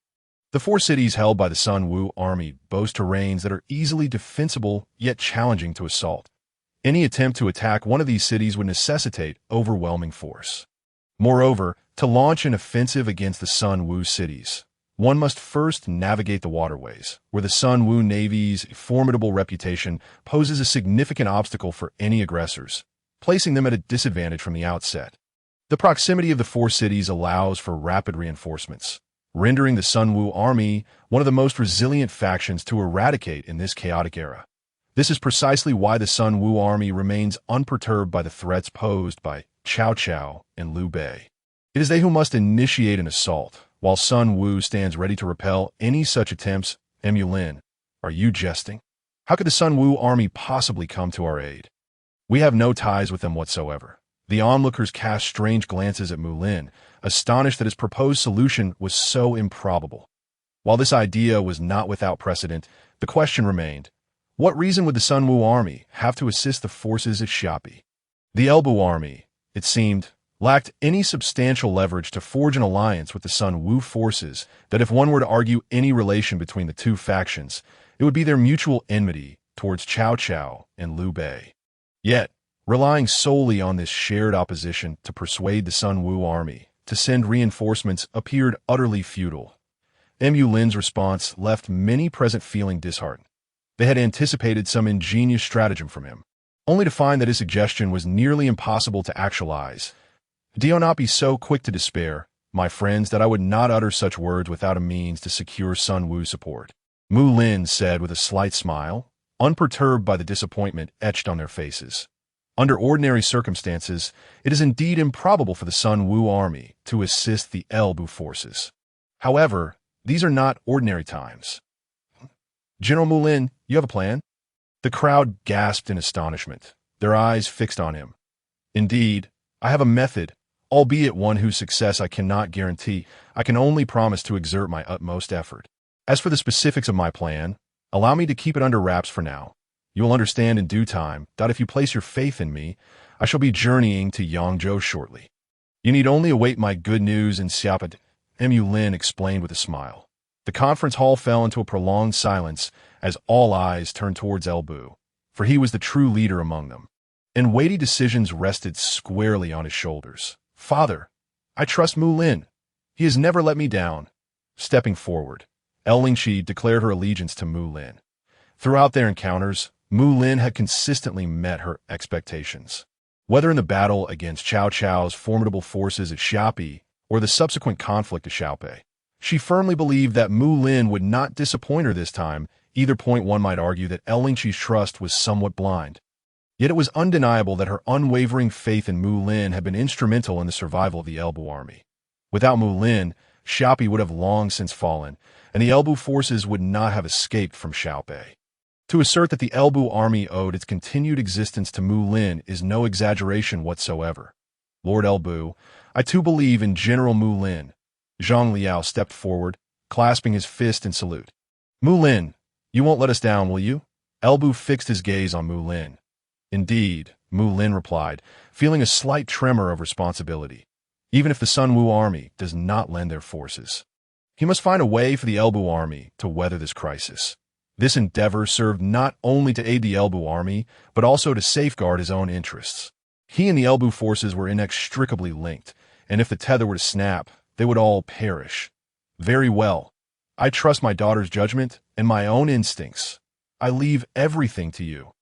The 4 cities held by the Sun Wu army boast terrains that are easily defensible yet challenging to assault. Any attempt to attack one of these cities would necessitate overwhelming force. Moreover, to launch an offensive against the Sun Wu cities, one must first navigate the waterways, where the Sun Wu Navy's formidable reputation poses a significant obstacle for any aggressors, placing them at a disadvantage from the outset. The proximity of the 4 cities allows for rapid reinforcements, rendering the Sun Wu army one of the most resilient factions to eradicate in this chaotic era. This is precisely why the Sun Wu army remains unperturbed by the threats posed by Cao Cao and Liu Bei. It is they who must initiate an assault, while Sun Wu stands ready to repel any such attempts. Mulin, are you jesting? How could the Sun Wu army possibly come to our aid? We have no ties with them whatsoever. The onlookers cast strange glances at Mulin, astonished that his proposed solution was so improbable. While this idea was not without precedent, the question remained, what reason would the Sun Wu army have to assist the forces at Xia Pi? The Elbu army, it seemed, lacked any substantial leverage to forge an alliance with the Sun Wu forces that if one were to argue any relation between the 2 factions, it would be their mutual enmity towards Cao Cao and Liu Bei. Yet, relying solely on this shared opposition to persuade the Sun Wu army to send reinforcements appeared utterly futile. Mulin's response left many present feeling disheartened. They had anticipated some ingenious stratagem from him, only to find that his suggestion was nearly impossible to actualize. Do not be so quick to despair, my friends, that I would not utter such words without a means to secure Sun Wu support, Mulin said with a slight smile, unperturbed by the disappointment etched on their faces. Under ordinary circumstances, it is indeed improbable for the Sun Wu army to assist the Elbu forces. However, these are not ordinary times. General Mulin, you have a plan? The crowd gasped in astonishment, their eyes fixed on him. Indeed, I have a method, albeit one whose success I cannot guarantee. I can only promise to exert my utmost effort. As for the specifics of my plan, allow me to keep it under wraps for now. You will understand in due time that if you place your faith in me, I shall be journeying to Yangzhou shortly. You need only await my good news in Xia Pi, Mulin explained with a smile. The conference hall fell into a prolonged silence as all eyes turned towards Elbu, for he was the true leader among them, and weighty decisions rested squarely on his shoulders. Father, I trust Mulin. He has never let me down. Stepping forward, Lingqi declared her allegiance to Mulin. Throughout their encounters, Mulin had consistently met her expectations. Whether in the battle against Cao Cao's formidable forces at Xia Pi or the subsequent conflict at Xiao Pi, she firmly believed that Mulin would not disappoint her this time. Either point, one might argue that Lingqi's trust was somewhat blind. Yet it was undeniable that her unwavering faith in Mulin had been instrumental in the survival of the Elbu army. Without Mulin, Xia Pi would have long since fallen, and the Elbu forces would not have escaped from Xiao Pi. To assert that the Elbu army owed its continued existence to Mulin is no exaggeration whatsoever. Lord Elbu, I too believe in General Mulin. Zhang Liao stepped forward, clasping his fist in salute. Mulin, you won't let us down, will you? Elbu fixed his gaze on Mulin. Indeed, Mulin replied, feeling a slight tremor of responsibility. Even if the Sun Wu army does not lend their forces, he must find a way for the Elbu army to weather this crisis. This endeavor served not only to aid the Elbu army, but also to safeguard his own interests. He and the Elbu forces were inextricably linked, and if the tether were to snap, they would all perish. Very well. I trust my daughter's judgment and my own instincts. I leave everything to you.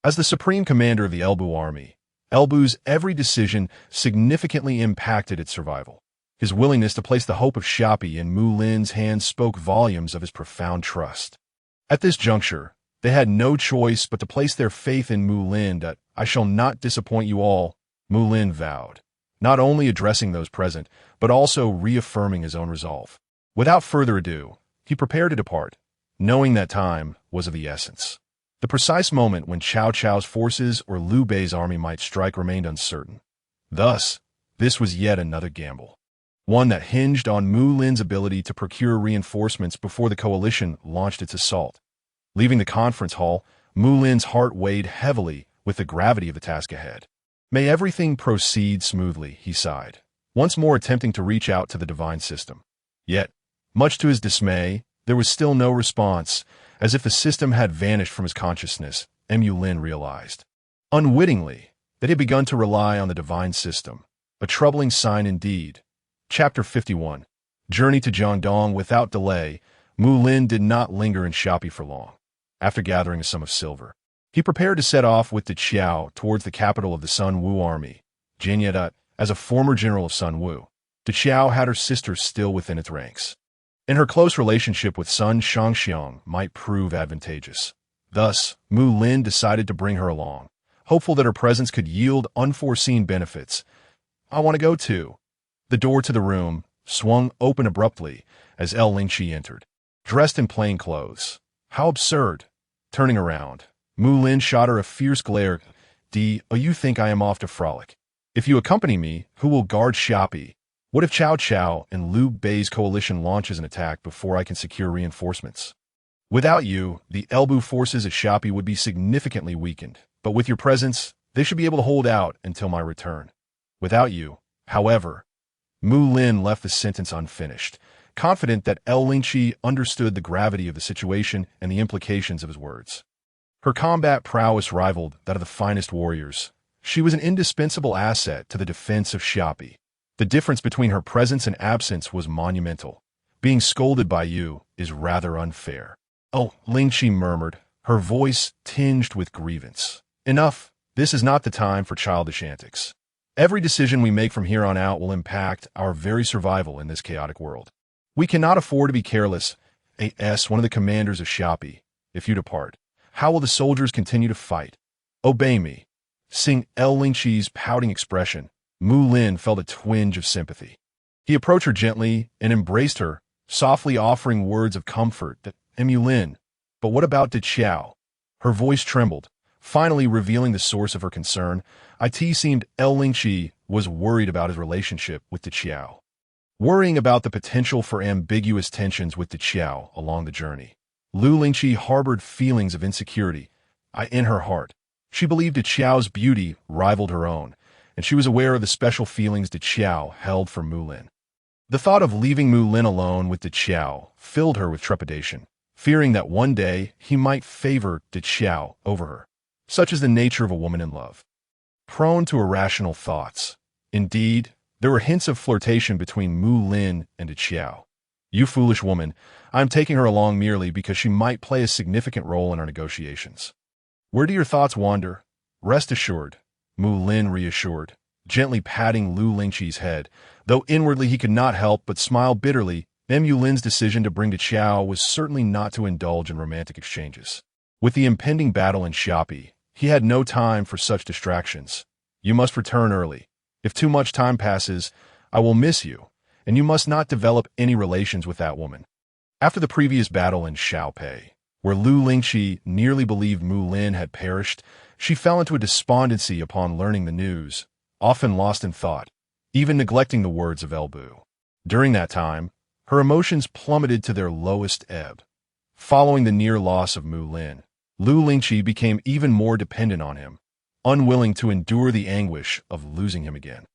As the supreme commander of the Elbu army, Elbu's every decision significantly impacted its survival. His willingness to place the hope of Xia Pi in Mulin's hands spoke volumes of his profound trust. At this juncture, they had no choice but to place their faith in Mulin. That I shall not disappoint you all, Mulin vowed, not only addressing those present, but also reaffirming his own resolve. Without further ado, he prepared to depart, knowing that time was of the essence. The precise moment when Cao Cao's forces or Liu Bei's army might strike remained uncertain. Thus, this was yet another gamble. One that hinged on Mulin's ability to procure reinforcements before the coalition launched its assault. Leaving the conference hall, Mulin's heart weighed heavily with the gravity of the task ahead. May everything proceed smoothly, he sighed, once more attempting to reach out to the divine system. Yet, much to his dismay, there was still no response, as if the system had vanished from his consciousness. Mulin realized, unwittingly, that he had begun to rely on the divine system, a troubling sign indeed. Chapter 51. Journey to Jiangdong. Without delay, Mulin did not linger in Xia Pi for long. After gathering a sum of silver, he prepared to set off with Diao towards the capital of the Sun Wu army, Jiangdong. As a former general of Sun Wu, Diao had her sister still within its ranks, and her close relationship with Sun Shangxiang might prove advantageous. Thus, Mulin decided to bring her along, hopeful that her presence could yield unforeseen benefits. I want to go too. The door to the room swung open abruptly as Lingqi entered, dressed in plain clothes. How absurd! Turning around, Mulin shot her a fierce glare. Oh, you think I am off to frolic? If you accompany me, who will guard Xia Pi? What if Cao Cao and Liu Bei's coalition launches an attack before I can secure reinforcements? Without you, the Elbu forces at Xia Pi would be significantly weakened, but with your presence, they should be able to hold out until my return. Without you, however, Mulin left the sentence unfinished, confident that Lingqi understood the gravity of the situation and the implications of his words. Her combat prowess rivaled that of the finest warriors. She was an indispensable asset to the defense of Xia Pi. The difference between her presence and absence was monumental. Being scolded by you is rather unfair. Oh, Lingqi murmured, her voice tinged with grievance. Enough. This is not the time for childish antics. Every decision we make from here on out will impact our very survival in this chaotic world. We cannot afford to be careless. One of the commanders of Xia Pi. If you depart, how will the soldiers continue to fight? Obey me. Seeing Lingqi's pouting expression, Mulin felt a twinge of sympathy. He approached her gently and embraced her, softly offering words of comfort. Mulin, but what about Diao? Her voice trembled, finally revealing the source of her concern. It seemed Lingqi was worried about his relationship with Diao. Worrying about the potential for ambiguous tensions with Diao along the journey. Lingqi harbored feelings of insecurity. In her heart, she believed Diao's beauty rivaled her own, and she was aware of the special feelings Diao held for Mulin. The thought of leaving Mulin alone with Diao filled her with trepidation, fearing that one day he might favor Diao over her. Such is the nature of a woman in love, prone to irrational thoughts. Indeed, there were hints of flirtation between Mulin and Diao. You foolish woman, I am taking her along merely because she might play a significant role in our negotiations. Where do your thoughts wander? Rest assured, Mulin reassured, gently patting Lingqi's head, though inwardly he could not help but smile bitterly. Mulin's decision to bring Diao was certainly not to indulge in romantic exchanges. With the impending battle in Xia Pi, he had no time for such distractions. You must return early. If too much time passes, I will miss you, and you must not develop any relations with that woman. After the previous battle in Xia Pi, where Lingqi nearly believed Mulin had perished, she fell into a despondency upon learning the news, often lost in thought, even neglecting the words of Elbu. During that time, her emotions plummeted to their lowest ebb. Following the near loss of Mulin, Lingqi became even more dependent on him, unwilling to endure the anguish of losing him again.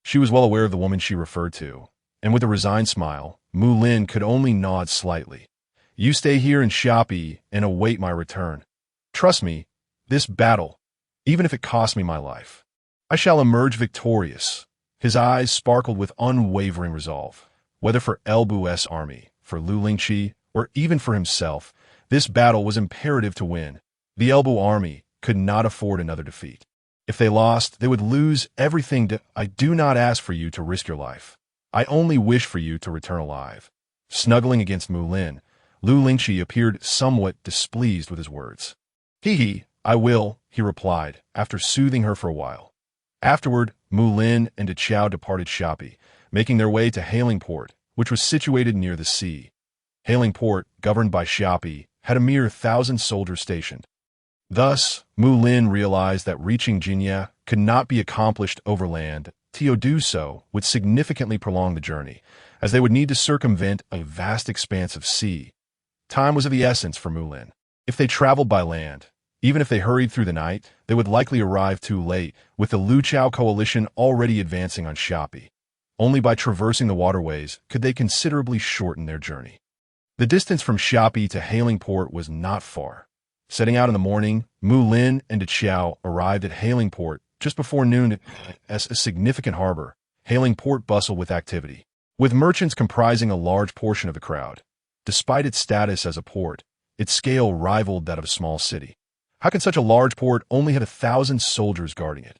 She was well aware of the woman she referred to, and with a resigned smile, Mulin could only nod slightly. You stay here in Xia Pi and await my return. Trust me, this battle, even if it costs me my life, I shall emerge victorious. His eyes sparkled with unwavering resolve. Whether for Elbu's army, for Lingqi, or even for himself, this battle was imperative to win. The Elbu army could not afford another defeat. If they lost, they would lose everything. I do not ask for you to risk your life. I only wish for you to return alive. Snuggling against Mulin, Lingqi appeared somewhat displeased with his words. I will, he replied, after soothing her for a while. Afterward, Mulin and Diao departed Xia Pi, making their way to Hailing Port, which was situated near the sea. Hailing Port, governed by Xia Pi, had a mere 1,000 soldiers stationed. Thus, Mulin realized that reaching Jinya could not be accomplished overland. To do so would significantly prolong the journey, as they would need to circumvent a vast expanse of sea. Time was of the essence for Mulin. If they traveled by land, even if they hurried through the night, they would likely arrive too late, with the Luqiao coalition already advancing on Xia Pi. Only by traversing the waterways could they considerably shorten their journey. The distance from Xia Pi to Hailing Port was not far. Setting out in the morning, Mulin and Xiahou arrived at Hailing Port just before noon. As a significant harbor, Hailing Port bustled with activity, with merchants comprising a large portion of the crowd. Despite its status as a port, its scale rivaled that of a small city. How could such a large port only have 1,000 soldiers guarding it?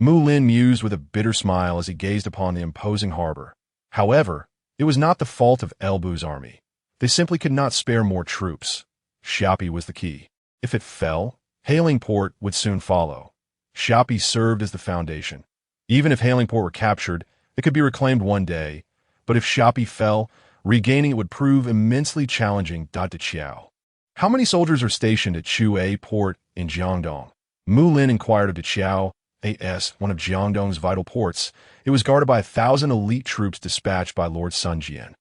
Mulin mused with a bitter smile as he gazed upon the imposing harbor. However, it was not the fault of Elbu's army. They simply could not spare more troops. Xia Pi was the key. If it fell, Hailing Port would soon follow. Xia Pi served as the foundation. Even if Hailing Port were captured, it could be reclaimed one day, but if Xia Pi fell, regaining it would prove immensely challenging. To Xiahou. How many soldiers are stationed at Chuay Port in Jiangdong? Mulin inquired of Xiahou. One of Jiangdong's vital ports. It was guarded by 1,000 elite troops dispatched by Lord Sun Jian,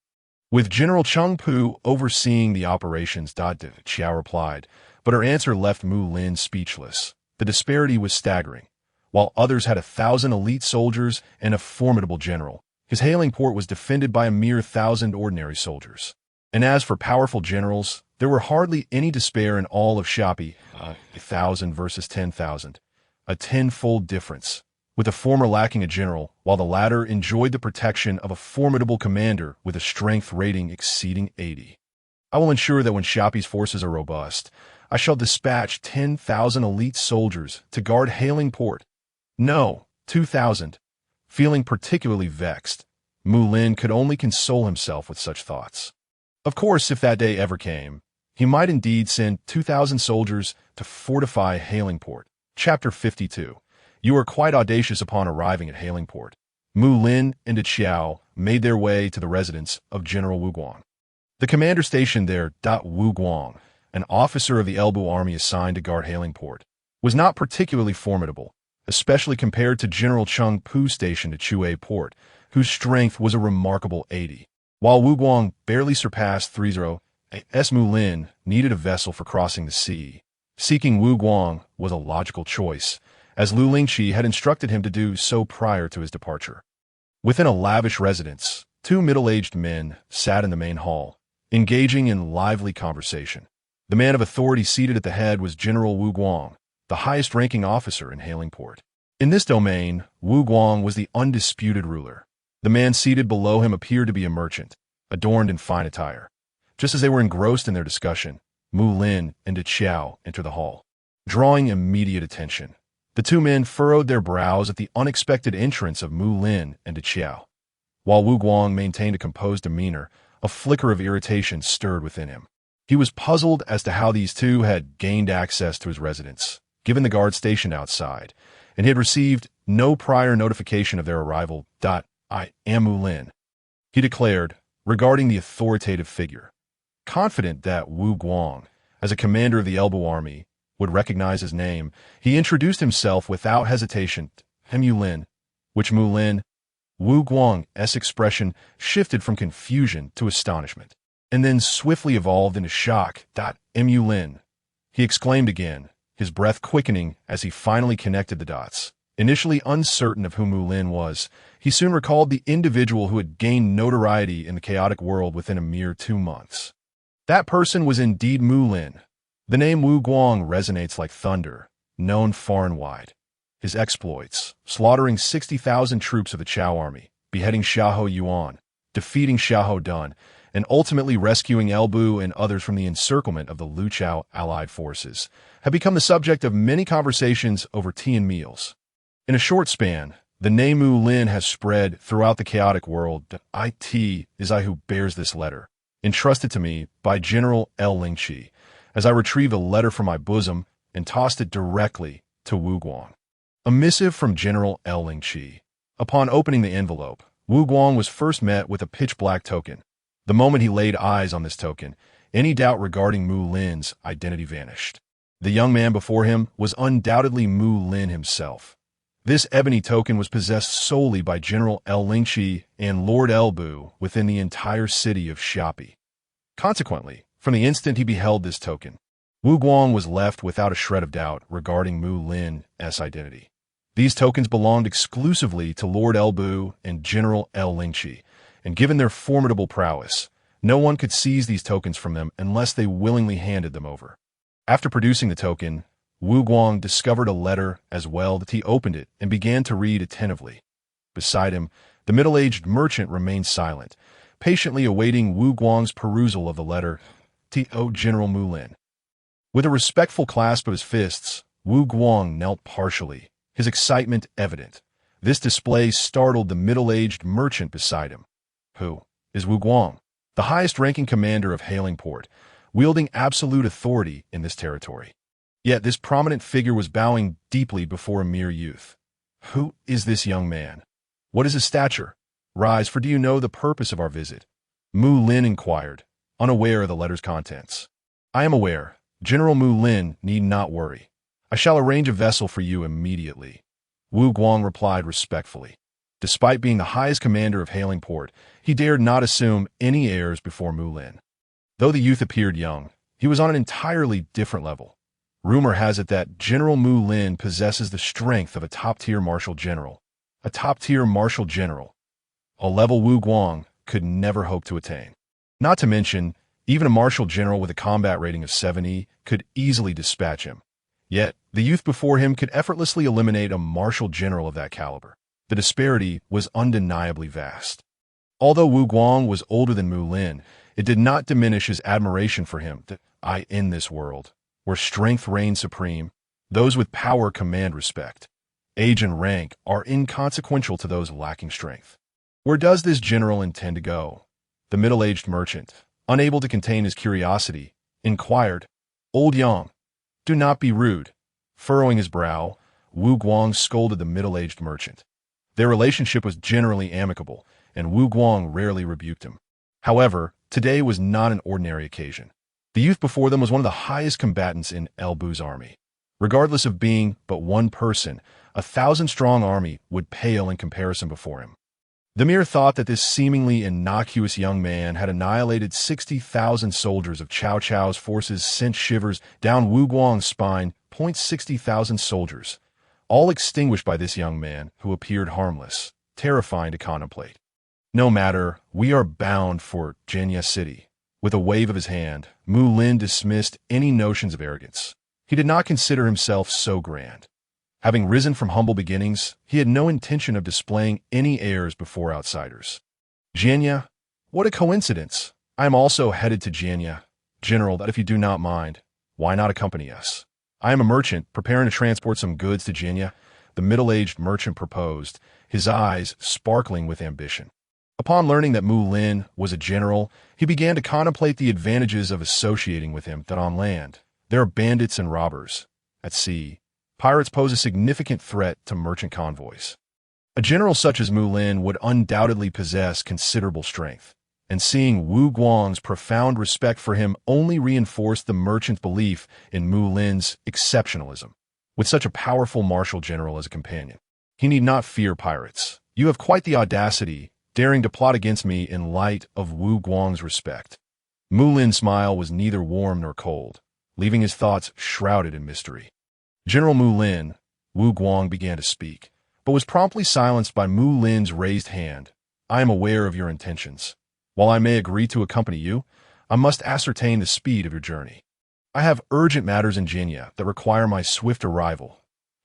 with General Cheng Pu overseeing the operations. Xiahou replied, but her answer left Mulin speechless. The disparity was staggering. While others had 1,000 elite soldiers and a formidable general, his Hailing Port was defended by a mere 1,000 ordinary soldiers. And as for powerful generals, there were hardly any to spare in all of Xia Pi. 1,000 versus 10,000. A tenfold difference, with the former lacking a general, while the latter enjoyed the protection of a formidable commander with a strength rating exceeding 80. I will ensure that when Xia Pi's forces are robust, I shall dispatch 10,000 elite soldiers to guard Hailing Port. No, 2,000. Feeling particularly vexed, Mulin could only console himself with such thoughts. Of course, if that day ever came, he might indeed send 2,000 soldiers to fortify Hailing Port. Chapter 52. You are quite audacious upon arriving at Hailing Port. Mulin and Xiahou made their way to the residence of General Wu Guang. The commander stationed there, Wu Guang, an officer of the Elbu army assigned to guard Hailing Port, was not particularly formidable, especially compared to General Cheng Pu stationed at Chuay Port, whose strength was a remarkable 80. While Wu Guang barely surpassed 30, Mulin needed a vessel for crossing the sea. Seeking Wu Guang was a logical choice, as Lingqi had instructed him to do so prior to his departure. Within a lavish residence, two middle-aged men sat in the main hall, engaging in lively conversation. The man of authority seated at the head was General Wu Guang, the highest-ranking officer in Hailing Port. In this domain, Wu Guang was the undisputed ruler. The man seated below him appeared to be a merchant, adorned in fine attire. Just as they were engrossed in their discussion, Mulin and Xiahou entered the hall, drawing immediate attention. The two men furrowed their brows at the unexpected entrance of Mulin and Xiahou. While Wu Guang maintained a composed demeanor, a flicker of irritation stirred within him. He was puzzled as to how these two had gained access to his residence, given the guard stationed outside, and he had received no prior notification of their arrival. I am Mulin, he declared, regarding the authoritative figure. Confident that Wu Guang, as a commander of the Elbu army, would recognize his name, he introduced himself without hesitation. Mulin, which Wu Guang's expression shifted from confusion to astonishment, and then swiftly evolved into shock. Mulin, he exclaimed again, his breath quickening as he finally connected the dots. Initially uncertain of who Mulin was, he soon recalled the individual who had gained notoriety in the chaotic world within a mere 2 months. That person was indeed Mulin. The name Wu Guang resonates like thunder, known far and wide. His exploits, slaughtering 60,000 troops of the Cao army, beheading Xiahou Yuan, defeating Xiahou Dun, and ultimately rescuing Elbu and others from the encirclement of the Luqiao allied forces, have become the subject of many conversations over tea and meals. In a short span, the name Mulin has spread throughout the chaotic world. It is I who bears this letter, entrusted to me by General Lingqi, as I retrieved a letter from my bosom and tossed it directly to Wu Guang. A missive from General Lingqi. Upon opening the envelope, Wu Guang was first met with a pitch-black token. The moment he laid eyes on this token, any doubt regarding Mulin's identity vanished. The young man before him was undoubtedly Mulin himself. This ebony token was possessed solely by General Lingqi and Lord Bu within the entire city of Xia Pi. Consequently, from the instant he beheld this token, Wu Guang was left without a shred of doubt regarding Mulin's identity. These tokens belonged exclusively to Lord Bu and General Lingqi, and given their formidable prowess, no one could seize these tokens from them unless they willingly handed them over. After producing the token, Wu Guang discovered a letter as well that he opened it and began to read attentively. Beside him, the middle-aged merchant remained silent, patiently awaiting Wu Guang's perusal of the letter to General Mulin. With a respectful clasp of his fists, Wu Guang knelt partially, his excitement evident. This display startled the middle-aged merchant beside him. Who is Wu Guang? The highest-ranking commander of Hailing Port, wielding absolute authority in this territory. Yet this prominent figure was bowing deeply before a mere youth. Who is this young man? What is his stature? Rise, for do you know the purpose of our visit? Mulin inquired, unaware of the letter's contents. I am aware. General Mulin need not worry. I shall arrange a vessel for you immediately. Wu Guang replied respectfully. Despite being the highest commander of Hailing Port, he dared not assume any airs before Mulin. Though the youth appeared young, he was on an entirely different level. Rumor has it that General Mulin possesses the strength of a top-tier martial general. A top-tier martial general. A level Wu Guang could never hope to attain. Not to mention, even a martial general with a combat rating of 70 could easily dispatch him. Yet, the youth before him could effortlessly eliminate a martial general of that caliber. The disparity was undeniably vast. Although Wu Guang was older than Mulin, it did not diminish his admiration for him that in this world, where strength reigns supreme, those with power command respect. Age and rank are inconsequential to those lacking strength. Where does this general intend to go? The middle-aged merchant, unable to contain his curiosity, inquired. Old Yang, do not be rude. Furrowing his brow, Wu Guang scolded the middle-aged merchant. Their relationship was generally amicable, and Wu Guang rarely rebuked him. However, today was not an ordinary occasion. The youth before them was one of the highest combatants in Bu's army. Regardless of being but one person, a 1,000-strong army would pale in comparison before him. The mere thought that this seemingly innocuous young man had annihilated 60,000 soldiers of Cao Cao's forces sent shivers down Wu Guang's spine. 60,000 soldiers, all extinguished by this young man who appeared harmless, terrifying to contemplate. No matter, we are bound for Jiangdong City. With a wave of his hand, Mulin dismissed any notions of arrogance. He did not consider himself so grand. Having risen from humble beginnings, he had no intention of displaying any airs before outsiders. Jiangdong? What a coincidence! I am also headed to Jiangdong. General, that if you do not mind, why not accompany us? I am a merchant, preparing to transport some goods to Jiangdong, the middle-aged merchant proposed, his eyes sparkling with ambition. Upon learning that Mulin was a general, he began to contemplate the advantages of associating with him. That on land, there are bandits and robbers. At sea, pirates pose a significant threat to merchant convoys. A general such as Mulin would undoubtedly possess considerable strength, and seeing Wu Guang's profound respect for him only reinforced the merchant's belief in Mulin's exceptionalism. With such a powerful martial general as a companion, he need not fear pirates. You have quite the audacity, daring to plot against me in light of Wu Guang's respect. Mulin's smile was neither warm nor cold, leaving his thoughts shrouded in mystery. General Mulin, Wu Guang began to speak, but was promptly silenced by Mulin's raised hand. I am aware of your intentions. While I may agree to accompany you, I must ascertain the speed of your journey. I have urgent matters in Jiangdong that require my swift arrival.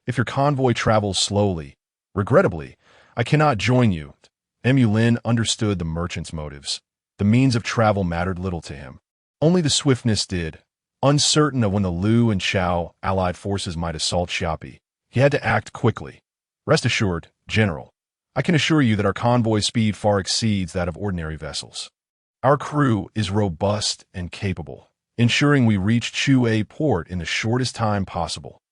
If your convoy travels slowly, regrettably, I cannot join you. Mulin understood the merchant's motives. The means of travel mattered little to him. Only the swiftness did. Uncertain of when the Lu and Xiao allied forces might assault Xia Pi, he had to act quickly. Rest assured, General, I can assure you that our convoy's speed far exceeds that of ordinary vessels. Our crew is robust and capable, ensuring we reach Chue port in the shortest time possible.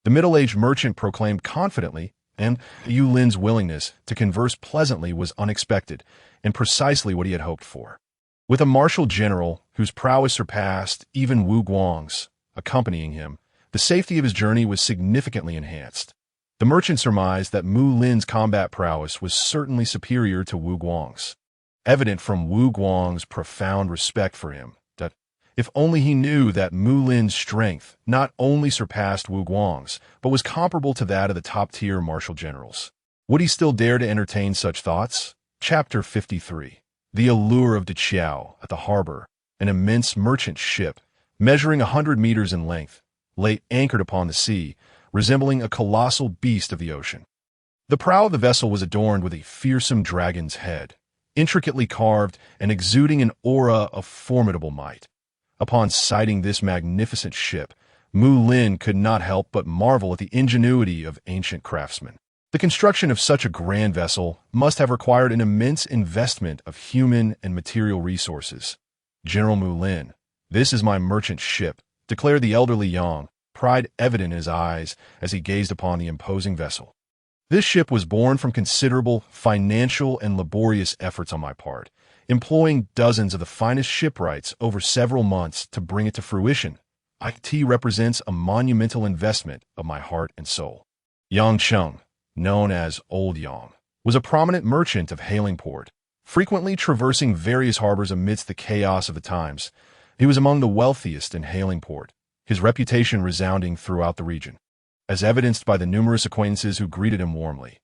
The middle-aged merchant proclaimed confidently, and Yulin's willingness to converse pleasantly was unexpected and precisely what he had hoped for. With a martial general whose prowess surpassed even Wu Guang's accompanying him, the safety of his journey was significantly enhanced. The merchant surmised that Mulin's combat prowess was certainly superior to Wu Guang's, evident from Wu Guang's profound respect for him, that if only he knew that Mulin's strength not only surpassed Wu Guang's, but was comparable to that of the top-tier martial generals. Would he still dare to entertain such thoughts? Chapter 53. The allure of Diao at the harbor, an immense merchant ship, measuring 100 meters in length, lay anchored upon the sea, resembling a colossal beast of the ocean. The prow of the vessel was adorned with a fearsome dragon's head, intricately carved and exuding an aura of formidable might. Upon sighting this magnificent ship, Mulin could not help but marvel at the ingenuity of ancient craftsmen. The construction of such a grand vessel must have required an immense investment of human and material resources. General Mulin, this is my merchant ship, declared the elderly Yang, pride evident in his eyes as he gazed upon the imposing vessel. This ship was born from considerable financial and laborious efforts on my part, employing dozens of the finest shipwrights over several months to bring it to fruition. It represents a monumental investment of my heart and soul. Yang Cheng, known as Old Yang, was a prominent merchant of hailing port, frequently traversing various harbors amidst the chaos of the times. He was among the wealthiest in hailing port, his reputation resounding throughout the region, as evidenced by the numerous acquaintances who greeted him warmly.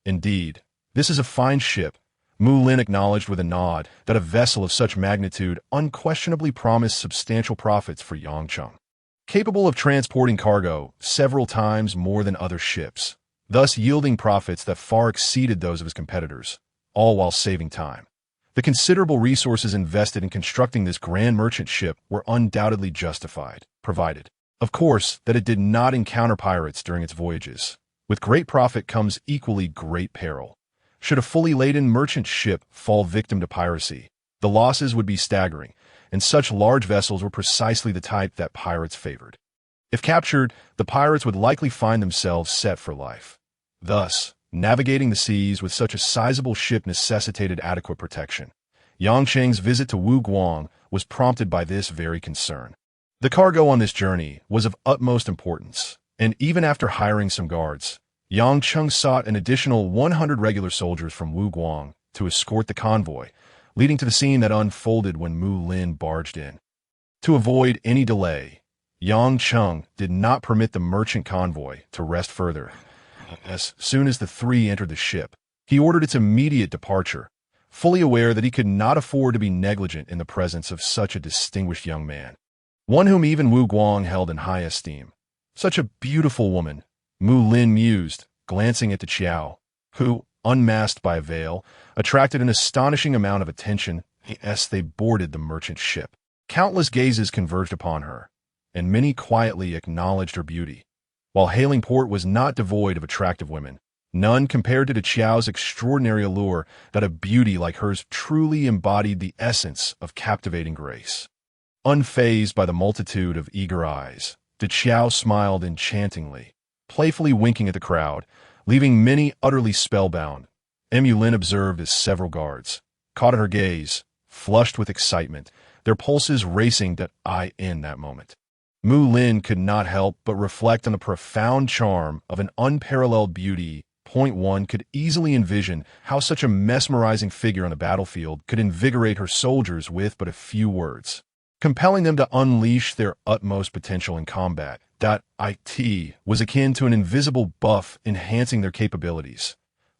Indeed, this is a fine ship. Mulin acknowledged with a nod that a vessel of such magnitude unquestionably promised substantial profits for Yang Cheng, capable of transporting cargo several times more than other ships, thus yielding profits that far exceeded those of his competitors, all while saving time. The considerable resources invested in constructing this grand merchant ship were undoubtedly justified, provided, of course, that it did not encounter pirates during its voyages. With great profit comes equally great peril. Should a fully laden merchant ship fall victim to piracy, the losses would be staggering, and such large vessels were precisely the type that pirates favored. If captured, the pirates would likely find themselves set for life. Thus, navigating the seas with such a sizable ship necessitated adequate protection. Yang Cheng's visit to Wu Guang was prompted by this very concern. The cargo on this journey was of utmost importance, and even after hiring some guards, Yang Cheng sought an additional 100 regular soldiers from Wu Guang to escort the convoy, leading to the scene that unfolded when Mulin barged in. To avoid any delay, Yang Cheng did not permit the merchant convoy to rest further. As soon as the three entered the ship, he ordered its immediate departure, fully aware that he could not afford to be negligent in the presence of such a distinguished young man, one whom even Wu Guang held in high esteem. Such a beautiful woman, Mulin mused, glancing at the Xiao, who, unmasked by a veil, attracted an astonishing amount of attention as they boarded the merchant ship. Countless gazes converged upon her, and many quietly acknowledged her beauty. While hailing port was not devoid of attractive women, none compared to the Xiao's extraordinary allure that a beauty like hers truly embodied the essence of captivating grace. Unfazed by the multitude of eager eyes, the Xiao smiled enchantingly, playfully winking at the crowd, leaving many utterly spellbound. Mulin observed as several guards caught at her gaze, flushed with excitement, their pulses racing in that moment. Mulin could not help but reflect on the profound charm of an unparalleled beauty. One could easily envision how such a mesmerizing figure on the battlefield could invigorate her soldiers with but a few words, compelling them to unleash their utmost potential in combat. It was akin to an invisible buff enhancing their capabilities.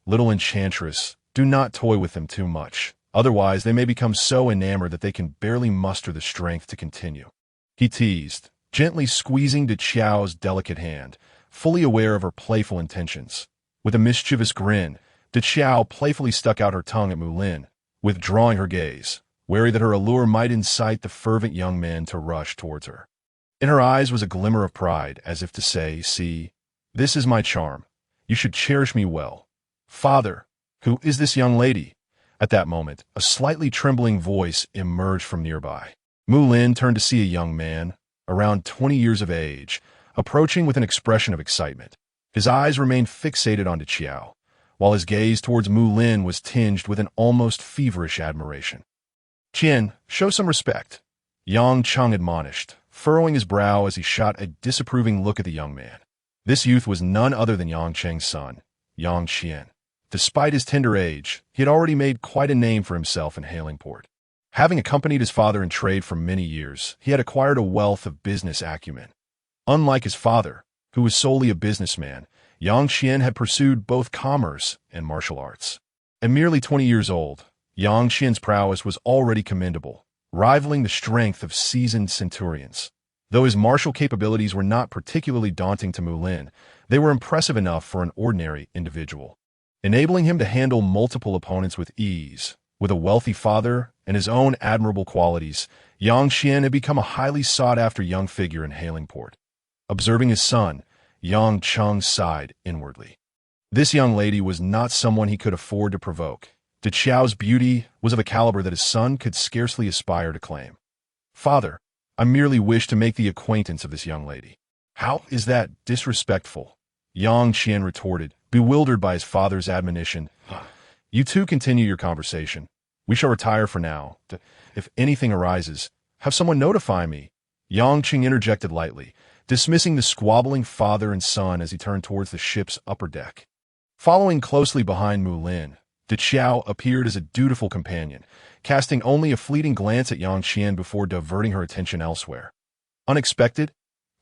Little enchantress, do not toy with them too much, otherwise they may become so enamored that they can barely muster the strength to continue. He teased, gently squeezing the Xiao's delicate hand, fully aware of her playful intentions. With a mischievous grin, the Xiao playfully stuck out her tongue at Mulin, withdrawing her gaze, wary that her allure might incite the fervent young man to rush towards her. In her eyes was a glimmer of pride, as if to say, "See, this is my charm. You should cherish me well. Father, who is this young lady?" At that moment, a slightly trembling voice emerged from nearby. Mulin turned to see a young man, around 20 years of age, approaching with an expression of excitement. His eyes remained fixated on Xiao, while his gaze towards Mulin was tinged with an almost feverish admiration. "Qian, show some respect," Yang Cheng admonished, furrowing his brow as he shot a disapproving look at the young man. This youth was none other than Yang Cheng's son, Yang Qian. Despite his tender age, he had already made quite a name for himself in Halingport. Having accompanied his father in trade for many years, he had acquired a wealth of business acumen. Unlike his father, who was solely a businessman, Yang Qian had pursued both commerce and martial arts. At merely 20 years old, Yang Qian's prowess was already commendable, rivaling the strength of seasoned centurions. Though his martial capabilities were not particularly daunting to Mulin, they were impressive enough for an ordinary individual, enabling him to handle multiple opponents with ease. With a wealthy father and his own admirable qualities, Yang Qian had become a highly sought-after young figure in Halingport. Observing his son, Yang Cheng sighed inwardly. This young lady was not someone he could afford to provoke. De Qiao's beauty was of a caliber that his son could scarcely aspire to claim. "Father, I merely wish to make the acquaintance of this young lady." "How is that disrespectful?" Yang Qian retorted, bewildered by his father's admonition. "You two continue your conversation. We shall retire for now. If anything arises, have someone notify me." Yang Qing interjected lightly, dismissing the squabbling father and son as he turned towards the ship's upper deck. Following closely behind Mulin, De Qiao appeared as a dutiful companion, casting only a fleeting glance at Yang Qian before diverting her attention elsewhere. "Unexpected?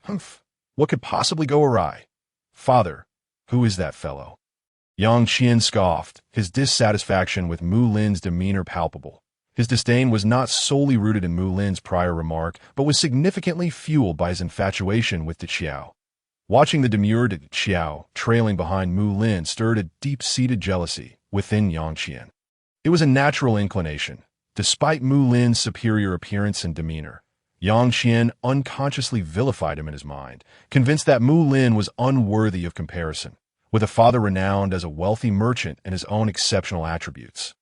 Humph! What could possibly go awry?" "Father, who is that fellow?" Yang Qian scoffed, his dissatisfaction with Mulin's demeanor palpable. His disdain was not solely rooted in Mulin's prior remark, but was significantly fueled by his infatuation with De Qiao. Watching the demure De Qiao trailing behind Mulin stirred a deep-seated jealousy within Yang Qian. It was a natural inclination. Despite Mulin's superior appearance and demeanor, Yang Qian unconsciously vilified him in his mind, convinced that Mulin was unworthy of comparison, with a father renowned as a wealthy merchant and his own exceptional attributes.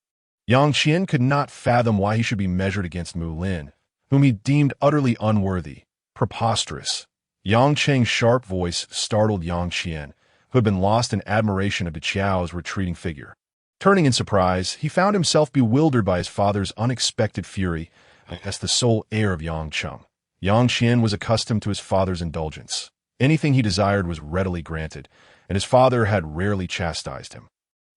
Yang Qian could not fathom why he should be measured against Mulin, whom he deemed utterly unworthy, preposterous. Yang Cheng's sharp voice startled Yang Qian, who had been lost in admiration of De Qiao's retreating figure. Turning in surprise, he found himself bewildered by his father's unexpected fury as the sole heir of Yangcheng. Yang Qian was accustomed to his father's indulgence. Anything he desired was readily granted, and his father had rarely chastised him.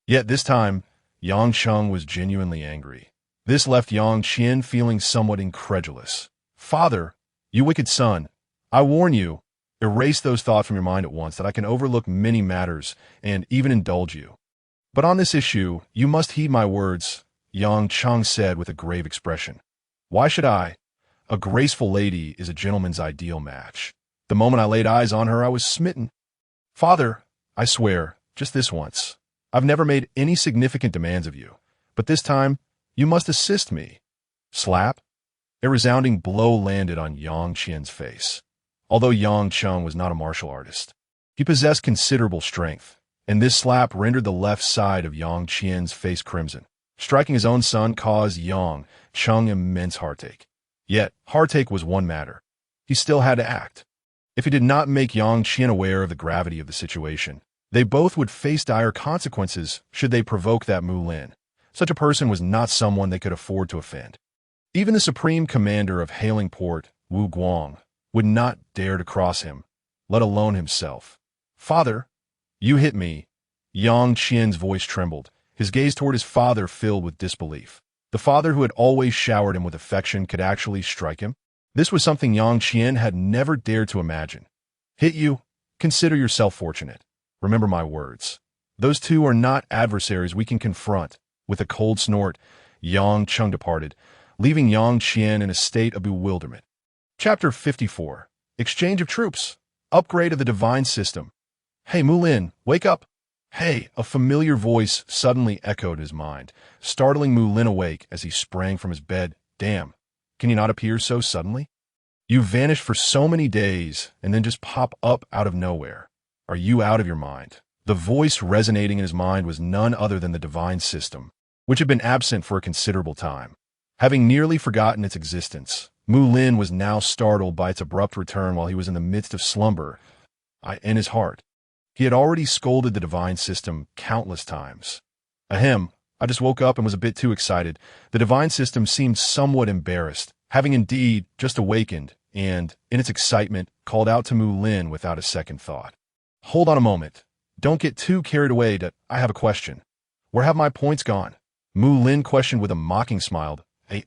Yet this time, Yangcheng was genuinely angry. This left Yang Qian feeling somewhat incredulous. "Father, you wicked son, I warn you, erase those thoughts from your mind at once, that I can overlook many matters and even indulge you. But on this issue, you must heed my words," Yang Cheng said with a grave expression. "Why should I? A graceful lady is a gentleman's ideal match. The moment I laid eyes on her, I was smitten. Father, I swear, just this once, I've never made any significant demands of you, but this time, you must assist me." Slap! A resounding blow landed on Yang Qian's face. Although Yang Cheng was not a martial artist, he possessed considerable strength, and this slap rendered the left side of Yang Qian's face crimson. Striking his own son caused Yang Cheng immense heartache. Yet, heartache was one matter. He still had to act. If he did not make Yang Qian aware of the gravity of the situation, they both would face dire consequences should they provoke that Mulin. Such a person was not someone they could afford to offend. Even the supreme commander of Halingport, Wu Guang, would not dare to cross him, let alone himself. "Father, you hit me." Yang Qian's voice trembled, his gaze toward his father filled with disbelief. The father who had always showered him with affection could actually strike him? This was something Yang Qian had never dared to imagine. "Hit you? Consider yourself fortunate. Remember my words. Those two are not adversaries we can confront." With a cold snort, Yang Cheng departed, leaving Yang Qian in a state of bewilderment. Chapter 54. Exchange of Troops. Upgrade of the Divine System. "Hey, Mulin, wake up!" "Hey!" A familiar voice suddenly echoed in his mind, startling Mulin awake as he sprang from his bed. "Damn, can you not appear so suddenly? You vanished for so many days and then just pop up out of nowhere. Are you out of your mind?" The voice resonating in his mind was none other than the Divine System, which had been absent for a considerable time. Having nearly forgotten its existence, Mulin was now startled by its abrupt return while he was in the midst of slumber. In his heart, he had already scolded the Divine System countless times. "Ahem, I just woke up and was a bit too excited." The Divine System seemed somewhat embarrassed, having indeed just awakened and, in its excitement, called out to Mulin without a second thought. "Hold on a moment. Don't get too carried away. I have a question. Where have my points gone?" Mulin questioned with a mocking smile.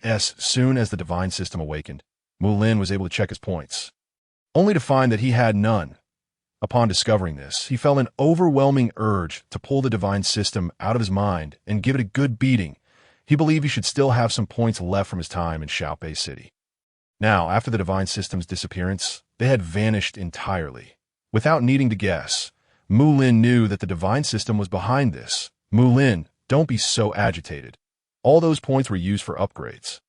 As soon as the divine system awakened, Mulin was able to check his points, only to find that he had none. Upon discovering this, he felt an overwhelming urge to pull the divine system out of his mind and give it a good beating. He believed he should still have some points left from his time in Xiao Pi City. Now, after the divine system's disappearance, they had vanished entirely. Without needing to guess, Mulin knew that the divine system was behind this. "Mulin, don't be so agitated. All those points were used for upgrades."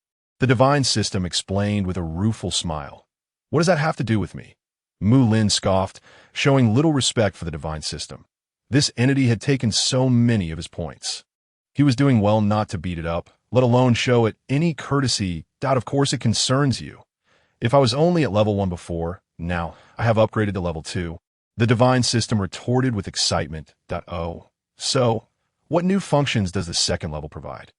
The divine system explained with a rueful smile. "What does that have to do with me?" Mulin scoffed, showing little respect for the divine system. This entity had taken so many of his points. He was doing well not to beat it up, let alone show it any courtesy. Of course it concerns you. If I was only at level 1 before, now I have upgraded to level 2. The divine system retorted with excitement. "Oh, so what new functions does the second level provide?"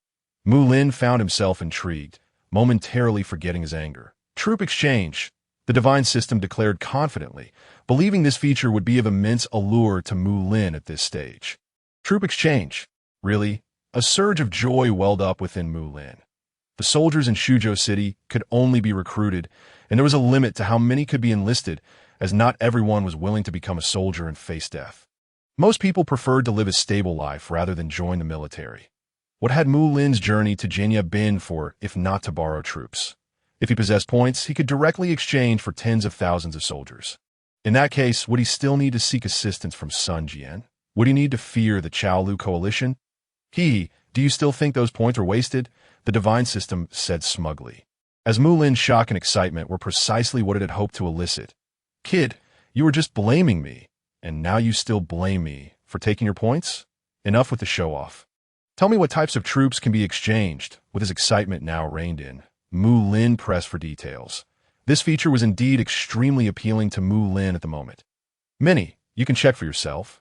Mulin found himself intrigued, momentarily forgetting his anger. "Troop exchange," the divine system declared confidently, believing this feature would be of immense allure to Mulin at this stage. Troop exchange? Really? A surge of joy welled up within Mulin. The soldiers in Suzhou City could only be recruited, and there was a limit to how many could be enlisted, as not everyone was willing to become a soldier and face death. Most people preferred to live a stable life rather than join the military. What had Mulin's journey to Jiangdong been for, if not to borrow troops? If he possessed points, he could directly exchange for tens of thousands of soldiers. In that case, would he still need to seek assistance from Sun Jian? Would he need to fear the Chaolu coalition? Do you still think those points are wasted?" the divine system said smugly. As Mulin's shock and excitement were precisely what it had hoped to elicit. "Kid, you were just blaming me, and now you still blame me for taking your points? Enough with the show-off. Tell me what types of troops can be exchanged." With his excitement now reined in, Mulin pressed for details. This feature was indeed extremely appealing to Mulin at the moment. "Many, you can check for yourself,"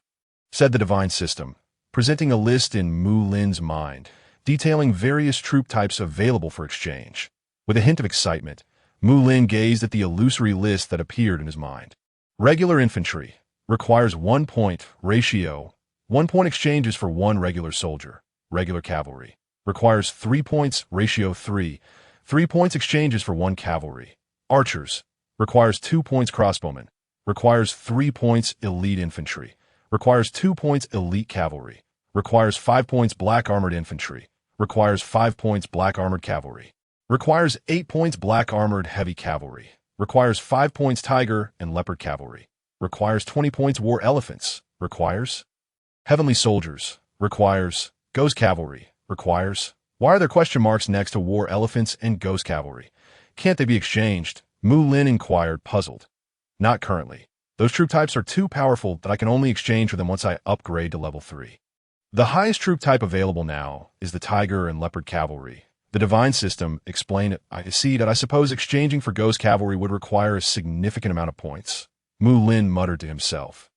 said the divine system, presenting a list in Mulin's mind, detailing various troop types available for exchange. With a hint of excitement, Mulin gazed at the illusory list that appeared in his mind. Regular infantry requires 1 point ratio. 1 point exchanges for 1 regular soldier. Regular cavalry requires 3 points ratio 3. 3 points exchanges for 1 cavalry. Archers requires 2 points crossbowmen. Requires 3 points elite infantry. Requires 2 points elite cavalry. Requires 5 points black armored infantry. Requires 5 points black armored cavalry. Requires 8 points black armored heavy cavalry. Requires 5 points tiger and leopard cavalry. Requires 20 points war elephants. Requires heavenly soldiers. Requires ghost cavalry. Requires. Why are there question marks next to war elephants and ghost cavalry? Can't they be exchanged? Mulin inquired, puzzled. Not currently. Those troop types are too powerful that I can only exchange for them once I upgrade to level 3. The highest troop type available now is the tiger and leopard cavalry. The divine system explained it. I suppose exchanging for ghost cavalry would require a significant amount of points. Mulin muttered to himself.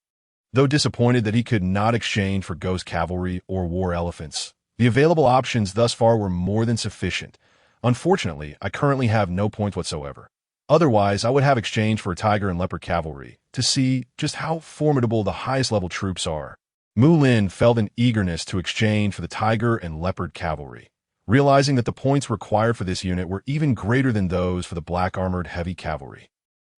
Though disappointed that he could not exchange for ghost cavalry or war elephants, the available options thus far were more than sufficient. Unfortunately, I currently have no points whatsoever. Otherwise, I would have exchanged for a tiger and leopard cavalry to see just how formidable the highest level troops are. Mulin felt an eagerness to exchange for the tiger and leopard cavalry, realizing that the points required for this unit were even greater than those for the black armored heavy cavalry.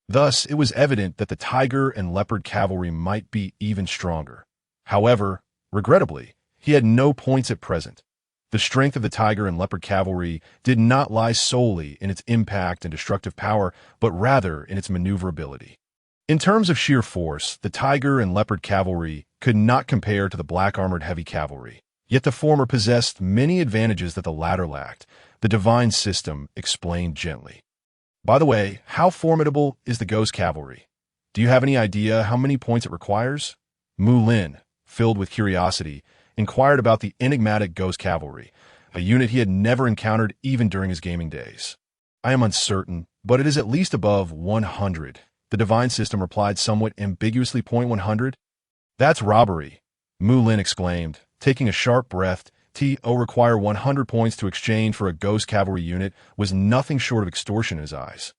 Thus, it was evident that the tiger and leopard cavalry might be even stronger. However, regrettably, he had no points at present. The strength of the tiger and leopard cavalry did not lie solely in its impact and destructive power, but rather in its maneuverability. In terms of sheer force, the tiger and leopard cavalry could not compare to the black armored heavy cavalry. Yet the former possessed many advantages that the latter lacked, the divine system explained gently. By the way, how formidable is the ghost cavalry? Do you have any idea how many points it requires? Mulin, filled with curiosity, inquired about the enigmatic ghost cavalry, a unit he had never encountered even during his gaming days. I am uncertain, but it is at least above 100. The divine system replied somewhat ambiguously. 100? That's robbery, Mulin exclaimed, taking a sharp breath. Require 100 points to exchange for a ghost cavalry unit was nothing short of extortion in his eyes.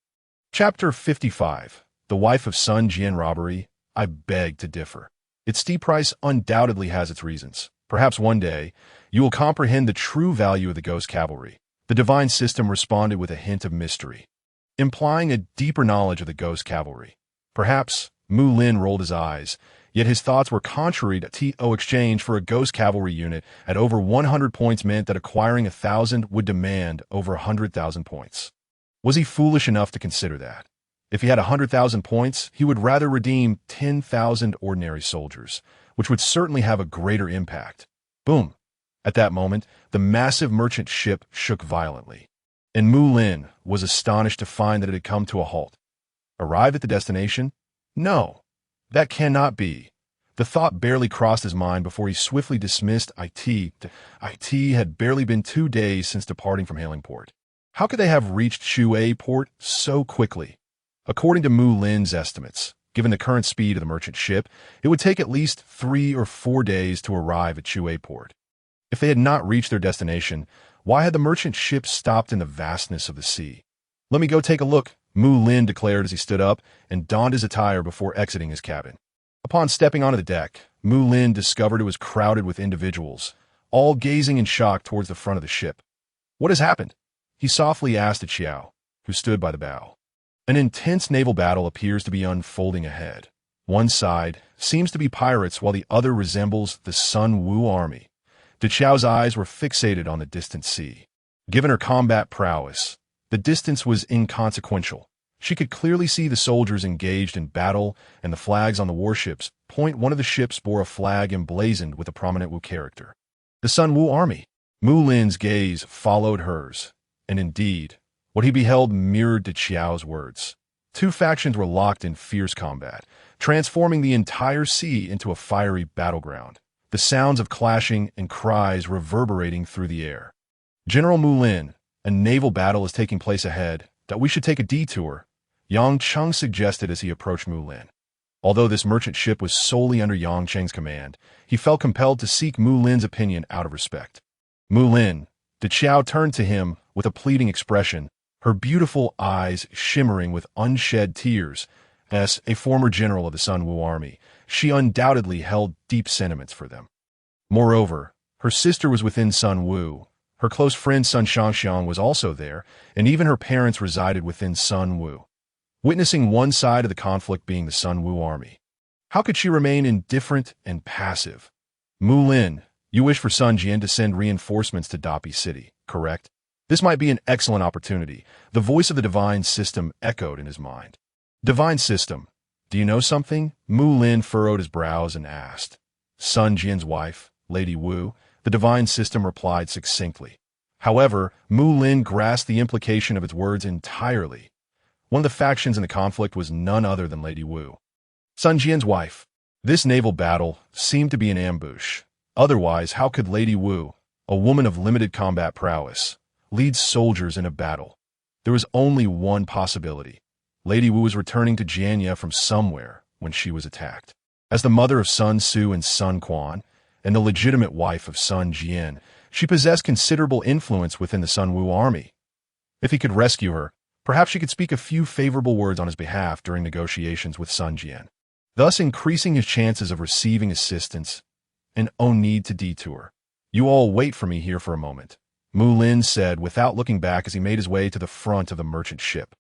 Chapter 55. The Wife of Sun Jian Robbery. I beg to differ. Its steep price undoubtedly has its reasons. Perhaps one day, you will comprehend the true value of the ghost cavalry. The divine system responded with a hint of mystery, implying a deeper knowledge of the ghost cavalry. Perhaps Mulin rolled his eyes, yet his thoughts were contrary to TO exchange for a ghost cavalry unit at over 100 points meant that acquiring 1,000 would demand over 100,000 points. Was he foolish enough to consider that? If he had 100,000 points, he would rather redeem 10,000 ordinary soldiers, which would certainly have a greater impact. Boom! At that moment, the massive merchant ship shook violently, and Mulin was astonished to find that it had come to a halt. Arrive at the destination? No, that cannot be. The thought barely crossed his mind before he swiftly dismissed IT. IT had barely been 2 days since departing from hailing port. How could they have reached Shui port so quickly? According to Mulin's estimates, given the current speed of the merchant ship, it would take at least 3 or 4 days to arrive at Shui port. If they had not reached their destination, why had the merchant ship stopped in the vastness of the sea? Let me go take a look, Mulin declared as he stood up and donned his attire before exiting his cabin. Upon stepping onto the deck, Mulin discovered it was crowded with individuals, all gazing in shock towards the front of the ship. What has happened? He softly asked at Xiao, who stood by the bow. An intense naval battle appears to be unfolding ahead. One side seems to be pirates while the other resembles the Sun Wu army. Xiao's eyes were fixated on the distant sea. Given her combat prowess, the distance was inconsequential. She could clearly see the soldiers engaged in battle and the flags on the warships. One of the ships bore a flag emblazoned with a prominent Wu character. The Sun Wu army. Mulin's gaze followed hers, and indeed, what he beheld mirrored Xiao's words. Two factions were locked in fierce combat, transforming the entire sea into a fiery battleground, the sounds of clashing and cries reverberating through the air. General Mulin, a naval battle is taking place ahead, that we should take a detour, Yang Cheng suggested as he approached Mulin. Although this merchant ship was solely under Yang Cheng's command, he felt compelled to seek Mulin's opinion out of respect. Mulin, Xiao turned to him with a pleading expression, her beautiful eyes shimmering with unshed tears. As a former general of the Sun Wu army, she undoubtedly held deep sentiments for them. Moreover, her sister was within Sun Wu, her close friend Sun Shangxiang was also there, and even her parents resided within Sun Wu. Witnessing one side of the conflict being the Sun Wu army, how could she remain indifferent and passive? Mulin, you wish for Sun Jian to send reinforcements to Dapi City, correct? This might be an excellent opportunity. The voice of the divine system echoed in his mind. Divine system, do you know something? Mulin furrowed his brows and asked. Sun Jian's wife, Lady Wu, the divine system replied succinctly. However, Mulin grasped the implication of its words entirely. One of the factions in the conflict was none other than Lady Wu. Sun Jian's wife. This naval battle seemed to be an ambush. Otherwise, how could Lady Wu, a woman of limited combat prowess, lead soldiers in a battle? There was only one possibility. Lady Wu was returning to Jianya from somewhere when she was attacked. As the mother of Sun Su and Sun Quan, and the legitimate wife of Sun Jian, she possessed considerable influence within the Sun Wu army. If he could rescue her, perhaps she could speak a few favorable words on his behalf during negotiations with Sun Jian, thus increasing his chances of receiving assistance and no need to detour. You all wait for me here for a moment, Mulin said without looking back as he made his way to the front of the merchant ship.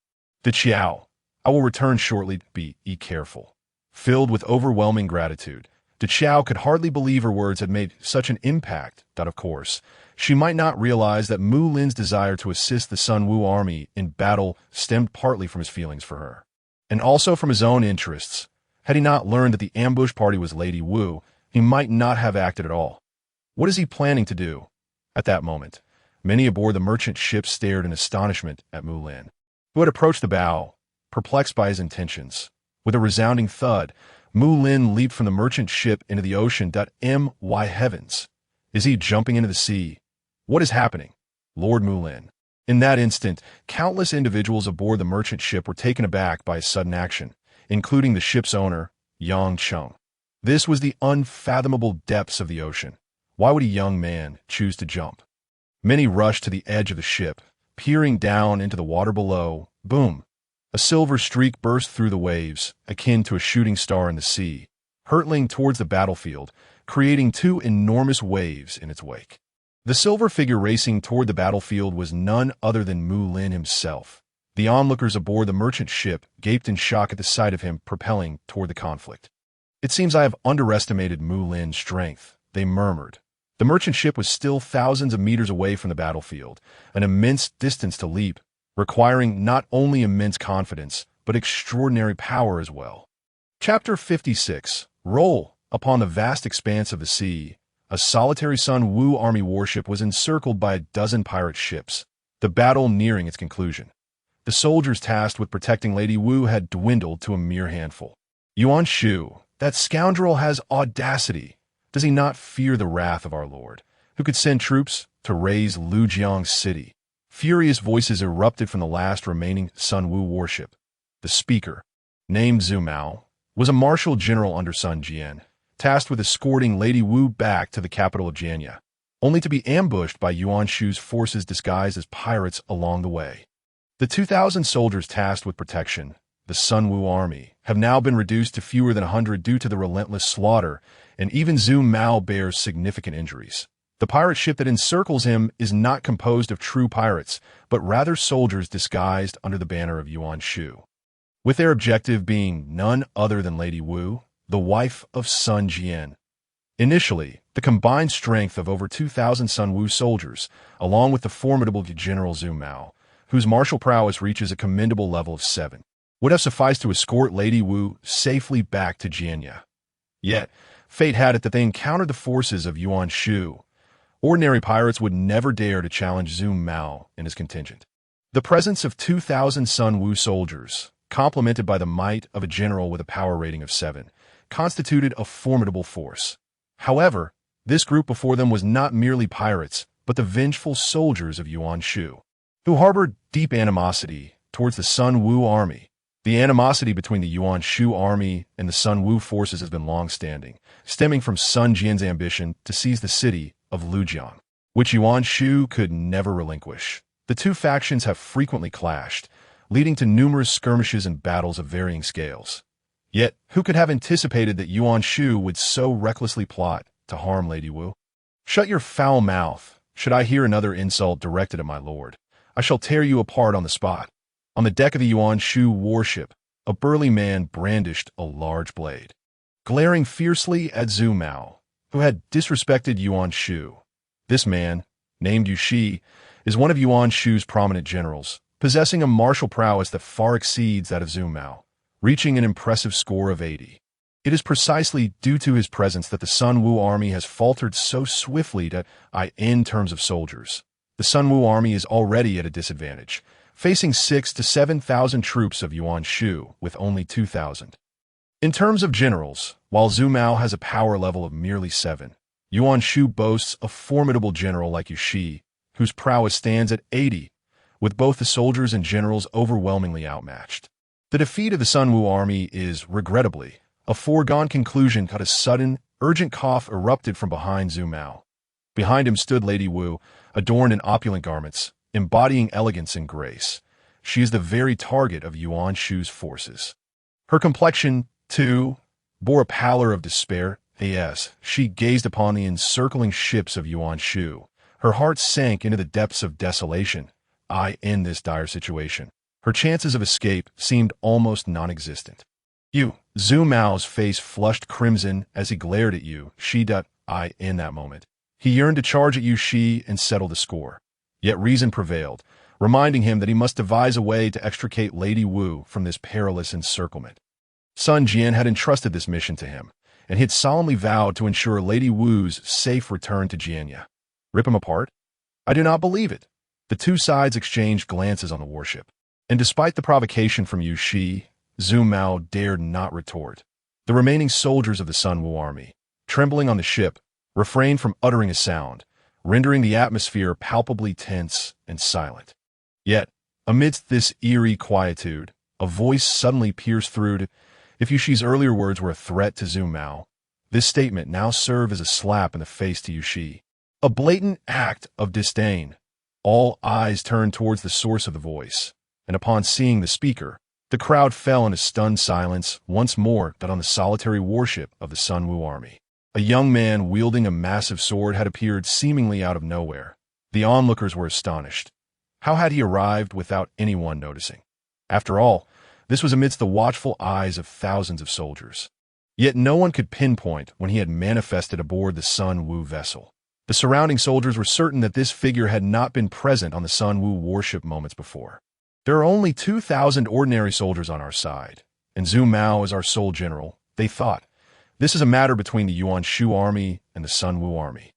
Xiao, I will return shortly. Be careful. Filled with overwhelming gratitude, Xiao could hardly believe her words had made such an impact that, of course, she might not realize that Mulin's desire to assist the Sun Wu army in battle stemmed partly from his feelings for her, and also from his own interests. Had he not learned that the ambush party was Lady Wu, he might not have acted at all. What is he planning to do? At that moment, many aboard the merchant ship stared in astonishment at Mulin, who had approached the bow, perplexed by his intentions. With a resounding thud, Mulin leaped from the merchant ship into the ocean. My heavens! Is he jumping into the sea? What is happening? Lord Mulin. In that instant, countless individuals aboard the merchant ship were taken aback by his sudden action, including the ship's owner, Yang Cheng. This was the unfathomable depths of the ocean. Why would a young man choose to jump? Many rushed to the edge of the ship, peering down into the water below. Boom! A silver streak burst through the waves, akin to a shooting star in the sea, hurtling towards the battlefield, creating two enormous waves in its wake. The silver figure racing toward the battlefield was none other than Mulin himself. The onlookers aboard the merchant ship gaped in shock at the sight of him propelling toward the conflict. "It seems I have underestimated Mulin's strength," they murmured. The merchant ship was still thousands of meters away from the battlefield, an immense distance to leap, requiring not only immense confidence, but extraordinary power as well. Chapter 56. Roll. Upon the vast expanse of the sea, a solitary Sun Wu army warship was encircled by a dozen pirate ships, the battle nearing its conclusion. The soldiers tasked with protecting Lady Wu had dwindled to a mere handful. Yuan Shu, that scoundrel has audacity. Does he not fear the wrath of our lord, who could send troops to raze Lujiang's city? Furious voices erupted from the last remaining Sun Wu warship. The speaker, named Zhu Mao, was a marshal general under Sun Jian, tasked with escorting Lady Wu back to the capital of Jianya, only to be ambushed by Yuan Shu's forces disguised as pirates along the way. The 2,000 soldiers tasked with protection, the Sun Wu army, have now been reduced to fewer than 100 due to the relentless slaughter, and even Zhu Mao bears significant injuries. The pirate ship that encircles him is not composed of true pirates, but rather soldiers disguised under the banner of Yuan Shu, with their objective being none other than Lady Wu, the wife of Sun Jian. Initially, the combined strength of over 2,000 Sun Wu soldiers, along with the formidable General Zhu Mao, whose martial prowess reaches a commendable level of 7, would have sufficed to escort Lady Wu safely back to Jianya. Yet, fate had it that they encountered the forces of Yuan Shu. Ordinary pirates would never dare to challenge Zhu Mao and his contingent. The presence of 2,000 Sun Wu soldiers, complemented by the might of a general with a power rating of 7, constituted a formidable force. However, this group before them was not merely pirates, but the vengeful soldiers of Yuan Shu, who harbored deep animosity towards the Sun Wu army. The animosity between the Yuan Shu army and the Sun Wu forces has been long-standing, stemming from Sun Jian's ambition to seize the city of Lujiang, which Yuan Shu could never relinquish. The two factions have frequently clashed, leading to numerous skirmishes and battles of varying scales. Yet, who could have anticipated that Yuan Shu would so recklessly plot to harm Lady Wu? "Shut your foul mouth. Should I hear another insult directed at my lord, I shall tear you apart on the spot." On the deck of the Yuan Shu warship, a burly man brandished a large blade, glaring fiercely at Zhu Mao, who had disrespected Yuan Shu. This man, named Yu Shi, is one of Yuan Shu's prominent generals, possessing a martial prowess that far exceeds that of Zhu Mao, reaching an impressive score of 80. It is precisely due to his presence that the Sun Wu army has faltered so swiftly in terms of soldiers. The Sun Wu army is already at a disadvantage, facing 6,000 to 7,000 troops of Yuan Shu with only 2,000. In terms of generals, while Zhu Mao has a power level of merely 7, Yuan Shu boasts a formidable general like Yu Shi, whose prowess stands at 80, with both the soldiers and generals overwhelmingly outmatched. The defeat of the Sun Wu army is, regrettably, a foregone conclusion. A sudden, urgent cough erupted from behind Zhu Mao. Behind him stood Lady Wu, adorned in opulent garments, embodying elegance and grace. She is the very target of Yuan Shu's forces. Her complexion, too, bore a pallor of despair. As she gazed upon the encircling ships of Yuan Shu, her heart sank into the depths of desolation. In this dire situation, her chances of escape seemed almost non-existent. Zhu Mao's face flushed crimson as he glared at Yu Shi. In that moment, he yearned to charge at Yu Shi and settle the score. Yet reason prevailed, reminding him that he must devise a way to extricate Lady Wu from this perilous encirclement. Sun Jian had entrusted this mission to him, and he had solemnly vowed to ensure Lady Wu's safe return to Jianya. Rip him apart? I do not believe it. The two sides exchanged glances on the warship, and despite the provocation from Yu Shi, Zhu Mao dared not retort. The remaining soldiers of the Sun Wu army, trembling on the ship, refrained from uttering a sound, rendering the atmosphere palpably tense and silent. Yet, amidst this eerie quietude, a voice suddenly pierced through. If Yu Shi's earlier words were a threat to Zhu Mao, this statement now served as a slap in the face to Yu Shi, a blatant act of disdain. All eyes turned towards the source of the voice, and upon seeing the speaker, The crowd fell into stunned silence once more that on the solitary warship of the Sun Wu army. A young man wielding a massive sword had appeared seemingly out of nowhere. The onlookers were astonished. How had he arrived without anyone noticing? After all, this was amidst the watchful eyes of thousands of soldiers. Yet no one could pinpoint when he had manifested aboard the Sun Wu vessel. The surrounding soldiers were certain that this figure had not been present on the Sun Wu warship moments before. There are only 2,000 ordinary soldiers on our side, and Zhu Mao is our sole general, they thought. This is a matter between the Yuan Shu army and the Sun Wu army.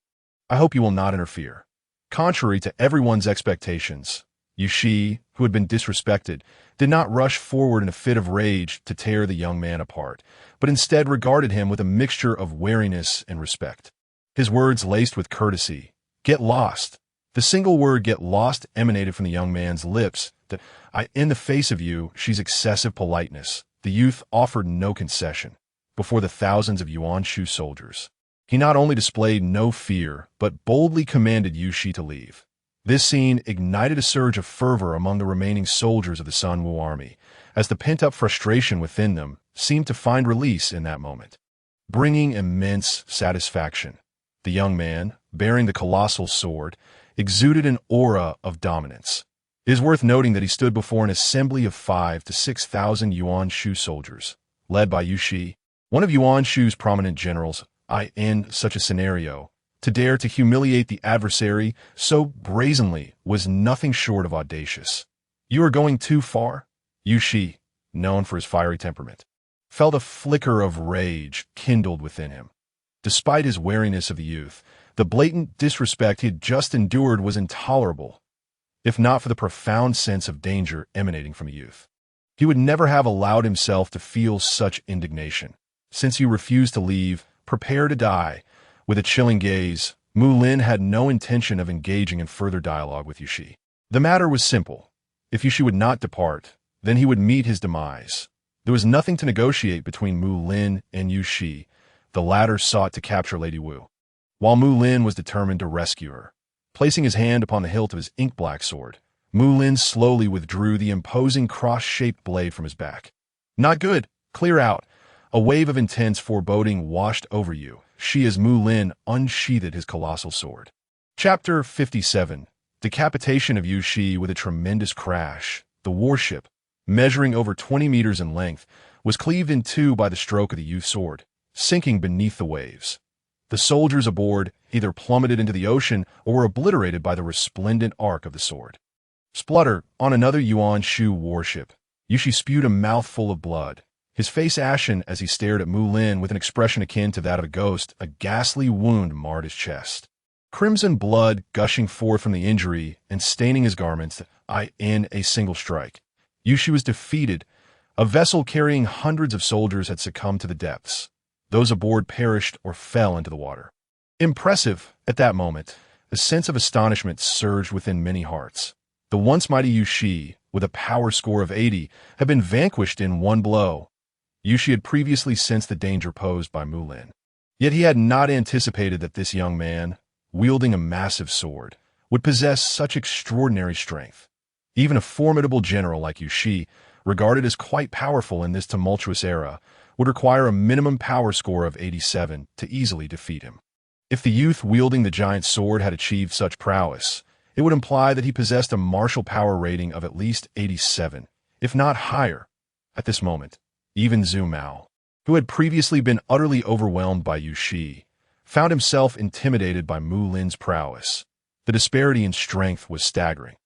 I hope you will not interfere. Contrary to everyone's expectations, Yu Shi, who had been disrespected, did not rush forward in a fit of rage to tear the young man apart, but instead regarded him with a mixture of wariness and respect. His words laced with courtesy. Get lost. The single word get lost emanated from the young man's lips. In the face of you, she's excessive politeness. The youth offered no concession before the thousands of Yuan Shu soldiers. He not only displayed no fear, but boldly commanded Yu Shi to leave. This scene ignited a surge of fervor among the remaining soldiers of the Sun Wu army, as the pent-up frustration within them seemed to find release in that moment, bringing immense satisfaction. The young man, bearing the colossal sword, exuded an aura of dominance. It is worth noting that he stood before an assembly of 5,000 to 6,000 Yuan Shu soldiers, led by Yu Shi, one of Yuan Shu's prominent generals. In such a scenario, to dare to humiliate the adversary so brazenly was nothing short of audacious. You are going too far. Yu Shi, known for his fiery temperament, felt a flicker of rage kindled within him. Despite his wariness of the youth, the blatant disrespect he had just endured was intolerable, if not for the profound sense of danger emanating from the youth. He would never have allowed himself to feel such indignation. Since he refused to leave, prepare to die. With a chilling gaze, Mulin had no intention of engaging in further dialogue with Yu Shi. The matter was simple. If Yu Shi would not depart, then he would meet his demise. There was nothing to negotiate between Mulin and Yu Shi. The latter sought to capture Lady Wu, while Mulin was determined to rescue her. Placing his hand upon the hilt of his ink-black sword, Mulin slowly withdrew the imposing cross-shaped blade from his back. Not good. Clear out. A wave of intense foreboding washed over Yu Shi as Mulin unsheathed his colossal sword. Chapter 57. Decapitation of Yu Shi. With a tremendous crash, the warship, measuring over 20 meters in length, was cleaved in two by the stroke of the youth's sword, sinking beneath the waves. The soldiers aboard either plummeted into the ocean or were obliterated by the resplendent arc of the sword. Splutter. On another Yuan Shu warship, Yu Shi spewed a mouthful of blood, his face ashen as he stared at Mulin with an expression akin to that of a ghost. A ghastly wound marred his chest, crimson blood gushing forth from the injury and staining his garments. In a single strike, Yu Shi was defeated. A vessel carrying hundreds of soldiers had succumbed to the depths. Those aboard perished or fell into the water. Impressive. At that moment, a sense of astonishment surged within many hearts. The once mighty Yu Shi, with a power score of 80, had been vanquished in one blow. Yu Shi had previously sensed the danger posed by Mulin. Yet he had not anticipated that this young man, wielding a massive sword, would possess such extraordinary strength. Even a formidable general like Yu Shi, regarded as quite powerful in this tumultuous era, would require a minimum power score of 87 to easily defeat him. If the youth wielding the giant sword had achieved such prowess, it would imply that he possessed a martial power rating of at least 87, if not higher. At this moment, even Zhu Mao, who had previously been utterly overwhelmed by Yu Shi, found himself intimidated by Mulin's prowess. The disparity in strength was staggering.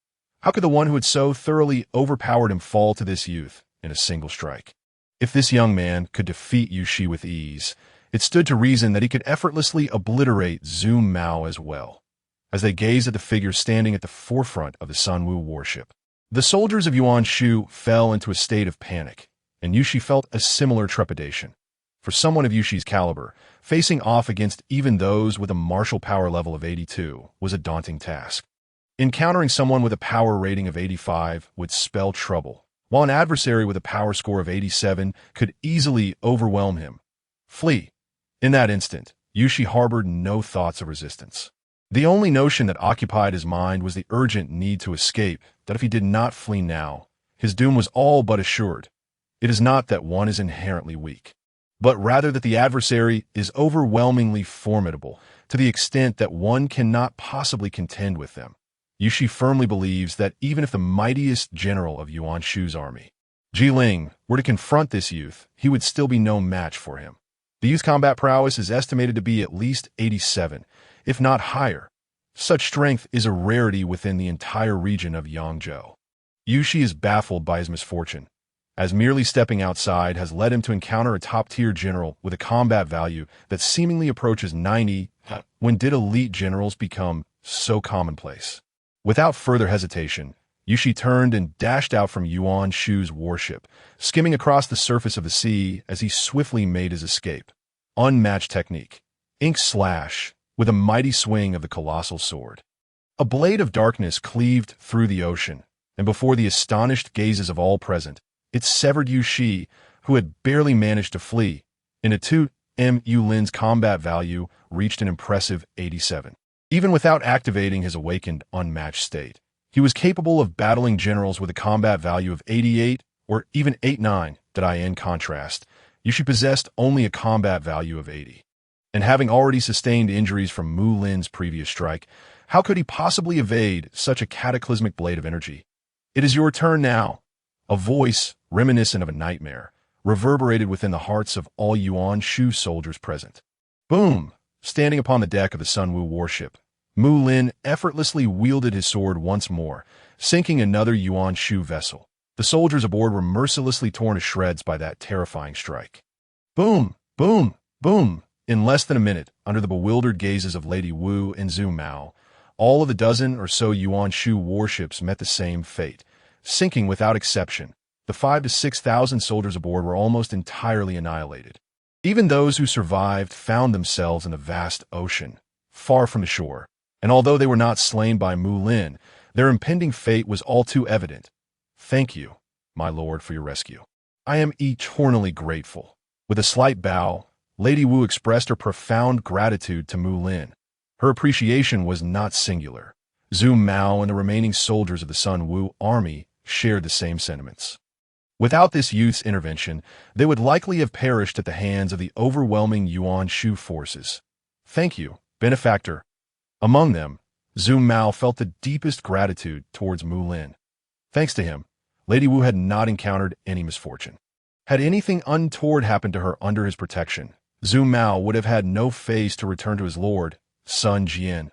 How could the one who had so thoroughly overpowered him fall to this youth in a single strike? If this young man could defeat Yu Shi with ease, it stood to reason that he could effortlessly obliterate Zhu Mao as well. As they gazed at the figure standing at the forefront of the Sun Wu warship, the soldiers of Yuan Shu fell into a state of panic, and Yu Shi felt a similar trepidation. For someone of Yu Shi's caliber, facing off against even those with a martial power level of 82 was a daunting task. Encountering someone with a power rating of 85 would spell trouble, while an adversary with a power score of 87 could easily overwhelm him. Flee. In that instant, Yu Shi harbored no thoughts of resistance. The only notion that occupied his mind was the urgent need to escape, that if he did not flee now, his doom was all but assured. It is not that one is inherently weak, but rather that the adversary is overwhelmingly formidable to the extent that one cannot possibly contend with them. Yuxi firmly believes that even if the mightiest general of Yuan Shu's army, Jiling, were to confront this youth, he would still be no match for him. The youth's combat prowess is estimated to be at least 87, if not higher. Such strength is a rarity within the entire region of Yangzhou. Yuxi is baffled by his misfortune, as merely stepping outside has led him to encounter a top-tier general with a combat value that seemingly approaches 90. When did elite generals become so commonplace? Without further hesitation, Yuxi turned and dashed out from Yuan Shu's warship, skimming across the surface of the sea as he swiftly made his escape. Unmatched technique. Ink slash, with a mighty swing of the colossal sword. A blade of darkness cleaved through the ocean, and before the astonished gazes of all present, it severed Yuxi, who had barely managed to flee. In 2M, Yulin's combat value reached an impressive 87. Even without activating his awakened, unmatched state, he was capable of battling generals with a combat value of 88 or even 89. In contrast, Yuxi possessed only a combat value of 80. And having already sustained injuries from Mulin's previous strike, how could he possibly evade such a cataclysmic blade of energy? "It is your turn now." A voice, reminiscent of a nightmare, reverberated within the hearts of all Yuan Shu soldiers present. Boom! Standing upon the deck of the Sunwu warship, Mulin effortlessly wielded his sword once more, sinking another Yuan Shu vessel. The soldiers aboard were mercilessly torn to shreds by that terrifying strike. Boom! Boom! Boom! In less than a minute, under the bewildered gazes of Lady Wu and Zhu Mao, all of the dozen or so Yuan Shu warships met the same fate, sinking without exception. The 5,000 to 6,000 soldiers aboard were almost entirely annihilated. Even those who survived found themselves in the vast ocean, far from the shore, and although they were not slain by Mulin, their impending fate was all too evident. "Thank you, my lord, for your rescue. I am eternally grateful." With a slight bow, Lady Wu expressed her profound gratitude to Mulin. Her appreciation was not singular. Zhu Mao and the remaining soldiers of the Sun Wu army shared the same sentiments. Without this youth's intervention, they would likely have perished at the hands of the overwhelming Yuan Shu forces. "Thank you, benefactor." Among them, Zhu Mao felt the deepest gratitude towards Mulin. Thanks to him, Lady Wu had not encountered any misfortune. Had anything untoward happened to her under his protection, Zhu Mao would have had no face to return to his lord, Sun Jian.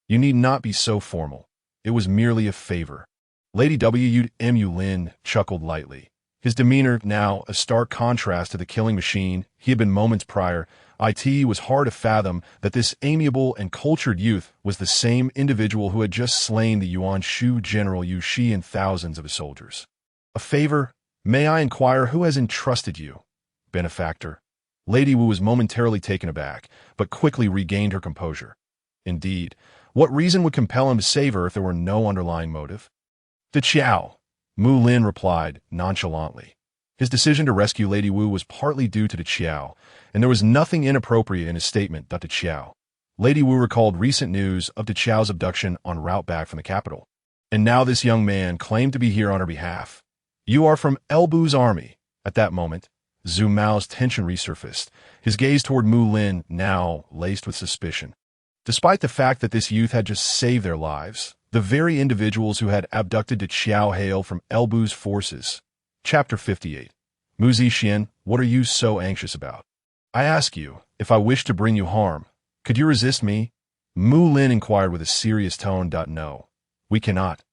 "You need not be so formal. It was merely a favor." Lady W.M. Yulin chuckled lightly, his demeanor now a stark contrast to the killing machine he had been moments prior. It was hard to fathom that this amiable and cultured youth was the same individual who had just slain the Yuan Shu general Yuxi and thousands of his soldiers. "A favor? May I inquire who has entrusted you, benefactor?" Lady Wu was momentarily taken aback, but quickly regained her composure. Indeed, what reason would compel him to save her if there were no underlying motive? "The Qiao," Mulin replied nonchalantly. His decision to rescue Lady Wu was partly due to the Qiao, and there was nothing inappropriate in his statement that the Qiao. Lady Wu recalled recent news of the Qiao's abduction en route back from the capital. And now this young man claimed to be here on her behalf. "You are from Elbu's army." At that moment, Zhu Mao's tension resurfaced, his gaze toward Mulin now laced with suspicion. Despite the fact that this youth had just saved their lives, the very individuals who had abducted the Qiao hail from Elbu's forces. Chapter 58. Mu Zixian, what are you so anxious about? I ask you, if I wish to bring you harm, could you resist me? Mulin inquired with a serious tone. "No, we cannot."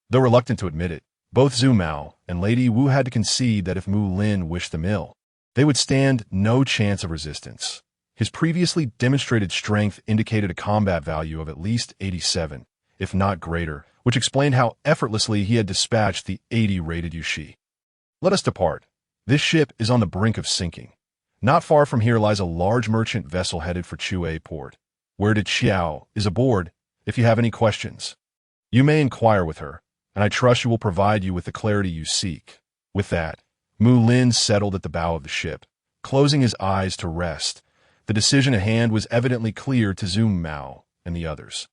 Though reluctant to admit it, both Zhu Mao and Lady Wu had to concede that if Mulin wished them ill, they would stand no chance of resistance. His previously demonstrated strength indicated a combat value of at least 87, if not greater, which explained how effortlessly he had dispatched the 80-rated Yuxi. "Let us depart. This ship is on the brink of sinking. Not far from here lies a large merchant vessel headed for Chue port, where the Qiao is aboard. If you have any questions, you may inquire with her, and I trust she will provide you with the clarity you seek." With that, Mulin settled at the bow of the ship, closing his eyes to rest. The decision at hand was evidently clear to Zhu Mao and the others.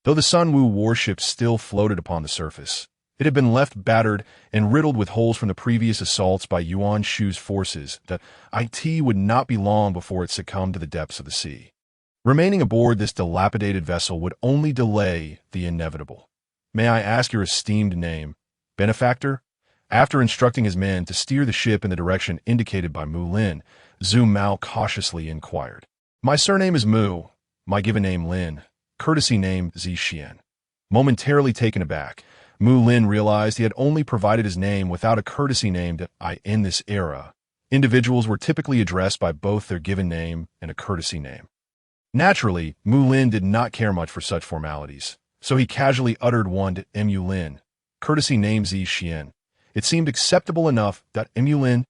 Though the Sunwu warship still floated upon the surface, It had been left battered and riddled with holes from the previous assaults by Yuan Shu's forces. That it would not be long before it succumbed to the depths of the sea. Remaining aboard this dilapidated vessel would only delay the inevitable. May I ask your esteemed name, benefactor? After instructing his men to steer the ship in the direction indicated by Mulin, Zhu Mao cautiously inquired. My surname is Mu, my given name Lin, courtesy name Zixian. Momentarily taken aback, Mulin realized he had only provided his name without a courtesy name. In this era, individuals were typically addressed by both their given name and a courtesy name. Naturally, Mulin did not care much for such formalities, so he casually uttered one to Mulin, courtesy name Zixian. It seemed acceptable enough that Mulin,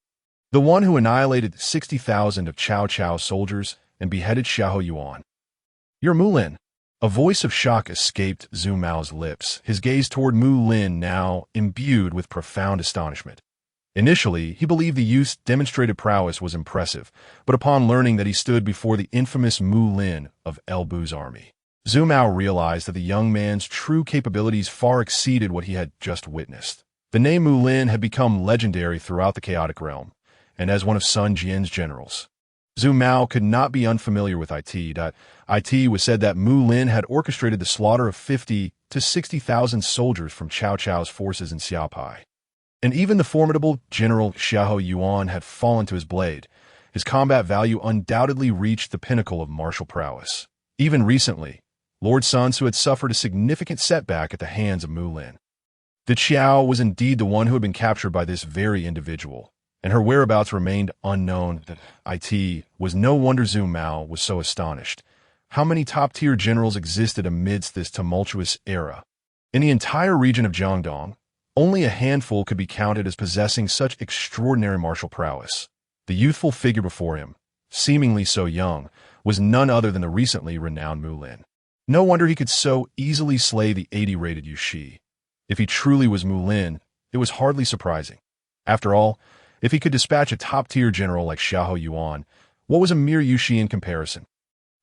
the one who annihilated 60,000 of Cao Cao's soldiers and beheaded Xiahou Yuan. You're Mulin. A voice of shock escaped Zhu Mao's lips, his gaze toward Mulin now imbued with profound astonishment. Initially, he believed the youth's demonstrated prowess was impressive, but upon learning that he stood before the infamous Mulin of El Bu's army, Zhu Mao realized that the young man's true capabilities far exceeded what he had just witnessed. The name Mulin had become legendary throughout the chaotic realm, and as one of Sun Jian's generals, Zhu Mao could not be unfamiliar with it. It was said that Mulin had orchestrated the slaughter of 50 to 60,000 soldiers from Cao Cao's forces in Xia Pi. And even the formidable General Xiahou Yuan had fallen to his blade. His combat value undoubtedly reached the pinnacle of martial prowess. Even recently, Lord Sun Tzu had suffered a significant setback at the hands of Mulin. The Qiao was indeed the one who had been captured by this very individual, and her whereabouts remained unknown. It was no wonder Zhu Mao was so astonished. How many top-tier generals existed amidst this tumultuous era? In the entire region of Jiangdong, only a handful could be counted as possessing such extraordinary martial prowess. The youthful figure before him, seemingly so young, was none other than the recently renowned Mulin. No wonder he could so easily slay the 80-rated Yushi. If he truly was Mulin, it was hardly surprising. After all, if he could dispatch a top-tier general like Xiahou Yuan, what was a mere Yushi in comparison?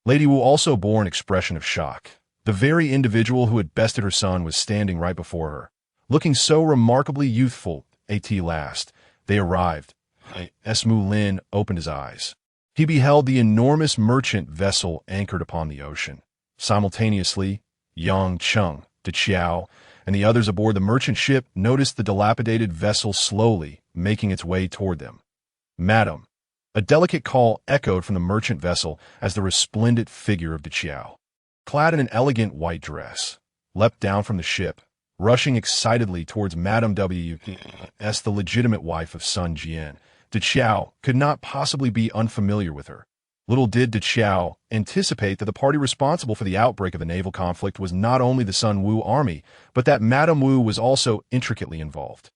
Lady Wu also bore an expression of shock. The very individual who had bested her son was standing right before her, looking so remarkably youthful. At last, they arrived. Mulin opened his eyes. He beheld the enormous merchant vessel anchored upon the ocean. Simultaneously, Yang Cheng, De Qiao, and the others aboard the merchant ship noticed the dilapidated vessel slowly making its way toward them. Madam, a delicate call echoed from the merchant vessel as the resplendent figure of De Qiao, clad in an elegant white dress, leapt down from the ship, rushing excitedly towards Madame W.S., the legitimate wife of Sun Jian. De Qiao could not possibly be unfamiliar with her. Little did De Qiao anticipate that the party responsible for the outbreak of the naval conflict was not only the Sun Wu army, but that Madame Wu was also intricately involved.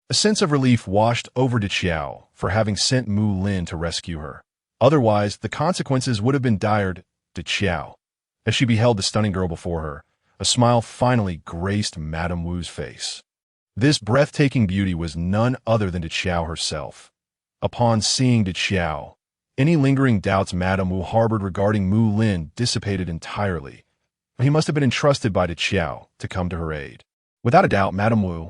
A sense of relief washed over De Qiao for having sent Mulin to rescue her. Otherwise, the consequences would have been dire. De Qiao, as she beheld the stunning girl before her, a smile finally graced Madame Wu's face. This breathtaking beauty was none other than De Qiao herself. Upon seeing De Qiao, any lingering doubts Madame Wu harbored regarding Mulin dissipated entirely. He must have been entrusted by De Qiao to come to her aid. Without a doubt, Madame Wu.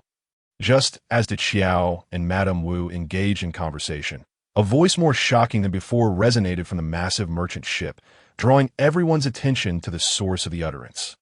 Just as De Qiao and Madame Wu engaged in conversation, a voice more shocking than before resonated from the massive merchant ship, drawing everyone's attention to the source of the utterance.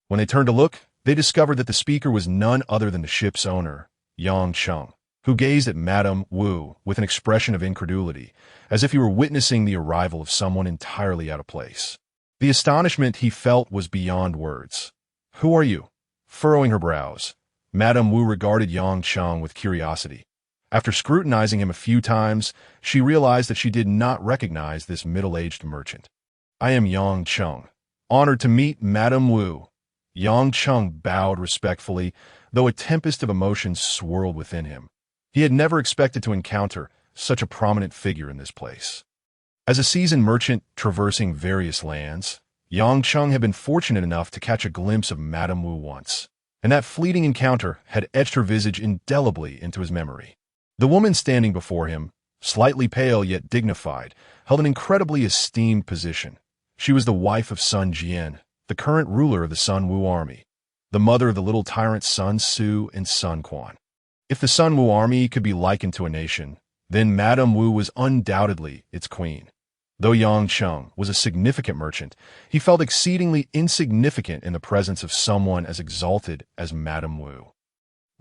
When they turned to look, they discovered that the speaker was none other than the ship's owner, Yang Cheng, who gazed at Madame Wu with an expression of incredulity, as if he were witnessing the arrival of someone entirely out of place. The astonishment he felt was beyond words. "Who are you?" Furrowing her brows, Madame Wu regarded Yang Cheng with curiosity. After scrutinizing him a few times, she realized that she did not recognize this middle-aged merchant. "I am Yang Cheng, honored to meet Madame Wu." Yang Cheng bowed respectfully, though a tempest of emotions swirled within him. He had never expected to encounter such a prominent figure in this place. As a seasoned merchant traversing various lands, Yang Cheng had been fortunate enough to catch a glimpse of Madame Wu once, and that fleeting encounter had etched her visage indelibly into his memory. The woman standing before him, slightly pale yet dignified, held an incredibly esteemed position. She was the wife of Sun Jian, the current ruler of the Sun Wu army. the mother of the little tyrant Sun Su and Sun Quan. If the Sun Wu army could be likened to a nation, then Madame Wu was undoubtedly its queen. Though Yang Cheng was a significant merchant, he felt exceedingly insignificant in the presence of someone as exalted as Madame Wu.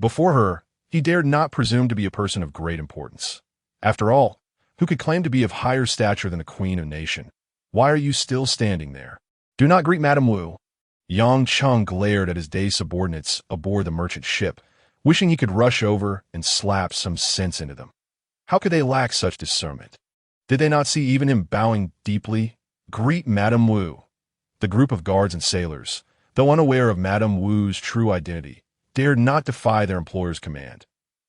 Before her, he dared not presume to be a person of great importance. After all, who could claim to be of higher stature than the queen of a nation? Why are you still standing there? Do not greet Madame Wu. Yang Cheng glared at his day subordinates aboard the merchant ship, wishing he could rush over and slap some sense into them. How could they lack such discernment? Did they not see even him bowing deeply? Greet Madame Wu. The group of guards and sailors, though unaware of Madame Wu's true identity, dared not defy their employer's command.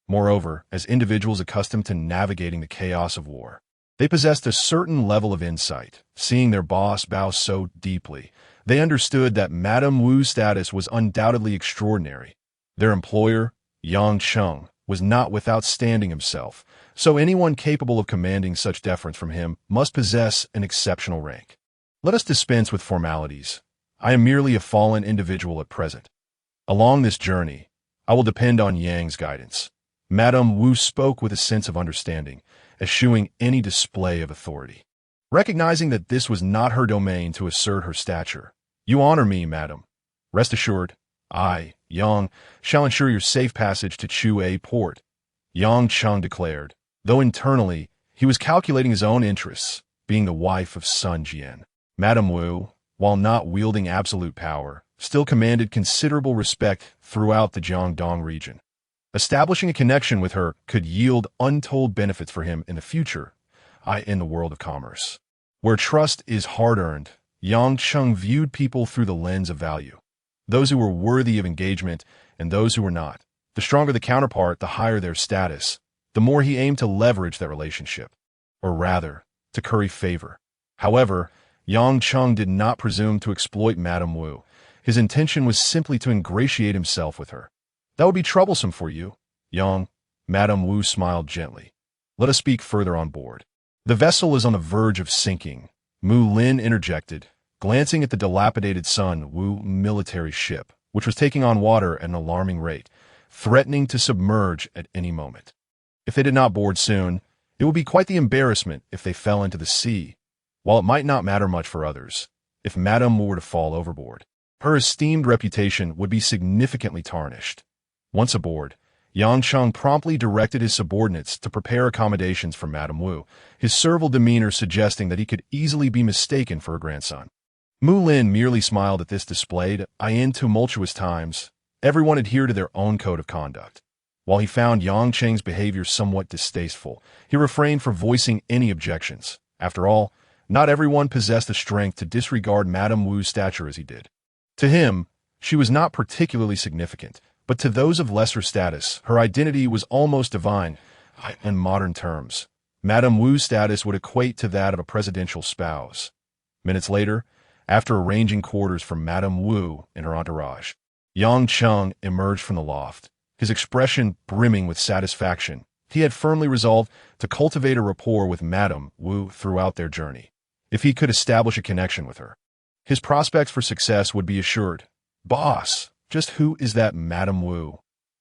Moreover, as individuals accustomed to navigating the chaos of war, they possessed a certain level of insight. Seeing their boss bow so deeply, they understood that Madame Wu's status was undoubtedly extraordinary. Their employer, Yang Cheng, was not without standing himself, so anyone capable of commanding such deference from him must possess an exceptional rank. Let us dispense with formalities. I am merely a fallen individual at present. Along this journey, I will depend on Yang's guidance. Madame Wu spoke with a sense of understanding, eschewing any display of authority. Recognizing that this was not her domain to assert her stature, "You honor me, madam. Rest assured, I, Yang, shall ensure your safe passage to Chue port," Yang Cheng declared, though internally he was calculating his own interests, being the wife of Sun Jian. Madame Wu, while not wielding absolute power, still commanded considerable respect throughout the Jiangdong region. Establishing a connection with her could yield untold benefits for him in the future, in the world of commerce. Where trust is hard-earned, Yang Cheng viewed people through the lens of value. Those who were worthy of engagement and those who were not. The stronger the counterpart, the higher their status, the more he aimed to leverage that relationship, or rather, to curry favor. However, Yang Cheng did not presume to exploit Madame Wu. His intention was simply to ingratiate himself with her. "That would be troublesome for you, Yang," Madame Wu smiled gently. "Let us speak further on board." "The vessel is on the verge of sinking," Mulin interjected, glancing at the dilapidated Sun Wu military ship, which was taking on water at an alarming rate, threatening to submerge at any moment. If they did not board soon, it would be quite the embarrassment if they fell into the sea. While it might not matter much for others, if Madame Wu were to fall overboard, her esteemed reputation would be significantly tarnished. Once aboard, Yang Cheng promptly directed his subordinates to prepare accommodations for Madame Wu, his servile demeanor suggesting that he could easily be mistaken for her grandson. Mulin merely smiled at this displayed. In tumultuous times, everyone adhered to their own code of conduct. While he found Yang Cheng's behavior somewhat distasteful, he refrained from voicing any objections. After all, not everyone possessed the strength to disregard Madame Wu's stature as he did. To him, she was not particularly significant, but to those of lesser status, her identity was almost divine. In modern terms, Madame Wu's status would equate to that of a presidential spouse. Minutes later, after arranging quarters for Madame Wu and her entourage, Yang Cheng emerged from the loft, his expression brimming with satisfaction. He had firmly resolved to cultivate a rapport with Madame Wu throughout their journey. If he could establish a connection with her, his prospects for success would be assured. "Boss, just who is that Madame Wu?"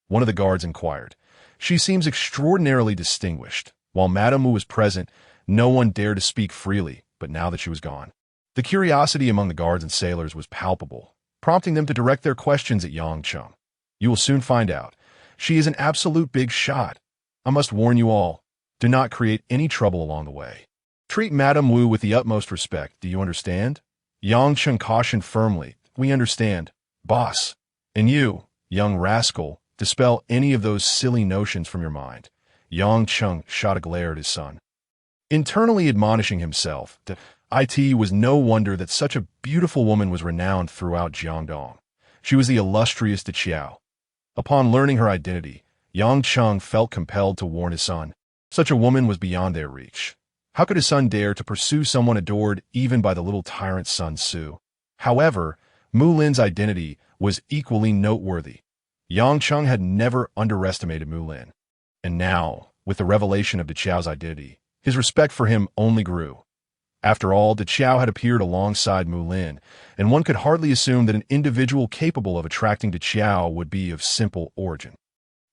one of the guards inquired. "She seems extraordinarily distinguished." While Madame Wu was present, no one dared to speak freely, but now that she was gone, the curiosity among the guards and sailors was palpable, prompting them to direct their questions at Yang Cheng. "You will soon find out. She is an absolute big shot. I must warn you all, do not create any trouble along the way. Treat Madame Wu with the utmost respect, do you understand?" Yang Cheng cautioned firmly. "We understand, boss. And you, young rascal, dispel any of those silly notions from your mind." Yang Cheng shot a glare at his son, internally admonishing himself that it was no wonder that such a beautiful woman was renowned throughout Jiangdong. She was the illustrious De Qiao. Upon learning her identity, Yang Cheng felt compelled to warn his son. Such a woman was beyond their reach. How could his son dare to pursue someone adored even by the little tyrant Sun Su? However, Mulin's identity was equally noteworthy. Yang Cheng had never underestimated Mulin. And now, with the revelation of De Qiao's identity, his respect for him only grew. After all, Diao had appeared alongside Mulin, and one could hardly assume that an individual capable of attracting Diao would be of simple origin.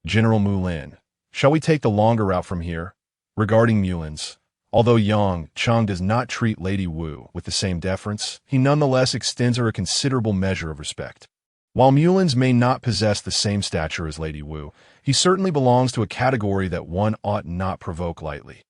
General Mulin, shall we take the longer route from here? Regarding Mulins, although Yang Cheng does not treat Lady Wu with the same deference, he nonetheless extends her a considerable measure of respect. While Mulins may not possess the same stature as Lady Wu, he certainly belongs to a category that one ought not provoke lightly.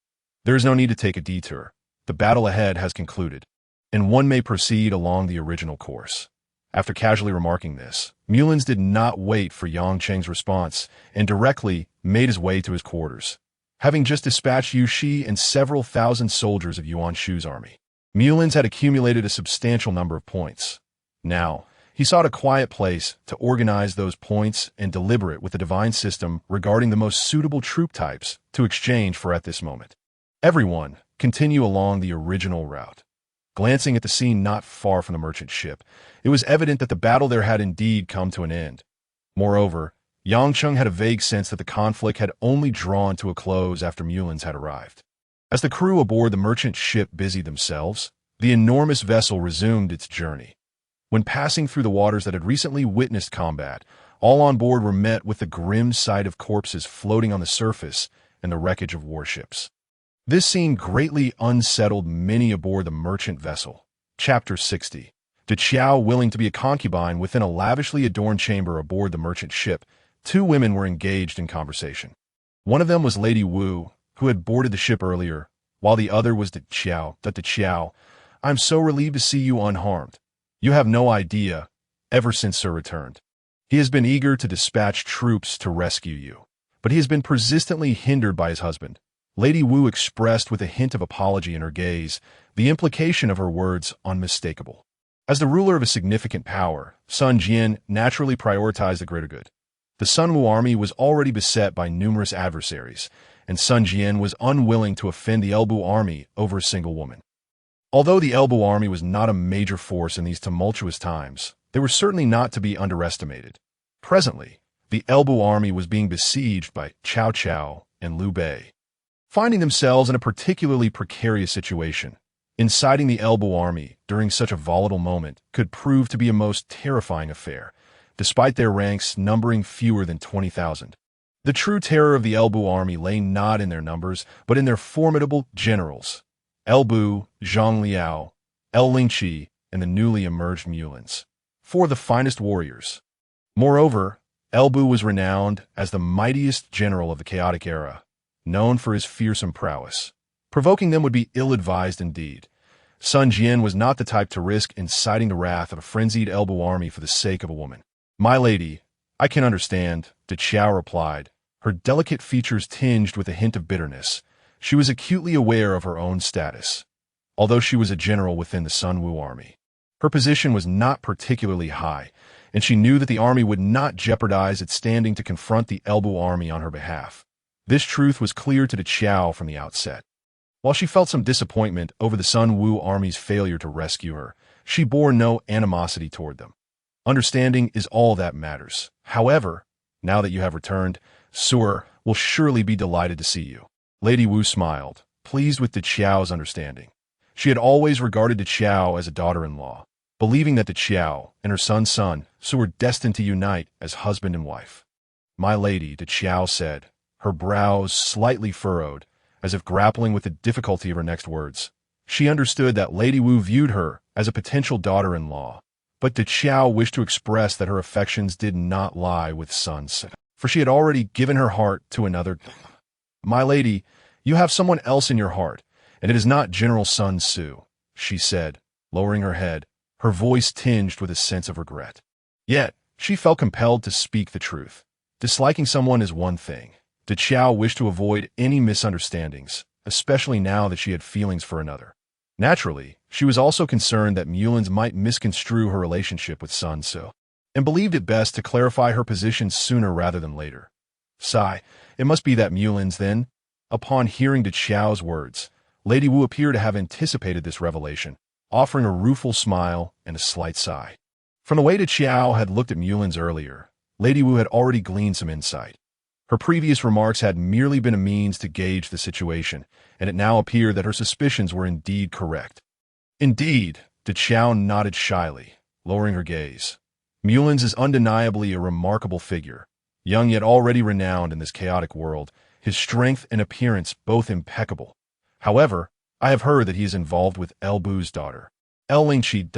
There is no need to take a detour. The battle ahead has concluded, and one may proceed along the original course. After casually remarking this, Mulins did not wait for Yang Cheng's response and directly made his way to his quarters. Having just dispatched Yu Shi and several thousand soldiers of Yuan Shu's army, Mulins had accumulated a substantial number of points. Now, he sought a quiet place to organize those points and deliberate with the divine system regarding the most suitable troop types to exchange for at this moment. Everyone continue along the original route. Glancing at the scene not far from the merchant ship, it was evident that the battle there had indeed come to an end. Moreover, Yang Cheng had a vague sense that the conflict had only drawn to a close after Mulins had arrived. As the crew aboard the merchant ship busied themselves, the enormous vessel resumed its journey. When passing through the waters that had recently witnessed combat, all on board were met with the grim sight of corpses floating on the surface and the wreckage of warships. This scene greatly unsettled many aboard the merchant vessel. Chapter 60. Diao willing to be a concubine within a lavishly adorned chamber aboard the merchant ship, two women were engaged in conversation. One of them was Lady Wu, who had boarded the ship earlier, while the other was Diao. I'm so relieved to see you unharmed. You have no idea, ever since Sir returned. He has been eager to dispatch troops to rescue you, but he has been persistently hindered by his husband. Lady Wu expressed with a hint of apology in her gaze, the implication of her words unmistakable. As the ruler of a significant power, Sun Jian naturally prioritized the greater good. The Sun Wu army was already beset by numerous adversaries, and Sun Jian was unwilling to offend the Elbu army over a single woman. Although the Elbu army was not a major force in these tumultuous times, they were certainly not to be underestimated. Presently, the Elbu army was being besieged by Cao and Liu Bei. Finding themselves in a particularly precarious situation, inciting the Elbu army during such a volatile moment could prove to be a most terrifying affair, despite their ranks numbering fewer than 20,000. The true terror of the Elbu army lay not in their numbers, but in their formidable generals, Elbu, Zhang Liao, Lingqi, and the newly emerged Mulins, four of the finest warriors. Moreover, Elbu was renowned as the mightiest general of the chaotic era, known for his fearsome prowess. Provoking them would be ill-advised indeed. Sun Jian was not the type to risk inciting the wrath of a frenzied Elbu army for the sake of a woman. My lady, I can understand, Diao replied, her delicate features tinged with a hint of bitterness. She was acutely aware of her own status. Although she was a general within the Sun Wu army, her position was not particularly high, and she knew that the army would not jeopardize its standing to confront the Elbu army on her behalf. This truth was clear to Diao from the outset. While she felt some disappointment over the Sun Wu army's failure to rescue her, she bore no animosity toward them. Understanding is all that matters. However, now that you have returned, Sir will surely be delighted to see you. Lady Wu smiled, pleased with Diao's understanding. She had always regarded Diao as a daughter-in-law, believing that Diao and her son's son were destined to unite as husband and wife. My lady, Diao said, her brows slightly furrowed, as if grappling with the difficulty of her next words. She understood that Lady Wu viewed her as a potential daughter-in-law, but Diao wished to express that her affections did not lie with Sun Ce, for she had already given her heart to another. My lady, you have someone else in your heart, and it is not General Sun Ce, she said, lowering her head, her voice tinged with a sense of regret. Yet, she felt compelled to speak the truth. Disliking someone is one thing. Diao wished to avoid any misunderstandings, especially now that she had feelings for another. Naturally, she was also concerned that Mulins might misconstrue her relationship with Sun Ce, and believed it best to clarify her position sooner rather than later. Sigh, it must be that Mulins, then. Upon hearing Diao's words, Lady Wu appeared to have anticipated this revelation, offering a rueful smile and a slight sigh. From the way Diao had looked at Mulins earlier, Lady Wu had already gleaned some insight. Her previous remarks had merely been a means to gauge the situation, and it now appeared that her suspicions were indeed correct. Indeed, Diao nodded shyly, lowering her gaze. Mulins is undeniably a remarkable figure, young yet already renowned in this chaotic world, his strength and appearance both impeccable. However, I have heard that he is involved with El Bu's daughter. Lingqi.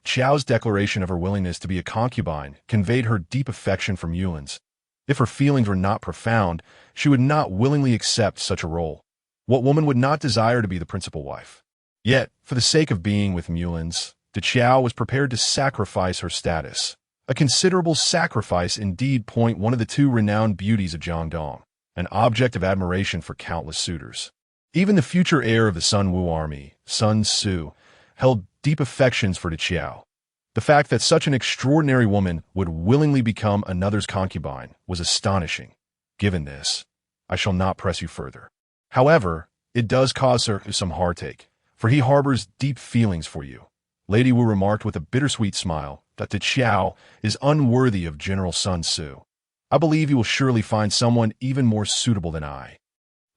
Chao's declaration of her willingness to be a concubine conveyed her deep affection for Mulins. If her feelings were not profound, she would not willingly accept such a role. What woman would not desire to be the principal wife? Yet, for the sake of being with Mulins, Diao was prepared to sacrifice her status. A considerable sacrifice indeed. One of the two renowned beauties of Jiangdong, an object of admiration for countless suitors. Even the future heir of the Sun Wu army, Sun Tzu, held deep affections for Diao. The fact that such an extraordinary woman would willingly become another's concubine was astonishing. Given this, I shall not press you further. However, it does cause her some heartache, for he harbors deep feelings for you. Lady Wu remarked with a bittersweet smile that Diao is unworthy of General Sun Tzu. I believe you will surely find someone even more suitable than I.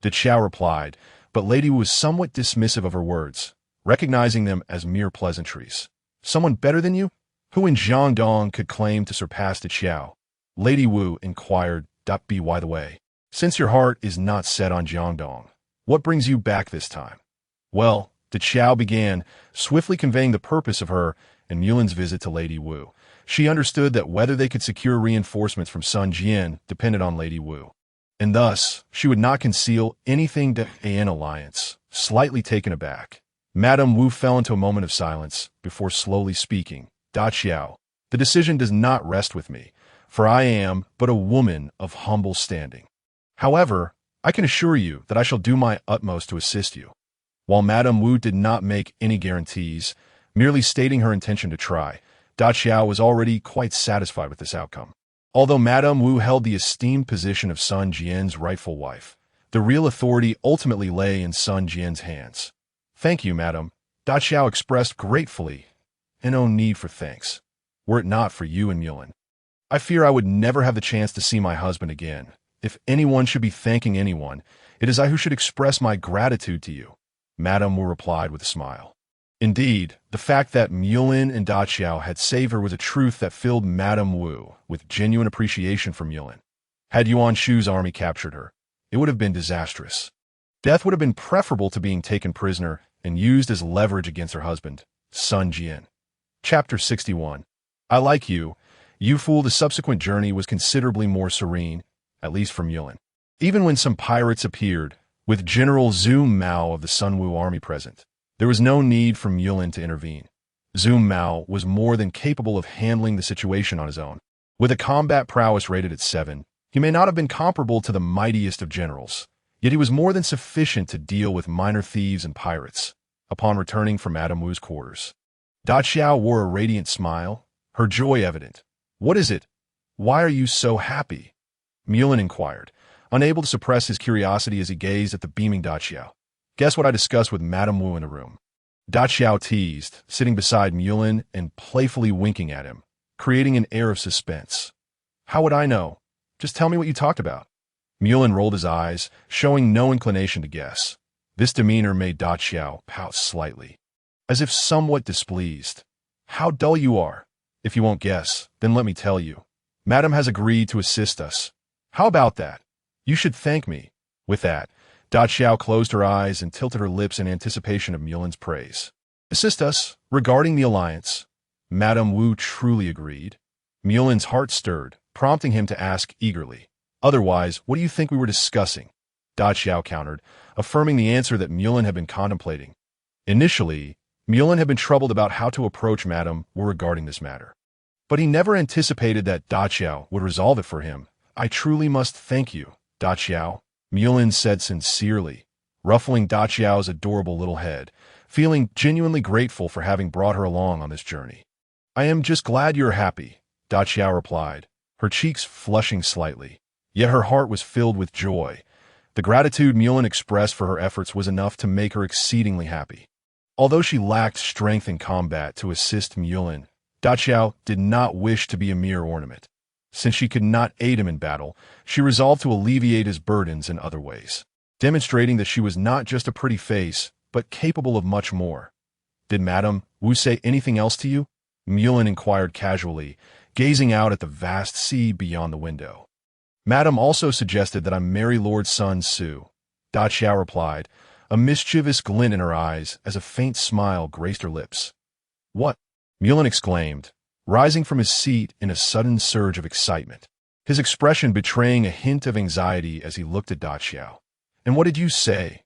Diao replied, but Lady Wu was somewhat dismissive of her words, recognizing them as mere pleasantries. Someone better than you? Who in Jiangdong could claim to surpass Diao? Lady Wu inquired. By the way, since your heart is not set on Jiangdong, what brings you back this time? Well, Diao began, swiftly conveying the purpose of her and Mulin's visit to Lady Wu. She understood that whether they could secure reinforcements from Sun Jian depended on Lady Wu, and thus she would not conceal anything to an alliance. Slightly taken aback, Madame Wu fell into a moment of silence before slowly speaking. Diao, the decision does not rest with me, for I am but a woman of humble standing. However, I can assure you that I shall do my utmost to assist you. While Madame Wu did not make any guarantees, merely stating her intention to try, Diao was already quite satisfied with this outcome. Although Madame Wu held the esteemed position of Sun Jian's rightful wife, the real authority ultimately lay in Sun Jian's hands. Thank you, madam, Diao expressed gratefully, and no need for thanks, were it not for you and Mulin. I fear I would never have the chance to see my husband again. If anyone should be thanking anyone, it is I who should express my gratitude to you, Madame Wu replied with a smile. Indeed, the fact that Mulin and Diao had saved her was a truth that filled Madame Wu with genuine appreciation for Mulin. Had Yuan Shu's army captured her, it would have been disastrous. Death would have been preferable to being taken prisoner and used as leverage against her husband, Sun Jian. Chapter 61. I like you. You fool. The subsequent journey was considerably more serene, at least for Mulin. Even when some pirates appeared, with General Zhu Mao of the Sun Wu army present, there was no need for Mulin to intervene. Zhu Mao was more than capable of handling the situation on his own. With a combat prowess rated at 7, he may not have been comparable to the mightiest of generals, yet he was more than sufficient to deal with minor thieves and pirates. Upon returning from Madame Wu's quarters, Diao wore a radiant smile, her joy evident. What is it? Why are you so happy? Mulin inquired, unable to suppress his curiosity as he gazed at the beaming Diao. Guess what I discussed with Madame Wu in a room? Diao teased, sitting beside Mulin and playfully winking at him, creating an air of suspense. How would I know? Just tell me what you talked about. Mulin rolled his eyes, showing no inclination to guess. This demeanor made Diao pout slightly, as if somewhat displeased. How dull you are. If you won't guess, then let me tell you. Madame has agreed to assist us. How about that? You should thank me. With that, Diao closed her eyes and tilted her lips in anticipation of Mulin's praise. Assist us, regarding the alliance. Madame Wu truly agreed. Mulin's heart stirred, prompting him to ask eagerly. Otherwise, what do you think we were discussing? Diao countered, affirming the answer that Mulin had been contemplating. Initially, Mulin had been troubled about how to approach Madame Wu regarding this matter. But he never anticipated that Diao would resolve it for him. I truly must thank you, Diao, Mulin said sincerely, ruffling Diao's adorable little head, feeling genuinely grateful for having brought her along on this journey. I am just glad you're happy, Diao replied, her cheeks flushing slightly. Yet her heart was filled with joy. The gratitude Mulin expressed for her efforts was enough to make her exceedingly happy. Although she lacked strength in combat to assist Mulin, Diao did not wish to be a mere ornament. Since she could not aid him in battle, she resolved to alleviate his burdens in other ways, demonstrating that she was not just a pretty face, but capable of much more. Did Madame Wu say anything else to you? Mulin inquired casually, gazing out at the vast sea beyond the window. Madame also suggested that I marry Lord Sun Tzu. Da Qiao replied, a mischievous glint in her eyes as a faint smile graced her lips. What? Mulin exclaimed, rising from his seat in a sudden surge of excitement, his expression betraying a hint of anxiety as he looked at Da Qiao. And what did you say?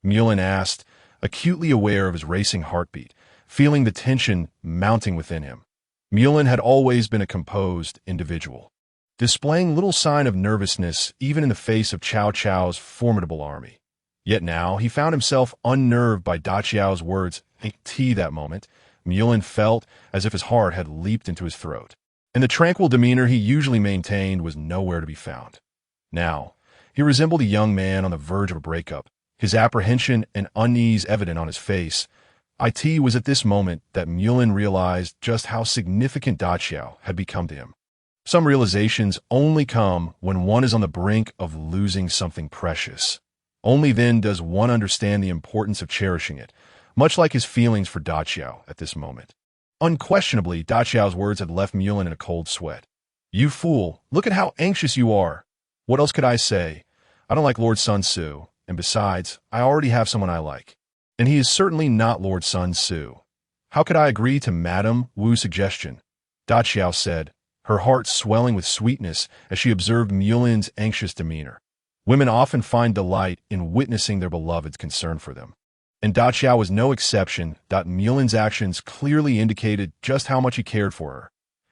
Mulin asked, acutely aware of his racing heartbeat, feeling the tension mounting within him. Mulin had always been a composed individual, displaying little sign of nervousness even in the face of Cao Cao's formidable army. Yet now he found himself unnerved by Da Qiao's words. That moment, Mulin felt as if his heart had leaped into his throat, and the tranquil demeanor he usually maintained was nowhere to be found. Now, he resembled a young man on the verge of a breakup, his apprehension and unease evident on his face. It was at this moment that Mulin realized just how significant Da Qiao had become to him. Some realizations only come when one is on the brink of losing something precious. Only then does one understand the importance of cherishing it, much like his feelings for Da Qiao at this moment. Unquestionably, Da Qiao's words had left Mulin in a cold sweat. You fool, look at how anxious you are. What else could I say? I don't like Lord Sun Tzu, and besides, I already have someone I like. And he is certainly not Lord Sun Tzu. How could I agree to Madame Wu's suggestion? Da Qiao said, her heart swelling with sweetness as she observed Mulin's anxious demeanor. Women often find delight in witnessing their beloved's concern for them. And Da Qiao was no exception. Mulin's actions clearly indicated just how much he cared for her.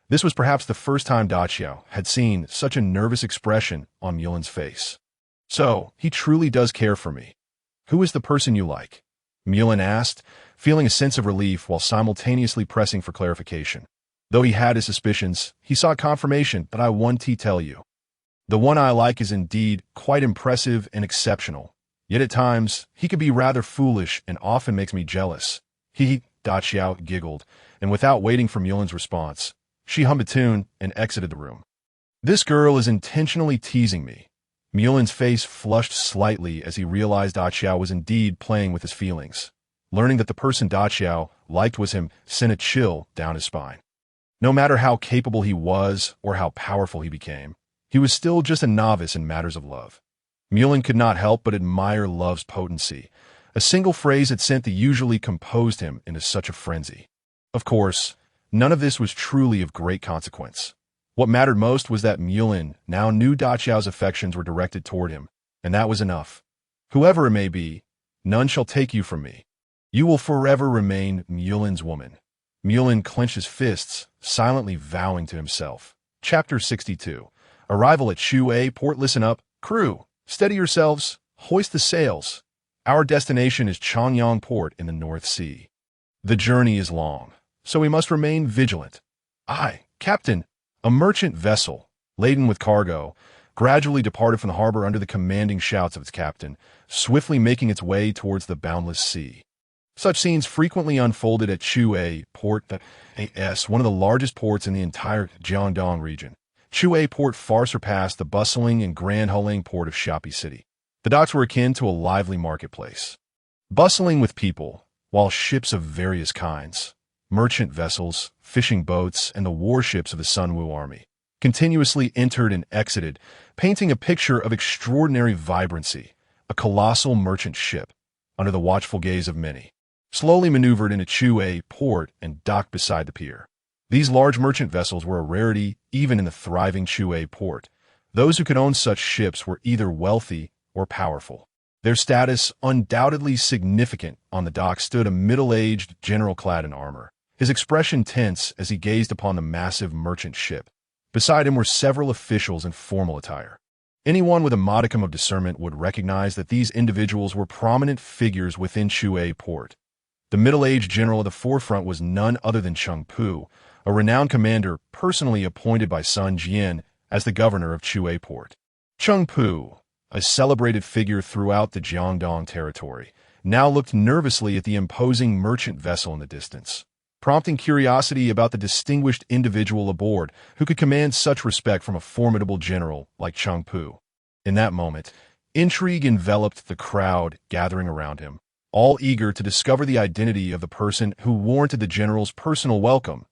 This was perhaps the first time Da Qiao had seen such a nervous expression on Mulin's face. So, he truly does care for me. Who is the person you like? Mulin asked, feeling a sense of relief while simultaneously pressing for clarification. Though he had his suspicions, he sought confirmation. But I want to tell you. The one I like is indeed quite impressive and exceptional. Yet at times, he could be rather foolish and often makes me jealous. Da Qiao giggled, and without waiting for Mulin's response, she hummed a tune and exited the room. This girl is intentionally teasing me. Mulin's face flushed slightly as he realized Da Qiao was indeed playing with his feelings. Learning that the person Da Qiao liked was him sent a chill down his spine. No matter how capable he was or how powerful he became, he was still just a novice in matters of love. Mulin could not help but admire love's potency. A single phrase had sent the usually composed him into such a frenzy. Of course, none of this was truly of great consequence. What mattered most was that Mulin now knew Da Qiao's affections were directed toward him, and that was enough. Whoever it may be, none shall take you from me. You will forever remain Mulin's woman. Mulin clenched his fists, silently vowing to himself. Chapter 62. Arrival at Xiahou Port. Listen up, crew. Steady yourselves. Hoist the sails. Our destination is Changyang Port in the North Sea. The journey is long, so we must remain vigilant. I, Captain, a merchant vessel, laden with cargo, gradually departed from the harbor under the commanding shouts of its captain, swiftly making its way towards the boundless sea. Such scenes frequently unfolded at Xiahou Port, one of the largest ports in the entire Jiangdong region. Xiahou Port far surpassed the bustling and grand hulling port of Xia Pi City. The docks were akin to a lively marketplace, bustling with people, while ships of various kinds, merchant vessels, fishing boats, and the warships of the Sunwu army, continuously entered and exited, painting a picture of extraordinary vibrancy. A colossal merchant ship, under the watchful gaze of many, slowly maneuvered into Xiahou Port and docked beside the pier. These large merchant vessels were a rarity even in the thriving Xiahou Port. Those who could own such ships were either wealthy or powerful. Their status undoubtedly significant. On the dock stood a middle-aged general clad in armor, his expression tense as he gazed upon the massive merchant ship. Beside him were several officials in formal attire. Anyone with a modicum of discernment would recognize that these individuals were prominent figures within Xiahou Port. The middle-aged general at the forefront was none other than Cheng Pu, a renowned commander personally appointed by Sun Jian as the governor of Xiahou Port. Cheng Pu, a celebrated figure throughout the Jiangdong territory, now looked nervously at the imposing merchant vessel in the distance, prompting curiosity about the distinguished individual aboard who could command such respect from a formidable general like Cheng Pu. In that moment, intrigue enveloped the crowd gathering around him. all eager to discover the identity of the person who warranted the general's personal welcome.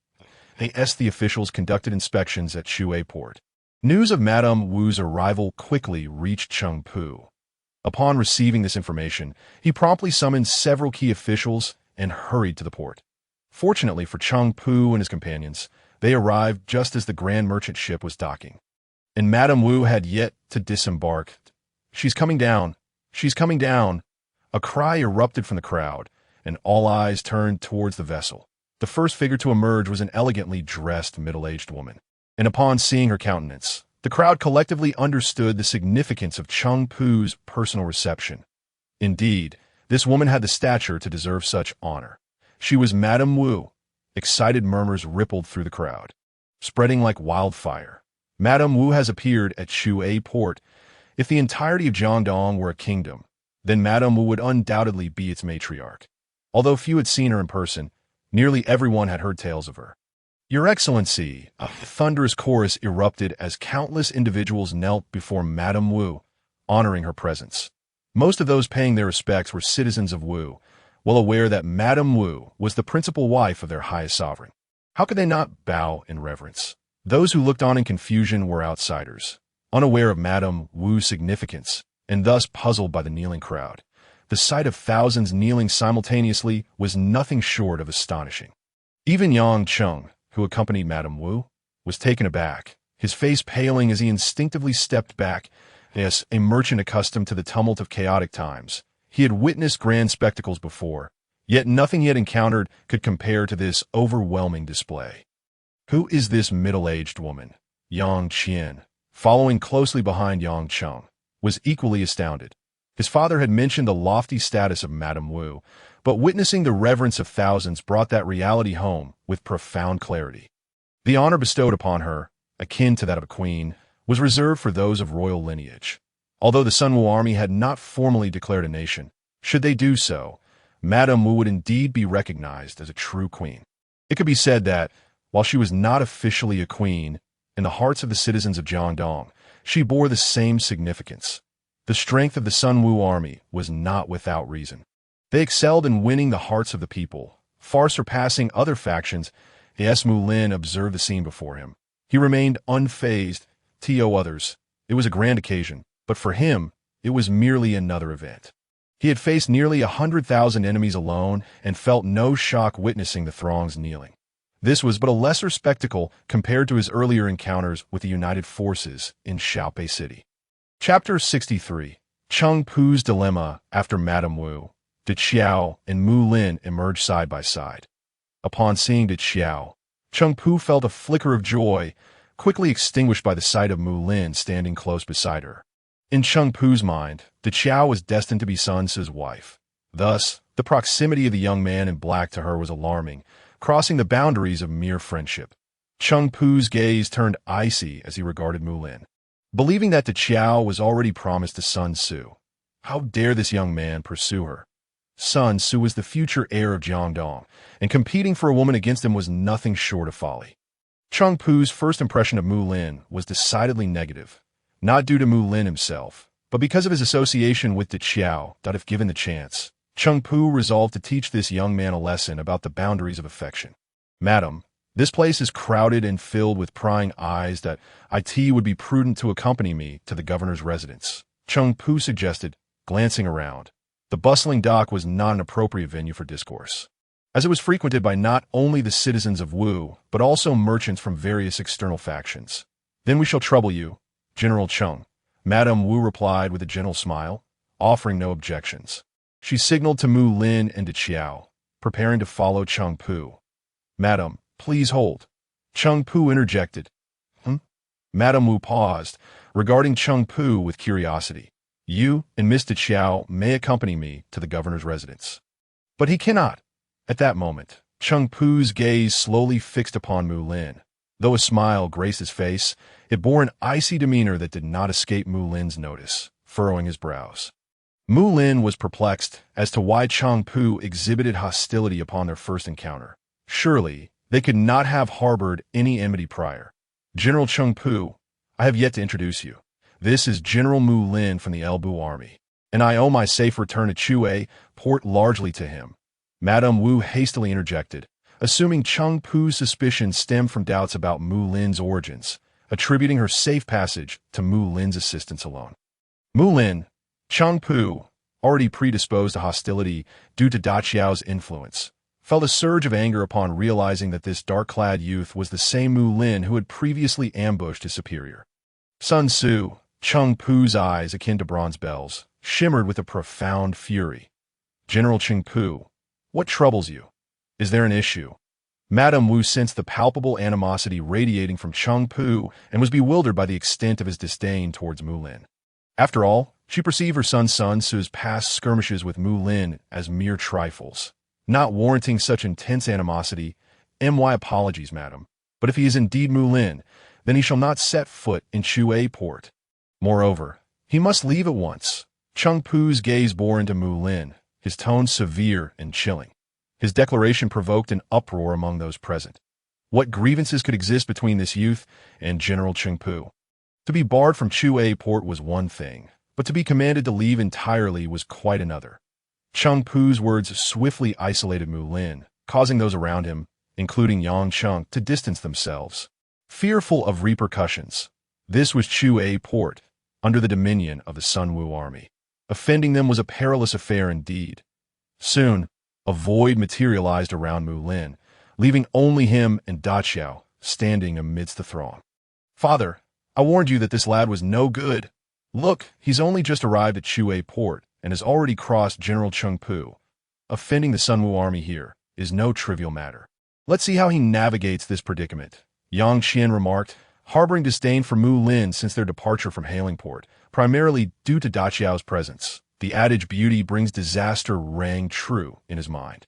The officials conducted inspections at Shui port. News of Madame Wu's arrival quickly reached Cheng Pu. Upon receiving this information, he promptly summoned several key officials and hurried to the port. Fortunately for Cheng Pu and his companions, they arrived just as the grand merchant ship was docking. And Madame Wu had yet to disembark. "She's coming down! She's coming down!" A cry erupted from the crowd, and all eyes turned towards the vessel. The first figure to emerge was an elegantly dressed middle-aged woman, and upon seeing her countenance, the crowd collectively understood the significance of Cheng Pu's personal reception. Indeed, this woman had the stature to deserve such honor. She was Madame Wu. Excited murmurs rippled through the crowd, spreading like wildfire. Madame Wu has appeared at Shui port. If the entirety of Jiangdong were a kingdom, then Madame Wu would undoubtedly be its matriarch. Although few had seen her in person, nearly everyone had heard tales of her. "Your Excellency!" A thunderous chorus erupted as countless individuals knelt before Madame Wu, honoring her presence. Most of those paying their respects were citizens of Wu, well aware that Madame Wu was the principal wife of their highest sovereign. How could they not bow in reverence? Those who looked on in confusion were outsiders, unaware of Madame Wu's significance, and thus puzzled by the kneeling crowd. The sight of thousands kneeling simultaneously was nothing short of astonishing. Even Yang Cheng, who accompanied Madame Wu, was taken aback, his face paling as he instinctively stepped back. As a merchant accustomed to the tumult of chaotic times, he had witnessed grand spectacles before, yet nothing he had encountered could compare to this overwhelming display. Who is this middle-aged woman? Yang Qian, following closely behind Yang Cheng, was equally astounded. His father had mentioned the lofty status of Madame Wu, but witnessing the reverence of thousands brought that reality home with profound clarity. The honor bestowed upon her, akin to that of a queen, was reserved for those of royal lineage. Although the Sunwu army had not formally declared a nation, should they do so, Madame Wu would indeed be recognized as a true queen. It could be said that, while she was not officially a queen, in the hearts of the citizens of Jiangdong, she bore the same significance. The strength of the Sunwu army was not without reason. They excelled in winning the hearts of the people, far surpassing other factions. As Mulin observed the scene before him, he remained unfazed. To others, it was a grand occasion, but for him, it was merely another event. He had faced nearly 100,000 enemies alone and felt no shock witnessing the throngs kneeling. This was but a lesser spectacle compared to his earlier encounters with the united forces in Xiao Pi City. Chapter 63. Cheng Pu's Dilemma after Madame Wu. Did Xiao and Mulin emerge side by side? Upon seeing Did Xiao, Cheng Pu felt a flicker of joy, quickly extinguished by the sight of Mulin standing close beside her. In Cheng Pu's mind, Did Xiao was destined to be Sun Ce's wife. Thus, the proximity of the young man in black to her was alarming, crossing the boundaries of mere friendship. Cheng Pu's gaze turned icy as he regarded Mulin, believing that Did Xiao was already promised to Sun Ce. How dare this young man pursue her? Sun Ce was the future heir of Jiangdong, and competing for a woman against him was nothing short of folly. Cheng Pu's first impression of Mulin was decidedly negative, not due to Mulin himself, but because of his association with Did Xiao. If given the chance, Cheng Pu resolved to teach this young man a lesson about the boundaries of affection. "Madam, this place is crowded and filled with prying eyes. That it would be prudent to accompany me to the governor's residence," Cheng Pu suggested, glancing around. The bustling dock was not an appropriate venue for discourse, as it was frequented by not only the citizens of Wu, but also merchants from various external factions. "Then we shall trouble you, General Cheng," Madame Wu replied with a gentle smile, offering no objections. She signaled to Mulin and Did Xiao, preparing to follow Cheng Pu. "Madam, please hold," Cheng Pu interjected. Madame Wu paused, regarding Cheng Pu with curiosity. "You and Miss Did Xiao may accompany me to the governor's residence." "But he cannot." At that moment, Cheng Pu's gaze slowly fixed upon Mulin. Though a smile graced his face, it bore an icy demeanor that did not escape Mulin's notice, furrowing his brows. Mulin was perplexed as to why Cheng Pu exhibited hostility upon their first encounter. Surely, they could not have harbored any enmity prior. "General Cheng Pu, I have yet to introduce you. This is General Mulin from the Elbu army." and I owe my safe return to Chue port largely to him. Madame Wu hastily interjected, assuming Cheng Pu's suspicions stemmed from doubts about Mulin's origins, attributing her safe passage to Mulin's assistance alone. Mulin, Cheng Pu, already predisposed to hostility due to Da Qiao's influence, felt a surge of anger upon realizing that this dark-clad youth was the same Mulin who had previously ambushed his superior. Sun Tzu, Cheng Pu's eyes, akin to bronze bells, shimmered with a profound fury. General Cheng Pu, what troubles you? Is there an issue? Madame Wu sensed the palpable animosity radiating from Cheng Pu and was bewildered by the extent of his disdain towards Mulin. After all, she perceived her son Sun Tzu's past skirmishes with Mulin as mere trifles, not warranting such intense animosity. My apologies, madam, but if he is indeed Mulin, then he shall not set foot in Chue port. Moreover, he must leave at once. Cheng Pu's gaze bore into Mulin, his tone severe and chilling. His declaration provoked an uproar among those present. What grievances could exist between this youth and General Cheng Pu? To be barred from Chue port was one thing, but to be commanded to leave entirely was quite another. Cheng Pu's words swiftly isolated Mulin, causing those around him, including Yang Cheng, to distance themselves. Fearful of repercussions, this was Chue port, under the dominion of the Sun Wu army. Offending them was a perilous affair indeed. Soon, a void materialized around Mulin, leaving only him and Da Qiao standing amidst the throng. Father, I warned you that this lad was no good. Look, he's only just arrived at Chue port and has already crossed General Cheng Pu. Offending the Sun Wu army here is no trivial matter. Let's see how he navigates this predicament, Yang Qian remarked, harboring disdain for Mulin since their departure from Hailing Port, primarily due to Da Qiao's presence. The adage beauty brings disaster rang true in his mind.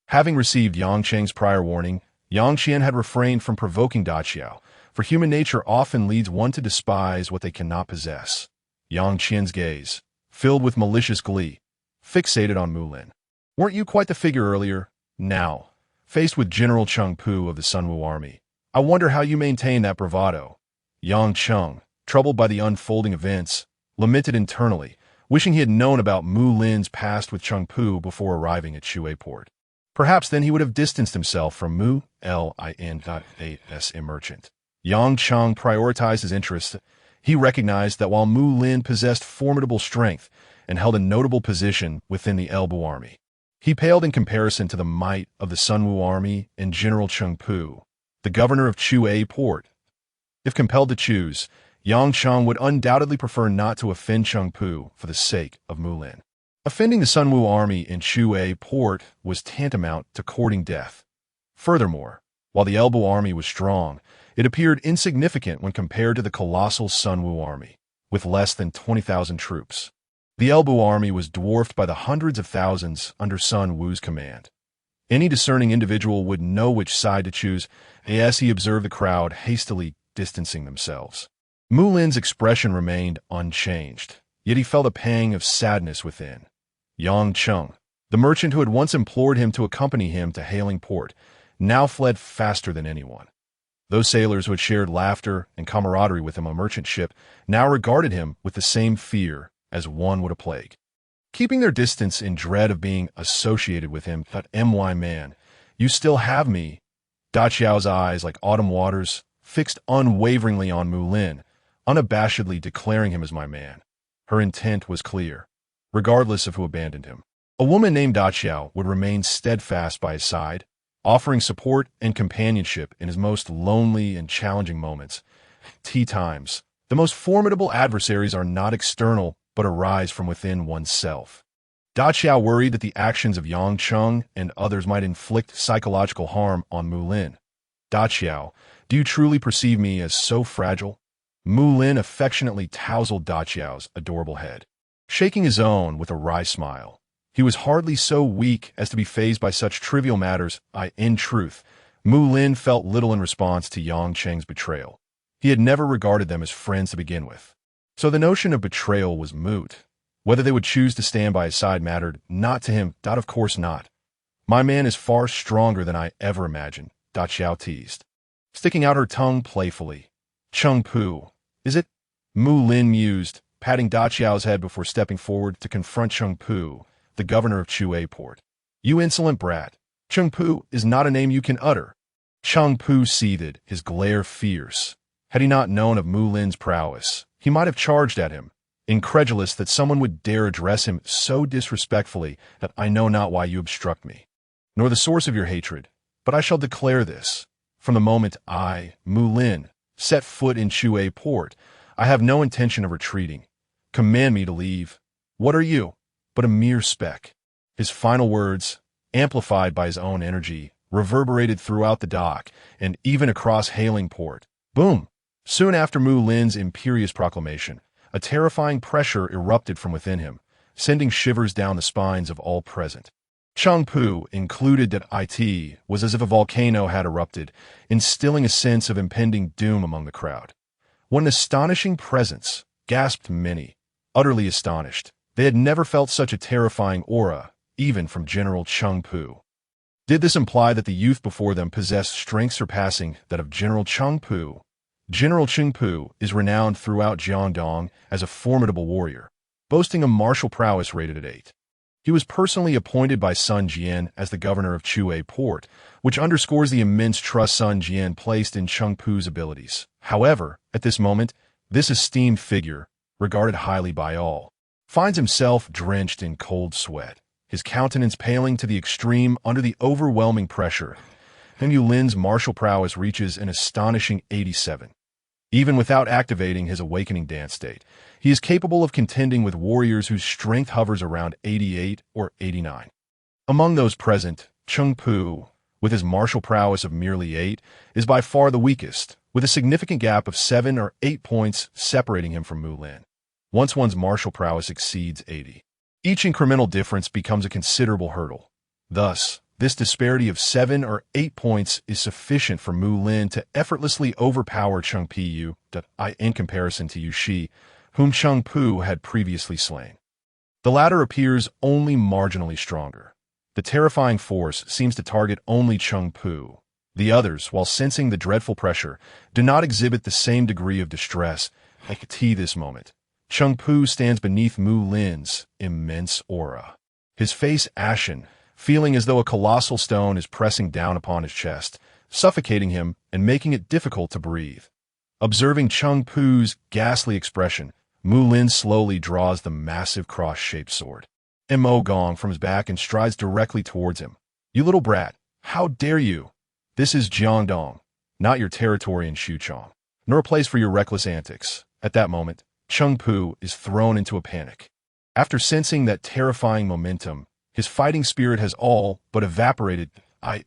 Having received Yang Cheng's prior warning, Yang Qian had refrained from provoking Da Qiao, for human nature often leads one to despise what they cannot possess. Yang Qian's gaze, filled with malicious glee, fixated on Mulin. Weren't you quite the figure earlier? Now, faced with General Cheng Pu of the Sun Wu army, I wonder how you maintain that bravado. Yang Cheng, troubled by the unfolding events, lamented internally, wishing he had known about Mulin's past with Cheng Pu before arriving at Chue port. Perhaps then he would have distanced himself from Mulin.as a merchant. Yang Cheng prioritized his interests. He recognized that while Mulin possessed formidable strength and held a notable position within the Elbu army, he paled in comparison to the might of the Sun Wu army and General Cheng Pu, the governor of Chue port. If compelled to choose, Yang Cheng would undoubtedly prefer not to offend Cheng Pu for the sake of Mulin. Offending the Sun Wu army in Chue port was tantamount to courting death. Furthermore, while the Elbu army was strong, it appeared insignificant when compared to the colossal Sun Wu army, with less than 20,000 troops. The Elbu army was dwarfed by the hundreds of thousands under Sun Wu's command. Any discerning individual would know which side to choose as he observed the crowd hastily distancing themselves. Mulin's expression remained unchanged, yet he felt a pang of sadness within. Yang Cheng, the merchant who had once implored him to accompany him to Hailing Port, now fled faster than anyone. Those sailors who had shared laughter and camaraderie with him on a merchant ship now regarded him with the same fear as one would a plague. Keeping their distance in dread of being associated with him, thought my man, you still have me. Da Qiao's eyes, like autumn waters, fixed unwaveringly on Mulin, unabashedly declaring him as my man. Her intent was clear, regardless of who abandoned him. A woman named Da Qiao would remain steadfast by his side, offering support and companionship in his most lonely and challenging moments. Tea times. The most formidable adversaries are not external, but arise from within oneself. Da Qiao worried that the actions of Yang Cheng and others might inflict psychological harm on Mulin. Da Qiao, do you truly perceive me as so fragile? Mulin affectionately tousled Da Qiao's adorable head, shaking his own with a wry smile. He was hardly so weak as to be fazed by such trivial matters. In truth, Mulin felt little in response to Yang Cheng's betrayal. He had never regarded them as friends to begin with. So the notion of betrayal was moot. Whether they would choose to stand by his side mattered not to him. Of course not. My man is far stronger than I ever imagined, Da Qiao teased, sticking out her tongue playfully. Cheng Pu, is it? Mulin mused, patting Da Qiao's head before stepping forward to confront Cheng Pu, the governor of Chue Port. "You insolent brat. Cheng Pu is not a name you can utter." Cheng Pu seethed, his glare fierce. Had he not known of Mulin's prowess, he might have charged at him, incredulous that someone would dare address him so disrespectfully. "That I know not why you obstruct me, nor the source of your hatred, but I shall declare this. From the moment I, Mulin, set foot in Chue Port, I have no intention of retreating. Command me to leave. What are you? But a mere speck." His final words, amplified by his own energy, reverberated throughout the dock and even across Hailing Port. Boom! Soon after Mulin's imperious proclamation, a terrifying pressure erupted from within him, sending shivers down the spines of all present. Cheng Pu included that it was as if a volcano had erupted, instilling a sense of impending doom among the crowd. "What an astonishing presence," gasped many, utterly astonished. They had never felt such a terrifying aura, even from General Cheng Pu. Did this imply that the youth before them possessed strength surpassing that of General Cheng Pu? General Cheng Pu is renowned throughout Jiangdong as a formidable warrior, boasting a martial prowess rated at 8. He was personally appointed by Sun Jian as the governor of Chue Port, which underscores the immense trust Sun Jian placed in Cheng Pu's abilities. However, at this moment, this esteemed figure, regarded highly by all, finds himself drenched in cold sweat, his countenance paling to the extreme under the overwhelming pressure. Mulin's martial prowess reaches an astonishing 87. Even without activating his awakening dance state, he is capable of contending with warriors whose strength hovers around 88 or 89. Among those present, Cheng Pu, with his martial prowess of merely 8, is by far the weakest, with a significant gap of 7 or 8 points separating him from Mulin. Once one's martial prowess exceeds 80, each incremental difference becomes a considerable hurdle. Thus, this disparity of 7 or 8 points is sufficient for Mulin to effortlessly overpower Cheng Pu in comparison to Yu Shi, whom Cheng Pu had previously slain. The latter appears only marginally stronger. The terrifying force seems to target only Cheng Pu. The others, while sensing the dreadful pressure, do not exhibit the same degree of distress. At this moment, Cheng Pu stands beneath Mulin's immense aura, his face ashen, feeling as though a colossal stone is pressing down upon his chest, suffocating him and making it difficult to breathe. Observing Cheng Pu's ghastly expression, Mulin slowly draws the massive cross-shaped sword, Mo Gong, from his back and strides directly towards him. "You little brat, how dare you? This is Jiangdong, not your territory in Xuchong, nor a place for your reckless antics." At that moment, Cheng Pu is thrown into a panic. After sensing that terrifying momentum, his fighting spirit has all but evaporated.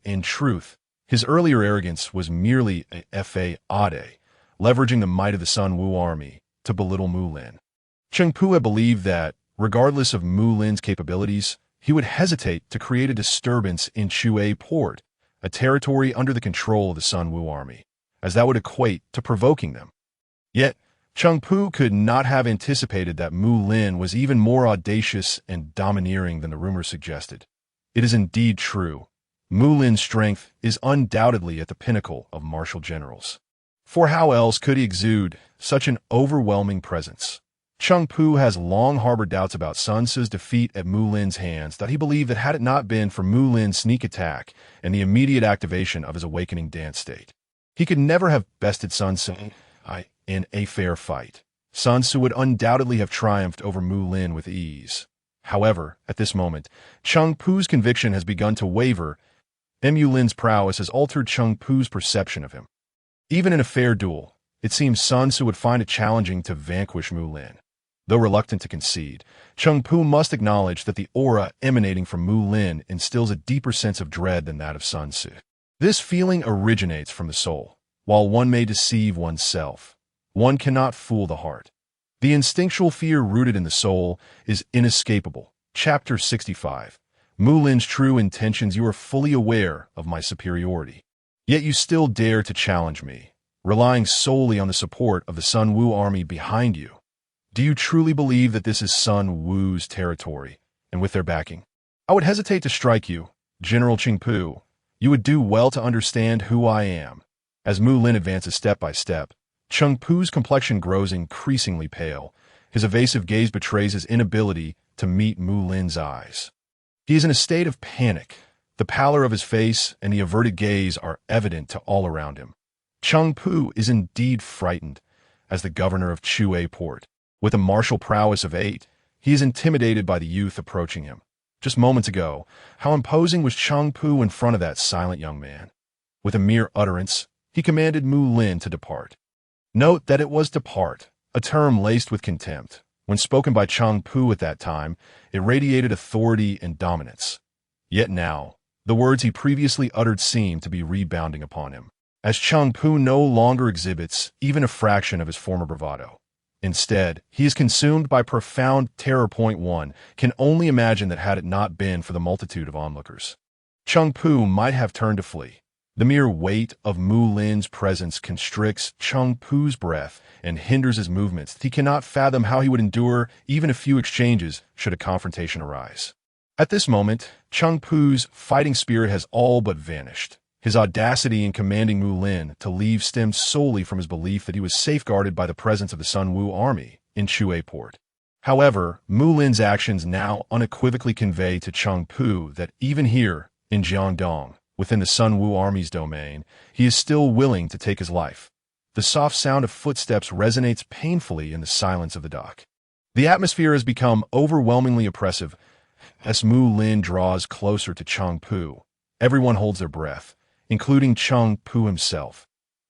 In truth, his earlier arrogance was merely a fade, leveraging the might of the Sun Wu army to belittle Mulin. Cheng Pu had believed that, regardless of Mulin's capabilities, he would hesitate to create a disturbance in Chue Port, a territory under the control of the Sun Wu army, as that would equate to provoking them. Yet, Cheng Pu could not have anticipated that Mulin was even more audacious and domineering than the rumors suggested. It is indeed true. Mulin's strength is undoubtedly at the pinnacle of martial generals. For how else could he exude such an overwhelming presence? Cheng Pu has long harbored doubts about Sun Tzu's defeat at Mulin's hands, that he believed that had it not been for Mulin's sneak attack and the immediate activation of his awakening dance state, he could never have bested Sun Tzu in a fair fight. Sun Tzu would undoubtedly have triumphed over Mulin with ease. However, at this moment, Cheng Pu's conviction has begun to waver, and Mulin's prowess has altered Cheng Pu's perception of him. Even in a fair duel, it seems Sun Tzu would find it challenging to vanquish Mulin. Though reluctant to concede, Cheng Pu must acknowledge that the aura emanating from Mulin instills a deeper sense of dread than that of Sun Tzu. This feeling originates from the soul. While one may deceive oneself, one cannot fool the heart. The instinctual fear rooted in the soul is inescapable. Chapter 65. Mulin's true intentions. You are fully aware of my superiority. Yet you still dare to challenge me, relying solely on the support of the Sun Wu army behind you. Do you truly believe that this is Sun Wu's territory, and with their backing? I would hesitate to strike you, General Cheng Pu. You would do well to understand who I am. As Mulin advances step by step, Cheng Pu's complexion grows increasingly pale, His evasive gaze betrays his inability to meet Mulin's eyes. He is in a state of panic. The pallor of his face and the averted gaze are evident to all around him. Cheng Pu is indeed frightened. As the governor of Chue Port, with a martial prowess of 8, he is intimidated by the youth approaching him. Just moments ago, how imposing was Cheng Pu in front of that silent young man. With a mere utterance, he commanded Mulin to depart. Note that it was depart, a term laced with contempt. When spoken by Cheng Pu at that time, it radiated authority and dominance. Yet now, the words he previously uttered seem to be rebounding upon him, as Cheng Pu no longer exhibits even a fraction of his former bravado. Instead, he is consumed by profound terror. One can only imagine that had it not been for the multitude of onlookers, Cheng Pu might have turned to flee. The mere weight of Mulin's presence constricts Cheng Pu's breath and hinders his movements. He cannot fathom how he would endure even a few exchanges should a confrontation arise. At this moment, Cheng Pu's fighting spirit has all but vanished. His audacity in commanding Mulin to leave stemmed solely from his belief that he was safeguarded by the presence of the Sun Wu army in Chue Port. However, Mulin's actions now unequivocally convey to Cheng Pu that even here, in Jiangdong, within the Sun Wu army's domain, he is still willing to take his life. The soft sound of footsteps resonates painfully in the silence of the dock. The atmosphere has become overwhelmingly oppressive. As Mulin draws closer to Cheng Pu, everyone holds their breath, including Cheng Pu himself.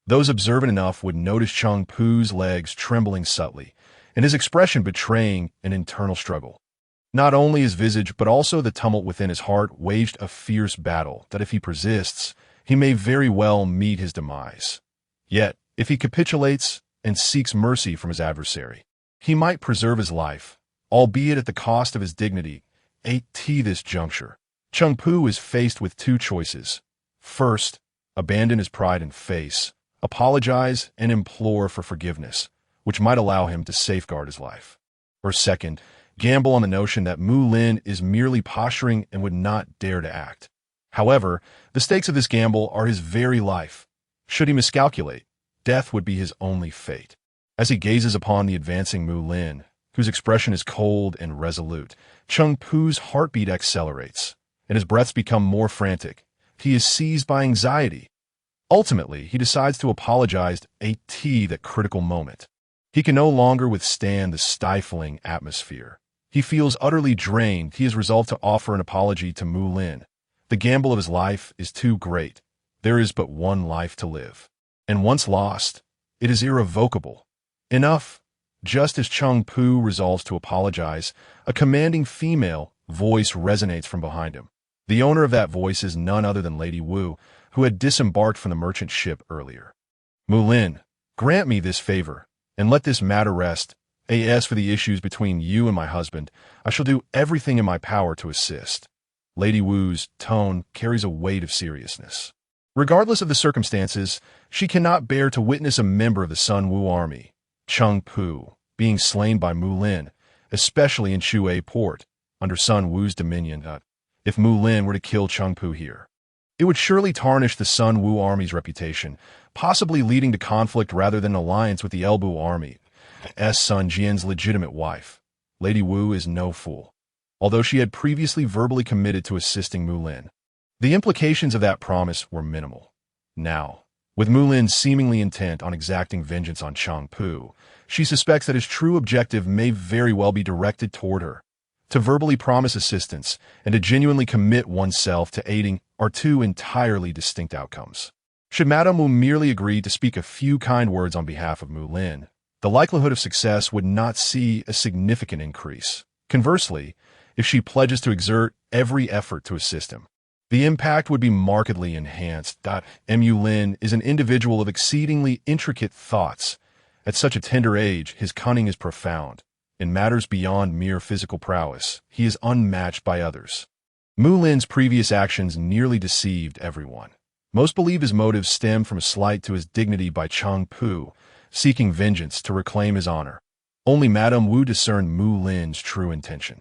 Those observant enough would notice Cheng Pu's legs trembling subtly, and his expression betraying an internal struggle. Not only his visage, but also the tumult within his heart waged a fierce battle that if he persists, he may very well meet his demise. Yet, if he capitulates and seeks mercy from his adversary, he might preserve his life, albeit at the cost of his dignity. At this juncture, Cheng Pu is faced with two choices. First, abandon his pride and face, apologize and implore for forgiveness, which might allow him to safeguard his life. Or second, gamble on the notion that Mulin is merely posturing and would not dare to act. However, the stakes of this gamble are his very life. Should he miscalculate, death would be his only fate. As he gazes upon the advancing Mulin, whose expression is cold and resolute, Cheng Pu's heartbeat accelerates, and his breaths become more frantic. He is seized by anxiety. Ultimately, he decides to apologize at that critical moment. He can no longer withstand the stifling atmosphere. He feels utterly drained. He is resolved to offer an apology to Mulin. The gamble of his life is too great. There is but one life to live. And once lost, it is irrevocable. Enough. Just as Cheng Pu resolves to apologize, a commanding female voice resonates from behind him. The owner of that voice is none other than Lady Wu, who had disembarked from the merchant ship earlier. Mulin, grant me this favor, and let this matter rest. As for the issues between you and my husband, I shall do everything in my power to assist. Lady Wu's tone carries a weight of seriousness. Regardless of the circumstances, she cannot bear to witness a member of the Sun Wu army, Cheng Pu, being slain by Mulin, especially in Chue Port, under Sun Wu's dominion. If Mulin were to kill Cheng Pu here, it would surely tarnish the Sun Wu army's reputation, possibly leading to conflict rather than alliance with the Elbu army. Sun Jian's legitimate wife, Lady Wu, is no fool, although she had previously verbally committed to assisting Mulin. The implications of that promise were minimal. Now, with Mulin seemingly intent on exacting vengeance on Cheng Pu, she suspects that his true objective may very well be directed toward her. To verbally promise assistance and to genuinely commit oneself to aiding are two entirely distinct outcomes. Should Madame Wu merely agree to speak a few kind words on behalf of Mulin, the likelihood of success would not see a significant increase. Conversely, if she pledges to exert every effort to assist him, the impact would be markedly enhanced. Mulin is an individual of exceedingly intricate thoughts. At such a tender age, his cunning is profound. In matters beyond mere physical prowess, he is unmatched by others. Mulin's previous actions nearly deceived everyone. Most believe his motives stem from a slight to his dignity by Cheng Pu, seeking vengeance to reclaim his honor. Only Madame Wu discerned Mulin's true intention.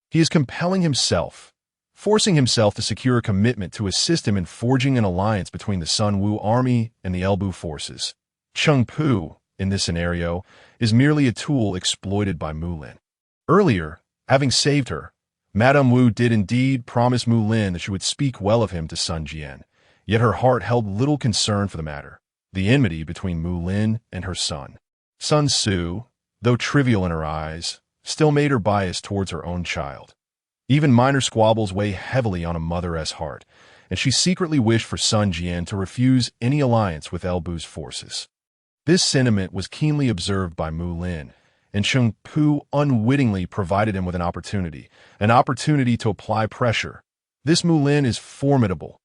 He is compelling himself, forcing himself to secure a commitment to assist him in forging an alliance between the Sun Wu army and the Elbu forces. Cheng Pu, in this scenario, is merely a tool exploited by Mulin. Earlier, having saved her, Madame Wu did indeed promise Mulin that she would speak well of him to Sun Jian, yet her heart held little concern for the matter, the enmity between Mulin and her son. Sun Tzu, though trivial in her eyes, still made her biased towards her own child. Even minor squabbles weigh heavily on a mother's heart, and she secretly wished for Sun Jian to refuse any alliance with Elbu's forces. This sentiment was keenly observed by Mulin, and Cheng Pu unwittingly provided him with an opportunity to apply pressure. This Mulin is formidable.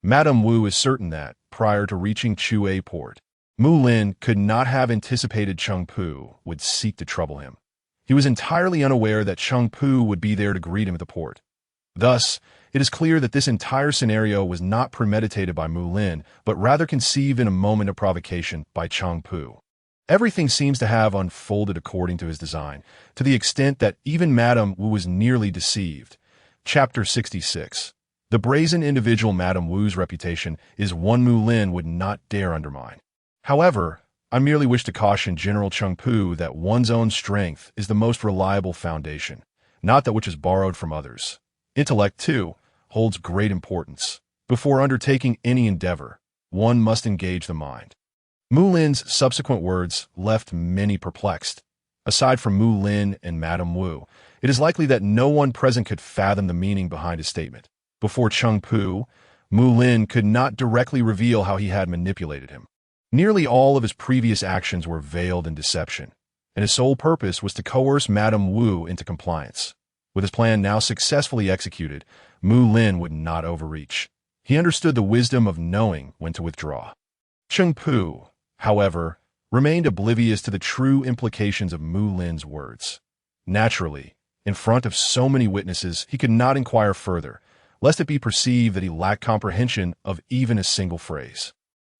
Madame Wu is certain that, prior to reaching Chue port, Mulin could not have anticipated Cheng Pu would seek to trouble him. He was entirely unaware that Cheng Pu would be there to greet him at the port. Thus, it is clear that this entire scenario was not premeditated by Mulin, but rather conceived in a moment of provocation by Cheng Pu. Everything seems to have unfolded according to his design, to the extent that even Madame Wu was nearly deceived. Chapter 66. The brazen individual Madame Wu's reputation is one Mulin would not dare undermine. However, I merely wish to caution General Cheng Pu that one's own strength is the most reliable foundation, not that which is borrowed from others. Intellect, too, holds great importance. Before undertaking any endeavor, one must engage the mind. Mulin's subsequent words left many perplexed. Aside from Mulin and Madame Wu, it is likely that no one present could fathom the meaning behind his statement. Before Cheng Pu, Mulin could not directly reveal how he had manipulated him. Nearly all of his previous actions were veiled in deception, and his sole purpose was to coerce Madame Wu into compliance. With his plan now successfully executed, Mulin would not overreach. He understood the wisdom of knowing when to withdraw. Cheng Pu, however, remained oblivious to the true implications of Mulin's words. Naturally, in front of so many witnesses, he could not inquire further, lest it be perceived that he lacked comprehension of even a single phrase.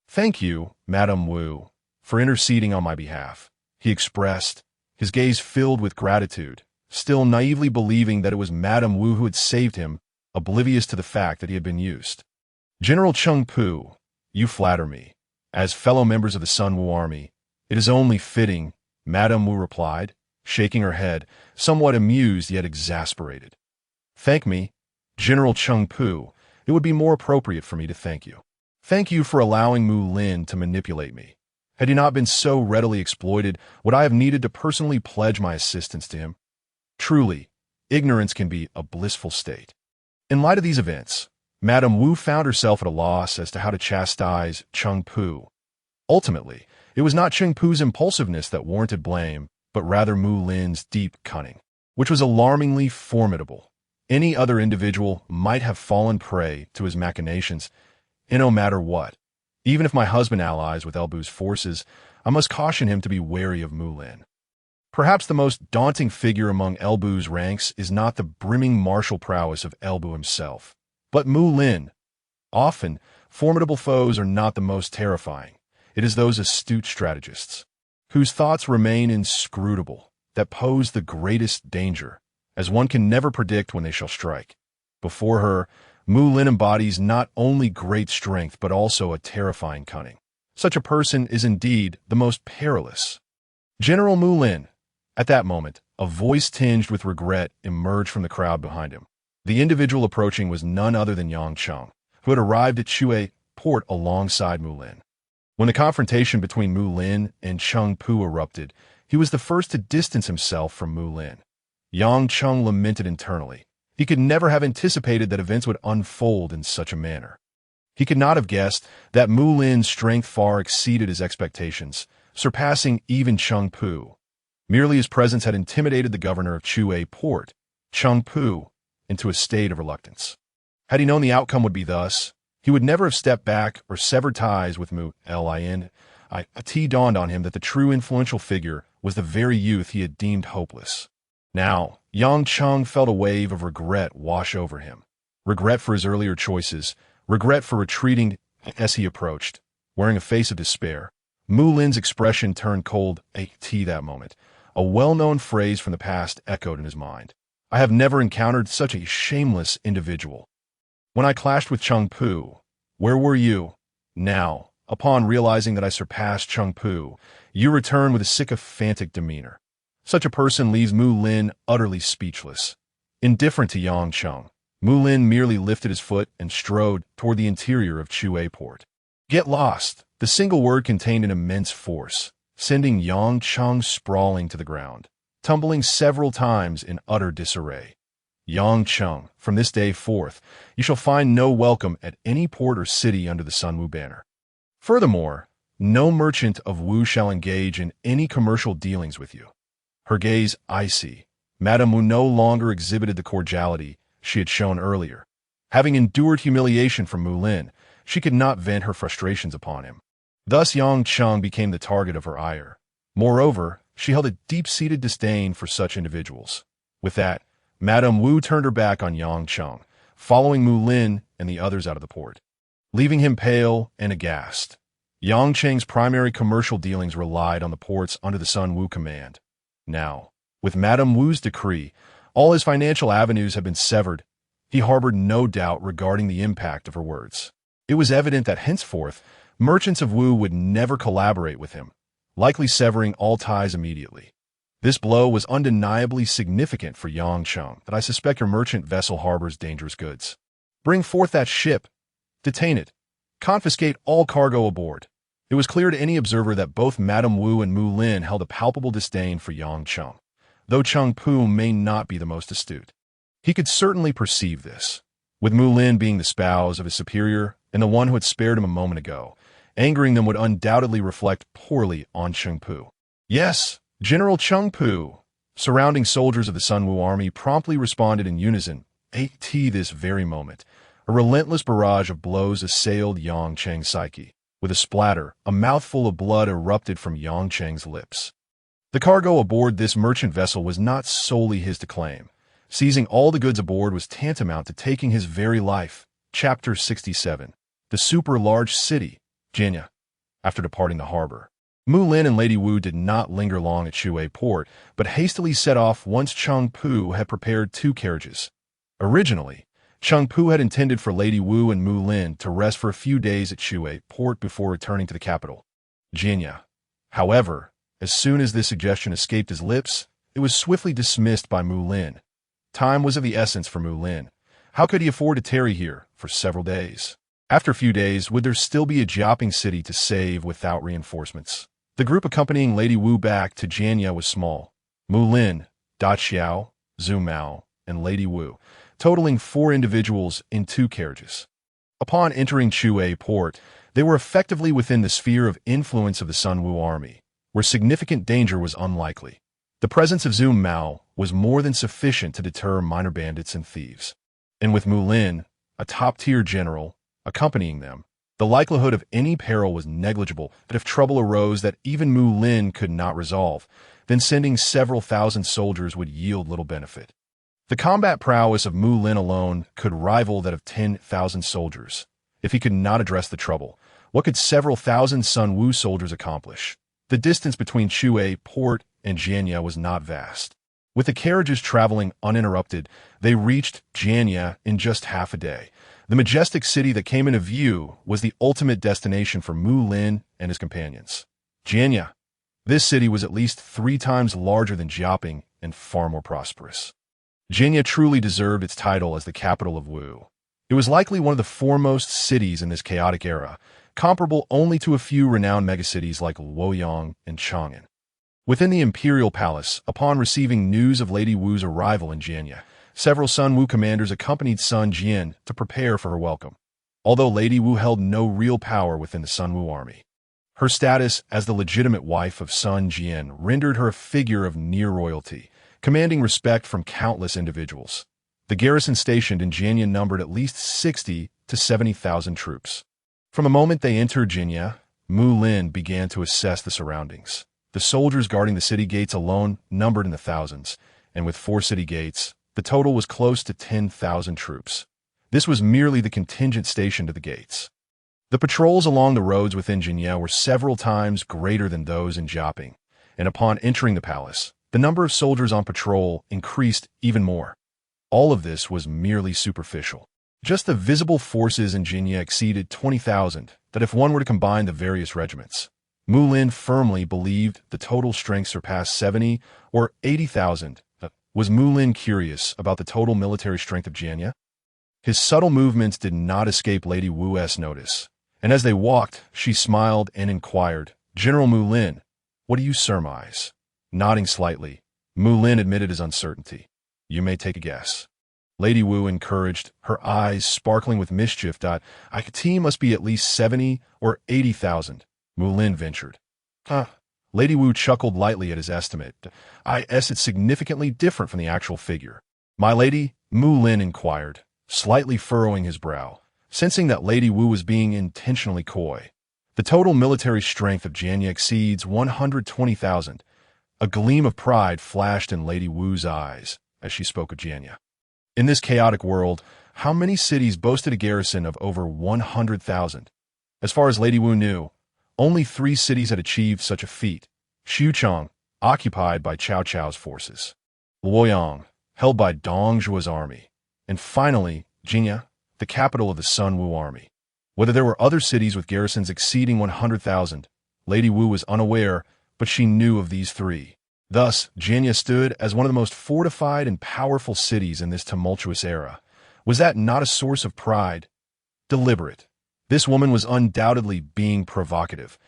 "Thank you, Madame Wu, for interceding on my behalf," he expressed, his gaze filled with gratitude, still naively believing that it was Madame Wu who had saved him, oblivious to the fact that he had been used. "General Cheng Pu, you flatter me. As fellow members of the Sun Wu army, it is only fitting," Madame Wu replied, shaking her head, somewhat amused yet exasperated. "Thank me, General Cheng Pu. It would be more appropriate for me to thank you. Thank you for allowing Mulin to manipulate me. Had he not been so readily exploited, would I have needed to personally pledge my assistance to him? Truly, ignorance can be a blissful state." In light of these events, Madame Wu found herself at a loss as to how to chastise Cheng Pu. Ultimately, it was not Cheng Pu's impulsiveness that warranted blame, but rather Mulin's deep cunning, which was alarmingly formidable. Any other individual might have fallen prey to his machinations, and no matter what. Even if my husband allies with Elbu's forces, I must caution him to be wary of Mulin. Perhaps the most daunting figure among Elbu's ranks is not the brimming martial prowess of Elbu himself, but Mulin. Often, formidable foes are not the most terrifying. It is those astute strategists, whose thoughts remain inscrutable, that pose the greatest danger, as one can never predict when they shall strike. Before her, Mulin embodies not only great strength but also a terrifying cunning. Such a person is indeed the most perilous. "General Mulin." At that moment, a voice tinged with regret emerged from the crowd behind him. The individual approaching was none other than Yang Cheng, who had arrived at Chue port alongside Mulin. When the confrontation between Mulin and Cheng Pu erupted, he was the first to distance himself from Mulin. Yang Cheng lamented internally. He could never have anticipated that events would unfold in such a manner. He could not have guessed that Mulin's strength far exceeded his expectations, surpassing even Cheng Pu. Merely his presence had intimidated the governor of Chue port, Cheng Pu, into a state of reluctance. Had he known the outcome would be thus, he would never have stepped back or severed ties with Mulin. It dawned on him that the true influential figure was the very youth he had deemed hopeless. Now, Yang Cheng felt a wave of regret wash over him. Regret for his earlier choices, regret for retreating as he approached, wearing a face of despair. Mulin's expression turned cold at that moment. A well-known phrase from the past echoed in his mind. "I have never encountered such a shameless individual. When I clashed with Cheng Pu, where were you?" Now, Upon realizing that I surpassed Chengpu, you return with a sycophantic demeanor. Such a person leaves Mulin utterly speechless. Indifferent to Yangcheng, Mulin merely lifted his foot and strode toward the interior of Chue port. Get lost! The single word contained an immense force, sending Yangcheng sprawling to the ground, tumbling several times in utter disarray. Yangcheng, from this day forth, you shall find no welcome at any port or city under the Sunwu banner. Furthermore, no merchant of Wu shall engage in any commercial dealings with you. Her gaze icy, Madame Wu no longer exhibited the cordiality she had shown earlier. Having endured humiliation from Mulin, she could not vent her frustrations upon him. Thus Yangcheng became the target of her ire. Moreover, she held a deep-seated disdain for such individuals. With that, Madame Wu turned her back on Yangcheng, following Mulin and the others out of the port, leaving him pale and aghast. Yangcheng's primary commercial dealings relied on the ports under the Sun Wu command. Now, with Madame Wu's decree, all his financial avenues had been severed. He harbored no doubt regarding the impact of her words. It was evident that henceforth, merchants of Wu would never collaborate with him, likely severing all ties immediately. This blow was undeniably significant for Yangcheng, that I suspect your merchant vessel harbors dangerous goods. Bring forth that ship. Detain it. Confiscate all cargo aboard. It was clear to any observer that both Madame Wu and Mulin held a palpable disdain for Yangcheng, though Chengpu may not be the most astute. He could certainly perceive this, with Mulin being the spouse of his superior and the one who had spared him a moment ago. Angering them would undoubtedly reflect poorly on Chengpu. Yes, General Chengpu. Surrounding soldiers of the Sunwu army promptly responded in unison. At this very moment, a relentless barrage of blows assailed Yangcheng's psyche. With a splatter, a mouthful of blood erupted from Yangcheng's lips. The cargo aboard this merchant vessel was not solely his to claim. Seizing all the goods aboard was tantamount to taking his very life. Chapter 67. The super-large city, Jinya. After departing the harbor, Mulin and Lady Wu did not linger long at Chue port, but hastily set off once Chengpu had prepared 2 carriages. Originally, Chengpu had intended for Lady Wu and Mulin to rest for a few days at Chue port before returning to the capital, Jinya. However, as soon as this suggestion escaped his lips, it was swiftly dismissed by Mulin. Time was of the essence for Mulin. How could he afford to tarry here for several days? After a few days, would there still be a Jiangdong city to save without reinforcements? The group accompanying Lady Wu back to Jianya was small. Mulin, Da Xiao, Zhu Mao, and Lady Wu, totaling 4 individuals in 2 carriages. Upon entering Chue port, they were effectively within the sphere of influence of the Sunwu army, where significant danger was unlikely. The presence of Zhu Mao was more than sufficient to deter minor bandits and thieves. And with Mulin, a top-tier general, accompanying them, the likelihood of any peril was negligible, but if trouble arose that even Mulin could not resolve, then sending several thousand soldiers would yield little benefit. The combat prowess of Mulin alone could rival that of 10,000 soldiers. If he could not address the trouble, what could several thousand Sun Wu soldiers accomplish? The distance between Chue port and Jianya was not vast. With the carriages traveling uninterrupted, they reached Jianya in just half a day. The majestic city that came into view was the ultimate destination for Mulin and his companions. Jianya. This city was at least 3 times larger than Jiaping and far more prosperous. Jianya truly deserved its title as the capital of Wu. It was likely one of the foremost cities in this chaotic era, comparable only to a few renowned megacities like Luoyang and Chang'an. Within the imperial palace, upon receiving news of Lady Wu's arrival in Jianya, several Sun Wu commanders accompanied Sun Jian to prepare for her welcome. Although Lady Wu held no real power within the Sun Wu army, her status as the legitimate wife of Sun Jian rendered her a figure of near royalty, commanding respect from countless individuals. The garrison stationed in Jianya numbered at least 60 to 70,000 troops. From the moment they entered Jianya, Mulin began to assess the surroundings. The soldiers guarding the city gates alone numbered in the thousands, and with 4 city gates, the total was close to 10,000 troops. This was merely the contingent stationed at the gates. The patrols along the roads within Jianya were several times greater than those in Jiaping, and upon entering the palace, the number of soldiers on patrol increased even more. All of this was merely superficial. Just the visible forces in Jianya exceeded 20,000, that if one were to combine the various regiments, Mulin firmly believed the total strength surpassed 70 or 80,000. Was Mulin curious about the total military strength of Jianya? His subtle movements did not escape Lady Wu's notice, and as they walked, she smiled and inquired, "General Mulin, what do you surmise?" Nodding slightly, Mulin admitted his uncertainty. "You may take a guess." Lady Wu encouraged, her eyes sparkling with mischief. "IKT must be at least 70 or 80,000, Mulin ventured. Lady Wu chuckled lightly at his estimate. It's significantly different from the actual figure. "My lady?" Mulin inquired, slightly furrowing his brow, sensing that Lady Wu was being intentionally coy. "The total military strength of Jianya exceeds 120,000. A gleam of pride flashed in Lady Wu's eyes as she spoke of Jianya. In this chaotic world, how many cities boasted a garrison of over 100,000? As far as Lady Wu knew, only 3 cities had achieved such a feat: Xuchang, occupied by Cao Cao's forces; Luoyang, held by Dong Zhuo's army; and finally, Jinya, the capital of the Sun Wu army. Whether there were other cities with garrisons exceeding 100,000, Lady Wu was unaware, but she knew of these 3. Thus, Jianya stood as one of the most fortified and powerful cities in this tumultuous era. Was that not a source of pride? Deliberate. This woman was undoubtedly being provocative.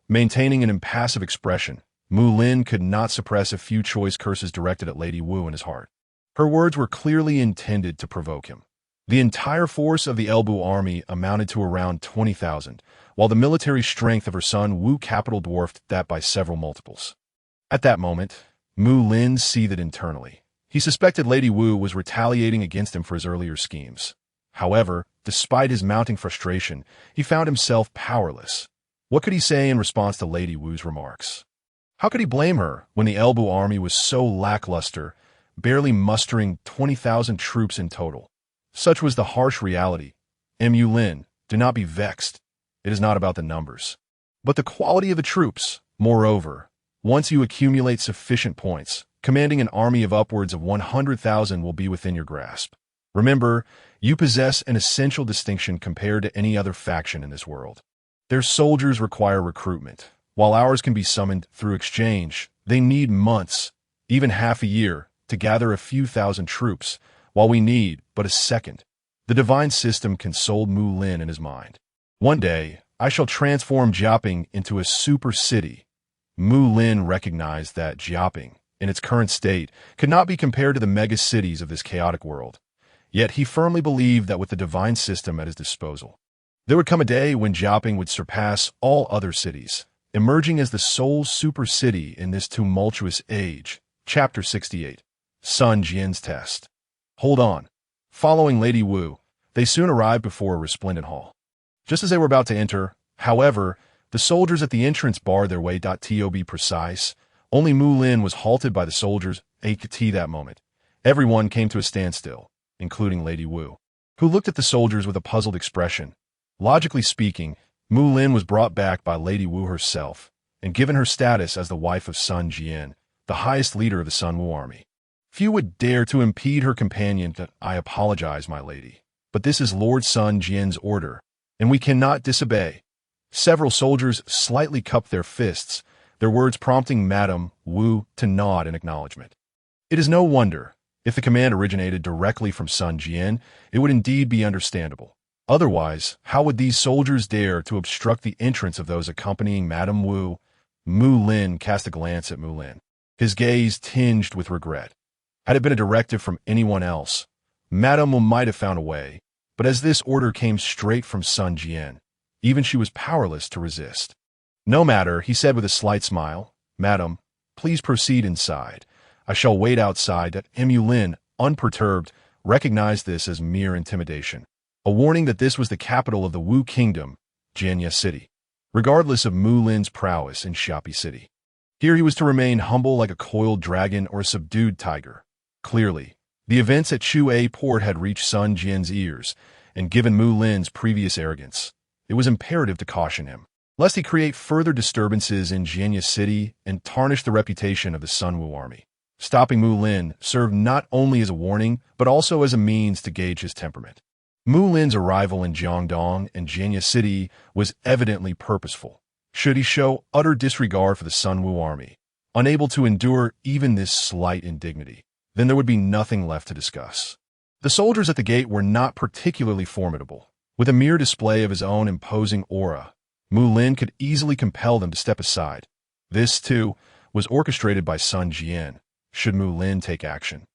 Maintaining an impassive expression, Mulin could not suppress a few choice curses directed at Lady Wu in his heart. Her words were clearly intended to provoke him. The entire force of the Elbu army amounted to around 20,000, while the military strength of her son Wu capital dwarfed that by several multiples. At that moment, Mulin seethed internally. He suspected Lady Wu was retaliating against him for his earlier schemes. However, despite his mounting frustration, he found himself powerless. What could he say in response to Lady Wu's remarks? How could he blame her when the Elbu army was so lackluster, barely mustering 20,000 troops in total? Such was the harsh reality. Mulin, do not be vexed. It is not about the numbers, but the quality of the troops. Moreover, once you accumulate sufficient points, commanding an army of upwards of 100,000 will be within your grasp. Remember, you possess an essential distinction compared to any other faction in this world. Their soldiers require recruitment. While ours can be summoned through exchange, they need months, even half a year, to gather a few thousand troops, while we need but a second. The divine system consoled Mulin in his mind. One day, I shall transform Jiaping into a super city. Mulin recognized that Jiaping, in its current state, could not be compared to the mega-cities of this chaotic world. Yet he firmly believed that with the divine system at his disposal, there would come a day when Jiaping would surpass all other cities, emerging as the sole super city in this tumultuous age. Chapter 68. Sun Jian's Test. Hold on. Following Lady Wu, they soon arrived before a resplendent hall. Just as they were about to enter, however, the soldiers at the entrance barred their way. To be precise, only Mulin was halted by the soldiers. That moment, everyone came to a standstill, including Lady Wu, who looked at the soldiers with a puzzled expression. Logically speaking, Mulin was brought back by Lady Wu herself, and given her status as the wife of Sun Jian, the highest leader of the Sun Wu army. Few would dare to impede her companion. I apologize, my lady, but this is Lord Sun Jian's order, and we cannot disobey. Several soldiers slightly cupped their fists, their words prompting Madame Wu to nod in acknowledgement. It is no wonder. If the command originated directly from Sun Jian, it would indeed be understandable. Otherwise, how would these soldiers dare to obstruct the entrance of those accompanying Madame Wu? Mulin cast a glance at Mulin, his gaze tinged with regret. Had it been a directive from anyone else, Madame Wu might have found a way, but as this order came straight from Sun Jian, even she was powerless to resist. No matter, he said with a slight smile. Madam, please proceed inside. I shall wait outside. Mulin, unperturbed, recognized this as mere intimidation, a warning that this was the capital of the Wu kingdom, Jianya City, regardless of Mulin's prowess in Xia Pi City. Here he was to remain humble like a coiled dragon or a subdued tiger. Clearly, the events at Chue port had reached Sun Jian's ears, and given Mulin's previous arrogance, it was imperative to caution him, lest he create further disturbances in Jianya City and tarnish the reputation of the Sun Wu army. Stopping Mulin served not only as a warning, but also as a means to gauge his temperament. Mulin's arrival in Jiangdong and Jianya City was evidently purposeful. Should he show utter disregard for the Sun Wu army, unable to endure even this slight indignity, then there would be nothing left to discuss. The soldiers at the gate were not particularly formidable. With a mere display of his own imposing aura, Mulin could easily compel them to step aside. This, too, was orchestrated by Sun Jian, should Mulin take action.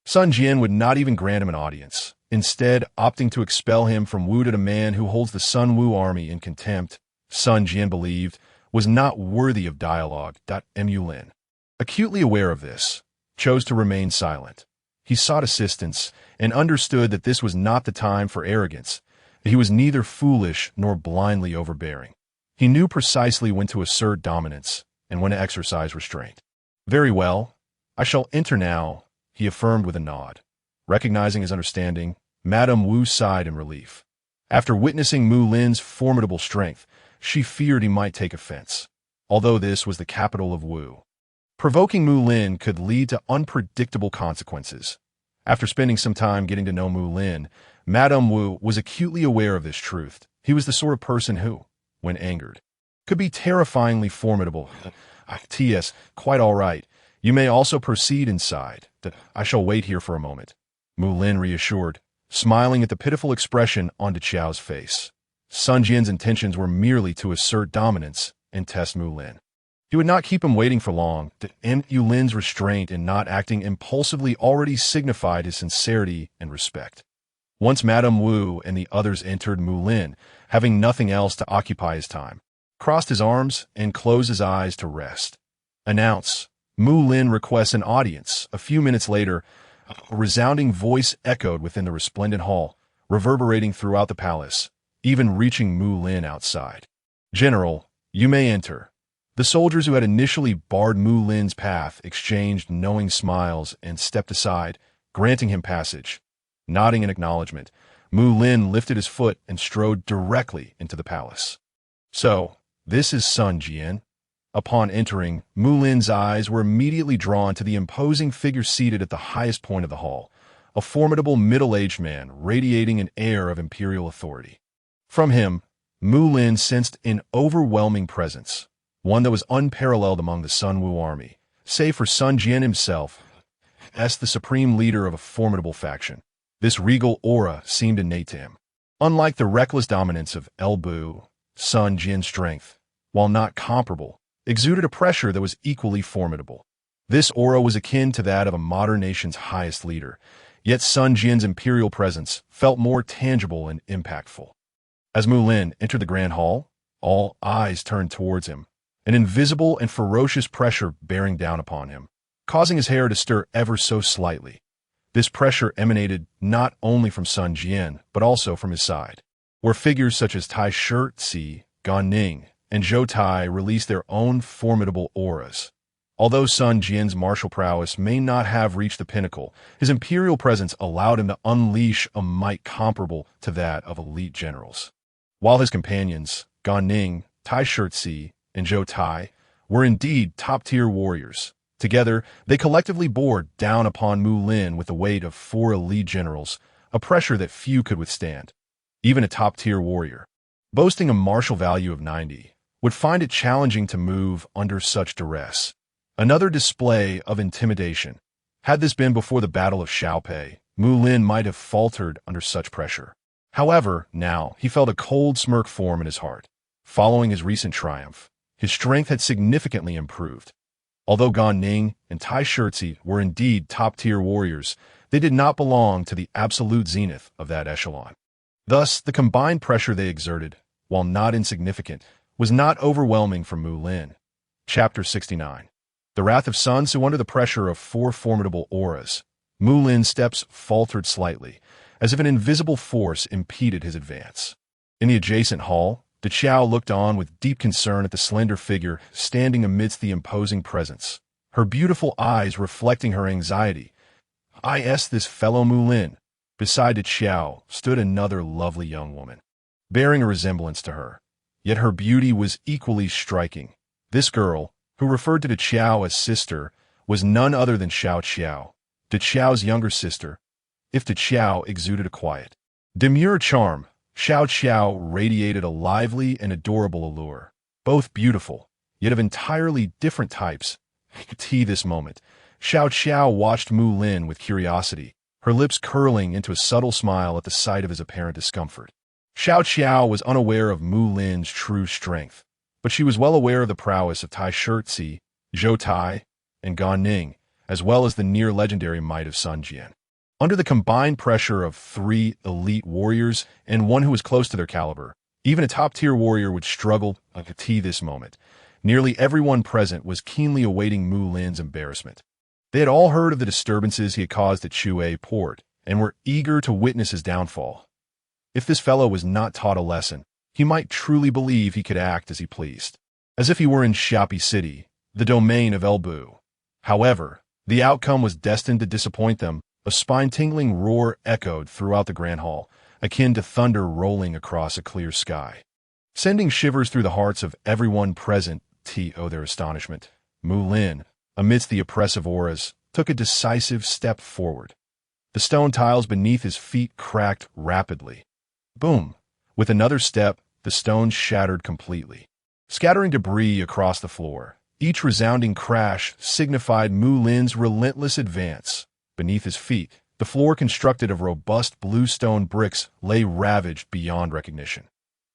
Sun Jian would not even grant him an audience, instead opting to expel him from Wu to a man who holds the Sun Wu army in contempt. Sun Jian believed was not worthy of dialogue. Mulin, acutely aware of this, chose to remain silent. He sought assistance and understood that this was not the time for arrogance, that he was neither foolish nor blindly overbearing. He knew precisely when to assert dominance and when to exercise restraint. Very well, I shall enter now, he affirmed with a nod. Recognizing his understanding, Madame Wu sighed in relief. After witnessing Mulin's formidable strength, she feared he might take offense, although this was the capital of Wu. Provoking Mulin could lead to unpredictable consequences. After spending some time getting to know Mulin, Madame Wu was acutely aware of this truth. He was the sort of person who, when angered, could be terrifyingly formidable. T.S., quite all right. You may also proceed inside. I shall wait here for a moment. Mulin reassured, smiling at the pitiful expression on Chao's face. Sun Jian's intentions were merely to assert dominance and test Mulin. He would not keep him waiting for long. Mulin's restraint in not acting impulsively already signified his sincerity and respect. Once Madame Wu and the others entered, Mulin, having nothing else to occupy his time, crossed his arms and closed his eyes to rest. Announce. Mulin requests an audience. A few minutes later, a resounding voice echoed within the resplendent hall, reverberating throughout the palace, even reaching Mulin outside. General, you may enter. The soldiers who had initially barred Mulin's path exchanged knowing smiles and stepped aside, granting him passage. Nodding in acknowledgement, Mulin lifted his foot and strode directly into the palace. So, this is Sun Jian. Upon entering, Mulin's eyes were immediately drawn to the imposing figure seated at the highest point of the hall, a formidable middle-aged man radiating an air of imperial authority. From him, Mulin sensed an overwhelming presence, one that was unparalleled among the Sun Wu army, save for Sun Jian himself, as the supreme leader of a formidable faction. This regal aura seemed innate to him. Unlike the reckless dominance of El Bu, Sun Jian's strength, while not comparable, exuded a pressure that was equally formidable. This aura was akin to that of a modern nation's highest leader, yet Sun Jian's imperial presence felt more tangible and impactful. As Mulin entered the grand hall, all eyes turned towards him, an invisible and ferocious pressure bearing down upon him, causing his hair to stir ever so slightly. This pressure emanated not only from Sun Jian, but also from his side, where figures such as Tai Shi, Gan Ning, and Zhou Tai released their own formidable auras. Although Sun Jian's martial prowess may not have reached the pinnacle, his imperial presence allowed him to unleash a might comparable to that of elite generals. While his companions, Gan Ning, Tai Shi, and Zhou Tai, were indeed top-tier warriors, together they collectively bore down upon Mulin with the weight of 4 elite generals, a pressure that few could withstand. Even a top-tier warrior, boasting a martial value of 90, would find it challenging to move under such duress. Another display of intimidation. Had this been before the Battle of Xiao Pi, Mulin might have faltered under such pressure. However, now he felt a cold smirk form in his heart. Following his recent triumph, his strength had significantly improved. Although Gan Ning and Tai Shi were indeed top-tier warriors, they did not belong to the absolute zenith of that echelon. Thus, the combined pressure they exerted, while not insignificant, was not overwhelming for Mulin. Chapter 69. The Wrath of Sun Tzu. Under the pressure of 4 formidable auras, Mulin's steps faltered slightly, as if an invisible force impeded his advance. In the adjacent hall, Chao looked on with deep concern at the slender figure standing amidst the imposing presence, her beautiful eyes reflecting her anxiety. This fellow Mulin. Beside Chao stood another lovely young woman, bearing a resemblance to her. Yet her beauty was equally striking. This girl, who referred to Chao as sister, was none other than Xiao Qiao, Chao's younger sister. If Chao exuded a quiet, Demure charm, Xiao radiated a lively and adorable allure. Both beautiful, yet of entirely different types. This moment, Xiao watched Mulin with curiosity, her lips curling into a subtle smile at the sight of his apparent discomfort. Xiao was unaware of Mulin's true strength, but she was well aware of the prowess of Tai Shirzi, Zhou Tai, and Gan Ning, as well as the near-legendary might of Sun Jian. Under the combined pressure of 3 elite warriors and one who was close to their caliber, even a top-tier warrior would struggle to this moment. Nearly everyone present was keenly awaiting Mulin's embarrassment. They had all heard of the disturbances he had caused at Shui port, and were eager to witness his downfall. If this fellow was not taught a lesson, he might truly believe he could act as he pleased, as if he were in Xia Pi city, the domain of Elbu. However, the outcome was destined to disappoint them. A spine-tingling roar echoed throughout the Grand Hall, akin to thunder rolling across a clear sky. Sending shivers through the hearts of everyone present to their astonishment, Mulin, amidst the oppressive auras, took a decisive step forward. The stone tiles beneath his feet cracked rapidly. Boom! With another step, the stones shattered completely, scattering debris across the floor. Each resounding crash signified Mulin's relentless advance. Beneath his feet, the floor constructed of robust blue stone bricks lay ravaged beyond recognition.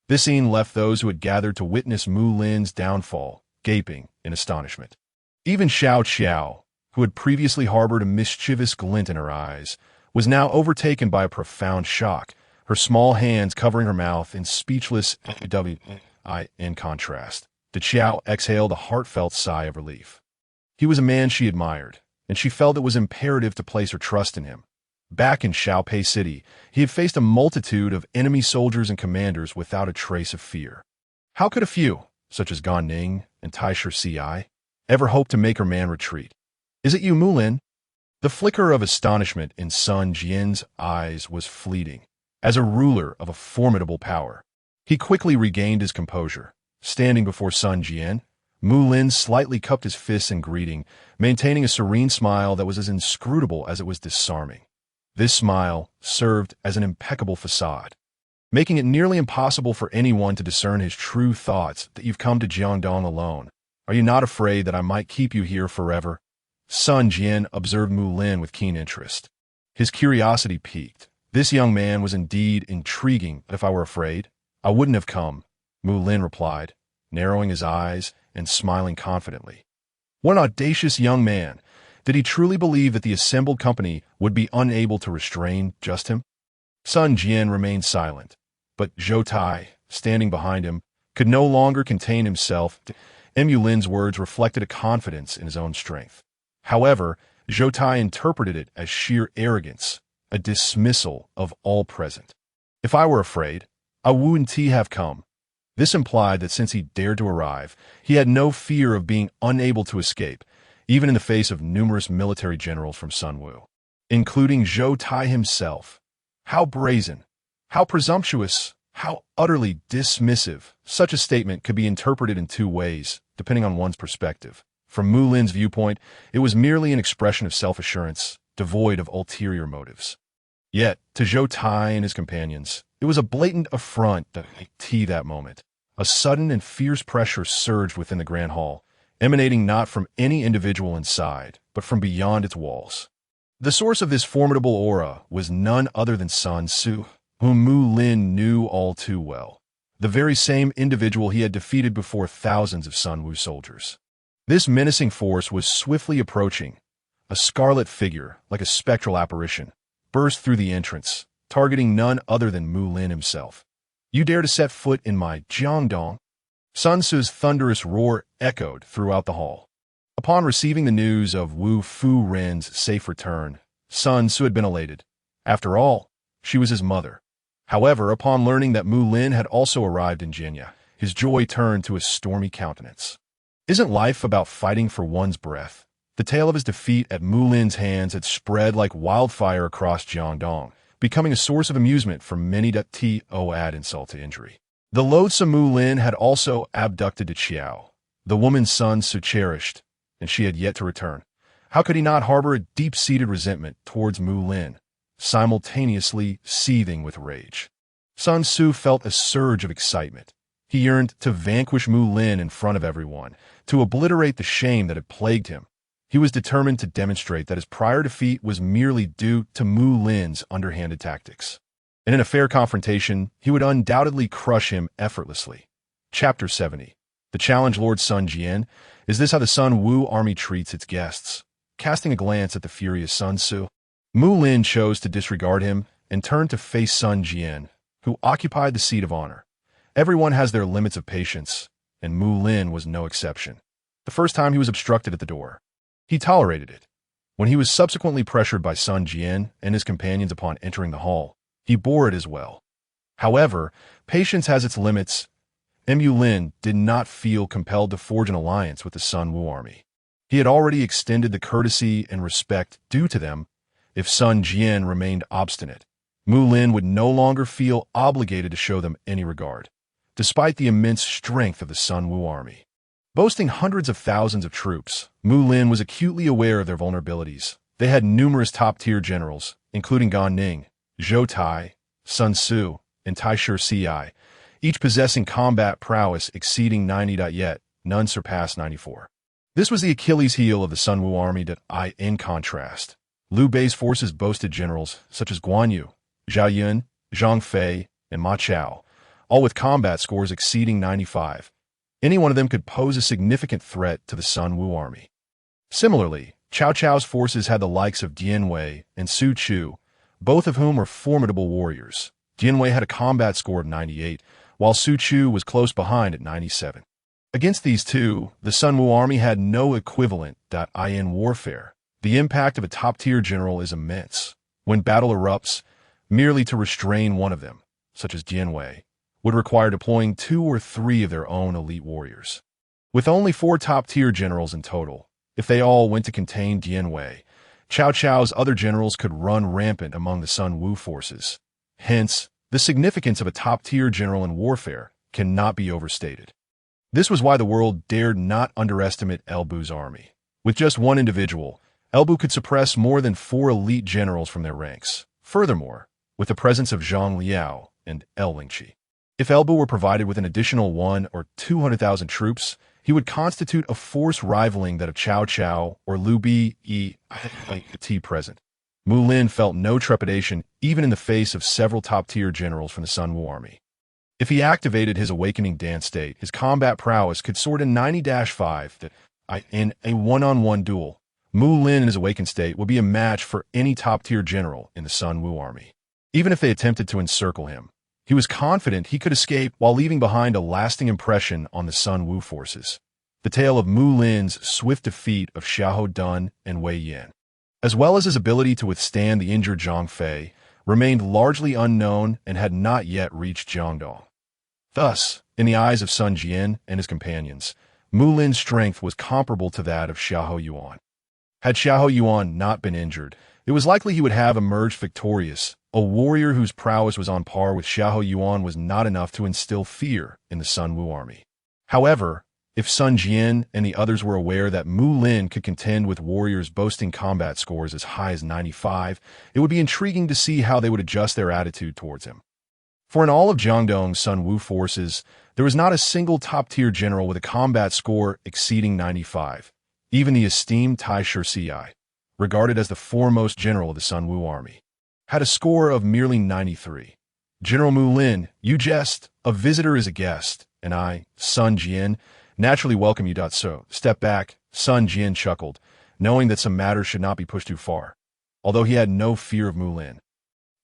This scene left those who had gathered to witness Mulin's downfall gaping in astonishment. Even Xiao, who had previously harbored a mischievous glint in her eyes, was now overtaken by a profound shock, her small hands covering her mouth in speechless in contrast. Xiao exhaled a heartfelt sigh of relief. He was a man she admired, and she felt it was imperative to place her trust in him. Back in Xia Pi city, he had faced a multitude of enemy soldiers and commanders without a trace of fear. How could a few, such as Gan Ning and Tai Shirzi, ever hope to make her man retreat? Is it you, Mulin? The flicker of astonishment in Sun Jian's eyes was fleeting. As a ruler of a formidable power, he quickly regained his composure. Standing before Sun Jian, Mulin slightly cupped his fists in greeting, maintaining a serene smile that was as inscrutable as it was disarming. This smile served as an impeccable facade, making it nearly impossible for anyone to discern his true thoughts. That you've come to Jiangdong alone. Are you not afraid that I might keep you here forever? Sun Jian observed Mulin with keen interest. His curiosity piqued. This young man was indeed intriguing. If I were afraid, I wouldn't have come, Mulin replied, narrowing his eyes and smiling confidently. What an audacious young man! Did he truly believe that the assembled company would be unable to restrain just him? Sun Jian remained silent, but Zhou Tai, standing behind him, could no longer contain himself. Mulin's words reflected a confidence in his own strength. However, Zhou Tai interpreted it as sheer arrogance, a dismissal of all present. If I were afraid, I wouldn't have come. This implied that since he dared to arrive, he had no fear of being unable to escape, even in the face of numerous military generals from Sunwu, including Zhou Tai himself. How brazen, how presumptuous, how utterly dismissive. Such a statement could be interpreted in two ways, depending on one's perspective. From Mulin's viewpoint, it was merely an expression of self-assurance, devoid of ulterior motives. Yet, to Zhou Tai and his companions, it was a blatant affront to that moment. A sudden and fierce pressure surged within the Grand Hall, emanating not from any individual inside, but from beyond its walls. The source of this formidable aura was none other than Sun Su, whom Mulin knew all too well, the very same individual he had defeated before thousands of Sunwu soldiers. This menacing force was swiftly approaching. A scarlet figure, like a spectral apparition, burst through the entrance, targeting none other than Mulin himself. You dare to set foot in my Jiangdong? Sun Tzu's thunderous roar echoed throughout the hall. Upon receiving the news of Wu Fu Ren's safe return, Sun Tzu had been elated. After all, she was his mother. However, upon learning that Mulin had also arrived in Jianya, his joy turned to a stormy countenance. Isn't life about fighting for one's breath? The tale of his defeat at Mulin's hands had spread like wildfire across Jiangdong, becoming a source of amusement for many to add insult to injury. The loathsome Mulin had also abducted Xiao, the woman's son so cherished, and she had yet to return. How could he not harbor a deep-seated resentment towards Mulin? simultaneously seething with rage. Sun Tzu felt a surge of excitement. He yearned to vanquish Mulin in front of everyone, to obliterate the shame that had plagued him. He was determined to demonstrate that his prior defeat was merely due to Mulin's underhanded tactics. And in a fair confrontation, he would undoubtedly crush him effortlessly. Chapter 70. The Challenge Lord Sun Jian. Is this how the Sun Wu army treats its guests? Casting a glance at the furious Sun Tzu, Mulin chose to disregard him and turned to face Sun Jian, who occupied the seat of honor. Everyone has their limits of patience, and Mulin was no exception. The first time he was obstructed at the door, he tolerated it. When he was subsequently pressured by Sun Jian and his companions upon entering the hall, he bore it as well. However, patience has its limits, and Mulin did not feel compelled to forge an alliance with the Sun Wu army. He had already extended the courtesy and respect due to them. If Sun Jian remained obstinate, Mulin would no longer feel obligated to show them any regard, despite the immense strength of the Sun Wu army. Boasting hundreds of thousands of troops, Mulin was acutely aware of their vulnerabilities. They had numerous top-tier generals, including Gan Ning, Zhou Tai, Sun Tzu, and Taishir Ci, each possessing combat prowess exceeding 90. Yet none surpassed 94. This was the Achilles heel of the Sun Wu army. In contrast, Liu Bei's forces boasted generals such as Guan Yu, Xiahou Yuan, Zhang Fei, and Ma Chao, all with combat scores exceeding 95. Any one of them could pose a significant threat to the Sun Wu army. Similarly, Cao Cao's forces had the likes of Dian Wei and Su Chu, both of whom were formidable warriors. Dian Wei had a combat score of 98, while Su Chu was close behind at 97. Against these two, the Sun Wu army had no equivalent. In warfare, the impact of a top-tier general is immense. When battle erupts, merely to restrain one of them, such as Dian Wei, would require deploying 2 or 3 of their own elite warriors. With only 4 top-tier generals in total, if they all went to contain Dian Wei, Cao Cao's other generals could run rampant among the Sun Wu forces. Hence, the significance of a top-tier general in warfare cannot be overstated. This was why the world dared not underestimate Elbu's army. With just one individual, Elbu could suppress more than 4 elite generals from their ranks. Furthermore, with the presence of Zhang Liao and Lingqi, if Elbu were provided with an additional 1 or 200,000 troops, he would constitute a force rivaling that of Cao Cao or Liu Bei present. Mulin felt no trepidation even in the face of several top-tier generals from the Sun Wu army. If he activated his awakening dance state, his combat prowess could soar to 90-5. In a one-on-one duel, Mulin in his awakened state would be a match for any top-tier general in the Sun Wu army. Even if they attempted to encircle him, he was confident he could escape while leaving behind a lasting impression on the Sun Wu forces. The tale of Mulin's swift defeat of Xiahou Dun and Wei Yan, as well as his ability to withstand the injured Zhang Fei, remained largely unknown and had not yet reached Jiangdong. Thus, in the eyes of Sun Jian and his companions, Mulin's strength was comparable to that of Xiahou Yuan. Had Xiahou Yuan not been injured, it was likely he would have emerged victorious. A warrior whose prowess was on par with Xiahou Yuan was not enough to instill fear in the Sun Wu army. However, if Sun Jian and the others were aware that Mulin could contend with warriors boasting combat scores as high as 95, it would be intriguing to see how they would adjust their attitude towards him. For in all of Jiangdong's Sun Wu forces, there was not a single top-tier general with a combat score exceeding 95. Even the esteemed Taishir Ci, regarded as the foremost general of the Sun Wu army, had a score of merely 93. General Mulin, you jest, a visitor is a guest, and I, Sun Jian, naturally welcome you. So, step back, Sun Jian chuckled, knowing that some matters should not be pushed too far, although he had no fear of Mulin.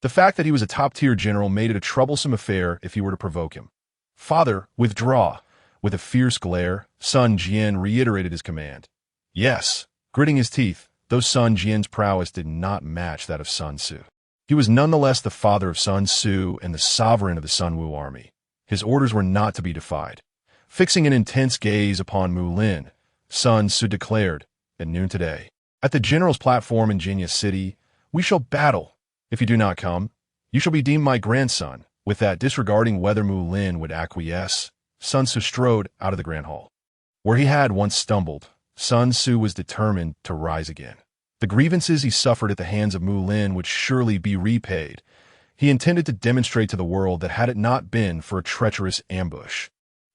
The fact that he was a top-tier general made it a troublesome affair if he were to provoke him. Father, withdraw. With a fierce glare, Sun Jian reiterated his command. Yes, gritting his teeth, though Sun Jian's prowess did not match that of Sun Tzu. He was nonetheless the father of Sun Tzu and the sovereign of the Sun Wu army. His orders were not to be defied. Fixing an intense gaze upon Mulin, Sun Tzu declared, at noon today, at the general's platform in Jinya City, we shall battle. If you do not come, you shall be deemed my grandson. With that, disregarding whether Mulin would acquiesce, Sun Tzu strode out of the grand hall. Where he had once stumbled, Sun Tzu was determined to rise again. The grievances he suffered at the hands of Mulin would surely be repaid. He intended to demonstrate to the world that had it not been for a treacherous ambush,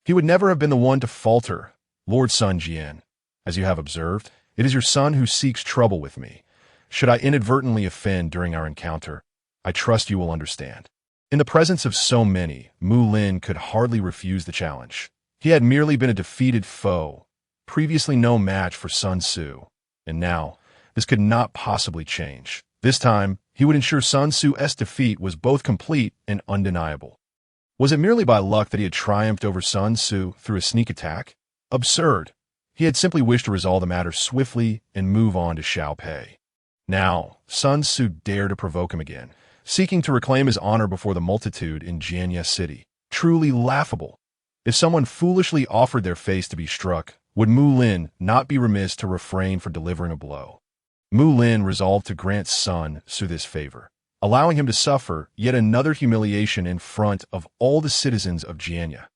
he would never have been the one to falter. Lord Sun Jian, as you have observed, it is your son who seeks trouble with me. Should I inadvertently offend during our encounter, I trust you will understand. In the presence of so many, Mulin could hardly refuse the challenge. He had merely been a defeated foe, previously no match for Sun Tzu, and now, this could not possibly change. This time, he would ensure Sun Tzu's defeat was both complete and undeniable. Was it merely by luck that he had triumphed over Sun Tzu through a sneak attack? Absurd. He had simply wished to resolve the matter swiftly and move on to Xiao Pi. Now, Sun Tzu dared to provoke him again, seeking to reclaim his honor before the multitude in Jianya City. Truly laughable. If someone foolishly offered their face to be struck, would Mulin not be remiss to refrain from delivering a blow? Mulin resolved to grant Sun Tzu this favor, allowing him to suffer yet another humiliation in front of all the citizens of Jianya.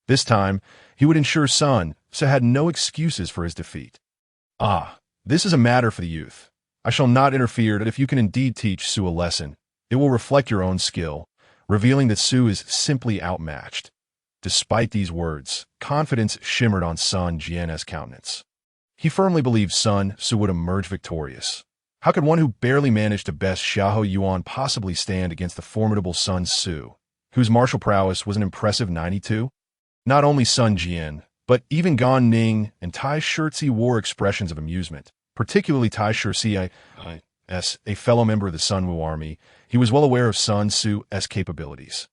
This time, he would ensure Sun Tzu had no excuses for his defeat. Ah, this is a matter for the youth. I shall not interfere, but if you can indeed teach Tzu a lesson, it will reflect your own skill, revealing that Tzu is simply outmatched. Despite these words, confidence shimmered on Sun Jian's countenance. He firmly believed Sun Tzu would emerge victorious. How could one who barely managed to best Xiahou Yuan possibly stand against the formidable Sun Tzu, whose martial prowess was an impressive 92? Not only Sun Jian, but even Gan Ning and Tai Shirzi wore expressions of amusement, particularly Tai Shirzi, a fellow member of the Sun Wu army. He was well aware of Sun Tzu's capabilities.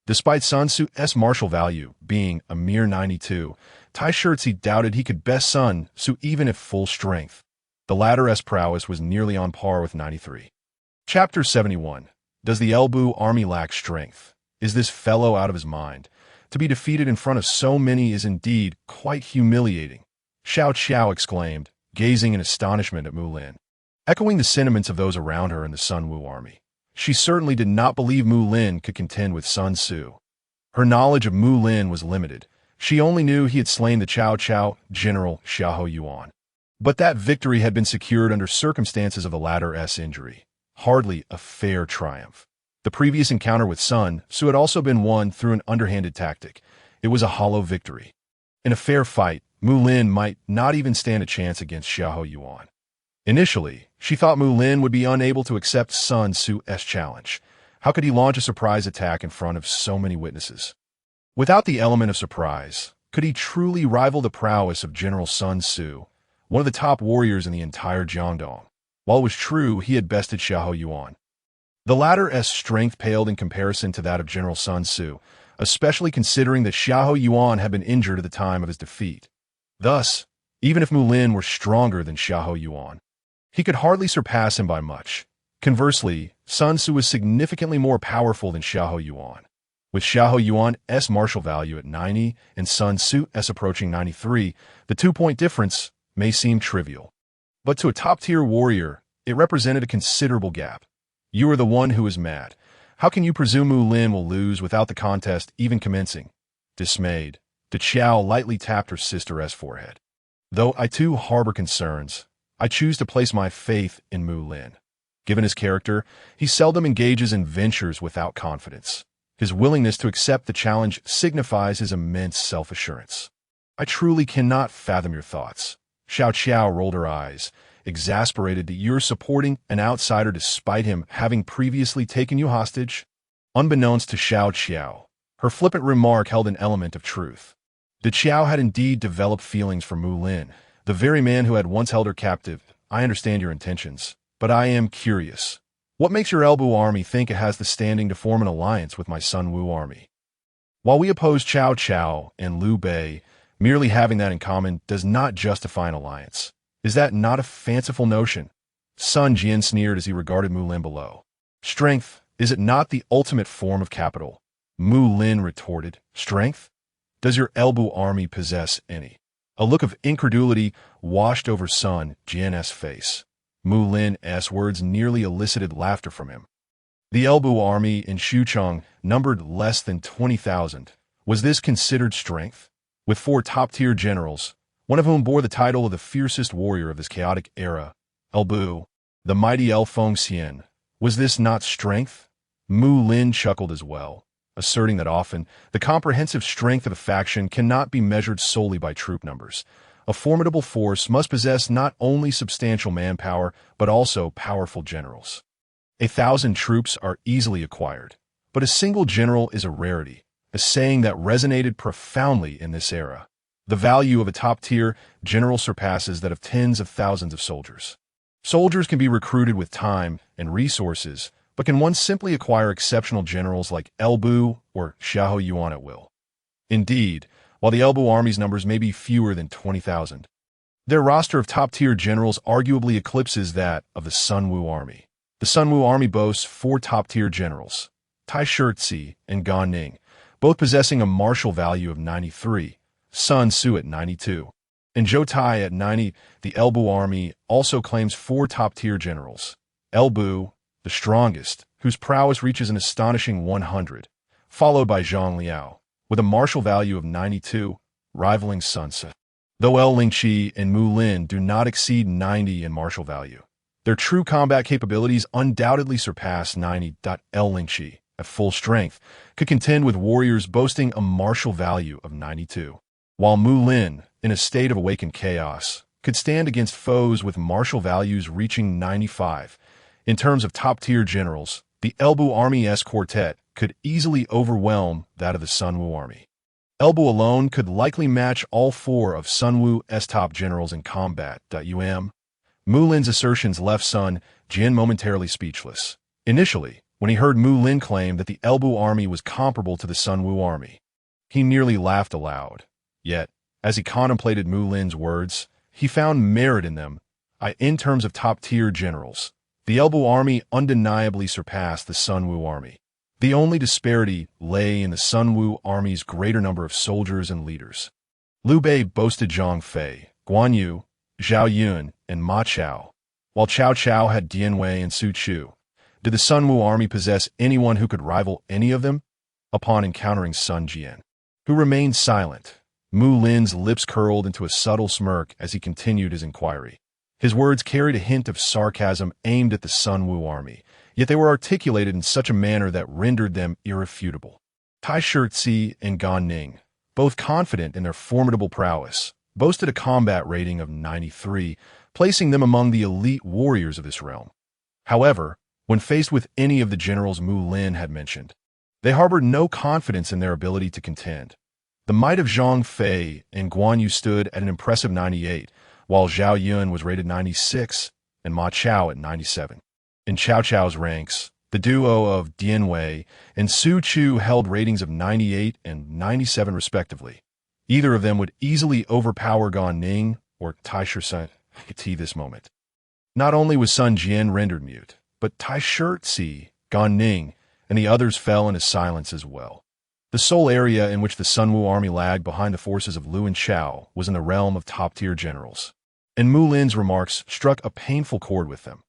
Despite Sun Tzu's martial value being a mere 92, Tai Shirzi doubted he could best Sun Tzu even at full strength. The latter's prowess was nearly on par with 93. Chapter 71. Does the Elbu army lack strength? Is this fellow out of his mind? To be defeated in front of so many is indeed quite humiliating, Xiao Qiao exclaimed, gazing in astonishment at Mulin. Echoing the sentiments of those around her in the Sun Wu army, she certainly did not believe Mulin could contend with Sun Tzu. Her knowledge of Mulin was limited. She only knew he had slain the Cao general Xiahou Yuan. But that victory had been secured under circumstances of the latter's injury. Hardly a fair triumph. The previous encounter with Sun Tzu had also been won through an underhanded tactic. It was a hollow victory. In a fair fight, Mulin might not even stand a chance against Xiahou Yuan. Initially, she thought Mulin would be unable to accept Sun Tzu's challenge. How could he launch a surprise attack in front of so many witnesses? Without the element of surprise, could he truly rival the prowess of General Sun Tzu, one of the top warriors in the entire Jiangdong? While it was true he had bested Xiahou Yuan, the latter's strength paled in comparison to that of General Sun Tzu, especially considering that Xiahou Yuan had been injured at the time of his defeat. Thus, even if Mulin were stronger than Xiahou Yuan, he could hardly surpass him by much. Conversely, Sun Tzu was significantly more powerful than Xiahou Yuan. With Xiahou Yuan's martial value at 90 and Sun Tzu's approaching 93, the 2-point difference may seem trivial. But to a top-tier warrior, it represented a considerable gap. You are the one who is mad. How can you presume Mulin will lose without the contest even commencing? Dismayed, De Qiao lightly tapped her sister's forehead. Though I too harbor concerns, I choose to place my faith in Mulin. Given his character, he seldom engages in ventures without confidence. His willingness to accept the challenge signifies his immense self-assurance. I truly cannot fathom your thoughts. Xiao Qiao rolled her eyes, exasperated that you're supporting an outsider despite him having previously taken you hostage. Unbeknownst to Xiao Qiao, her flippant remark held an element of truth. De Qiao had indeed developed feelings for Mulin, the very man who had once held her captive. I understand your intentions, but I am curious. What makes your Elbu army think it has the standing to form an alliance with my Sun Wu army? While we oppose Cao Cao and Liu Bei, merely having that in common does not justify an alliance. Is that not a fanciful notion? Sun Jian sneered as he regarded Mulin below. Strength, is it not the ultimate form of capital? Mulin retorted. Strength? Does your Elbu army possess any? A look of incredulity washed over Sun Jian's face. Mulin's words nearly elicited laughter from him. The Elbu army in Xucheng numbered less than 20,000. Was this considered strength? With 4 top-tier generals, one of whom bore the title of the fiercest warrior of this chaotic era, Elbu, The mighty El Xian. Was this not strength? Mulin chuckled as well, asserting that often the comprehensive strength of a faction cannot be measured solely by troop numbers. A formidable force must possess not only substantial manpower, but also powerful generals. 1,000 troops are easily acquired, but a single general is a rarity, a saying that resonated profoundly in this era. The value of a top-tier general surpasses that of tens of thousands of soldiers. Soldiers can be recruited with time and resources, but can one simply acquire exceptional generals like Elbu or Xiahou Yuan at will? Indeed, while the Elbu army's numbers may be fewer than 20,000, their roster of top-tier generals arguably eclipses that of the Sunwu army. The Sunwu army boasts 4 top-tier generals, Tai Shirzi and Gan Ning, both possessing a martial value of 93, Sun Tzu at 92, and Zhou Tai at 90. The Elbu army also claims 4 top-tier generals. Elbu, the strongest, whose prowess reaches an astonishing 100, followed by Zhang Liao, with a martial value of 92, rivaling Sun Tzu. Though Lingqi and Mulin do not exceed 90 in martial value, their true combat capabilities undoubtedly surpass 90. Lingqi, at full strength, could contend with warriors boasting a martial value of 92, while Mulin, in a state of awakened chaos, could stand against foes with martial values reaching 95. In terms of top-tier generals, the Elbu Army's quartet could easily overwhelm that of the Sunwu army. Elbu alone could likely match all 4 of Sunwu's top generals in combat. Mulin's assertions left Sun Jian momentarily speechless. Initially, when he heard Mulin claim that the Elbu army was comparable to the Sunwu army, he nearly laughed aloud. Yet, as he contemplated Mulin's words, he found merit in them. In terms of top-tier generals, the Elbu army undeniably surpassed the Sunwu army. The only disparity lay in the Sunwu army's greater number of soldiers and leaders. Liu Bei boasted Zhang Fei, Guan Yu, Xiahou Yuan, and Ma Chao, while Cao Cao had Dian Wei and Su Chu. Did the Sunwu army possess anyone who could rival any of them? Upon encountering Sun Jian, who remained silent, Mulin's lips curled into a subtle smirk as he continued his inquiry. His words carried a hint of sarcasm aimed at the Sunwu army, yet they were articulated in such a manner that rendered them irrefutable. Tai Shirzi and Gan Ning, both confident in their formidable prowess, boasted a combat rating of 93, placing them among the elite warriors of this realm. However, when faced with any of the generals Mulin had mentioned, they harbored no confidence in their ability to contend. The might of Zhang Fei and Guan Yu stood at an impressive 98, while Xiahou Yuan was rated 96 and Ma Chao at 97. In Cao Cao's ranks, the duo of Dian Wei and Su Chu held ratings of 98 and 97 respectively. Either of them would easily overpower Gan Ning or Tai Shirzi at this moment. Not only was Sun Jian rendered mute, but Tai Shirzi, Gan Ning, and the others fell into silence as well. The sole area in which the Sunwu army lagged behind the forces of Liu and Chao was in the realm of top-tier generals, and Mulin's remarks struck a painful chord with them.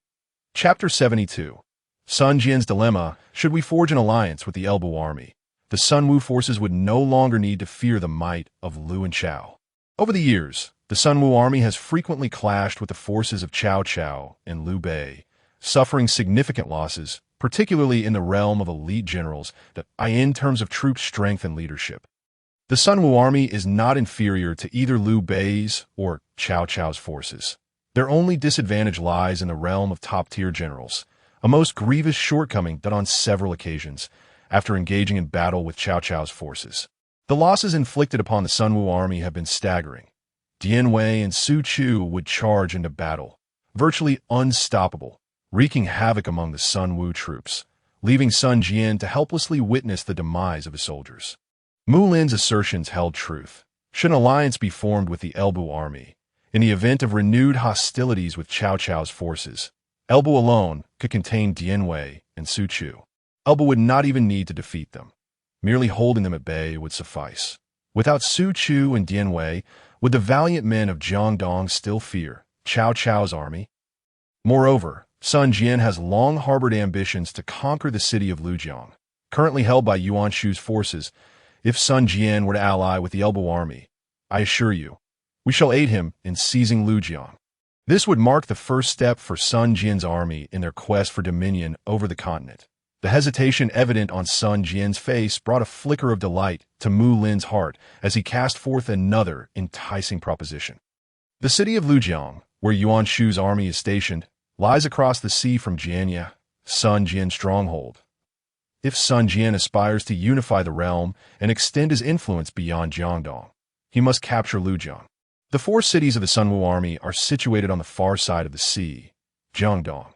Chapter 72. Sun Jian's Dilemma. Should we forge an alliance with the Elbu army, the Sunwu forces would no longer need to fear the might of Liu and Chao. Over the years, the Sunwu army has frequently clashed with the forces of Cao Cao and Liu Bei, suffering significant losses, particularly in the realm of elite generals, in terms of troop strength and leadership. The Sunwu army is not inferior to either Liu Bei's or Cao Cao's forces. Their only disadvantage lies in the realm of top-tier generals, a most grievous shortcoming that on several occasions, after engaging in battle with Cao Cao's forces, the losses inflicted upon the Sunwu army have been staggering. Dian Wei and Su Chu would charge into battle, virtually unstoppable, wreaking havoc among the Sunwu troops, leaving Sun Jian to helplessly witness the demise of his soldiers. Mulin's assertions held truth. Should an alliance be formed with the Elbu army, in the event of renewed hostilities with Cao Cao's forces, Elbu alone could contain Dian Wei and Su Chu. Elbu would not even need to defeat them. Merely holding them at bay would suffice. Without Su Chu and Dian Wei, would the valiant men of Jiangdong still fear Cao Cao's army? Moreover, Sun Jian has long harbored ambitions to conquer the city of Lujiang, currently held by Yuan Shu's forces. If Sun Jian were to ally with the Elbu army, I assure you, we shall aid him in seizing Lujiang. This would mark the first step for Sun Jian's army in their quest for dominion over the continent. The hesitation evident on Sun Jian's face brought a flicker of delight to Mulin's heart as he cast forth another enticing proposition. The city of Lujiang, where Yuan Shu's army is stationed, lies across the sea from Jianya, Sun Jian's stronghold. If Sun Jian aspires to unify the realm and extend his influence beyond Jiangdong, he must capture Lujiang. The 4 cities of the Sunwu army are situated on the far side of the sea, Jiangdong.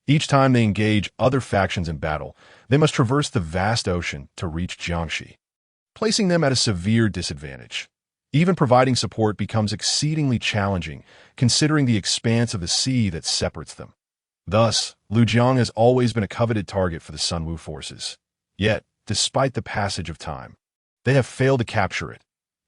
Each time they engage other factions in battle, they must traverse the vast ocean to reach Jiangxi, placing them at a severe disadvantage. Even providing support becomes exceedingly challenging, considering the expanse of the sea that separates them. Thus, Lujiang has always been a coveted target for the Sunwu forces. Yet, despite the passage of time, they have failed to capture it.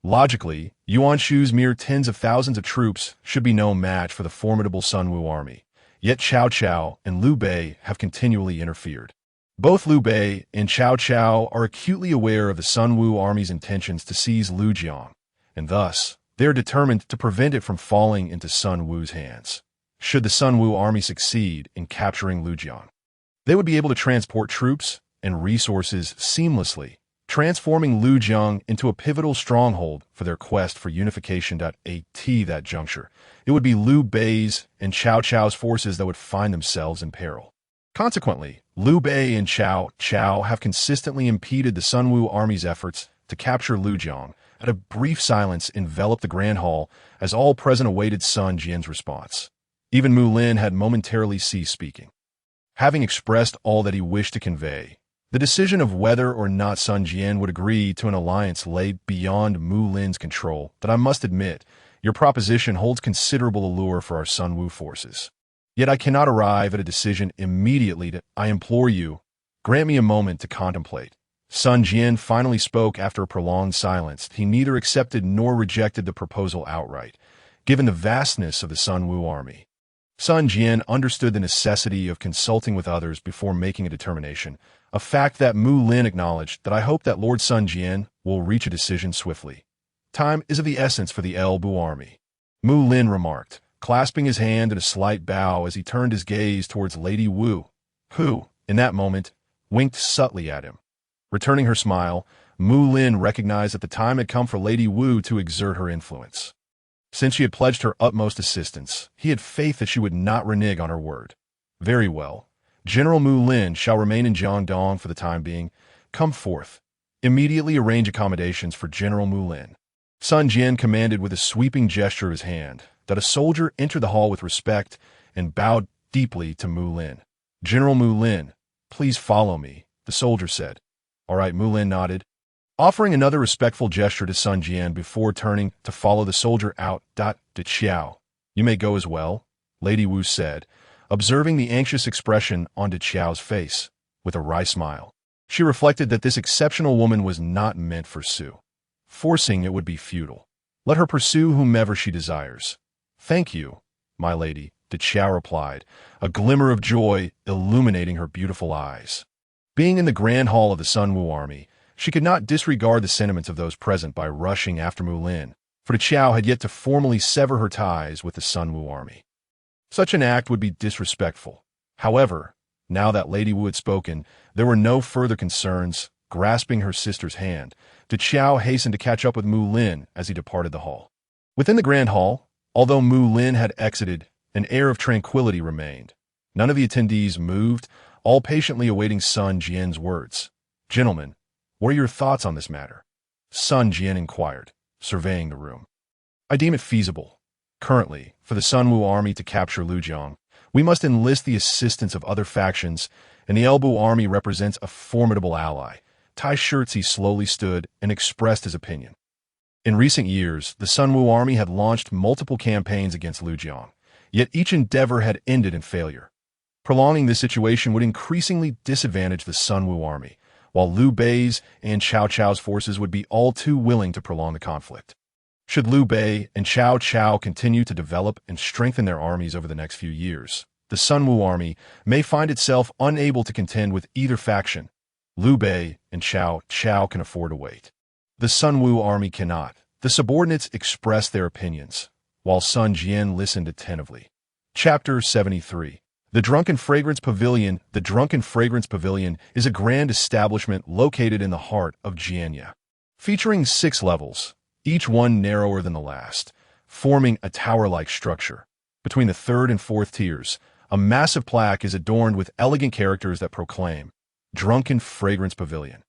Logically, Yuan Shu's mere tens of thousands of troops should be no match for the formidable Sunwu army. Yet Cao Cao and Liu Bei have continually interfered. Both Liu Bei and Cao Cao are acutely aware of the Sunwu army's intentions to seize Lujiang, and thus, they are determined to prevent it from falling into Sun Wu's hands. Should the Sun Wu army succeed in capturing Lujiang, they would be able to transport troops and resources seamlessly, transforming Lujiang into a pivotal stronghold for their quest for unification. At that juncture, it would be Liu Bei's and Cao Cao's forces that would find themselves in peril. Consequently, Liu Bei and Cao Cao have consistently impeded the Sun Wu army's efforts to capture Lujiang. A brief silence enveloped the Grand Hall as all present awaited Sun Jian's response. Even Mulin had momentarily ceased speaking. Having expressed all that he wished to convey, the decision of whether or not Sun Jian would agree to an alliance lay beyond Mulin's control. But I must admit, your proposition holds considerable allure for our Sun Wu forces. Yet I cannot arrive at a decision immediately. I implore you, grant me a moment to contemplate. Sun Jian finally spoke after a prolonged silence. He neither accepted nor rejected the proposal outright, given the vastness of the Sun Wu army. Sun Jian understood the necessity of consulting with others before making a determination, a fact that Mulin acknowledged. That I hope that Lord Sun Jian will reach a decision swiftly. Time is of the essence for the Elbu army, Mulin remarked, clasping his hand in a slight bow as he turned his gaze towards Lady Wu, who, in that moment, winked subtly at him. Returning her smile, Mulin recognized that the time had come for Lady Wu to exert her influence. Since she had pledged her utmost assistance, he had faith that she would not renege on her word. Very well. General Mulin shall remain in Jiangdong for the time being. Come forth. Immediately arrange accommodations for General Mulin. Sun Jian commanded with a sweeping gesture of his hand that a soldier enter the hall with respect and bowed deeply to Mulin. General Mulin, please follow me, the soldier said. All right, Mulin nodded, offering another respectful gesture to Sun Jian before turning to follow the soldier out. De Qiao, you may go as well, Lady Wu said, observing the anxious expression on De Qiao's face, with a wry smile. She reflected that this exceptional woman was not meant for Su. Forcing it would be futile. Let her pursue whomever she desires. Thank you, my lady, De Qiao replied, a glimmer of joy illuminating her beautiful eyes. Being in the Grand Hall of the Sun Wu army, she could not disregard the sentiments of those present by rushing after Mulin, for De Qiao had yet to formally sever her ties with the Sun Wu army. Such an act would be disrespectful. However, now that Lady Wu had spoken, there were no further concerns. Grasping her sister's hand, De Qiao hastened to catch up with Mulin as he departed the hall. Within the Grand Hall, although Mulin had exited, an air of tranquility remained. None of the attendees moved, all patiently awaiting Sun Jian's words. Gentlemen, what are your thoughts on this matter? Sun Jian inquired, surveying the room. I deem it feasible. Currently, for the Sun Wu army to capture Lujiang, we must enlist the assistance of other factions, and the Elbu army represents a formidable ally. Tai Shirtzi slowly stood and expressed his opinion. In recent years, the Sun Wu army had launched multiple campaigns against Lujiang, yet each endeavor had ended in failure. Prolonging this situation would increasingly disadvantage the Sun Wu army, while Liu Bei's and Cao Cao's forces would be all too willing to prolong the conflict. Should Liu Bei and Cao Cao continue to develop and strengthen their armies over the next few years, the Sun Wu army may find itself unable to contend with either faction. Liu Bei and Cao Cao can afford to wait. The Sun Wu army cannot. The subordinates expressed their opinions, while Sun Jian listened attentively. Chapter 73. The Drunken Fragrance Pavilion. The Drunken Fragrance Pavilion is a grand establishment located in the heart of Jiangdong, featuring 6 levels, each one narrower than the last, forming a tower-like structure. Between the 3rd and 4th tiers, a massive plaque is adorned with elegant characters that proclaim, Drunken Fragrance Pavilion,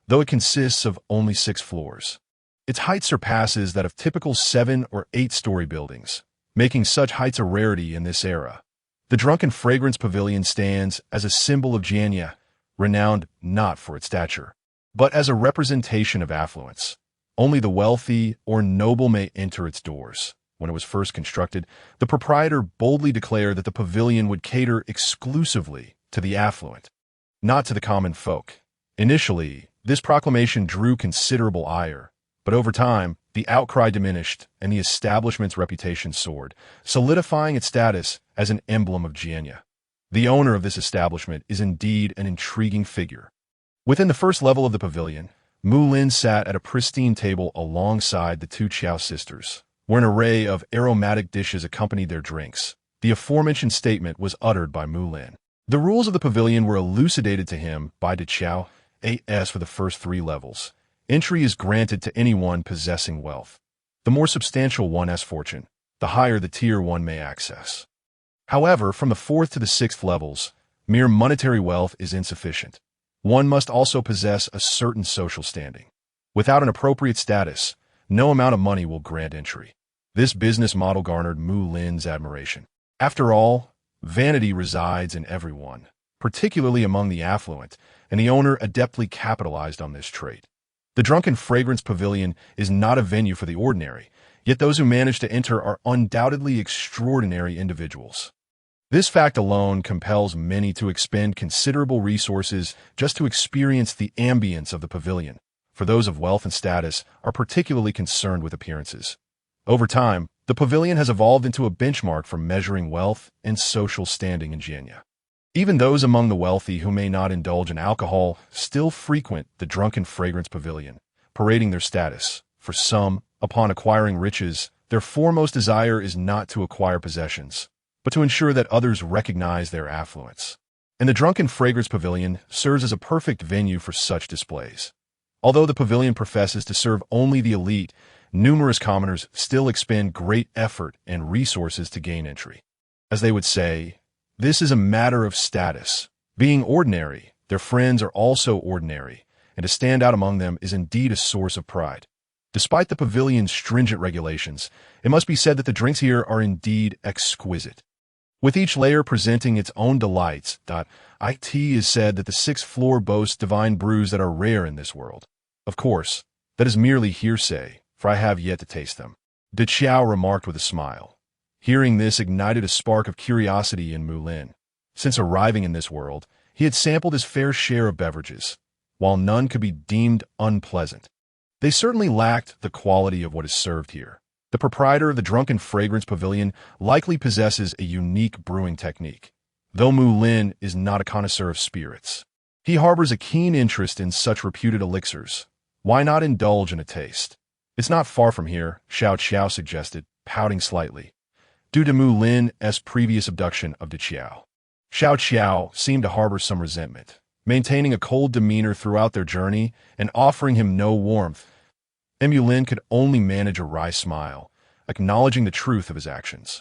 though it consists of only 6 floors. Its height surpasses that of typical 7- or 8-story buildings, making such heights a rarity in this era. The Drunken Fragrance Pavilion stands as a symbol of Jiangdong, renowned not for its stature, but as a representation of affluence. Only the wealthy or noble may enter its doors. When it was first constructed, the proprietor boldly declared that the pavilion would cater exclusively to the affluent, not to the common folk. Initially, this proclamation drew considerable ire, but over time, the outcry diminished and the establishment's reputation soared, solidifying its status as an emblem of Jiangdong. The owner of this establishment is indeed an intriguing figure. Within the first level of the pavilion, Mulins sat at a pristine table alongside the 2 Xiahou sisters, where an array of aromatic dishes accompanied their drinks. The aforementioned statement was uttered by Mulin. The rules of the pavilion were elucidated to him by Diao Chan. For the first 3 levels, entry is granted to anyone possessing wealth. The more substantial one has fortune, the higher the tier one may access. However, from the 4th to the 6th levels, mere monetary wealth is insufficient. One must also possess a certain social standing. Without an appropriate status, no amount of money will grant entry. This business model garnered Mulin's admiration. After all, vanity resides in everyone, particularly among the affluent, and the owner adeptly capitalized on this trait. The Drunken Fragrance Pavilion is not a venue for the ordinary, yet those who manage to enter are undoubtedly extraordinary individuals. This fact alone compels many to expend considerable resources just to experience the ambience of the pavilion, for those of wealth and status are particularly concerned with appearances. Over time, the pavilion has evolved into a benchmark for measuring wealth and social standing in Jiangdong. Even those among the wealthy who may not indulge in alcohol still frequent the Drunken Fragrance Pavilion, parading their status. For some, upon acquiring riches, their foremost desire is not to acquire possessions, but to ensure that others recognize their affluence. And the Drunken Fragrance Pavilion serves as a perfect venue for such displays. Although the pavilion professes to serve only the elite, numerous commoners still expend great effort and resources to gain entry. As they would say, this is a matter of status. Being ordinary, their friends are also ordinary, and to stand out among them is indeed a source of pride. Despite the pavilion's stringent regulations, it must be said that the drinks here are indeed exquisite. With each layer presenting its own delights, it is said that the 6th floor boasts divine brews that are rare in this world. Of course, that is merely hearsay, for I have yet to taste them. Diao remarked with a smile. Hearing this ignited a spark of curiosity in Mulin. Since arriving in this world, he had sampled his fair share of beverages, while none could be deemed unpleasant. They certainly lacked the quality of what is served here. The proprietor of the Drunken Fragrance Pavilion likely possesses a unique brewing technique, though Mulin is not a connoisseur of spirits. He harbors a keen interest in such reputed elixirs. Why not indulge in a taste? It's not far from here, Xiao suggested, pouting slightly, due to Mulin's previous abduction of Diao. Xiao seemed to harbor some resentment, maintaining a cold demeanor throughout their journey and offering him no warmth. Mulin could only manage a wry smile, acknowledging the truth of his actions.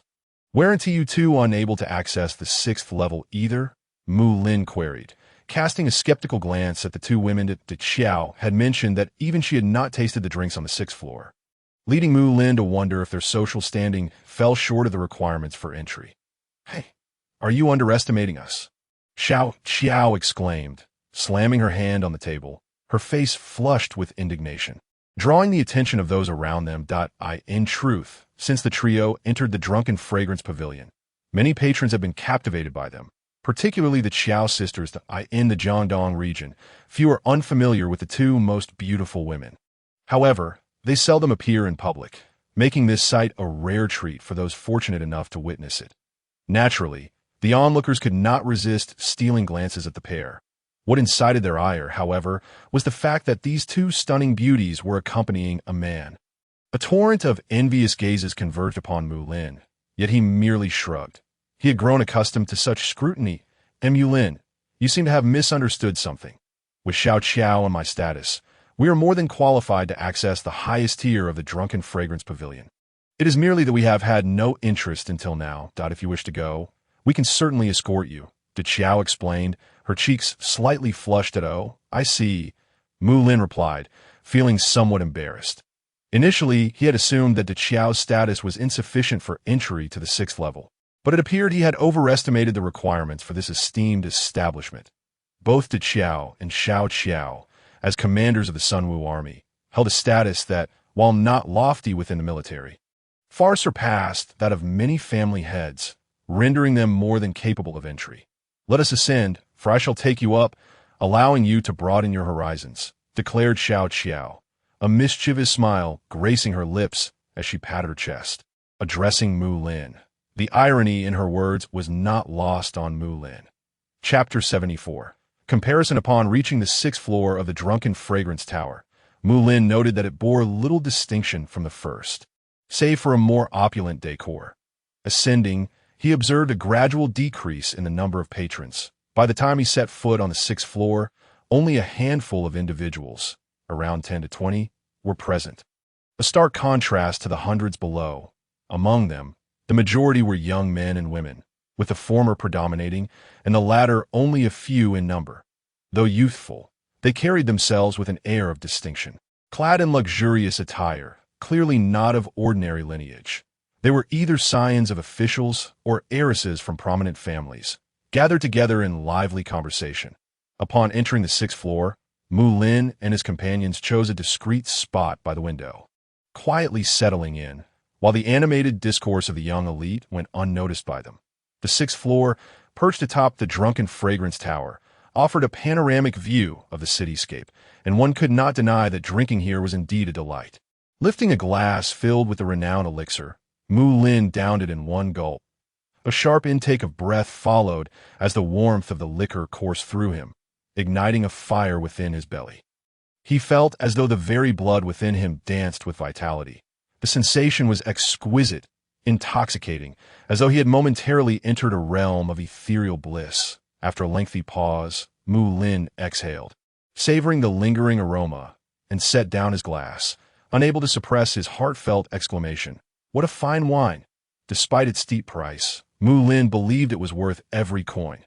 Weren't you two unable to access the 6th level either? Mulin queried, casting a skeptical glance at the 2 women that Diao had mentioned that even she had not tasted the drinks on the 6th floor, leading Mulin to wonder if their social standing fell short of the requirements for entry. Hey, are you underestimating us? Xiao exclaimed, slamming her hand on the table, her face flushed with indignation, drawing the attention of those around them. In truth, since the trio entered the Drunken Fragrance Pavilion, many patrons have been captivated by them, particularly the Xiahou sisters in the Jiangdong region. Few are unfamiliar with the 2 most beautiful women. However, they seldom appear in public, making this sight a rare treat for those fortunate enough to witness it. Naturally, the onlookers could not resist stealing glances at the pair. What incited their ire, however, was the fact that these 2 stunning beauties were accompanying a man. A torrent of envious gazes converged upon Mulin, yet he merely shrugged. He had grown accustomed to such scrutiny. Mulin, you seem to have misunderstood something. With Xiao Qiao and my status, we are more than qualified to access the highest tier of the Drunken Fragrance Pavilion. It is merely that we have had no interest until now. If you wish to go, we can certainly escort you, Xiao explained, her cheeks slightly flushed at "Oh, I see," Mulin replied, feeling somewhat embarrassed. Initially, he had assumed that Xiao's status was insufficient for entry to the 6th level, but it appeared he had overestimated the requirements for this esteemed establishment. Both Xiao and Xiao Qiao, as commanders of the Sunwu army, held a status that, while not lofty within the military, far surpassed that of many family heads, rendering them more than capable of entry. "Let us ascend, for I shall take you up, allowing you to broaden your horizons," declared Xiao Qiao, a mischievous smile gracing her lips as she patted her chest, addressing Mulin. The irony in her words was not lost on Mulin. Chapter 74. Comparison. Upon reaching the 6th floor of the Drunken Fragrance Tower, Mulin noted that it bore little distinction from the first, save for a more opulent decor. Ascending, he observed a gradual decrease in the number of patrons. By the time he set foot on the 6th floor, only a handful of individuals, around 10 to 20, were present. A stark contrast to the hundreds below. Among them, the majority were young men and women, with the former predominating and the latter only a few in number. Though youthful, they carried themselves with an air of distinction. Clad in luxurious attire, clearly not of ordinary lineage, they were either scions of officials or heiresses from prominent families, gathered together in lively conversation. Upon entering the 6th floor, Mulin and his companions chose a discreet spot by the window, quietly settling in, while the animated discourse of the young elite went unnoticed by them. The 6th floor, perched atop the Drunken Fragrance Tower, offered a panoramic view of the cityscape, and one could not deny that drinking here was indeed a delight. Lifting a glass filled with the renowned elixir, Mulin downed it in one gulp. A sharp intake of breath followed as the warmth of the liquor coursed through him, igniting a fire within his belly. He felt as though the very blood within him danced with vitality. The sensation was exquisite, intoxicating, as though he had momentarily entered a realm of ethereal bliss. After a lengthy pause, Mulin exhaled, savoring the lingering aroma, and set down his glass, unable to suppress his heartfelt exclamation. What a fine wine! Despite its steep price, Mulin believed it was worth every coin.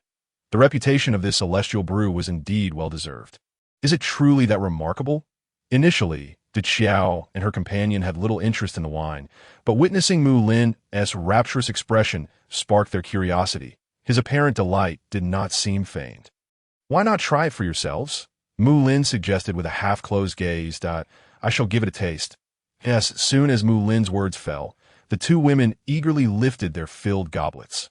The reputation of this celestial brew was indeed well-deserved. Is it truly that remarkable? Initially, Xiao and her companion had little interest in the wine, but witnessing Mulin's rapturous expression sparked their curiosity. His apparent delight did not seem feigned. "Why not try it for yourselves?" Mulin suggested with a half-closed gaze. "I shall give it a taste." Yes, soon as Mulin's words fell, the two women eagerly lifted their filled goblets.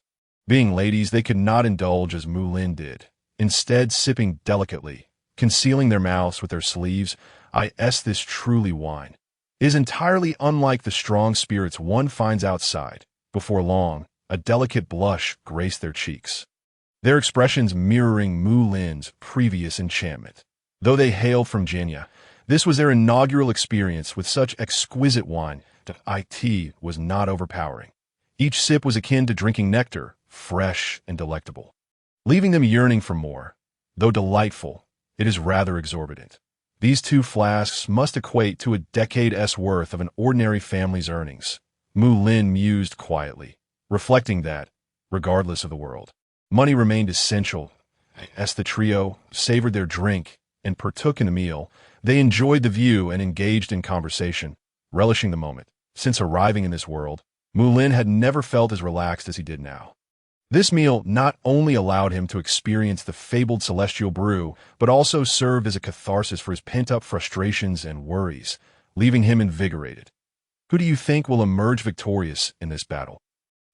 Being ladies, they could not indulge as Mulin did, instead sipping delicately, concealing their mouths with their sleeves. This truly wine is entirely unlike the strong spirits one finds outside. Before long, a delicate blush graced their cheeks, their expressions mirroring Mulin's previous enchantment. Though they hailed from Jiangdong, this was their inaugural experience with such exquisite wine that it was not overpowering. Each sip was akin to drinking nectar, fresh and delectable, leaving them yearning for more. Though delightful, it is rather exorbitant. These 2 flasks must equate to a decade's worth of an ordinary family's earnings, Mulin mused quietly, reflecting that, regardless of the world, money remained essential. As the trio savored their drink and partook in the meal, they enjoyed the view and engaged in conversation, relishing the moment. Since arriving in this world, Mulin had never felt as relaxed as he did now. This meal not only allowed him to experience the fabled celestial brew, but also served as a catharsis for his pent-up frustrations and worries, leaving him invigorated. Who do you think will emerge victorious in this battle?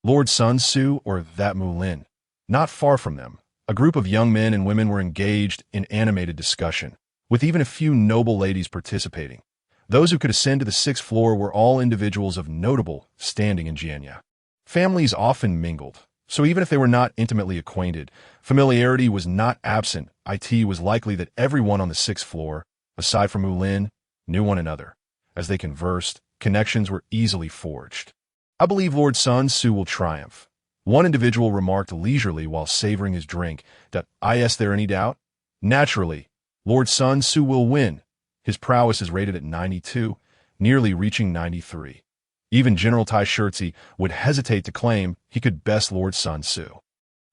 Lord Sun Tzu or that Mulin? Not far from them, a group of young men and women were engaged in animated discussion, with even a few noble ladies participating. Those who could ascend to the 6th floor were all individuals of notable standing in Jiangdong. Families often mingled, so even if they were not intimately acquainted, familiarity was not absent. It was likely that everyone on the 6th floor, aside from Mulin, knew one another. As they conversed, connections were easily forged. "I believe Lord Sun Tzu will triumph," One individual remarked leisurely while savoring his drink that, "Is there any doubt? Naturally, Lord Sun Tzu will win. His prowess is rated at 92, nearly reaching 93. Even General Tai Shirzi would hesitate to claim he could best Lord Sun Tzu.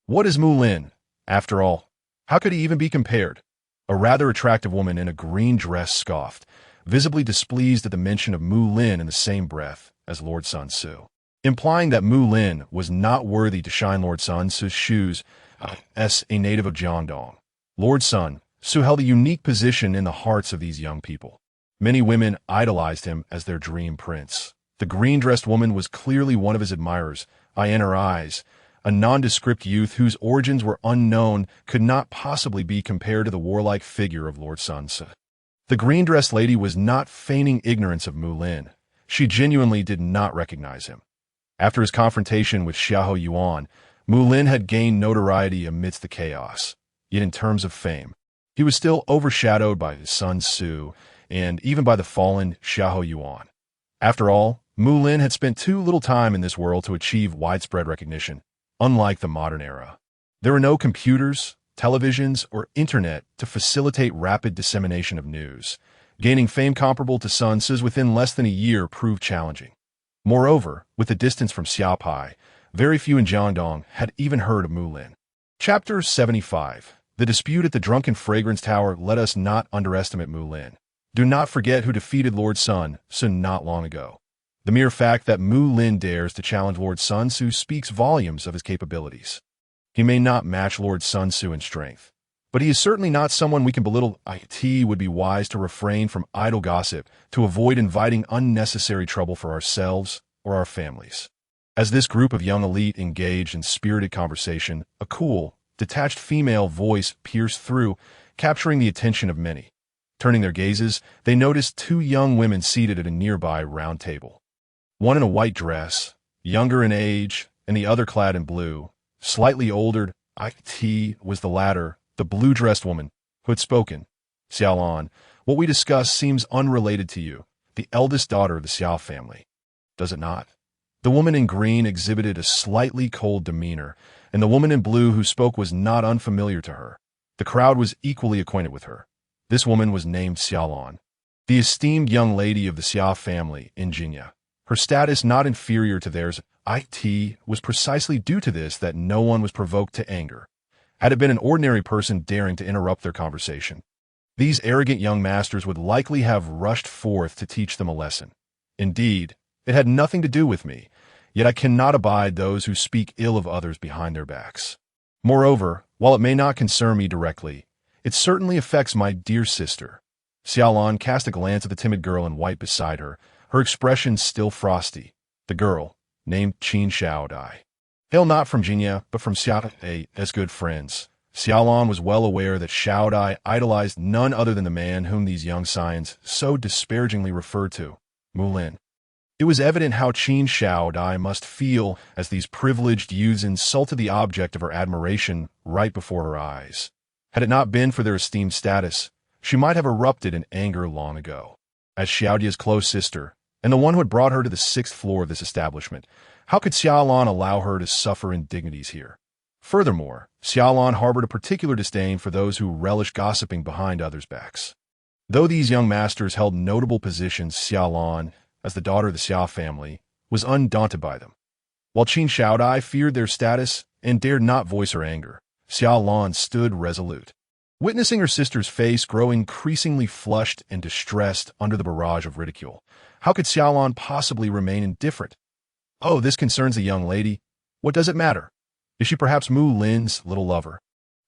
What is Mulin, after all? How could he even be compared?" A rather attractive woman in a green dress scoffed, visibly displeased at the mention of Mulin in the same breath as Lord Sun Tzu, implying that Mulin was not worthy to shine Lord Sun Tzu's shoes as a native of Jiangdong. Lord Sun Tzu held a unique position in the hearts of these young people. Many women idolized him as their dream prince. The green-dressed woman was clearly one of his admirers. In her eyes, a nondescript youth whose origins were unknown could not possibly be compared to the warlike figure of Lord Sun Tzu. The green-dressed lady was not feigning ignorance of Mulin. She genuinely did not recognize him. After his confrontation with Xiahou Yuan, Mulin had gained notoriety amidst the chaos. Yet in terms of fame, he was still overshadowed by Sun Tzu and even by the fallen Xiahou Yuan. After all, Mulin had spent too little time in this world to achieve widespread recognition, unlike the modern era. There were no computers, televisions, or internet to facilitate rapid dissemination of news. Gaining fame comparable to Sun Tzu's within less than a year proved challenging. Moreover, with the distance from Xia Pi, very few in Jiangdong had even heard of Mulin. Chapter 75. The dispute at the Drunken Fragrance Tower. Let us not underestimate Mulin. Do not forget who defeated Lord Sun Tzu not long ago. The mere fact that Mulin dares to challenge Lord Sun Tzu speaks volumes of his capabilities. He may not match Lord Sun Tzu in strength, but he is certainly not someone we can belittle. It would be wise to refrain from idle gossip to avoid inviting unnecessary trouble for ourselves or our families. As this group of young elite engaged in spirited conversation, a cool, detached female voice pierced through, capturing the attention of many. Turning their gazes, they noticed two young women seated at a nearby round table. One in a white dress, younger in age, and the other clad in blue, slightly older. Was the latter, the blue-dressed woman, who had spoken. "Xiahou, what we discuss seems unrelated to you, the eldest daughter of the Xiao family. Does it not?" The woman in green exhibited a slightly cold demeanor, and the woman in blue who spoke was not unfamiliar to her. The crowd was equally acquainted with her. This woman was named Xiahou, the esteemed young lady of the Xia family in Jinya. Her status not inferior to theirs. It was precisely due to this that no one was provoked to anger, had it been an ordinary person daring to interrupt their conversation. These arrogant young masters would likely have rushed forth to teach them a lesson. Indeed, it had nothing to do with me, yet I cannot abide those who speak ill of others behind their backs. Moreover, while it may not concern me directly, it certainly affects my dear sister. Xiahou cast a glance at the timid girl in white beside her, her expression still frosty. The girl, named Qin Xiaodai, hail not from Jinya, but from Xiaodai as good friends. Xiahou was well aware that Xiaodai idolized none other than the man whom these young scions so disparagingly referred to, Mulin. It was evident how Qin Xiaodai must feel as these privileged youths insulted the object of her admiration right before her eyes. Had it not been for their esteemed status, she might have erupted in anger long ago. As Xiaodia's close sister, and the one who had brought her to the 6th floor of this establishment, how could Xiahou allow her to suffer indignities here? Furthermore, Xiahou harbored a particular disdain for those who relish gossiping behind others' backs. Though these young masters held notable positions, Xiahou, as the daughter of the Xia family, was undaunted by them. While Qin Xiaodai feared their status and dared not voice her anger, Xiahou stood resolute. Witnessing her sister's face grow increasingly flushed and distressed under the barrage of ridicule, how could Xiahou possibly remain indifferent? "Oh, this concerns the young lady. What does it matter? Is she perhaps Mulin's little lover?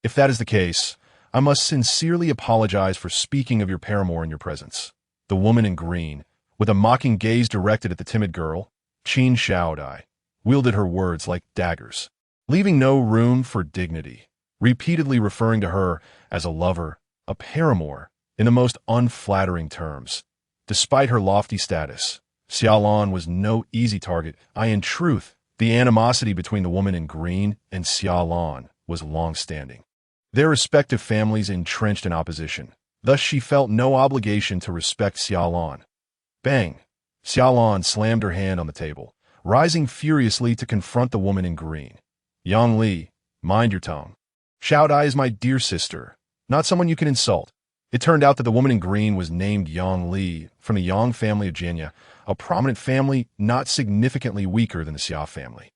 If that is the case, I must sincerely apologize for speaking of your paramour in your presence." The woman in green, with a mocking gaze directed at the timid girl, Qin Xiaodai, wielded her words like daggers, leaving no room for dignity, repeatedly referring to her as a lover, a paramour, in the most unflattering terms. Despite her lofty status, Xiahou was no easy target. In truth, the animosity between the woman in green and Xiahou was long-standing, their respective families entrenched in opposition. Thus she felt no obligation to respect Xiahou. Bang! Xiahou slammed her hand on the table, rising furiously to confront the woman in green. Yang Li, mind your tongue. Xiahou Dai is my dear sister, not someone you can insult. It turned out that the woman in green was named Yang Li from the Yang family of Jianya, a prominent family not significantly weaker than the Xia family.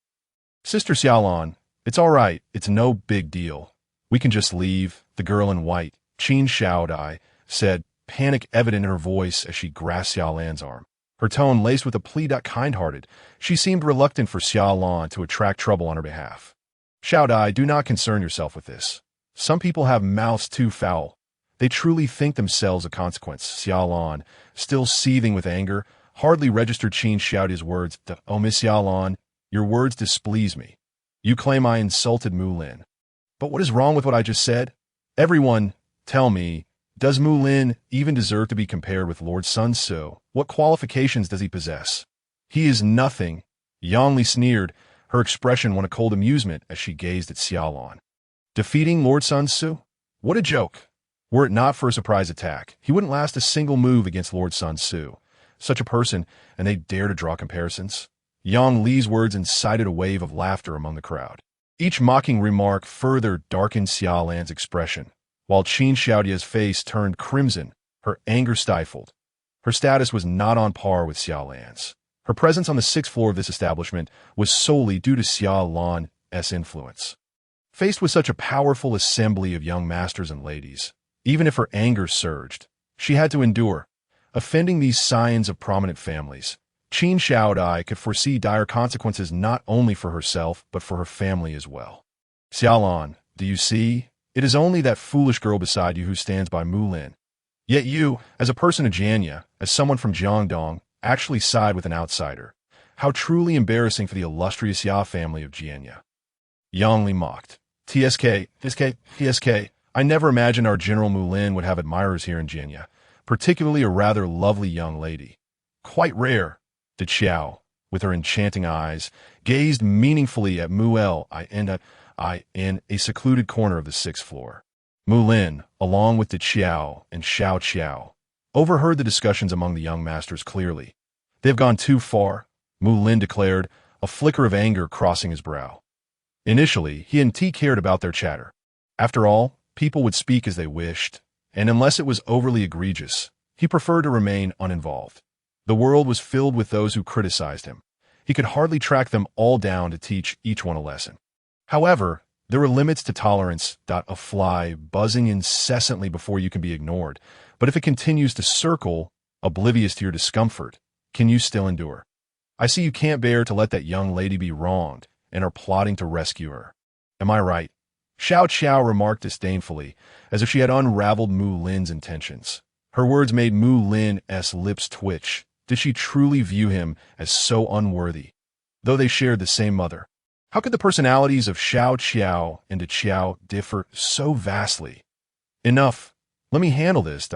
Sister Xiaolan, it's all right, it's no big deal. We can just leave, the girl in white, Qin Xiahou Dai, said, panic evident in her voice as she grasped Xiaolan's arm. Her tone laced with a plea kind-hearted. She seemed reluctant for Xiaolan to attract trouble on her behalf. Xiahou Dai, do not concern yourself with this. Some people have mouths too foul. They truly think themselves a consequence. Xiaolan, still seething with anger, hardly registered Qin Xiaodai's words. Oh, Miss Xiaolan, your words displease me. You claim I insulted Mulin. But what is wrong with what I just said? Everyone, tell me, does Mulin even deserve to be compared with Lord Sun Tzu? What qualifications does he possess? He is nothing. Yang Li sneered. Her expression won a cold amusement as she gazed at Xiaolan. Defeating Lord Sun Tzu? What a joke. Were it not for a surprise attack, he wouldn't last a single move against Lord Sun Tzu. Such a person, and they dare to draw comparisons? Yang Li's words incited a wave of laughter among the crowd. Each mocking remark further darkened Xiaolan's expression, while Qin Xiaodai's face turned crimson, her anger stifled. Her status was not on par with Xiaolan's. Her presence on the 6th floor of this establishment was solely due to Xiaolan's influence. Faced with such a powerful assembly of young masters and ladies, even if her anger surged, she had to endure. Offending these scions of prominent families, Qin Xiaodai could foresee dire consequences not only for herself, but for her family as well. Xiaolan, do you see? It is only that foolish girl beside you who stands by Mulin. Yet you, as a person of Jianya, as someone from Jiangdong, actually side with an outsider. How truly embarrassing for the illustrious Xia family of Jianya. Yang Li mocked. TSK, I never imagined our General Mulin would have admirers here in Jianya, particularly a rather lovely young lady. Quite rare. De Xiao, with her enchanting eyes, gazed meaningfully at Muel in a secluded corner of the 6th floor. Mulin, along with De Xiao and Xiao Qiao, overheard the discussions among the young masters clearly. They've gone too far, Mulin declared, a flicker of anger crossing his brow. Initially, he and T cared about their chatter. After all, people would speak as they wished, and unless it was overly egregious, he preferred to remain uninvolved. The world was filled with those who criticized him. He could hardly track them all down to teach each one a lesson. However, there were limits to tolerance. A fly buzzing incessantly before you can be ignored, but if it continues to circle, oblivious to your discomfort, can you still endure? I see you can't bear to let that young lady be wronged and are plotting to rescue her. Am I right? Xiao Qiao remarked disdainfully, as if she had unraveled Mulin's intentions. Her words made Mulin's lips twitch. Did she truly view him as so unworthy? Though they shared the same mother. How could the personalities of Xiao Qiao and De Qiao differ so vastly? Enough. Let me handle this.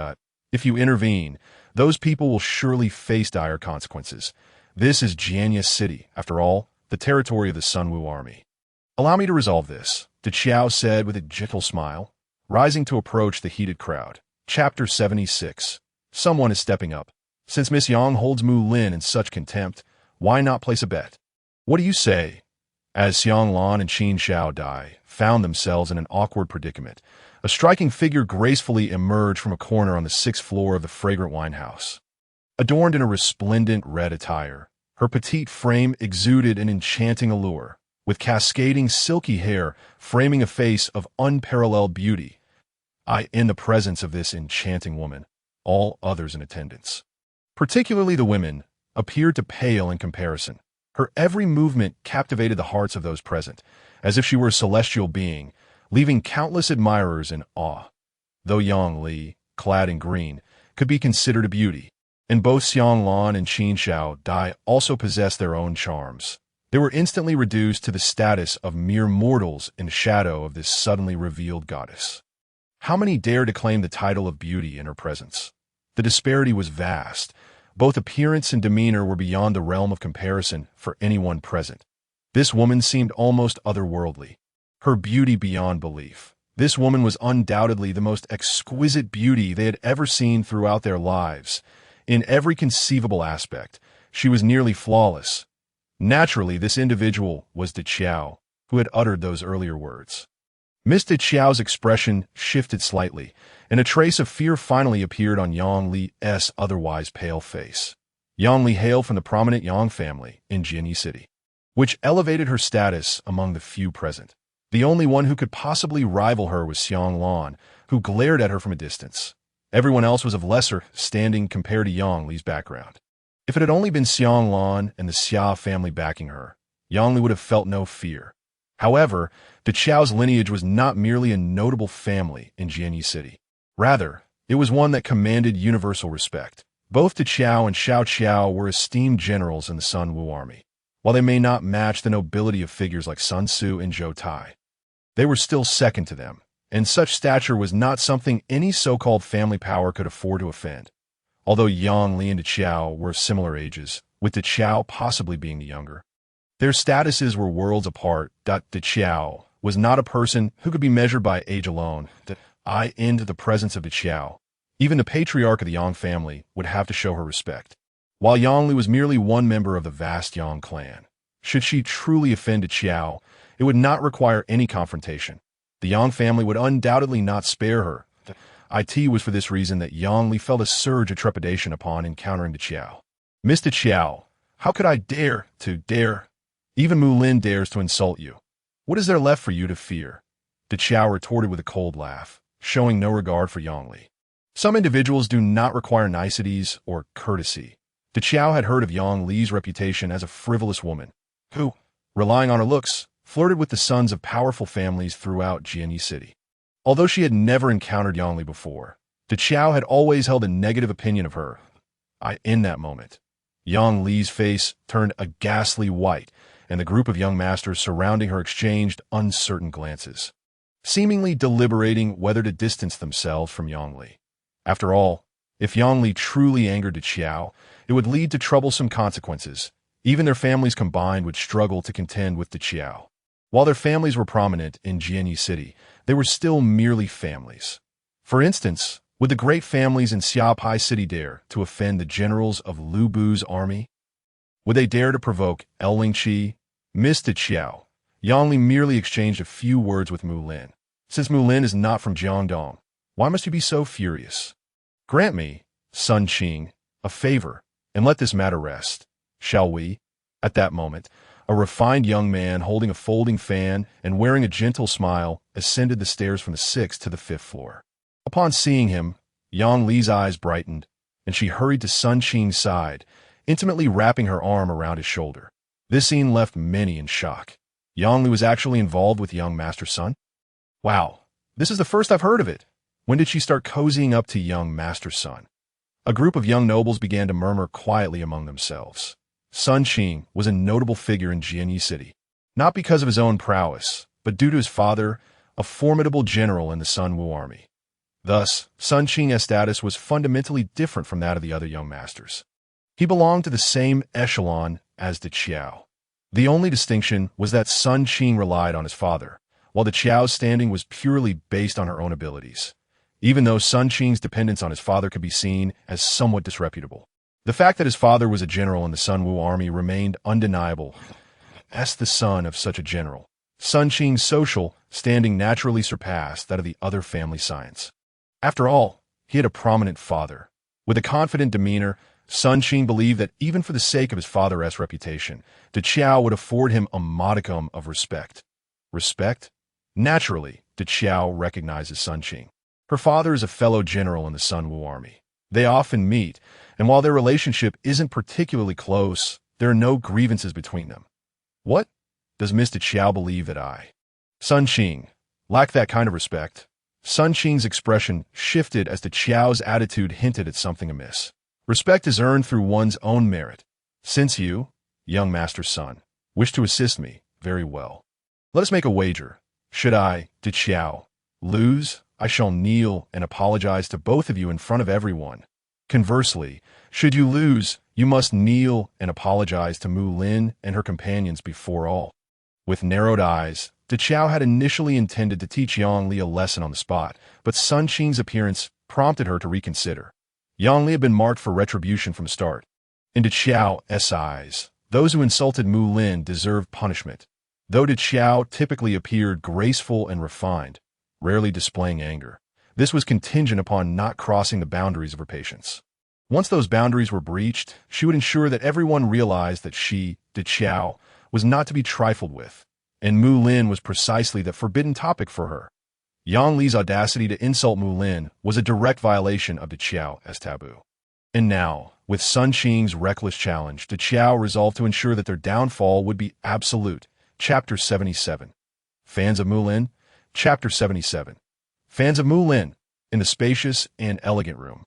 If you intervene, those people will surely face dire consequences. This is Jianya City, after all, the territory of the Sunwu army. Allow me to resolve this, De Qiao said with a gentle smile, rising to approach the heated crowd. Chapter 76. Someone is stepping up. Since Miss Yang holds Mulin in such contempt, why not place a bet? What do you say? As Xiaolan and Qin Xiaodai found themselves in an awkward predicament, a striking figure gracefully emerged from a corner on the 6th floor of the fragrant wine house. Adorned in a resplendent red attire, her petite frame exuded an enchanting allure, with cascading silky hair framing a face of unparalleled beauty. In the presence of this enchanting woman, all others in attendance, particularly the women, appeared to pale in comparison. Her every movement captivated the hearts of those present, as if she were a celestial being, leaving countless admirers in awe. Though Yang Li, clad in green, could be considered a beauty, and both Xiaolan and Qin Xiaodai also possessed their own charms, they were instantly reduced to the status of mere mortals in the shadow of this suddenly revealed goddess. How many dared to claim the title of beauty in her presence? The disparity was vast. Both appearance and demeanor were beyond the realm of comparison for anyone present. This woman seemed almost otherworldly. Her beauty beyond belief. This woman was undoubtedly the most exquisite beauty they had ever seen throughout their lives. In every conceivable aspect, she was nearly flawless. Naturally, this individual was De Qiao. who had uttered those earlier words. Mr. Qiao's expression shifted slightly, and a trace of fear finally appeared on Yang Li's otherwise pale face. Yang Li hailed from the prominent Yang family in Jiangdong City, which elevated her status among the few present. The only one who could possibly rival her was Xiahou Yuan, who glared at her from a distance. Everyone else was of lesser standing compared to Yang Li's background. If it had only been Xiahou Yuan and the Xia family backing her, Yang Li would have felt no fear. However, the Qiao's lineage was not merely a notable family in Jiangdong City. Rather, it was one that commanded universal respect. Both the Qiao and Xiao Qiao were esteemed generals in the Sun Wu army. While they may not match the nobility of figures like Sun Tzu and Zhou Tai, they were still second to them, and such stature was not something any so-called family power could afford to offend. Although Yang Li and the Qiao were of similar ages, with the Qiao possibly being the younger, their statuses were worlds apart. The Qiao was not a person who could be measured by age alone. In the presence of the Qiao, even the patriarch of the Yang family would have to show her respect. While Yang Li was merely one member of the vast Yang clan, should she truly offend a Qiao, it would not require any confrontation. The Yang family would undoubtedly not spare her. It was for this reason that Yang Li felt a surge of trepidation upon encountering the Qiao. Mr. Qiao, how could I dare? Even Mulin dares to insult you. What is there left for you to fear? The Qiao retorted with a cold laugh, showing no regard for Yang Li. Some individuals do not require niceties or courtesy. The Qiao had heard of Yang Li's reputation as a frivolous woman, who, relying on her looks, flirted with the sons of powerful families throughout Jiangdong City. Although she had never encountered Yang Li before, the Qiao had always held a negative opinion of her. In that moment, Yang Li's face turned a ghastly white, and the group of young masters surrounding her exchanged uncertain glances, seemingly deliberating whether to distance themselves from Yang Li. After all, if Yang Li truly angered the Qiao, it would lead to troublesome consequences. Even their families combined would struggle to contend with the Qiao. While their families were prominent in Jiangdong City, they were still merely families. For instance, would the great families in Xia Pi City dare to offend the generals of Lu Bu's army? Would they dare to provoke Lingqi? Mr. Qiao, Yang Li merely exchanged a few words with Mulin. Since Mulin is not from Jiangdong, why must you be so furious? Grant me, Sun Qing, a favor, and let this matter rest, shall we? At that moment, a refined young man holding a folding fan and wearing a gentle smile ascended the stairs from the 6th to the 5th floor. Upon seeing him, Yang Li's eyes brightened, and she hurried to Sun Qing's side, intimately wrapping her arm around his shoulder. This scene left many in shock. Yang Li was actually involved with young Master Sun? Wow, this is the first I've heard of it. When did she start cozying up to young Master Sun? A group of young nobles began to murmur quietly among themselves. Sun Qing was a notable figure in Jiangdong City, not because of his own prowess, but due to his father, a formidable general in the Sun Wu army. Thus, Sun Qing's status was fundamentally different from that of the other young masters. He belonged to the same echelon as the Qiao. The only distinction was that Sun Qing relied on his father, while the Qiao's standing was purely based on her own abilities. Even though Sun Qing's dependence on his father could be seen as somewhat disreputable, the fact that his father was a general in the Sun Wu army remained undeniable. As the son of such a general, Sun Qing's social standing naturally surpassed that of the other family scions. After all, he had a prominent father. With a confident demeanor, Sun Qing believed that even for the sake of his father's reputation, the Qiao would afford him a modicum of respect. Respect? Naturally, the Qiao recognizes Sun Qing. Her father is a fellow general in the Sun Wu army. They often meet, and while their relationship isn't particularly close, there are no grievances between them. What? Does Mr. Qiao believe that I, Sun Qing, lack that kind of respect? Sun Qing's expression shifted as the Qiao's attitude hinted at something amiss. Respect is earned through one's own merit. Since you, young Master Sun, wish to assist me, very well. Let us make a wager. Should I, the Qiao, lose, I shall kneel and apologize to both of you in front of everyone. Conversely, should you lose, you must kneel and apologize to Mulin and her companions before all. With narrowed eyes, the Qiao had initially intended to teach Yang Li a lesson on the spot, but Sun Qing's appearance prompted her to reconsider. Yang Li had been marked for retribution from the start. In the Qiao's eyes, those who insulted Mulin deserved punishment. Though De Qiao typically appeared graceful and refined, rarely displaying anger, this was contingent upon not crossing the boundaries of her patience. Once those boundaries were breached, she would ensure that everyone realized that she, De Qiao, was not to be trifled with, and Mulin was precisely the forbidden topic for her. Yang Li's audacity to insult Mulin was a direct violation of De Qiao as taboo. And now, with Sun Qing's reckless challenge, De Qiao resolved to ensure that their downfall would be absolute. Chapter 77. Fans of Mulin? Chapter 77. Fans of Mulin. In the spacious and elegant room,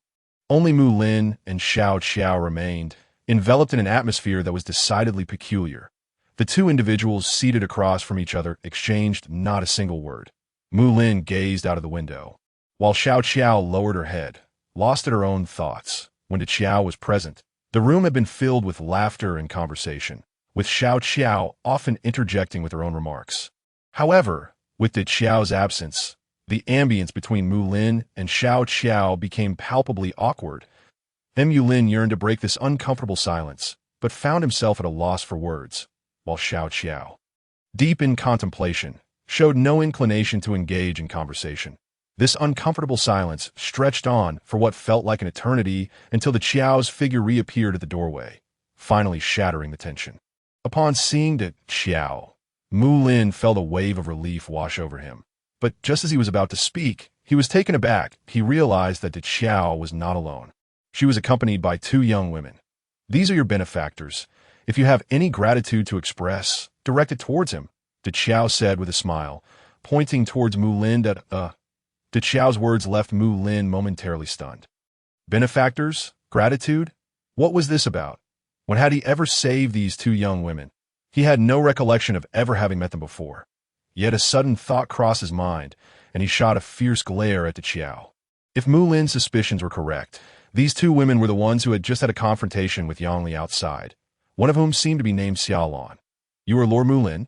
only Mulin and Xiao remained, enveloped in an atmosphere that was decidedly peculiar. The two individuals seated across from each other exchanged not a single word. Mulin gazed out of the window, while Xiao lowered her head, lost in her own thoughts. When De Qiao was present, the room had been filled with laughter and conversation, with Xiao often interjecting with her own remarks. However, with De Qiao's absence, the ambience between Mulin and Xiao became palpably awkward. Then Mulin yearned to break this uncomfortable silence, but found himself at a loss for words, while Xiao, deep in contemplation, showed no inclination to engage in conversation. This uncomfortable silence stretched on for what felt like an eternity until De Qiao's figure reappeared at the doorway, finally shattering the tension. Upon seeing De Qiao, Mulin felt a wave of relief wash over him. But just as he was about to speak, he was taken aback. He realized that De Qiao was not alone. She was accompanied by two young women. These are your benefactors. If you have any gratitude to express, direct it towards him, De Qiao said with a smile, pointing towards Mulin. De Qiao's words left Mulin momentarily stunned. Benefactors? Gratitude? What was this about? When had he ever saved these two young women? He had no recollection of ever having met them before. Yet a sudden thought crossed his mind, and he shot a fierce glare at De Qiao. If Mulin's suspicions were correct, these two women were the ones who had just had a confrontation with Yang Li outside, one of whom seemed to be named Xiahou Yuan. You are Lord Mulin?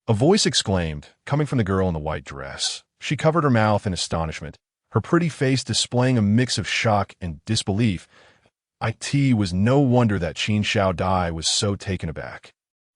A voice exclaimed, coming from the girl in the white dress. She covered her mouth in astonishment, her pretty face displaying a mix of shock and disbelief. It was no wonder that Xiahou Dun was so taken aback.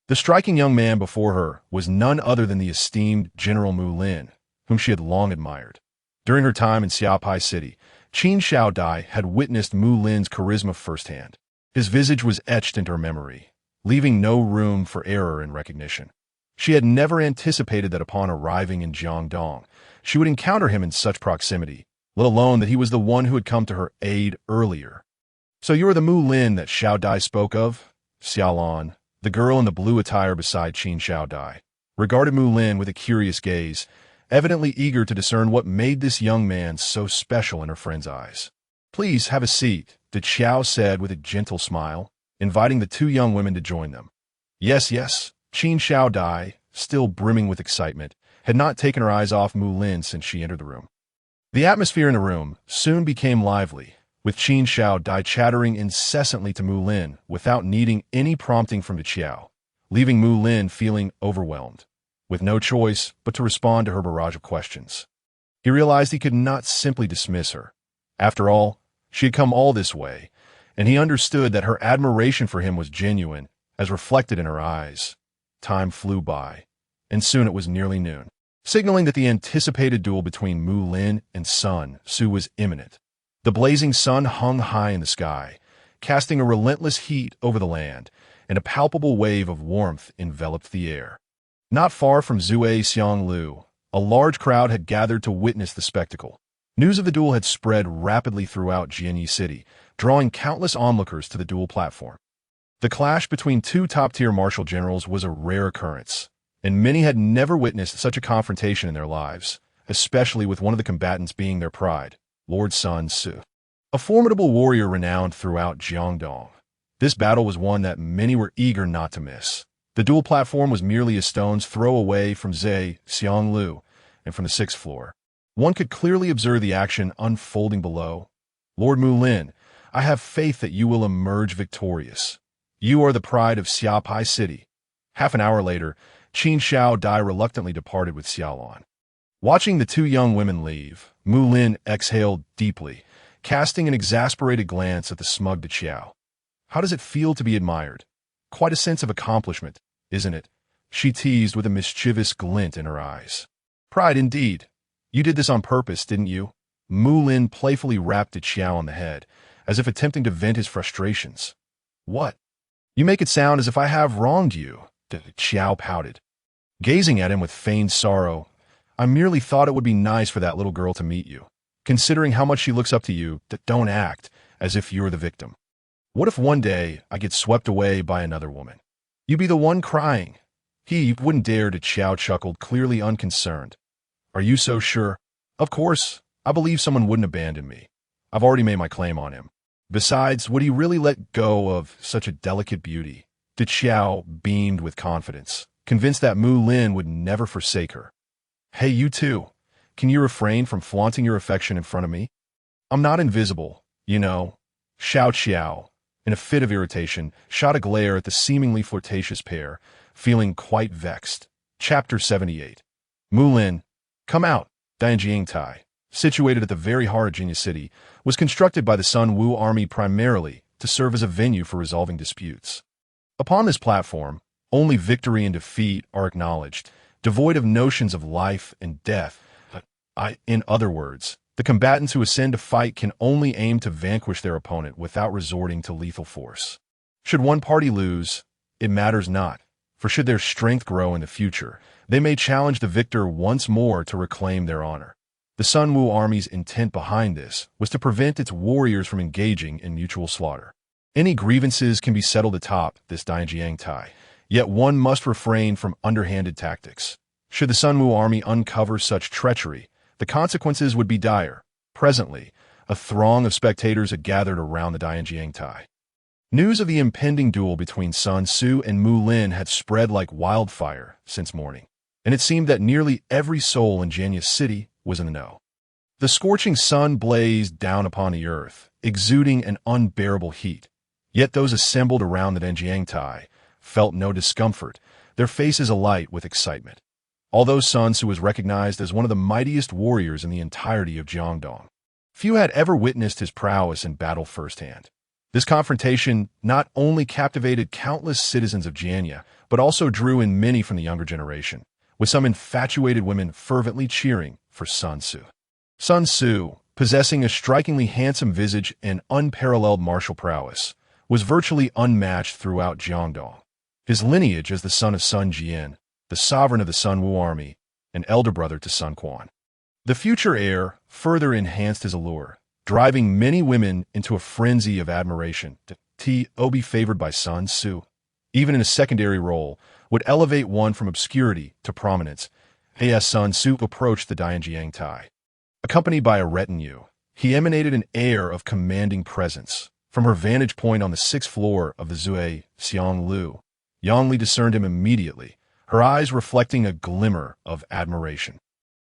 The striking young man before her was none other than the esteemed General Mulin, whom she had long admired. During her time in Xia Pi City, Xiahou Dun had witnessed Mulin's charisma firsthand. His visage was etched into her memory, leaving no room for error in recognition. She had never anticipated that upon arriving in Jiangdong, she would encounter him in such proximity, let alone that he was the one who had come to her aid earlier. So you are the Mulin that Xiahou Dun spoke of? Xiaolon, the girl in the blue attire beside Xiahou Dun, regarded Mulin with a curious gaze, evidently eager to discern what made this young man so special in her friend's eyes. Please have a seat, De Qiao said with a gentle smile, inviting the two young women to join them. Yes, Xiahou Dun, still brimming with excitement, had not taken her eyes off Mulin since she entered the room. The atmosphere in the room soon became lively, with Xiahou Dun chattering incessantly to Mulin without needing any prompting from De Qiao, leaving Mulin feeling overwhelmed, with no choice but to respond to her barrage of questions. He realized he could not simply dismiss her. After all, she had come all this way, and he understood that her admiration for him was genuine, as reflected in her eyes. Time flew by, and soon it was nearly noon, signaling that the anticipated duel between Mulin and Sun Tzu was imminent. The blazing sun hung high in the sky, casting a relentless heat over the land, and a palpable wave of warmth enveloped the air. Not far from Zhuai Xianglu, a large crowd had gathered to witness the spectacle. News of the duel had spread rapidly throughout Jiangyi City, drawing countless onlookers to the duel platform. The clash between two top-tier martial generals was a rare occurrence, and many had never witnessed such a confrontation in their lives, especially with one of the combatants being their pride, Lord Sun Tzu, a formidable warrior renowned throughout Jiangdong. This battle was one that many were eager not to miss. The duel platform was merely a stone's throw away from Zhuai Xianglu, and from the 6th floor, one could clearly observe the action unfolding below. Lord Mulin, I have faith that you will emerge victorious. You are the pride of Xia Pi City. Half an hour later, Xiahou Dun reluctantly departed with Xiaolon. Watching the two young women leave, Mulin exhaled deeply, casting an exasperated glance at the smug De Qiao. How does it feel to be admired? Quite a sense of accomplishment, isn't it? she teased with a mischievous glint in her eyes. Pride indeed. You did this on purpose, didn't you? Mulin playfully rapped at Xiao on the head, as if attempting to vent his frustrations. What? You make it sound as if I have wronged you, Xiao pouted. Gazing at him with feigned sorrow, I merely thought it would be nice for that little girl to meet you. Considering how much she looks up to you, don't act as if you're the victim. What if one day I get swept away by another woman? You'd be the one crying. He wouldn't dare to. Xiao chuckled, clearly unconcerned. Are you so sure? Of course, I believe someone wouldn't abandon me. I've already made my claim on him. Besides, would he really let go of such a delicate beauty? Xiao beamed with confidence, convinced that Mulin would never forsake her. Hey, you too. Can you refrain from flaunting your affection in front of me? I'm not invisible, you know. Xiao, in a fit of irritation, shot a glare at the seemingly flirtatious pair, feeling quite vexed. Chapter 78. Mulin, come out. Jiangdong, situated at the very heart of Jiangdong City, was constructed by the Sun Wu army primarily to serve as a venue for resolving disputes. Upon this platform, only victory and defeat are acknowledged, devoid of notions of life and death. In other words, the combatants who ascend to fight can only aim to vanquish their opponent without resorting to lethal force. Should one party lose, it matters not, for should their strength grow in the future, they may challenge the victor once more to reclaim their honor. The Sun Wu army's intent behind this was to prevent its warriors from engaging in mutual slaughter. Any grievances can be settled atop this Jiangdong, yet one must refrain from underhanded tactics. Should the Sun Wu army uncover such treachery, the consequences would be dire. Presently, a throng of spectators had gathered around the Jiangdong. News of the impending duel between Sun Tzu and Mulin had spread like wildfire since morning, and it seemed that nearly every soul in Jiangdong City was in the know. The scorching sun blazed down upon the earth, exuding an unbearable heat. Yet those assembled around the Jiangdong felt no discomfort, their faces alight with excitement. Although Sun Tzu was recognized as one of the mightiest warriors in the entirety of Jiangdong, few had ever witnessed his prowess in battle firsthand. This confrontation not only captivated countless citizens of Jiangdong, but also drew in many from the younger generation, with some infatuated women fervently cheering for Sun Tzu. Sun Tzu, possessing a strikingly handsome visage and unparalleled martial prowess, was virtually unmatched throughout Jiangdong. His lineage as the son of Sun Jian, the sovereign of the Sun Wu army, and elder brother to Sun Quan. The future heir further enhanced his allure, driving many women into a frenzy of admiration. To be favored by Sun Tzu, even in a secondary role, would elevate one from obscurity to prominence. As Sun Tzu approached the Jiangdong, accompanied by a retinue, he emanated an air of commanding presence. From her vantage point on the 6th floor of the Zui Xianglu, Yang Li discerned him immediately, her eyes reflecting a glimmer of admiration.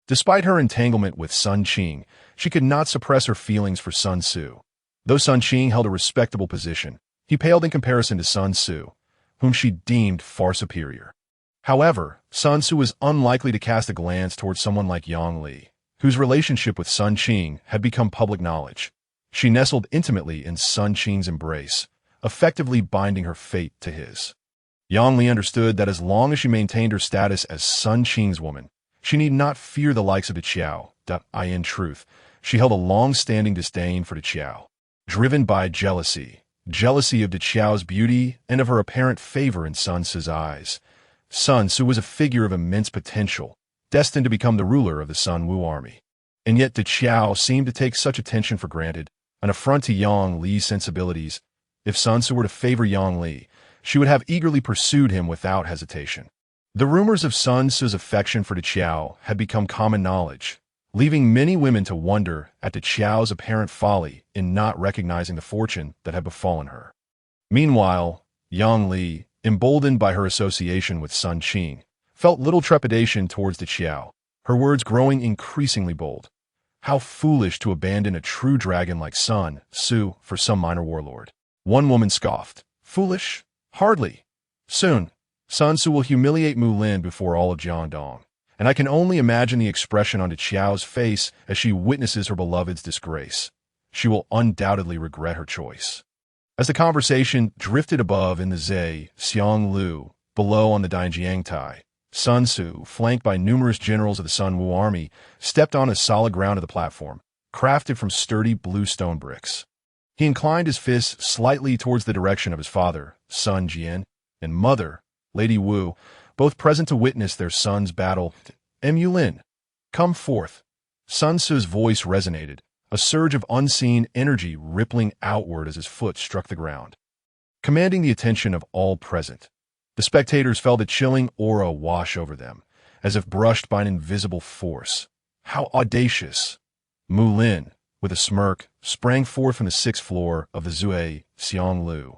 Despite her entanglement with Sun Qing, she could not suppress her feelings for Sun Tzu. Though Sun Qing held a respectable position, he paled in comparison to Sun Tzu, whom she deemed far superior. However, Sun Tzu was unlikely to cast a glance towards someone like Yang Li, whose relationship with Sun Qing had become public knowledge. She nestled intimately in Sun Qing's embrace, effectively binding her fate to his. Yang Li understood that as long as she maintained her status as Sun Qing's woman, she need not fear the likes of Xiao. In truth, she held a long-standing disdain for Xiao, driven by jealousy of Xiao's beauty and of her apparent favor in Sun Tzu's eyes. Sun Tzu was a figure of immense potential, destined to become the ruler of the Sun Wu army. And yet Xiao seemed to take such attention for granted, an affront to Yang Li's sensibilities. If Sun Tzu were to favor Yang Li, she would have eagerly pursued him without hesitation. The rumors of Sun Tzu's affection for Xiao had become common knowledge, leaving many women to wonder at Xiao's apparent folly in not recognizing the fortune that had befallen her. Meanwhile, Yang Li, emboldened by her association with Sun Qing, felt little trepidation towards Xiao, her words growing increasingly bold. How foolish to abandon a true dragon like Sun Tzu for some minor warlord. One woman scoffed. Foolish? Hardly. Soon, Sun Tzu will humiliate Mulin before all of Jiangdong, and I can only imagine the expression on Xiao's face as she witnesses her beloved's disgrace. She will undoubtedly regret her choice. As the conversation drifted above in the Zhe Xianglu, Below on the Dianjiangtai, Sun Tzu, flanked by numerous generals of the Sun Wu army, stepped on a solid ground of the platform, crafted from sturdy blue stone bricks. He inclined his fists slightly towards the direction of his father, Sun Jian, and mother, Lady Wu, both present to witness their son's battle. Mulin, come forth. Sun Tzu's voice resonated, a surge of unseen energy rippling outward as his foot struck the ground. Commanding the attention of all present, the spectators felt a chilling aura wash over them, as if brushed by an invisible force. How audacious! Mulin, with a smirk, sprang forth from the sixth floor of the Zui Xianglu,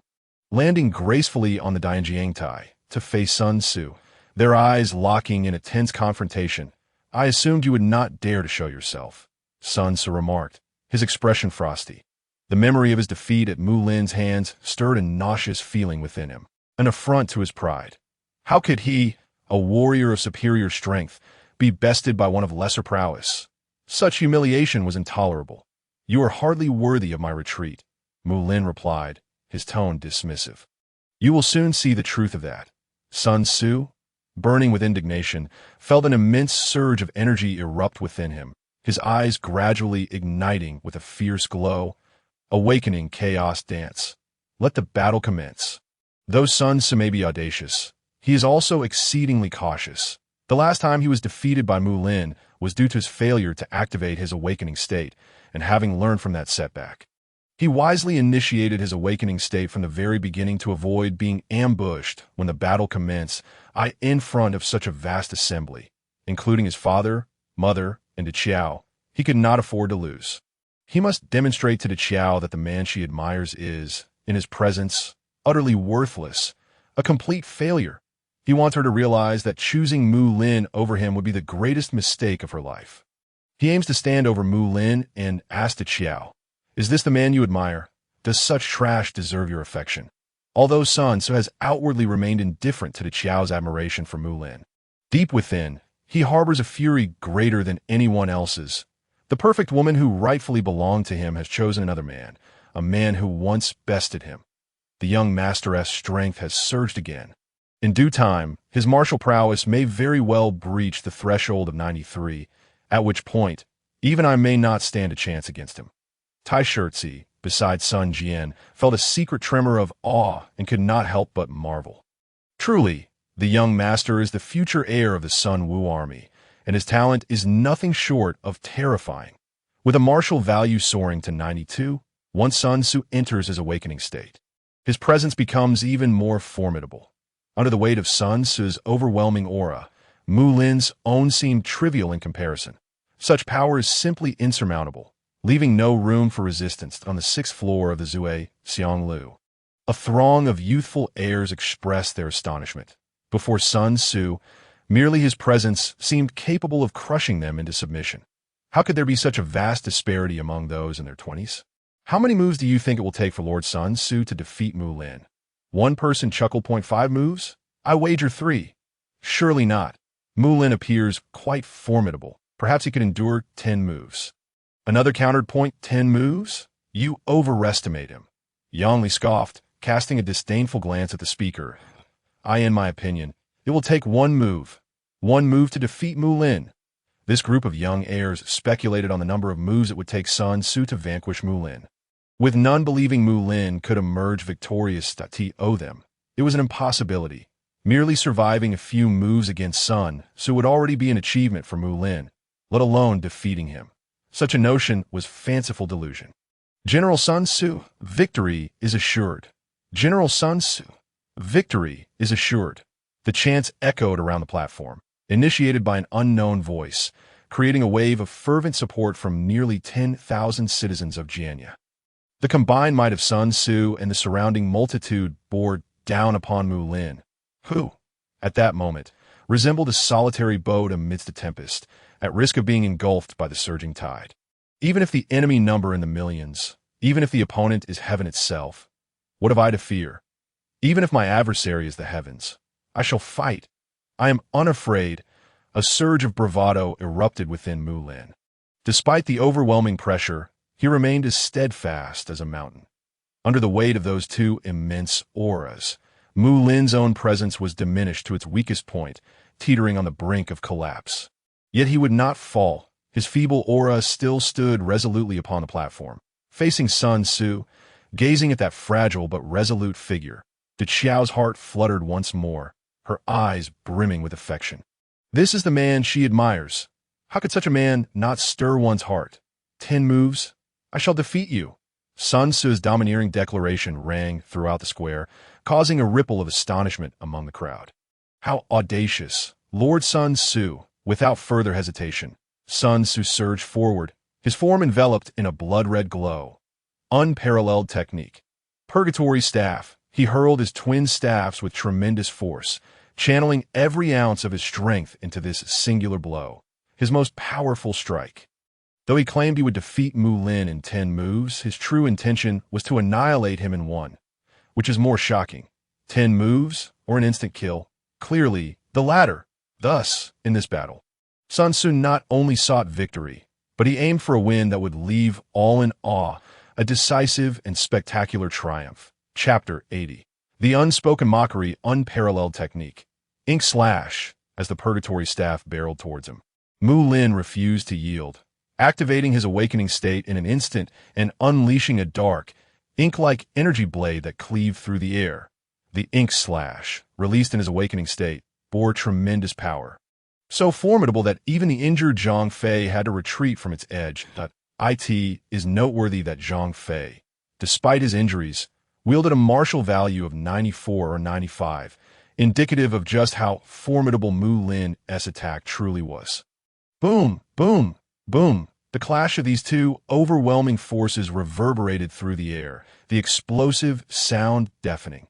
landing gracefully on the Dianjiangtai to face Sun Tzu, their eyes locking in a tense confrontation. I assumed you would not dare to show yourself, Sun Tzu remarked, his expression frosty. The memory of his defeat at Mulin's hands stirred a nauseous feeling within him, an affront to his pride. How could he, a warrior of superior strength, be bested by one of lesser prowess? Such humiliation was intolerable. You are hardly worthy of my retreat, Mulin replied, his tone dismissive. You will soon see the truth of that. Sun Tzu, burning with indignation, felt an immense surge of energy erupt within him, his eyes gradually igniting with a fierce glow. Awakening chaos dance. Let the battle commence. Though Sun Tzu may be audacious, he is also exceedingly cautious. The last time he was defeated by Mulin was due to his failure to activate his awakening state, and having learned from that setback, he wisely initiated his awakening state from the very beginning to avoid being ambushed when the battle commenced in front of such a vast assembly, including his father, mother, and the Qiao. He could not afford to lose. He must demonstrate to the Qiao that the man she admires is, in his presence, utterly worthless, a complete failure. He wants her to realize that choosing Mulin over him would be the greatest mistake of her life. He aims to stand over Mulin and ask the Qiao, is this the man you admire? Does such trash deserve your affection? Although Sun Tzu has outwardly remained indifferent to the Qiao's admiration for Mulin, deep within, he harbors a fury greater than anyone else's. The perfect woman who rightfully belonged to him has chosen another man, a man who once bested him. The young masteress' strength has surged again. In due time, his martial prowess may very well breach the threshold of 93, at which point, even I may not stand a chance against him. Tai Shirtzi, beside Sun Jian, felt a secret tremor of awe and could not help but marvel. Truly, the young master is the future heir of the Sun Wu army, and his talent is nothing short of terrifying. With a martial value soaring to 92, once Sun Tzu enters his awakening state, his presence becomes even more formidable. Under the weight of Sun Tzu's overwhelming aura, Mulin's own seemed trivial in comparison. Such power is simply insurmountable, leaving no room for resistance on the sixth floor of the Zui Xianglu. A throng of youthful heirs expressed their astonishment. Before Sun Tzu, merely his presence seemed capable of crushing them into submission. How could there be such a vast disparity among those in their 20s? How many moves do you think it will take for Lord Sun Tzu to defeat Mulin? One person chuckled. 0.5 moves? I wager 3. Surely not. Mulin appears quite formidable. Perhaps he could endure 10 moves. Another countered. 10 moves? You overestimate him. Yang Li scoffed, casting a disdainful glance at the speaker. In my opinion, it will take 1 move. 1 move to defeat Mulin. This group of young heirs speculated on the number of moves it would take Sun Tzu to vanquish Mulin. With none believing Mulin could emerge victorious to owe them, it was an impossibility. Merely surviving a few moves against Sun Tzu would already be an achievement for Mulin, let alone defeating him. Such a notion was fanciful delusion. General Sun Tzu, victory is assured. General Sun Tzu, victory is assured. The chants echoed around the platform, initiated by an unknown voice, creating a wave of fervent support from nearly 10,000 citizens of Jianya. The combined might of Sun Tzu and the surrounding multitude bore down upon Mulin, who, at that moment, resembled a solitary boat amidst a tempest, at risk of being engulfed by the surging tide. Even if the enemy number in the millions, even if the opponent is heaven itself, what have I to fear? Even if my adversary is the heavens, I shall fight. I am unafraid. A surge of bravado erupted within Mulin. Despite the overwhelming pressure, he remained as steadfast as a mountain. Under the weight of those two immense auras, Mulin's own presence was diminished to its weakest point, teetering on the brink of collapse. Yet he would not fall. His feeble aura still stood resolutely upon the platform. Facing Sun Tzu, gazing at that fragile but resolute figure, did Xiao's heart fluttered once more, her eyes brimming with affection. This is the man she admires. How could such a man not stir one's heart? 10 moves? I shall defeat you. Sun Tzu's domineering declaration rang throughout the square, causing a ripple of astonishment among the crowd. How audacious! Lord Sun Tzu, without further hesitation, Sun Tzu surged forward, his form enveloped in a blood-red glow. Unparalleled technique. Purgatory staff. He hurled his twin staffs with tremendous force, channeling every ounce of his strength into this singular blow, his most powerful strike. Though he claimed he would defeat Mulin in 10 moves, his true intention was to annihilate him in 1. Which is more shocking, 10 moves or an instant kill? Clearly, the latter. Thus, in this battle, Sun Tzu not only sought victory, but he aimed for a win that would leave all in awe, a decisive and spectacular triumph. Chapter 80. The unspoken mockery, unparalleled technique. Ink slash, as the purgatory staff barreled towards him. Mulin refused to yield, activating his awakening state in an instant and unleashing a dark, ink-like energy blade that cleaved through the air. The ink slash, released in his awakening state, bore tremendous power. So formidable that even the injured Zhang Fei had to retreat from its edge. It is noteworthy that Zhang Fei, despite his injuries, wielded a martial value of 94 or 95, indicative of just how formidable Mulin's attack truly was. Boom, boom, boom. The clash of these two overwhelming forces reverberated through the air, the explosive sound deafening.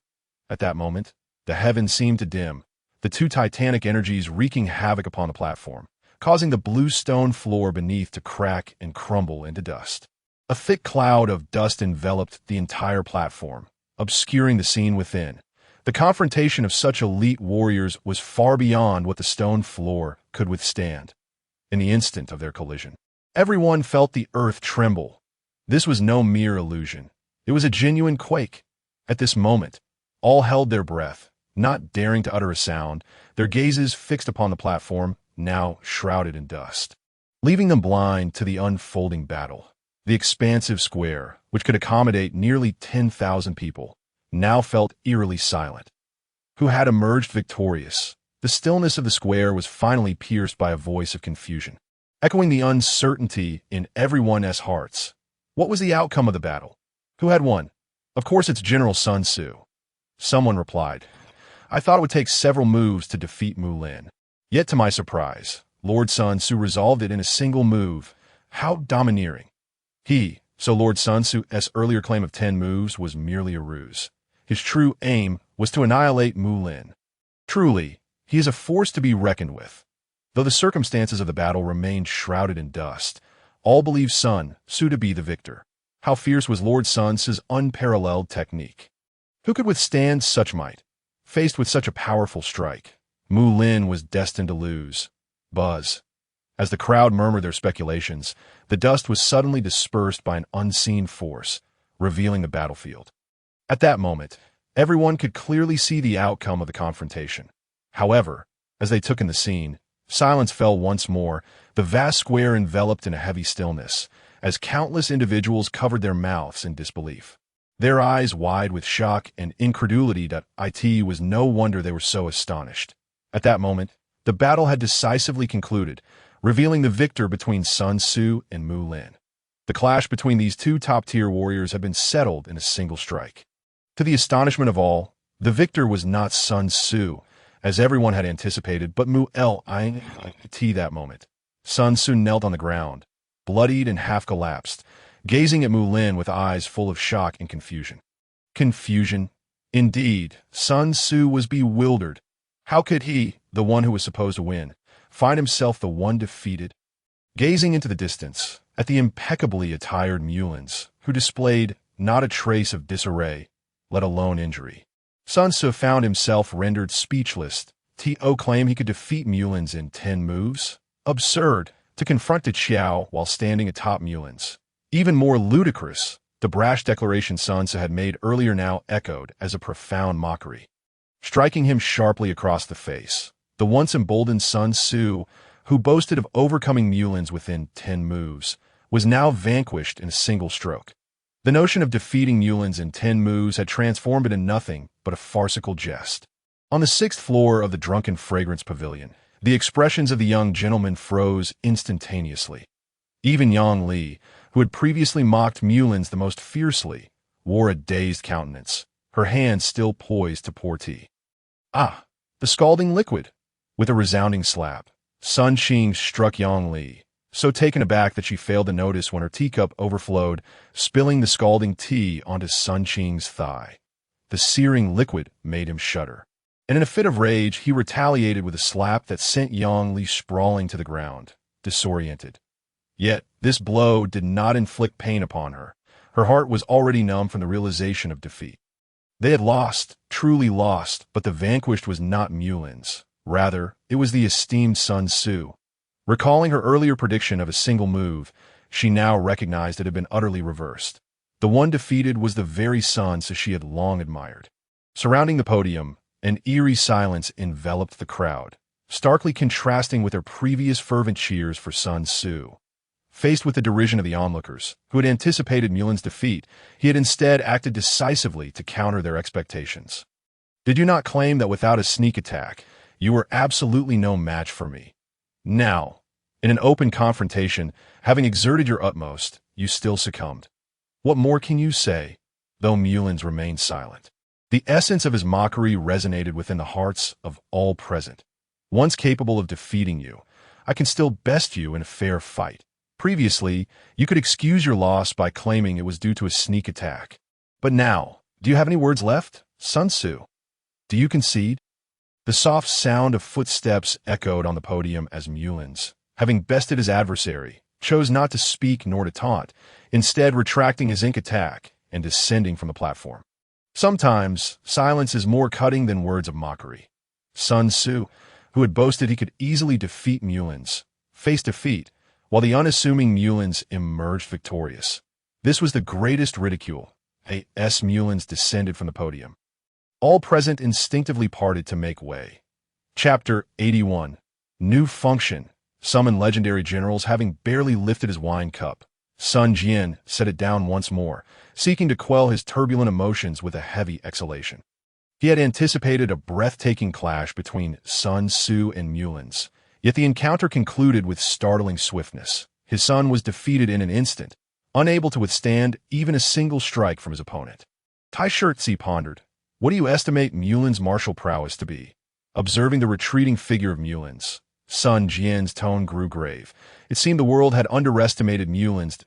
At that moment, the heavens seemed to dim, the two titanic energies wreaking havoc upon the platform, causing the blue stone floor beneath to crack and crumble into dust. A thick cloud of dust enveloped the entire platform, obscuring the scene within. The confrontation of such elite warriors was far beyond what the stone floor could withstand. In the instant of their collision, everyone felt the earth tremble. This was no mere illusion. It was a genuine quake. At this moment, all held their breath, not daring to utter a sound, their gazes fixed upon the platform, now shrouded in dust, leaving them blind to the unfolding battle. The expansive square, which could accommodate nearly 10,000 people, now felt eerily silent. Who had emerged victorious? The stillness of the square was finally pierced by a voice of confusion, echoing the uncertainty in everyone's hearts. What was the outcome of the battle? Who had won? Of course it's General Sun Tzu. Someone replied, I thought it would take several moves to defeat Mulin. Yet to my surprise, Lord Sun Tzu resolved it in a single move. How domineering. So Lord Sun Tzu's earlier claim of 10 moves was merely a ruse. His true aim was to annihilate Mulin. Truly, he is a force to be reckoned with. Though the circumstances of the battle remained shrouded in dust, all believed Sun Tzu to be the victor. How fierce was Lord Sun Tzu's unparalleled technique. Who could withstand such might? Faced with such a powerful strike, Mulin was destined to lose. Buzz. As the crowd murmured their speculations, the dust was suddenly dispersed by an unseen force, revealing the battlefield. At that moment, everyone could clearly see the outcome of the confrontation. However, as they took in the scene, silence fell once more, the vast square enveloped in a heavy stillness, as countless individuals covered their mouths in disbelief. Their eyes wide with shock and incredulity. It was no wonder they were so astonished. At that moment, the battle had decisively concluded, revealing the victor between Sun Tzu and Mulin. The clash between these two top-tier warriors had been settled in a single strike. To the astonishment of all, the victor was not Sun Tzu, as everyone had anticipated, but Muin. That moment, Sun Tzu knelt on the ground, bloodied and half collapsed, gazing at Mulin with eyes full of shock and confusion. Confusion? Indeed, Sun Tzu was bewildered. How could he, the one who was supposed to win, find himself the one defeated? Gazing into the distance, at the impeccably attired Mulins, who displayed not a trace of disarray, let alone injury, Sun Tzu found himself rendered speechless. To claim he could defeat Mulins in 10 moves? Absurd. To confront Xiao while standing atop Mulins. Even more ludicrous, the brash declaration Sun Tzu had made earlier now echoed as a profound mockery. striking him sharply across the face. The once emboldened Sun Tzu, who boasted of overcoming Mulins within 10 moves, was now vanquished in a single stroke. The notion of defeating Mulins in 10 moves had transformed into nothing but a farcical jest. On the 6th floor of the Drunken Fragrance Pavilion, the expressions of the young gentleman froze instantaneously. Even Yang Li, who had previously mocked Mulins the most fiercely, wore a dazed countenance, her hand still poised to pour tea. Ah, the scalding liquid! With a resounding slap, Sun Qing struck Yang Li, so taken aback that she failed to notice when her teacup overflowed, spilling the scalding tea onto Sun Qing's thigh. The searing liquid made him shudder, and in a fit of rage he retaliated with a slap that sent Yang Li sprawling to the ground, disoriented. Yet this blow did not inflict pain upon her. Her heart was already numb from the realization of defeat. They had lost, truly lost, but the vanquished was not Mulins. Rather, it was the esteemed Sun Tzu. Recalling her earlier prediction of a single move, she now recognized it had been utterly reversed. The one defeated was the very Sun Tzu she had long admired. Surrounding the podium, an eerie silence enveloped the crowd, starkly contrasting with their previous fervent cheers for Sun Tzu. Faced with the derision of the onlookers, who had anticipated Mulin's defeat, he had instead acted decisively to counter their expectations. Did you not claim that without a sneak attack, you were absolutely no match for me? Now, in an open confrontation, having exerted your utmost, you still succumbed. What more can you say? Though Mulins remained silent. The essence of his mockery resonated within the hearts of all present. Once capable of defeating you, I can still best you in a fair fight. Previously, you could excuse your loss by claiming it was due to a sneak attack. But now, do you have any words left, Sun Tzu? Do you concede? The soft sound of footsteps echoed on the podium as Mulins, having bested his adversary, chose not to speak nor to taunt, instead retracting his ink attack and descending from the platform. Sometimes, silence is more cutting than words of mockery. Sun Tzu, who had boasted he could easily defeat Mulins, faced defeat, while the unassuming Mulins emerged victorious. This was the greatest ridicule. A.S. Mulins descended from the podium. All present instinctively parted to make way. Chapter 81. New function. Summon legendary generals having barely lifted his wine cup. Sun Jian set it down once more, seeking to quell his turbulent emotions with a heavy exhalation. He had anticipated a breathtaking clash between Sun Tzu and Mulins, yet the encounter concluded with startling swiftness. His son was defeated in an instant, unable to withstand even a single strike from his opponent. Tai Shirtzi pondered, "What do you estimate Mulin's martial prowess to be?" Observing the retreating figure of Mulins, Sun Jian's tone grew grave. It seemed the world had underestimated Mulin's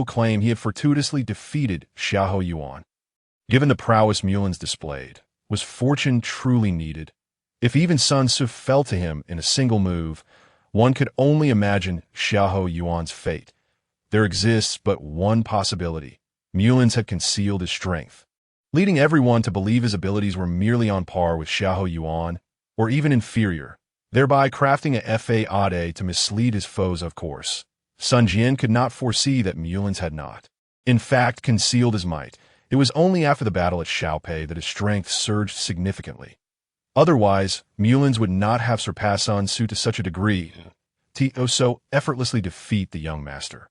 claim he had fortuitously defeated Xiahou Yuan. Given the prowess Mulins displayed, was fortune truly needed? If even Sun Tzu fell to him in a single move, one could only imagine Xiahou Yuan's fate. There exists but one possibility. Mulins had concealed his strength, leading everyone to believe his abilities were merely on par with Xiahou Yuan, or even inferior, thereby crafting a fade to mislead his foes, of course. Sun Jian could not foresee that Mulins had not, in fact, concealed his might. It was only after the battle at Xia Pi that his strength surged significantly. Otherwise, Mulins would not have surpassed Sun Tzu to such a degree to so effortlessly defeat the young master.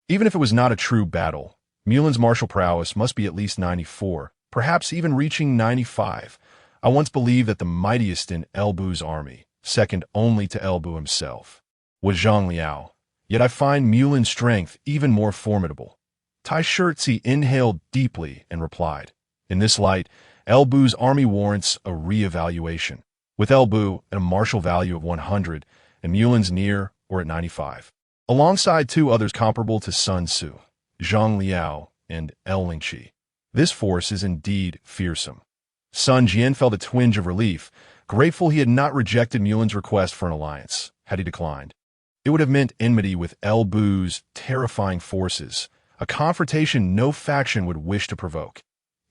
Even if it was not a true battle, Mulin's martial prowess must be at least 94, perhaps even reaching 95. I once believed that the mightiest in Elbu's army, second only to Elbu himself, was Zhang Liao. Yet I find Mulin's strength even more formidable. Tai Shirtzi inhaled deeply and replied, "In this light, Elbu's army warrants a re-evaluation, with Elbu at a martial value of 100 and Mulin's near or at 95. Alongside two others comparable to Sun Tzu, Zhang Liao and Lingqi. This force is indeed fearsome." Sun Jian felt a twinge of relief, grateful he had not rejected Mulin's request for an alliance. Had he declined, it would have meant enmity with Elbu's terrifying forces, a confrontation no faction would wish to provoke.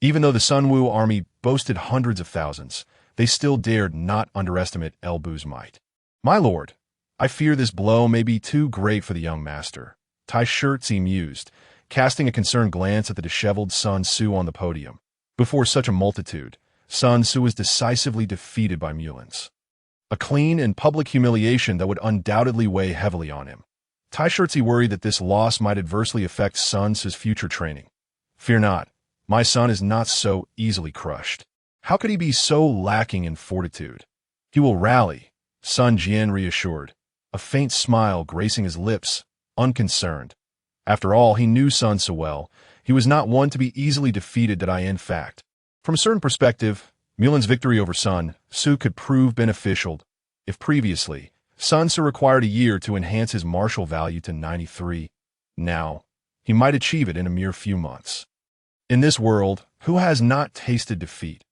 Even though the Sunwu army boasted hundreds of thousands, they still dared not underestimate Elbu's might. "My lord, I fear this blow may be too great for the young master," Tai Shirtzi mused, casting a concerned glance at the disheveled Sun Tzu on the podium. Before such a multitude, Sun Tzu was decisively defeated by Mulins. A clean and public humiliation that would undoubtedly weigh heavily on him. Taishurtzi worried that this loss might adversely affect Sun Tzu's future training. Fear not, my son is not so easily crushed. How could he be so lacking in fortitude? He will rally, Sun Jian reassured, a faint smile gracing his lips, unconcerned. After all, he knew Sun so well, he was not one to be easily defeated. In fact, from a certain perspective, Mulin's victory over Sun Tzu could prove beneficial. If previously, Sun Tzu required a year to enhance his martial value to 93, now, he might achieve it in a mere few months. In this world, who has not tasted defeat?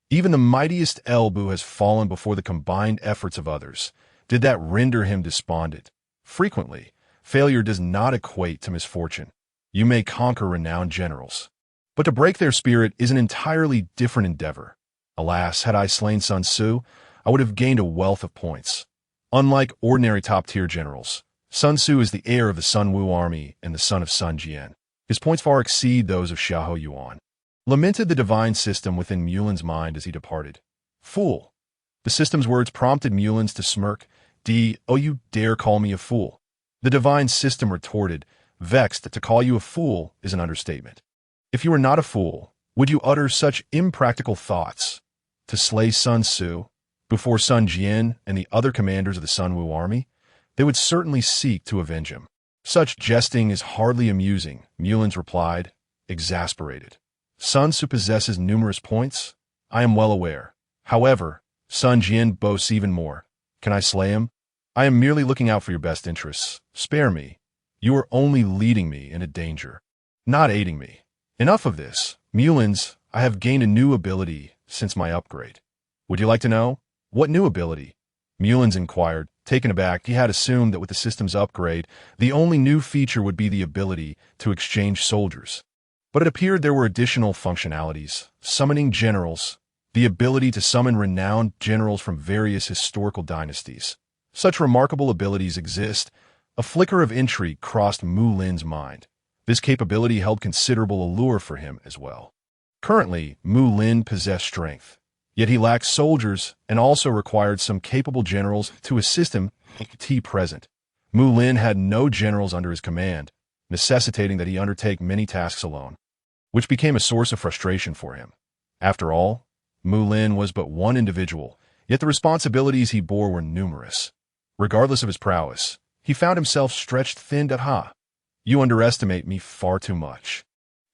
Even the mightiest Elbu has fallen before the combined efforts of others. Did that render him despondent? Frequently, failure does not equate to misfortune. You may conquer renowned generals, but to break their spirit is an entirely different endeavor. Alas, had I slain Sun Tzu, I would have gained a wealth of points. Unlike ordinary top-tier generals, Sun Tzu is the heir of the Sun Wu army and the son of Sun Jian. His points far exceed those of Xiahou Yuan. Lamented the divine system within Mulin's mind as he departed. Fool! The system's words prompted Mulins to smirk. Oh, you dare call me a fool? The divine system retorted, vexed that to call you a fool is an understatement. If you were not a fool, would you utter such impractical thoughts? To slay Sun Tzu before Sun Jian and the other commanders of the Sun Wu army? They would certainly seek to avenge him. Such jesting is hardly amusing, Mulins replied, exasperated. Sun Tzu possesses numerous points, I am well aware. However, Sun Jian boasts even more. Can I slay him? I am merely looking out for your best interests. Spare me. You are only leading me into danger, not aiding me. Enough of this. Mulins, I have gained a new ability since my upgrade. Would you like to know? What new ability? Mulins inquired. Taken aback, he had assumed that with the system's upgrade, the only new feature would be the ability to exchange soldiers. But it appeared there were additional functionalities. Summoning generals, the ability to summon renowned generals from various historical dynasties. Such remarkable abilities exist. A flicker of intrigue crossed Mulin's mind. This capability held considerable allure for him as well. Currently, Mulin possessed strength, yet he lacked soldiers and also required some capable generals to assist him present. Mulin had no generals under his command, necessitating that he undertake many tasks alone, which became a source of frustration for him. After all, Mulin was but one individual, yet the responsibilities he bore were numerous. Regardless of his prowess, he found himself stretched thin. You underestimate me far too much.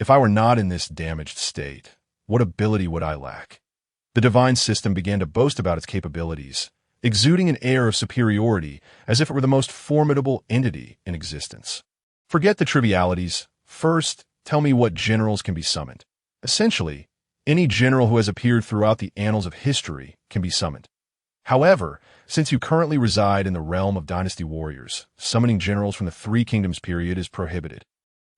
If I were not in this damaged state, what ability would I lack? The divine system began to boast about its capabilities, exuding an air of superiority as if it were the most formidable entity in existence. Forget the trivialities. First, tell me what generals can be summoned. Essentially, any general who has appeared throughout the annals of history can be summoned. However, since you currently reside in the realm of dynasty warriors, summoning generals from the Three Kingdoms period is prohibited.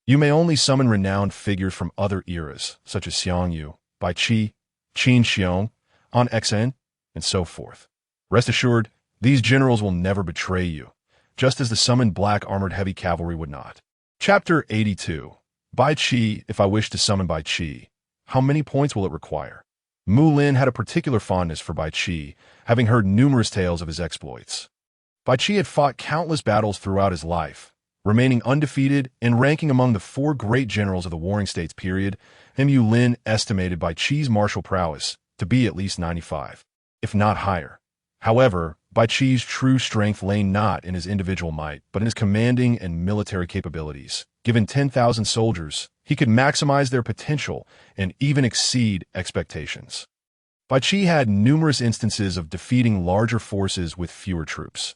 You may only summon renowned figures from other eras, such as Xiangyu, Bai Qi, Qin Xiong, An Xen, and so forth. Rest assured, these generals will never betray you, just as the summoned black armored heavy cavalry would not. Chapter 82. Bai Qi. If I wish to summon Bai Qi, how many points will it require? Mulin had a particular fondness for Bai Qi, having heard numerous tales of his exploits. Bai Qi had fought countless battles throughout his life, remaining undefeated and ranking among the 4 great generals of the Warring States period. Mulin estimated Bai Qi's martial prowess to be at least 95, if not higher. However, Bai Qi's true strength lay not in his individual might, but in his commanding and military capabilities. Given 10,000 soldiers, he could maximize their potential and even exceed expectations. Bai Qi had numerous instances of defeating larger forces with fewer troops.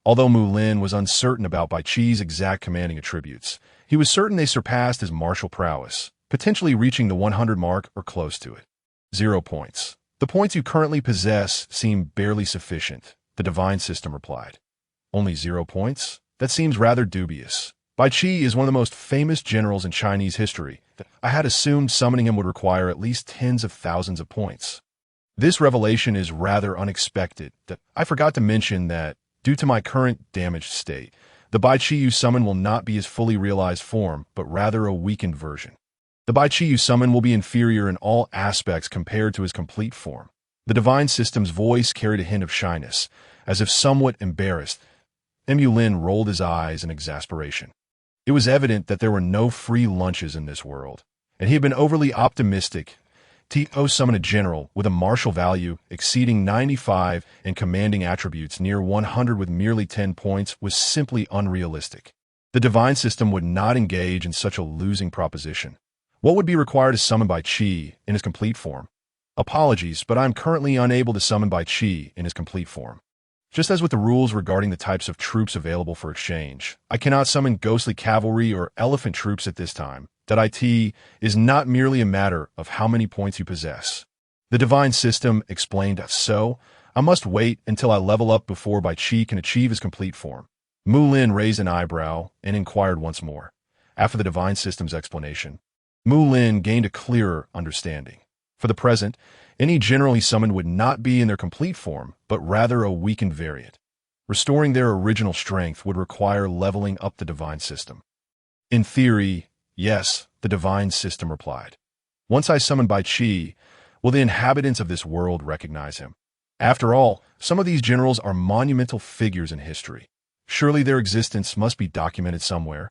Although Mulin was uncertain about Bai Qi's exact commanding attributes, he was certain they surpassed his martial prowess, potentially reaching the 100 mark or close to it. 0 points. The points you currently possess seem barely sufficient, the divine system replied. Only 0 points? That seems rather dubious. Bai Qi is one of the most famous generals in Chinese history. I had assumed summoning him would require at least tens of thousands of points. This revelation is rather unexpected. I forgot to mention that, due to my current damaged state, the Bai Qi you summon will not be his fully realized form, but rather a weakened version. The Bai Qi you summon will be inferior in all aspects compared to his complete form. The divine system's voice carried a hint of shyness, as if somewhat embarrassed. Mulin rolled his eyes in exasperation. It was evident that there were no free lunches in this world, and he had been overly optimistic. To summon a general with a martial value exceeding 95 and commanding attributes near 100 with merely 10 points was simply unrealistic. The divine system would not engage in such a losing proposition. What would be required to summon Bai Qi in his complete form? Apologies, but I am currently unable to summon Bai Qi in his complete form. Just as with the rules regarding the types of troops available for exchange, I cannot summon ghostly cavalry or elephant troops at this time. That IT is not merely a matter of how many points you possess. The divine system explained, so I must wait until I level up before Bai Qi can achieve his complete form. Mulin raised an eyebrow and inquired once more. After the divine system's explanation, Mulin gained a clearer understanding. For the present, any general he summoned would not be in their complete form, but rather a weakened variant. Restoring their original strength would require leveling up the divine system. In theory, yes, the divine system replied. Once I summon Bai Qi, will the inhabitants of this world recognize him? After all, some of these generals are monumental figures in history. Surely their existence must be documented somewhere.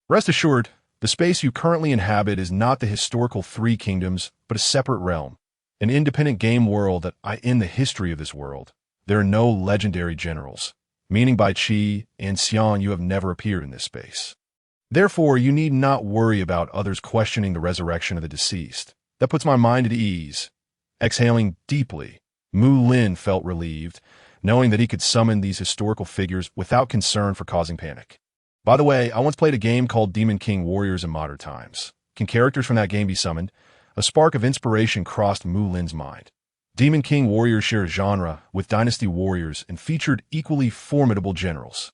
Rest assured, the space you currently inhabit is not the historical Three Kingdoms, but a separate realm, an independent game world that in the history of this world. There are no legendary generals, meaning Bai Qi and Xian you have never appeared in this space. Therefore, you need not worry about others questioning the resurrection of the deceased. That puts my mind at ease. Exhaling deeply, Mulin felt relieved, knowing that he could summon these historical figures without concern for causing panic. By the way, I once played a game called Demon King Warriors in modern times. Can characters from that game be summoned? A spark of inspiration crossed Mulin's mind. Demon King Warriors share a genre with Dynasty Warriors and featured equally formidable generals,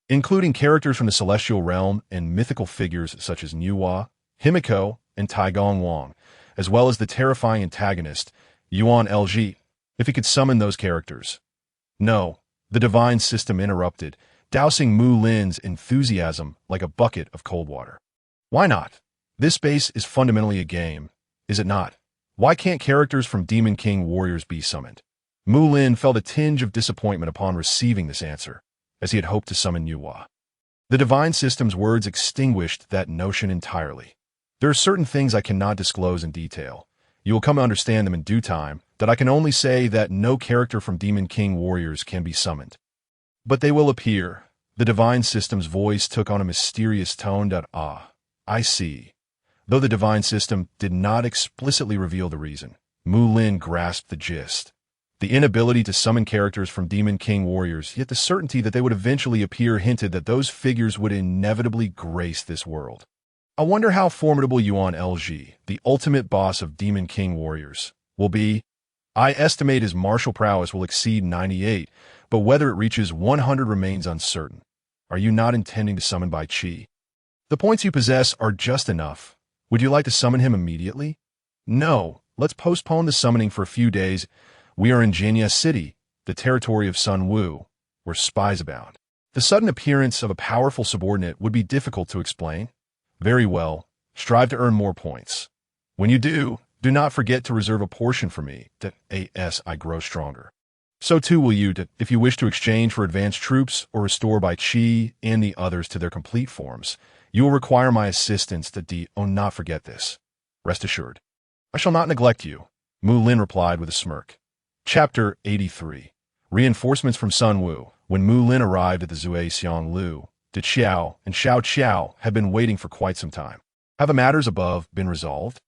including characters from the Celestial Realm and mythical figures such as Nuwa, Himiko, and Taigong Wang, as well as the terrifying antagonist, Yuan LG, if he could summon those characters. No, the divine system interrupted, dousing Mulin's enthusiasm like a bucket of cold water. Why not? This space is fundamentally a game, is it not? Why can't characters from Demon King Warriors be summoned? Mulin felt a tinge of disappointment upon receiving this answer, as he had hoped to summon Nuwa. The divine system's words extinguished that notion entirely. There are certain things I cannot disclose in detail. You will come to understand them in due time, that I can only say that no character from Demon King Warriors can be summoned. But they will appear. The divine system's voice took on a mysterious tone that, I see. Though the divine system did not explicitly reveal the reason, Mulin grasped the gist. The inability to summon characters from Demon King Warriors, yet the certainty that they would eventually appear hinted that those figures would inevitably grace this world. I wonder how formidable Yuan LG, the ultimate boss of Demon King Warriors, will be. I estimate his martial prowess will exceed 98, but whether it reaches 100 remains uncertain. Are you not intending to summon Bai Qi? The points you possess are just enough. Would you like to summon him immediately? No, let's postpone the summoning for a few days. We are in Jiangdong City, the territory of Sun Wu, where spies abound. The sudden appearance of a powerful subordinate would be difficult to explain. Very well, strive to earn more points. When you do not forget to reserve a portion for me, that as I grow stronger. So too will you, if you wish to exchange for advanced troops or restore Bai Qi and the others to their complete forms. You will require my assistance to not forget this. Rest assured. I shall not neglect you, Mulin replied with a smirk. Chapter 83. Reinforcements from Sun Wu. When Mulin arrived at the Zui Xiang Lu, Xiao and Xiao Qiao had been waiting for quite some time. Have the matters above been resolved?